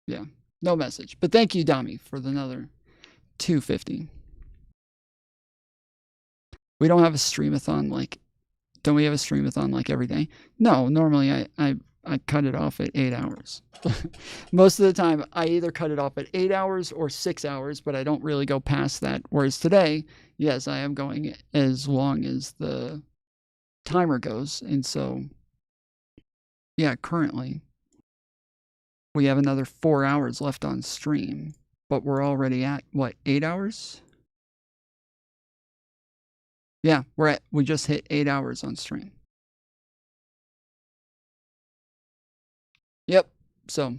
yeah, no message. But thank you, Dami, for another 250. We don't have a streamathon like, don't we have a streamathon like every day? No, normally I cut it off at 8 hours. Most of the time, I either cut it off at 8 hours or 6 hours, but I don't really go past that. Whereas today, yes, I am going as long as the timer goes. And so, yeah, currently, we have another 4 hours left on stream, but we're already at, what, 8 hours? Yeah, we just hit 8 hours on stream. Yep. So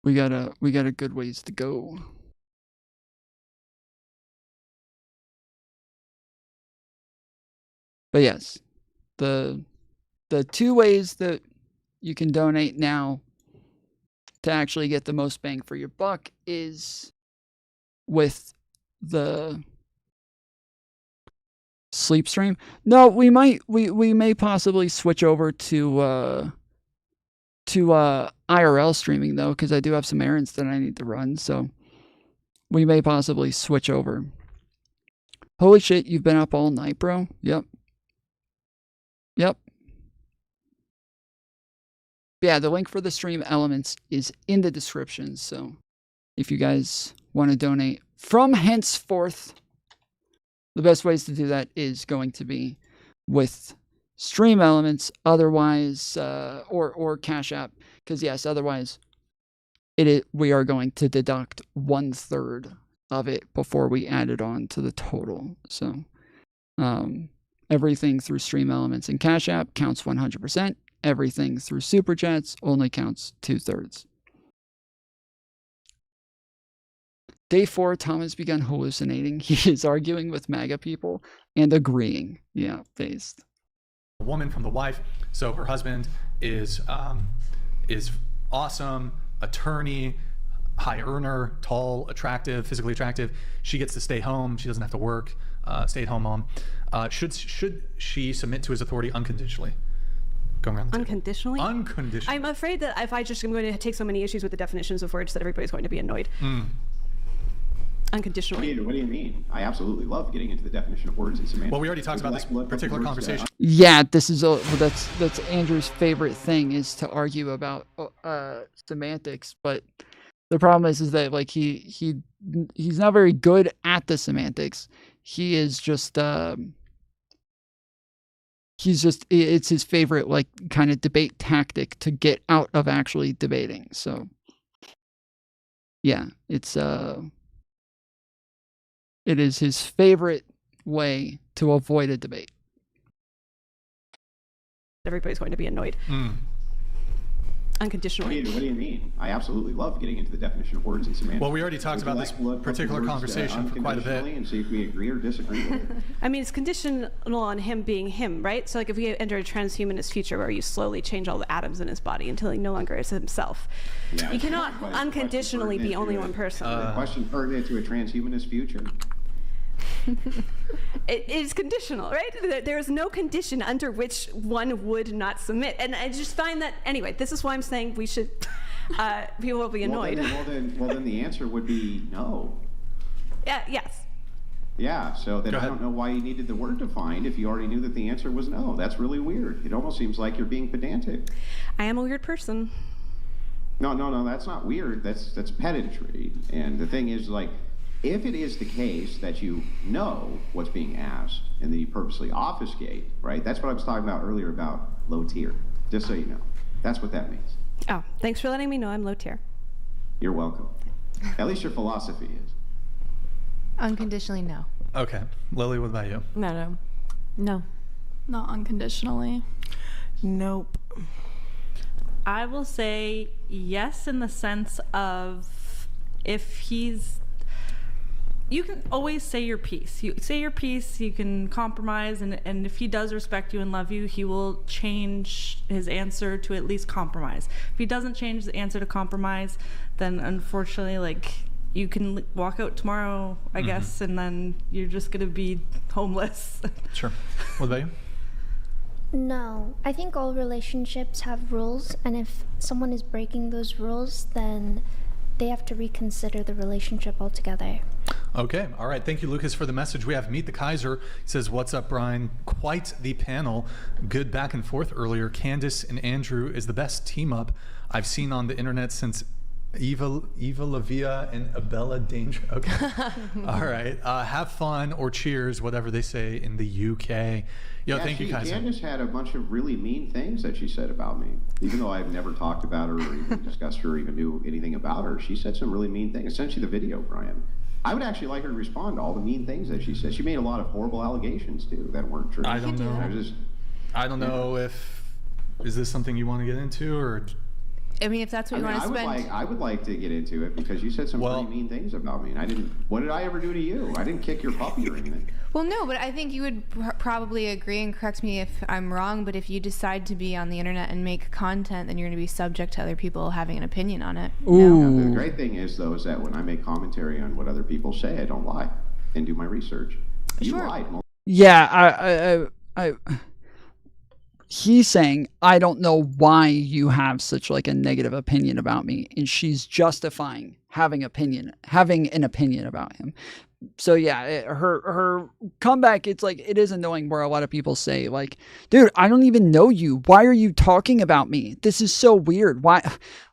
we got a good ways to go. But yes, the 2 ways that you can donate now to actually get the most bang for your buck is with the sleep stream. No, we may possibly switch over to IRL streaming though, because I do have some errands that I need to run, so we may possibly switch over. Holy shit, you've been up all night, bro? Yep. Yeah, the link for the stream elements is in the description, so if you guys want to donate from henceforth, the best ways to do that is going to be with stream elements, otherwise, or Cash App, because yes, otherwise, we are going to deduct 1/3 of it before we add it on to the total. So, everything through stream elements and Cash App counts 100%. Everything through Super Chats only counts 2/3. Day 4, Tom has begun hallucinating. He is arguing with MAGA people and agreeing. Yeah, based. A woman from the wife. So her husband is awesome, attorney, high earner, tall, attractive, physically attractive. She gets to stay home. She doesn't have to work. Stay-at-home mom. Should she submit to his authority unconditionally? Going around the unconditionally? table. Unconditionally. I'm afraid that if I just am going to take so many issues with the definitions of words that everybody's going to be annoyed. Unconditionally. What do you mean? I absolutely love getting into the definition of words and semantics. Well, we already talked about this particular conversation. Yeah, this is that's Andrew's favorite thing, is to argue about semantics, but the problem is that like he's not very good at the semantics. He is just it's his favorite like kind of debate tactic to get out of actually debating. So yeah, it is his favorite way to avoid a debate. Everybody's going to be annoyed. Unconditionally. What do you mean? I absolutely love getting into the definition of words and semantics. Well, we already talked about this particular conversation for quite a bit. And see if we agree or disagree with it. I mean, it's conditional on him being him, right? So like if we enter a transhumanist future where you slowly change all the atoms in his body until he no longer is himself. Yeah, you cannot unconditionally be only one person. The question pertinent to a transhumanist future. It is conditional, right? There is no condition under which one would not submit. And I just find that, anyway, this is why I'm saying we should, people will be annoyed. Well, then the answer would be no. Yes. Yeah, so then I don't know why you needed the word defined if you already knew that the answer was no. That's really weird. It almost seems like you're being pedantic. I am a weird person. No, that's not weird. That's pedantry. And the thing is, like, if it is the case that you know what's being asked and then you purposely obfuscate, right? That's what I was talking about earlier about low tier. Just so you know. That's what that means. Oh, thanks for letting me know I'm low tier. You're welcome. At least your philosophy is. Unconditionally, no. Okay. Lily, what about you? No. Not unconditionally. Nope. I will say yes in the sense of if he's... You can always say your piece. You say your piece, you can compromise, and if he does respect you and love you, he will change his answer to at least compromise. If he doesn't change the answer to compromise, then unfortunately, like, you can walk out tomorrow, I guess, and then you're just going to be homeless. Sure. What about you? No, I think all relationships have rules, and if someone is breaking those rules, then they have to reconsider the relationship altogether. Okay. All right. Thank you, Lucas, for the message. We have Meet the Kaiser. He says, what's up, Brian? Quite the panel. Good back and forth earlier. Candace and Andrew is the best team up I've seen on the internet since Eva Lavia and Abella Danger. Okay. All right. Have fun or cheers, whatever they say in the UK. Thank you, Kaiser. Candace had a bunch of really mean things that she said about me. Even though I've never talked about her or even discussed her or even knew anything about her, she said some really mean things. Essentially the video, Brian. I would actually like her to respond to all the mean things that she said. She made a lot of horrible allegations, too, that weren't true. I don't know. I don't know is this something you want to get into, or... I mean, if that's what you want to spend... I would like to get into it because you said some pretty mean things about me, and what did I ever do to you? I didn't kick your puppy or anything. Well, no, but I think you would probably agree, and correct me if I'm wrong, but if you decide to be on the internet and make content, then you're going to be subject to other people having an opinion on it. The great thing is, though, is that when I make commentary on what other people say, I don't lie and do my research. You lied. Yeah, he's saying, I don't know why you have such like a negative opinion about me, and she's justifying having an opinion about him. So yeah, her comeback, it's like, it is annoying where a lot of people say like, dude, I don't even know you. Why are you talking about me? This is so weird. Why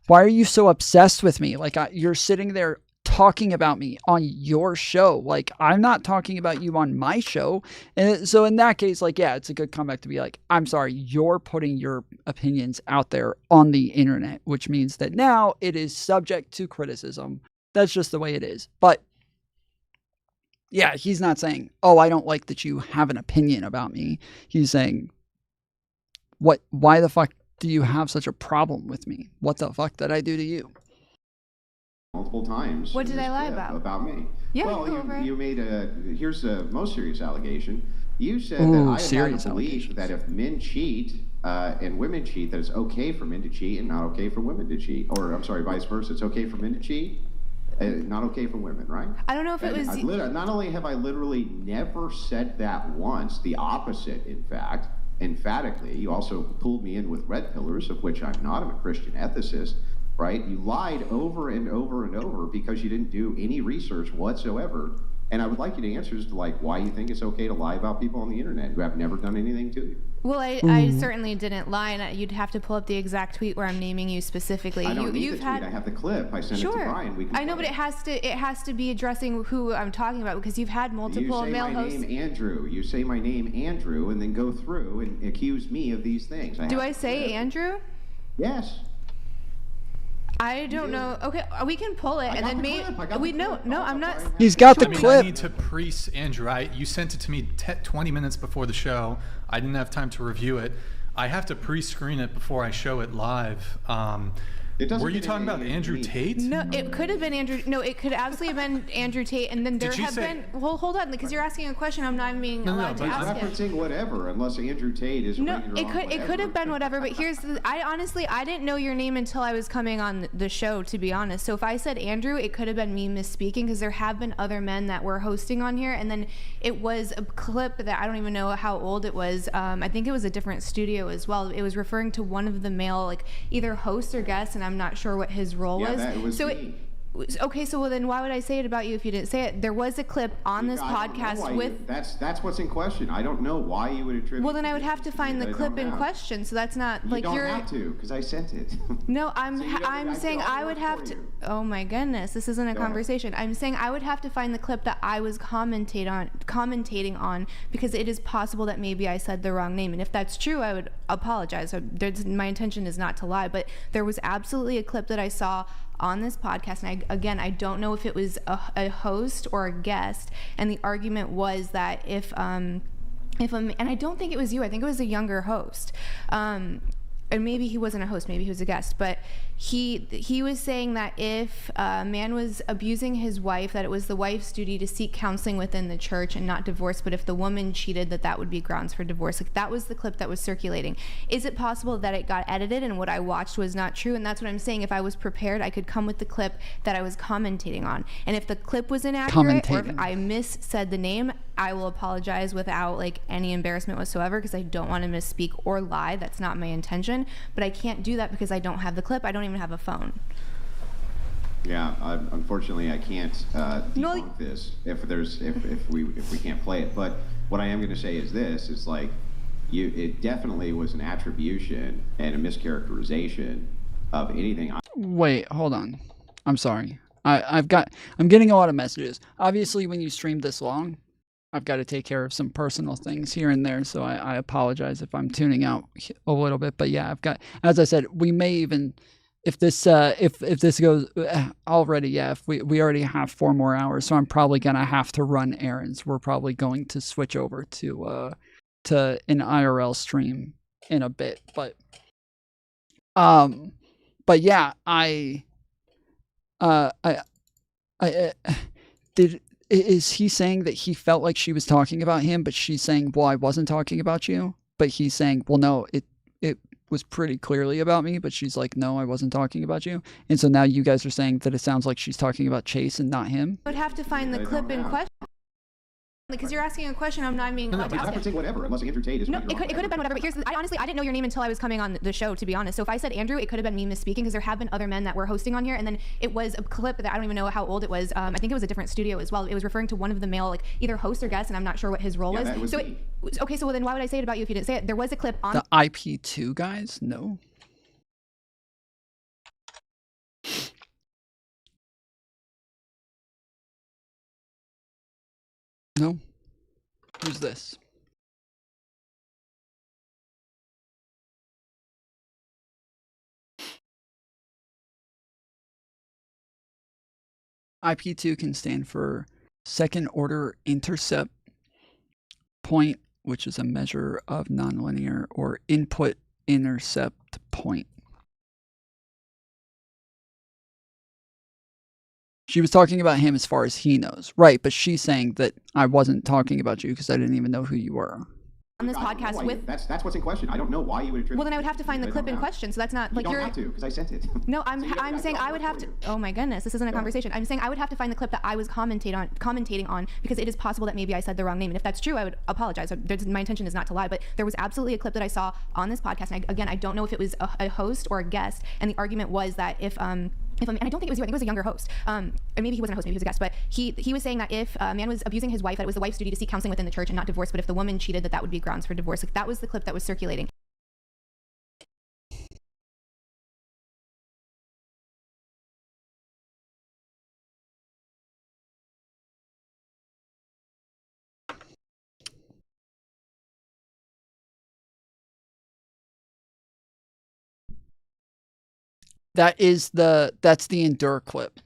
are you so obsessed with me? Like you're sitting there talking about me on your show. Like I'm not talking about you on my show. And so in that case, like, yeah, it's a good comeback to be like, I'm sorry, you're putting your opinions out there on the internet, which means that now it is subject to criticism. That's just the way it is. But yeah, he's not saying, oh, I don't like that you have an opinion about me. He's saying, why the fuck do you have such a problem with me? What the fuck did I do to you? Multiple times. What did I lie about? About me. Yeah, well, you made here's the most serious allegation. You said that I have a belief that if men cheat and women cheat, that it's okay for men to cheat and not okay for women to cheat. Or, I'm sorry, vice versa. It's okay for men to cheat, not okay for women, right? I don't know if it was... Not only have I literally never said that once, the opposite, in fact, emphatically. You also pulled me in with red pillars, of which I'm not. I'm a Christian ethicist. Right? You lied over and over and over because you didn't do any research whatsoever. And I would like you to answer as to like why you think it's okay to lie about people on the internet who have never done anything to you. Well, I certainly didn't lie, and you'd have to pull up the exact tweet where I'm naming you specifically. I don't need the tweet. I have the clip. I sent it to Brian. I know, but it has to be addressing who I'm talking about because you've had multiple male hosts. You say my name, Andrew. You say my name, Andrew, and then go through and accuse me of these things. Do I say Andrew? Yes. I don't know. Okay, we can pull it, and then maybe I'm not. He's got the clip. I need to pre-ce Andrew. You sent it to me 20 minutes before the show. I didn't have time to review it. I have to pre-screen it before I show it live. Were you talking about Andrew Tate? No, it could have been Andrew. No, it could absolutely have been Andrew Tate, and then there have been. Well, hold on, because you're asking a question. I'm not being allowed to ask him. I'm referencing whatever, unless Andrew Tate is. No, it could have been whatever. But here's I didn't know your name until I was coming on the show, to be honest. So if I said Andrew, it could have been me misspeaking because there have been other men that were hosting on here, and then it was a clip that I don't even know how old it was. I think it was a different studio as well. It was referring to one of the male, like either hosts or guests, and I'm not sure what his role was. That was so me. Okay, so well then why would I say it about you if you didn't say it? There was a clip on this podcast with. That's what's in question. I don't know why you would attribute. Well, then I would have to find the clip in question. So that's not like you're. You don't have to, because I sent it. No, I'm saying I would have to. Oh my goodness, this isn't a conversation. I'm saying I would have to find the clip that I was commentating on because it is possible that maybe I said the wrong name, and if that's true, I would apologize. My intention is not to lie, but there was absolutely a clip that I saw on this podcast, and I don't know if it was a host or a guest, and the argument was that if and I don't think it was you, I think it was a younger host, and maybe he wasn't a host, maybe he was a guest, but he was saying that if a man was abusing his wife, that it was the wife's duty to seek counseling within the church and not divorce, but if the woman cheated, that would be grounds for divorce. Like, that was the clip that was circulating. Is it possible that it got edited and what I watched was not true? And that's what I'm saying. If I was prepared, I could come with the clip that I was commentating on. And if the clip was inaccurate or if I missaid the name, I will apologize without like any embarrassment whatsoever, because I don't want to misspeak or lie. That's not my intention. But I can't do that because I don't have the clip. I don't even have a phone. Yeah, unfortunately, I can't debunk this if we can't play it. But what I am going to say is this: is like, it definitely was an attribution and a mischaracterization of anything. Wait, hold on. I'm sorry. I'm getting a lot of messages. Obviously, when you stream this long, I've got to take care of some personal things here and there, so I apologize if I'm tuning out a little bit. But yeah, I've got, as I said, we may even, if this goes already, yeah, if we already have 4 more hours, so I'm probably gonna have to run errands. We're probably going to switch over to an IRL stream in a bit, but yeah, is he saying that he felt like she was talking about him, but she's saying, well, I wasn't talking about you? But he's saying, well, no, it was pretty clearly about me, but she's like, no, I wasn't talking about you. And so now you guys are saying that it sounds like she's talking about Chase and not him? I would have to find the clip in question. Because you're asking a question, I'm not being. I'm referencing whatever, unless Andrew Tate is. No, it could have been whatever. But here's, I didn't know your name until I was coming on the show, to be honest. So if I said Andrew, it could have been me misspeaking, because there have been other men that were hosting on here, and then it was a clip that I don't even know how old it was. I think it was a different studio as well. It was referring to one of the male, like either host or guest, and I'm not sure what his role was. That was me. Okay, so then why would I say it about you if you didn't say it? There was a clip on the IP2 guys. No. No. Who's this? IP2 can stand for second order intercept point, which is a measure of nonlinear, or input intercept point. She was talking about him as far as he knows. Right, but she's saying that I wasn't talking about you because I didn't even know who you were. On this podcast with. That's what's in question. I don't know why you would attribute. Well, then I would have to find the clip in question. So that's not like you're. You don't have to, because I sent it. No, I'm saying I would have to. Oh my goodness, this isn't a conversation. I'm saying I would have to find the clip that I was commentating on because it is possible that maybe I said the wrong name, and if that's true, I would apologize. My intention is not to lie, but there was absolutely a clip that I saw on this podcast, and I don't know if it was a host or a guest, and the argument was that and I don't think it was you, I think it was a younger host. And maybe he wasn't a host, maybe he was a guest, but he was saying that if a man was abusing his wife, that it was the wife's duty to seek counseling within the church and not divorce, but if the woman cheated, that would be grounds for divorce. Like, that was the clip that was circulating. That's the Endure clip.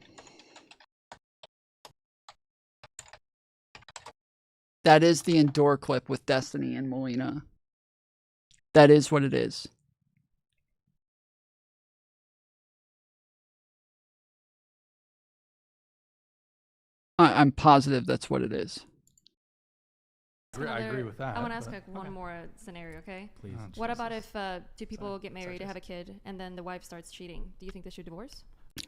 That is the Endure clip with Destiny and Melina. That is what it is. I'm positive that's what it is. I agree with that. I want to ask one more scenario, okay? Please. What about if two people get married, have a kid, and then the wife starts cheating? Do you think they should divorce?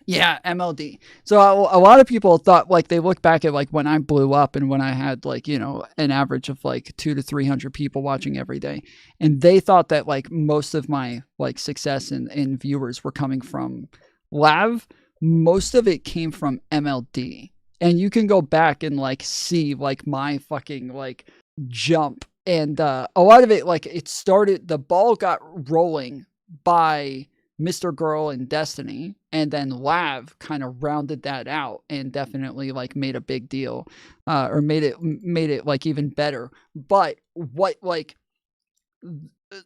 Yeah, MLD. So a lot of people thought, like, they look back at like when I blew up and when I had like, you know, an average of like 200 to 300 people watching every day, and they thought that like most of my like success and viewers were coming from Lav, most of it came from MLD. And you can go back and like see like my fucking like jump. And a lot of it, like it started, the ball got rolling by Mr. Girl and Destiny, and then Lav kind of rounded that out and definitely like made a big deal, or made it like even better. But what like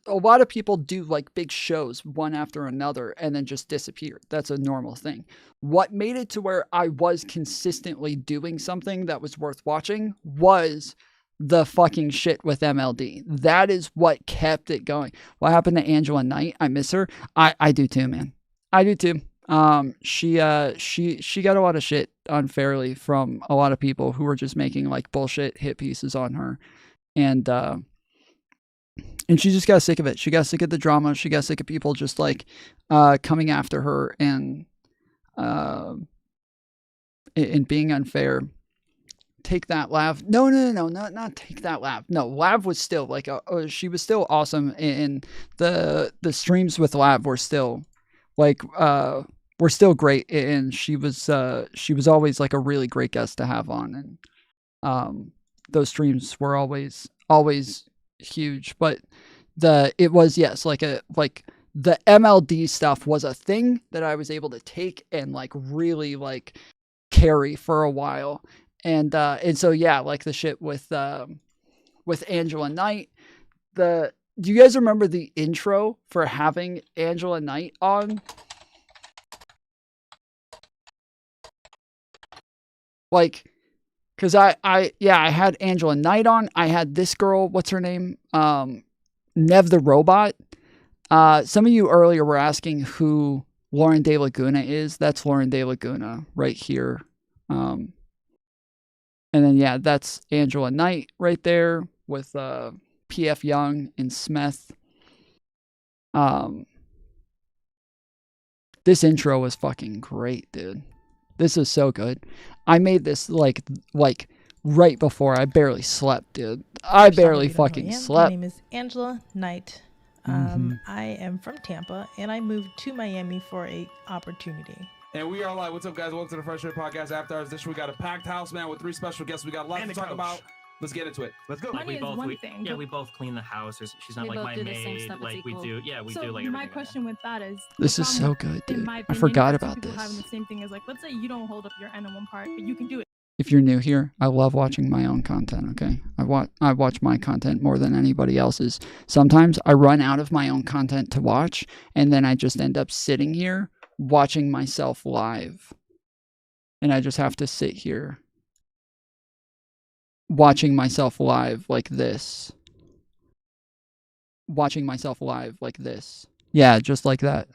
a lot of people do like big shows one after another and then just disappear. That's a normal thing. What made it to where I was consistently doing something that was worth watching was the fucking shit with MLD. That is what kept it going. What happened to Angela Knight? I miss her. I do too, man. I do too. She got a lot of shit unfairly from a lot of people who were just making like bullshit hit pieces on her. And she just got sick of it. She got sick of the drama. She got sick of people just like coming after her and being unfair. Take that, Lav. No, not take that, Lav. No, Lav was still like she was still awesome, and the streams with Lav were still like were still great, and she was always like a really great guest to have on, and those streams were always huge. But it was, yes, like the MLD stuff was a thing that I was able to take and like really like carry for a while. And so yeah, like the shit with Angela Knight. Do you guys remember the intro for having Angela Knight on? Like, cause I had Angela Knight on. I had this girl, what's her name? Nev the Robot. Some of you earlier were asking who Lauren De Laguna is. That's Lauren De Laguna right here. And then, yeah, that's Angela Knight right there with P.F. Young and Smith. This intro was fucking great, dude. This is so good. I made this like right before I barely slept, dude. I barely fucking slept. My name is Angela Knight. I am from Tampa, and I moved to Miami for a opportunity. And we are live. What's up, guys? Welcome to the Fresh Air Podcast After Hours. This week we got a packed house, man, with 3 special guests. We got a lot to talk about. Let's get into it. Let's go. Like we both clean the house. She's not like my maid. Like we do. Yeah, we do. Like my question with that is, this is so good, dude. I forgot about this. Having the same thing as like, let's say you don't hold up your end on one part, but you can do it. If you're new here, I love watching my own content, okay? I watch my content more than anybody else's. Sometimes I run out of my own content to watch, and then I just end up sitting here watching myself live. And I just have to sit here watching myself live like this. Watching myself live like this. Yeah, just like that.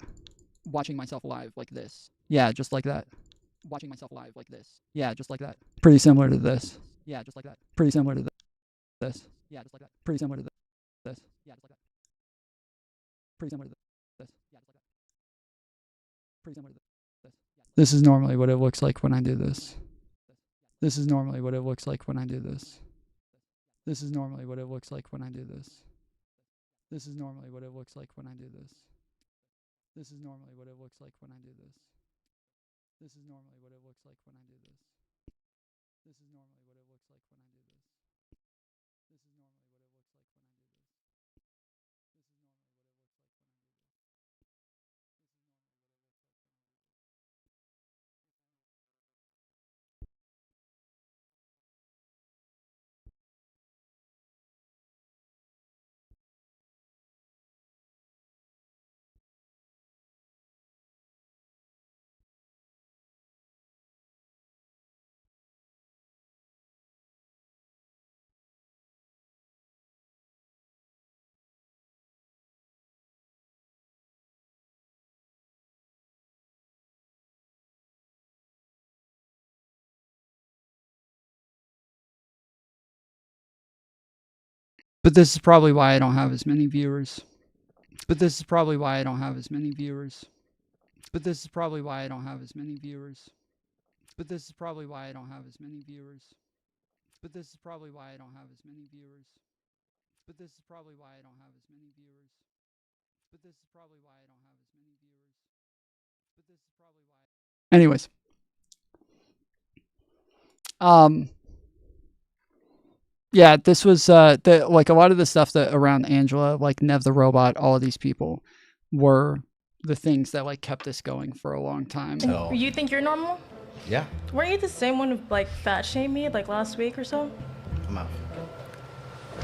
Watching myself live like this. Yeah, just like that. Watching myself live like this. Yeah, just like that. Pretty similar to this. Yeah, just like that. Pretty similar to this. Yeah, just like that. Pretty similar to this. Yeah, just like that. Pretty similar to this. Yeah, just like that. Pretty similar to this. This is normally what it looks like when I do this. This is normally what it looks like when I do this. This is normally what it looks like when I do this. This is normally what it looks like when I do this. This is normally what it looks like when I do this. This is normally what it looks like when I do this. This is normally what it looks like when I do this. This is normally what it looks like when I do this. But this is probably why I don't have as many viewers. But this is probably why I don't have as many viewers. But this is probably why I don't have as many viewers. But this is probably why I don't have as many viewers. But this is probably why I don't have as many viewers. But this is probably why I don't have as many viewers. But this is probably why I don't have as many viewers. Anyways. Yeah, this was like a lot of the stuff that around Angela, like Nev the robot, all of these people were the things that like kept this going for a long time. You think you're normal? Yeah. Weren't you the same one who like fat shamed me like last week or so? I'm out.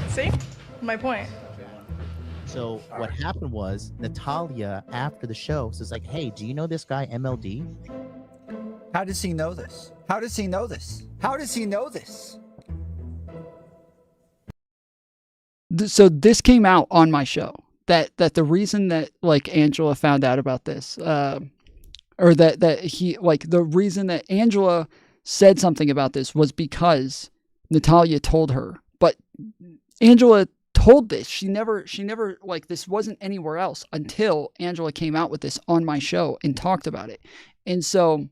See? My point. So what happened was Natalia after the show says like, "Hey, do you know this guy MLD?" How does he know this? How does he know this? How does he know this? So this came out on my show that the reason that like Angela found out about this, or that he like the reason that Angela said something about this was because Natalia told her. But Angela told this. She never like this wasn't anywhere else until Angela came out with this on my show and talked about it. And so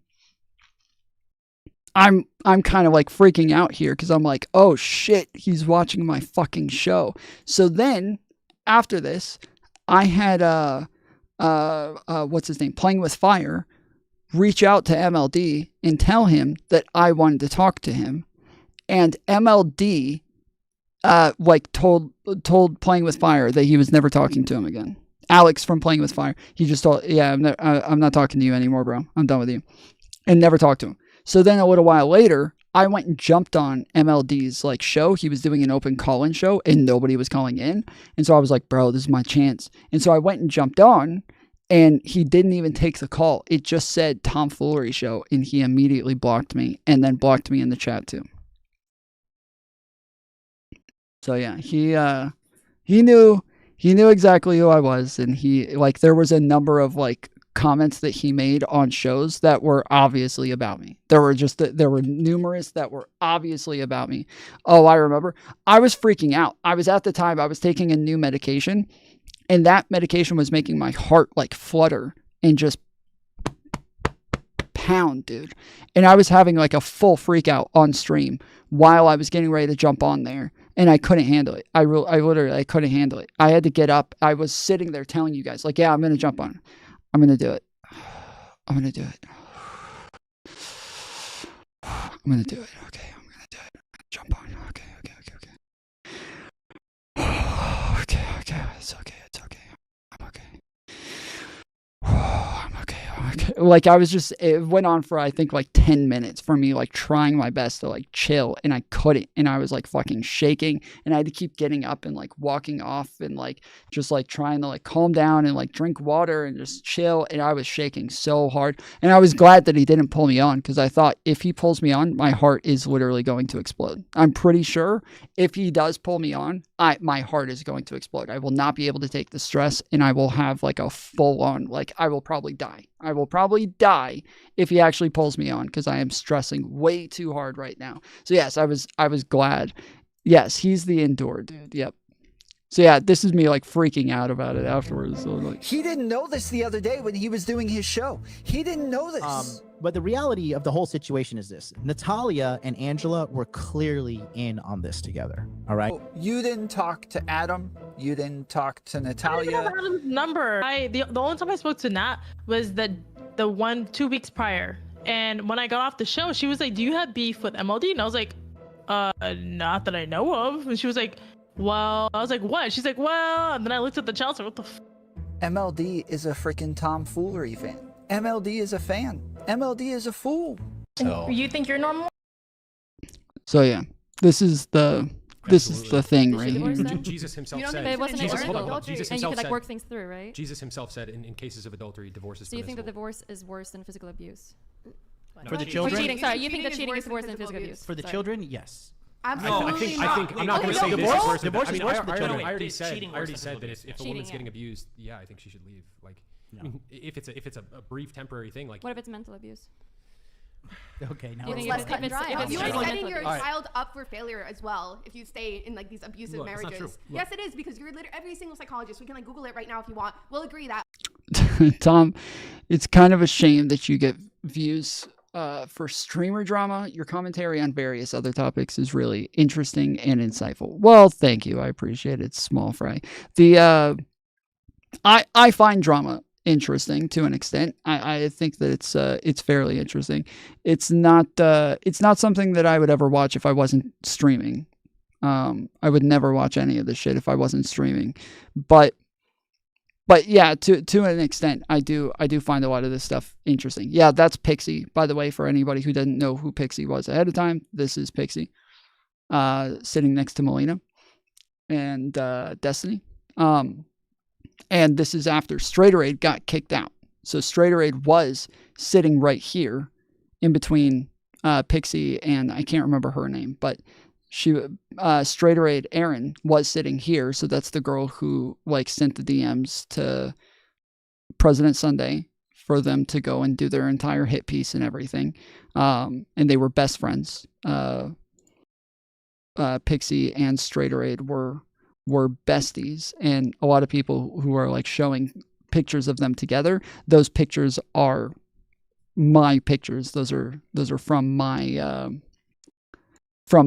I'm kind of like freaking out here because I'm like, oh shit, he's watching my fucking show. So then after this, I had what's his name, Playing with Fire, reach out to MLD and tell him that I wanted to talk to him, and MLD like told Playing with Fire that he was never talking to him again. Alex from Playing with Fire, he just told, yeah, I'm not talking to you anymore, bro. I'm done with you, and never talked to him. So then a little while later, I went and jumped on MLD's like show. He was doing an open call-in show and nobody was calling in. And so I was like, bro, this is my chance. And so I went and jumped on and he didn't even take the call. It just said Tom Foolery show and he immediately blocked me and then blocked me in the chat too. So yeah, he knew exactly who I was, and he like there was a number of like comments that he made on shows that were obviously about me. There were numerous that were obviously about me. Oh, I remember. I was freaking out. I was at the time I was taking a new medication, and that medication was making my heart like flutter and just pound, dude. And I was having like a full freak out on stream while I was getting ready to jump on there. And I couldn't handle it. I literally couldn't handle it. I had to get up. I was sitting there telling you guys, like, yeah, I'm going to jump on. I'm going to do it. I'm going to do it. I'm going to do it. Okay, I'm going to do it. Jump on. Okay. Okay. It's okay. I'm okay. I'm okay. Like I was just, it went on for I think like 10 minutes for me like trying my best to like chill, and I couldn't, and I was like fucking shaking, and I had to keep getting up and like walking off and like just like trying to like calm down and like drink water and just chill, and I was shaking so hard. And I was glad that he didn't pull me on, because I thought if he pulls me on, my heart is literally going to explode. I'm pretty sure if he does pull me on, my heart is going to explode. I will not be able to take the stress, and I will have like a full on, like I will probably die. I will probably die if he actually pulls me on, because I am stressing way too hard right now. So yes, I was glad. Yes, he's the indoor dude. Yep. So yeah, this is me like freaking out about it afterwards. So like, he didn't know this the other day when he was doing his show. He didn't know this. But the reality of the whole situation is this: Natalia and Angela were clearly in on this together. All right. Oh, you didn't talk to Adam. You didn't talk to Natalia. I don't have Adam's number. The only time I spoke to Nat was the 2 weeks prior. And when I got off the show, she was like, "Do you have beef with MLD?" And I was like, "Not that I know of." And she was like, "Well," I was like, "What?" She's like, "Well," and then I looked at the chat, so what the MLD is a freaking Tom Foolery fan. MLD is a fan. MLD is a fool. So. You think you're normal? So yeah, this is the thing right here. Jesus himself said. But it wasn't adultery, and you could like work things through, right? Jesus himself said in cases of adultery, divorce is So you think that divorce is worse than physical abuse? For the children? For cheating, sorry, you think that cheating is worse than physical abuse? For the children, yes. Absolutely I think I'm not going to say divorce. This Divorce is worse for the children. I already said that if a woman's getting abused, yeah, I think she should leave. Like, I mean, if it's a brief temporary thing, like. What if it's mental abuse? Okay, now it's less cut and dry. You are setting your abuse. child up for failure as well if you stay in like these abusive marriages. Yes, it is, because you're literally every single psychologist. We can like Google it right now if you want. We'll agree that. Tom, it's kind of a shame that you get views for streamer drama. Your commentary on various other topics is really interesting and insightful. Well, thank you. I appreciate it. Small fry. I find drama interesting to an extent. I think that it's fairly interesting. It's not something that I would ever watch if I wasn't streaming. I would never watch any of this shit if I wasn't streaming. But yeah, to an extent, I do find a lot of this stuff interesting. Yeah, that's Pixie, by the way, for anybody who didn't know who Pixie was ahead of time. This is Pixie, sitting next to Melina and Destiny. And this is after Straighterade got kicked out. So Straighterade was sitting right here in between Pixie and I can't remember her name, but Straighterade Erin was sitting here. So that's the girl who like sent the DMs to President Sunday for them to go and do their entire hit piece and everything. And they were best friends. Pixie and Straighterade were besties, and a lot of people who are like showing pictures of them together, those pictures are my pictures. Those are from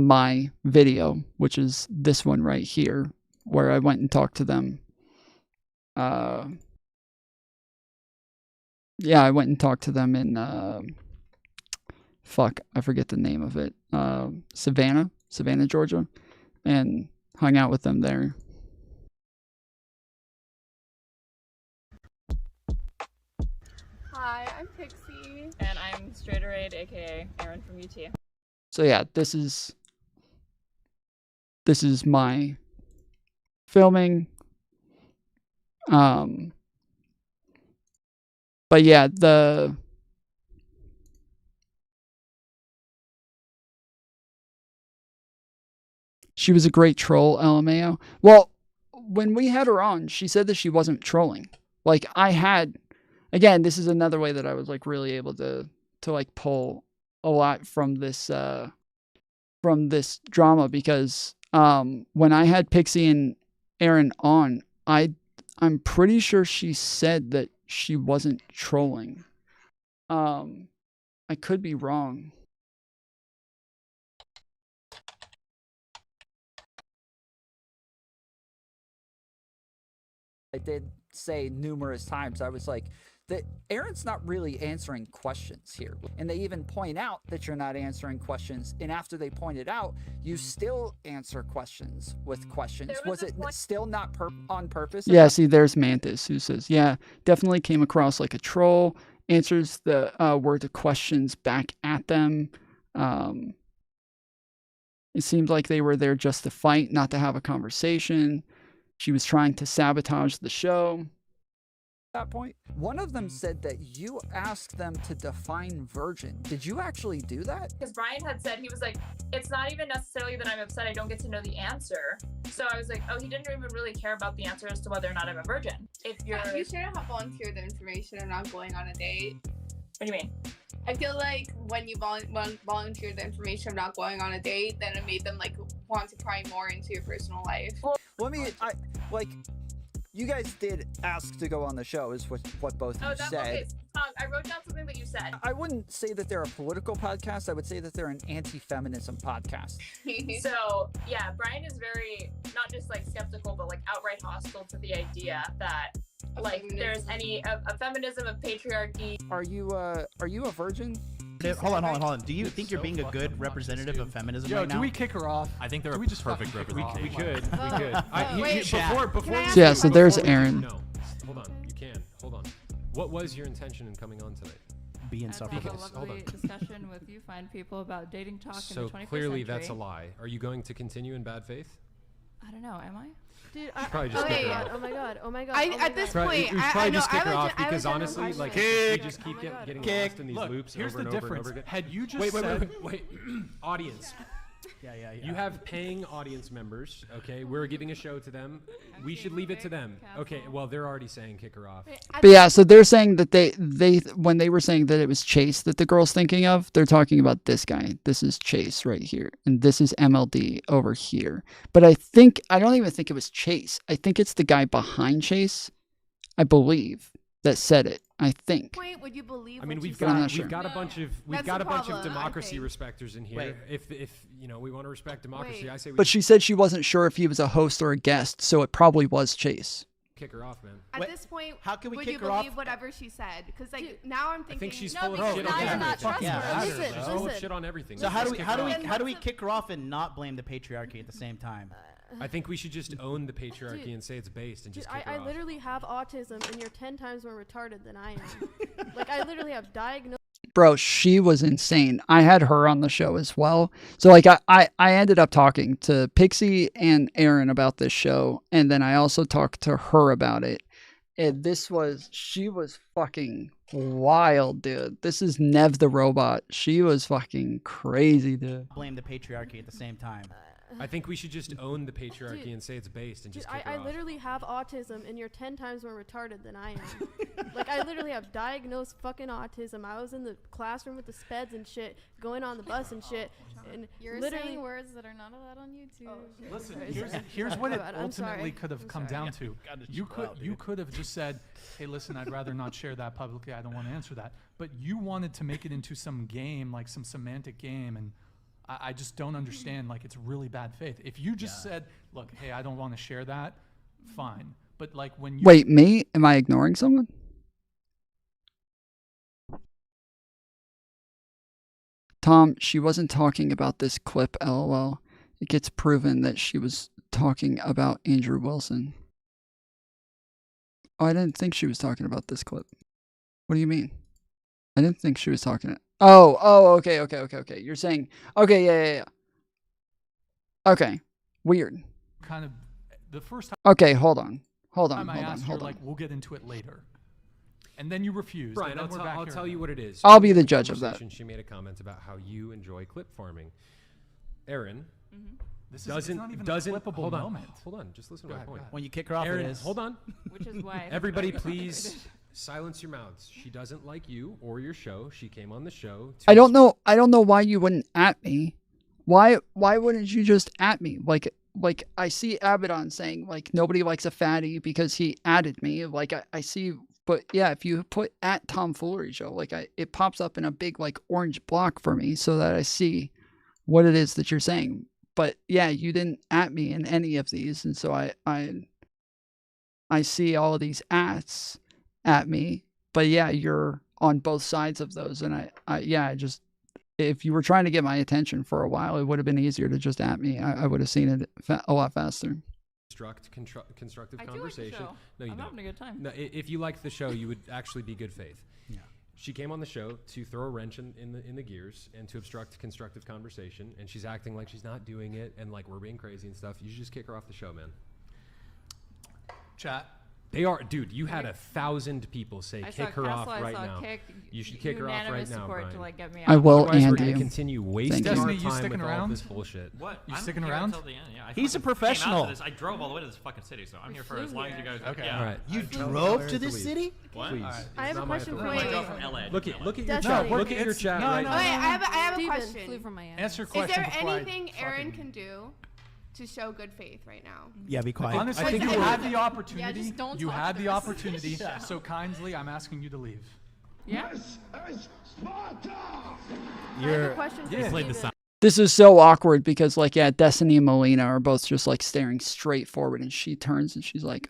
my video, which is this one right here, where I went and talked to them. I went and talked to them in I forget the name of it. Savannah, Georgia, and hung out with them there. Hi, I'm Pixie. And I'm Straighterade, aka Erin from UT. So yeah, this is my filming. But yeah, she was a great troll, LMAO. Well, when we had her on, she said that she wasn't trolling. Like again, this is another way that I was like really able to like pull a lot from this drama, because when I had Pixie and Erin on, I'm pretty sure she said that she wasn't trolling. I could be wrong. I did say numerous times, I was like, that Aaron's not really answering questions here. And they even point out that you're not answering questions. And after they point it out, you still answer questions with questions. Was it still not on purpose? Yeah, see, there's Mantis who says, yeah, definitely came across like a troll. Answers the word to questions back at them. It seemed like they were there just to fight, not to have a conversation. She was trying to sabotage the show. That point, one of them said that you asked them to define virgin. Did you actually do that? Because Brian had said, he was like, it's not even necessarily that I'm upset I don't get to know the answer. So I was like, oh, he didn't even really care about the answer as to whether or not I'm a virgin. If you're... You shouldn't have volunteered the information or not going on a date. What do you mean? I feel like when you volunteered the information of not going on a date, then it made them like want to pry more into your personal life. Well, you guys did ask to go on the show, is what both of you said. Okay. I wrote down something that you said. I wouldn't say that they're a political podcast. I would say that they're an anti-feminism podcast. So, yeah, Brian is very, not just like skeptical, but like outright hostile to the idea that like there's any a feminism of patriarchy. Are you a virgin? Hold on. Do you think you're being a good representative of feminism right now? Do we kick her off? I think they're perfect representation. We could. Yeah, so there's Erin. No, hold on. You can. Hold on. What was your intention in coming on tonight? Be insufferable. Have a lovely discussion with you fine people about dating talk in the 21st century. So clearly that's a lie. Are you going to continue in bad faith? I don't know. Am I? Dude, probably just kick her off. Oh my god. At this point, we probably just kick her off because I honestly, like, we just keep getting lost in these loops here's over the and over difference. and over again. Had you just wait. Audience. Yeah. You have paying audience members, okay? We're giving a show to them. We should leave it to them. Okay, well, they're already saying kick her off. But yeah, so they're saying that they when they were saying that it was Chase that the girl's thinking of, they're talking about this guy. This is Chase right here. And this is MLD over here. But I don't even think it was Chase. I think it's the guy behind Chase, I believe, that said it. I think. Would you believe? I mean, we've said? got a bunch of democracy respecters in here. Wait. If you know we want to respect democracy, I say. But she said she wasn't sure if he was a host or a guest, so it probably was Chase. kick her off, man. At this point, how can we would kick you her off? believe whatever she said? Because like now I'm thinking. I think she's no, full of because shit now on you're everything. not trustworthy. She's full of shit on everything. So Let's just kick her off. how do we kick her off and not blame the patriarchy at the same time? I think we should just own the patriarchy and say it's based and just kick her I off. literally have autism, and you're 10 times more retarded than I am. Like, I literally have diagnosed. Bro, she was insane. I had her on the show as well. So like I ended up talking to Pixie and Aaron about this show, and then I also talked to her about it. And she was fucking wild, dude. This is Nev the robot. She was fucking crazy, dude. Blame the patriarchy at the same time. I think we should just own the patriarchy and say it's based and just kick her I off. literally have autism, and you're 10 times more retarded than I am. Like, I literally have diagnosed fucking autism. I was in the classroom with the speds and shit, going on the bus and shit, and You're literally saying words that are not allowed on YouTube. Listen, here's what it ultimately could have come down to. You could have just said, "Hey, listen, I'd rather not share that publicly. I don't want to answer that." But you wanted to make it into some game, like some semantic game, and I just don't understand. Like, it's really bad faith. If you just said, "Look, hey, I don't want to share that," fine. But like when you Wait, me? Am I ignoring someone? Tom, she wasn't talking about this clip, LOL. It gets proven that she was talking about Andrew Wilson. Oh, I didn't think she was talking about this clip. What do you mean? I didn't think she was talking. Okay. You're saying, okay, yeah. Okay, weird. kind of the first time. Okay, hold on. I asked you, like, we'll get into it later, and then you refused. Brian, and then I'll tell you what it is. I'll be the judge of that. She made a comment about how you enjoy clip farming. Aaron This doesn't not even doesn't a clippable hold on. moment. Hold on, just listen Go to my ahead, point. go ahead. When you kick her off, Aaron, it is. hold on. Which is why. Everybody, please silence your mouths. She doesn't like you or your show. She came on the show. I don't know why you wouldn't at me. Why wouldn't you just at me? Like I see Abaddon saying like nobody likes a fatty because he added me. Like I see, but yeah, if you put at Tom Foolery show, like it pops up in a big like orange block for me so that I see what it is that you're saying. But yeah, you didn't at me in any of these, and so I see all of these ats at me. But yeah, you're on both sides of those, and I just, if you were trying to get my attention for a while, it would have been easier to just at me. I would have seen it a lot faster. Constructive I do like the conversation. show. No, you I'm don't. having a good time. No, if you liked the show, you would actually be good faith. Yeah. She came on the show to throw a wrench in the gears and to obstruct constructive conversation, and she's acting like she's not doing it and like we're being crazy and stuff. You should just kick her off the show, man. Chat. They are, dude. You had 1,000 people say kick her off right now. You should kick her off right now, Brian. To, like, get me I out. will, Otherwise, we're and gonna you. continue wasting our Destiny, you time sticking with all around? this bullshit. What? You I'm sticking here around? Until the end. Yeah, I He's a fucking came out professional. to this. I drove all the way to this fucking city, so I'm here for as long as you guys. Okay. Yeah. All right. You drove to this city? What? Please. I have a question for I you. drove from LA. Look at your Destiny. chat. No, Look at your it's- chat no, right no, now. Wait, I have a Steven. question. Flew from Miami. Answer your Is question there before I anything Aaron fucking- can do to show good faith right now? Yeah, be quiet. Honestly, I think you you had were- the opportunity. just don't you talk had to the us. opportunity. So kindly, I'm asking you to leave. Yeah. I have a question for Yeah. Steven. This is so awkward because like yeah, Destiny and Melina are both just like staring straight forward, and she turns and she's like,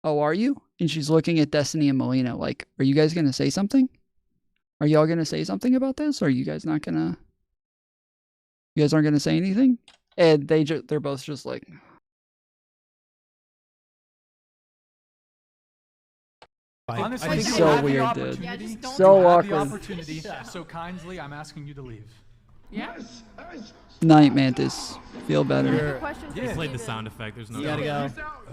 "Oh, are you?" And she's looking at Destiny and Melina like, "Are you guys gonna say something? Are y'all gonna say something about this? Or are you guys not gonna? You guys aren't gonna say anything?" And they're both just like. Honestly, I think you so had the weird, dude. opportunity. Yeah, just don't So you had awkward. the opportunity. So kindly, I'm asking you to leave. Yeah. Night Mantis, feel I have better. a question for Just played the Steven. sound effect. There's no. You gotta go.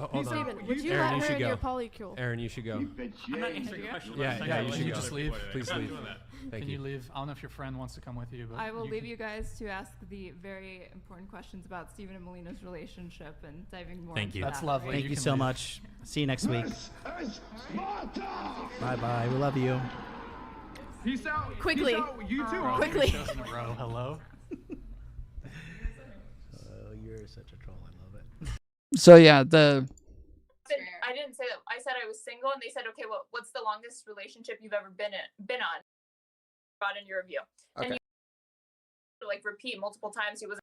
Hold on. Steven, would you Aaron, let you her should in your go. polycule? Aaron, you should go. I'm not answering questions. Yeah, you Can should you go. just leave? Please I'm not leave. doing that. Thank Can you you. leave? I don't know if your friend wants to come with you, but I will leave can- you guys to ask the very important questions about Stephen and Melina's relationship and diving more. Thank into you. That's that, lovely. right? Thank you can so leave. much. See you next week. Bye bye. We love you. Peace out. Quickly. Peace out. You too. Quickly. Shows in a row. Hello. Oh, you're such a troll. I love it. So yeah, I didn't say that. I said I was single, and they said, "Okay, what's the longest relationship you've ever been on?" Brought in your review, and Okay. you like repeat multiple times. He was.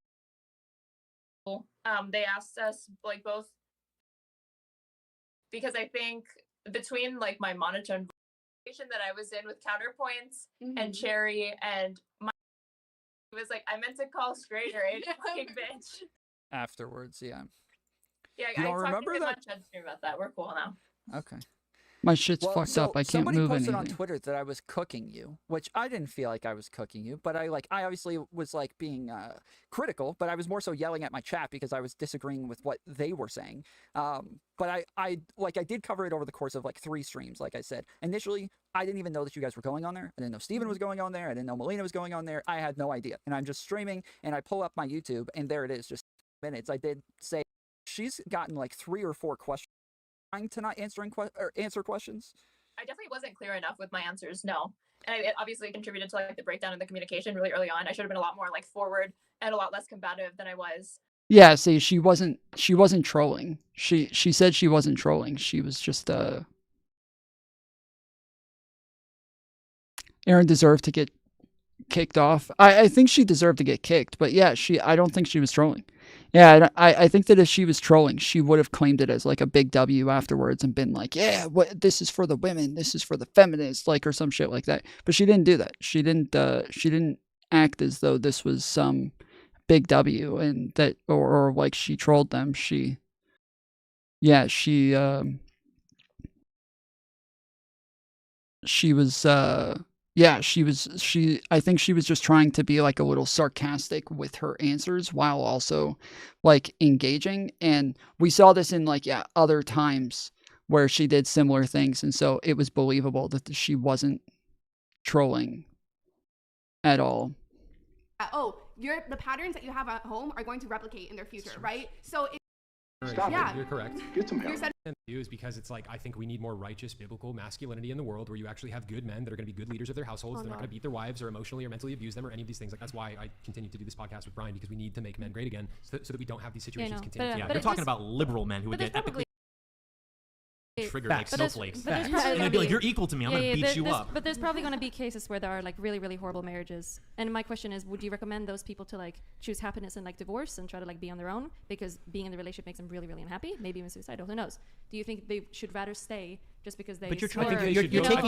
They asked us like both. because I think between like my monotone that I was in with counterpoints and Cherry and my it was like I meant to call Strader a fucking bitch. Afterwards, yeah. Yeah, You I don't talked remember to him that? on Chat Stream about that. We're cool now. Okay. My shit's Well, fucked so up. I can't somebody move posted anything. on Twitter that I was cooking you, which I didn't feel like I was cooking you, but I obviously was like being critical, but I was more so yelling at my chat because I was disagreeing with what they were saying. But I did cover it over the course of like 3 streams. Like I said, initially I didn't even know that you guys were going on there. I didn't know Steven was going on there. I didn't know Melina was going on there. I had no idea, and I'm just streaming, and I pull up my YouTube, and there it is, just minutes. I did say she's gotten like 3 or 4 questions trying to not answer questions. I definitely wasn't clear enough with my answers, no. And it obviously contributed to like the breakdown in the communication really early on. I should have been a lot more like forward and a lot less combative than I was. Yeah, see, she wasn't trolling. She said she wasn't trolling. She was just Aaron deserved to get kicked off. I think she deserved to get kicked, but yeah, I don't think she was trolling. Yeah, I think that if she was trolling, she would have claimed it as like a big W afterwards and been like, yeah, this is for the women, this is for the feminists, like, or some shit like that. But she didn't do that. She didn't act as though this was some big W and that, or like she trolled them. She I think she was just trying to be like a little sarcastic with her answers while also like engaging. And we saw this in like, other times where she did similar things. And so it was believable that she wasn't trolling at all. The patterns that you have at home are going to replicate in their future, right? So You're correct. Get some help. Is because it's like I think we need more righteous biblical masculinity in the world where you actually have good men that are going to be good leaders of their households. They're not going to beat their wives or emotionally or mentally abuse them or any of these things. Like that's why I continue to do this podcast with Brian, because we need to make men great again so that we don't have these situations continue. Yeah, you're talking about liberal men who would get epically triggered like snowflakes. And they'd be like, you're equal to me, I'm going to beat you up. But there's probably going to be cases where there are like really, really horrible marriages. And my question is, would you recommend those people to like choose happiness and like divorce and try to like be on their own because being in the relationship makes them really, really unhappy? Maybe even suicidal, who knows? Do you think they should rather stay just because they I think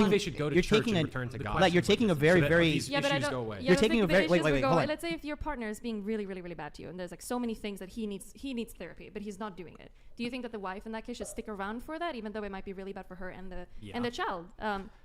they should go to church and return to God. Like you're taking a very, very yeah, but I don't, go away. Yeah, you're taking a very wait, hold on. Let's say if your partner is being really, really, really bad to you and there's like so many things that he needs therapy, but he's not doing it. Do you think that the wife in that case should stick around for that, even though it might be really bad for her and the child?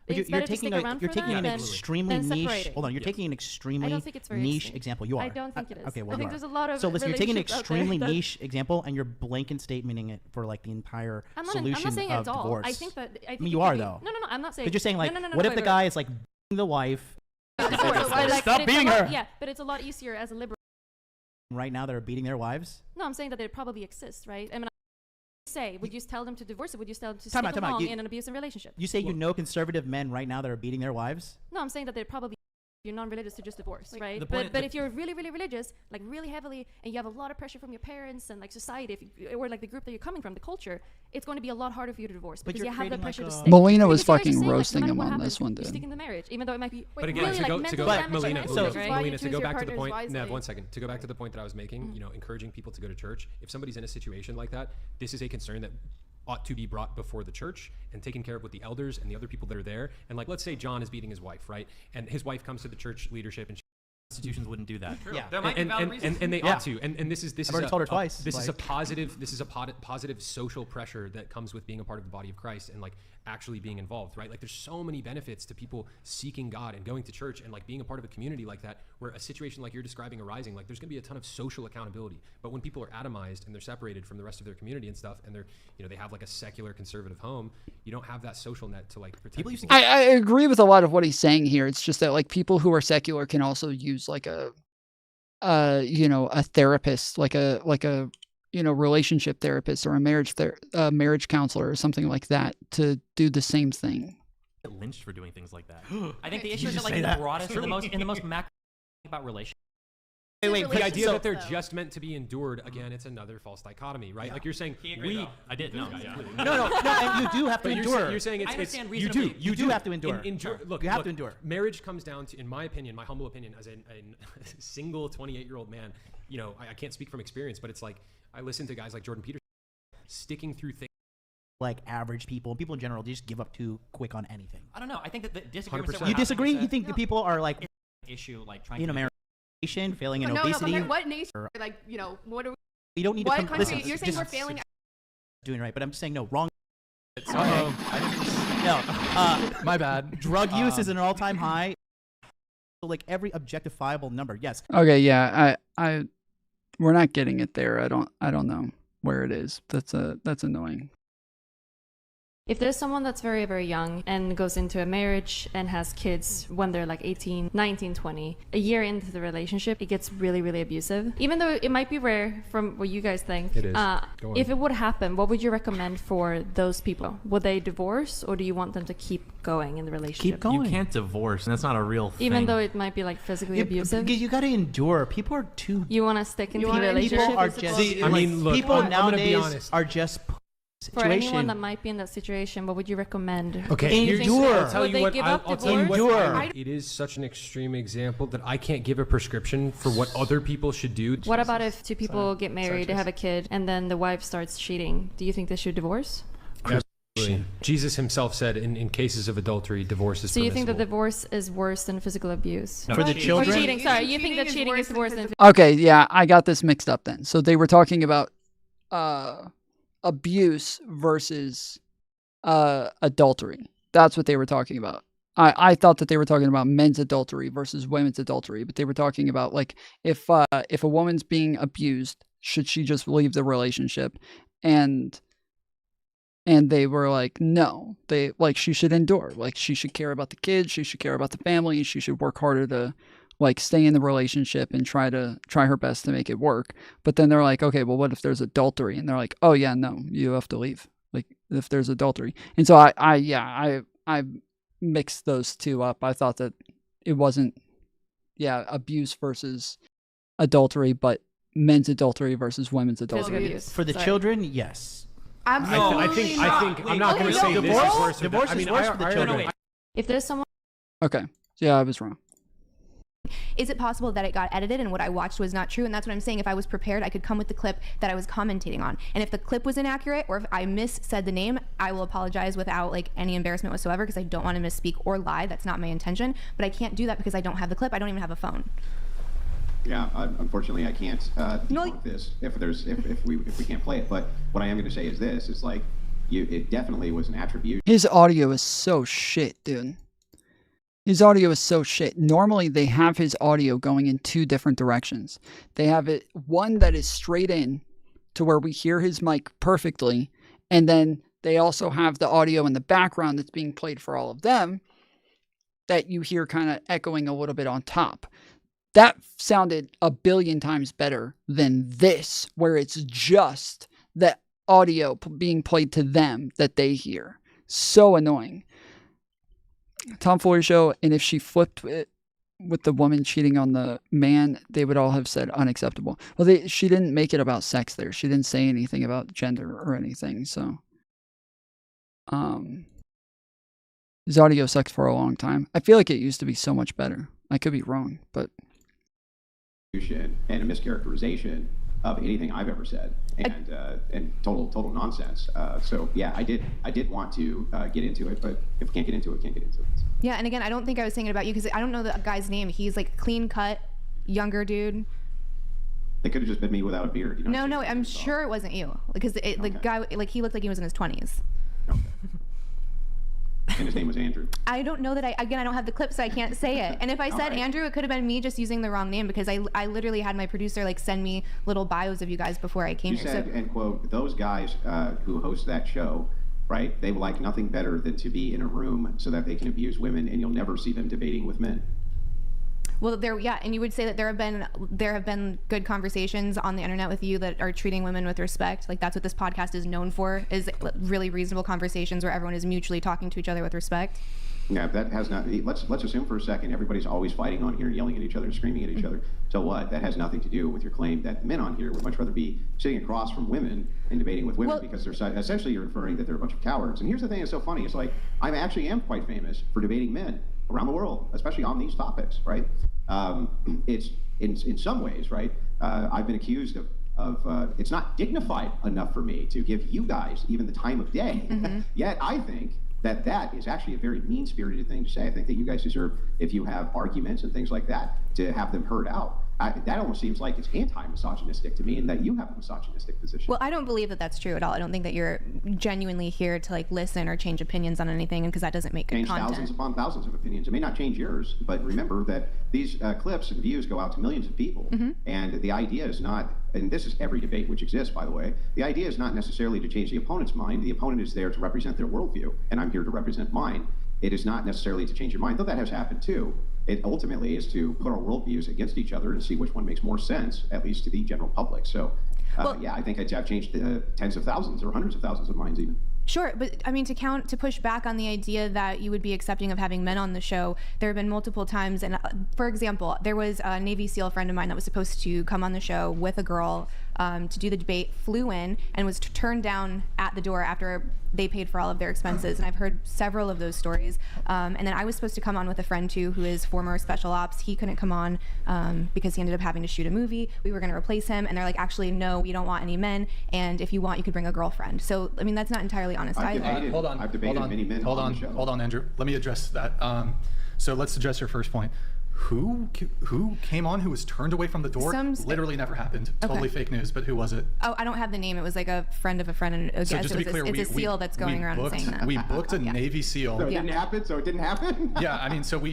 You're taking an extremely niche. Hold on, you're taking an extremely niche example. You are. I don't think it is. Okay, well, I think there's a lot of. So listen, you're taking an extremely niche example and you're blanket statementing it for like the entire solution I'm not saying of it's all. divorce. I think that. I mean, you are though. No, I'm not saying. But you're saying like, what if the guy is like the wife? Stop beating her. Yeah, but it's a lot easier as a liberal. Right now, that are beating their wives. No, I'm saying that it probably exists, right? I mean, would you tell them to divorce it? Would you tell them to stick along in an abusive relationship? You say you know conservative men right now that are beating their wives? No, I'm saying that they're probably you're non-religious to just divorce, right? But if you're really, really religious, like really heavily, and you have a lot of pressure from your parents and like society, or like the group that you're coming from, the culture, it's going to be a lot harder for you to divorce because you have the pressure to stay. Melina was fucking roasting him on this one, dude. You stick in the marriage, even though it might be. But again, really, to go back, Melina, to go back to the point. Wisely. Nev, 1 second. To go back to the point that I was making, you know, encouraging people to go to church. If somebody's in a situation like that, this is a concern that ought to be brought before the church and taken care of with the elders and the other people that are there. And like, let's say John is beating his wife, right? And his wife comes to the church leadership and institutions wouldn't do that. True. Yeah, there might be valid reasons. And they ought to. And this is I've already told her twice. This is a positive social pressure that comes with being a part of the body of Christ and like actually being involved, right? Like there's so many benefits to people seeking God and going to church and like being a part of a community like that, where a situation like you're describing arising, like there's gonna be a ton of social accountability. But when people are atomized and they're separated from the rest of their community and stuff, and they're, you know, they have like a secular conservative home, you don't have that social net to like protect people. I agree with a lot of what he's saying here. It's just that like people who are secular can also use like a therapist, like a relationship therapist or a marriage counselor or something like that to do the same thing. Get lynched for doing things like that. I think the issue is like in the broadest, in the most macro about relationships. Wait, the idea that they're just meant to be endured, again, it's another false dichotomy, right? Yeah. Like you're saying, I did. No, and you do have to endure. You're saying you do have to endure. Look, you have to endure. Marriage comes down to, in my opinion, my humble opinion, as a single 28-year-old man, you know, I can't speak from experience, but it's like, I listen to guys like Jordan Peterson sticking through things like average people, people in general, they just give up too quick on anything. I don't know. I think that the disagreements that we're You having disagree? is You think the people are like issue like trying in to America, failing in No, obesity? but what nation? Like, you know, what are we? You don't need to What come. country? Listen, You're saying just we're failing. doing right, but I'm saying no, wrong. Uh-oh. No, my bad. Drug use is an all-time high. So like every objectifiable number, yes. Okay, yeah, we're not getting it there. I don't know where it is. That's annoying. If there's someone that's very, very young and goes into a marriage and has kids when they're like 18, 19, 20, a year into the relationship, it gets really, really abusive. Even though it might be rare from what you guys think. It is. Go on. If it would happen, what would you recommend for those people? Would they divorce or do you want them to keep going in the relationship? Keep going. You can't divorce, and that's not a real thing. Even though it might be like physically abusive? You got to endure. People are too. You want to stick into the People relationship? are just. See, I mean, look, people I'm gonna be nowadays honest. are just. For anyone that might be in that situation, what would you recommend? Okay, endure. I'll tell Would you they what. give I'll up tell you what. divorce? It is such an extreme example that I can't give a prescription for what other people should do. What about if two people get married, they have a kid, and then the wife starts cheating? Do you think they should divorce? Absolutely. Jesus himself said in cases of adultery, divorce is So you think that permissible. divorce is worse than physical abuse? For the children? Or cheating, sorry. You think that cheating is worse than Okay, yeah, I got this mixed up then. So they were talking about abuse versus adultery. That's what they were talking about. I thought that they were talking about men's adultery versus women's adultery, but they were talking about like if a woman's being abused, should she just leave the relationship? And they were like, no, she should endure. Like she should care about the kids, she should care about the family, she should work harder to like stay in the relationship and try her best to make it work. But then they're like, okay, well, what if there's adultery? And they're like, oh yeah, no, you have to leave. Like if there's adultery. And so I mixed those two up. I thought that it wasn't, abuse versus adultery, but men's adultery versus women's adultery. For the children, yes. Absolutely. I think I'm not going to say this is worse. Divorce is worse for the children. If there's someone... Okay. Yeah, I was wrong. Is it possible that it got edited and what I watched was not true? And that's what I'm saying. If I was prepared, I could come with the clip that I was commentating on. And if the clip was inaccurate or if I missaid the name, I will apologize without like any embarrassment whatsoever because I don't want to misspeak or lie. That's not my intention. But I can't do that because I don't have the clip. I don't even have a phone. Yeah, unfortunately, I can't debunk this if we can't play it. But what I am going to say is this: it's like it definitely was an attribution. His audio is so shit, dude. His audio is so shit. Normally, they have his audio going in two different directions. They have it one that is straight in to where we hear his mic perfectly, and then they also have the audio in the background that's being played for all of them that you hear kind of echoing a little bit on top. That sounded a billion times better than this, where it's just the audio being played to them that they hear. So annoying. Foolery show, and if she flipped it with the woman cheating on the man, they would all have said unacceptable. Well, she didn't make it about sex there. She didn't say anything about gender or anything, so. His audio sucks for a long time. I feel like it used to be so much better. I could be wrong, but. And a mischaracterization of anything I've ever said, and total nonsense. So yeah, I did want to get into it, but if we can't get into it, can't get into it. Yeah, and again, I don't think I was saying it about you because I don't know the guy's name. He's like clean cut, younger dude. It could have just been me without a beard. You know? No, I'm sure it wasn't you because the guy he looked like he was in his 20s. Okay. And his name was Andrew. I don't know that I don't have the clip, so I can't say it. And if I said Andrew, it could have been me just using the wrong name because I literally had my producer like send me little bios of you guys before I came You here. said, and quote, those guys who host that show, right? They would like nothing better than to be in a room so that they can abuse women, and you'll never see them debating with men. Well, and you would say that there have been good conversations on the internet with you that are treating women with respect. Like that's what this podcast is known for, is really reasonable conversations where everyone is mutually talking to each other with respect. Yeah, that has not. Let's assume for a second everybody's always fighting on here and yelling at each other and screaming at each other. So what? That has nothing to do with your claim that men on here would much rather be sitting across from women and debating with women because they're essentially you're inferring that they're a bunch of cowards. And here's the thing that's so funny: it's like I actually am quite famous for debating men around the world, especially on these topics, right? It's in some ways, right? I've been accused it's not dignified enough for me to give you guys even the time of day. Yet I think that is actually a very mean-spirited thing to say. I think that you guys deserve, if you have arguments and things like that, to have them heard out. That almost seems like it's anti-misogynistic to me, and that you have a misogynistic position. Well, I don't believe that that's true at all. I don't think that you're genuinely here to like listen or change opinions on anything, because that doesn't make good content. Thousands upon thousands of opinions. It may not change yours, but remember that these clips and views go out to millions of people. And the idea is not, and this is every debate which exists, by the way, the idea is not necessarily to change the opponent's mind. The opponent is there to represent their worldview, and I'm here to represent mine. It is not necessarily to change your mind, though that has happened too. It ultimately is to put our worldviews against each other and see which one makes more sense, at least to the general public. So, yeah, I think I've changed tens of thousands or hundreds of thousands of minds even. Sure, but I mean, to push back on the idea that you would be accepting of having men on the show, there have been multiple times, and for example, there was a Navy SEAL friend of mine that was supposed to come on the show with a girl to do the debate, flew in, and was turned down at the door after they paid for all of their expenses. And I've heard several of those stories. And then I was supposed to come on with a friend too, who is former special ops. He couldn't come on because he ended up having to shoot a movie. We were going to replace him, and they're like, actually, no, we don't want any men. And if you want, you could bring a girlfriend. So I mean, that's not entirely honest either. I've debated many men on the show. Hold on, Andrew. Let me address that. So let's address your first point. Who came on who was turned away from the door? Literally never happened. Totally fake news, but who was it? Oh, I don't have the name. It was like a friend of a friend. And so just to be clear, it's a SEAL that's going around saying that. We booked a Navy SEAL. So it didn't happen? So it didn't happen? Yeah, I mean, so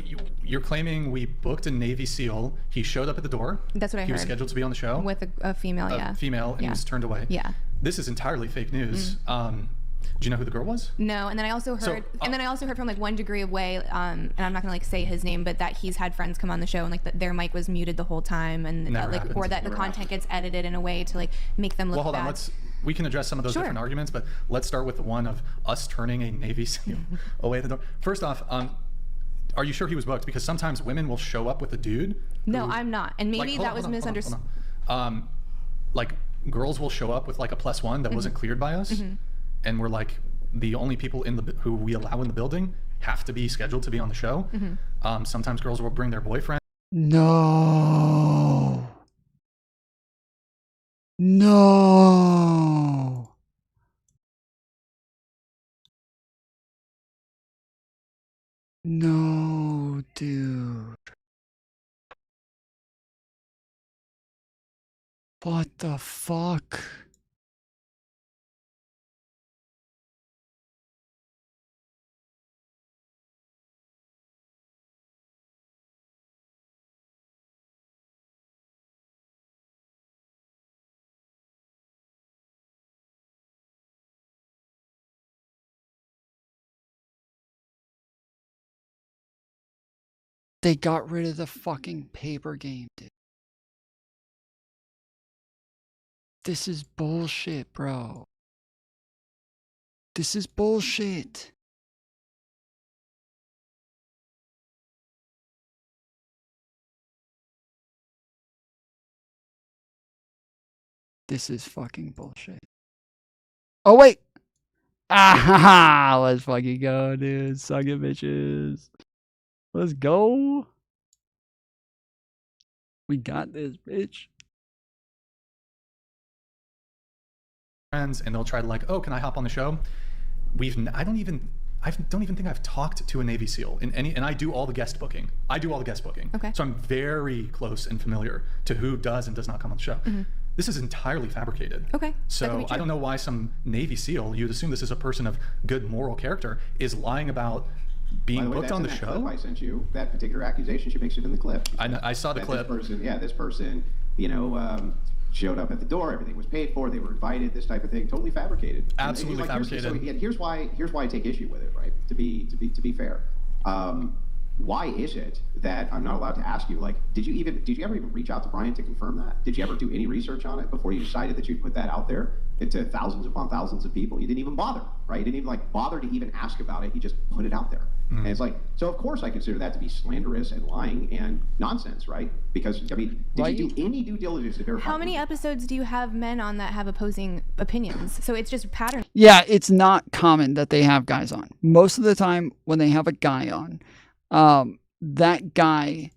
you're claiming we booked a Navy SEAL. He showed up at the door. That's what I heard. He was scheduled to be on the show. With a female, yeah. A female, and he was turned away. Yeah. This is entirely fake news. Do you know who the girl was? No, and then I also heard, from like 1 degree away, and I'm not gonna like say his name, but that he's had friends come on the show and like their mic was muted the whole time, and or that the content gets edited in a way to like make them look bad. Well, hold on. We can address some of those different arguments, but let's start with the one of us turning a Navy SEAL away at the door. First off, are you sure he was booked? Because sometimes women will show up with a dude. No, I'm not, and maybe that was misunderstood. Like girls will show up with like a +1 that wasn't cleared by us. And we're like, the only people who we allow in the building have to be scheduled to be on the show. Sometimes girls will bring their boyfriend. No. No, dude. What the fuck? They got rid of the fucking paper game, dude. This is bullshit, bro. This is bullshit. This is fucking bullshit. Oh, wait. Ah, let's fucking go, dude. Suck it, bitches. Let's go. We got this, bitch. Friends, and they'll try to like, oh, can I hop on the show? I don't even think I've talked to a Navy SEAL and I do all the guest booking. Okay. So I'm very close and familiar to who does and does not come on the show. This is entirely fabricated. Okay. So I don't know why some Navy SEAL, you'd assume this is a person of good moral character, is lying about being booked on the show. Clip I sent you that particular accusation. She makes it in the clip. I saw the clip. This person, showed up at the door. Everything was paid for. They were invited. This type of thing, totally fabricated. Absolutely fabricated. Here's why I take issue with it. Right? To be fair. Why is it that I'm not allowed to ask you, like, did you ever even reach out to Brian to confirm that? Did you ever do any research on it before you decided that you'd put that out there into thousands upon thousands of people? You didn't even bother, right? You didn't even bother to even ask about it. You just put it out there. And it's like, so of course I consider that to be slanderous and lying and nonsense, right? Because, I mean, did you do any due diligence to verify? How many episodes do you have men on that have opposing opinions? So it's just pattern. Yeah, it's not common that they have guys on. Most of the time when they have a guy on, that guy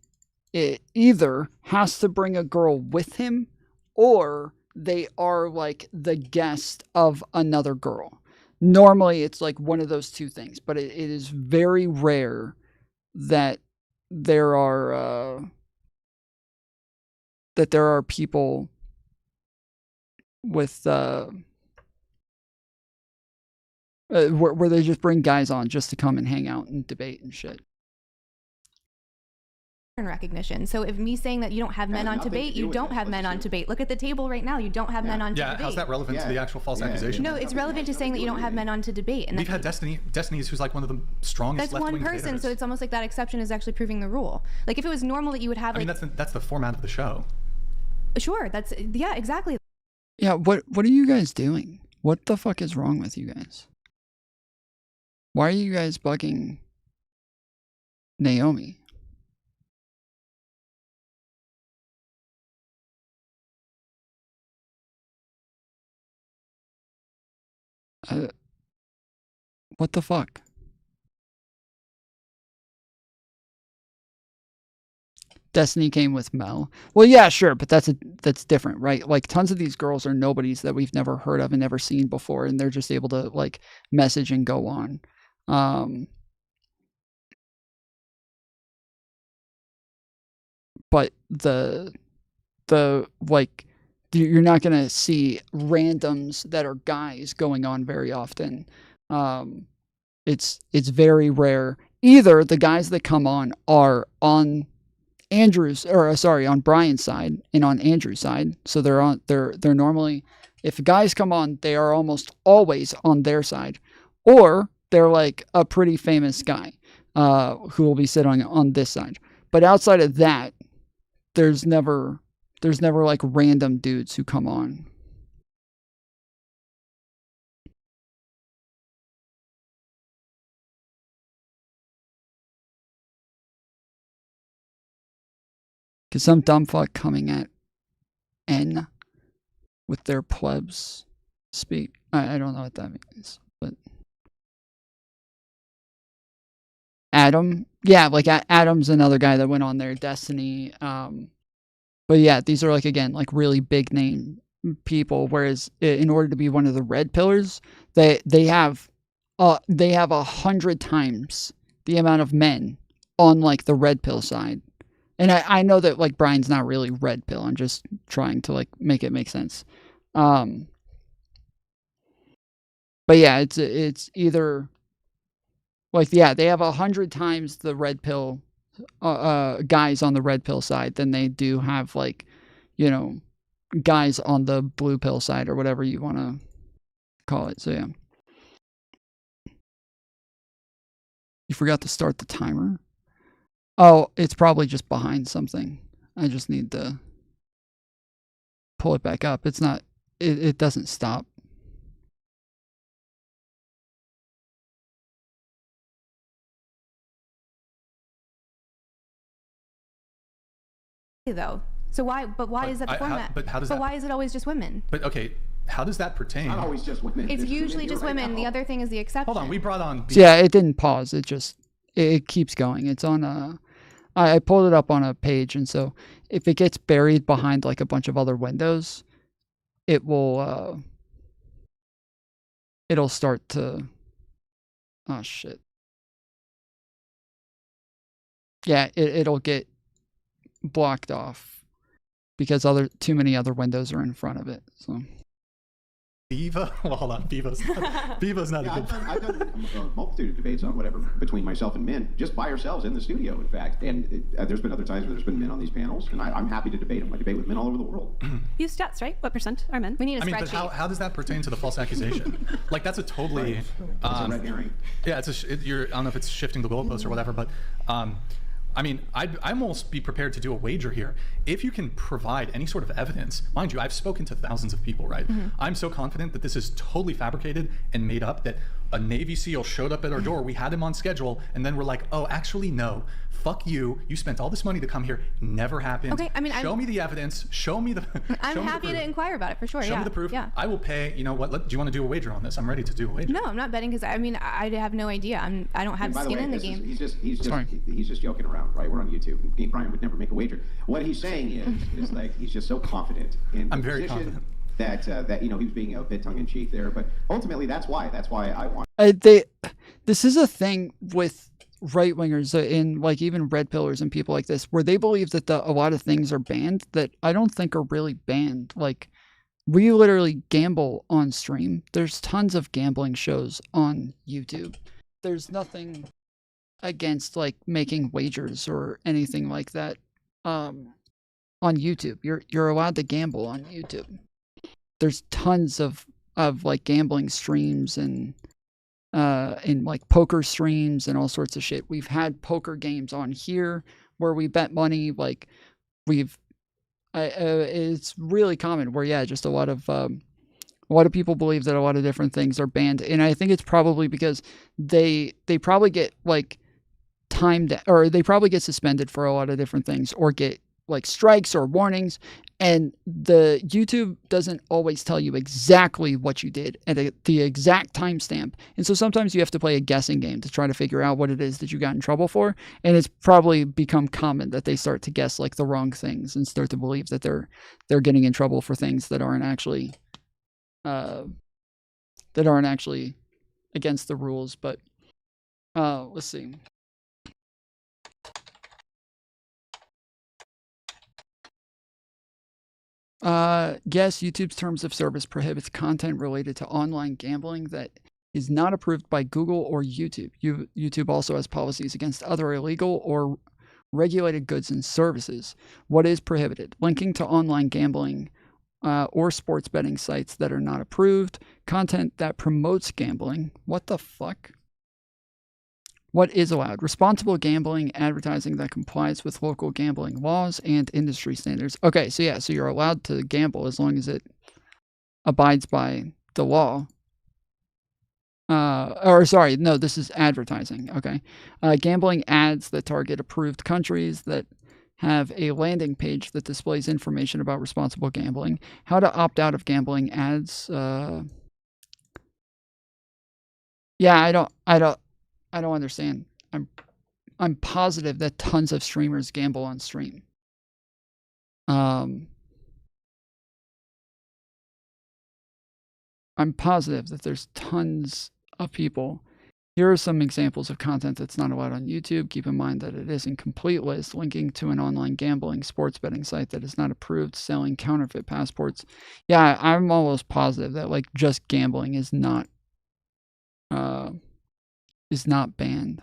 either has to bring a girl with him or they are like the guest of another girl. Normally it's like one of those two things, but it is very rare that there are people with where they just bring guys on just to come and hang out and debate and shit. Recognition. So if me saying that you don't have men on debate, you don't have men on debate. Look at the table right now. You don't have men on to debate. How's that relevant to the actual false accusation? No, it's relevant to saying that you don't have men on to debate. And we've had Destiny's who's like one of the strongest that's one person, debaters. so it's almost like that exception is actually proving the rule. Like if it was normal that you would have like... I mean, that's the format of the show. Sure, that's... Yeah, exactly. Yeah, what are you guys doing? What the fuck is wrong with you guys? Why are you guys bugging Naomi? What the fuck? Destiny came with Mel. Well, yeah, sure, but that's different, right? Like tons of these girls are nobodies that we've never heard of and never seen before, and they're just able to like message and go on. But the like you're not going to see randoms that are guys going on very often. It's very rare. Either the guys that come on are on on Brian's side and on Andrew's side. So they're normally, if guys come on, they are almost always on their side, or they're like a pretty famous guy who will be sitting on this side. But outside of that, there's never like random dudes who come on. Cause some dumb fuck coming at N with their plebs speak. I don't know what that means, but Adam, yeah, like Adam's another guy that went on there. Destiny, but yeah, these are like again like really big name people. Whereas in order to be one of the red pillars, they have 100 times the amount of men on like the red pill side. And I know that like Brian's not really red pill. I'm just trying to like make it make sense. But yeah, it's either like, yeah, they have 100 times the red pill guys on the red pill side than they do have like, you know, guys on the blue pill side or whatever you want to call it. So yeah. You forgot to start the timer? Oh, it's probably just behind something. I just need to pull it back up. It's not, it doesn't stop. Though. So why is that the format? But why is it always just women? But okay, how does that pertain? Not always just women. It's usually just women. The other thing is the exception. Hold on, we brought on... So yeah, it didn't pause. It just, it keeps going. It's on I pulled it up on a page, and so if it gets buried behind like a bunch of other windows, it will, it'll start to, oh shit. Yeah, it'll get blocked off because too many other windows are in front of it. So Bevo? Well, hold on. Bevo's not a good... I've done a multitude of debates on whatever between myself and men, just by ourselves in the studio, in fact. And there's been other times where there's been men on these panels, and I'm happy to debate them. I debate with men all over the world. Use stats, right? What percent are men? We need a spreadsheet. But how does that pertain to the false accusation? Like, that's a totally... It's a red herring. Yeah, I don't know if it's shifting the goalposts or whatever, but... I mean, I'd almost be prepared to do a wager here. If you can provide any sort of evidence, mind you, I've spoken to thousands of people, right? Mm-hmm. I'm so confident that this is totally fabricated and made up, that a Navy SEAL showed up at our door, we had him on schedule, and then we're like, oh, actually, no. Fuck you. You spent all this money to come here. Never happened. Okay, I mean, show me the evidence. Show me the... I'm happy to inquire about it, for sure, Show me the proof. Yeah. I will pay. You know what? Do you want to do a wager on this? I'm ready to do a wager. No, I'm not betting because, I mean, I have no idea. I don't have skin in the game. He's just joking around, right? We're on YouTube. Brian would never make a wager. What he's saying is like, he's just so confident in I'm very confident. that he was being a bit tongue in cheek there. But ultimately, that's why I want. This is a thing with right wingers in like even red pillars and people like this, where they believe that a lot of things are banned that I don't think are really banned. Like, we literally gamble on stream. There's tons of gambling shows on YouTube. There's nothing against like making wagers or anything like that on YouTube. You're allowed to gamble on YouTube. There's tons of like gambling streams and like poker streams and all sorts of shit. We've had poker games on here where we bet money. Like it's really common where just a lot of people believe that a lot of different things are banned, and I think it's probably because they probably get like timed, or they probably get suspended for a lot of different things, or get like strikes or warnings, and the YouTube doesn't always tell you exactly what you did at the exact timestamp, and so sometimes you have to play a guessing game to try to figure out what it is that you got in trouble for, and it's probably become common that they start to guess like the wrong things and start to believe that they're getting in trouble for things that aren't actually against the rules. But let's see. Yes, YouTube's terms of service prohibits content related to online gambling that is not approved by Google or YouTube. YouTube also has policies against other illegal or regulated goods and services. What is prohibited? Linking to online gambling or sports betting sites that are not approved, content that promotes gambling. What the fuck? What is allowed? Responsible gambling, advertising that complies with local gambling laws and industry standards. Okay, so yeah, so you're allowed to gamble as long as it abides by the law. Or sorry, no, this is advertising. Okay. Gambling ads that target approved countries that have a landing page that displays information about responsible gambling. How to opt out of gambling ads. Yeah, I don't understand. I'm positive that tons of streamers gamble on stream. I'm positive that there's tons of people. Here are some examples of content that's not allowed on YouTube. Keep in mind that it is an incomplete list, linking to an online gambling sports betting site that is not approved, selling counterfeit passports. Yeah, I'm almost positive that like just gambling is not banned.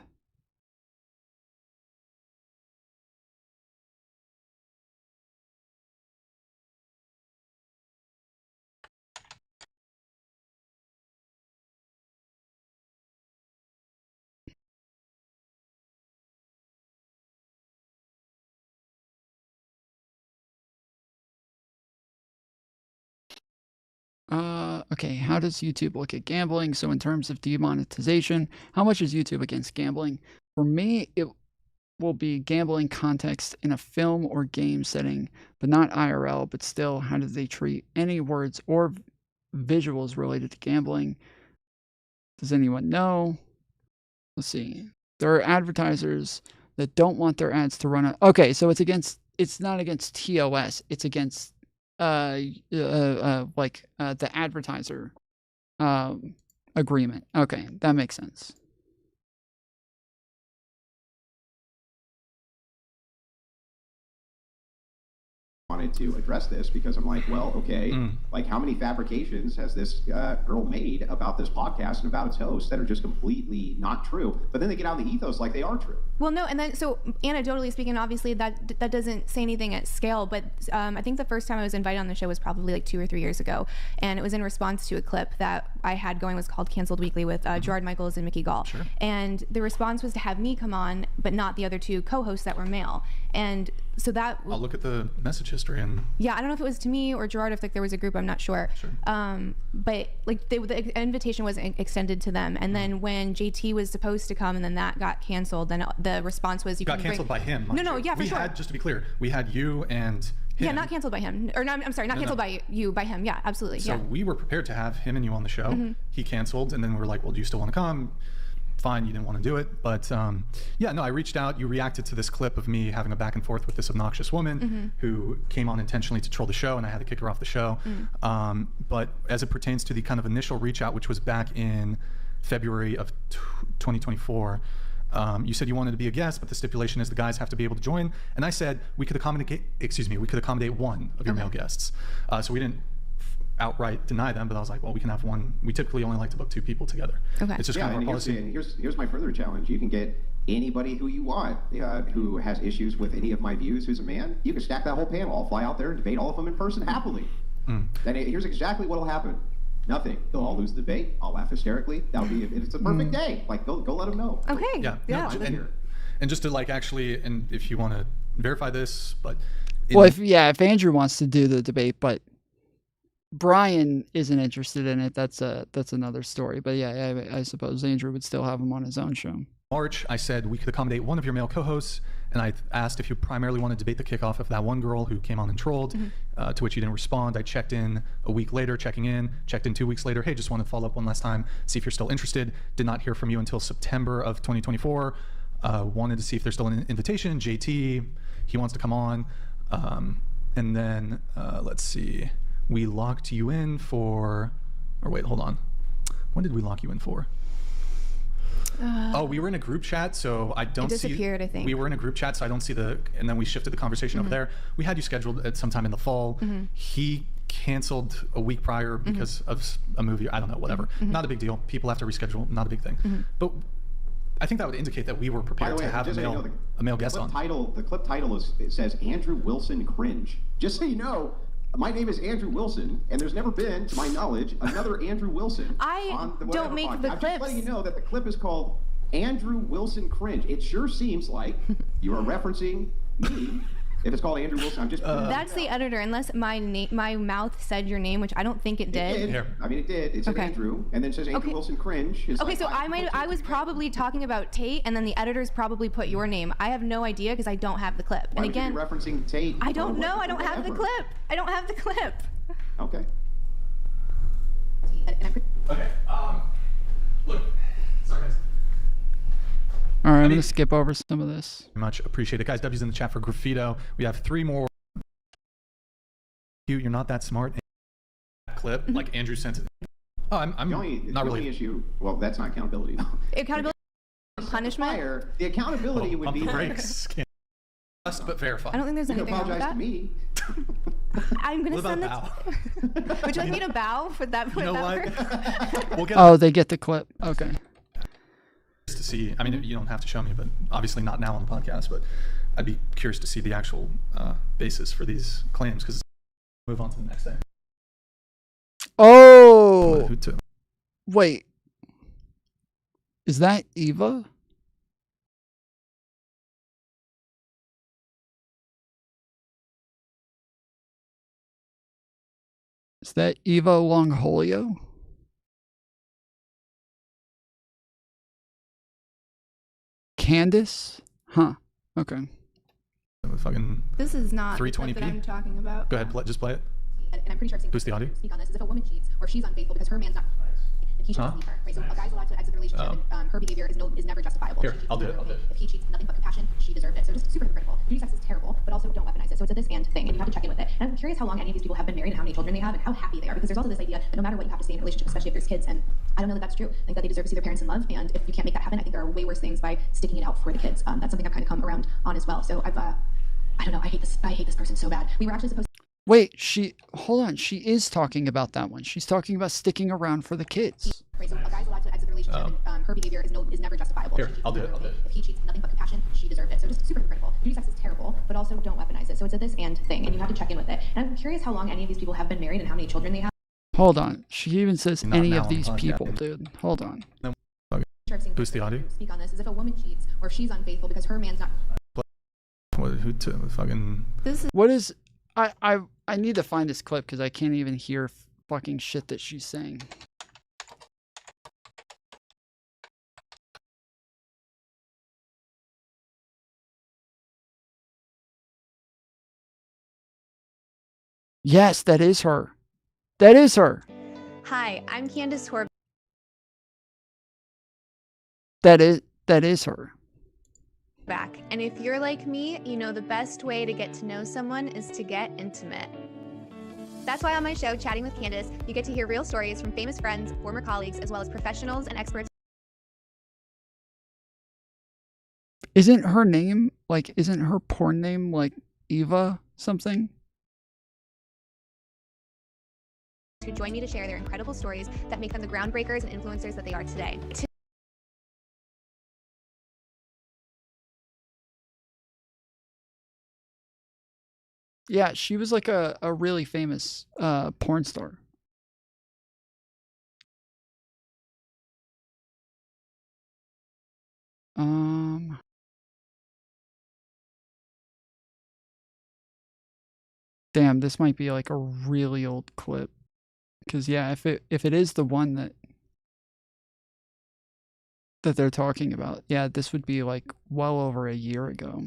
Okay, how does YouTube look at gambling? So in terms of demonetization, how much is YouTube against gambling? For me, it will be gambling context in a film or game setting, but not IRL, but still, how do they treat any words or visuals related to gambling? Does anyone know? Let's see. There are advertisers that don't want their ads to run. Okay, so it's not against TOS, it's against the advertiser agreement. Okay, that makes sense. Wanted to address this because I'm like, well, okay, like how many fabrications has this girl made about this podcast and about its host that are just completely not true, but then they get out of the ethos like they are true. Well, no, and then so anecdotally speaking, obviously that doesn't say anything at scale, but I think the first time I was invited on the show was probably like 2 or 3 years ago, and it was in response to a clip that I had going, was called Canceled Weekly with Gerard Michaels and Mickey Gall. Sure. And the response was to have me come on, but not the other two co-hosts that were male. And so that I'll look at the message history and I don't know if it was to me or Gerard, if like there was a group, I'm not sure. But like the invitation was extended to them, and then when JT was supposed to come and then that got canceled, then the response was you got canceled by him. No, yeah, for we sure. had, just to be clear, we had you and him. Yeah, not canceled by him, or no, I'm sorry, not canceled by you, by him. Yeah, absolutely. So we were prepared to have him and you on the show. He canceled, and then we were like, well, do you still want to come? fine, you didn't want to do it. But yeah, no, I reached out. You reacted to this clip of me having a back and forth with this obnoxious woman who came on intentionally to troll the show, and I had to kick her off the show. But as it pertains to the kind of initial reach out, which was back in February of 2024, you said you wanted to be a guest, but the stipulation is the guys have to be able to join. And I said we could accommodate, we could accommodate one of your male guests. So we didn't outright deny them, but I was like, well, we can have one. We typically only like to book 2 people together. Okay. It's just kind of our policy. And here's my further challenge. You can get anybody who you want who has issues with any of my views who's a man. You can stack that whole panel. I'll fly out there and debate all of them in person happily. Then here's exactly what will happen. Nothing. They'll all lose the debate. I'll laugh hysterically. That'll be it's a perfect day. Like go let them know. Okay. Yeah. Yeah. No, and just to like actually, and if you want to verify this, but well, if Andrew wants to do the debate, but Brian isn't interested in it, that's another story. But yeah, I suppose Andrew would still have him on his own show. March, I said we could accommodate one of your male co-hosts, and I asked if you primarily want to debate the kickoff of that one girl who came on and trolled, to which you didn't respond. I checked in a week later, checked in 2 weeks later. Hey, just want to follow up one last time, see if you're still interested. Did not hear from you until September of 2024. Wanted to see if there's still an invitation. JT, he wants to come on. And then, let's see, we locked you in for, or wait, hold on. When did we lock you in for? We were in a group chat, so I don't see. It disappeared, I think. We were in a group chat, so I don't see and then we shifted the conversation over there. We had you scheduled at some time in the fall. He canceled a week prior because of a movie, I don't know, whatever. Not a big deal. People have to reschedule, not a big thing. But I think that would indicate that we were prepared to have a male guest on. The clip title it says Andrew Wilson Cringe. Just so you know, my name is Andrew Wilson, and there's never been, to my knowledge, another Andrew Wilson. I don't make the clips. I'm just letting you know that the clip is called Andrew Wilson Cringe. It sure seems like you are referencing me. If it's called Andrew Wilson, I'm just. That's the editor, unless my mouth said your name, which I don't think it did. I mean, it did. It said Andrew, and then it says Andrew Wilson Cringe. So I was probably talking about Tate, and then the editors probably put your name. I have no idea because I don't have the clip. Why and again, would you be referencing Tate? I don't know. I don't have the clip. I don't have the clip. Okay. Okay. Look. Sorry, guys. All right, I'm going to skip over some of this. Much appreciate it. Guys, W's in the chat for Graffito. We have 3 more. You're not that smart. Clip, like Andrew sent it. Oh, I'm not really. The only issue, well, that's not accountability, though. Accountability, punishment? The accountability would be... Brakes. Just but verify. I don't think there's anything wrong with that. To me. I'm going to send this. Would you like me to bow for that? You know what? We'll get they get the clip. Okay. To see, I mean, you don't have to show me, but obviously not now on the podcast, but I'd be curious to see the actual basis for these claims, because move on to the next thing. Oh, wait, is that Eva? Is that Eva Longholio? Candace? Huh. Okay. Fucking this is not 320p. That I'm talking about. Go ahead, just play it. And I'm pretty sure Who's the audio? Speak on this is if a woman cheats or she's unfaithful because her man's not. He should leave her. Right? So a guy's allowed to exit the relationship, and her behavior is never justifiable. Here, I'll do it. If he cheats, nothing but compassion. She deserved it. So just super hypocritical. Duty sex is terrible, but also don't weaponize it. So it's a this and thing, and you have to check in with it. And I'm curious how long any of these people have been married and how many children they have and how happy they are, because there's also this idea that no matter what, you have to stay in a relationship, especially if there's kids. And I don't know that that's true. I think that they deserve to see their parents in love, and if you can't make that happen, I think there are way worse things by sticking it out for the kids. That's something I've kind of come around on as well. So I don't know. I hate this person so bad. We were actually supposed. Wait, hold on. She is talking about that one. She's talking about sticking around for the kids. Right, so a guy's allowed to exit the relationship, and her behavior is never justifiable. Here, I'll do it. If he cheats, nothing but compassion. She deserved it. So just super hypocritical. Duty sex is terrible, but also don't weaponize it. So it's a this and thing, and you have to check in with it. And I'm curious how long any of these people have been married and how many children they have. Hold on. She even says Not any now of on the these podcast. people, dude. Hold on. Who's the audio? Speak on this is if a woman cheats or she's unfaithful because her man's not. What is I need to find this clip because I can't even hear fucking shit that she's saying. Yes, that is her. That is her. Hi, I'm Candace Torb. That is her. Back. And if you're like me, you know the best way to get to know someone is to get intimate. That's why on my show, Chatting with Candace, you get to hear real stories from famous friends, former colleagues, as well as professionals and experts. Isn't her name, like, isn't her porn name, like, Eva something? Who join me to share their incredible stories that make them the groundbreakers and influencers that they are today. Yeah, she was like a really famous porn star. Damn, this might be like a really old clip. Cause yeah, if it is the one that they're talking about, yeah, this would be like well over a year ago.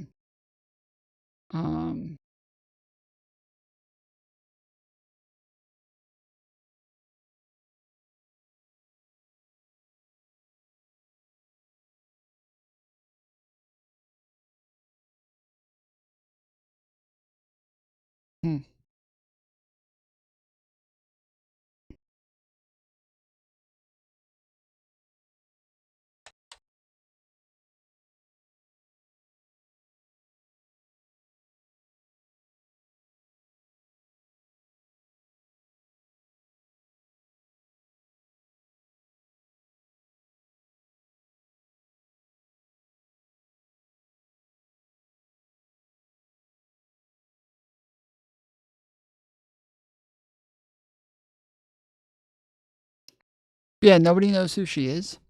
Yeah, nobody knows who she is.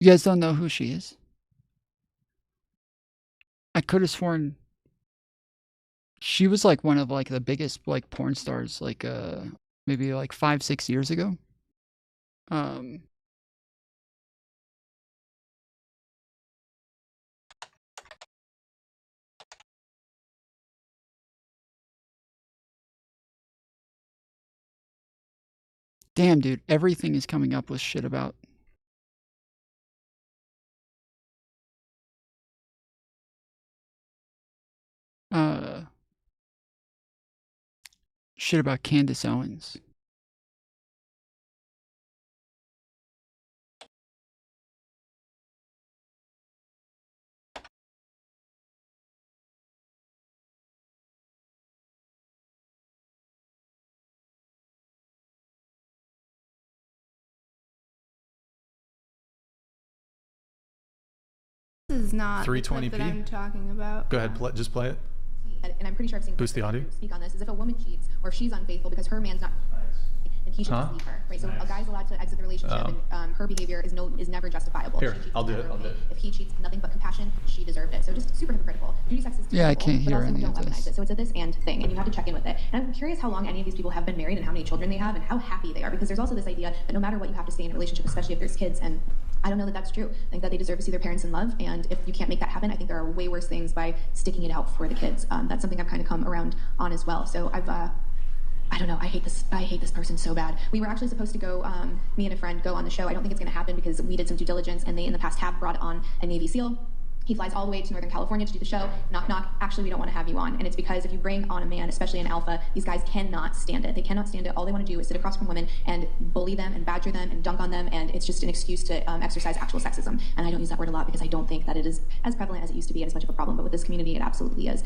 You guys don't know who she is? I could have sworn she was like one of like the biggest like porn stars like maybe like 5-6 years ago. Damn, dude, everything is coming up with shit about shit about Candace Owens. This is not the clip 320p? that I'm talking about. Go ahead, just play it. And I'm pretty sure I've seen Boost the audio. speak on this, is if a woman cheats or if she's unfaithful because her man's not, and he should just leave her, right? So a guy's allowed to exit the relationship, and her behavior is never justifiable. Here, If she cheats, I'll do it's it. never I'll do okay. it. If he cheats, nothing but compassion, she deserved it. So just super hypocritical. Duty sex is Yeah, I terrible, can't but hear also any don't of weaponize this. it. So it's a this and thing, and you have to check in with it. And I'm curious how long any of these people have been married and how many children they have and how happy they are, because there's also this idea that no matter what, you have to stay in a relationship, especially if there's kids. And I don't know that that's true. I think that they deserve to see their parents in love, and if you can't make that happen, I think there are way worse things by sticking it out for the kids. That's something I've kind of come around on as well. So I don't know. I hate this person so bad. We were actually supposed to go, me and a friend go on the show. I don't think it's going to happen because we did some due diligence, and they in the past have brought on a Navy SEAL. He flies all the way to Northern California to do the show. Knock, knock. Actually, we don't want to have you on. And it's because if you bring on a man, especially an alpha, these guys cannot stand it. They cannot stand it. All they want to do is sit across from women and bully them and badger them and dunk on them. And it's just an excuse to exercise actual sexism. And I don't use that word a lot because I don't think that it is as prevalent as it used to be and as much of a problem. But with this community, it absolutely is.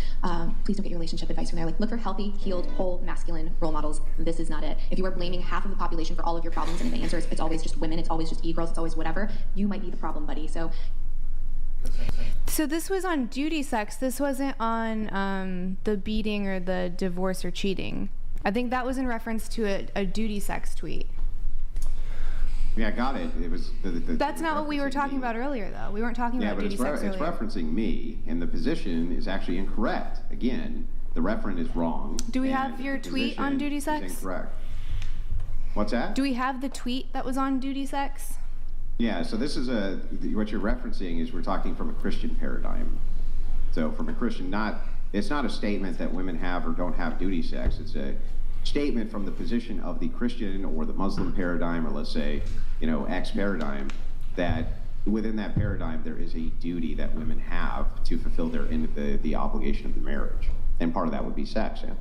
Please don't get your relationship advice from there. Like, look for healthy, healed, whole, masculine role models. This is not it. If you are blaming half of the population for all of your problems and the answer is it's always just women, it's always just e-girls, it's always whatever, you might be the problem, buddy. So this was on duty sex. This wasn't on the beating or the divorce or cheating. I think that was in reference to a duty sex tweet. Yeah, got it. It was. That's not what we were talking about earlier, though. We weren't talking about duty sex earlier. It's referencing me, and the position is actually incorrect. Again, the referent is wrong. Do we have your tweet on duty sex? Incorrect. What's that? Do we have the tweet that was on duty sex? Yeah, so this is what you're referencing is we're talking from a Christian paradigm. So from a Christian, it's not a statement that women have or don't have duty sex. statement from the position of the Christian or the Muslim paradigm, or let's say, X paradigm, that within that paradigm there is a duty that women have to fulfill the obligation of the marriage, and part of that would be sex. Yeah.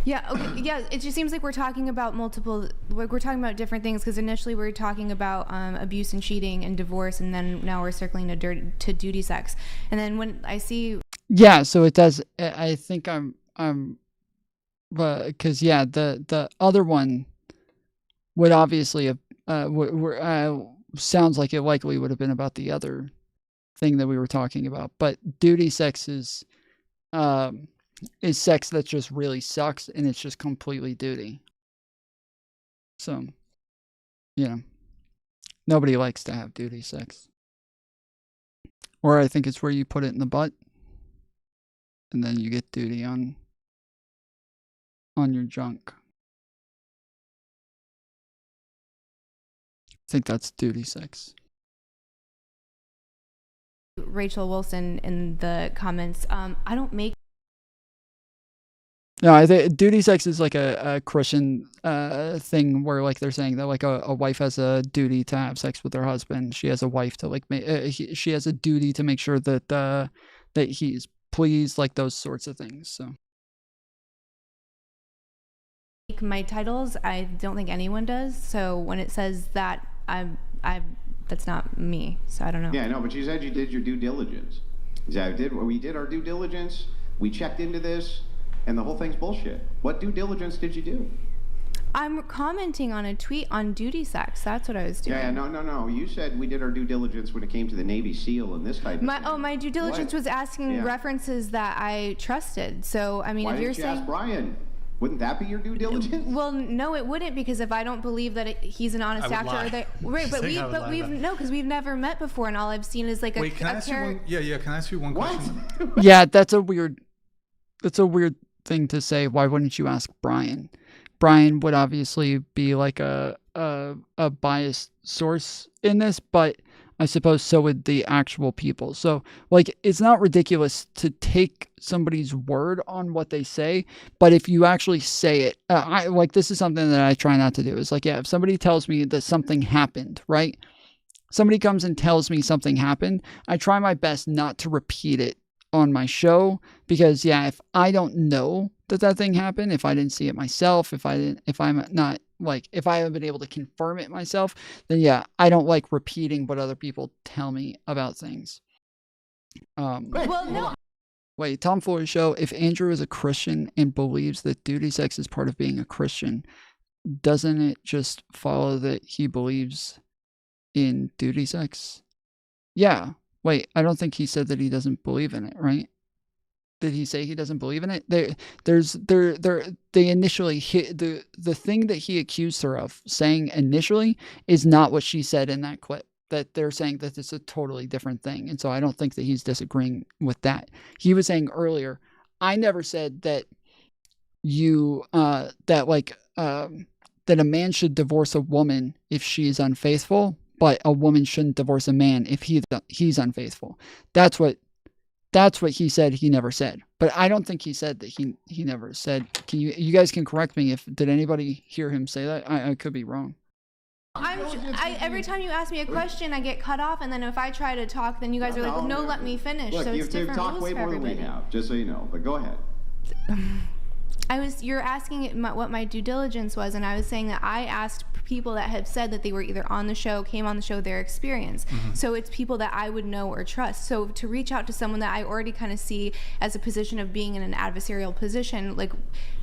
Yeah, okay, yeah, it just seems like we're talking about we're talking about different things, because initially we were talking about abuse and cheating and divorce, and then now we're circling to duty sex. And then when I see... Yeah, so it does, I think because yeah, the other one would obviously have, sounds like it likely would have been about the other thing that we were talking about, but duty sex is sex that just really sucks, and it's just completely duty. So, nobody likes to have duty sex. Or I think it's where you put it in the butt, and then you get duty on your junk. I think that's duty sex. Rachel Wilson in the comments, I don't make... No, I think duty sex is like a Christian thing where like they're saying that like a wife has a duty to have sex with her husband. She has a wife to like she has a duty to make sure that that he's pleased, like those sorts of things. So my titles, I don't think anyone does. So when it says that, that's not me. So I don't know. Yeah, no, but you said you did your due diligence. We did our due diligence. We checked into this, and the whole thing's bullshit. What due diligence did you do? I'm commenting on a tweet on duty sex. That's what I was doing. Yeah, no. You said we did our due diligence when it came to the Navy SEAL and this type of thing. Oh, my due diligence was asking references that I trusted. So, I mean, Why if you're didn't you saying... ask Brian? Wouldn't that be your due diligence? Well, no, it wouldn't, because if I don't believe that he's an honest actor, or that, right? But we've never met before, and all I've seen is like Wait, can I ask you one? Yeah. Can I ask you one question? yeah, that's a weird thing to say. Why wouldn't you ask Brian? Brian would obviously be like a biased source in this, but I suppose so would the actual people. So, like, it's not ridiculous to take somebody's word on what they say, but if you actually say it, this is something that I try not to do. Is like, yeah, if somebody tells me that something happened, right? Somebody comes and tells me something happened, I try my best not to repeat it on my show, because yeah, if I don't know that thing happened, if I didn't see it myself, if I haven't been able to confirm it myself, then yeah, I don't like repeating what other people tell me about things. Wait, Tomfoolery Show, if Andrew is a Christian and believes that duty sex is part of being a Christian, doesn't it just follow that he believes in duty sex? Yeah. Wait, I don't think he said that he doesn't believe in it, right? Did he say he doesn't believe in it? They initially hit the thing that he accused her of saying initially is not what she said in that clip. That they're saying that it's a totally different thing, and so I don't think that he's disagreeing with that. He was saying earlier, I never said that that a man should divorce a woman if she's unfaithful, but a woman shouldn't divorce a man if he's unfaithful. That's what he said. He never said, but I don't think he said that he never said. Can you guys can correct me did anybody hear him say that? I could be wrong. Every time you ask me a question, I get cut off, and then if I try to talk, then you guys are like, no, let me finish. Look, so you've it's different talked rules way for more everybody. than we have, just so you know. But go ahead. You're asking what my due diligence was, and I was saying that I asked people that had said that they were either on the show, came on the show, their experience. Mm-hmm. So it's people that I would know or trust. So to reach out to someone that I already kind of see as a position of being in an adversarial position, like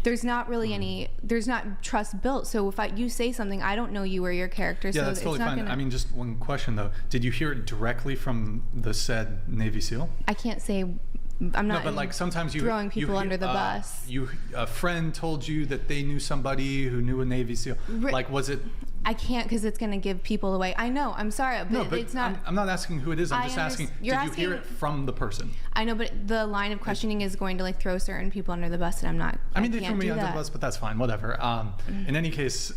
there's not really there's not trust built. So if you say something, I don't know you or your character. Yeah, so that's totally it's not fine. gonna... I mean, just one question though. Did you hear it directly from the said Navy SEAL? I can't say. I'm not. No, but like sometimes throwing people under the bus. A friend told you that they knew somebody who knew a Navy SEAL. Like, was it? I can't, because it's going to give people away. I know. I'm sorry, but it's not. I'm not asking who it is. I'm just asking. Did you hear it from the person? I know, but the line of questioning is going to like throw certain people under the bus, and I'm not. I mean, they threw me under the bus, but that's fine. Whatever. In any case,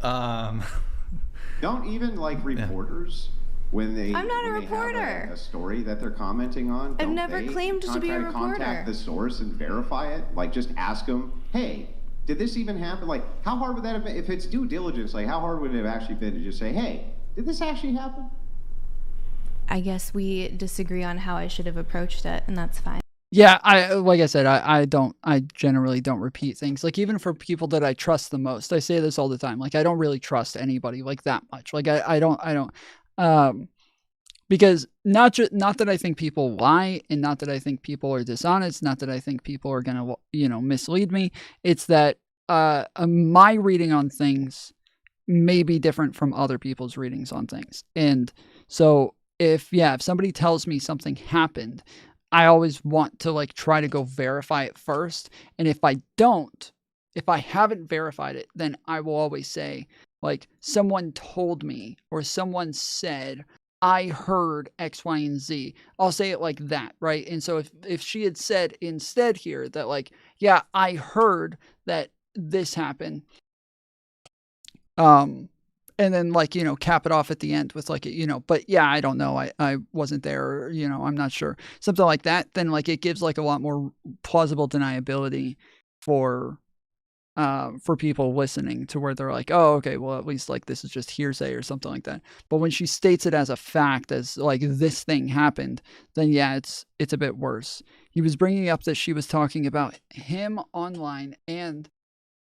don't even like reporters When they I'm not a when they have reporter. a story that they're commenting on, I've don't never they claimed to be a try to contact reporter. the source and verify it? Like, just ask them, hey, did this even happen? Like, how hard would that have been? If it's due diligence, like, how hard would it have actually been to just say, hey, did this actually happen? I guess we disagree on how I should have approached it, and that's fine. Yeah, like I said, I generally don't repeat things. Like, even for people that I trust the most, I say this all the time. Like, I don't really trust anybody like that much. Like, I don't because not that I think people lie, and not that I think people are dishonest, not that I think people are gonna mislead me. It's that my reading on things may be different from other people's readings on things, and so if somebody tells me something happened, I always want to like try to go verify it first. And if I haven't verified it, then I will always say, like, someone told me, or someone said, I heard X, Y, and Z. I'll say it like that, right? And so if she had said instead here that, like, yeah, I heard that this happened, and then, like, cap it off at the end with, like, but yeah, I don't know. I wasn't there, or, I'm not sure. Something like that. Then, like, it gives, like, a lot more plausible deniability for people listening, to where they're like, oh, okay, well, at least, like, this is just hearsay or something like that. But when she states it as a fact, as, like, this thing happened, then yeah, it's a bit worse. He was bringing up that she was talking about him online, and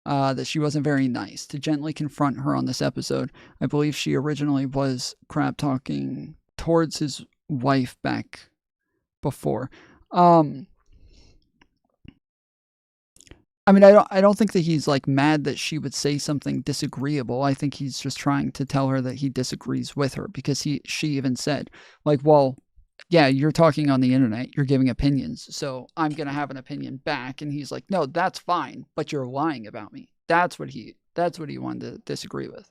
that she wasn't very nice, to gently confront her on this episode. I believe she originally was crap talking towards his wife back before. I mean, I don't think that he's, like, mad that she would say something disagreeable. I think he's just trying to tell her that he disagrees with her, because she even said, like, well, yeah, you're talking on the internet, you're giving opinions, so I'm going to have an opinion back. And he's like, no, that's fine, but you're lying about me. That's what he wanted to disagree with.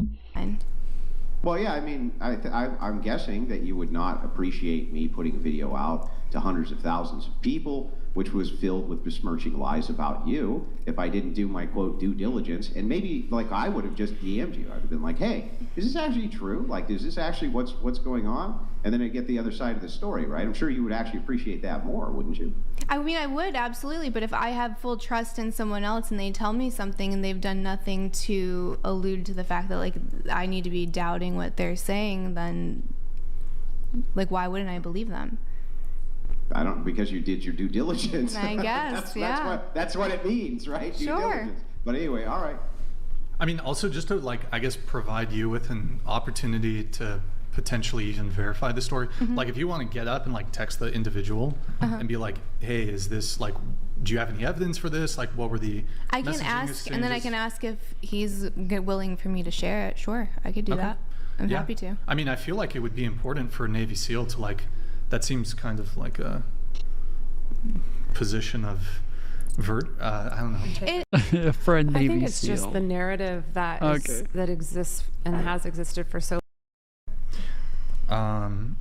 Well, yeah, I mean, I'm guessing that you would not appreciate me putting a video out to hundreds of thousands of people, which was filled with besmirching lies about you, if I didn't do my, quote, due diligence. And maybe, like, I would have just DM'd you. I would have been like, hey, is this actually true? Like, is this actually what's going on? And then I get the other side of the story, right? I'm sure you would actually appreciate that more, wouldn't you? I mean, I would, absolutely. But if I have full trust in someone else and they tell me something and they've done nothing to allude to the fact that, like, I need to be doubting what they're saying, then, like, why wouldn't I believe them? Because you did your due diligence. I guess, that's what it means, right? Due diligence. But anyway, all right. I mean, also just to, like, I guess, provide you with an opportunity to potentially even verify the story. Mm-hmm. Like, if you want to get up and, like, text the individual and be like, hey, is this, like, do you have any evidence for this? Like, what were the I can ask, and then I can ask if he's willing for me to share it. Sure, I could do that. I'm happy to. I mean, I feel like it would be important for a Navy SEAL to, like, that seems kind of like a position of I don't know. For a Navy I think it's SEAL. just the narrative that that exists and has existed for so long.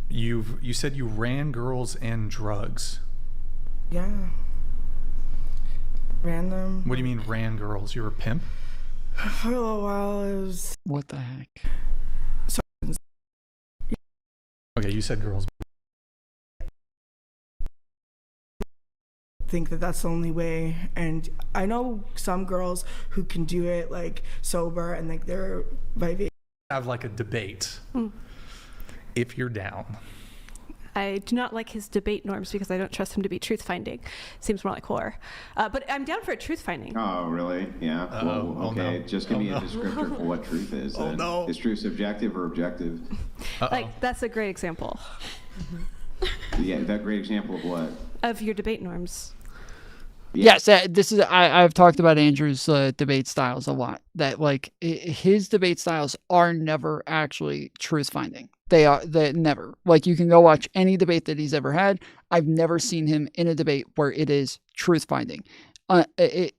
You said you ran girls and drugs. Yeah. Ran them. What do you mean ran girls? You're a pimp? For a little while it was. What the heck? Okay, you said girls. Think that that's the only way, and I know some girls who can do it, like, sober, and, like, they're vivacious. Have, like, a debate if you're down. I do not like his debate norms because I don't trust him to be truth finding. Seems more like horror. But I'm down for a truth finding. Oh, really? Yeah. Well, okay. No. Just give me a descriptor for what truth is. Oh, no. Is truth subjective or objective? Like, that's a great example. Yeah, that great example of what? Of your debate norms. Yes, this is. I've talked about Andrew's debate styles a lot. That, like, his debate styles are never actually truth finding. They never. Like, you can go watch any debate that he's ever had. I've never seen him in a debate where it is truth finding.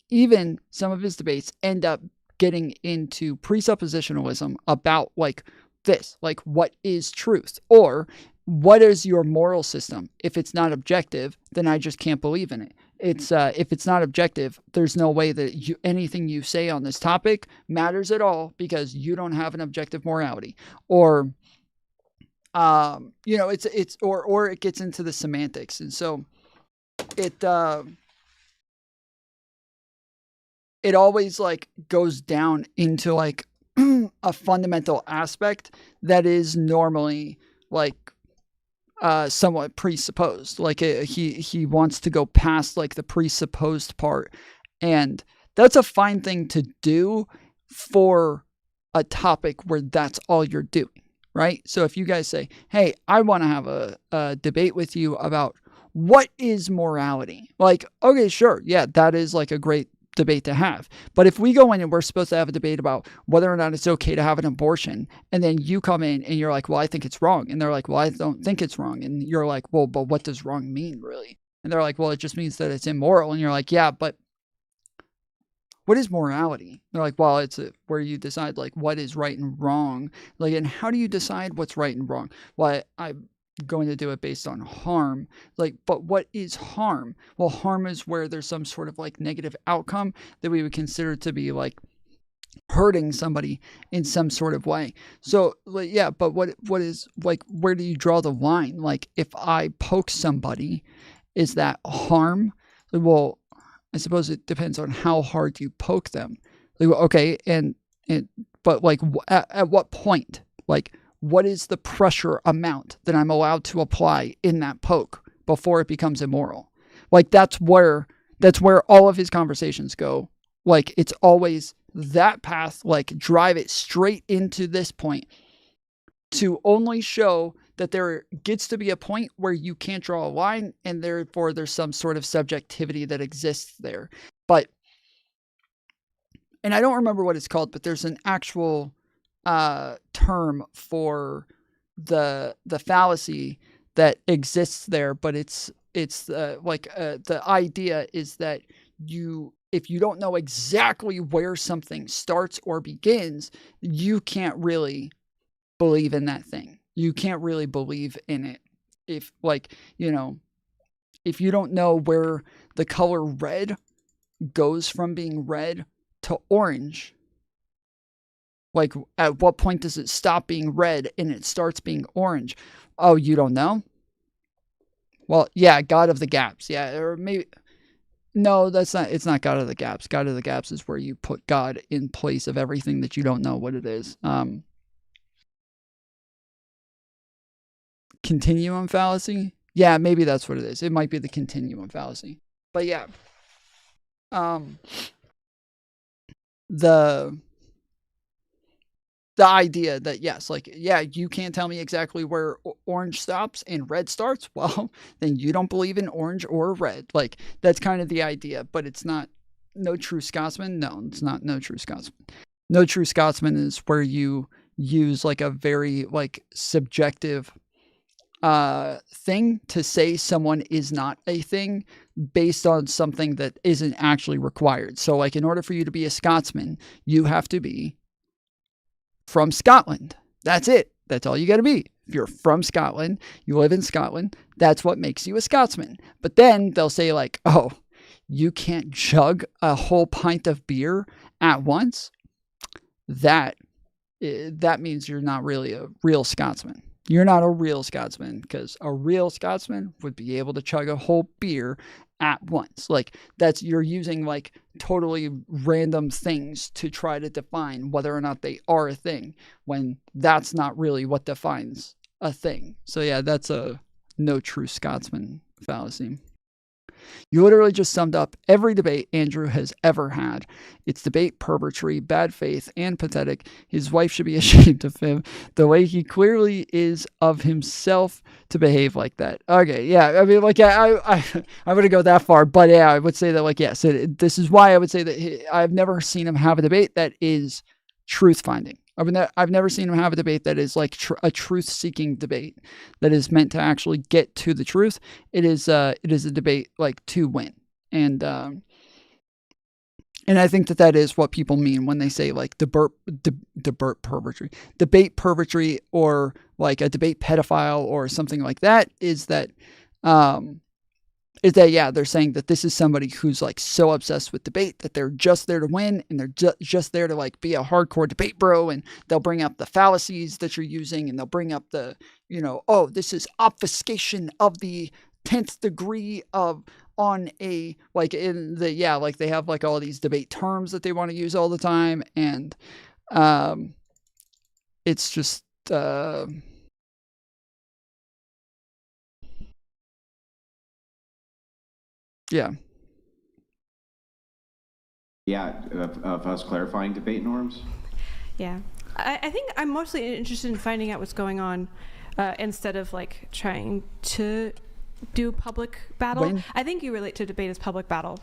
Even some of his debates end up getting into presuppositionalism about, like, this, like, what is truth, or what is your moral system? If it's not objective, then I just can't believe in it. It's if it's not objective, there's no way that anything you say on this topic matters at all, because you don't have an objective morality. Or you know, it's or it gets into the semantics, and so it always like goes down into like a fundamental aspect that is normally like somewhat presupposed. Like he wants to go past like the presupposed part, and that's a fine thing to do for a topic where that's all you're doing, right? So if you guys say, hey, I want to have a debate with you about what is morality, like, okay, sure, yeah, that is like a great debate to have. But if we go in and we're supposed to have a debate about whether or not it's okay to have an abortion, and then you come in and you're like, well, I think it's wrong, and they're like, well, I don't think it's wrong, and you're like, well, but what does wrong mean really? And they're like, well, it just means that it's immoral, and you're like, yeah, but what is morality? They're like, well, it's where you decide like what is right and wrong, like, and how do you decide what's right and wrong? Well, I'm going to do it based on harm. Like, but what is harm? Well, harm is where there's some sort of like negative outcome that we would consider to be like hurting somebody in some sort of way. So like, yeah, but what is like, where do you draw the line? Like, if I poke somebody, is that harm? Well, I suppose it depends on how hard you poke them. Like, okay, but like at what point? Like, what is the pressure amount that I'm allowed to apply in that poke before it becomes immoral? Like, that's where all of his conversations go. Like, it's always that path, like drive it straight into this point to only show that there gets to be a point where you can't draw a line, and therefore there's some sort of subjectivity that exists there. But, and I don't remember what it's called, but there's an actual term for the fallacy that exists there, but it's the idea is that if you don't know exactly where something starts or begins, you can't really believe in that thing. You can't really believe in it. If like, you know, if you don't know where the color red goes from being red to orange, like at what point does it stop being red and it starts being orange? Oh, you don't know? Well, yeah, God of the Gaps. Yeah, or maybe no, it's not God of the Gaps. God of the Gaps is where you put God in place of everything that you don't know what it is. Continuum fallacy? Yeah, maybe that's what it is. It might be the continuum fallacy. But yeah. The idea that, yes, like, yeah, you can't tell me exactly where orange stops and red starts. Well, then you don't believe in orange or red. Like, that's kind of the idea, but it's not No True Scotsman. No, it's not No True Scotsman. No True Scotsman is where you use like a very like subjective thing to say someone is not a thing based on something that isn't actually required. So like, in order for you to be a Scotsman, you have to be from Scotland. That's it. That's all you got to be. If you're from Scotland, you live in Scotland, that's what makes you a Scotsman. But then they'll say like, oh, you can't chug a whole pint of beer at once. That means you're not really a real Scotsman. You're not a real Scotsman, because a real Scotsman would be able to chug a whole beer at once. Like, you're using like totally random things to try to define whether or not they are a thing, when that's not really what defines a thing. So yeah, that's a No True Scotsman fallacy. You literally just summed up every debate Andrew has ever had. It's debate, pervertry, bad faith, and pathetic. His wife should be ashamed of him, the way he clearly is of himself to behave like that. Okay, yeah, I mean, like, I wouldn't go that far, but yeah, I would say that, like, yes, this is why I would say that I've never seen him have a debate that is truth-finding. I mean, I've never seen him have a debate that is like a truth-seeking debate that is meant to actually get to the truth. It is a debate like to win, and I think that is what people mean when they say like debate pervertry, or like a debate pedophile or something like that. Yeah, they're saying that this is somebody who's like so obsessed with debate that they're just there to win, and they're just there to like be a hardcore debate bro, and they'll bring up the fallacies that you're using, and they'll bring up the, you know, oh, this is obfuscation of the 10th degree of on a, like in the, yeah, like they have like all these debate terms that they want to use all the time. And it's just, yeah. Yeah, of us clarifying debate norms. Yeah, I think I'm mostly interested in finding out what's going on instead of like trying to do public battle. I think you relate to debate as public battle,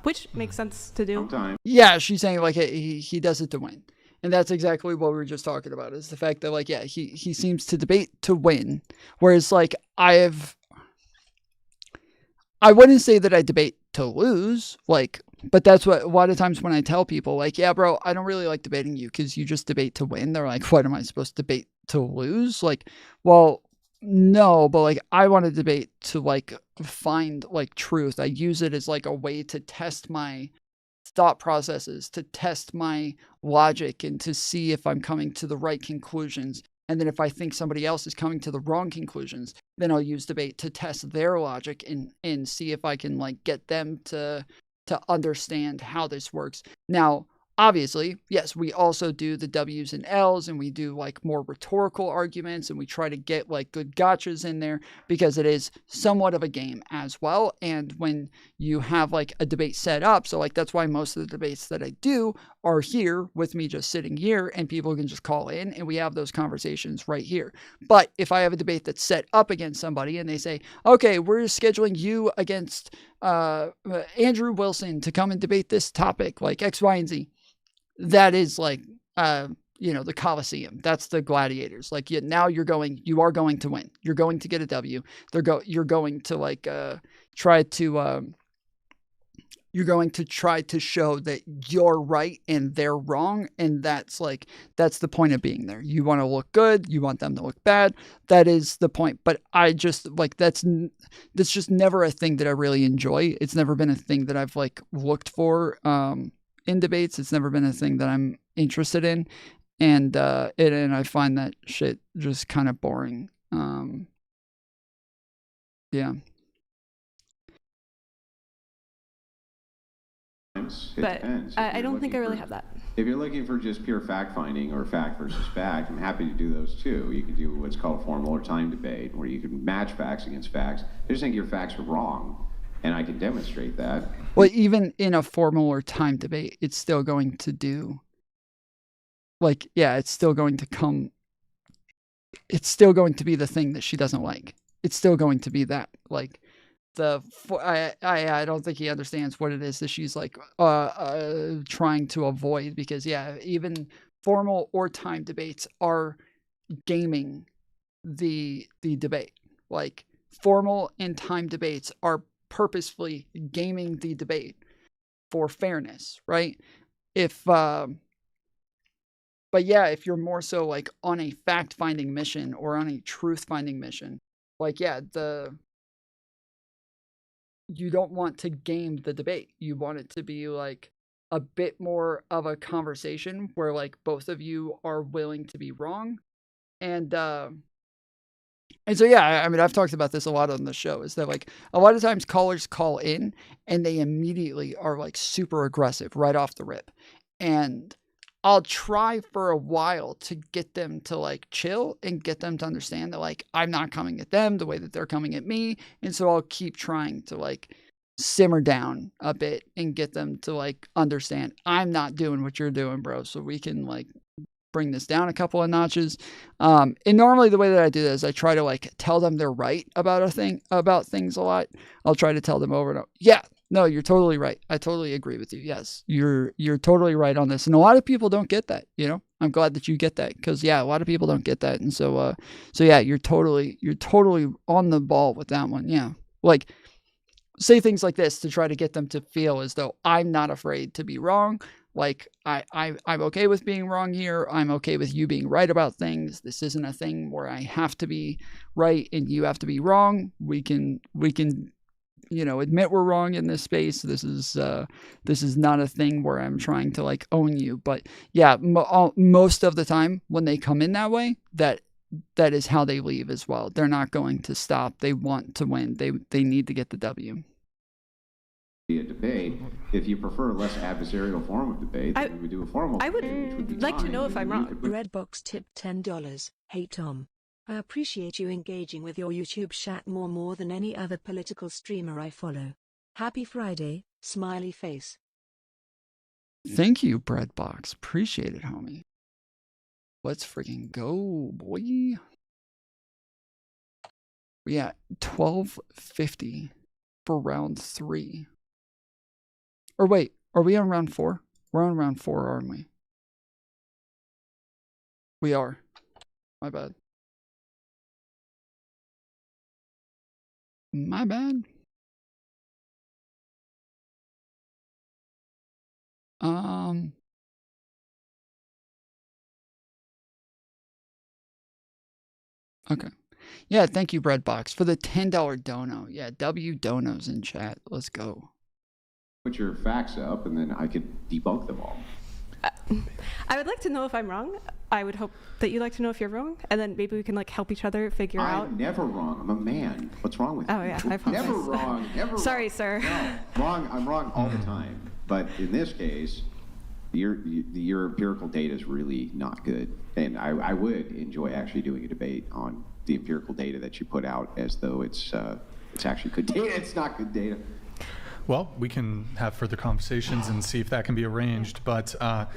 which makes sense to do. Yeah, she's saying like he does it to win. And that's exactly what we were just talking about, is the fact that like, yeah, he seems to debate to win. Whereas like I wouldn't say that I debate to lose, like, but that's what a lot of times when I tell people like, yeah, bro, I don't really like debating you because you just debate to win. They're like, what am I supposed to debate to lose? Like, well, no, but like I want to debate to like find like truth. I use it as like a way to test my thought processes, to test my logic, and to see if I'm coming to the right conclusions. And then if I think somebody else is coming to the wrong conclusions, then I'll use debate to test their logic and see if I can like get them to understand how this works. Now, obviously, yes, we also do the W's and L's, and we do like more rhetorical arguments, and we try to get like good gotchas in there because it is somewhat of a game as well. And when you have like a debate set up, so like that's why most of the debates that I do are here with me just sitting here, and people can just call in and we have those conversations right here. But if I have a debate that's set up against somebody and they say, okay, we're scheduling you against Andrew Wilson to come and debate this topic, like X, Y, and Z. That is like, you know, the Coliseum. That's the gladiators. Like now you are going to win. You're going to get a W. You're going to like, you're going to try to show that you're right and they're wrong. And that's the point of being there. You want to look good. You want them to look bad. That is the point. But I just like, that's just never a thing that I really enjoy. It's never been a thing that I've like looked for, in debates. It's never been a thing that I'm interested in. And I find that shit just kind of boring. Yeah. But I don't think I really have that. If you're looking for just pure fact finding or fact versus fact, I'm happy to do those too. You can do what's called formal or time debate, where you can match facts against facts. I just think your facts are wrong, and I can demonstrate that. Well, even in a formal or time debate, it's still going to do, like, yeah, it's still going to come, it's still going to be the thing that she doesn't like. It's still going to be that, like, I don't think he understands what it is that she's, like, trying to avoid, because, yeah, even formal or time debates are gaming the debate. Like, formal and time debates are purposefully gaming the debate for fairness, right? But yeah, if you're more so like on a fact-finding mission or on a truth-finding mission, like, yeah, you don't want to game the debate. You want it to be like a bit more of a conversation where like both of you are willing to be wrong. And so, yeah, I mean, I've talked about this a lot on the show, is that like a lot of times callers call in and they immediately are like super aggressive right off the rip. And I'll try for a while to get them to like chill and get them to understand that like I'm not coming at them the way that they're coming at me. And so I'll keep trying to like simmer down a bit and get them to like understand I'm not doing what you're doing, bro. So we can like bring this down a couple of notches. And normally the way that I do this, I try to like tell them they're right about things a lot. I'll try to tell them over and over. Yeah, no, you're totally right. I totally agree with you. Yes, you're totally right on this. And a lot of people don't get that, you know. I'm glad that you get that, because yeah, a lot of people don't get that. And so yeah, you're totally on the ball with that one. Yeah. Like, say things like this to try to get them to feel as though I'm not afraid to be wrong. Like, I'm okay with being wrong here. I'm okay with you being right about things. This isn't a thing where I have to be right and you have to be wrong. We can, you know, admit we're wrong in this space. This is not a thing where I'm trying to like own you. But yeah, most of the time when they come in that way, that that is how they leave as well. They're not going to stop. They want to win. They need to get the W. Be a debate. If you prefer a less adversarial form of debate, then we would do a formal I would debate, which would be like to fine. know if I'm wrong. Redbox tipped $10. Hey Tom. I appreciate you engaging with your YouTube chat more than any other political streamer I follow. Happy Friday, smiley face. Thank you, Breadbox. Appreciate it, homie. Let's freaking go, boy. We at 12:50 for round 3. Or wait, are we on round 4? We're on round 4, aren't we? We are. My bad. My bad. Okay. Yeah, thank you, Breadbox, for the $10 dono. Yeah, W donos in chat. Let's go. Put your facts up, and then I could debunk them all. I would like to know if I'm wrong. I would hope that you'd like to know if you're wrong, and then maybe we can like help each other figure out. I'm never wrong. I'm a man. What's wrong with you? Oh yeah, I apologize. Never wrong. Never. Sorry, wrong. sir. No, wrong. I'm wrong all the time. But in this case, your empirical data is really not good, and I would enjoy actually doing a debate on the empirical data that you put out as though it's actually good data. It's not good data. Well, we can have further conversations and see if that can be arranged. But a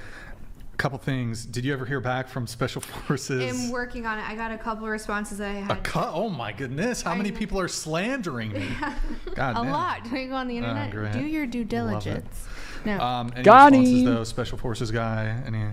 couple things. Did you ever hear back from Special Forces? I'm working on it. I got a couple of responses that I had. Oh my goodness! How many people are slandering me? God a damn. lot. Don't you go on the internet? Great. Do your due diligence. No. Any Got responses him. though? Special Forces guy? Any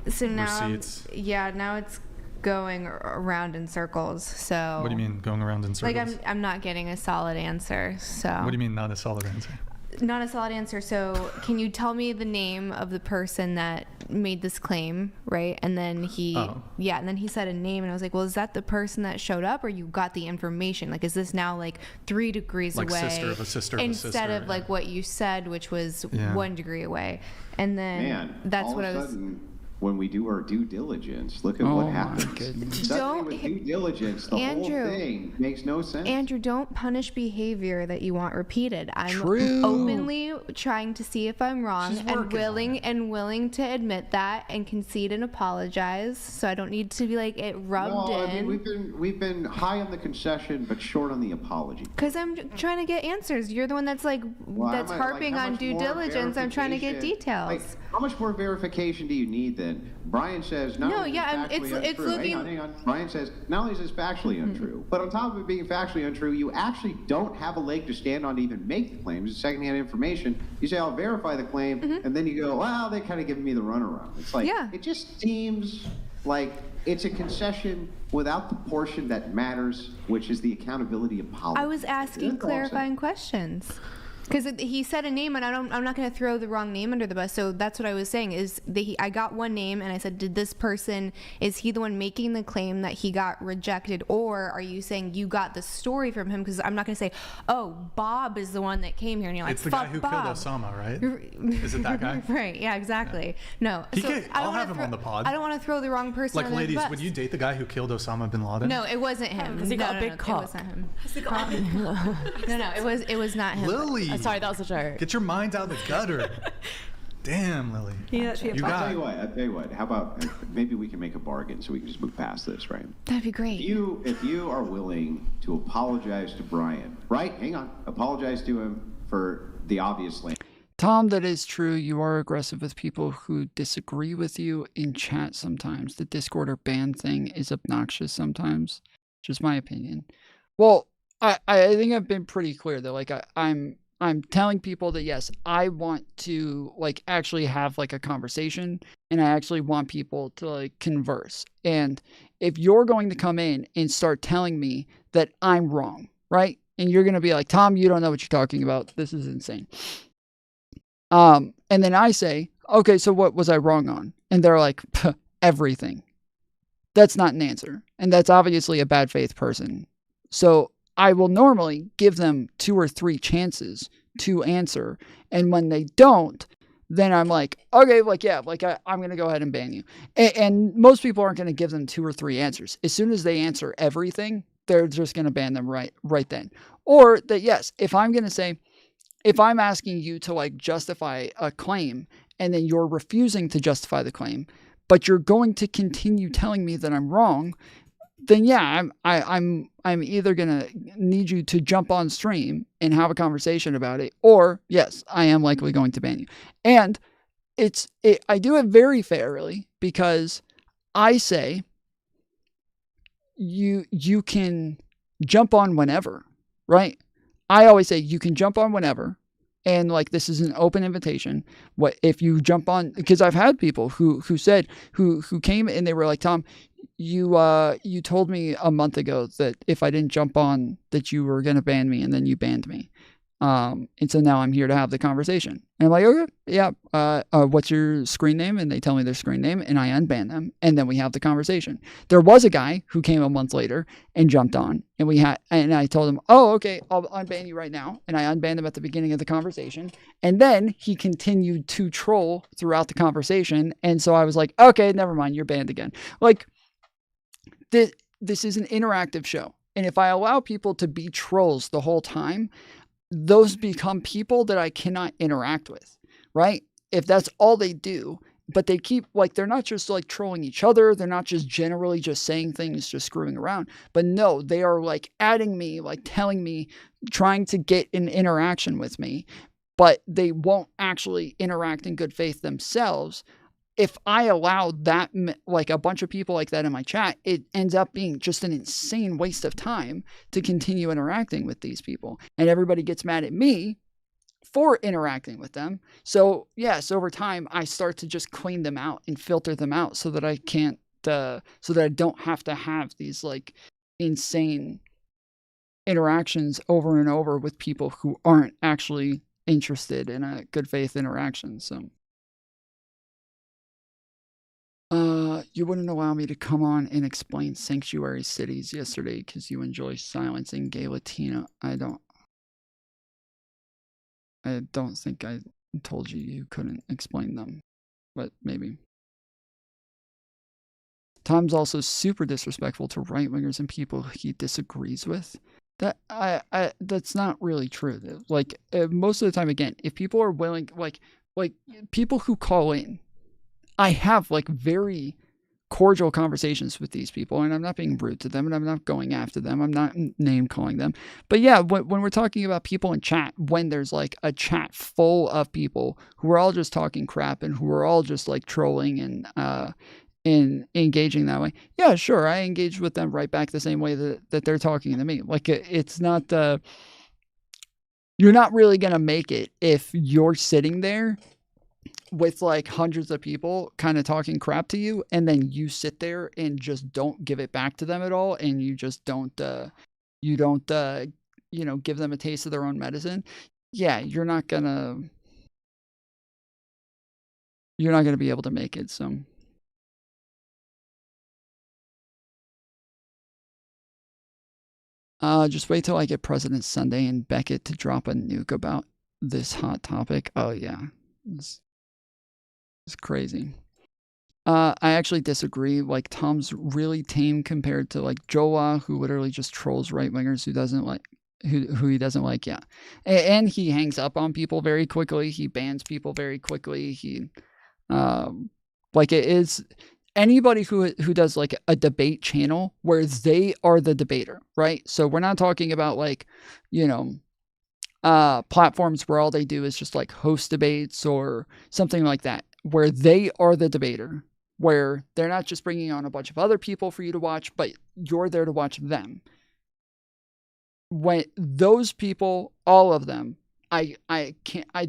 So now, receipts? now it's going around in circles. So. What do you mean going around in circles? Like I'm not getting a solid answer. So. What do you mean not a solid answer? Not a solid answer. So can you tell me the name of the person that made this claim, right? And then he said a name, and I was like, well, is that the person that showed up, or you got the information? Like, is this now like 3 degrees like away? Sister of a sister of a sister. Instead of like what you said, which was 1 degree away. And then that's all what of I a was. sudden, when we do our due diligence, look at what happens. Suddenly with due diligence, the whole thing makes no sense. Andrew, don't punish behavior that you want repeated. I'm True. openly trying to see if I'm wrong and willing to admit that and concede and apologize. So I don't need to be like it rubbed in. I mean, we've been high on the concession but short on the apology. Because I'm trying to get answers. You're the one that's like that's harping on due diligence. I'm trying to get details. Like, how much more verification do you need then? Brian says it's looking. Hang on. Brian says not only is this factually untrue, but on top of it being factually untrue, you actually don't have a leg to stand on to even make the claims. It's secondhand information. You say I'll verify the claim, and then you go, well, they kind of giving me the runaround. It's like it just seems like it's a concession without the portion that matters, which is the accountability of policy. I was asking clarifying questions. Because he said a name, and I'm not going to throw the wrong name under the bus. So that's what I was saying is I got one name, and I said, did this person, is he the one making the claim that he got rejected, or are you saying you got the story from him? Because I'm not going to say, oh, Bob is the one that came here, and you're like, it's the fuck guy who Bob. killed Osama, right? Is it that guy? Right. Yeah. Exactly. No. I'll have him on the pod. I don't want to throw the wrong person. Like, under ladies, the bus. would you date the guy who killed Osama bin Laden? No, it wasn't him. Because he got a big cock. It wasn't him. No, it was not him. Lily. Sorry, that was a joke. Get your mind out of the gutter. Damn, Lily. I'll tell you what. How about maybe we can make a bargain so we can just move past this, right? That'd be great. If you are willing to apologize to Brian, right? Hang on. Apologize to him for the obvious land. Tom, that is true. You are aggressive with people who disagree with you in chat sometimes. The Discord or ban thing is obnoxious sometimes. Just my opinion. Well, I think I've been pretty clear that like I'm telling people that yes, I want to like actually have like a conversation, and I actually want people to like converse. And if you're going to come in and start telling me that I'm wrong, right? And you're going to be like, Tom, you don't know what you're talking about. This is insane. And then I say, okay, so what was I wrong on? And they're like, everything. That's not an answer. And that's obviously a bad faith person. So I will normally give them 2 or 3 chances to answer. And when they don't, then I'm like, okay, like, yeah, like I'm going to go ahead and ban you. And most people aren't going to give them 2 or 3 answers. As soon as they answer everything, they're just going to ban them right then. Or that, yes, if I'm going to say, if I'm asking you to like justify a claim and then you're refusing to justify the claim, but you're going to continue telling me that I'm wrong, then yeah, I'm either gonna need you to jump on stream and have a conversation about it, or yes, I am likely going to ban you. And I do it very fairly, because I say you can jump on whenever, right? I always say you can jump on whenever. And like, this is an open invitation. What if you jump on? Because I've had people who came and they were like, Tom, you told me a month ago that if I didn't jump on that you were going to ban me, and then you banned me. And so now I'm here to have the conversation. And I'm like, okay, yeah. What's your screen name? And they tell me their screen name, and I unban them, and then we have the conversation. There was a guy who came a month later and jumped on, and I told him, oh, okay, I'll unban you right now. And I unbanned him at the beginning of the conversation. And then he continued to troll throughout the conversation. And so I was like, okay, never mind, you're banned again. Like, this is an interactive show. And if I allow people to be trolls the whole time, those become people that I cannot interact with, right? If that's all they do, but they keep, like, they're not just like trolling each other. They're not just generally just saying things, just screwing around. But no, they are like adding me, like telling me, trying to get an interaction with me, but they won't actually interact in good faith themselves. If I allow that, like a bunch of people like that in my chat, it ends up being just an insane waste of time to continue interacting with these people. And everybody gets mad at me for interacting with them. So yes, over time, I start to just clean them out and filter them out so that I can't, so that I don't have to have these like insane interactions over and over with people who aren't actually interested in a good faith interaction. So. You wouldn't allow me to come on and explain sanctuary cities yesterday because you enjoy silencing gay Latino. I don't think I told you couldn't explain them, but maybe. Tom's also super disrespectful to right-wingers and people he disagrees with. That's not really true. Like, most of the time, again, if people are willing, like people who call in, I have like very cordial conversations with these people, and I'm not being rude to them, and I'm not going after them. I'm not name calling them. But yeah, when we're talking about people in chat, when there's like a chat full of people who are all just talking crap and who are all just like trolling and engaging that way, yeah, sure, I engage with them right back the same way that they're talking to me. Like, it's not you're not really gonna make it if you're sitting there with like hundreds of people kind of talking crap to you, and then you sit there and just don't give it back to them at all, and you just don't give them a taste of their own medicine. Yeah, you're not gonna be able to make it. So just wait till I get President Sunday and Beckett to drop a nuke about this hot topic. Oh yeah, it's crazy. I actually disagree. Like, Tom's really tame compared to like Joa, who literally just trolls right-wingers who he doesn't like. Yeah. And he hangs up on people very quickly. He bans people very quickly. He like, it is anybody who does like a debate channel where they are the debater, right? So we're not talking about like, platforms where all they do is just like host debates or something like that, where they are the debater, where they're not just bringing on a bunch of other people for you to watch, but you're there to watch them. When those people, all of them, I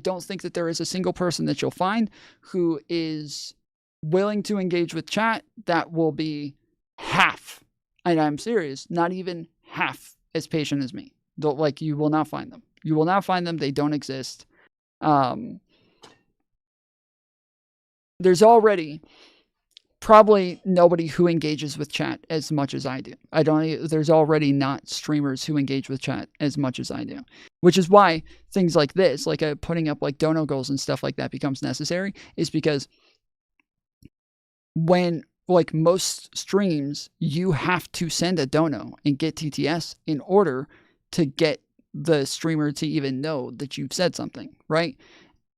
don't think that there is a single person that you'll find who is willing to engage with chat that will be half, and I'm serious, not even half as patient as me. Like, you will not find them. You will not find them. They don't exist. There's already probably nobody who engages with chat as much as I do. There's already not streamers who engage with chat as much as I do, which is why things like this, like putting up like dono goals and stuff like that becomes necessary, is because when like most streams, you have to send a dono and get TTS in order to get the streamer to even know that you've said something, right?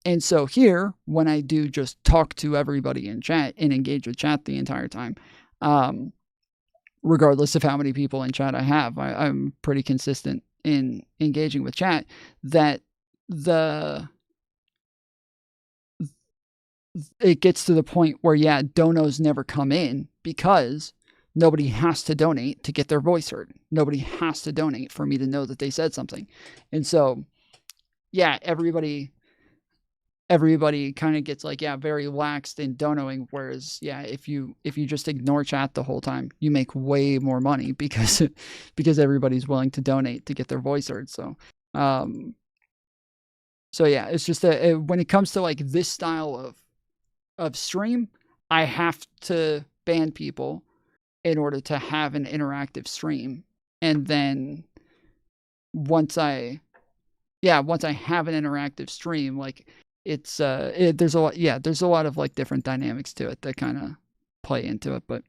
And so here, when I do just talk to everybody in chat and engage with chat the entire time, regardless of how many people in chat I have, I'm pretty consistent in engaging with chat, that it gets to the point where, yeah, donos never come in because nobody has to donate to get their voice heard. Nobody has to donate for me to know that they said something. And so, yeah, everybody kind of gets like, yeah, very laxed in donoing. Whereas, yeah, if you just ignore chat the whole time, you make way more money because everybody's willing to donate to get their voice heard. So yeah, it's just when it comes to like this style of stream, I have to ban people in order to have an interactive stream. And then once I have an interactive stream, like there's a lot of like different dynamics to it that kind of play into it, but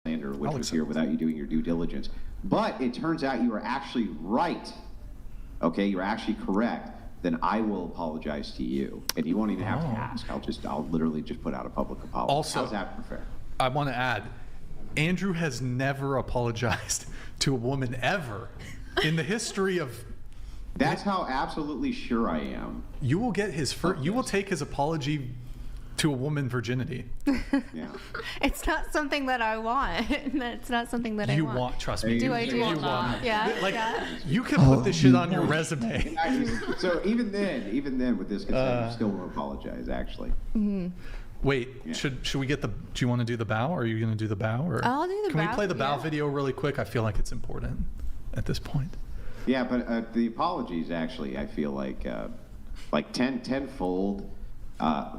which was here without you doing your due diligence. But it turns out you are actually right. Okay, you're actually correct. Then I will apologize to you, and you won't even have to ask. I'll literally just put out a public apology. Also, how's that for fair? I want to add, Andrew has never apologized to a woman ever in the history of. That's how absolutely sure I am. You will get his first. You will take his apology to a woman virginity. Yeah. It's not something that I want. It's not something that you I want. Trust me. Do I do want? Yeah. Like, yeah. you can put this shit on your resume. So even then, with this consent, you still won't apologize. Actually. Mm-hmm. Wait, yeah. Should we get the? Do you want to do the bow? Or are you going to do the bow? Or I'll do the bow. Can we play the bow yeah. video really quick? I feel like it's important at this point. Yeah, but the apologies actually, I feel like tenfold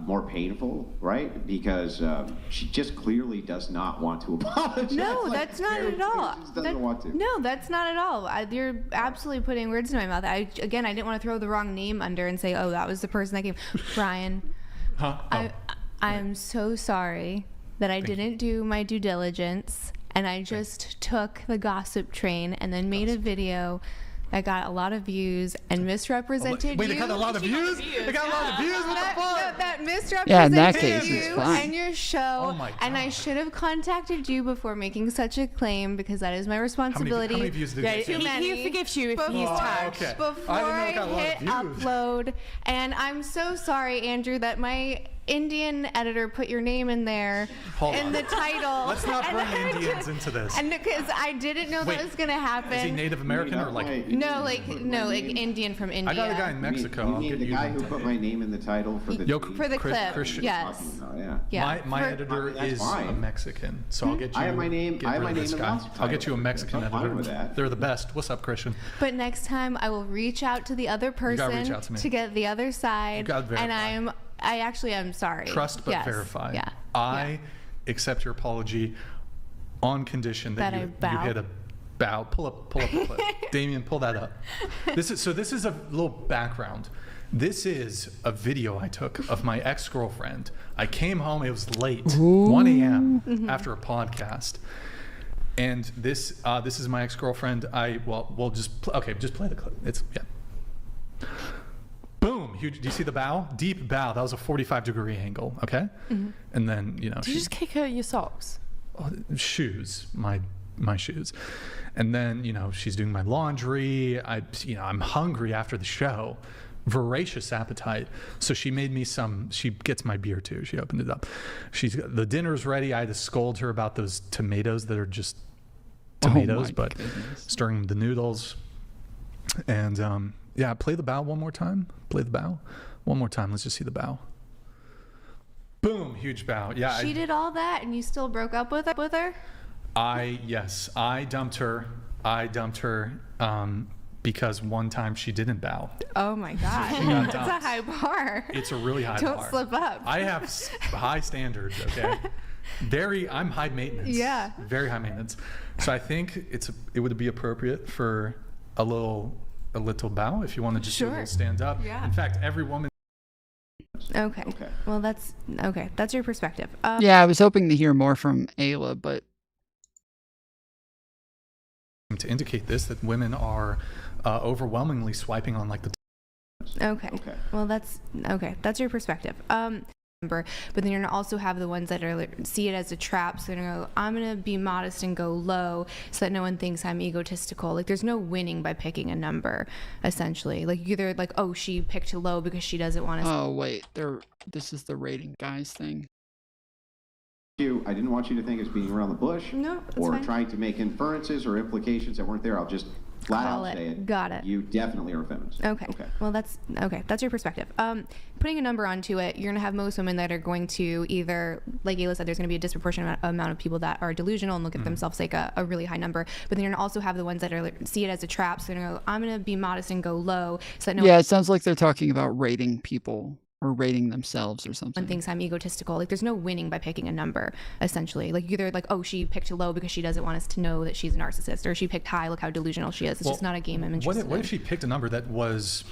more painful, right? Because she just clearly does not want to apologize. No, that's not at all. She just doesn't want to. No, that's not at all. You're absolutely putting words in my mouth. I didn't want to throw the wrong name under and say, oh, that was the person that came. Brian, huh? I'm so sorry that I didn't do my due diligence, and I just took the gossip train and then made a video that got a lot of views and misrepresented Wait, you. it got a lot of views? It got a lot of views? What the fuck? That misrepresented yeah, in that case, it's you fine. and your show. Oh my God. And I should have contacted you before making such a claim because that is my responsibility. How many views did you Too many. He forgives you if he's tagged. Okay. Before I hit upload. And I'm so sorry, Andrew, that my Indian editor put your name in there in the title. Let's not bring Indians into this. And because I didn't know that was gonna happen. Is he Native American or like? No, like Indian from India. I got a guy in Mexico. You mean the guy who put my name in the title for the clip? Christian. Yes. Yeah. My editor is a Mexican, so I'll get you. I have my name. I have my name in the I'll get you a Mexican editor. They're the best. What's up, Christian? But next time I will reach out to the other person to get the other side. And I actually am sorry. Trust but verify. Yeah. I accept your apology on condition that you hit a bow. Pull up the clip. Damien, pull that up. This is a little background. This is a video I took of my ex-girlfriend. I came home, it was late, 1 a.m. after a podcast. And this is my ex-girlfriend. We'll just play the clip. Boom! Huge. Do you see the bow? Deep bow. That was a 45-degree angle. Okay. Mm-hmm. And then Did you just kick her your socks? Shoes. My shoes. And then she's doing my laundry. I'm hungry after the show. Voracious appetite. So she made me some. She gets my beer too. She opened it up. The dinner's ready. I had to scold her about those tomatoes that are just tomatoes, but stirring the noodles. And yeah, play the bow one more time. Play the bow one more time. Let's just see the bow. Boom, huge bow. Yeah. She did all that, and you still broke up with her? I dumped her I dumped her because one time she didn't bow. Oh my God. She got That's a dumped. high bar. It's a really high bar. Don't slip up. I have high standards, okay? I'm high maintenance. Yeah. Very high maintenance. So I think it would be appropriate for a little bow if you want to just do a little stand up. Yeah. In fact, every woman. Okay. Well, that's okay. That's your perspective. Yeah, I was hoping to hear more from Aella, but to indicate this, that women are overwhelmingly swiping on like the. Okay. Well, that's okay. That's your perspective. But then you're gonna also have the ones that are see it as a trap. So they're gonna go, I'm gonna be modest and go low, so that no one thinks I'm egotistical. Like there's no winning by picking a number, essentially. Like either like, oh, she picked low because she doesn't want to. Oh wait, this is the rating guys thing. I didn't want you to think it's being around the bush or fine. trying to make inferences or implications that weren't there. I'll just flat Call out it. say it. Got it. You definitely are a feminist. Okay. Well, that's okay. That's your perspective. Putting a number onto it, you're gonna have most women that are going to either, like Aella said, there's gonna be a disproportionate amount of people that are delusional and look at themselves like a really high number. But then you're gonna also have the ones that are see it as a trap. So they're gonna go, I'm gonna be modest and go low, so that no Yeah, one it sounds like they're talking about rating people or rating themselves or something. thinks I'm egotistical. Like there's no winning by picking a number, essentially. Like either like, oh, she picked low because she doesn't want us to know that she's a narcissist, or she picked high, look how delusional she is. It's just not a game I'm interested What in. if she picked a number that was,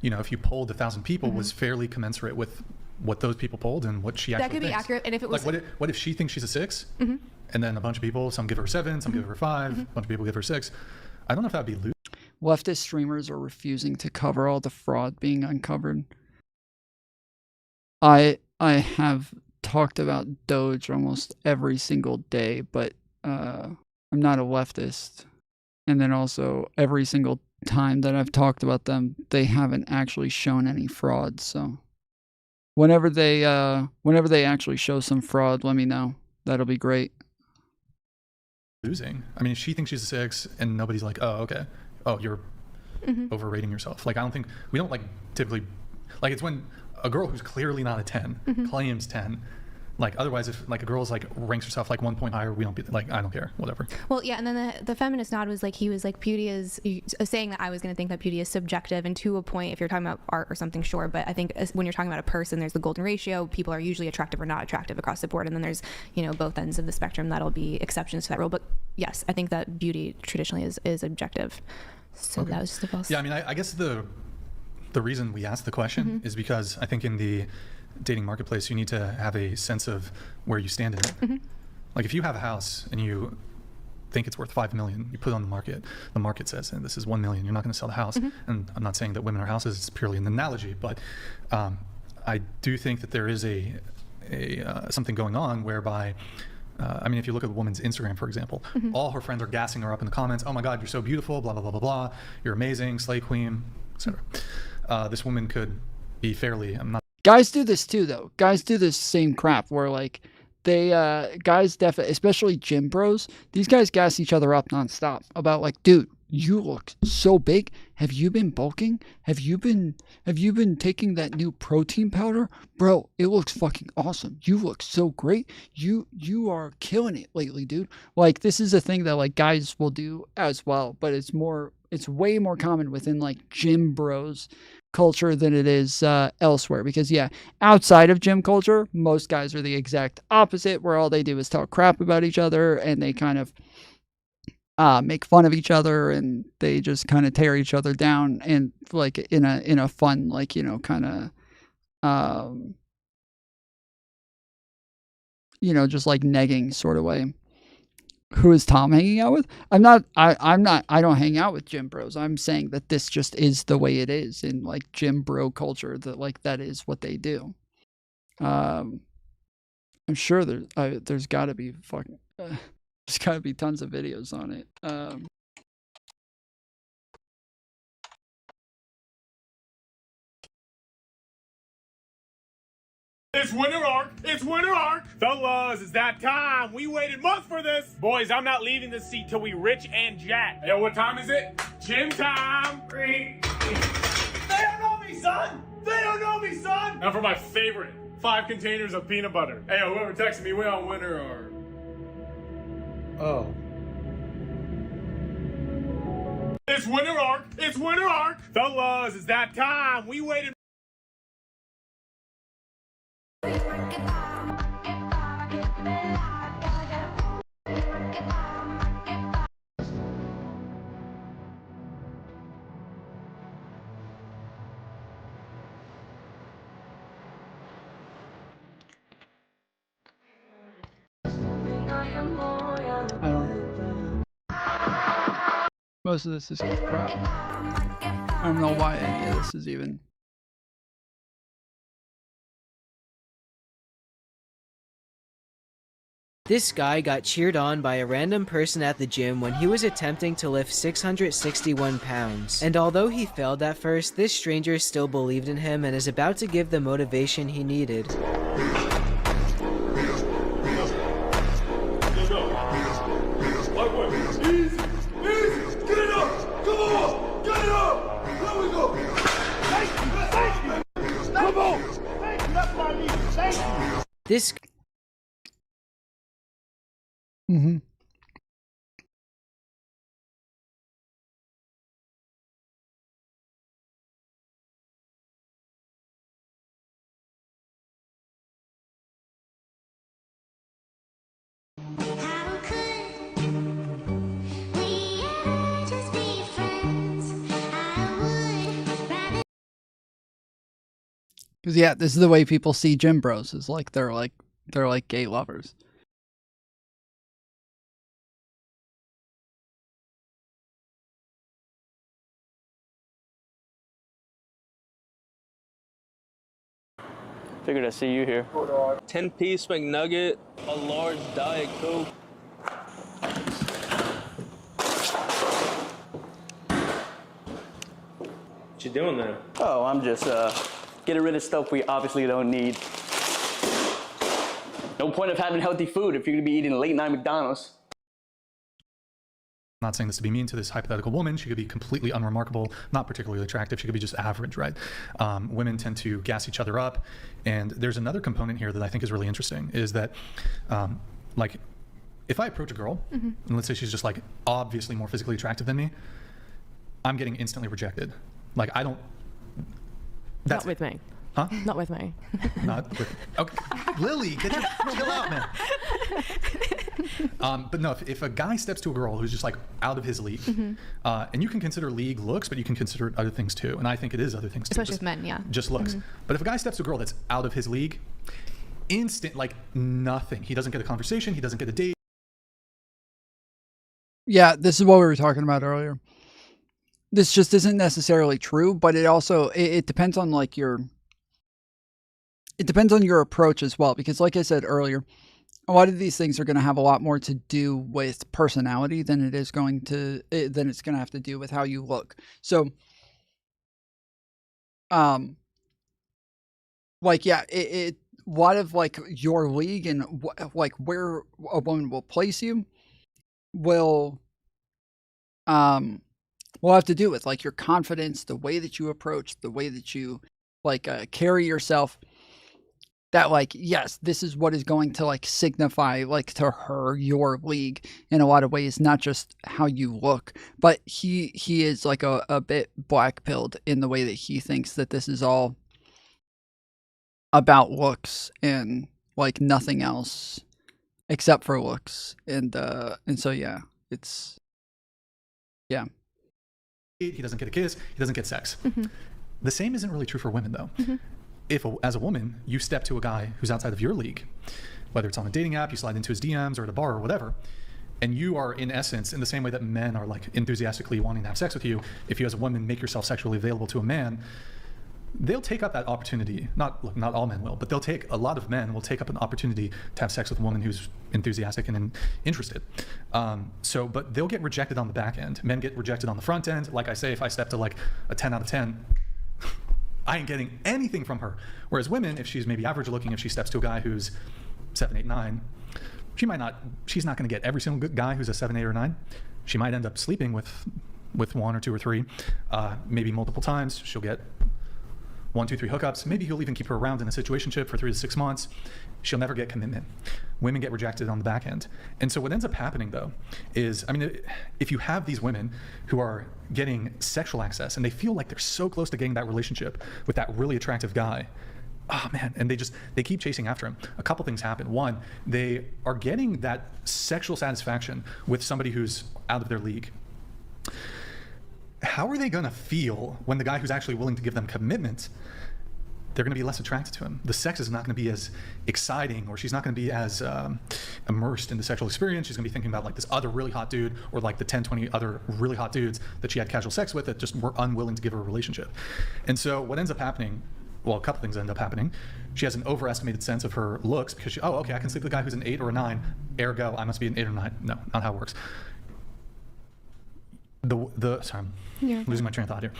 if you polled 1,000 people, was fairly commensurate with what those people polled and what she actually That could be thinks? accurate, and if it was like, what if she thinks she's a 6, and then a bunch of people, some give her 7, some give her 5, a bunch of people give her 6. I don't know if that'd be loose. Leftist streamers are refusing to cover all the fraud being uncovered. I have talked about Doge almost every single day, but I'm not a leftist. And then also every single time that I've talked about them, they haven't actually shown any fraud. So whenever they actually show some fraud, let me know. That'll be great. Losing. I mean, she thinks she's a 6, and nobody's like, oh, okay. Oh, you're overrating yourself. Like, I don't think, we don't like typically, like it's when a girl who's clearly not a 10 claims 10. Like otherwise, if like a girl's like ranks herself like 1 point higher, we don't be like, I don't care, whatever. Well, yeah, and then the feminist nod was like, he was like, beauty is saying that I was going to think that beauty is subjective, and to a point, if you're talking about art or something, sure, but I think when you're talking about a person, there's the golden ratio. People are usually attractive or not attractive across the board, and then there's both ends of the spectrum that'll be exceptions to that rule. But yes, I think that beauty traditionally is objective. So that was just a false. Yeah, I mean, I guess the reason we asked the question is because I think in the dating marketplace, you need to have a sense of where you stand in it. Like if you have a house and you think it's worth $5 million, you put it on the market says, and this is $1 million, you're not going to sell the house. And I'm not saying that women are houses, it's purely an analogy, but I do think that there is a something going on whereby I mean, if you look at a woman's Instagram, for example, all her friends are gassing her up in the comments. Oh my God, you're so beautiful, blah, blah, blah, blah, blah. You're amazing, slay queen, etc. This woman could be fairly, Guys do this too, though. Guys do this same crap where like they, guys definitely, especially gym bros, these guys gas each other up nonstop about like, dude, you look so big. Have you been bulking? Have you been taking that new protein powder? Bro, it looks fucking awesome. You look so great. You are killing it lately, dude. Like this is a thing that like guys will do as well, but it's way more common within like gym bros culture than it is elsewhere, because yeah, outside of gym culture, most guys are the exact opposite, where all they do is talk crap about each other and they kind of make fun of each other and they just kind of tear each other down, and like in a fun, like, kind of just like negging sort of way. Who is Tom hanging out with? I don't hang out with gym bros. I'm saying that this just is the way it is in like gym bro culture, that like that is what they do. I'm sure there's got to be there's got to be tons of videos on it. It's winter arc! It's winter arc! Fellas, it's that time! We waited months for this! Boys, I'm not leaving this seat till we rich and jacked. Yo, what time is it? Gym time! They don't know me, son! They don't know me, son! Now for my favorite, 5 containers of peanut butter. Hey, whoever texted me, we on winter arc. Oh. It's winter arc. It's winter arc. Fellas, it's that time. We waited. Most of this is crap. I don't know why any of this is even. This guy got cheered on by a random person at the gym when he was attempting to lift 661 pounds. And although he failed at first, this stranger still believed in him and is about to give the motivation he needed. This. Mm-hmm. Because yeah, this is the way people see gym bros. Is like they're like gay lovers. Figured I'd see you here. 10-piece McNugget, a large Diet Coke. What you doing there? Oh, I'm just getting rid of stuff we obviously don't need. No point of having healthy food if you're gonna be eating late night McDonald's. I'm not saying this to be mean to this hypothetical woman. She could be completely unremarkable, not particularly attractive. She could be just average, right? Women tend to gas each other up. And there's another component here that I think is really interesting, is that like if I approach a girl, and let's say she's just like obviously more physically attractive than me, I'm getting instantly rejected. Like I don't. Not with me. Huh? Not with me. Not with. Okay, Lily, chill out, man. But no, if a guy steps to a girl who's just like out of his league, and you can consider league looks, but you can consider other things too. And I think it is other things too. Especially with men, yeah. Just looks. But if a guy steps to a girl that's out of his league, instant, like nothing. He doesn't get a conversation. He doesn't get a date. Yeah, this is what we were talking about earlier. This just isn't necessarily true, but it also, it depends on like it depends on your approach as well. Because like I said earlier, a lot of these things are going to have a lot more to do with personality than it is going to, than it's going to have to do with how you look. So, like, yeah, a lot of like your league and like where a woman will place you will have to do with like your confidence, the way that you approach, the way that you like carry yourself. That like, yes, this is what is going to like signify like to her your league in a lot of ways, not just how you look. But he is like a bit black-pilled in the way that he thinks that this is all about looks and like nothing else except for looks. And so yeah, it's yeah. He doesn't get a kiss. He doesn't get sex. The same isn't really true for women though. If as a woman, you step to a guy who's outside of your league, whether it's on a dating app, you slide into his DMs or at a bar or whatever, and you are in essence, in the same way that men are like enthusiastically wanting to have sex with you, if you as a woman make yourself sexually available to a man, they'll take up that opportunity. Not all men will, but a lot of men will take up an opportunity to have sex with a woman who's enthusiastic and interested. But they'll get rejected on the back end. Men get rejected on the front end. Like I say, if I step to like a 10 out of 10, I ain't getting anything from her. Whereas women, if she's maybe average looking, if she steps to a guy who's 7, 8, 9, she's not going to get every single good guy who's a 7, 8, or 9. She might end up sleeping with 1 or 2 or 3, maybe multiple times. She'll get 1, 2, 3 hookups. Maybe he'll even keep her around in a situationship for 3 to 6 months. She'll never get commitment. Women get rejected on the back end. And so what ends up happening, though, is, I mean, if you have these women who are getting sexual access and they feel like they're so close to getting that relationship with that really attractive guy, oh man, and they keep chasing after him. A couple things happen. One, they are getting that sexual satisfaction with somebody who's out of their league. How are they gonna feel when the guy who's actually willing to give them commitment, they're gonna be less attracted to him? The sex is not gonna be as exciting, or she's not gonna be as immersed in the sexual experience. She's gonna be thinking about like this other really hot dude, or like the 10, 20 other really hot dudes that she had casual sex with that just were unwilling to give her a relationship. And so what ends up happening, well, a couple things end up happening. She has an overestimated sense of her looks because she, oh, okay, I can sleep with a guy who's an 8 or a 9, ergo, I must be an 8 or 9. No, not how it works. Sorry, I'm losing my train of thought here.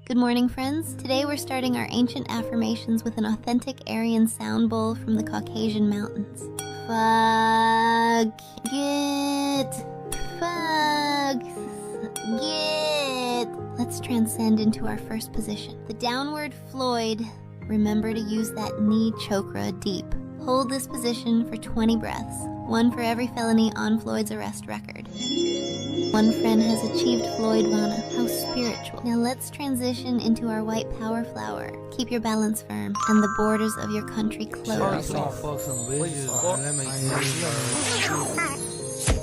Good morning, friends. Today we're starting our ancient affirmations with an authentic Aryan sound bowl from the Caucasian mountains. Fuck it. Fuck it. Let's transcend into our first position. The downward Floyd. Remember to use that knee chokra deep. Hold this position for 20 breaths. 1 for every felony on Floyd's arrest record. 1 friend has achieved Floyd Vana. How spiritual. Now let's transition into our white power flower. Keep your balance firm and the borders of your country closed.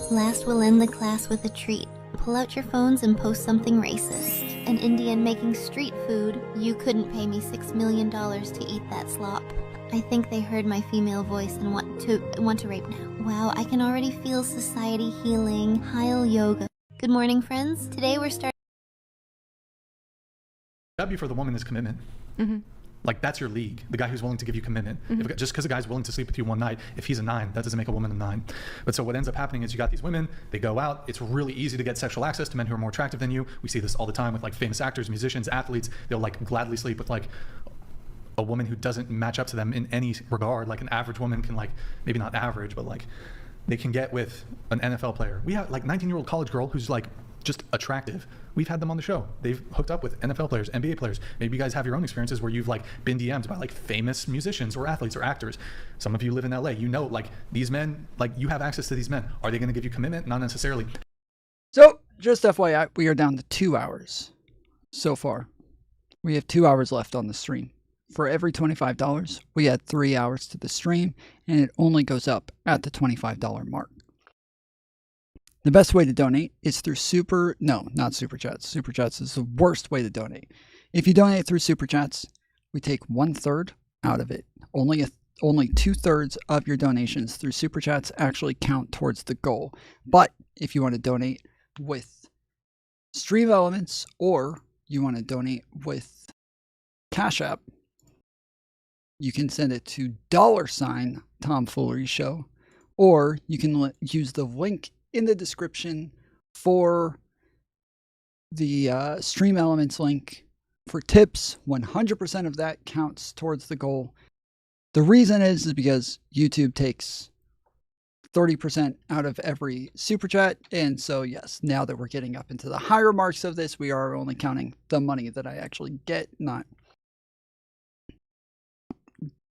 Last, we'll end the class with a treat. Pull out your phones and post something racist. An Indian making street food. You couldn't pay me $6 million to eat that slop. I think they heard my female voice and want to rape now. Wow, I can already feel society healing. Heil yoga. Good morning, friends. Today we're starting. W for the woman is commitment. Mm-hmm. Like, that's your league. The guy who's willing to give you commitment. Mm-hmm. Just because a guy's willing to sleep with you one night, if he's a 9, that doesn't make a woman a 9. But so what ends up happening is you got these women, they go out, it's really easy to get sexual access to men who are more attractive than you. We see this all the time with like famous actors, musicians, athletes. They'll like gladly sleep with like a woman who doesn't match up to them in any regard. Like an average woman can, like, maybe not average, but like they can get with an NFL player. We have like 19-year-old college girl who's like just attractive. We've had them on the show. They've hooked up with NFL players, NBA players. Maybe you guys have your own experiences where you've like been DM'd by like famous musicians or athletes or actors. Some of you live in LA. You know, like these men, like you have access to these men. Are they going to give you commitment? Not necessarily. So just FYI, we are down to 2 hours so far. We have 2 hours left on the stream. For every $25, we add 3 hours to the stream, and it only goes up at the $25 mark. The best way to donate is through not Super Chats. Super Chats is the worst way to donate. If you donate through Super Chats, we take 1/3 out of it. Only 2/3 of your donations through Super Chats actually count towards the goal. But if you want to donate with Stream Elements, or you want to donate with Cash App, you can send it to $Tomfoolery Show, or you can use the link in the description for the Stream Elements link for tips. 100% of that counts towards the goal. The reason is because YouTube takes 30% out of every super chat, and so yes, now that we're getting up into the higher marks of this, we are only counting the money that I actually get, not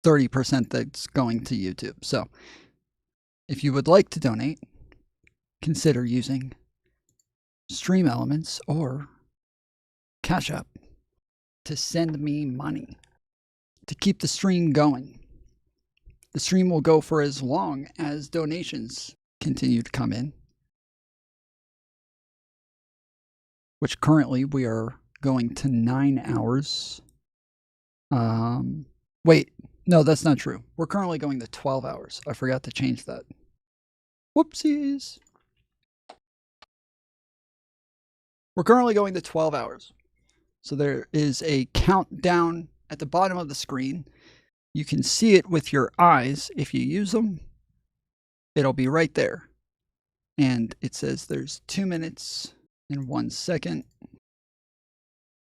30% that's going to YouTube. So if you would like to donate, consider using Stream Elements or Cash App to send me money to keep the stream going. The stream will go for as long as donations continue to come in, which currently we are going to 9 hours. Wait, no, that's not true. We're currently going to 12 hours. I forgot to change that. Whoopsies. We're currently going to 12 hours. So there is a countdown at the bottom of the screen. You can see it with your eyes. If you use them, it'll be right there. And it says there's 2 minutes and 1 second.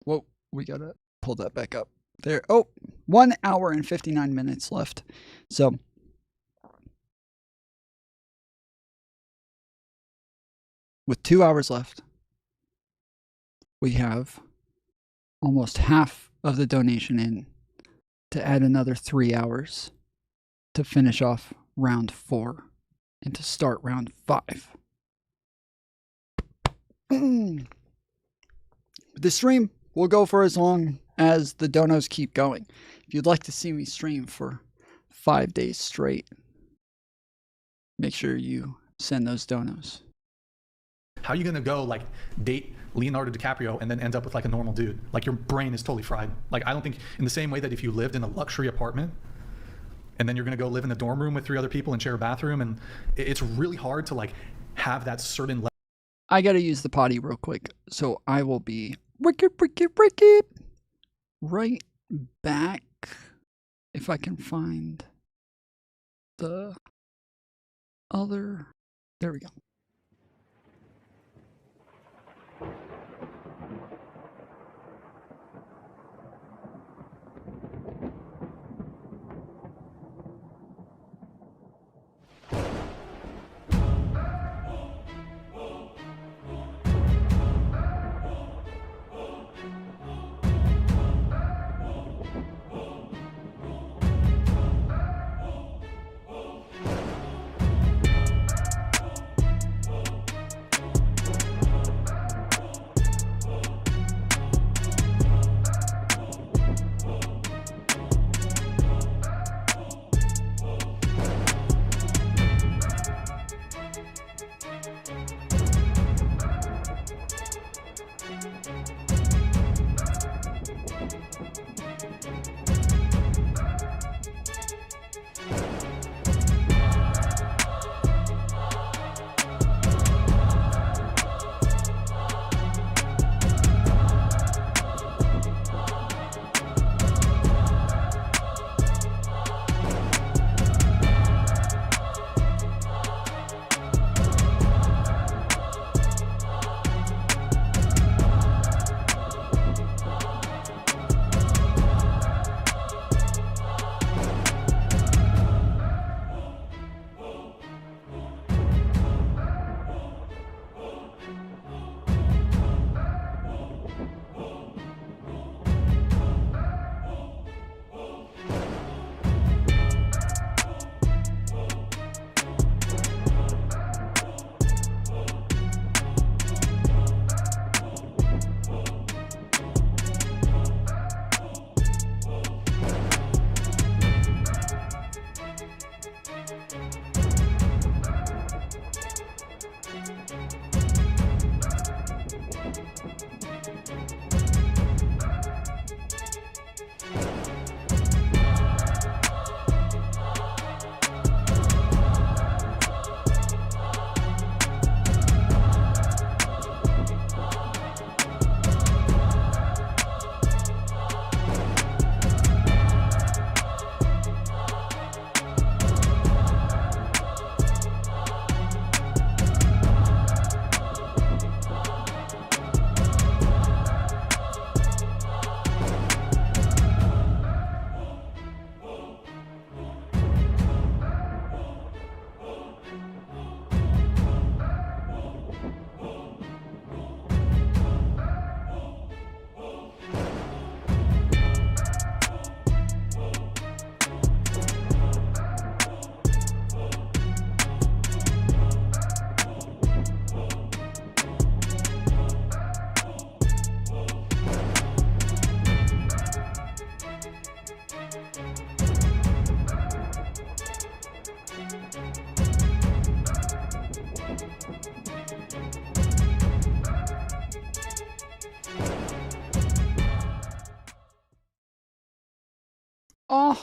Whoa, we gotta pull that back up. There, 1 hour and 59 minutes left. So with 2 hours left, we have almost half of the donation in to add another 3 hours to finish off round 4 and to start round 5. The stream will go for as long as the donos keep going. If you'd like to see me stream for 5 days straight, make sure you send those donos. How are you going to go like date Leonardo DiCaprio and then end up with like a normal dude? Like your brain is totally fried. Like I don't think in the same way that if you lived in a luxury apartment and then you're going to go live in a dorm room with 3 other people and share a bathroom, and it's really hard to like have that certain level. I got to use the potty real quick. So I will be right back if I can find the other. There we go.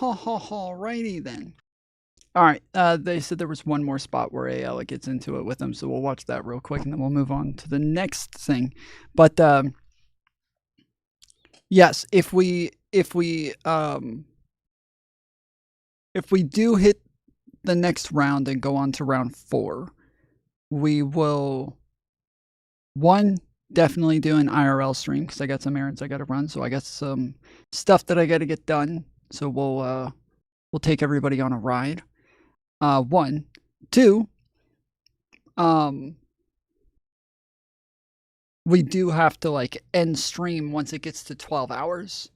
Alrighty then. All right. They said there was one more spot where Aella gets into it with them, so we'll watch that real quick, and then we'll move on to the next thing. But yes, if we do hit the next round and go on to round 4, we will definitely do an IRL stream because I got some errands I got to run, so I got some stuff that I got to get done. So we'll take everybody on a ride. 1, 2. we do have to like end stream once it gets to 12 hours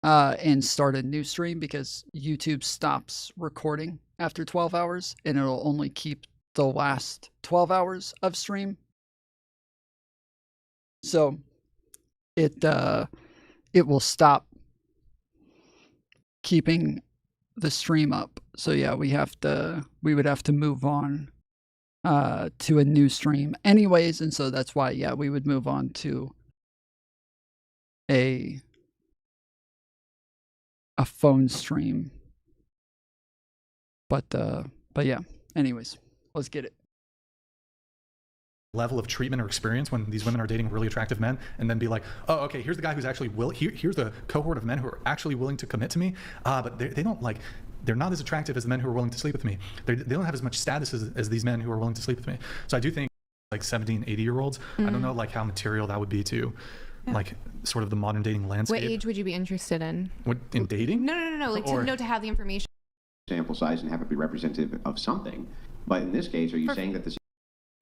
and start a new stream because YouTube stops recording after 12 hours and it'll only keep the last 12 hours of stream. So it will stop keeping the stream up. So yeah, we would have to move on to a new stream anyways, and so that's why we would move on to a phone stream. But yeah, anyways, let's get it. Level of treatment or experience when these women are dating really attractive men, and then be like, oh, okay, here's the guy who's actually here's a cohort of men who are actually willing to commit to me, but they don't like, they're not as attractive as the men who are willing to sleep with me. They don't have as much status as these men who are willing to sleep with me. So I do think like 17, 80-year-olds, I don't know like how material that would be to like sort of the modern dating landscape. What age would you be interested in? In dating? No. Like to have the information. Sample size and have it be representative of something. But in this case, are you saying that this?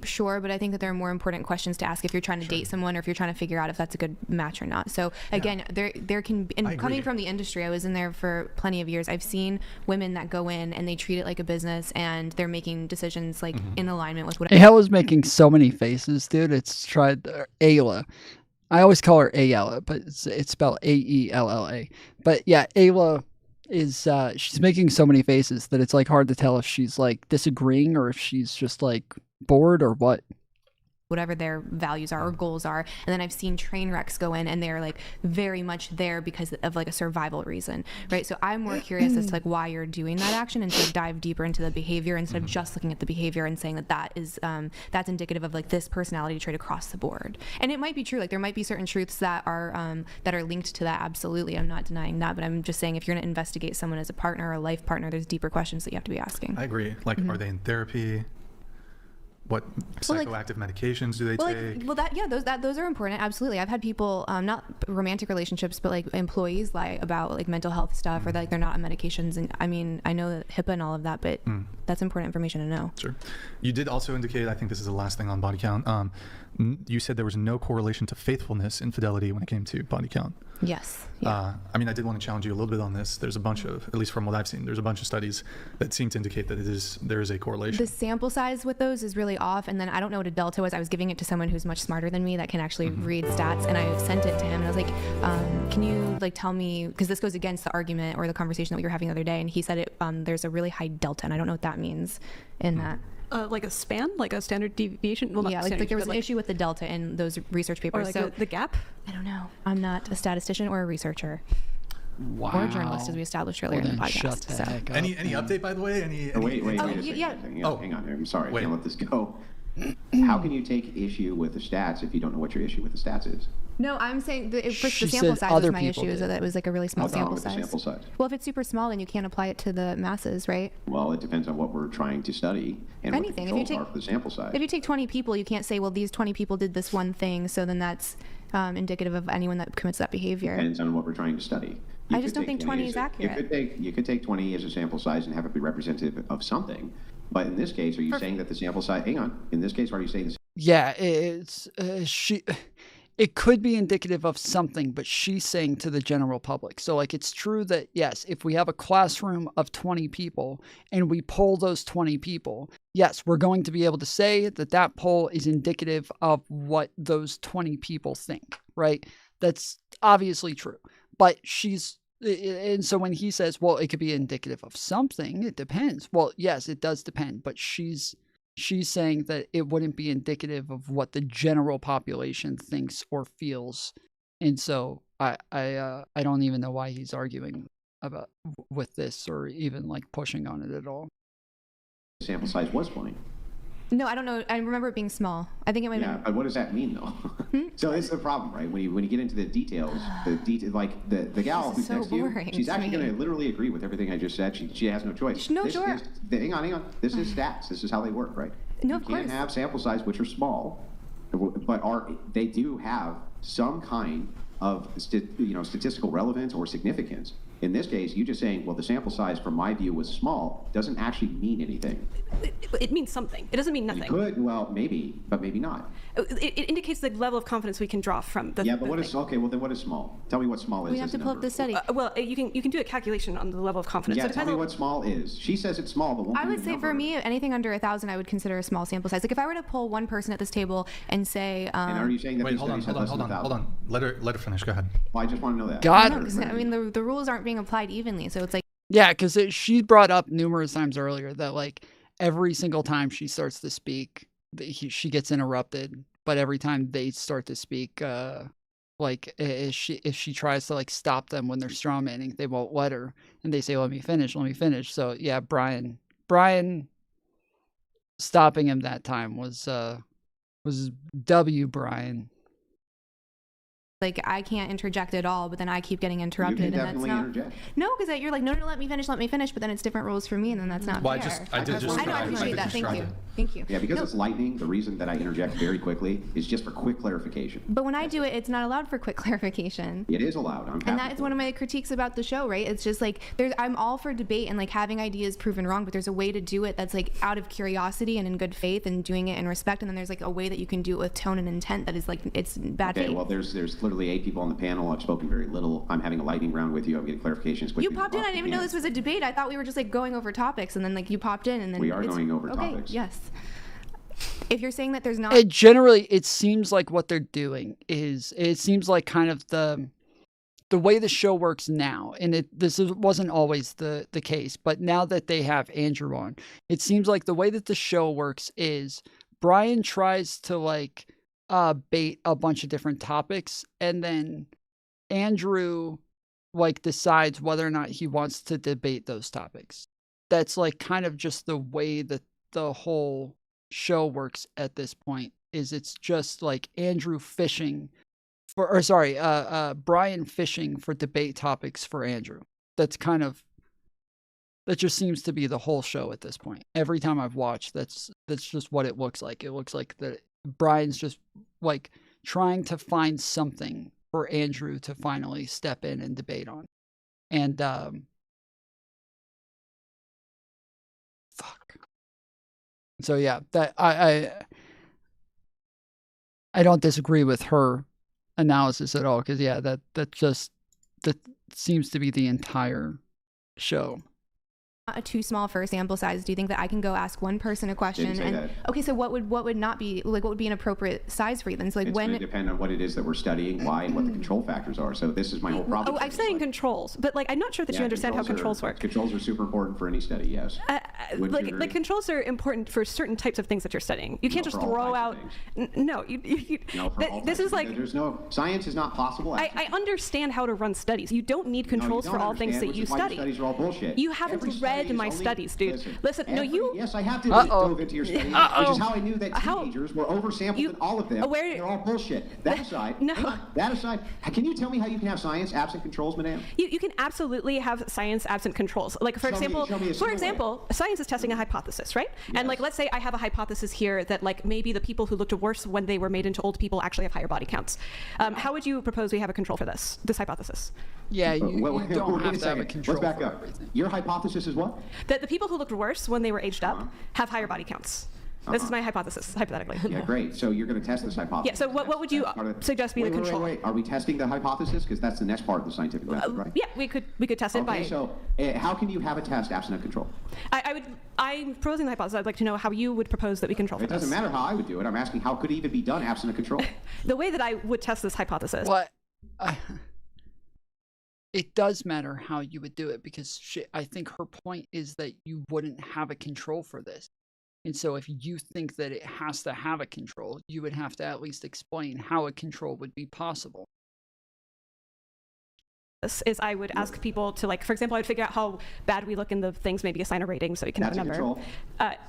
Sure, but I think that there are more important questions to ask if you're trying to date someone or if you're trying to figure out if that's a good match or not. So again, there can be, and coming from the industry, I was in there for plenty of years. I've seen women that go in and they treat it like a business and they're making decisions like in alignment with what. Aella's making so many faces, dude. It's tried Aella. I always call her Aella, but it's spelled Aella. But yeah, Aella is she's making so many faces that it's like hard to tell if she's like disagreeing or if she's just like bored or what. Whatever their values are or goals are. And then I've seen train wrecks go in and they're like very much there because of like a survival reason, right? So I'm more curious as to like why you're doing that action and to dive deeper into the behavior instead of just looking at the behavior and saying that is that's indicative of like this personality trait across the board. And it might be true, like there might be certain truths that are linked to that. Absolutely, I'm not denying that, but I'm just saying if you're going to investigate someone as a partner or a life partner, there's deeper questions that you have to be asking. I agree. Like, are they in therapy? What psychoactive medications do they take? Those are important. Absolutely. I've had people, not romantic relationships, but like employees lie about like mental health stuff or like they're not on medications. And I mean, I know that HIPAA and all of that, but that's important information to know. Sure. You did also indicate, I think this is the last thing on body count. You said there was no correlation to faithfulness and fidelity when it came to body count. Yes. Yeah. I mean, I did want to challenge you a little bit on this. There's a bunch of, at least from what I've seen, there's a bunch of studies that seem to indicate that there is a correlation. The sample size with those is really off, and then I don't know what a delta was. I was giving it to someone who's much smarter than me that can actually read stats, and I sent it to him, and I was like, can you like tell me, because this goes against the argument or the conversation that we were having the other day, and he said there's a really high delta, and I don't know what that means in that. Like a span, like a standard deviation? Well, yeah, like there was an issue with the delta in those research papers. Or like the gap? I don't know. I'm not a statistician or a researcher. Wow. Or a journalist, as we established earlier in the podcast. Shut the heck up. Any update, by the way? Wait a second. Hang on here. I'm sorry. I can't let this go. How can you take issue with the stats if you don't know what your issue with the stats is? No, I'm saying the sample size was my issue, is that it was like a really small sample size. Well, if it's super small, then you can't apply it to the masses, right? Well, it depends on what we're trying to study and what the controls are for the sample size. If you take 20 people, you can't say, well, these 20 people did this one thing, so then that's indicative of anyone that commits that behavior. Depends on what we're trying to study. I just don't think 20 is accurate. You could take 20 as a sample size and have it be representative of something. But in this case, are you saying that the sample size, hang on, in this case, are you saying Yeah, it could be indicative of something, but she's saying to the general public. So like, it's true that yes, if we have a classroom of 20 people and we poll those 20 people, yes, we're going to be able to say that that poll is indicative of what those 20 people think, right? That's obviously true. But and so when he says, well, it could be indicative of something, it depends. Well, yes, it does depend, but she's saying that it wouldn't be indicative of what the general population thinks or feels. And so I don't even know why he's arguing with this or even like pushing on it at all. The sample size was 20. No, I don't know. I remember it being small. I think it might have been. But what does that mean, though? So it's the problem, right? When you get into the details, like the gal who's next to you, she's actually going to literally agree with everything I just said. She has no choice. Hang on. This is stats. This is how they work, right? No, of course. You can't have sample size which are small, but they do have some kind of statistical relevance or significance. In this case, you just saying, well, the sample size from my view was small, doesn't actually mean anything. It means something. It doesn't mean nothing. It could, well, maybe, but maybe not. It indicates the level of confidence we can draw from the. Yeah, but what is okay? Well, then what is small? Tell me what small is. We have to pull up the study. Well, you can do a calculation on the level of confidence. Yeah, So tell me what small is. She says it's small, but won't I give would me say the for number. me, anything under 1,000, I would consider a small sample size. Like if I were to pull one person at this table and say, And are you saying that Wait, these hold on, studies have hold on, less hold than on, 1,000? hold on. Let her finish. Go ahead. Well, I just want to know that. God. no, 'cause, I mean, the rules aren't being applied evenly, so it's like. Yeah, because she brought up numerous times earlier that like every single time she starts to speak, she gets interrupted. But every time they start to speak, like if she tries to like stop them when they're strawmanning, they won't let her, and they say, "Let me finish, let me finish." So yeah, Brian stopping him that time was W. Brian. Like I can't interject at all, but then I keep getting interrupted, You can and that's definitely not. interject. No, because you're like, no, let me finish, but then it's different rules for me, and then that's not Well, fair. I did just. I know, I appreciate that. Thank you. Thank you. Yeah, because No, it's lightning, the reason that I interject very quickly is just for quick clarification. but when I do it, it's not allowed for quick clarification. It is allowed. I'm happy And that is for one it. of my critiques about the show, right? It's just like I'm all for debate and like having ideas proven wrong, but there's a way to do it that's like out of curiosity and in good faith and doing it in respect, and then there's like a way that you can do it with tone and intent that is like it's bad Okay, faith. well, there's literally 8 people on the panel. I've spoken very little. I'm having a lightning round with you. I'm getting clarifications quickly. You popped in. I didn't even know this was a debate. I thought we were just like going over topics, and then like you popped in, and then We are it's- going over okay, topics. Yes. If you're saying that there's not. It seems like what they're doing is it seems like kind of the way the show works now, and wasn't always the case, but now that they have Andrew on, it seems like the way that the show works is Brian tries to like bait a bunch of different topics, and then Andrew like decides whether or not he wants to debate those topics. That's like kind of just the way that the whole show works at this point. Is it's just like Andrew fishing for, or sorry, Brian fishing for debate topics for Andrew. That just seems to be the whole show at this point. Every time I've watched, that's just what it looks like. It looks like that Brian's just like trying to find something for Andrew to finally step in and debate on. And so yeah, that I don't disagree with her analysis at all, because yeah, that seems to be the entire show. Too small for a sample size. Do you think that I can go ask one person a question? Didn't say that. Okay, so what would not be like? What would be an appropriate size for you then? So like It's going to depend on what it is that we're studying, why, and what the control factors are. So this is my whole problem. Oh, I'm studying controls, but like I'm not sure that you understand how controls work. Controls are super important for any study, yes. Wouldn't you agree? Like controls are important for certain types of things that you're studying. You can't just throw out. No, No, for all this types is of like things. There's no science is not possible. I understand how to run studies. You don't need controls No, you for don't all things understand, that you which is why study. your studies are all bullshit. You haven't Every study read is my only- studies, dude. Listen, no, you. Yes, I have to dove into your studies, which is how I knew that How- teenagers were oversampled in all of them. They're all bullshit. That aside, No. hang on, that aside, can you tell me how you can have science absent controls, madame? You can absolutely have science absent controls. Like for Show me a example, single science is testing a hypothesis, right? And like let's say I have a hypothesis here that like maybe the people who looked worse when they were made into old people actually have higher body counts. How would you propose we have a control for this hypothesis? Yeah, you don't Wait have a to have a second. control Let's back for up. everything. Your hypothesis is what? That the people who looked worse when they were aged up have higher body counts. This is my hypothesis, hypothetically. Yeah, great. So you're going to test this hypothesis. Yeah, so what would you suggest be the control? Wait. Are we testing the hypothesis? Because that's the next part of the scientific method, right? Yeah, we could test it by. Okay, so how can you have a test absent of control? I'm proposing the hypothesis. I'd like to know how you would propose that we control for It doesn't this. matter how I would do it. I'm asking how could it even be done absent of control? The way that I would test this hypothesis. What? It does matter how you would do it, because I think her point is that you wouldn't have a control for this. And so if you think that it has to have a control, you would have to at least explain how a control would be possible. Is I would ask people to, like, for example, I would figure out how bad we look in the things, maybe assign a rating so we can have a number. Control.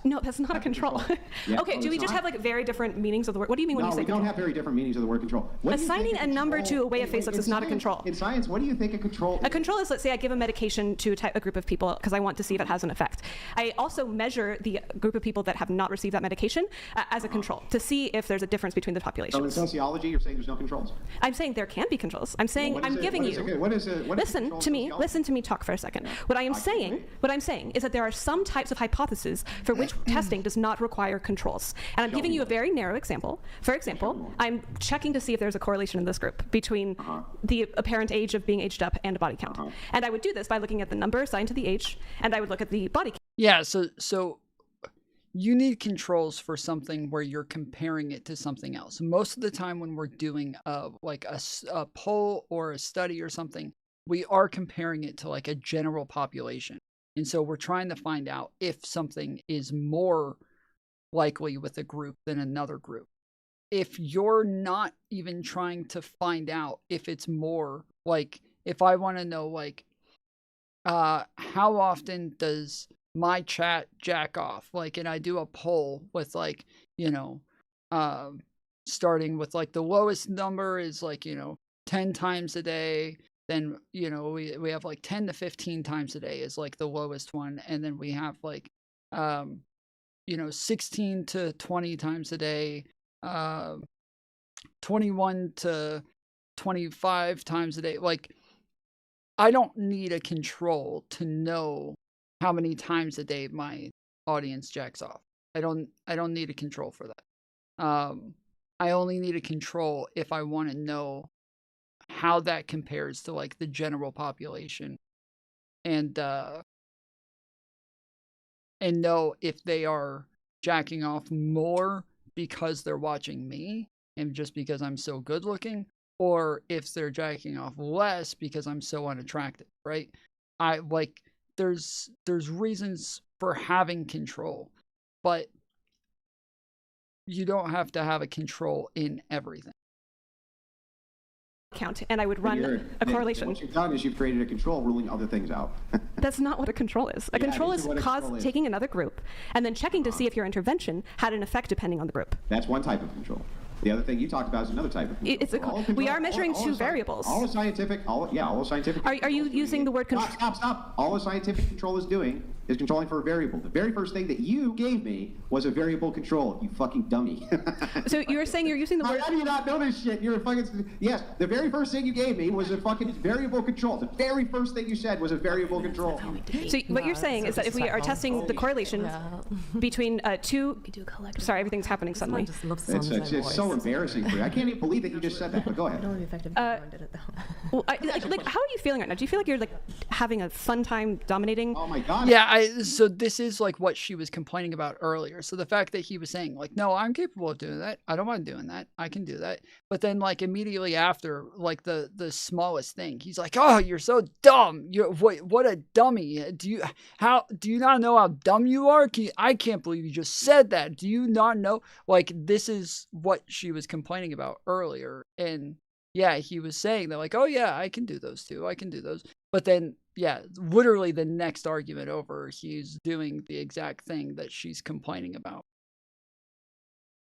No, that's not a control. Yeah. Okay, do we just have like very different meanings of the word? What do you mean when you say we don't control? have very different meanings of the word control. What do you Assigning think a number control- to a way a face looks is not a control. In science, what do you think a control is? A control is, let's say I give a medication to a group of people because I want to see if it has an effect. I also measure the group of people that have not received that medication as a control to see if there's a difference between the So in populations. sociology, you're saying there's no controls? I'm saying there can be controls. I'm saying What is I'm it? giving What is you. it? What listen to me. Listen to me talk for a second. What I'm saying is that there are some types of hypotheses for which testing does not require controls. And I'm giving you a very narrow example. For example, I'm checking to see if there's a correlation in this group between the apparent age of being aged up and body count. And I would do this by looking at the number assigned to the age, and I would look at the body count. Yeah, so you need controls for something where you're comparing it to something else. Most of the time when we're doing like a poll or a study or something, we are comparing it to like a general population. And so we're trying to find out if something is more likely with a group than another group. If you're not even trying to find out if it's more, like if I want to know like how often does my chat jack off, like, and I do a poll with like, you know, starting with like the lowest number is like, you know, 10 times a day. Then, you know, we have like 10 to 15 times a day is like the lowest one. And then we have like, you know, 16 to 20 times a day, 21 to 25 times a day. Like, I don't need a control to know how many times a day my audience jacks off. I don't need a control for that. I only need a control if I want to know how that compares to like the general population, and know if they are jacking off more because they're watching me and just because I'm so good looking, or if they're jacking off less because I'm so unattractive, right? There's reasons for having control, but you don't have to have a control in everything. Count, and I would run a correlation. What you've done is you've created a control ruling other things out. That's not what a control is. A control is taking another group and then checking to see if your intervention had an effect depending on the group. That's one type of control. The other thing you talked about is another type of control. We are measuring two variables. All the scientific. Are you using the word control? Stop. All the scientific control is doing is controlling for a variable. The very first thing that you gave me was a variable control. You fucking dummy. So you're saying you're using the word. How do you not know this shit? You're a fucking. Yes, the very first thing you gave me was a fucking variable control. The very first thing you said was a variable control. So what you're saying is that if we are testing the correlation between two. Sorry, everything's happening suddenly. It's so embarrassing for you. I can't even believe that you just said that. But go ahead. Well, like, how are you feeling right now? Do you feel like you're like having a fun time dominating? Oh my god. Yeah. So this is like what she was complaining about earlier. So the fact that he was saying like, no, I'm capable of doing that. I don't mind doing that. I can do that. But then like immediately after, like the smallest thing, he's like, oh, you're so dumb. What a dummy. Do you not know how dumb you are? I can't believe you just said that. Do you not know? Like, this is what she was complaining about earlier. And yeah, he was saying that like, oh yeah, I can do those too. I can do those. But then, yeah, literally the next argument over, he's doing the exact thing that she's complaining about.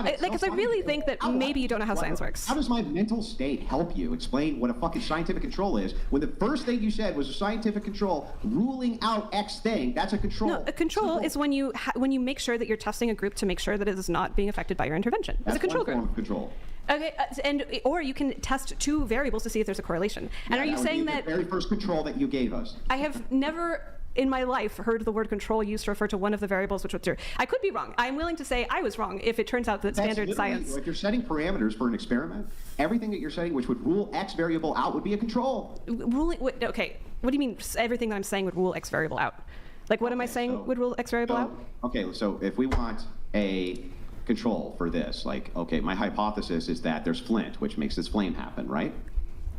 Because I really think that maybe you don't know how science works. How does my mental state help you explain what a fucking scientific control is when the first thing you said was a scientific control ruling out X thing? That's a control. No, a control is when you make sure that you're testing a group to make sure that it is not being affected by your intervention. It's a control group. Form of control. Okay, or you can test two variables to see if there's a correlation. And are you saying that the very first control that you gave us? I have never in my life heard the word control used to refer to one of the variables which was true. I could be wrong. I'm willing to say I was wrong if it turns out that standard science. If you're setting parameters for an experiment, everything that you're setting which would rule X variable out would be a control. Okay, what do you mean everything that I'm saying would rule X variable out? Like what am I saying would rule X variable out? Okay, so if we want a control for this, like, okay, my hypothesis is that there's flint, which makes this flame happen, right?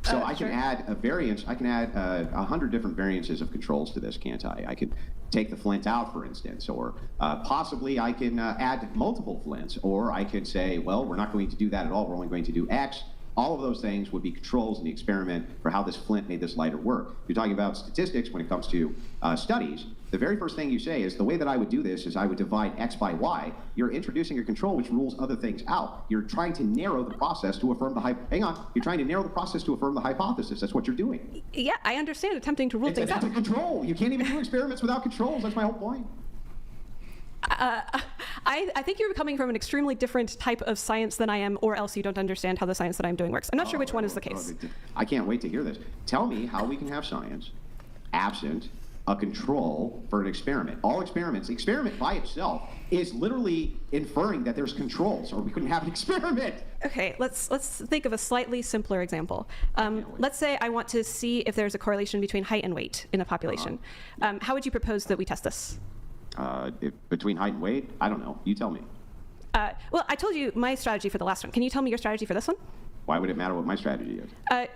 So I can add a variance. I can add 100 different variances of controls to this, can't I? I could take the flint out, for instance, or possibly I can add multiple flints, or I could say, well, we're not going to do that at all. We're only going to do X. All of those things would be controls in the experiment for how this flint made this lighter work. You're talking about statistics when it comes to studies. The very first thing you say is the way that I would do this is I would divide X by Y. You're introducing a control which rules other things out. You're trying to narrow the process to affirm the You're trying to narrow the process to affirm the hypothesis. That's what you're doing. Yeah, I understand attempting to rule things out. That's a control. You can't even do experiments without controls. That's my whole point. I think you're coming from an extremely different type of science than I am, or else you don't understand how the science that I'm doing works. I'm not sure which one is the case. I can't wait to hear this. Tell me how we can have science absent a control for an experiment. All experiment by itself is literally inferring that there's controls, or we couldn't have an experiment. Okay, let's think of a slightly simpler example. Let's say I want to see if there's a correlation between height and weight in a population. How would you propose that we test this? Between height and weight? I don't know. You tell me. Well, I told you my strategy for the last one. Can you tell me your strategy for this one? Why would it matter what my strategy is?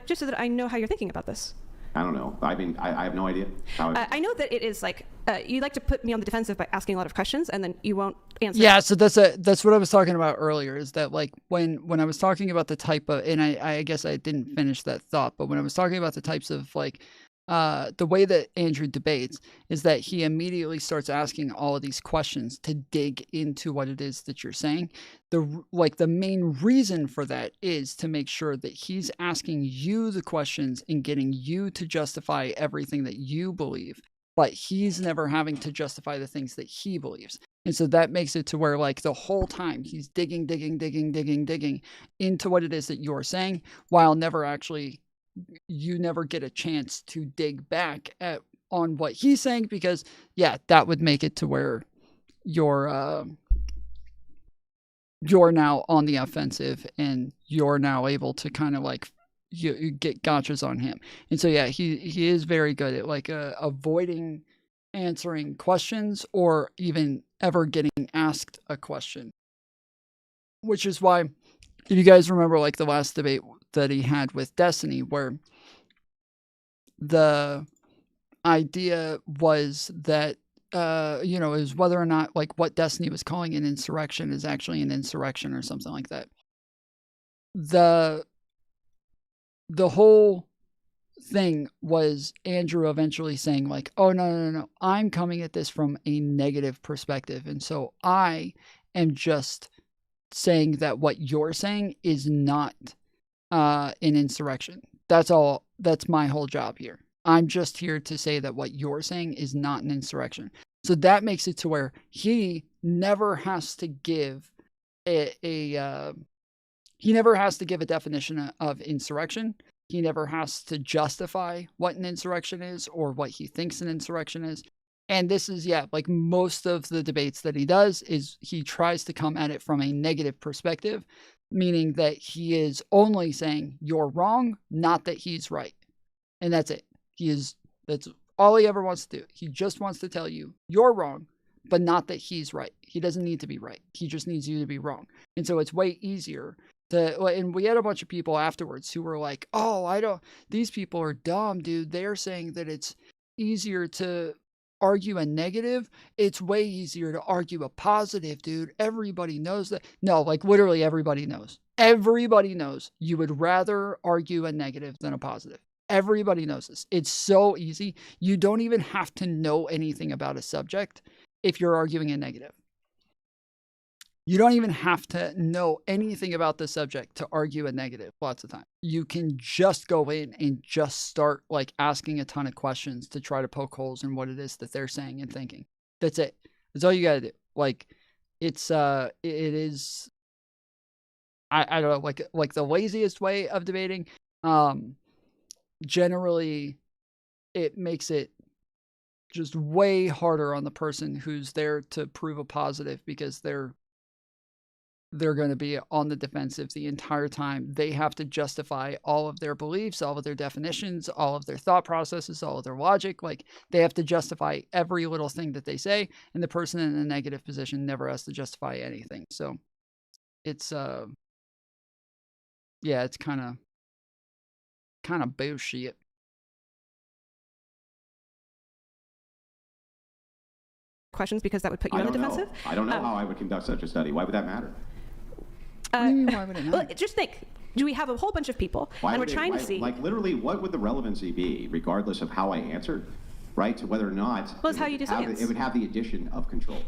Just so that I know how you're thinking about this. I don't know. I mean, I have no idea. I know that it is like, you like to put me on the defensive by asking a lot of questions, and then you won't answer. Yeah, so that's what I was talking about earlier, is that like when I was talking about the type of, and I guess I didn't finish that thought, but when I was talking about the types of like, the way that Andrew debates is that he immediately starts asking all of these questions to dig into what it is that you're saying. The main reason for that is to make sure that he's asking you the questions and getting you to justify everything that you believe, but he's never having to justify the things that he believes. And so that makes it to where like the whole time he's digging into what it is that you're saying, while you never get a chance to dig back on what he's saying, because that would make it to where you're now on the offensive, and you're now able to kind of like you get gotchas on him. And so he is very good at like avoiding answering questions or even ever getting asked a question, which is why, if you guys remember like the last debate that he had with Destiny, where the idea was that is whether or not like what Destiny was calling an insurrection is actually an insurrection or something like that. The whole thing was Andrew eventually saying like, oh no, I'm coming at this from a negative perspective, and so I am just saying that what you're saying is not an insurrection. That's all. That's my whole job here. I'm just here to say that what you're saying is not an insurrection. So that makes it to where he never has to give he never has to give a definition of insurrection. He never has to justify what an insurrection is or what he thinks an insurrection is. And this is, like most of the debates that he does, is he tries to come at it from a negative perspective, meaning that he is only saying you're wrong, not that he's right. And that's it. That's all he ever wants to do. He just wants to tell you you're wrong, but not that he's right. He doesn't need to be right. He just needs you to be wrong. And so it's way easier and we had a bunch of people afterwards who were like, oh, these people are dumb, dude. They're saying that it's easier to argue a negative. It's way easier to argue a positive, dude. Everybody knows that. No, like literally everybody knows. Everybody knows you would rather argue a negative than a positive. Everybody knows this. It's so easy. You don't even have to know anything about a subject if you're arguing a negative. You don't even have to know anything about the subject to argue a negative lots of times. You can just go in and just start like asking a ton of questions to try to poke holes in what it is that they're saying and thinking. That's it. That's all you got to do. Like it is, I don't know, like the laziest way of debating. Generally it makes it just way harder on the person who's there to prove a positive, because they're going to be on the defensive the entire time. They have to justify all of their beliefs, all of their definitions, all of their thought processes, all of their logic. Like they have to justify every little thing that they say, and the person in a negative position never has to justify anything. So it's it's kind of bullshit. Questions, because that would put you on the defensive. I don't know how I would conduct such a study. Why would that matter? What do you mean, why would it matter? Well, just think. Do we have a whole bunch of people, and we're trying to see. Like literally, what would the relevancy be, regardless of how I answered, right? To whether or not. Well, it's how you do science. It would have the addition of controls.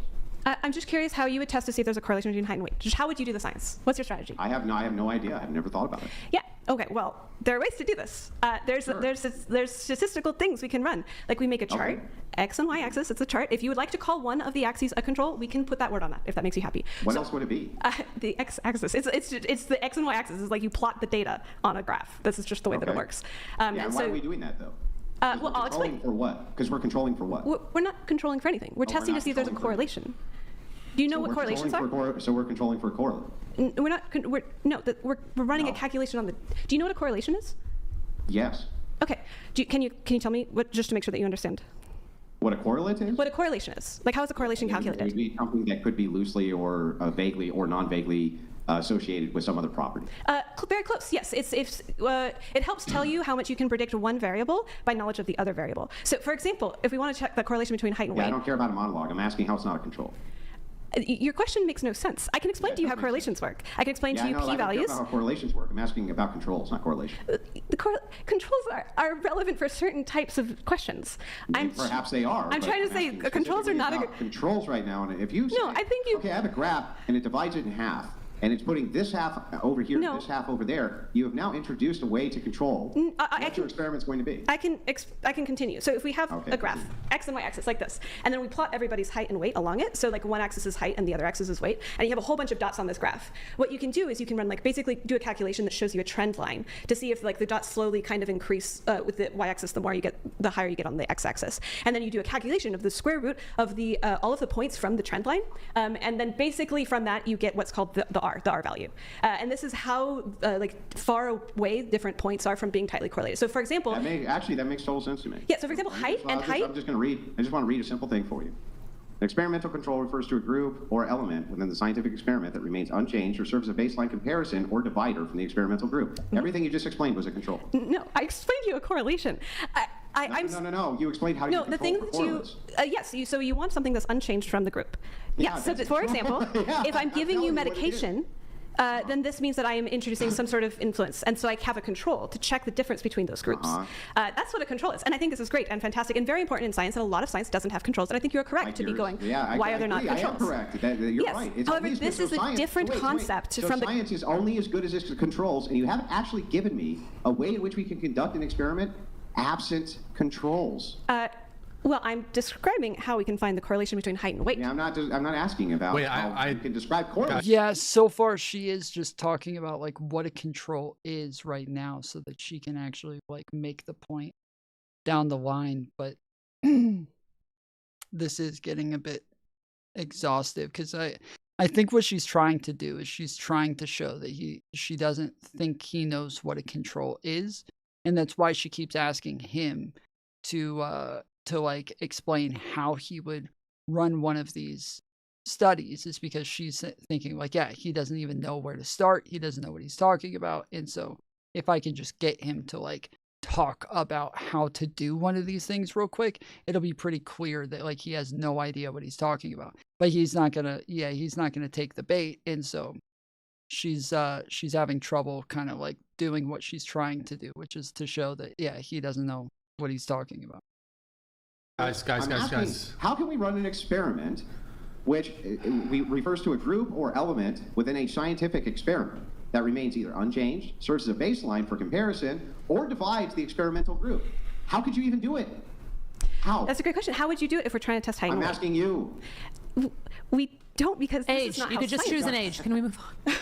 I'm just curious how you would test to see if there's a correlation between height and weight. Just how would you do the science? What's your strategy? I have no idea. I've never thought about it. Yeah. Okay. Well, there are ways to do this. There's statistical things we can run. Like we make a chart, Okay. X and Y axis. It's a chart. If you would like to call one of the axes a control, we can put that word on that if that makes you happy. What else would it be? The X axis. It's the X and Y axis. It's like you plot the data on a graph. This is just the way that it works. And why are we doing that though? Well, I'll explain. For what? Because we're controlling for what? We're not controlling for anything. We're testing to see if there's a correlation. Do you know what correlations are? So we're controlling for a correlate. We're not. We're running a calculation on the. Do you know what a correlation is? Yes. Okay. Can you tell me what, just to make sure that you understand? What a correlate is? What a correlation is. Like how is a correlation calculated? It would be something that could be loosely or vaguely or non-vaguely associated with some other property. Very close. Yes. It helps tell you how much you can predict one variable by knowledge of the other variable. So, for example, if we want to check the correlation between height and weight. I don't care about a monologue. I'm asking how it's not a control. Your question makes no sense. I can explain to you how correlations work. I can explain to you p-values. I don't care about how correlations work. I'm asking about controls, not correlation. Controls are relevant for certain types of questions. Perhaps they are. I'm trying to say controls are not controls right now. And if you say, I think you. Okay, I have a graph and it divides it in half. And it's putting this half over here, this half over there. You have now introduced a way to control what your experiment's going to be. I can continue. So if we have a graph, X and Y axis like this, and then we plot everybody's height and weight along it. So like one axis is height and the other axis is weight, and you have a whole bunch of dots on this graph. What you can do is you can run basically do a calculation that shows you a trend line to see if the dots slowly kind of increase with the Y axis the higher you get on the X axis. And then you do a calculation of the square root of all of the points from the trend line, and then basically from that you get what's called the R value. And this is how far away different points are from being tightly correlated. So for example, that makes total sense to me. Yeah, so for example, height. I just want to read a simple thing for you. An experimental control refers to a group or element within the scientific experiment that remains unchanged or serves as a baseline comparison or divider from the experimental group. Everything you just explained was a control. No, I explained to you a correlation. No. You explained how you control the thing that you so you want something that's unchanged from the group. So for example, if I'm giving you medication, then this means that I am introducing some sort of influence, and so I have a control to check the difference between those groups. That's what a control is, and I think this is great and fantastic and very important in science, and a lot of science doesn't have controls, and I think you're correct to be going, why are there not controls? I am correct. You're right. However, this is a different concept from science is only as good as its controls, and you haven't actually given me a way in which we can conduct an experiment absent controls. Well, I'm describing how we can find the correlation between height and weight. Yeah, I'm not asking about how you can describe correlation. Yeah, so far she is just talking about what a control is right now so that she can actually make the point down the line, but this is getting a bit exhaustive because I think what she's trying to do is she's trying to show that she doesn't think he knows what a control is, and that's why she keeps asking him to explain how he would run one of these studies, is because she's thinking he doesn't even know where to start. He doesn't know what he's talking about. And so if I can just get him to talk about how to do one of these things real quick, it'll be pretty clear that he has no idea what he's talking about. But he's not gonna take the bait. And so she's having trouble kind of doing what she's trying to do, which is to show that he doesn't know what he's talking about. Guys. How can we run an experiment which refers to a group or element within a scientific experiment that remains either unchanged, serves as a baseline for comparison, or divides the experimental group? How could you even do it? How? That's a great question. How would you do it if we're trying to test height and weight? I'm asking you. We don't, because this age. is not you how could just choose an age. Can we move on?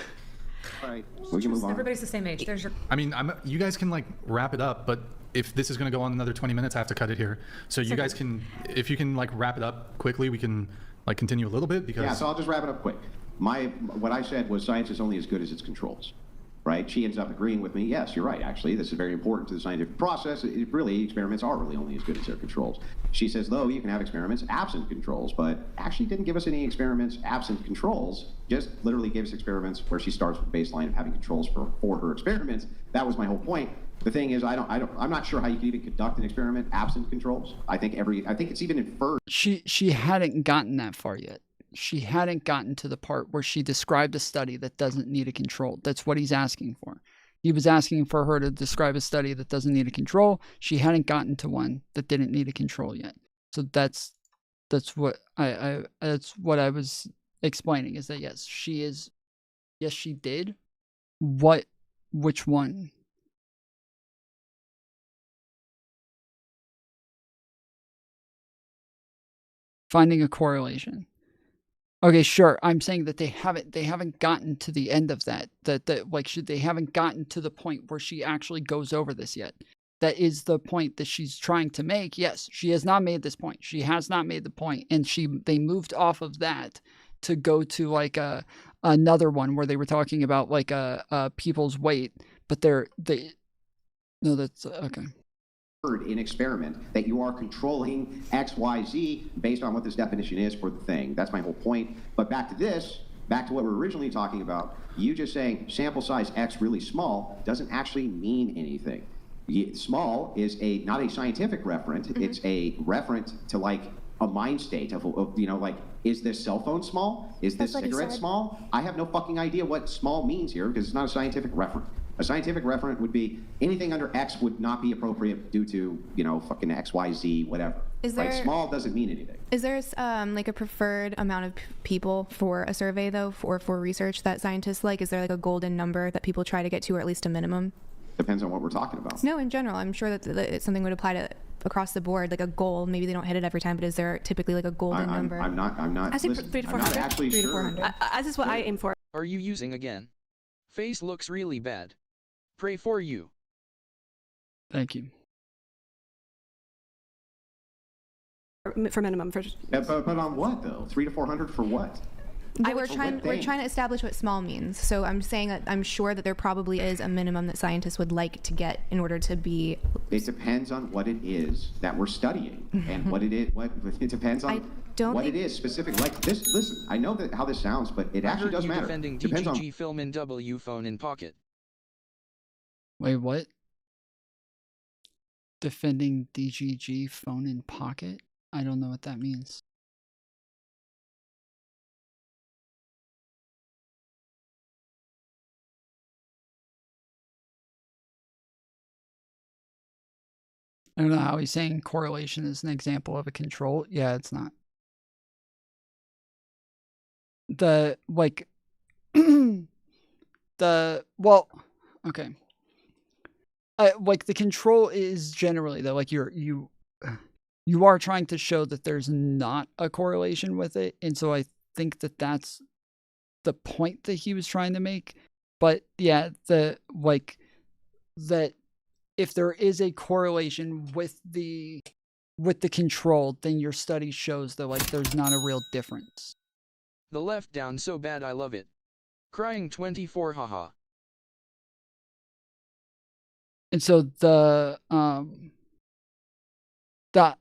All right, we can move on. Everybody's the same age. There's your. I mean, you guys can wrap it up, but if this is going to go on another 20 minutes, I have to cut it here. So you guys can, if you can wrap it up quickly, we can continue a little bit because. Yeah, so I'll just wrap it up quick. What I said was science is only as good as its controls, right? She ends up agreeing with me. Yes, you're right. Actually, this is very important to the scientific process. Experiments are really only as good as their controls. She says, though, you can have experiments absent controls, but actually didn't give us any experiments absent controls. Just literally gave us experiments where she starts with baseline of having controls for her experiments. That was my whole point. The thing is, I'm not sure how you can even conduct an experiment absent controls. I think it's even inferred. She hadn't gotten that far yet. She hadn't gotten to the part where she described a study that doesn't need a control. That's what he's asking for. He was asking for her to describe a study that doesn't need a control. She hadn't gotten to one that didn't need a control yet. So that's That's what that's what I was explaining, is that yes, she did. Which one? Finding a correlation. Okay, sure. I'm saying that they haven't gotten to the end of that. They haven't gotten to the point where she actually goes over this yet. That is the point that she's trying to make. Yes, she has not made this point. She has not made the point, and they moved off of that to go to like another one where they were talking about like people's weight, but no, that's okay. In experiment that you are controlling X, Y, Z based on what this definition is for the thing. That's my whole point. But back to what we're originally talking about, you just saying sample size X really small doesn't actually mean anything. Small is not a scientific referent. Mm-hmm. It's a referent to like a mind state of like, is this cell phone small? Is this cigarette small? I have no fucking idea what small means here because it's not a scientific referent. A scientific referent would be anything under X would not be appropriate due to, fucking X, Y, Z, whatever. Small doesn't mean anything. Is there like a preferred amount of people for a survey though, for research that scientists like? Is there like a golden number that people try to get to, or at least a minimum? Depends on what we're talking about. No, in general, I'm sure that something would apply to across the board, like a goal. Maybe they don't hit it every time, but is there typically like a golden number? I'm not. I say 3 to 400. I'm not actually 3 to 400. This is what I aim for. Are you using again? Face looks really bad. Pray for you. Thank you. For minimum. But on what though? 3 to 400 for what? We're trying to establish what small means. So I'm saying that I'm sure that there probably is a minimum that scientists would like to get in order to be. It depends on what it is that we're studying and what it is. It depends on what it is specific. Like this. Listen, I know how this sounds, but it actually does matter. Defending DGG film in W phone in pocket. Wait, what? Defending DGG phone in pocket? I don't know what that means. I don't know how he's saying correlation is an example of a control. Yeah, it's not. Okay. Like the control is generally though, like you are trying to show that there's not a correlation with it, and so I think that that's the point that he was trying to make. But yeah, that if there is a correlation with the control, then your study shows that like there's not a real difference. The left down so bad I love it. Crying 24 haha. And so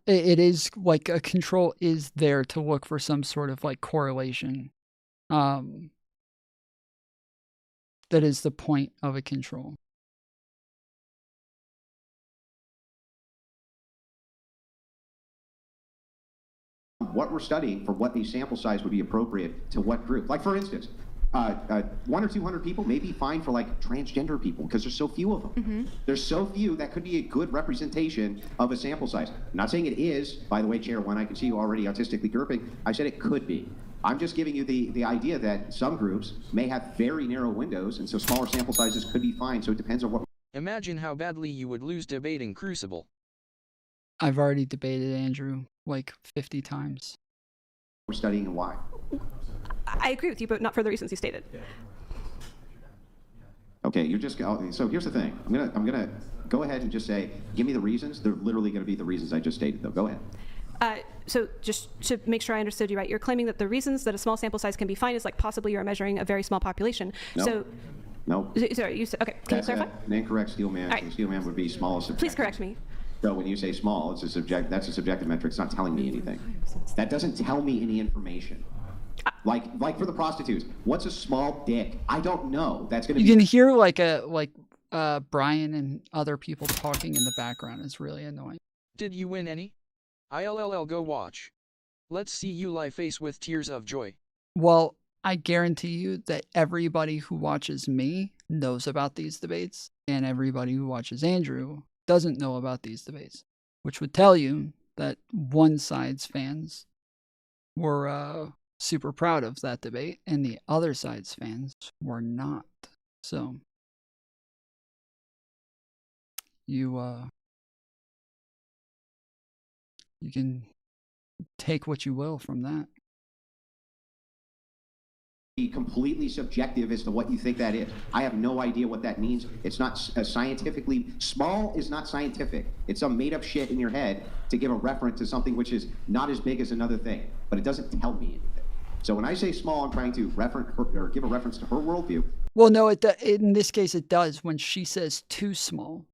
it is like a control is there to look for some sort of like correlation. That is the point of a control. What we're studying for what a sample size would be appropriate to what group. Like for instance, 100 or 200 people may be fine for like transgender people because there's so few of them. Mm-hmm. There's so few that could be a good representation of a sample size. I'm not saying it is, by the way, Chair One, I can see you already autistically gripping. I said it could be. I'm just giving you the idea that some groups may have very narrow windows, and so smaller sample sizes could be fine, so it depends on what. Imagine how badly you would lose debating Crucible. I've already debated Andrew like 50 times. We're studying and why. I agree with you, but not for the reasons you stated. Okay, so here's the thing. I'm gonna go ahead and just say, give me the reasons. They're literally gonna be the reasons I just stated, though. Go ahead. So just to make sure I understood you right, you're claiming that the reasons that a small sample size can be fine is like possibly you're measuring a very small population. No. Sorry, you said, okay, can you clarify? An incorrect steel man. Right. Steel man would be smallest. Please correct me. So when you say small, that's a subjective metric. It's not telling me anything. That doesn't tell me any information. Like for the prostitutes, what's a small dick? I don't know. That's gonna. You can hear Brian and other people talking in the background. It's really annoying. Did you win any? ILLL go watch. Let's see you lie face with tears of joy. Well, I guarantee you that everybody who watches me knows about these debates, and everybody who watches Andrew doesn't know about these debates, which would tell you that one side's fans were super proud of that debate, and the other side's fans were not. So you can take what you will from that. Be completely subjective as to what you think that is. I have no idea what that means. It's not scientifically, small is not scientific. It's some made up shit in your head to give a reference to something which is not as big as another thing, but it doesn't tell me anything. So when I say small, I'm trying to reference or give a reference to her worldview. Well, no, in this case it does. When she says too small,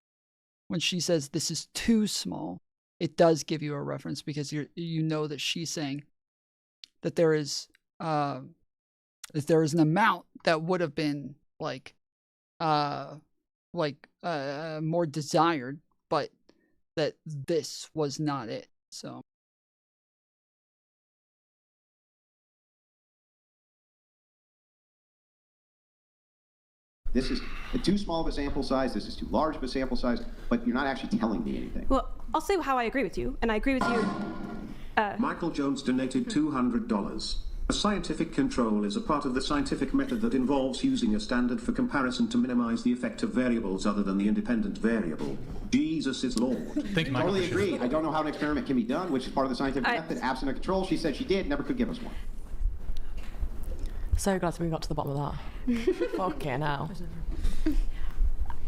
when she says this is too small, it does give you a reference, because you know that she's saying that there is an amount that would have been more desired, but that this was not it. So this is too small of a sample size, this is too large of a sample size, but you're not actually telling me anything. Well, I'll say how I agree with you, and I agree with you. Michael Jones donated $200. A scientific control is a part of the scientific method that involves using a standard for comparison to minimize the effect of variables other than the independent variable. Jesus is Lord. I totally agree. I don't know how an experiment can be done, which is part of the scientific method. Absent a control, she said she did, never could give us one. So glad we got to the bottom of that. Fucking hell.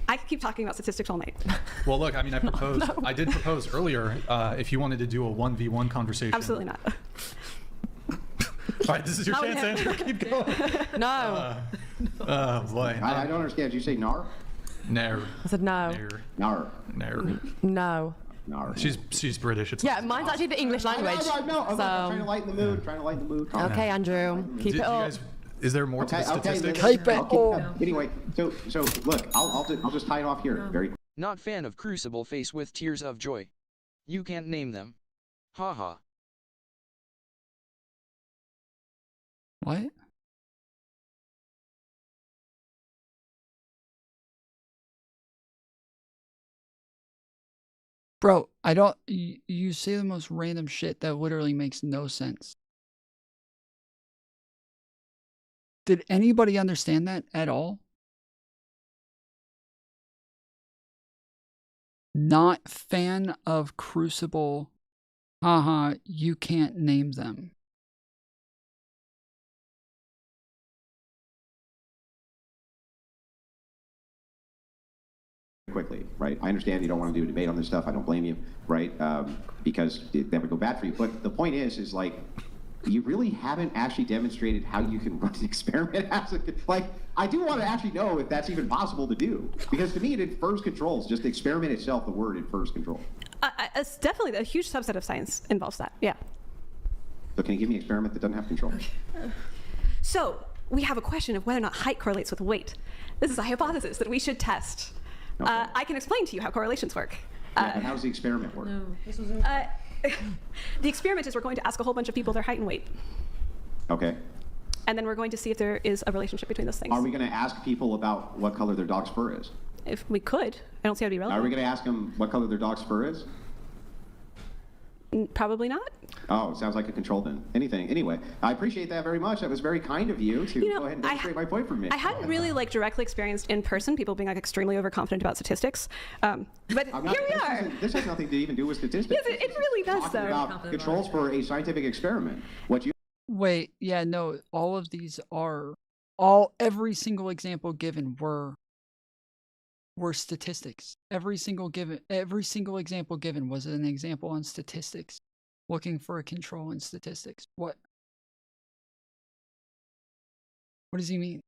I could keep talking about statistics all night. Well, look, I mean, I did propose earlier if you wanted to do a 1v1 conversation. Absolutely not. All right, this is your chance, Andrew. Keep going. No. Oh, boy. I don't understand. Did you say nar? No. I said no. Nar. No. Nar. She's British. It's yeah, mine's actually the English language. No. I'm trying to lighten the mood. Okay, Andrew. Keep it up. Is there more to the statistics? Anyway, so look, I'll just tie it off here. Very. Not fan of Crucible face with tears of joy. You can't name them. Haha. What? Bro, I don't. You say the most random shit that literally makes no sense. Did anybody understand that at all? Not fan of Crucible. Haha, you can't name them. Quickly, right? I understand you don't want to do a debate on this stuff. I don't blame you, right? Because that would go bad for you. But the point is like, you really haven't actually demonstrated how you can run an experiment. I do want to actually know if that's even possible to do. Because to me, it infers controls. Just the experiment itself, the word infers control. It's definitely a huge subset of science involves that, yeah. So can you give me an experiment that doesn't have control? So we have a question of whether or not height correlates with weight. This is a hypothesis that we should test. Okay. I can explain to you how correlations work. And how does the experiment work? No, this was the experiment is we're going to ask a whole bunch of people their height and weight. Okay. And then we're going to see if there is a relationship between those things. Are we going to ask people about what color their dog's fur is? If we could. I don't see how it'd be relevant. Are we going to ask them what color their dog's fur is? Probably not. Oh, it sounds like a control then. Anyway, I appreciate that very much. That was very kind of you to go ahead and demonstrate my point for me. I hadn't really directly experienced in person people being extremely overconfident about statistics. But here we are. This has nothing to even do with statistics. Yes, it really does, though. About controls for a scientific experiment. Wait, yeah, no, all of these are every single example given were statistics. Every single example given was an example on statistics, looking for a control in statistics. What does he mean?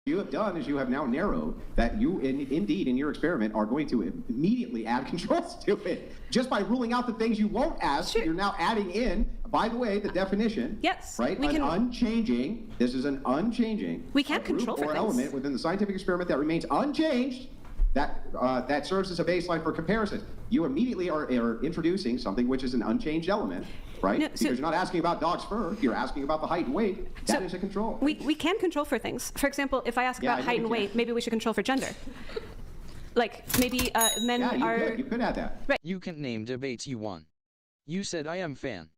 You have done is you have now narrowed that you indeed in your experiment are going to immediately add controls to it. Just by ruling out the things you won't ask, you're now adding in, by the way, the definition. Yes. Right? Unchanging. This is an unchanging. We can't control for things. Element within the scientific experiment that remains unchanged that serves as a baseline for comparison. You immediately are introducing something which is an unchanged element. Right? No, because you're not asking about dog's fur, you're asking about the height and weight. That is a control. We can control for things. For example, if I ask about height and weight, maybe we should control for gender. Like, maybe men are... You could add that. Right. You can name debates you won. You said I am fan.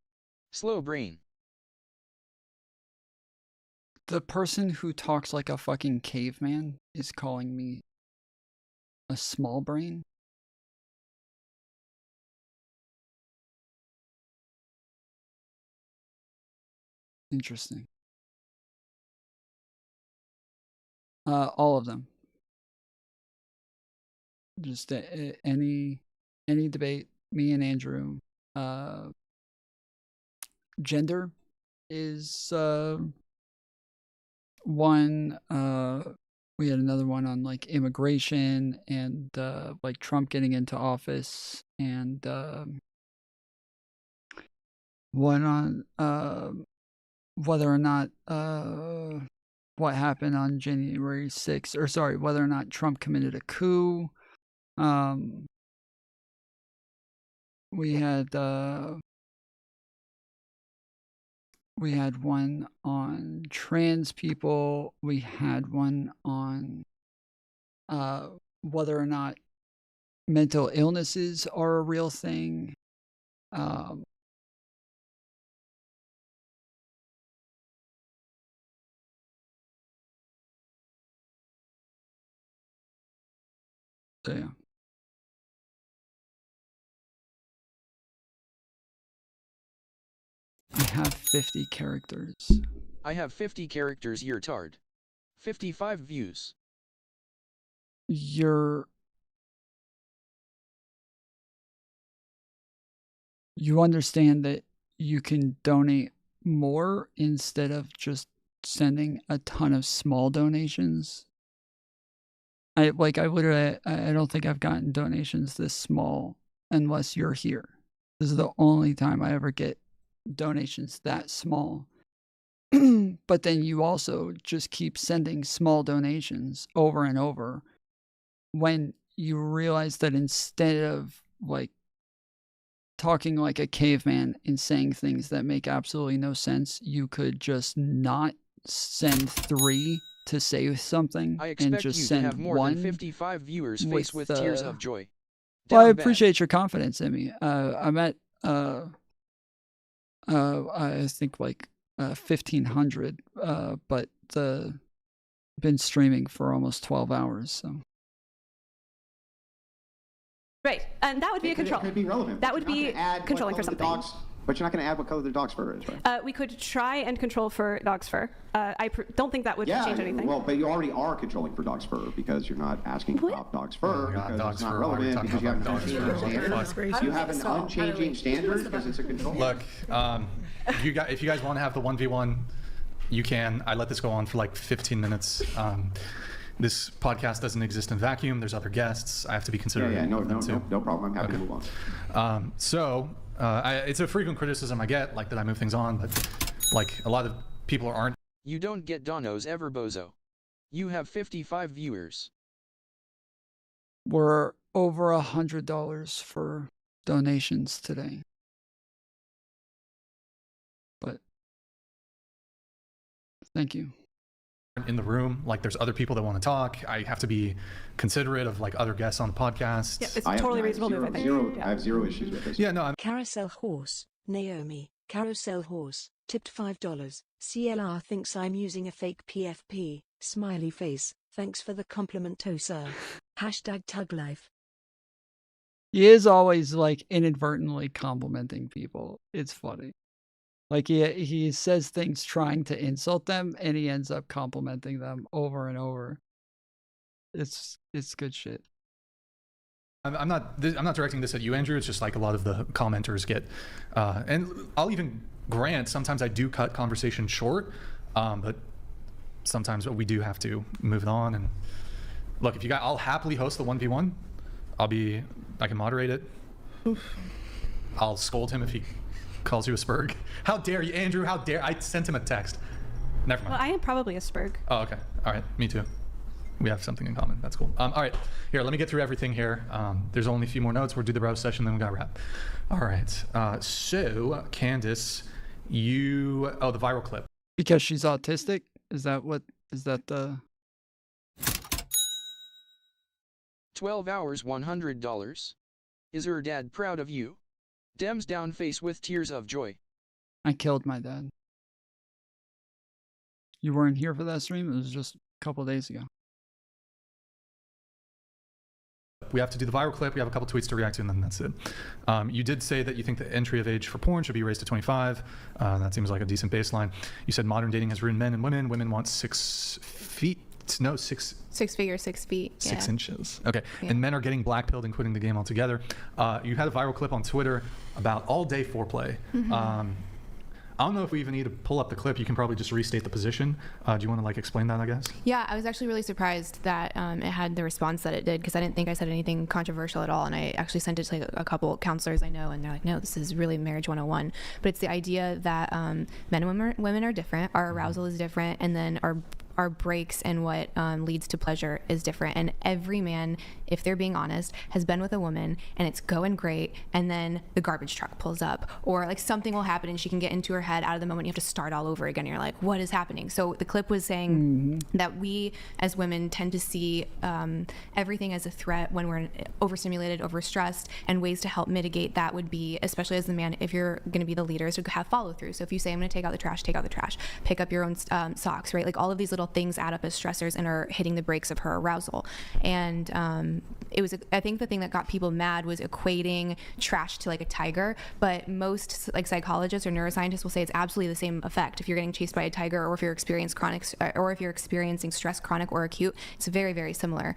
Slow brain. The person who talks like a fucking caveman is calling me a small brain. Interesting. All of them. Just any debate. Me and Andrew. Gender is one. We had another one on like immigration and like Trump getting into office, and one on whether or not what happened on January 6th, or sorry, whether or not Trump committed a coup. We had one on trans people. We had one on whether or not mental illnesses are a real thing. So yeah. I have 50 characters. I have 50 characters, you're tard. 55 views. You understand that you can donate more instead of just sending a ton of small donations. I don't think I've gotten donations this small unless you're here. This is the only time I ever get donations that small. But then you also just keep sending small donations over and over when you realize that instead of like talking like a caveman and saying things that make absolutely no sense, you could just not send 3 to say something I and expect just you send to have more 1 than 55 viewers face with tears of joy. Well, I Down bad. appreciate your confidence in me. I'm at I think like 1,500, but been streaming for almost 12 hours. So Right, and that would be a control. It could be relevant. That would be controlling for something. But you're not going to add what color the dog's fur is, right? We could try and control for dog's fur. I don't think that would change anything. Well, but you already are controlling for dog's fur because you're not asking about dog's fur because it's not relevant because you have an unchanging standard. You have an unchanging standard because it's a control. Look, if you guys want to have the 1v1, you can. I let this go on for like 15 minutes. This podcast doesn't exist in vacuum. There's other guests. I have to be considerate. Yeah, no problem. I'm happy to move on. It's a frequent criticism I get, like that I move things on, but like a lot of people aren't. You don't get donos ever, bozo. You have 55 viewers. We're over $100 for donations today. But thank you. In the room, like there's other people that want to talk. I have to be considerate of like other guests on the podcast. Yeah, it's totally reasonable move, I think. I have zero issues with this. Yeah, no. Carousel Horse, Naomi, Carousel Horse, tipped $5. CLR thinks I'm using a fake PFP, smiley face, thanks for the compliment, oh sir. Hashtag Tug Life. He is always like inadvertently complimenting people. It's funny. Like he says things trying to insult them, and he ends up complimenting them over and over. It's good shit. I'm not directing this at you, Andrew. It's just like a lot of the commenters get, and I'll even grant sometimes I do cut conversation short, but sometimes we do have to move it on. And look, I'll happily host the 1v1. I can moderate it. I'll scold him if he calls you a spurg. How dare you, Andrew? How dare I sent him a text. Never mind. Well, I am probably a spurg. Oh, okay. All right. Me too. We have something in common. That's cool. All right. Here, let me get through everything here. There's only a few more notes. We'll do the browse session, then we got to wrap. All right. So, Candace, the viral clip. Because she's autistic? Is that the... 12 hours, $100. Is her dad proud of you? Dems down face with tears of joy. I killed my dad. You weren't here for that stream? It was just a couple days ago. We have to do the viral clip. We have a couple tweets to react to, and then that's it. You did say that you think the entry of age for porn should be raised to 25. That seems like a decent baseline. You said modern dating has ruined men and women. Women want 6 feet. No, 6 feet or 6 feet. 6 inches. Okay. Yeah. And men are getting blackpilled and quitting the game altogether. You had a viral clip on Twitter about all-day foreplay. Mm-hmm. I don't know if we even need to pull up the clip. You can probably just restate the position. Do you want to like explain that, I guess? Yeah, I was actually really surprised that it had the response that it did, because I didn't think I said anything controversial at all. And I actually sent it to like a couple counselors I know, and they're like, no, this is really marriage 101. But it's the idea that men and women are different. Our arousal is different, and then our breaks and what leads to pleasure is different. And every man, if they're being honest, has been with a woman and it's going great, and then the garbage truck pulls up, or like something will happen and she can get into her head out of the moment. You have to start all over again. You're like, what is happening? So the clip was saying that we as women tend to see everything as a threat when we're overstimulated, overstressed, and ways to help mitigate that would be, especially as the man, if you're going to be the leader, is to have follow through. So if you say, I'm going to take out the trash, take out the trash, pick up your own socks, right? Like all of these little things add up as stressors and are hitting the brakes of her arousal. And it was, I think the thing that got people mad was equating trash to like a tiger, but most like psychologists or neuroscientists will say it's absolutely the same effect. If you're getting chased by a tiger, or if you're experiencing stress, chronic or acute, it's very, very similar.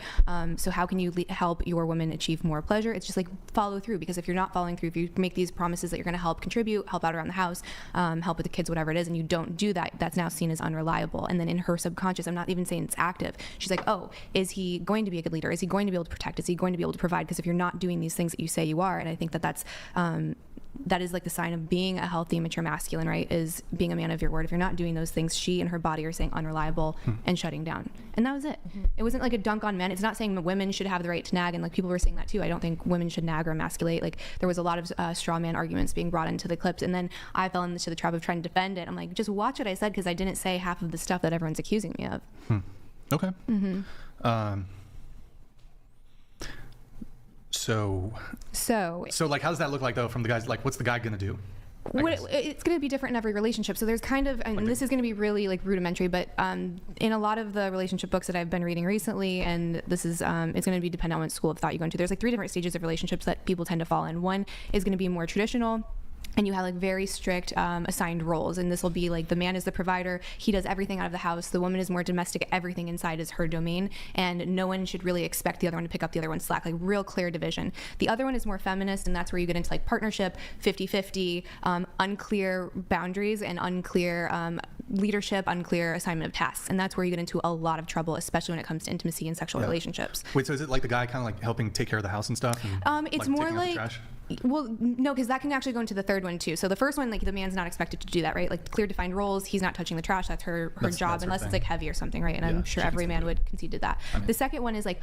So how can you help your women achieve more pleasure? It's just like follow through, because if you're not following through, if you make these promises that you're going to help contribute, help out around the house, help with the kids, whatever it is, and you don't do that, that's now seen as unreliable. And then in her subconscious, I'm not even saying it's active, she's like, oh, is he going to be a good leader? Is he going to be able to protect? Is he going to be able to provide? Because if you're not doing these things that you say you are, and I think that that's that is like the sign of being a healthy, mature masculine, right? Is being a man of your word. If you're not doing those things, she and her body are saying unreliable and shutting down. And that was it. It wasn't like a dunk on men. It's not saying that women should have the right to nag, and like people were saying that too. I don't think women should nag or emasculate. Like there was a lot of straw man arguments being brought into the clips, and then I fell into the trap of trying to defend it. I'm like, just watch what I said, because I didn't say half of the stuff that everyone's accusing me of. Okay. So like, how does that look like though from the guys? Like, what's the guy gonna do? It's going to be different in every relationship. So there's kind of, and this is going to be really like rudimentary, but in a lot of the relationship books that I've been reading recently, and this is, it's going to be dependent on what school of thought you go into. There's like 3 different stages of relationships that people tend to fall in. One is going to be more traditional, and you have like very strict assigned roles, and this will be like the man is the provider, he does everything out of the house, the woman is more domestic, everything inside is her domain, and no one should really expect the other one to pick up the other one's slack, like real clear division. The other one is more feminist, and that's where you get into like partnership, 50-50, unclear boundaries and unclear leadership, unclear assignment of tasks, and that's where you get into a lot of trouble, especially when it comes to intimacy and sexual relationships. Wait, so is it like the guy kind of like helping take care of the house and stuff? And, it's more like, well, no, because that can actually go into the third one too. So the first one, like the man's not expected to do that, right? Like clear defined roles, he's not touching the trash, that's her job, unless it's like heavy or something, right? And I'm sure every man would concede to that. The second one is like,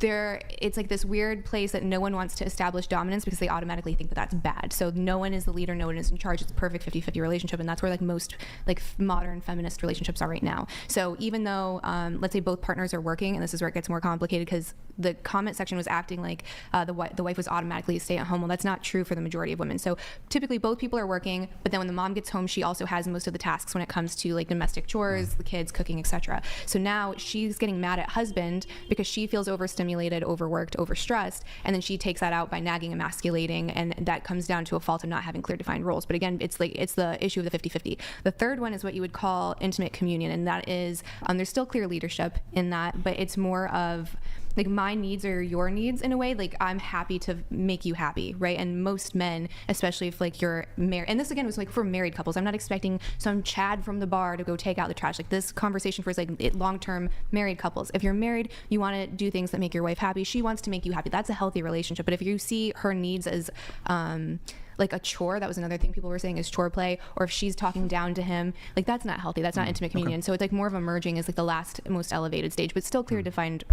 it's like this weird place that no one wants to establish dominance because they automatically think that that's bad. So no one is the leader, no one is in charge. It's a perfect 50-50 relationship, and that's where like most like modern feminist relationships are right now. So even though let's say both partners are working, and this is where it gets more complicated because the comment section was acting like the wife was automatically a stay-at-home. Well, that's not true for the majority of women. So typically both people are working, but then when the mom gets home, she also has most of the tasks when it comes to like domestic chores, the kids, cooking, etc. So now she's getting mad at husband because she feels overstimulated, overworked, overstressed, and then she takes that out by nagging, emasculating, and that comes down to a fault of not having clear defined roles. But again, it's the issue of the 50-50. The third one is what you would call intimate communion, and that is there's still clear leadership in that, but it's more of like my needs are your needs in a way. Like I'm happy to make you happy, right? And most men, especially if like you're married, and this again was like for married couples, I'm not expecting some Chad from the bar to go take out the trash. Like this conversation for like long-term married couples. If you're married, you want to do things that make your wife happy. She wants to make you happy. That's a healthy relationship. But if you see her needs as like a chore, that was another thing people were saying is chore play, or if she's talking down to him, like that's not healthy, that's not intimate communion. So it's like more of a merging is like the last most elevated stage, but still clear defined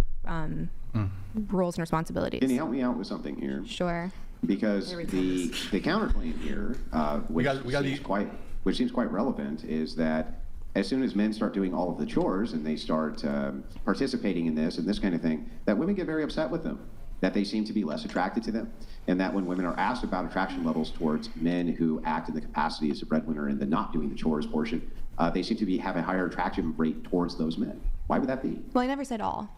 roles and responsibilities. Can you help me out with something here? Sure. Because the counterclaim here, which seems quite relevant, is that as soon as men start doing all of the chores and they start participating in this and this kind of thing, that women get very upset with them. that they seem to be less attracted to them, and that when women are asked about attraction levels towards men who act in the capacity as a breadwinner and the not doing the chores portion, they seem to have a higher attraction rate towards those men. Why would that be? Well, I never said all.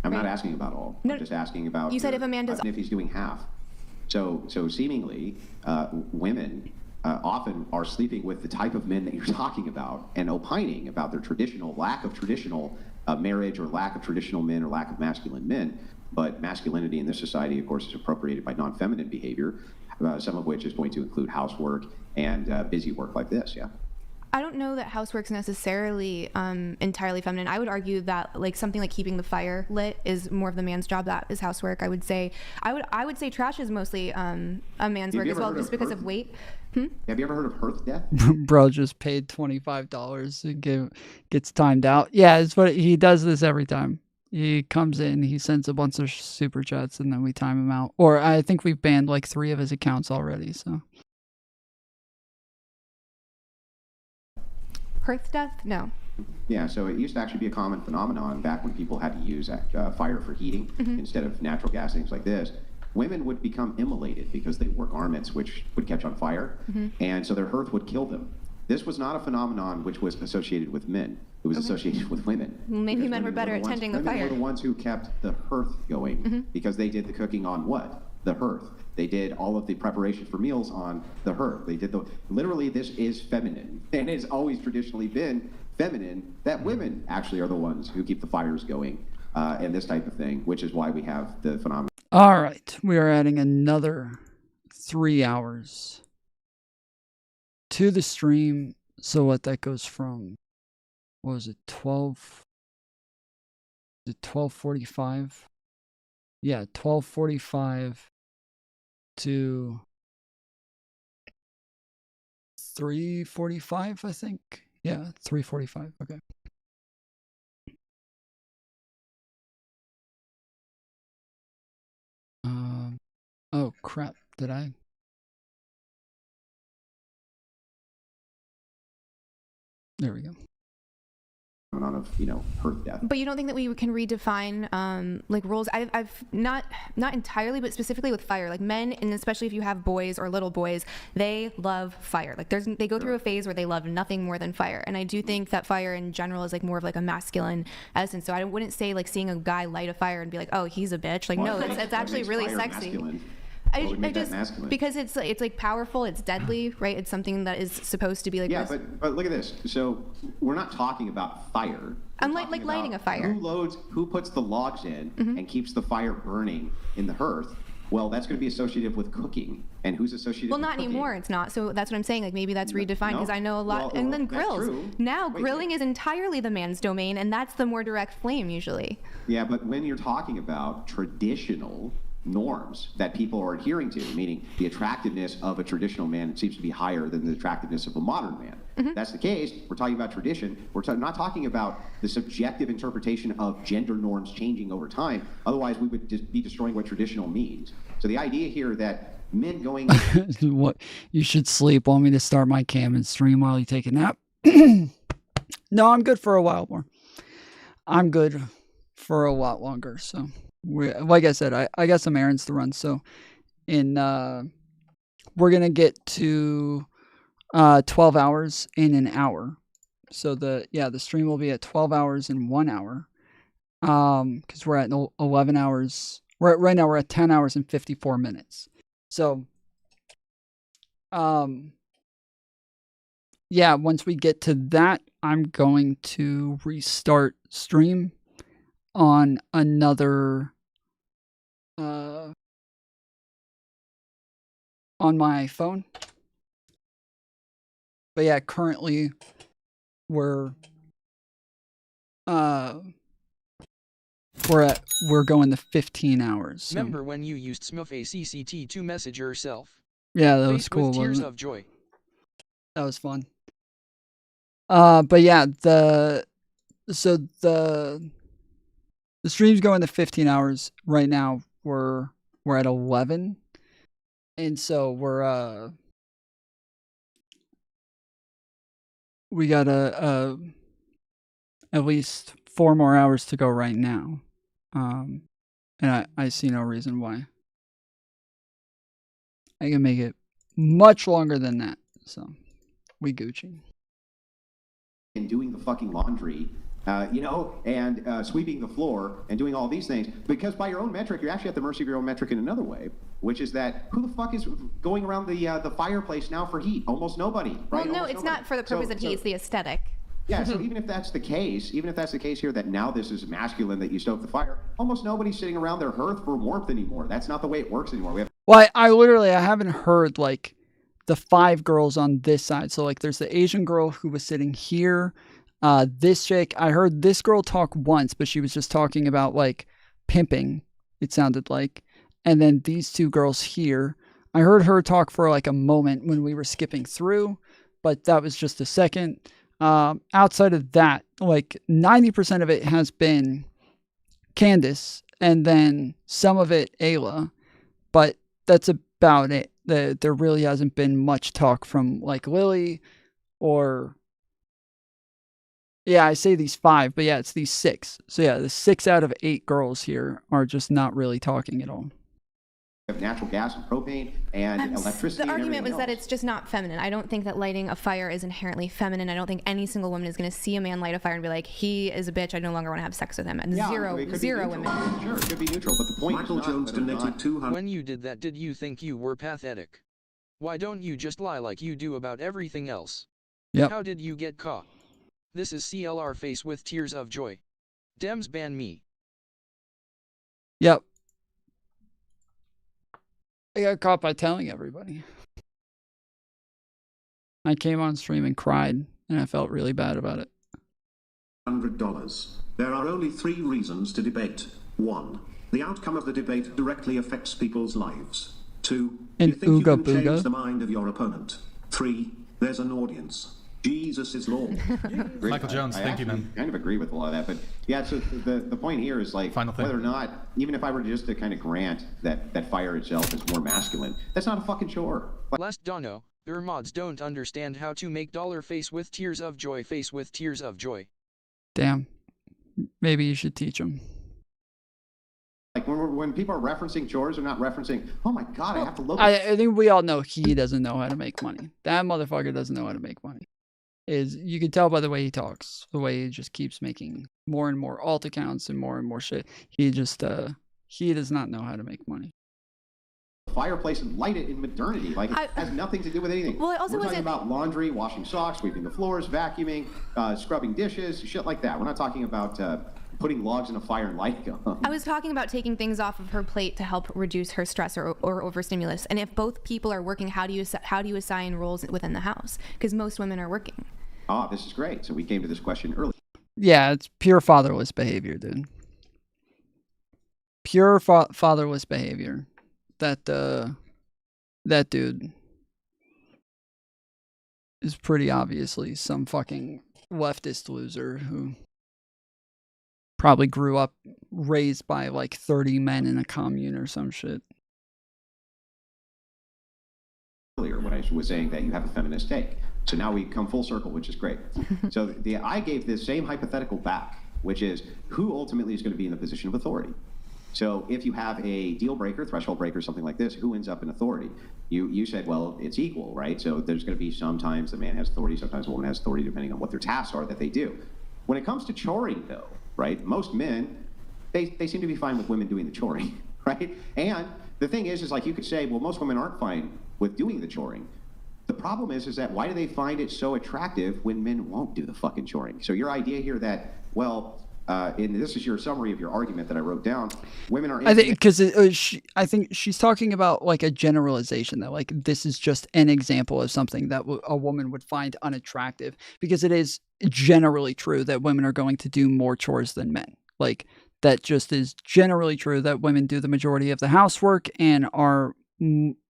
I'm not asking about all. No, I'm just asking about. You said if a man does. If he's doing half. So seemingly, women often are sleeping with the type of men that you're talking about and opining about their lack of traditional marriage or lack of traditional men or lack of masculine men. But masculinity in this society, of course, is appropriated by non-feminine behavior, some of which is going to include housework and busy work like this. Yeah. I don't know that housework's necessarily entirely feminine. I would argue that like something like keeping the fire lit is more of the man's job. That is housework. I would say say trash is mostly a man's work as well, just because of weight. Have you ever heard of hearth death? Bro just paid $25 and gets timed out. Yeah, it's what he does this every time. He comes in, he sends a bunch of super chats, and then we time him out. Or I think we've banned like 3 of his accounts already. So. Hearth death? No. Yeah, so it used to actually be a common phenomenon back when people had to use fire for heating instead of natural gas, things like this. Women would become immolated because they wore garments which would catch on fire, and so their hearth would kill them. This was not a phenomenon which was associated with men. It was associated with women. Maybe men were better at tending the fire. Women were the ones who kept the hearth going because they did the cooking on what? The hearth. They did all of the preparation for meals on the hearth. They did literally, this is feminine, and it's always traditionally been feminine that women actually are the ones who keep the fires going and this type of thing, which is why we have the phenomenon. All right, we are adding another 3 hours to the stream. So what that goes from, what was it, 12:45? Yeah, 12:45 to 3:45, I think. Yeah, 3:45. Okay. Oh crap! Did I? There we go. Of hearth death. But you don't think that we can redefine like roles? I've not entirely, but specifically with fire, like men, and especially if you have boys or little boys, they love fire. Like they go through a phase where they love nothing more than fire, and I do think that fire in general is like more of like a masculine essence. So I wouldn't say like seeing a guy light a fire and be like, oh, he's a bitch. Like, no, it's actually really sexy. Masculine? I just because it's like powerful, it's deadly, right? It's something that is supposed to be like. Yeah, but look at this. So we're not talking about fire. I'm like lighting a fire. Who puts the logs in and keeps the fire burning in the hearth? Well, that's going to be associated with cooking, and who's associated? Well, with not cooking? Anymore. It's not. So that's what I'm saying. Like maybe that's redefined because I know a lot. And then grills. Now grilling is entirely the man's domain, and that's the more direct flame usually. Yeah, but when you're talking about traditional norms that people are adhering to, meaning the attractiveness of a traditional man seems to be higher than the attractiveness of a modern man. That's the case. We're talking about tradition. We're not talking about the subjective interpretation of gender norms changing over time. Otherwise, we would just be destroying what traditional means. So the idea here that men going... What? You should sleep. Want me to start my cam and stream while you take a nap? No, I'm good for a while more. I'm good for a lot longer, so... like I said, I got some errands to run, so we're gonna get to 12 hours in an hour. So the stream will be at 12 hours in 1 hour. Because we're at 11 hours. Right now we're at 10 hours and 54 minutes. So yeah, once we get to that, I'm going to restart stream on another on my phone. But yeah, currently we're going to 15 hours. So. Remember when you used SMUFACCT to message yourself? Yeah, that was cool. With tears of joy. That was fun. But yeah, the stream's going to 15 hours. Right now we're at 11. And so we got at least 4 more hours to go right now. And I see no reason why. I can make it much longer than that. So, we Gucci. And doing the fucking laundry, and sweeping the floor and doing all these things, because by your own metric, you're actually at the mercy of your own metric in another way, which is that who the fuck is going around the fireplace now for heat? Almost nobody, right? Well, no, Almost it's nobody. not for the purpose of heat, it's the aesthetic. Yeah, so even if that's the case here, that now this is masculine, that you stoke the fire, almost nobody's sitting around their hearth for warmth anymore. That's not the way it works anymore. Well, I literally, I haven't heard like the 5 girls on this side. So like there's the Asian girl who was sitting here. This chick, I heard this girl talk once, but she was just talking about like pimping, it sounded like. And then these 2 girls here, I heard her talk for like a moment when we were skipping through, but that was just a second. Outside of that, like 90% of it has been Candace, and then some of it Aella, but that's about it. There really hasn't been much talk from like Lily or, yeah, I say these 5, but yeah, it's these 6. So yeah, the 6 out of 8 girls here are just not really talking at all. Of natural gas and propane and electricity. The and argument was everything that else. it's just not feminine. I don't think that lighting a fire is inherently feminine. I don't think any single woman is going to see a man light a fire and be like, he is a bitch, I no longer want to have sex with him. And Yeah, zero it could be women. neutral. Sure, it could be neutral, but the point Michael is Jones donated 200. When you did that, did you think you were pathetic? Why don't you just lie like you do about everything else? Yep. How did you get caught? This is CLR face with tears of joy. Dems ban me. Yep. I got caught by telling everybody. I came on stream and cried, and I felt really bad about it. $100. There are only 3 reasons to debate. 1. The outcome of the debate directly affects people's lives. 2. And you think you can ooga booga. change the mind of your opponent. 3. There's an audience. Jesus is Lord. Michael Jones, thank you, man. I kind of agree with a lot of that, but yeah, so the point here is like whether or not, even if I were just to kind of grant that fire itself is more masculine, that's not a fucking chore. Last Dono, your mods don't understand how to make dollar face with tears of joy face with tears of joy. Damn. Maybe you should teach them. Like when people are referencing chores, they're not referencing, oh my god, I have to look. I think we all know he doesn't know how to make money. That motherfucker doesn't know how to make money. You can tell by the way he talks, the way he just keeps making more and more alt accounts and more shit. He just, he does not know how to make money. Fireplace and light it in modernity. Like, it has nothing to do with anything. Well, I also We're talking about laundry, washing socks, sweeping the floors, vacuuming, scrubbing dishes, shit like that. We're not talking about putting logs in a fire and lighting them. I was talking about taking things off of her plate to help reduce her stress or overstimulus. And if both people are working, how do you assign roles within the house? Because most women are working. Ah, this is great. So we came to this question early. Yeah, it's pure fatherless behavior, dude. Pure fatherless behavior. That dude is pretty obviously some fucking leftist loser who probably grew up raised by like 30 men in a commune or some shit. Earlier when I was saying that you have a feminist take. So now we come full circle, which is great. So I gave this same hypothetical back, which is who ultimately is going to be in the position of authority. So if you have a deal breaker, threshold breaker, something like this, who ends up in authority? You said, well, it's equal, right? So there's going to be sometimes the man has authority, sometimes the woman has authority, depending on what their tasks are that they do. When it comes to choring, though, right, most men, they seem to be fine with women doing the choring, right? And the thing is like you could say, well, most women aren't fine with doing the choring. The problem is that why do they find it so attractive when men won't do the fucking choring? So your idea here that, well, and this is your summary of your argument that I wrote down. Women are. I think because I think she's talking about like a generalization that like this is just an example of something that a woman would find unattractive, because it is generally true that women are going to do more chores than men. Like that just is generally true that women do the majority of the housework and are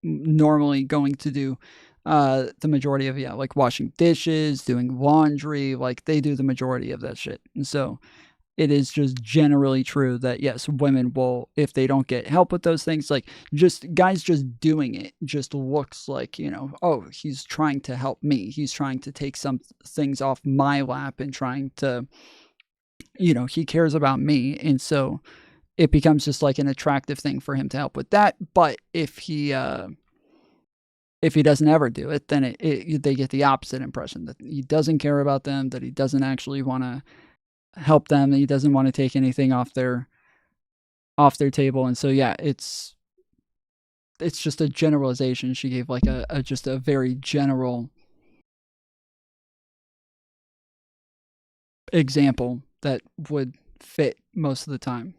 normally going to do the majority of like washing dishes, doing laundry. Like they do the majority of that shit, and so. It is just generally true that, yes, women will, if they don't get help with those things, like just guys just doing it just looks like, you know, oh, he's trying to help me. He's trying to take some things off my lap and trying to, you know, he cares about me. And so it becomes just like an attractive thing for him to help with that. But if he doesn't ever do it, then they get the opposite impression, that he doesn't care about them, that he doesn't actually want to help them, that he doesn't want to take anything off their table. And so yeah, it's just a generalization. She gave like just a very general example that would fit most of the time.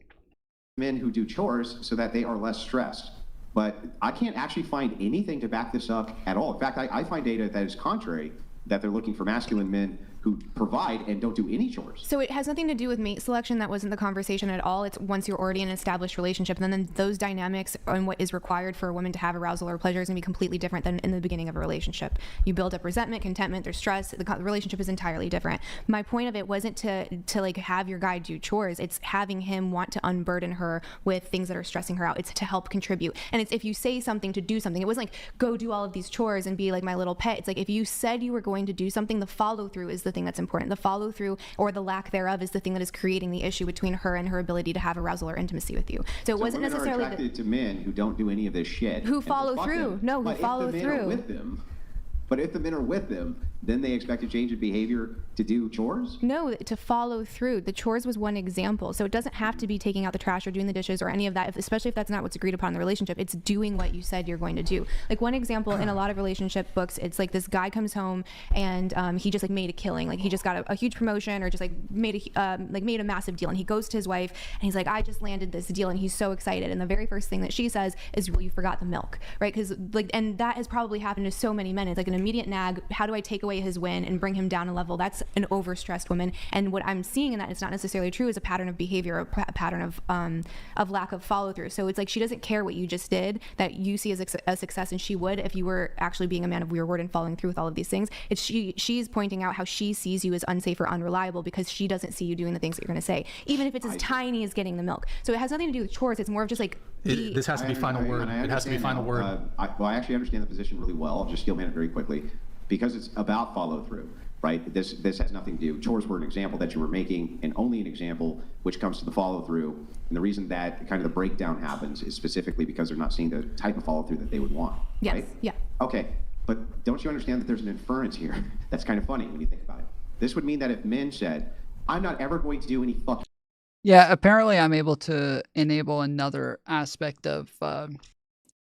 Men who do chores so that they are less stressed. But I can't actually find anything to back this up at all. In fact, I find data that is contrary, that they're looking for masculine men who provide and don't do any chores. So it has nothing to do with mate selection. That wasn't the conversation at all. It's once you're already in an established relationship, then those dynamics and what is required for a woman to have arousal or pleasure is going to be completely different than in the beginning of a relationship. You build up resentment, contentment, there's stress. The relationship is entirely different. My point of it wasn't to like have your guy do chores. It's having him want to unburden her with things that are stressing her out. It's to help contribute. And it's if you say something to do something. It wasn't like go do all of these chores and be like my little pet. It's like if you said you were going to do something, the follow through is the thing that's important. The follow through or the lack thereof is the thing that is creating the issue between her and her ability to have arousal or intimacy with you. So it wasn't necessarily attracted to men who don't do any of this shit. Who follow through. No, who follow through. But if the men are with them, then they expect a change of behavior to do chores? No, to follow through. The chores was one example. So it doesn't have to be taking out the trash or doing the dishes or any of that, especially if that's not what's agreed upon in the relationship. It's doing what you said you're going to do. Like one example in a lot of relationship books, it's like this guy comes home and he just like made a killing. Like he just got a huge promotion or just like made a massive deal. And he goes to his wife and he's like, I just landed this deal, and he's so excited. And the very first thing that she says is, well, you forgot the milk, right? Because like, and that has probably happened to so many men. It's like an immediate nag. How do I take away his win and bring him down a level? That's an overstressed woman. And what I'm seeing in that, it's not necessarily true, is a pattern of behavior, a pattern of lack of follow through. So it's like she doesn't care what you just did that you see as a success, and she would if you were actually being a man of your word and following through with all of these things. It's she's pointing out how she sees you as unsafe or unreliable because she doesn't see you doing the things that you're going to say, even if it's as tiny as getting the milk. So it has nothing to do with chores. It's more of just like this has to be final word. It has to be final word. I actually understand the position really well. I'll just steel man it very quickly because it's about follow through. Right? This has nothing to do. Chores were an example that you were making, and only an example, which comes to the follow through. And the reason that kind of the breakdown happens is specifically because they're not seeing the type of follow through that they would want. Yes. Right? Yeah. Okay. But don't you understand that there's an inference here? That's kind of funny when you think about it. This would mean that if men said, I'm not ever going to do any fucking. Yeah, apparently I'm able to enable another aspect of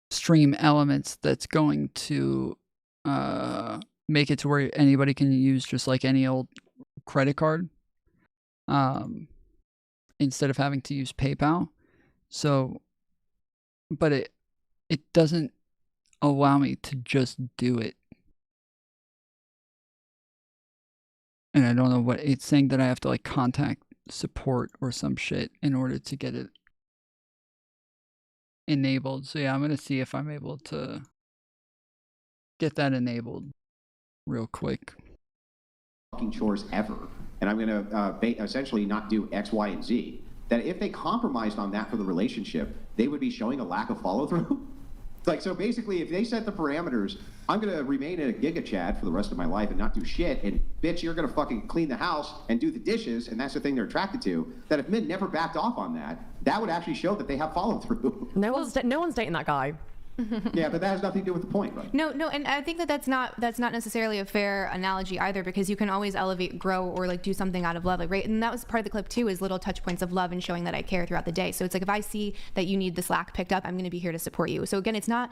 stream elements that's going to make it to where anybody can use just like any old credit card instead of having to use PayPal. So, but it doesn't allow me to just do it. And I don't know what it's saying, that I have to like contact support or some shit in order to get it enabled. So yeah, I'm going to see if I'm able to get that enabled real quick. Fucking chores ever, and I'm going to essentially not do X, Y, and Z. That if they compromised on that for the relationship, they would be showing a lack of follow through. Like, so basically, if they set the parameters, I'm going to remain in a Giga Chad for the rest of my life and not do shit, and bitch, you're going to fucking clean the house and do the dishes, and that's the thing they're attracted to. That if men never backed off on that, that would actually show that they have follow through. No one's dating that guy. Yeah, but that has nothing to do with the point, right? No, and I think that's not necessarily a fair analogy either, because you can always elevate, grow, or like do something out of love, like, right? And that was part of the clip too, is little touch points of love and showing that I care throughout the day. So it's like if I see that you need the slack picked up, I'm going to be here to support you. So again, it's not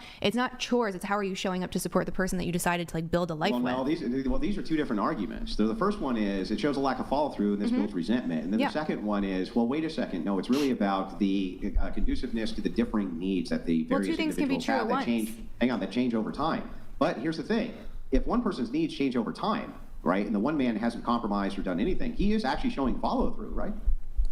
chores. It's how are you showing up to support the person that you decided to like build a life with. These are two different arguments. So the first one is it shows a lack of follow through, and this builds resentment. And then the second one is, well, wait a second, no, it's really about the conduciveness to the differing needs that the various two things can be true at once. That change over time. But here's the thing. If one person's needs change over time, right, and the one man hasn't compromised or done anything, he is actually showing follow through, right?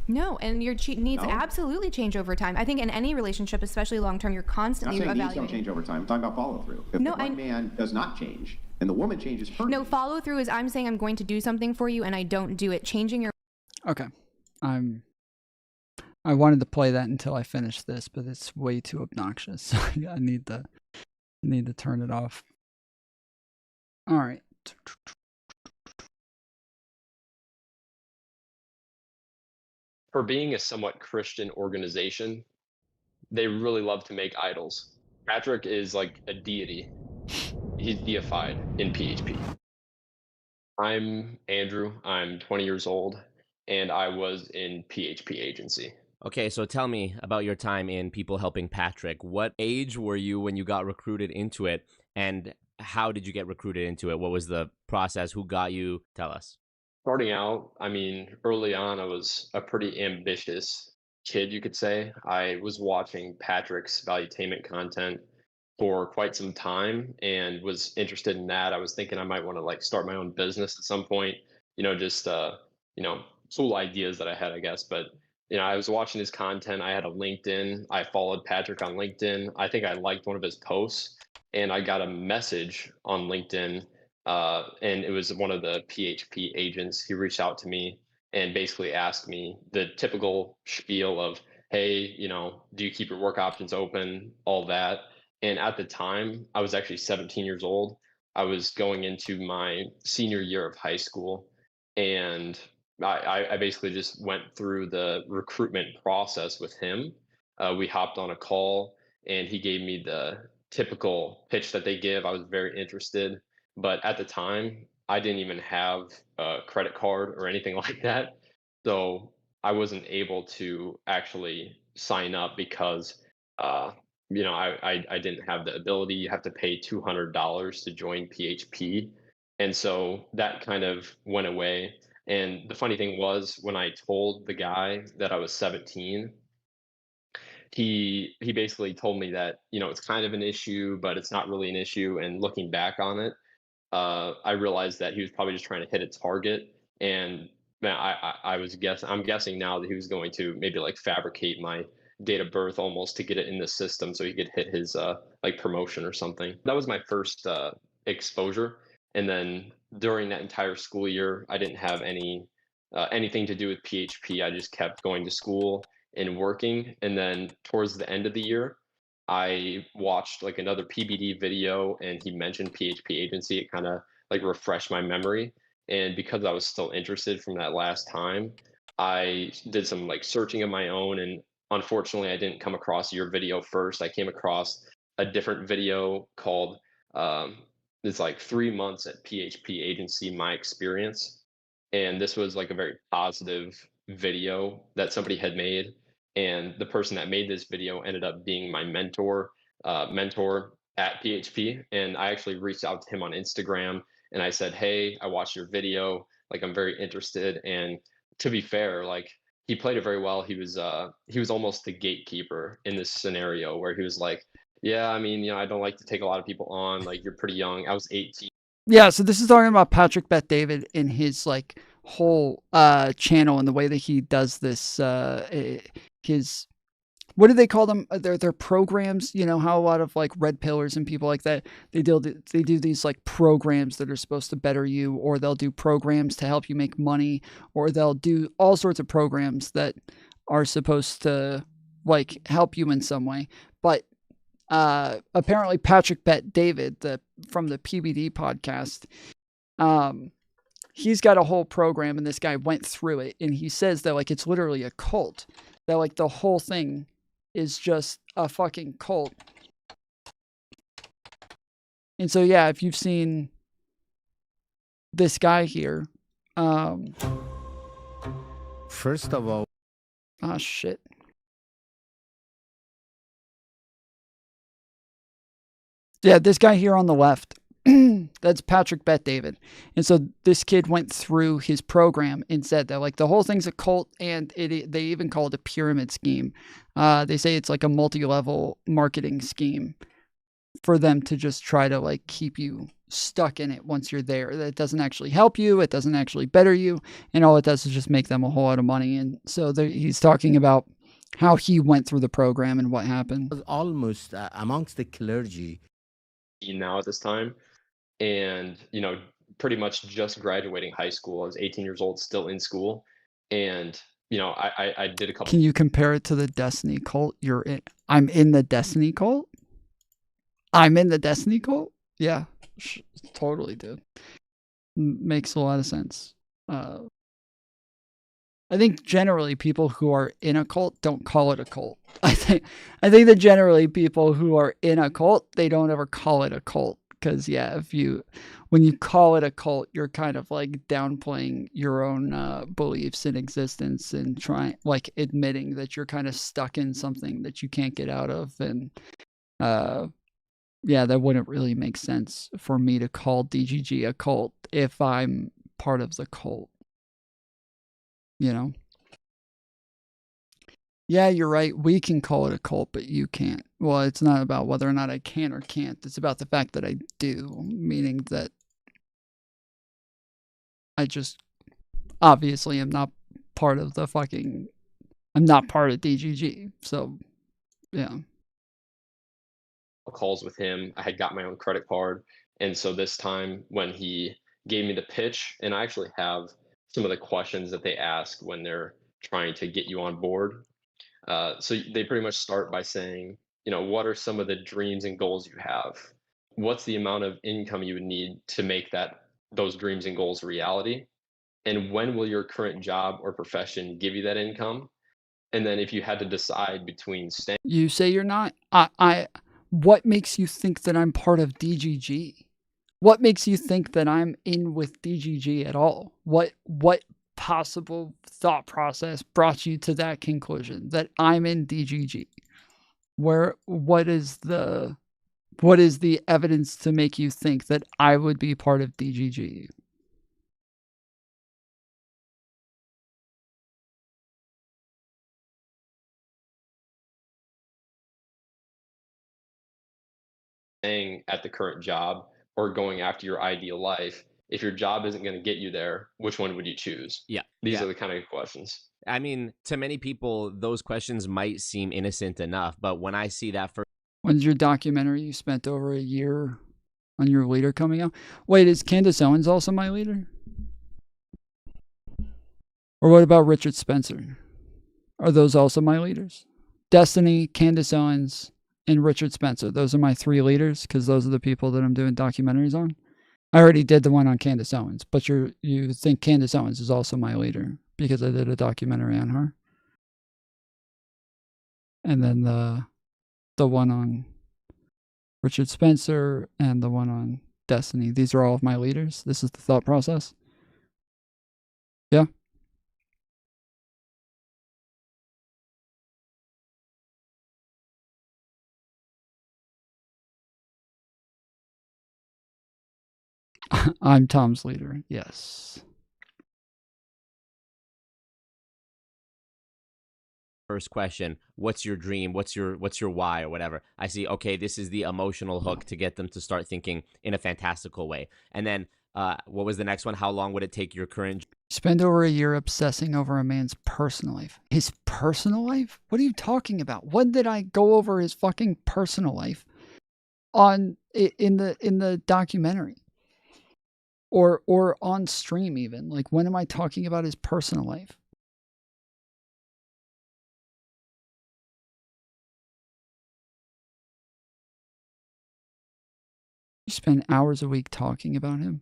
No, and your needs absolutely change over time. I think in any relationship, especially long term, you're constantly evaluating. Needs don't change over time. I'm talking about follow through. If the one man does not change, and the woman changes her No, follow through is I'm saying I'm going to do something for you and I don't do it. Changing your Okay. I wanted to play that until I finished this, but it's way too obnoxious. So I need to turn it off. All right. for being a somewhat Christian organization, they really love to make idols. Patrick is like a deity. He's deified in PHP. I'm Andrew. I'm 20 years old, and I was in PHP agency. Okay, so tell me about your time in People Helping Patrick. What age were you when you got recruited into it, and how did you get recruited into it? What was the process? Who got you? Tell us. Starting out, I mean, early on, I was a pretty ambitious kid, you could say. I was watching Patrick's valuetainment content for quite some time and was interested in that. I was thinking I might want to like start my own business at some point, just cool ideas that I had, I guess. But I was watching his content. I had a LinkedIn. I followed Patrick on LinkedIn. I think I liked one of his posts, and I got a message on LinkedIn, and it was one of the PHP agents. He reached out to me and basically asked me the typical spiel of, hey, do you keep your work options open, all that. And at the time, I was actually 17 years old. I was going into my senior year of high school, and I basically just went through the recruitment process with him. We hopped on a call, and he gave me the typical pitch that they give. I was very interested, but at the time, I didn't even have a credit card or anything like that. So I wasn't able to actually sign up because I didn't have the ability. You have to pay $200 to join PHP. And so that kind of went away. And the funny thing was, when I told the guy that I was 17, he basically told me that, it's kind of an issue, but it's not really an issue. And looking back on it, I realized that he was probably just trying to hit a target. And man, I'm guessing now that he was going to maybe like fabricate my date of birth almost to get it in the system so he could hit his like promotion or something. That was my first exposure. And then during that entire school year, I didn't have anything to do with PHP. I just kept going to school and working. And then towards the end of the year, I watched like another PBD video, and he mentioned PHP agency. It kind of like refreshed my memory. And because I was still interested from that last time, I did some like searching of my own. And unfortunately, I didn't come across your video first. I came across a different video called it's like 3 months at PHP agency, my experience. And this was like a very positive video that somebody had made. And the person that made this video ended up being my mentor at PHP. And I actually reached out to him on Instagram, and I said, hey, I watched your video. Like, I'm very interested. And to be fair, like, he played it very well. He was almost the gatekeeper in this scenario where he was like, yeah, I mean, I don't like to take a lot of people on. Like, you're pretty young. I was 18. Yeah, so this is talking about Patrick Bet David in his like whole channel and the way that he does this his, what do they call them? Their programs. You know how a lot of like red pillars and people like that, they do these like programs that are supposed to better you, or they'll do programs to help you make money, or they'll do all sorts of programs that are supposed to like help you in some way. But apparently Patrick Bet David, from the PBD podcast, he's got a whole program, and this guy went through it, and he says that like it's literally a cult, that like the whole thing is just a fucking cult. And so yeah, if you've seen this guy here, first of all, oh shit. Yeah, this guy here on the left, that's Patrick Bet David. And so this kid went through his program and said that like the whole thing's a cult, and they even call it a pyramid scheme. They say it's like a multi-level marketing scheme for them to just try to like keep you stuck in it once you're there. That doesn't actually help you. It doesn't actually better you. And all it does is just make them a whole lot of money. And so he's talking about how he went through the program and what happened. Almost amongst the clergy. Now at this time, and pretty much just graduating high school. I was 18 years old, still in school, and I did a couple. Can you compare it to the Destiny cult? I'm in the Destiny cult. I'm in the Destiny cult. Yeah, totally, dude. Makes a lot of sense. I think generally people who are in a cult don't call it a cult. I think that generally people who are in a cult, they don't ever call it a cult. Because when you call it a cult, you're kind of like downplaying your own beliefs in existence and admitting that you're kind of stuck in something that you can't get out of. And that wouldn't really make sense for me to call DGG a cult if I'm part of the cult. You know? Yeah, you're right. We can call it a cult, but you can't. Well, it's not about whether or not I can or can't. It's about the fact that I do, meaning that I just obviously am not part of I'm not part of DGG. So, yeah. Calls with him. I had got my own credit card. And so this time when he gave me the pitch, and I actually have some of the questions that they ask when they're trying to get you on board. So they pretty much start by saying, what are some of the dreams and goals you have? What's the amount of income you would need to make those dreams and goals a reality? And when will your current job or profession give you that income? And then if you had to decide between staying... You say you're not? What makes you think that I'm part of DGG? What makes you think that I'm in with DGG at all? What possible thought process brought you to that conclusion that I'm in DGG? What is the evidence to make you think that I would be part of DGG? Staying at the current job or going after your ideal life? If your job isn't going to get you there, which one would you choose? Yeah. These are the kind of questions. I mean, to many people, those questions might seem innocent enough, but when I see that When's your documentary you spent over a year on your leader coming out? Wait, is Candace Owens also my leader? Or what about Richard Spencer? Are those also my leaders? Destiny, Candace Owens, and Richard Spencer. Those are my 3 leaders because those are the people that I'm doing documentaries on. I already did the one on Candace Owens, but you think Candace Owens is also my leader because I did a documentary on her. And then the one on Richard Spencer and the one on Destiny. These are all of my leaders. This is the thought process. Yeah. I'm Tom's leader. Yes. First question, what's your dream? What's your why or whatever? I see, okay, this is the emotional hook to get them to start thinking in a fantastical way. And then what was the next one? How long would it take your current... Spend over a year obsessing over a man's personal life. His personal life? What are you talking about? When did I go over his fucking personal life in the documentary? Or on stream even? Like, when am I talking about his personal life? You spend hours a week talking about him?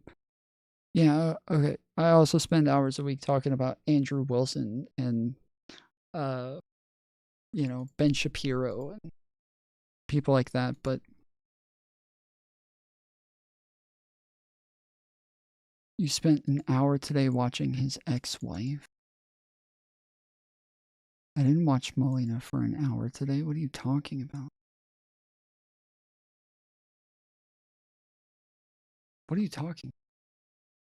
Yeah, okay. I also spend hours a week talking about Andrew Wilson and, Ben Shapiro and people like that, but you spent an hour today watching his ex-wife? I didn't watch Molina for an hour today. What are you talking about? What are you talking?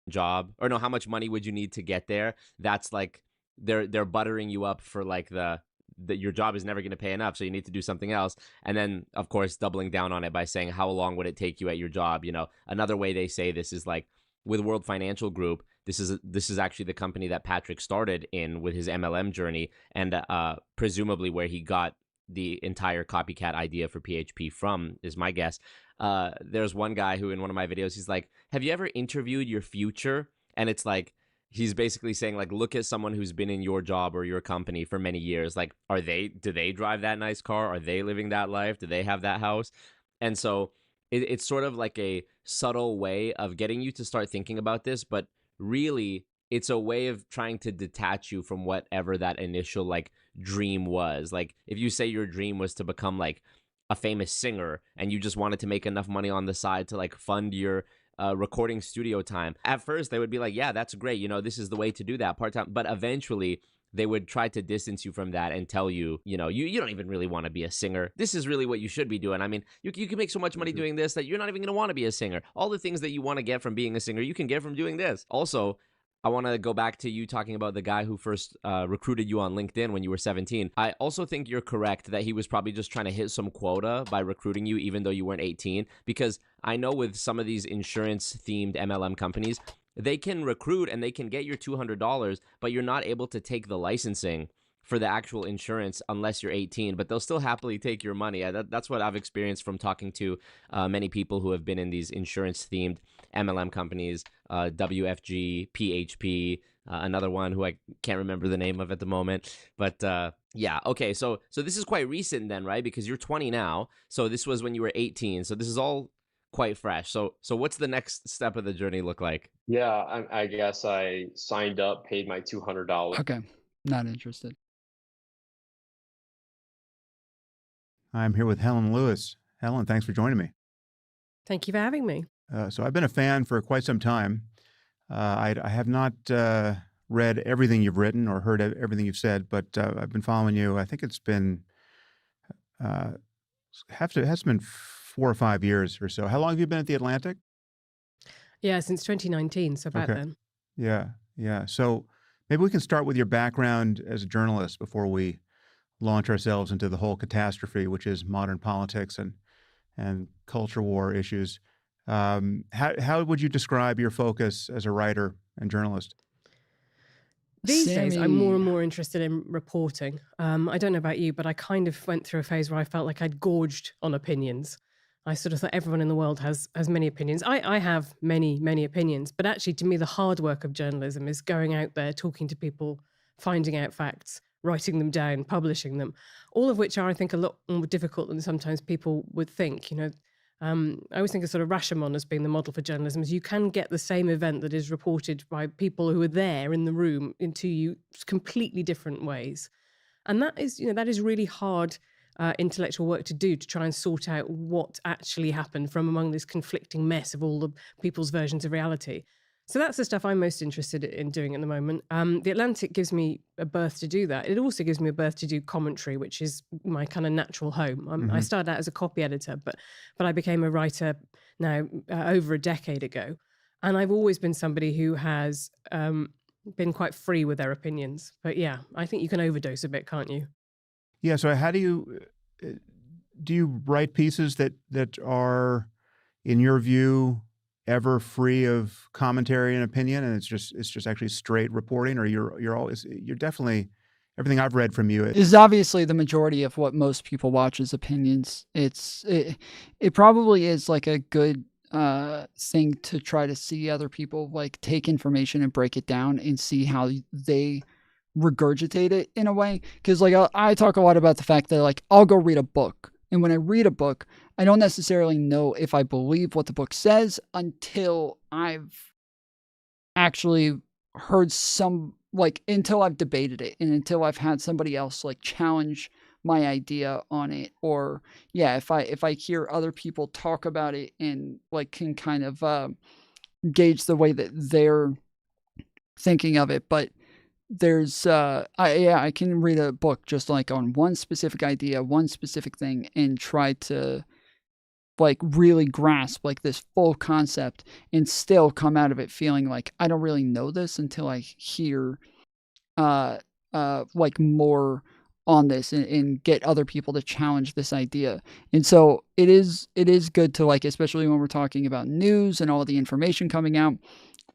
Job, or no, how much money would you need to get there? That's like they're buttering you up for like that your job is never going to pay enough, so you need to do something else. And then of course doubling down on it by saying, how long would it take you at your job? Another way they say this is like with World Financial Group. This is actually the company that Patrick started in with his MLM journey, and presumably where he got the entire copycat idea for PHP from, is my guess. There's one guy who in one of my videos, he's like, have you ever interviewed your future? And it's like, he's basically saying like, look at someone who's been in your job or your company for many years. Like, do they drive that nice car? Are they living that life? Do they have that house? And so it's sort of like a subtle way of getting you to start thinking about this. But really, it's a way of trying to detach you from whatever that initial like dream was. Like if you say your dream was to become like a famous singer and you just wanted to make enough money on the side to like fund your recording studio time, at first they would be like, yeah, that's great, you know, this is the way to do that part-time. But eventually they would try to distance you from that and tell you, you know, you don't even really want to be a singer. This is really what you should be doing. I mean, you can make so much money doing this that you're not even going to want to be a singer. All the things that you want to get from being a singer, you can get from doing this. Also, I want to go back to you talking about the guy who first recruited you on LinkedIn when you were 17. I also think you're correct that he was probably just trying to hit some quota by recruiting you even though you weren't 18. Because I know with some of these insurance-themed MLM companies, they can recruit and they can get your $200, but you're not able to take the licensing for the actual insurance unless you're 18, but they'll still happily take your money. That's what I've experienced from talking to many people who have been in these insurance-themed MLM companies, WFG, PHP, another one who I can't remember the name of at the moment. But yeah, okay, so this is quite recent then, right? Because you're 20 now, so this was when you were 18, so this is all quite fresh. So what's the next step of the journey look like? Yeah, I guess I signed up, paid my $200. Okay, not interested. I'm here with Helen Lewis. Helen, thanks for joining me. Thank you for having me. So I've been a fan for quite some time. I have not read everything you've written or heard everything you've said, but I've been following you. I think it's been has been 4 or 5 years or so. How long have you been at the Atlantic? Yeah, since 2019, so about then. Yeah. So maybe we can start with your background as a journalist before we launch ourselves into the whole catastrophe, which is modern politics and culture war issues. How would you describe your focus as a writer and journalist? These days, I'm more and more interested in reporting. I don't know about you, but I kind of went through a phase where I felt like I'd gorged on opinions. I sort of thought everyone in the world has many opinions. I have many opinions, but actually to me, the hard work of journalism is going out there, talking to people, finding out facts, writing them down, publishing them, all of which are, I think, a lot more difficult than sometimes people would think. You know, I always think of sort of Rashomon as being the model for journalism. Is you can get the same event that is reported by people who are there in the room into you completely different ways. And that is really hard intellectual work to do, to try and sort out what actually happened from among this conflicting mess of all the people's versions of reality. So that's the stuff I'm most interested in doing at the moment. The Atlantic gives me a berth to do that. It also gives me a berth to do commentary, which is my kind of natural home. I started out as a copy editor, but I became a writer now over a decade ago. And I've always been somebody who has been quite free with their opinions. But yeah, I think you can overdose a bit, can't you? Yeah, so how do you write pieces that are, in your view, ever free of commentary and opinion, and it's just actually straight reporting, or you're definitely, everything I've read from you is obviously the majority of what most people watch is opinions. It probably is like a good thing to try to see other people like take information and break it down and see how they regurgitate it in a way. Because like I talk a lot about the fact that like I'll go read a book, and when I read a book, I don't necessarily know if I believe what the book says until I've actually heard until I've debated it and until I've had somebody else like challenge my idea on it. Or yeah, if I hear other people talk about it and like can kind of gauge the way that they're thinking of it. But there's I can read a book just like on one specific idea, one specific thing, and try to like really grasp like this full concept and still come out of it feeling like I don't really know this until I hear like more on this and get other people to challenge this idea. And so it is good to like, especially when we're talking about news and all the information coming out,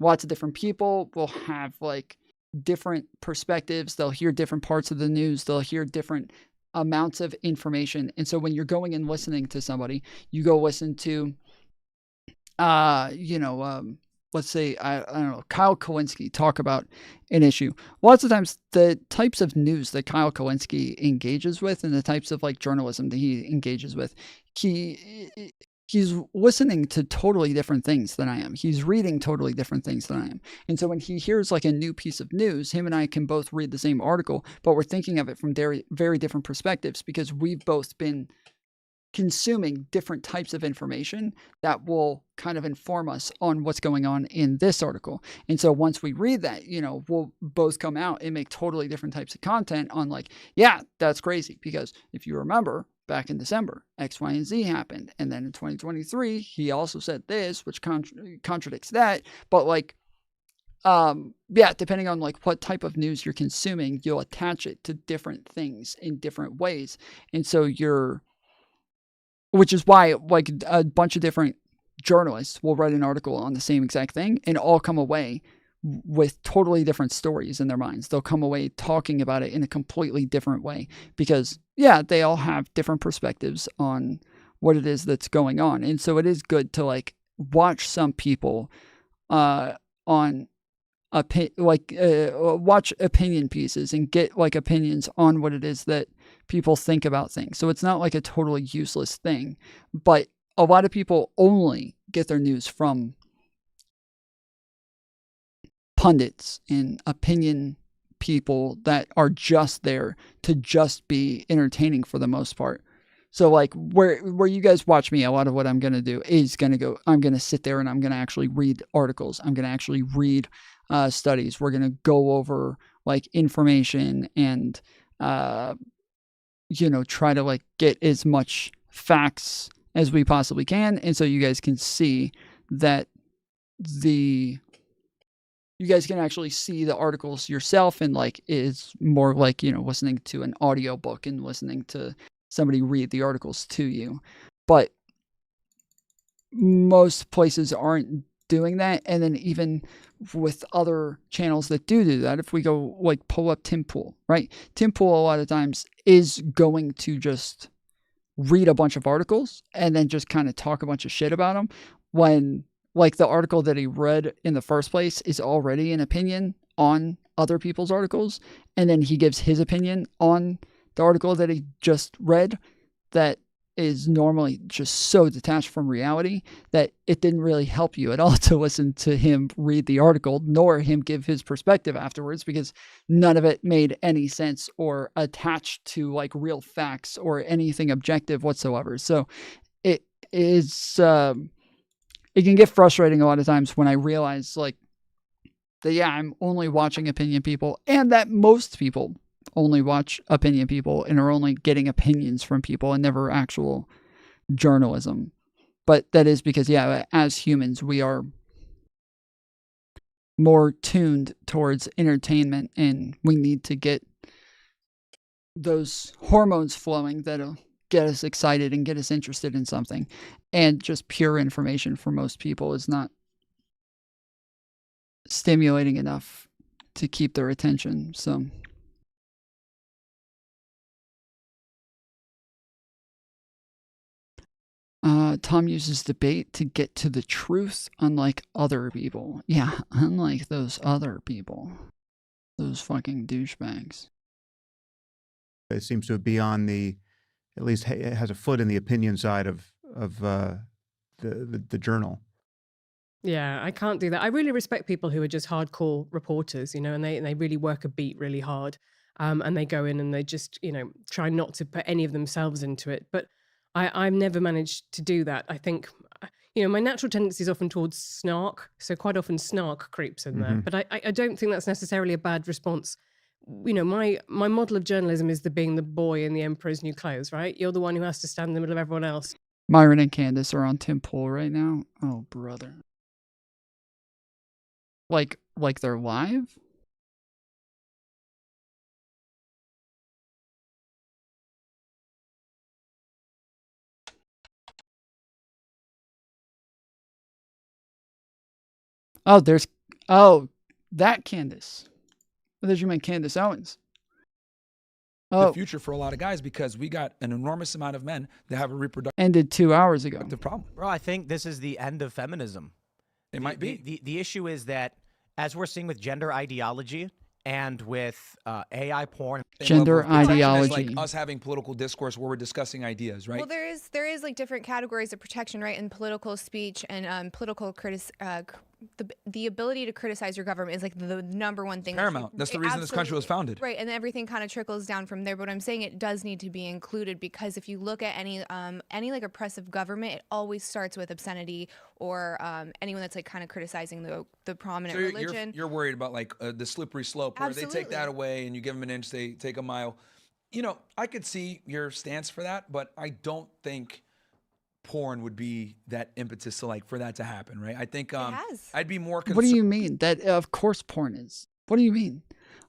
lots of different people will have like different perspectives. They'll hear different parts of the news. They'll hear different amounts of information. And so when you're going and listening to somebody, you go listen to, let's say, I don't know, Kyle Kalinske talk about an issue. Lots of times the types of news that Kyle Kalinske engages with and the types of like journalism that he engages with, he's listening to totally different things than I am. He's reading totally different things than I am. And so when he hears like a new piece of news, him and I can both read the same article, but we're thinking of it from very, very different perspectives because we've both been consuming different types of information that will kind of inform us on what's going on in this article. And so once we read that, we'll both come out and make totally different types of content on like, yeah, that's crazy. Because if you remember, back in December, X, Y, and Z happened. And then in 2023, he also said this, which contradicts that. But like, yeah, depending on like what type of news you're consuming, you'll attach it to different things in different ways. And so which is why like a bunch of different journalists will write an article on the same exact thing and all come away with totally different stories in their minds. They'll come away talking about it in a completely different way because, yeah, they all have different perspectives on what it is that's going on. And so it is good to like watch some people watch opinion pieces and get like opinions on what it is that people think about things. So it's not like a totally useless thing, but a lot of people only get their news from pundits and opinion people that are just there to just be entertaining for the most part. So like where you guys watch me, a lot of what I'm going to do is I'm going to sit there and I'm going to actually read articles. I'm going to actually read studies. We're going to go over like information and, try to like get as much facts as we possibly can. And so you guys can see that you guys can actually see the articles yourself and like is more like, listening to an audio book and listening to somebody read the articles to you. But most places aren't doing that. And then even with other channels that do that, if we go like pull up Tim Pool, right? Tim Pool a lot of times is going to just read a bunch of articles and then just kind of talk a bunch of shit about them when like the article that he read in the first place is already an opinion on other people's articles. And then he gives his opinion on the article that he just read that is normally just so detached from reality that it didn't really help you at all to listen to him read the article, nor him give his perspective afterwards, because none of it made any sense or attached to like real facts or anything objective whatsoever. So it is, it can get frustrating a lot of times when I realize like that, yeah, I'm only watching opinion people and that most people only watch opinion people and are only getting opinions from people and never actual journalism. But that is because, yeah, as humans, we are more tuned towards entertainment and we need to get those hormones flowing that'll get us excited and get us interested in something. And just pure information for most people is not stimulating enough to keep their attention. So Tom uses debate to get to the truth, unlike other people. Yeah, unlike those other people. Those fucking douchebags. It seems to be on at least it has a foot in the opinion side of the journal. Yeah, I can't do that. I really respect people who are just hardcore reporters, and they really work a beat really hard. And they go in and they just, try not to put any of themselves into it. But I've never managed to do that. I think, my natural tendency is often towards snark. So quite often snark creeps in there. But I don't think that's necessarily a bad response. My model of journalism is being the boy in the emperor's new clothes, right? You're the one who has to stand in the middle of everyone else. Myron and Candace are on Tim Pool right now. Oh, brother. Like they're live? Oh, that Candace. I thought you meant Candace Owens. The future for a lot of guys because we got an enormous amount of men that have a reproductive ended 2 hours ago. Problem. Bro, I think this is the end of feminism. It might be. The issue is that, as we're seeing with gender ideology, and with AI porn. Gender ideology. Like us having political discourse where we're discussing ideas, right? Well, there is like different categories of protection, right? In political speech and political the ability to criticize your government is like the number one thing. Paramount. That's the reason this country was founded. Right, and everything kind of trickles down from there. But I'm saying it does need to be included because if you look at any like oppressive government, it always starts with obscenity or anyone that's like kind of criticizing the prominent religion. You're worried about like the slippery slope where they take that away and you give them an inch, they take a mile. You know, I could see your stance for that, but I don't think porn would be that impetus to like for that to happen, right? I think I'd be more concerned. What do you mean? That of course porn is. What do you mean?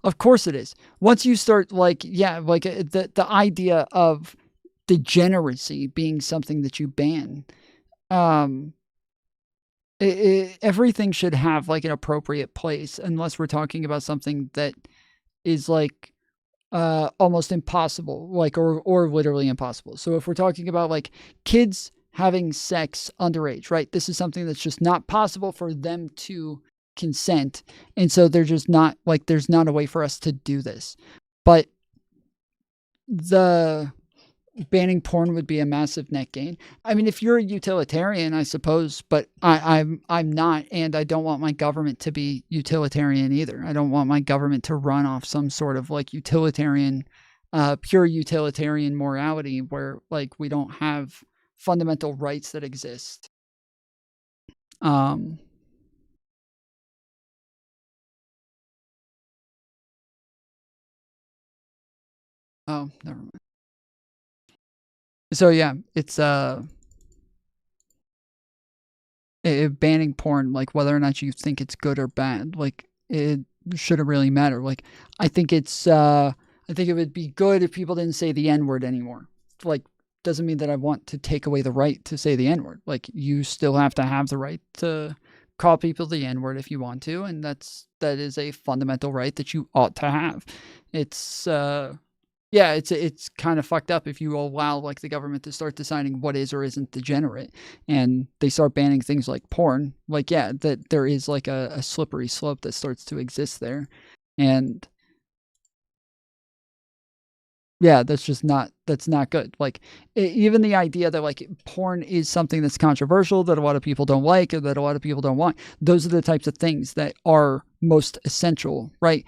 Of course it is. Once you start like the idea of degeneracy being something that you ban, everything should have like an appropriate place unless we're talking about something that is like almost impossible, like or literally impossible. So if we're talking about like kids having sex underage, right? This is something that's just not possible for them to consent. And so they're just not like, there's not a way for us to do this. But the banning porn would be a massive net gain. I mean, if you're a utilitarian, I suppose, but I'm not, and I don't want my government to be utilitarian either. I don't want my government to run off some sort of like utilitarian, pure utilitarian morality where like we don't have fundamental rights that exist. Oh, never mind. So yeah, it's banning porn, like whether or not you think it's good or bad, like it shouldn't really matter. Like I think it would be good if people didn't say the N-word anymore. Like doesn't mean that I want to take away the right to say the N-word. Like you still have to have the right to call people the N-word if you want to, and that is a fundamental right that you ought to have. It's yeah, it's kind of fucked up if you allow like the government to start deciding what is or isn't degenerate, and they start banning things like porn. Like yeah, that there is like a slippery slope that starts to exist there, and yeah, that's not good. Like even the idea that like porn is something that's controversial, that a lot of people don't like, or that a lot of people don't want. Those are the types of things that are most essential, right?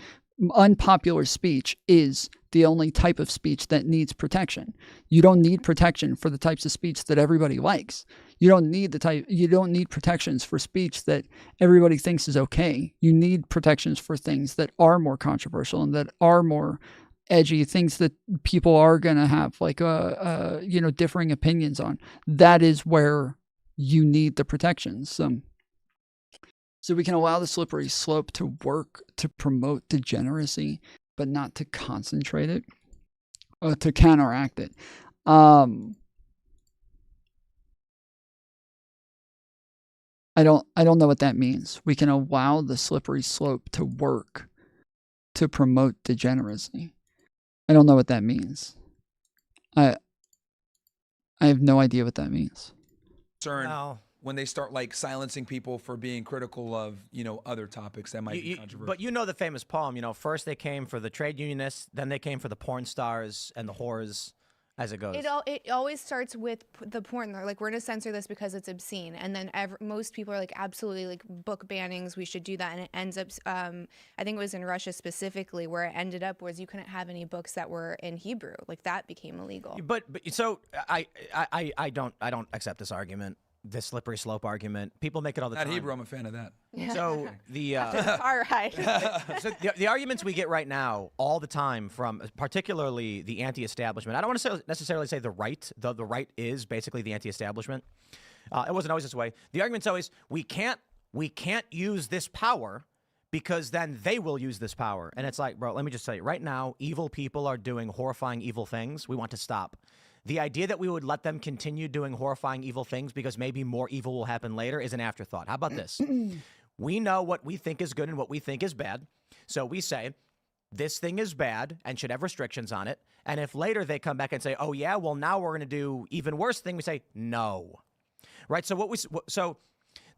Unpopular speech is the only type of speech that needs protection. You don't need protection for the types of speech that everybody likes. You don't need protections for speech that everybody thinks is okay. You need protections for things that are more controversial and that are more edgy, things that people are going to have like differing opinions on. That is where you need the protections. So we can allow the slippery slope to work to promote degeneracy, but not to concentrate it, to counteract it. I don't know what that means. We can allow the slippery slope to work to promote degeneracy. I don't know what that means. I have no idea what that means. Concern when they start like silencing people for being critical of, other topics that might be controversial. But you know the famous poem, first they came for the trade unionists, then they came for the porn stars and the whores, as it goes. It always starts with the porn. They're like, we're going to censor this because it's obscene. And then most people are like, absolutely, like book bannings, we should do that. And it ends up, I think it was in Russia specifically, where it ended up was you couldn't have any books that were in Hebrew. Like that became illegal. But so I don't accept this argument. This slippery slope argument. People make it all the time. Not Hebrew, I'm a fan of that. So the all right. So the arguments we get right now all the time from particularly the anti-establishment. I don't want to necessarily say the right. The right is basically the anti-establishment. It wasn't always this way. The argument's always we can't use this power because then they will use this power. And it's like, bro, let me just tell you right now, evil people are doing horrifying evil things. We want to stop. The idea that we would let them continue doing horrifying evil things because maybe more evil will happen later is an afterthought. How about this? We know what we think is good and what we think is bad. So we say, this thing is bad and should have restrictions on it. And if later they come back and say, oh yeah, well now we're going to do even worse thing, we say, no. Right? So so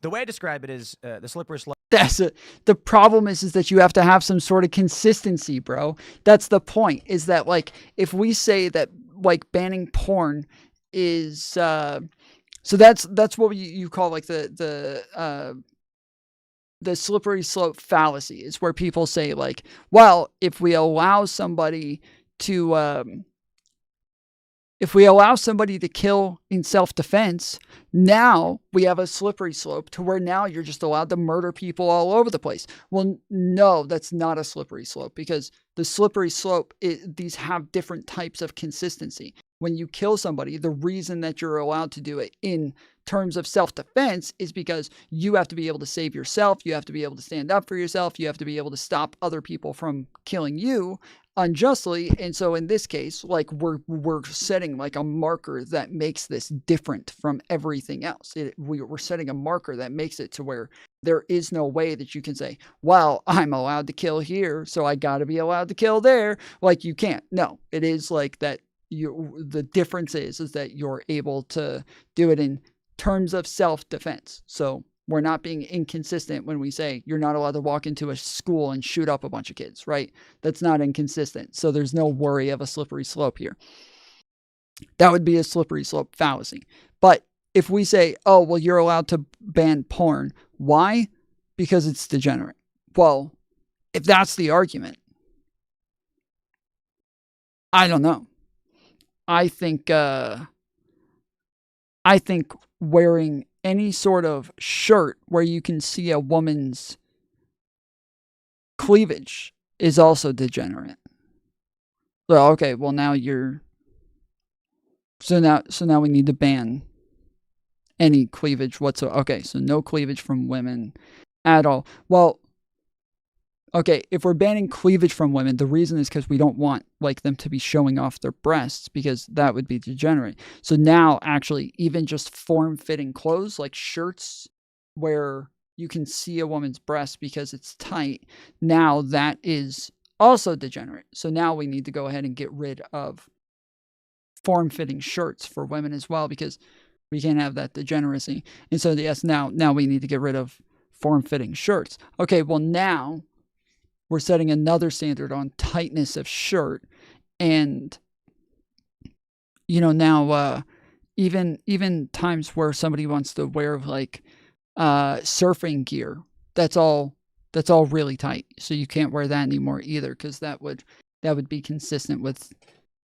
the way I describe it is the slippery slope. The problem is that you have to have some sort of consistency, bro. That's the point, is that like if we say that like banning porn is so that's what you call like the slippery slope fallacy, is where people say like, well, if we allow somebody to kill in self-defense, now we have a slippery slope to where now you're just allowed to murder people all over the place. Well, no, that's not a slippery slope, because the slippery slope, these have different types of consistency. When you kill somebody, the reason that you're allowed to do it in terms of self-defense is because you have to be able to save yourself. You have to be able to stand up for yourself. You have to be able to stop other people from killing you unjustly. And so in this case, like we're setting like a marker that makes this different from everything else. We're setting a marker that makes it to where there is no way that you can say, well, I'm allowed to kill here, so I got to be allowed to kill there. Like you can't. No, it is like that. The difference is that you're able to do it in terms of self-defense. So we're not being inconsistent when we say you're not allowed to walk into a school and shoot up a bunch of kids, right? That's not inconsistent. So there's no worry of a slippery slope here. That would be a slippery slope fallacy. But if we say, oh, well, you're allowed to ban porn. Why? Because it's degenerate. Well, if that's the argument, I don't know. I think wearing any sort of shirt where you can see a woman's cleavage is also degenerate. So okay, well now so now we need to ban any cleavage whatsoever. Okay, so no cleavage from women at all. Well, okay, if we're banning cleavage from women, the reason is because we don't want like them to be showing off their breasts, because that would be degenerate. So now actually even just form-fitting clothes like shirts where you can see a woman's breasts because it's tight, now that is also degenerate. So now we need to go ahead and get rid of form-fitting shirts for women as well, because we can't have that degeneracy. And so yes, now we need to get rid of form-fitting shirts. Okay, well now we're setting another standard on tightness of shirt. And, now even times where somebody wants to wear like surfing gear, that's all really tight. So you can't wear that anymore either, because that would be consistent with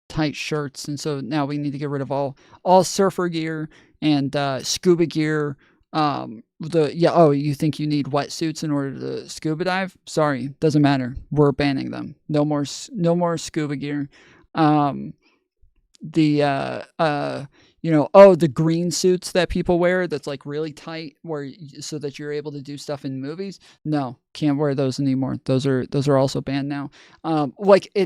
tight shirts. And so now we need to get rid of all surfer gear and scuba gear. You think you need wetsuits in order to scuba dive? Sorry, doesn't matter. We're banning them. No more scuba gear. The green suits that people wear that's like really tight, so that you're able to do stuff in movies. No, can't wear those anymore. Those are also banned now. And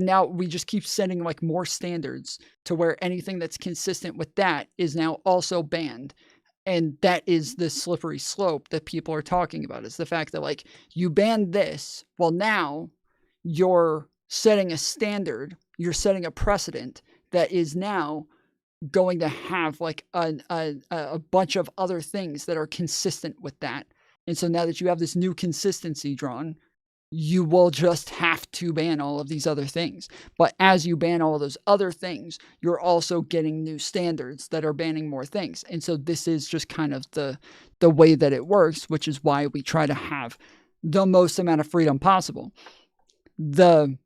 now we just keep setting like more standards to where anything that's consistent with that is now also banned. And that is the slippery slope that people are talking about. It's the fact that like you banned this, well now you're setting a standard, you're setting a precedent that is now going to have like a bunch of other things that are consistent with that. And so now that you have this new consistency drawn, you will just have to ban all of these other things. But as you ban all of those other things, you're also getting new standards that are banning more things. And so this is just kind of the way that it works, which is why we try to have the most amount of freedom possible. The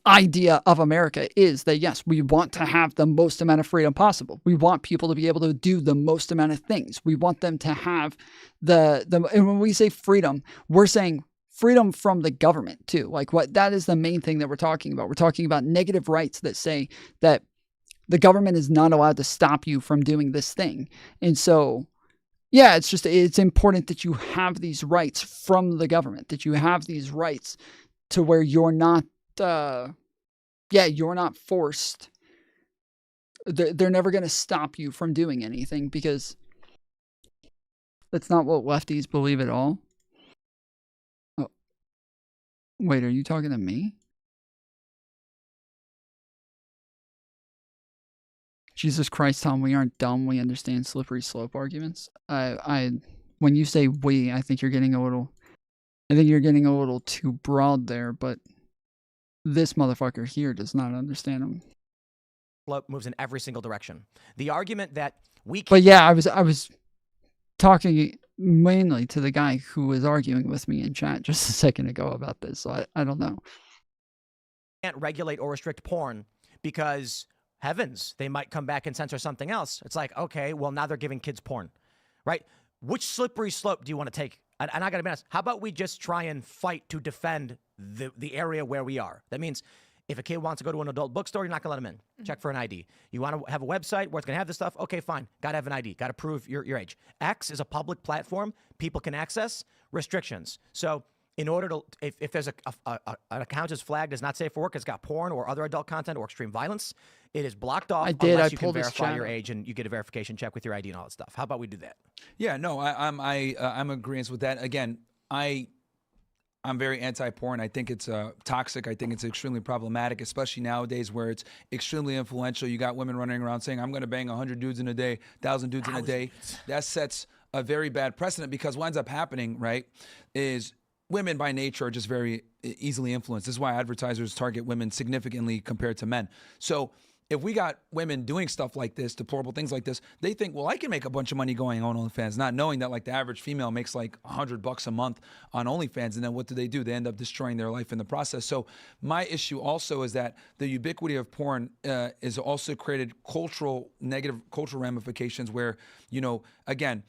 idea of America is that, yes, we want to have the most amount of freedom possible. We want people to be able to do the most amount of things. We want them to have and when we say freedom, we're saying freedom from the government too. Like that is the main thing that we're talking about. We're talking about negative rights that say that the government is not allowed to stop you from doing this thing. And so, yeah, it's important that you have these rights from the government, that you have these rights to where you're not forced. They're never going to stop you from doing anything, because that's not what lefties believe at all. Wait, are you talking to me? Jesus Christ, Tom, we aren't dumb. We understand slippery slope arguments. When you say we, I think you're getting a little I think you're getting a little too broad there, but this motherfucker here does not understand him. Slope moves in every single direction. The argument that we can't... But yeah, I was talking mainly to the guy who was arguing with me in chat just a second ago about this, so I don't know. Can't regulate or restrict porn because, heavens, they might come back and censor something else. It's like, okay, well, now they're giving kids porn, right? Which slippery slope do you want to take? And I got to be honest, how about we just try and fight to defend the area where we are? That means if a kid wants to go to an adult bookstore, you're not going to let him in. Check for an ID. You want to have a website where it's going to have this stuff? Okay, fine. Got to have an ID. Got to prove your age. X is a public platform. People can access. Restrictions. So in order to, if there's an account is flagged as not safe for work, it's got porn or other adult content or extreme violence, it is blocked off unless you can verify your age and you get a verification check with your ID and all that stuff. How about we do that? Yeah, no, I'm agreeing with that. Again, I'm very anti-porn. I think it's toxic. I think it's extremely problematic, especially nowadays where it's extremely influential. You got women running around saying, I'm going to bang 100 dudes in a day, 1,000 dudes in a day. That sets a very bad precedent because what ends up happening, right, is women by nature are just very easily influenced. This is why advertisers target women significantly compared to men. So if we got women doing stuff like this, deplorable things like this, they think, well, I can make a bunch of money going on OnlyFans, not knowing that like the average female makes like $100 a month on OnlyFans. And then what do? They end up destroying their life in the process. So my issue also is that the ubiquity of porn is also created negative cultural ramifications where, you know, again,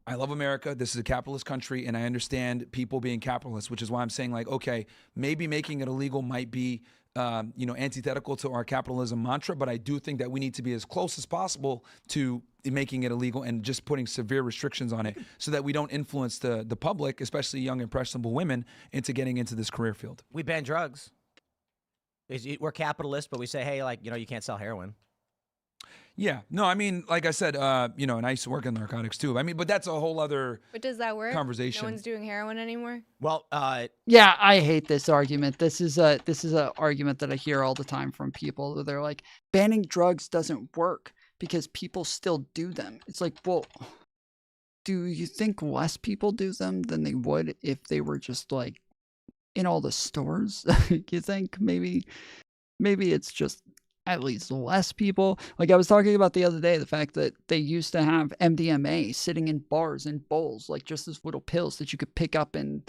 I love America. This is a capitalist country, and I understand people being capitalists, which is why I'm saying, like, okay, maybe making it illegal might be, antithetical to our capitalism mantra, but I do think that we need to be as close as possible to making it illegal and just putting severe restrictions on it so that we don't influence the public, especially young, impressionable women, into getting into this career field. We ban drugs. We're capitalists, but we say, hey, like, you know, you can't sell heroin. Yeah, no, I mean, like I said, you know, and I used to work in narcotics too. I mean, but that's a whole other But does that work? conversation. No one's doing heroin anymore? Well, yeah, I hate this argument. This is a argument that I hear all the time from people. They're like, banning drugs doesn't work because people still do them. It's like, well, do you think less people do them than they would if they were just like in all the stores? You think maybe it's just at least less people. Like I was talking about the other day, the fact that they used to have MDMA sitting in bars in bowls, like just as little pills that you could pick up and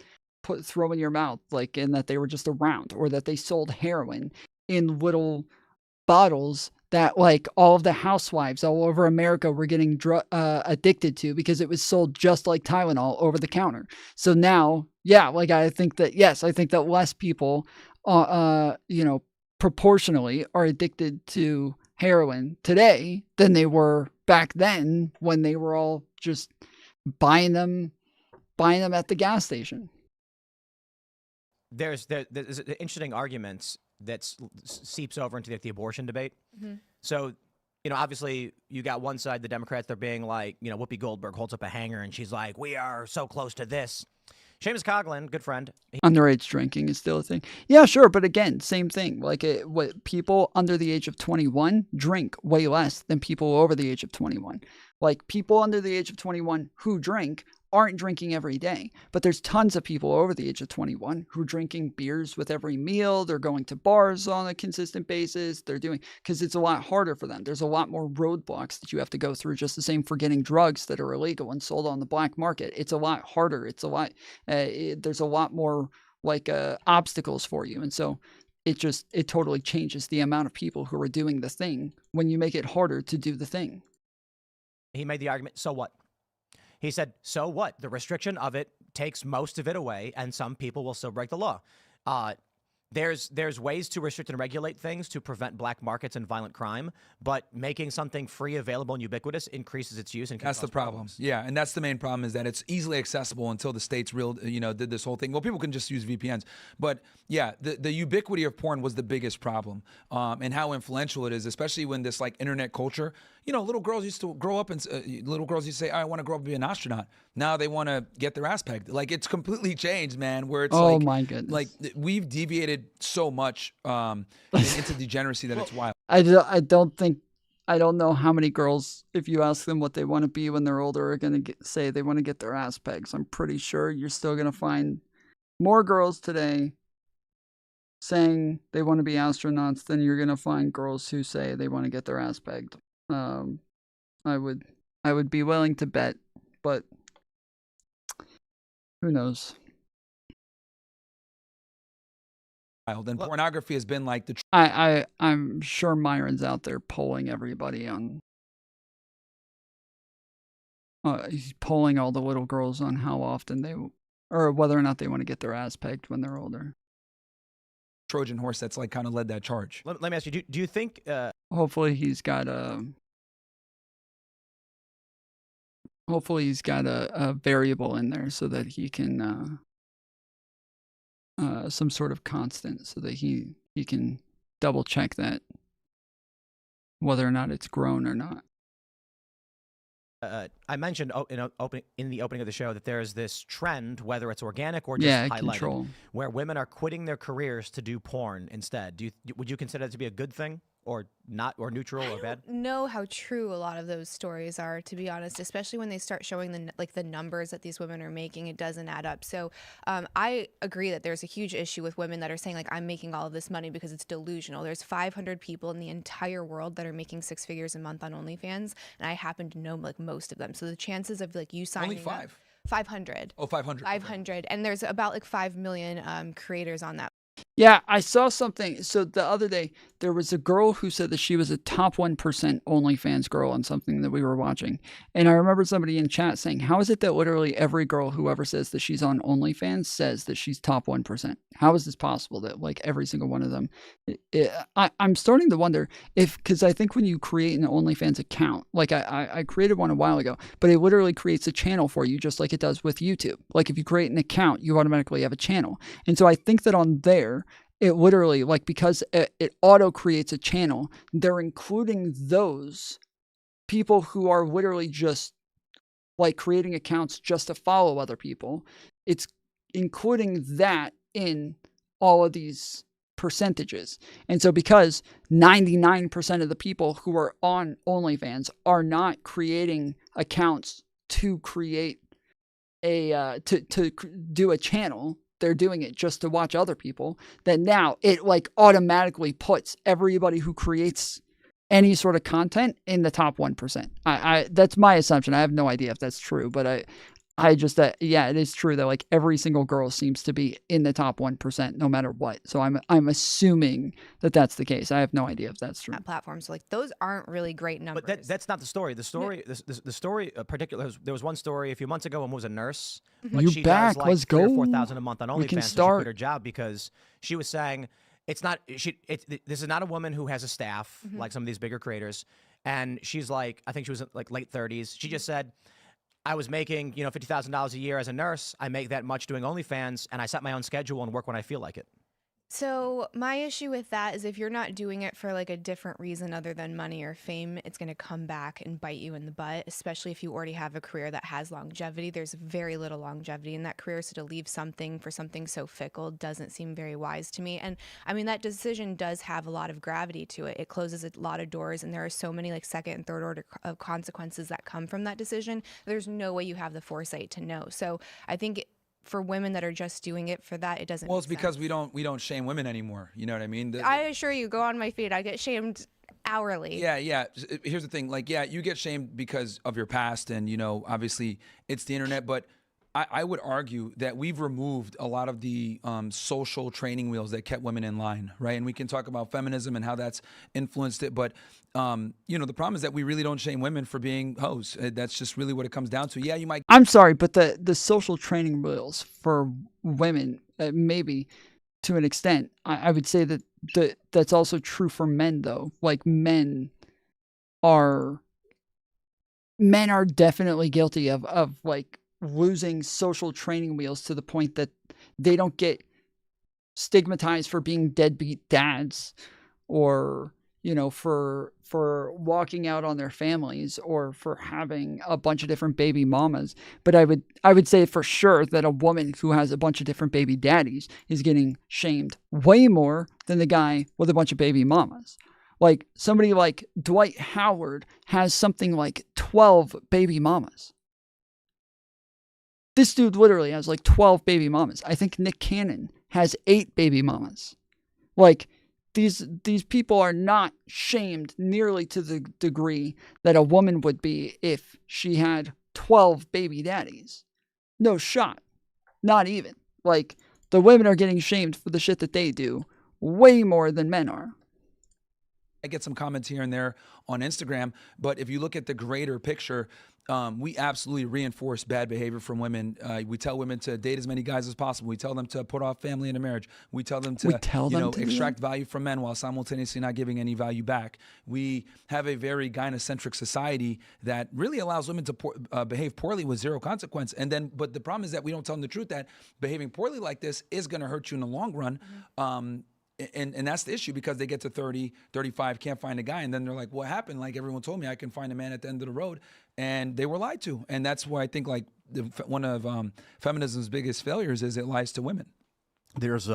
throw in your mouth, like, and that they were just around, or that they sold heroin in little bottles that like all of the housewives all over America were getting addicted to because it was sold just like Tylenol over the counter. So now, yeah, like I think that less people, you know, proportionally are addicted to heroin today than they were back then when they were all just buying them at the gas station. There's interesting arguments that seeps over into the abortion debate. Mm-hmm. So, you know, obviously you got one side, the Democrats, they're being like, you know, Whoopi Goldberg holds up a hanger and she's like, we are so close to this. Seamus Coughlin, good friend. Underage drinking is still a thing. Yeah, sure. But again, same thing. Like what people under the age of 21 drink way less than people over the age of 21. Like people under the age of 21 who drink aren't drinking every day. But there's tons of people over the age of 21 who are drinking beers with every meal. They're going to bars on a consistent basis. They're doing, because it's a lot harder for them. There's a lot more roadblocks that you have to go through. Just the same for getting drugs that are illegal and sold on the black market. It's a lot harder. It's a lot, there's a lot more like obstacles for you. And so it totally changes the amount of people who are doing the thing when you make it harder to do the thing. He made the argument, so what? He said, so what? The restriction of it takes most of it away, and some people will still break the law. There's ways to restrict and regulate things to prevent black markets and violent crime, but making something free, available, and ubiquitous increases its use. And that's the problem. Yeah, and that's the main problem is that it's easily accessible until the states did this whole thing. Well, people can just use VPNs, but yeah, the ubiquity of porn was the biggest problem, and how influential it is, especially when this like internet culture. You know, little girls used to grow up and little girls used to say, I want to grow up and be an astronaut. Now they want to get their ass pegged. Like it's completely changed, man, where it's oh my goodness. Like we've deviated so much into degeneracy that it's wild. I don't know how many girls, if you ask them what they want to be when they're older, are going to say they want to get their ass pegs. I'm pretty sure you're still going to find more girls today saying they want to be astronauts than you're going to find girls who say they want to get their ass pegged. I would be willing to bet, but who knows? And pornography has been like the. I'm sure Myron's out there polling everybody on. He's polling all the little girls on how often they, or whether or not they want to get their ass pegged when they're older. Trojan horse that's like kind of led that charge. Let me ask you: Do you think? Hopefully he's got a. Hopefully he's got a variable in there so that he can some sort of constant so that he can double check that whether or not it's grown or not. I mentioned in the opening of the show that there's this trend, whether it's organic or just highlighted, where women are quitting their careers to do porn instead. Would you consider that to be a good thing? Or not, or neutral, or bad? I don't know how true a lot of those stories are, to be honest, especially when they start showing the numbers that these women are making. It doesn't add up. So I agree that there's a huge issue with women that are saying, like, I'm making all of this money because it's delusional. There's 500 people in the entire world that are making 6 figures a month on OnlyFans, and I happen to know like most of them. So the chances of like you signing only 5. 500. Oh, 500. 500, and there's about like 5 million creators on that. Yeah, I saw something. So the other day, there was a girl who said that she was a top 1% OnlyFans girl on something that we were watching. And I remember somebody in chat saying, how is it that literally every girl who ever says that she's on OnlyFans says that she's top 1%? How is this possible that like every single one of them? I'm starting to wonder if, because I think when you create an OnlyFans account, like I created one a while ago, but it literally creates a channel for you just like it does with YouTube. Like if you create an account, you automatically have a channel. And so I think that on there, it literally, like, because it auto creates a channel, they're including those people who are literally just like creating accounts just to follow other people. It's including that in all of these percentages. And so because 99% of the people who are on OnlyFans are not creating accounts to create to do a channel, they're doing it just to watch other people, then now it like automatically puts everybody who creates any sort of content in the top 1%. I that's my assumption. I have no idea if that's true, but I just yeah, it is true that like every single girl seems to be in the top 1% no matter what. So I'm assuming that that's the case. I have no idea if that's true. Platforms, so like those aren't really great numbers. But that's not the story. The story, the story, particular. There was one story a few months ago when was a nurse. But You she back? Does like Let's 3,000 go. or 4,000 a month on We can OnlyFans. So she start. quit her job because she was saying it's not. This is not a woman who has a staff like some of these bigger creators. And she's like, I think she was like late 30s. She just said, I was making, $50,000 a year as a nurse. I make that much doing OnlyFans, and I set my own schedule and work when I feel like it. So my issue with that is if you're not doing it for like a different reason other than money or fame, it's going to come back and bite you in the butt, especially if you already have a career that has longevity. There's very little longevity in that career, so to leave something for something so fickle doesn't seem very wise to me. And I mean, that decision does have a lot of gravity to it. It closes a lot of doors, and there are so many like second and third order of consequences that come from that decision. There's no way you have the foresight to know. So I think for women that are just doing it for that, it doesn't. Well, it's because we don't shame women anymore. You know what I mean? I assure you, go on my feed. I get shamed hourly. Yeah. Here's the thing. Like, yeah, you get shamed because of your past, and obviously it's the internet. But I would argue that we've removed a lot of the social training wheels that kept women in line, right? And we can talk about feminism and how that's influenced it. But the problem is that we really don't shame women for being hoes. That's just really what it comes down to. Yeah, you might. I'm sorry, but the social training wheels for women, maybe to an extent, I would say that that's also true for men, though. Like men are definitely guilty of like losing social training wheels to the point that they don't get stigmatized for being deadbeat dads, or for walking out on their families, or for having a bunch of different baby mamas. But I would say for sure that a woman who has a bunch of different baby daddies is getting shamed way more than the guy with a bunch of baby mamas. Like somebody like Dwight Howard has something like 12 baby mamas. This dude literally has like 12 baby mamas. I think Nick Cannon has 8 baby mamas. Like, these people are not shamed nearly to the degree that a woman would be if she had 12 baby daddies. No shot. Not even. Like, the women are getting shamed for the shit that they do way more than men are. I get some comments here and there on Instagram, but if you look at the greater picture, we absolutely reinforce bad behavior from women. We tell women to date as many guys as possible. We tell them to put off family into marriage. We tell them to, extract value from men while simultaneously not giving any value back. We have a very gynocentric society that really allows women to behave poorly with zero consequence. But the problem is that we don't tell them the truth, that behaving poorly like this is going to hurt you in the long run. And that's the issue, because they get to 30, 35, can't find a guy. And then they're like, what happened? Like, everyone told me I can find a man at the end of the road. And they were lied to. And that's why I think, like, one of feminism's biggest failures is it lies to women. There's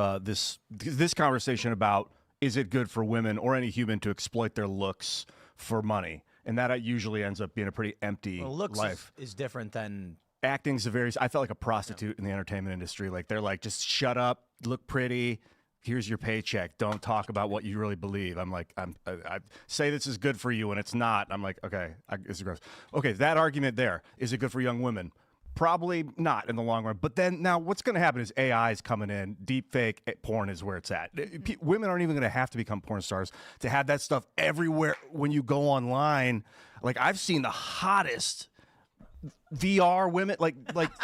this conversation about, is it good for women or any human to exploit their looks for money? And that usually ends up being a pretty empty looks life. Is different than... Acting's I felt like a prostitute in the entertainment industry. Like, they're like, just shut up, look pretty. Here's your paycheck. Don't talk about what you really believe. I'm like, I say this is good for you, and it's not. I'm like, okay, it's gross. Okay, that argument there, is it good for young women? Probably not in the long run. But then now what's going to happen is AI is coming in. Deep fake porn is where it's at. Women aren't even going to have to become porn stars to have that stuff everywhere when you go online. Like, I've seen the hottest VR women, like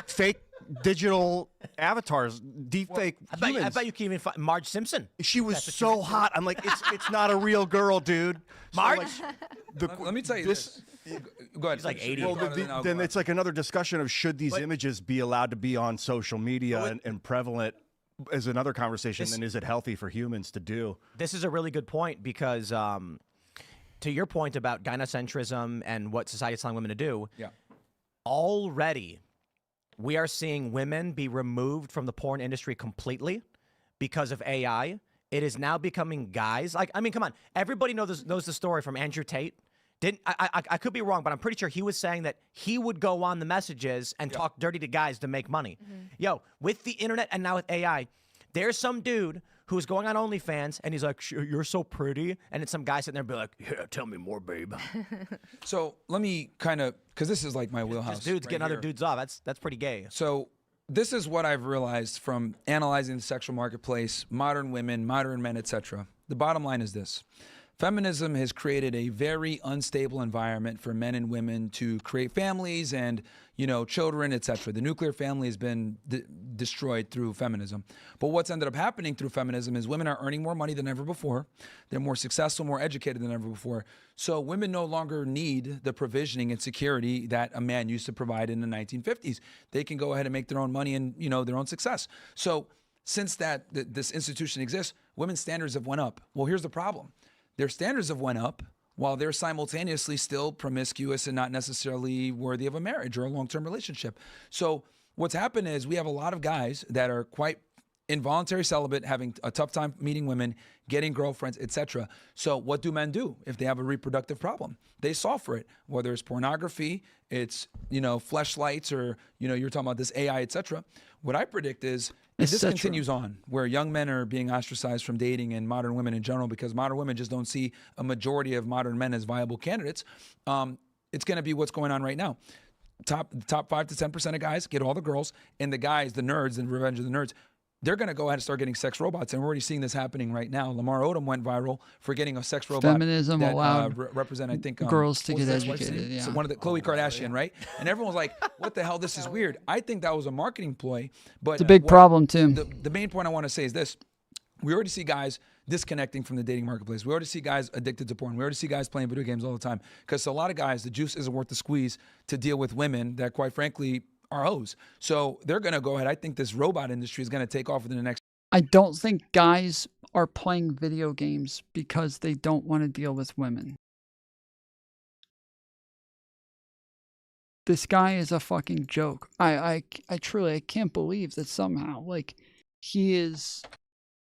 fake digital avatars, deep fake humans. I bet you can even find Marge Simpson. She was so hot. I'm like, it's not a real girl, dude. Marge? So, like, let me tell you this. Go ahead. He's like 80. Well, then it's like another discussion of, should these images be allowed to be on social media and prevalent, is another conversation. And is it healthy for humans to do? This is a really good point, because to your point about gynocentrism and what society is telling women to do, already we are seeing women be removed from the porn industry completely because of AI. It is now becoming guys. Like, I mean, come on. Everybody knows the story from Andrew Tate. I could be wrong, but I'm pretty sure he was saying that he would go on the messages and talk dirty to guys to make money. Yo, with the internet and now with AI, there's some dude who's going on OnlyFans, and he's like, you're so pretty. And it's some guy sitting there and be like, yeah, tell me more, babe. So let me kind of, because this is like my wheelhouse. Just dudes getting other dudes off. That's pretty gay. So this is what I've realized from analyzing the sexual marketplace, modern women, modern men, etc. The bottom line is this. Feminism has created a very unstable environment for men and women to create families and, children, etc. The nuclear family has been destroyed through feminism. But what's ended up happening through feminism is women are earning more money than ever before. They're more successful, more educated than ever before. So women no longer need the provisioning and security that a man used to provide in the 1950s. They can go ahead and make their own money and, their own success. So since this institution exists, women's standards have went up. Well, here's the problem. Their standards have went up while they're simultaneously still promiscuous and not necessarily worthy of a marriage or a long-term relationship. So what's happened is we have a lot of guys that are quite involuntary celibate, having a tough time meeting women, getting girlfriends, etc. So what do men do if they have a reproductive problem? They solve for it, whether it's pornography, it's, fleshlights, or, you're talking about this AI, etc. What I predict is, if this continues on, where young men are being ostracized from dating and modern women in general, because modern women just don't see a majority of modern men as viable candidates, it's going to be what's going on right now. Top 5 to 10% of guys get all the girls, and the guys, the nerds, and Revenge of the Nerds, they're going to go ahead and start getting sex robots. And we're already seeing this happening right now. Lamar Odom went viral for getting a sex robot. Feminism that allowed represent, I think, girls to get educated. Yeah. So one of the Khloe Kardashian, right? And everyone was like, what the hell? This is weird. I think that was a marketing ploy. But it's a big problem, too. The main point I want to say is this. We already see guys disconnecting from the dating marketplace. We already see guys addicted to porn. We already see guys playing video games all the time. Because a lot of guys, the juice isn't worth the squeeze to deal with women that, quite frankly, are hoes. So they're going to go ahead. I think this robot industry is going to take off within the next. I don't think guys are playing video games because they don't want to deal with women. This guy is a fucking joke. I truly can't believe that somehow, like, he is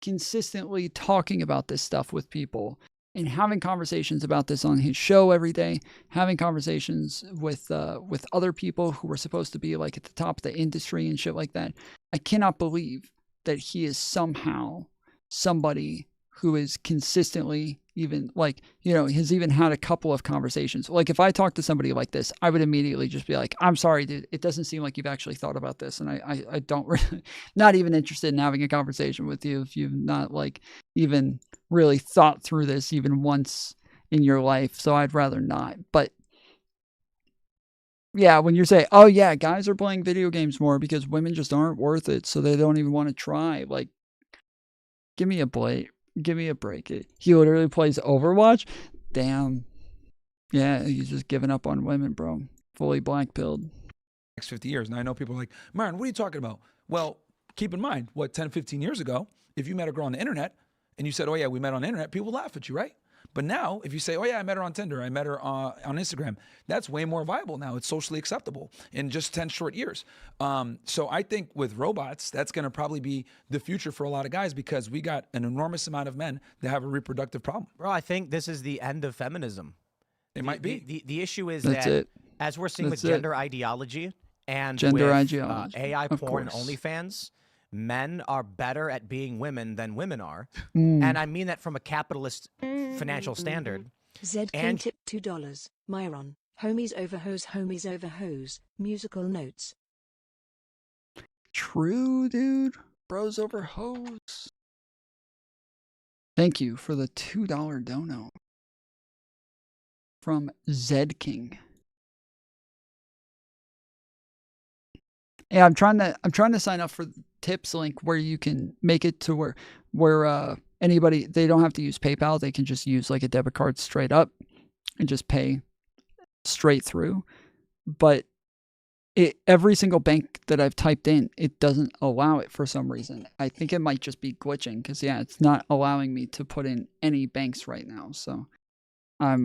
consistently talking about this stuff with people and having conversations about this on his show every day, having conversations with other people who were supposed to be like at the top of the industry and shit like that. I cannot believe that he is somehow somebody who is consistently even like, you know, has even had a couple of conversations. Like if I talk to somebody like this, I would immediately just be like, I'm sorry, dude, it doesn't seem like you've actually thought about this. And I don't really, not even interested in having a conversation with you if you've not like even really thought through this even once in your life. So I'd rather not. But yeah, when you're saying, oh yeah, guys are playing video games more because women just aren't worth it, so they don't even want to try. Like, give me a break. Give me a break. He literally plays Overwatch. Damn. Yeah, he's just giving up on women, bro. Fully black-pilled. Next 50 years. And I know people are like, Myron, what are you talking about? Well, keep in mind, what, 10, 15 years ago, if you met a girl on the internet and you said, oh yeah, we met on the internet, people laugh at you, right? But now, if you say, oh yeah, I met her on Tinder, I met her on Instagram, that's way more viable now. It's socially acceptable in just 10 short years. So I think with robots, that's going to probably be the future for a lot of guys because we got an enormous amount of men that have a reproductive problem. Bro, I think this is the end of feminism. It might be. The issue is That's that it. as we're seeing That's with it. gender ideology and Gender with ideology, AI of porn course. OnlyFans, men are better at being women than women are. Mm. And I mean that from a capitalist financial standard. Zed King tip $2. Myron, homies over hose, musical notes. True, dude. Bros over hoes. Thank you for the $2 dono from Zed King. Yeah, I'm trying to sign up for tips link where you can make it to where anybody, they don't have to use PayPal, they can just use like a debit card straight up and just pay straight through. But every single bank that I've typed in, it doesn't allow it for some reason. I think it might just be glitching because yeah, it's not allowing me to put in any banks right now. So I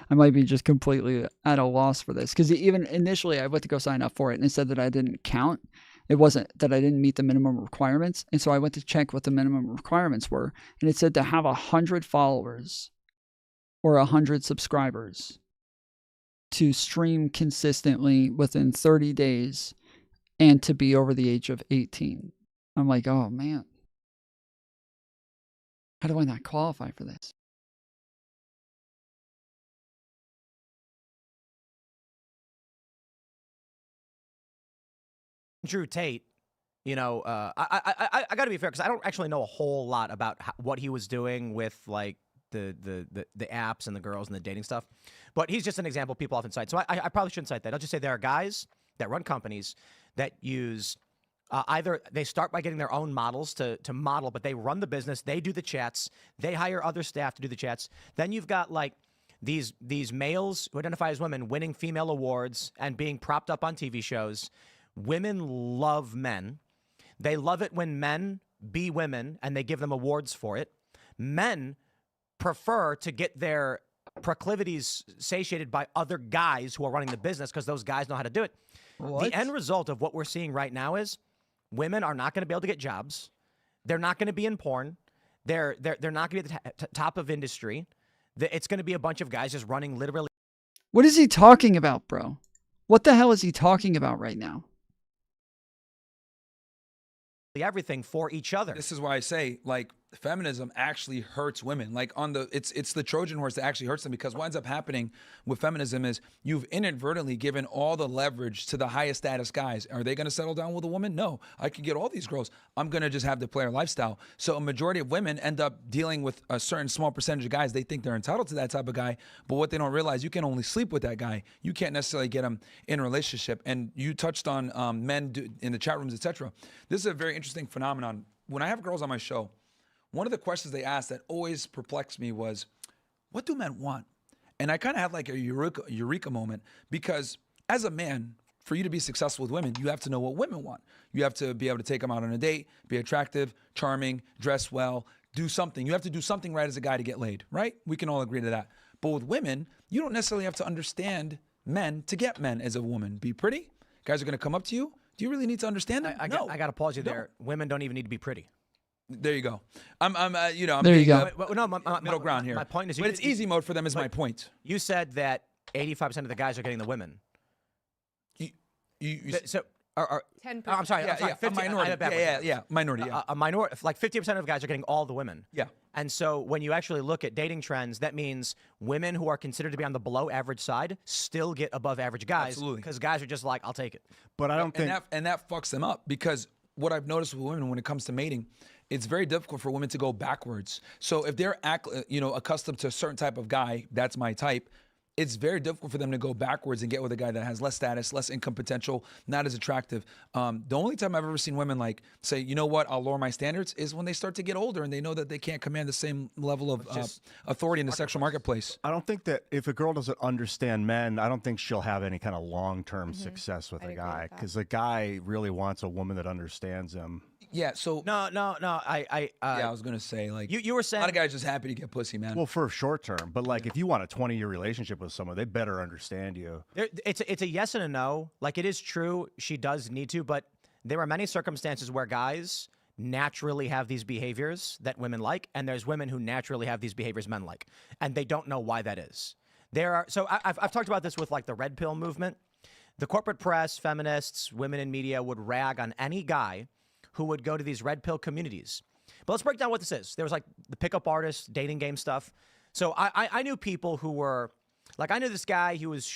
might be just completely at a loss for this because even initially I went to go sign up for it and it said that I didn't count. It wasn't that I didn't meet the minimum requirements. And so I went to check what the minimum requirements were. And it said to have 100 followers or 100 subscribers to stream consistently within 30 days and to be over the age of 18. I'm like, oh man, how do I not qualify for this? Drew Tate, you know, I got to be fair because I don't actually know a whole lot about what he was doing with like the apps and the girls and the dating stuff, but he's just an example people often cite. So I probably shouldn't cite that. I'll just say there are guys that run companies that use either they start by getting their own models to model, but they run the business, they do the chats, they hire other staff to do the chats. Then you've got like these males who identify as women winning female awards and being propped up on TV shows. Women love men. They love it when men be women and they give them awards for it. Men prefer to get their proclivities satiated by other guys who are running the business because those guys know how to do it. What? The end result of what we're seeing right now is women are not going to be able to get jobs. They're not going to be in porn. They're not going to be at the top of industry. It's going to be a bunch of guys just running literally. What is he talking about, bro? What the hell is he talking about right now? Everything for each other. This is why I say, like, feminism actually hurts women. Like it's the Trojan horse that actually hurts them because what ends up happening with feminism is you've inadvertently given all the leverage to the highest status guys. Are they going to settle down with a woman? No, I could get all these girls. I'm going to just have the player lifestyle. So a majority of women end up dealing with a certain small percentage of guys. They think they're entitled to that type of guy, but what they don't realize, you can only sleep with that guy. You can't necessarily get him in a relationship. And you touched on men in the chat rooms, etc. This is a very interesting phenomenon. When I have girls on my show, one of the questions they asked that always perplexed me was, what do men want? And I kind of had like a eureka moment because as a man, for you to be successful with women, you have to know what women want. You have to be able to take them out on a date, be attractive, charming, dress well, do something. You have to do something right as a guy to get laid, right? We can all agree to that. But with women, you don't necessarily have to understand men to get men as a woman. Be pretty. Guys are going to come up to you. Do you really need to understand them? I got to pause you there. Women don't even need to be pretty. There you go. I'm you know, I'm There you being go. middle ground here. My point is, but it's easy mode for them. Is my point. You said that 85% of the guys are getting the women. So. I'm sorry. Yeah, I'm sorry. yeah, 50, a minority. Minority. Yeah. A minority, like 50% of guys are getting all the women. Yeah. And so when you actually look at dating trends, that means women who are considered to be on the below average side still get above average guys. Absolutely. Because guys are just like, I'll take it. But I don't think and that fucks them up, because what I've noticed with women when it comes to mating, it's very difficult for women to go backwards. So if they're accustomed to a certain type of guy, that's my type. It's very difficult for them to go backwards and get with a guy that has less status, less income potential, not as attractive. The only time I've ever seen women like say, you know what, I'll lower my standards, is when they start to get older and they know that they can't command the same level of authority in the sexual marketplace. I don't think that if a girl doesn't understand men, I don't think she'll have any kind of long-term success with a guy, because a guy really wants a woman that understands him. Yeah, so no. I was gonna say, like, you were saying a lot of guys just happy to get pussy, man. Well, for short term, but like if you want a 20-year relationship with someone, they better understand you. It's a yes and a no. Like, it is true, she does need to, but there are many circumstances where guys naturally have these behaviors that women like, and there's women who naturally have these behaviors men like, and they don't know why that is. I've talked about this with like the red pill movement. The corporate press, feminists, women in media would rag on any guy who would go to these red pill communities. But let's break down what this is. There was like the pickup artists, dating game stuff. So I knew people who were, like, I knew this guy who was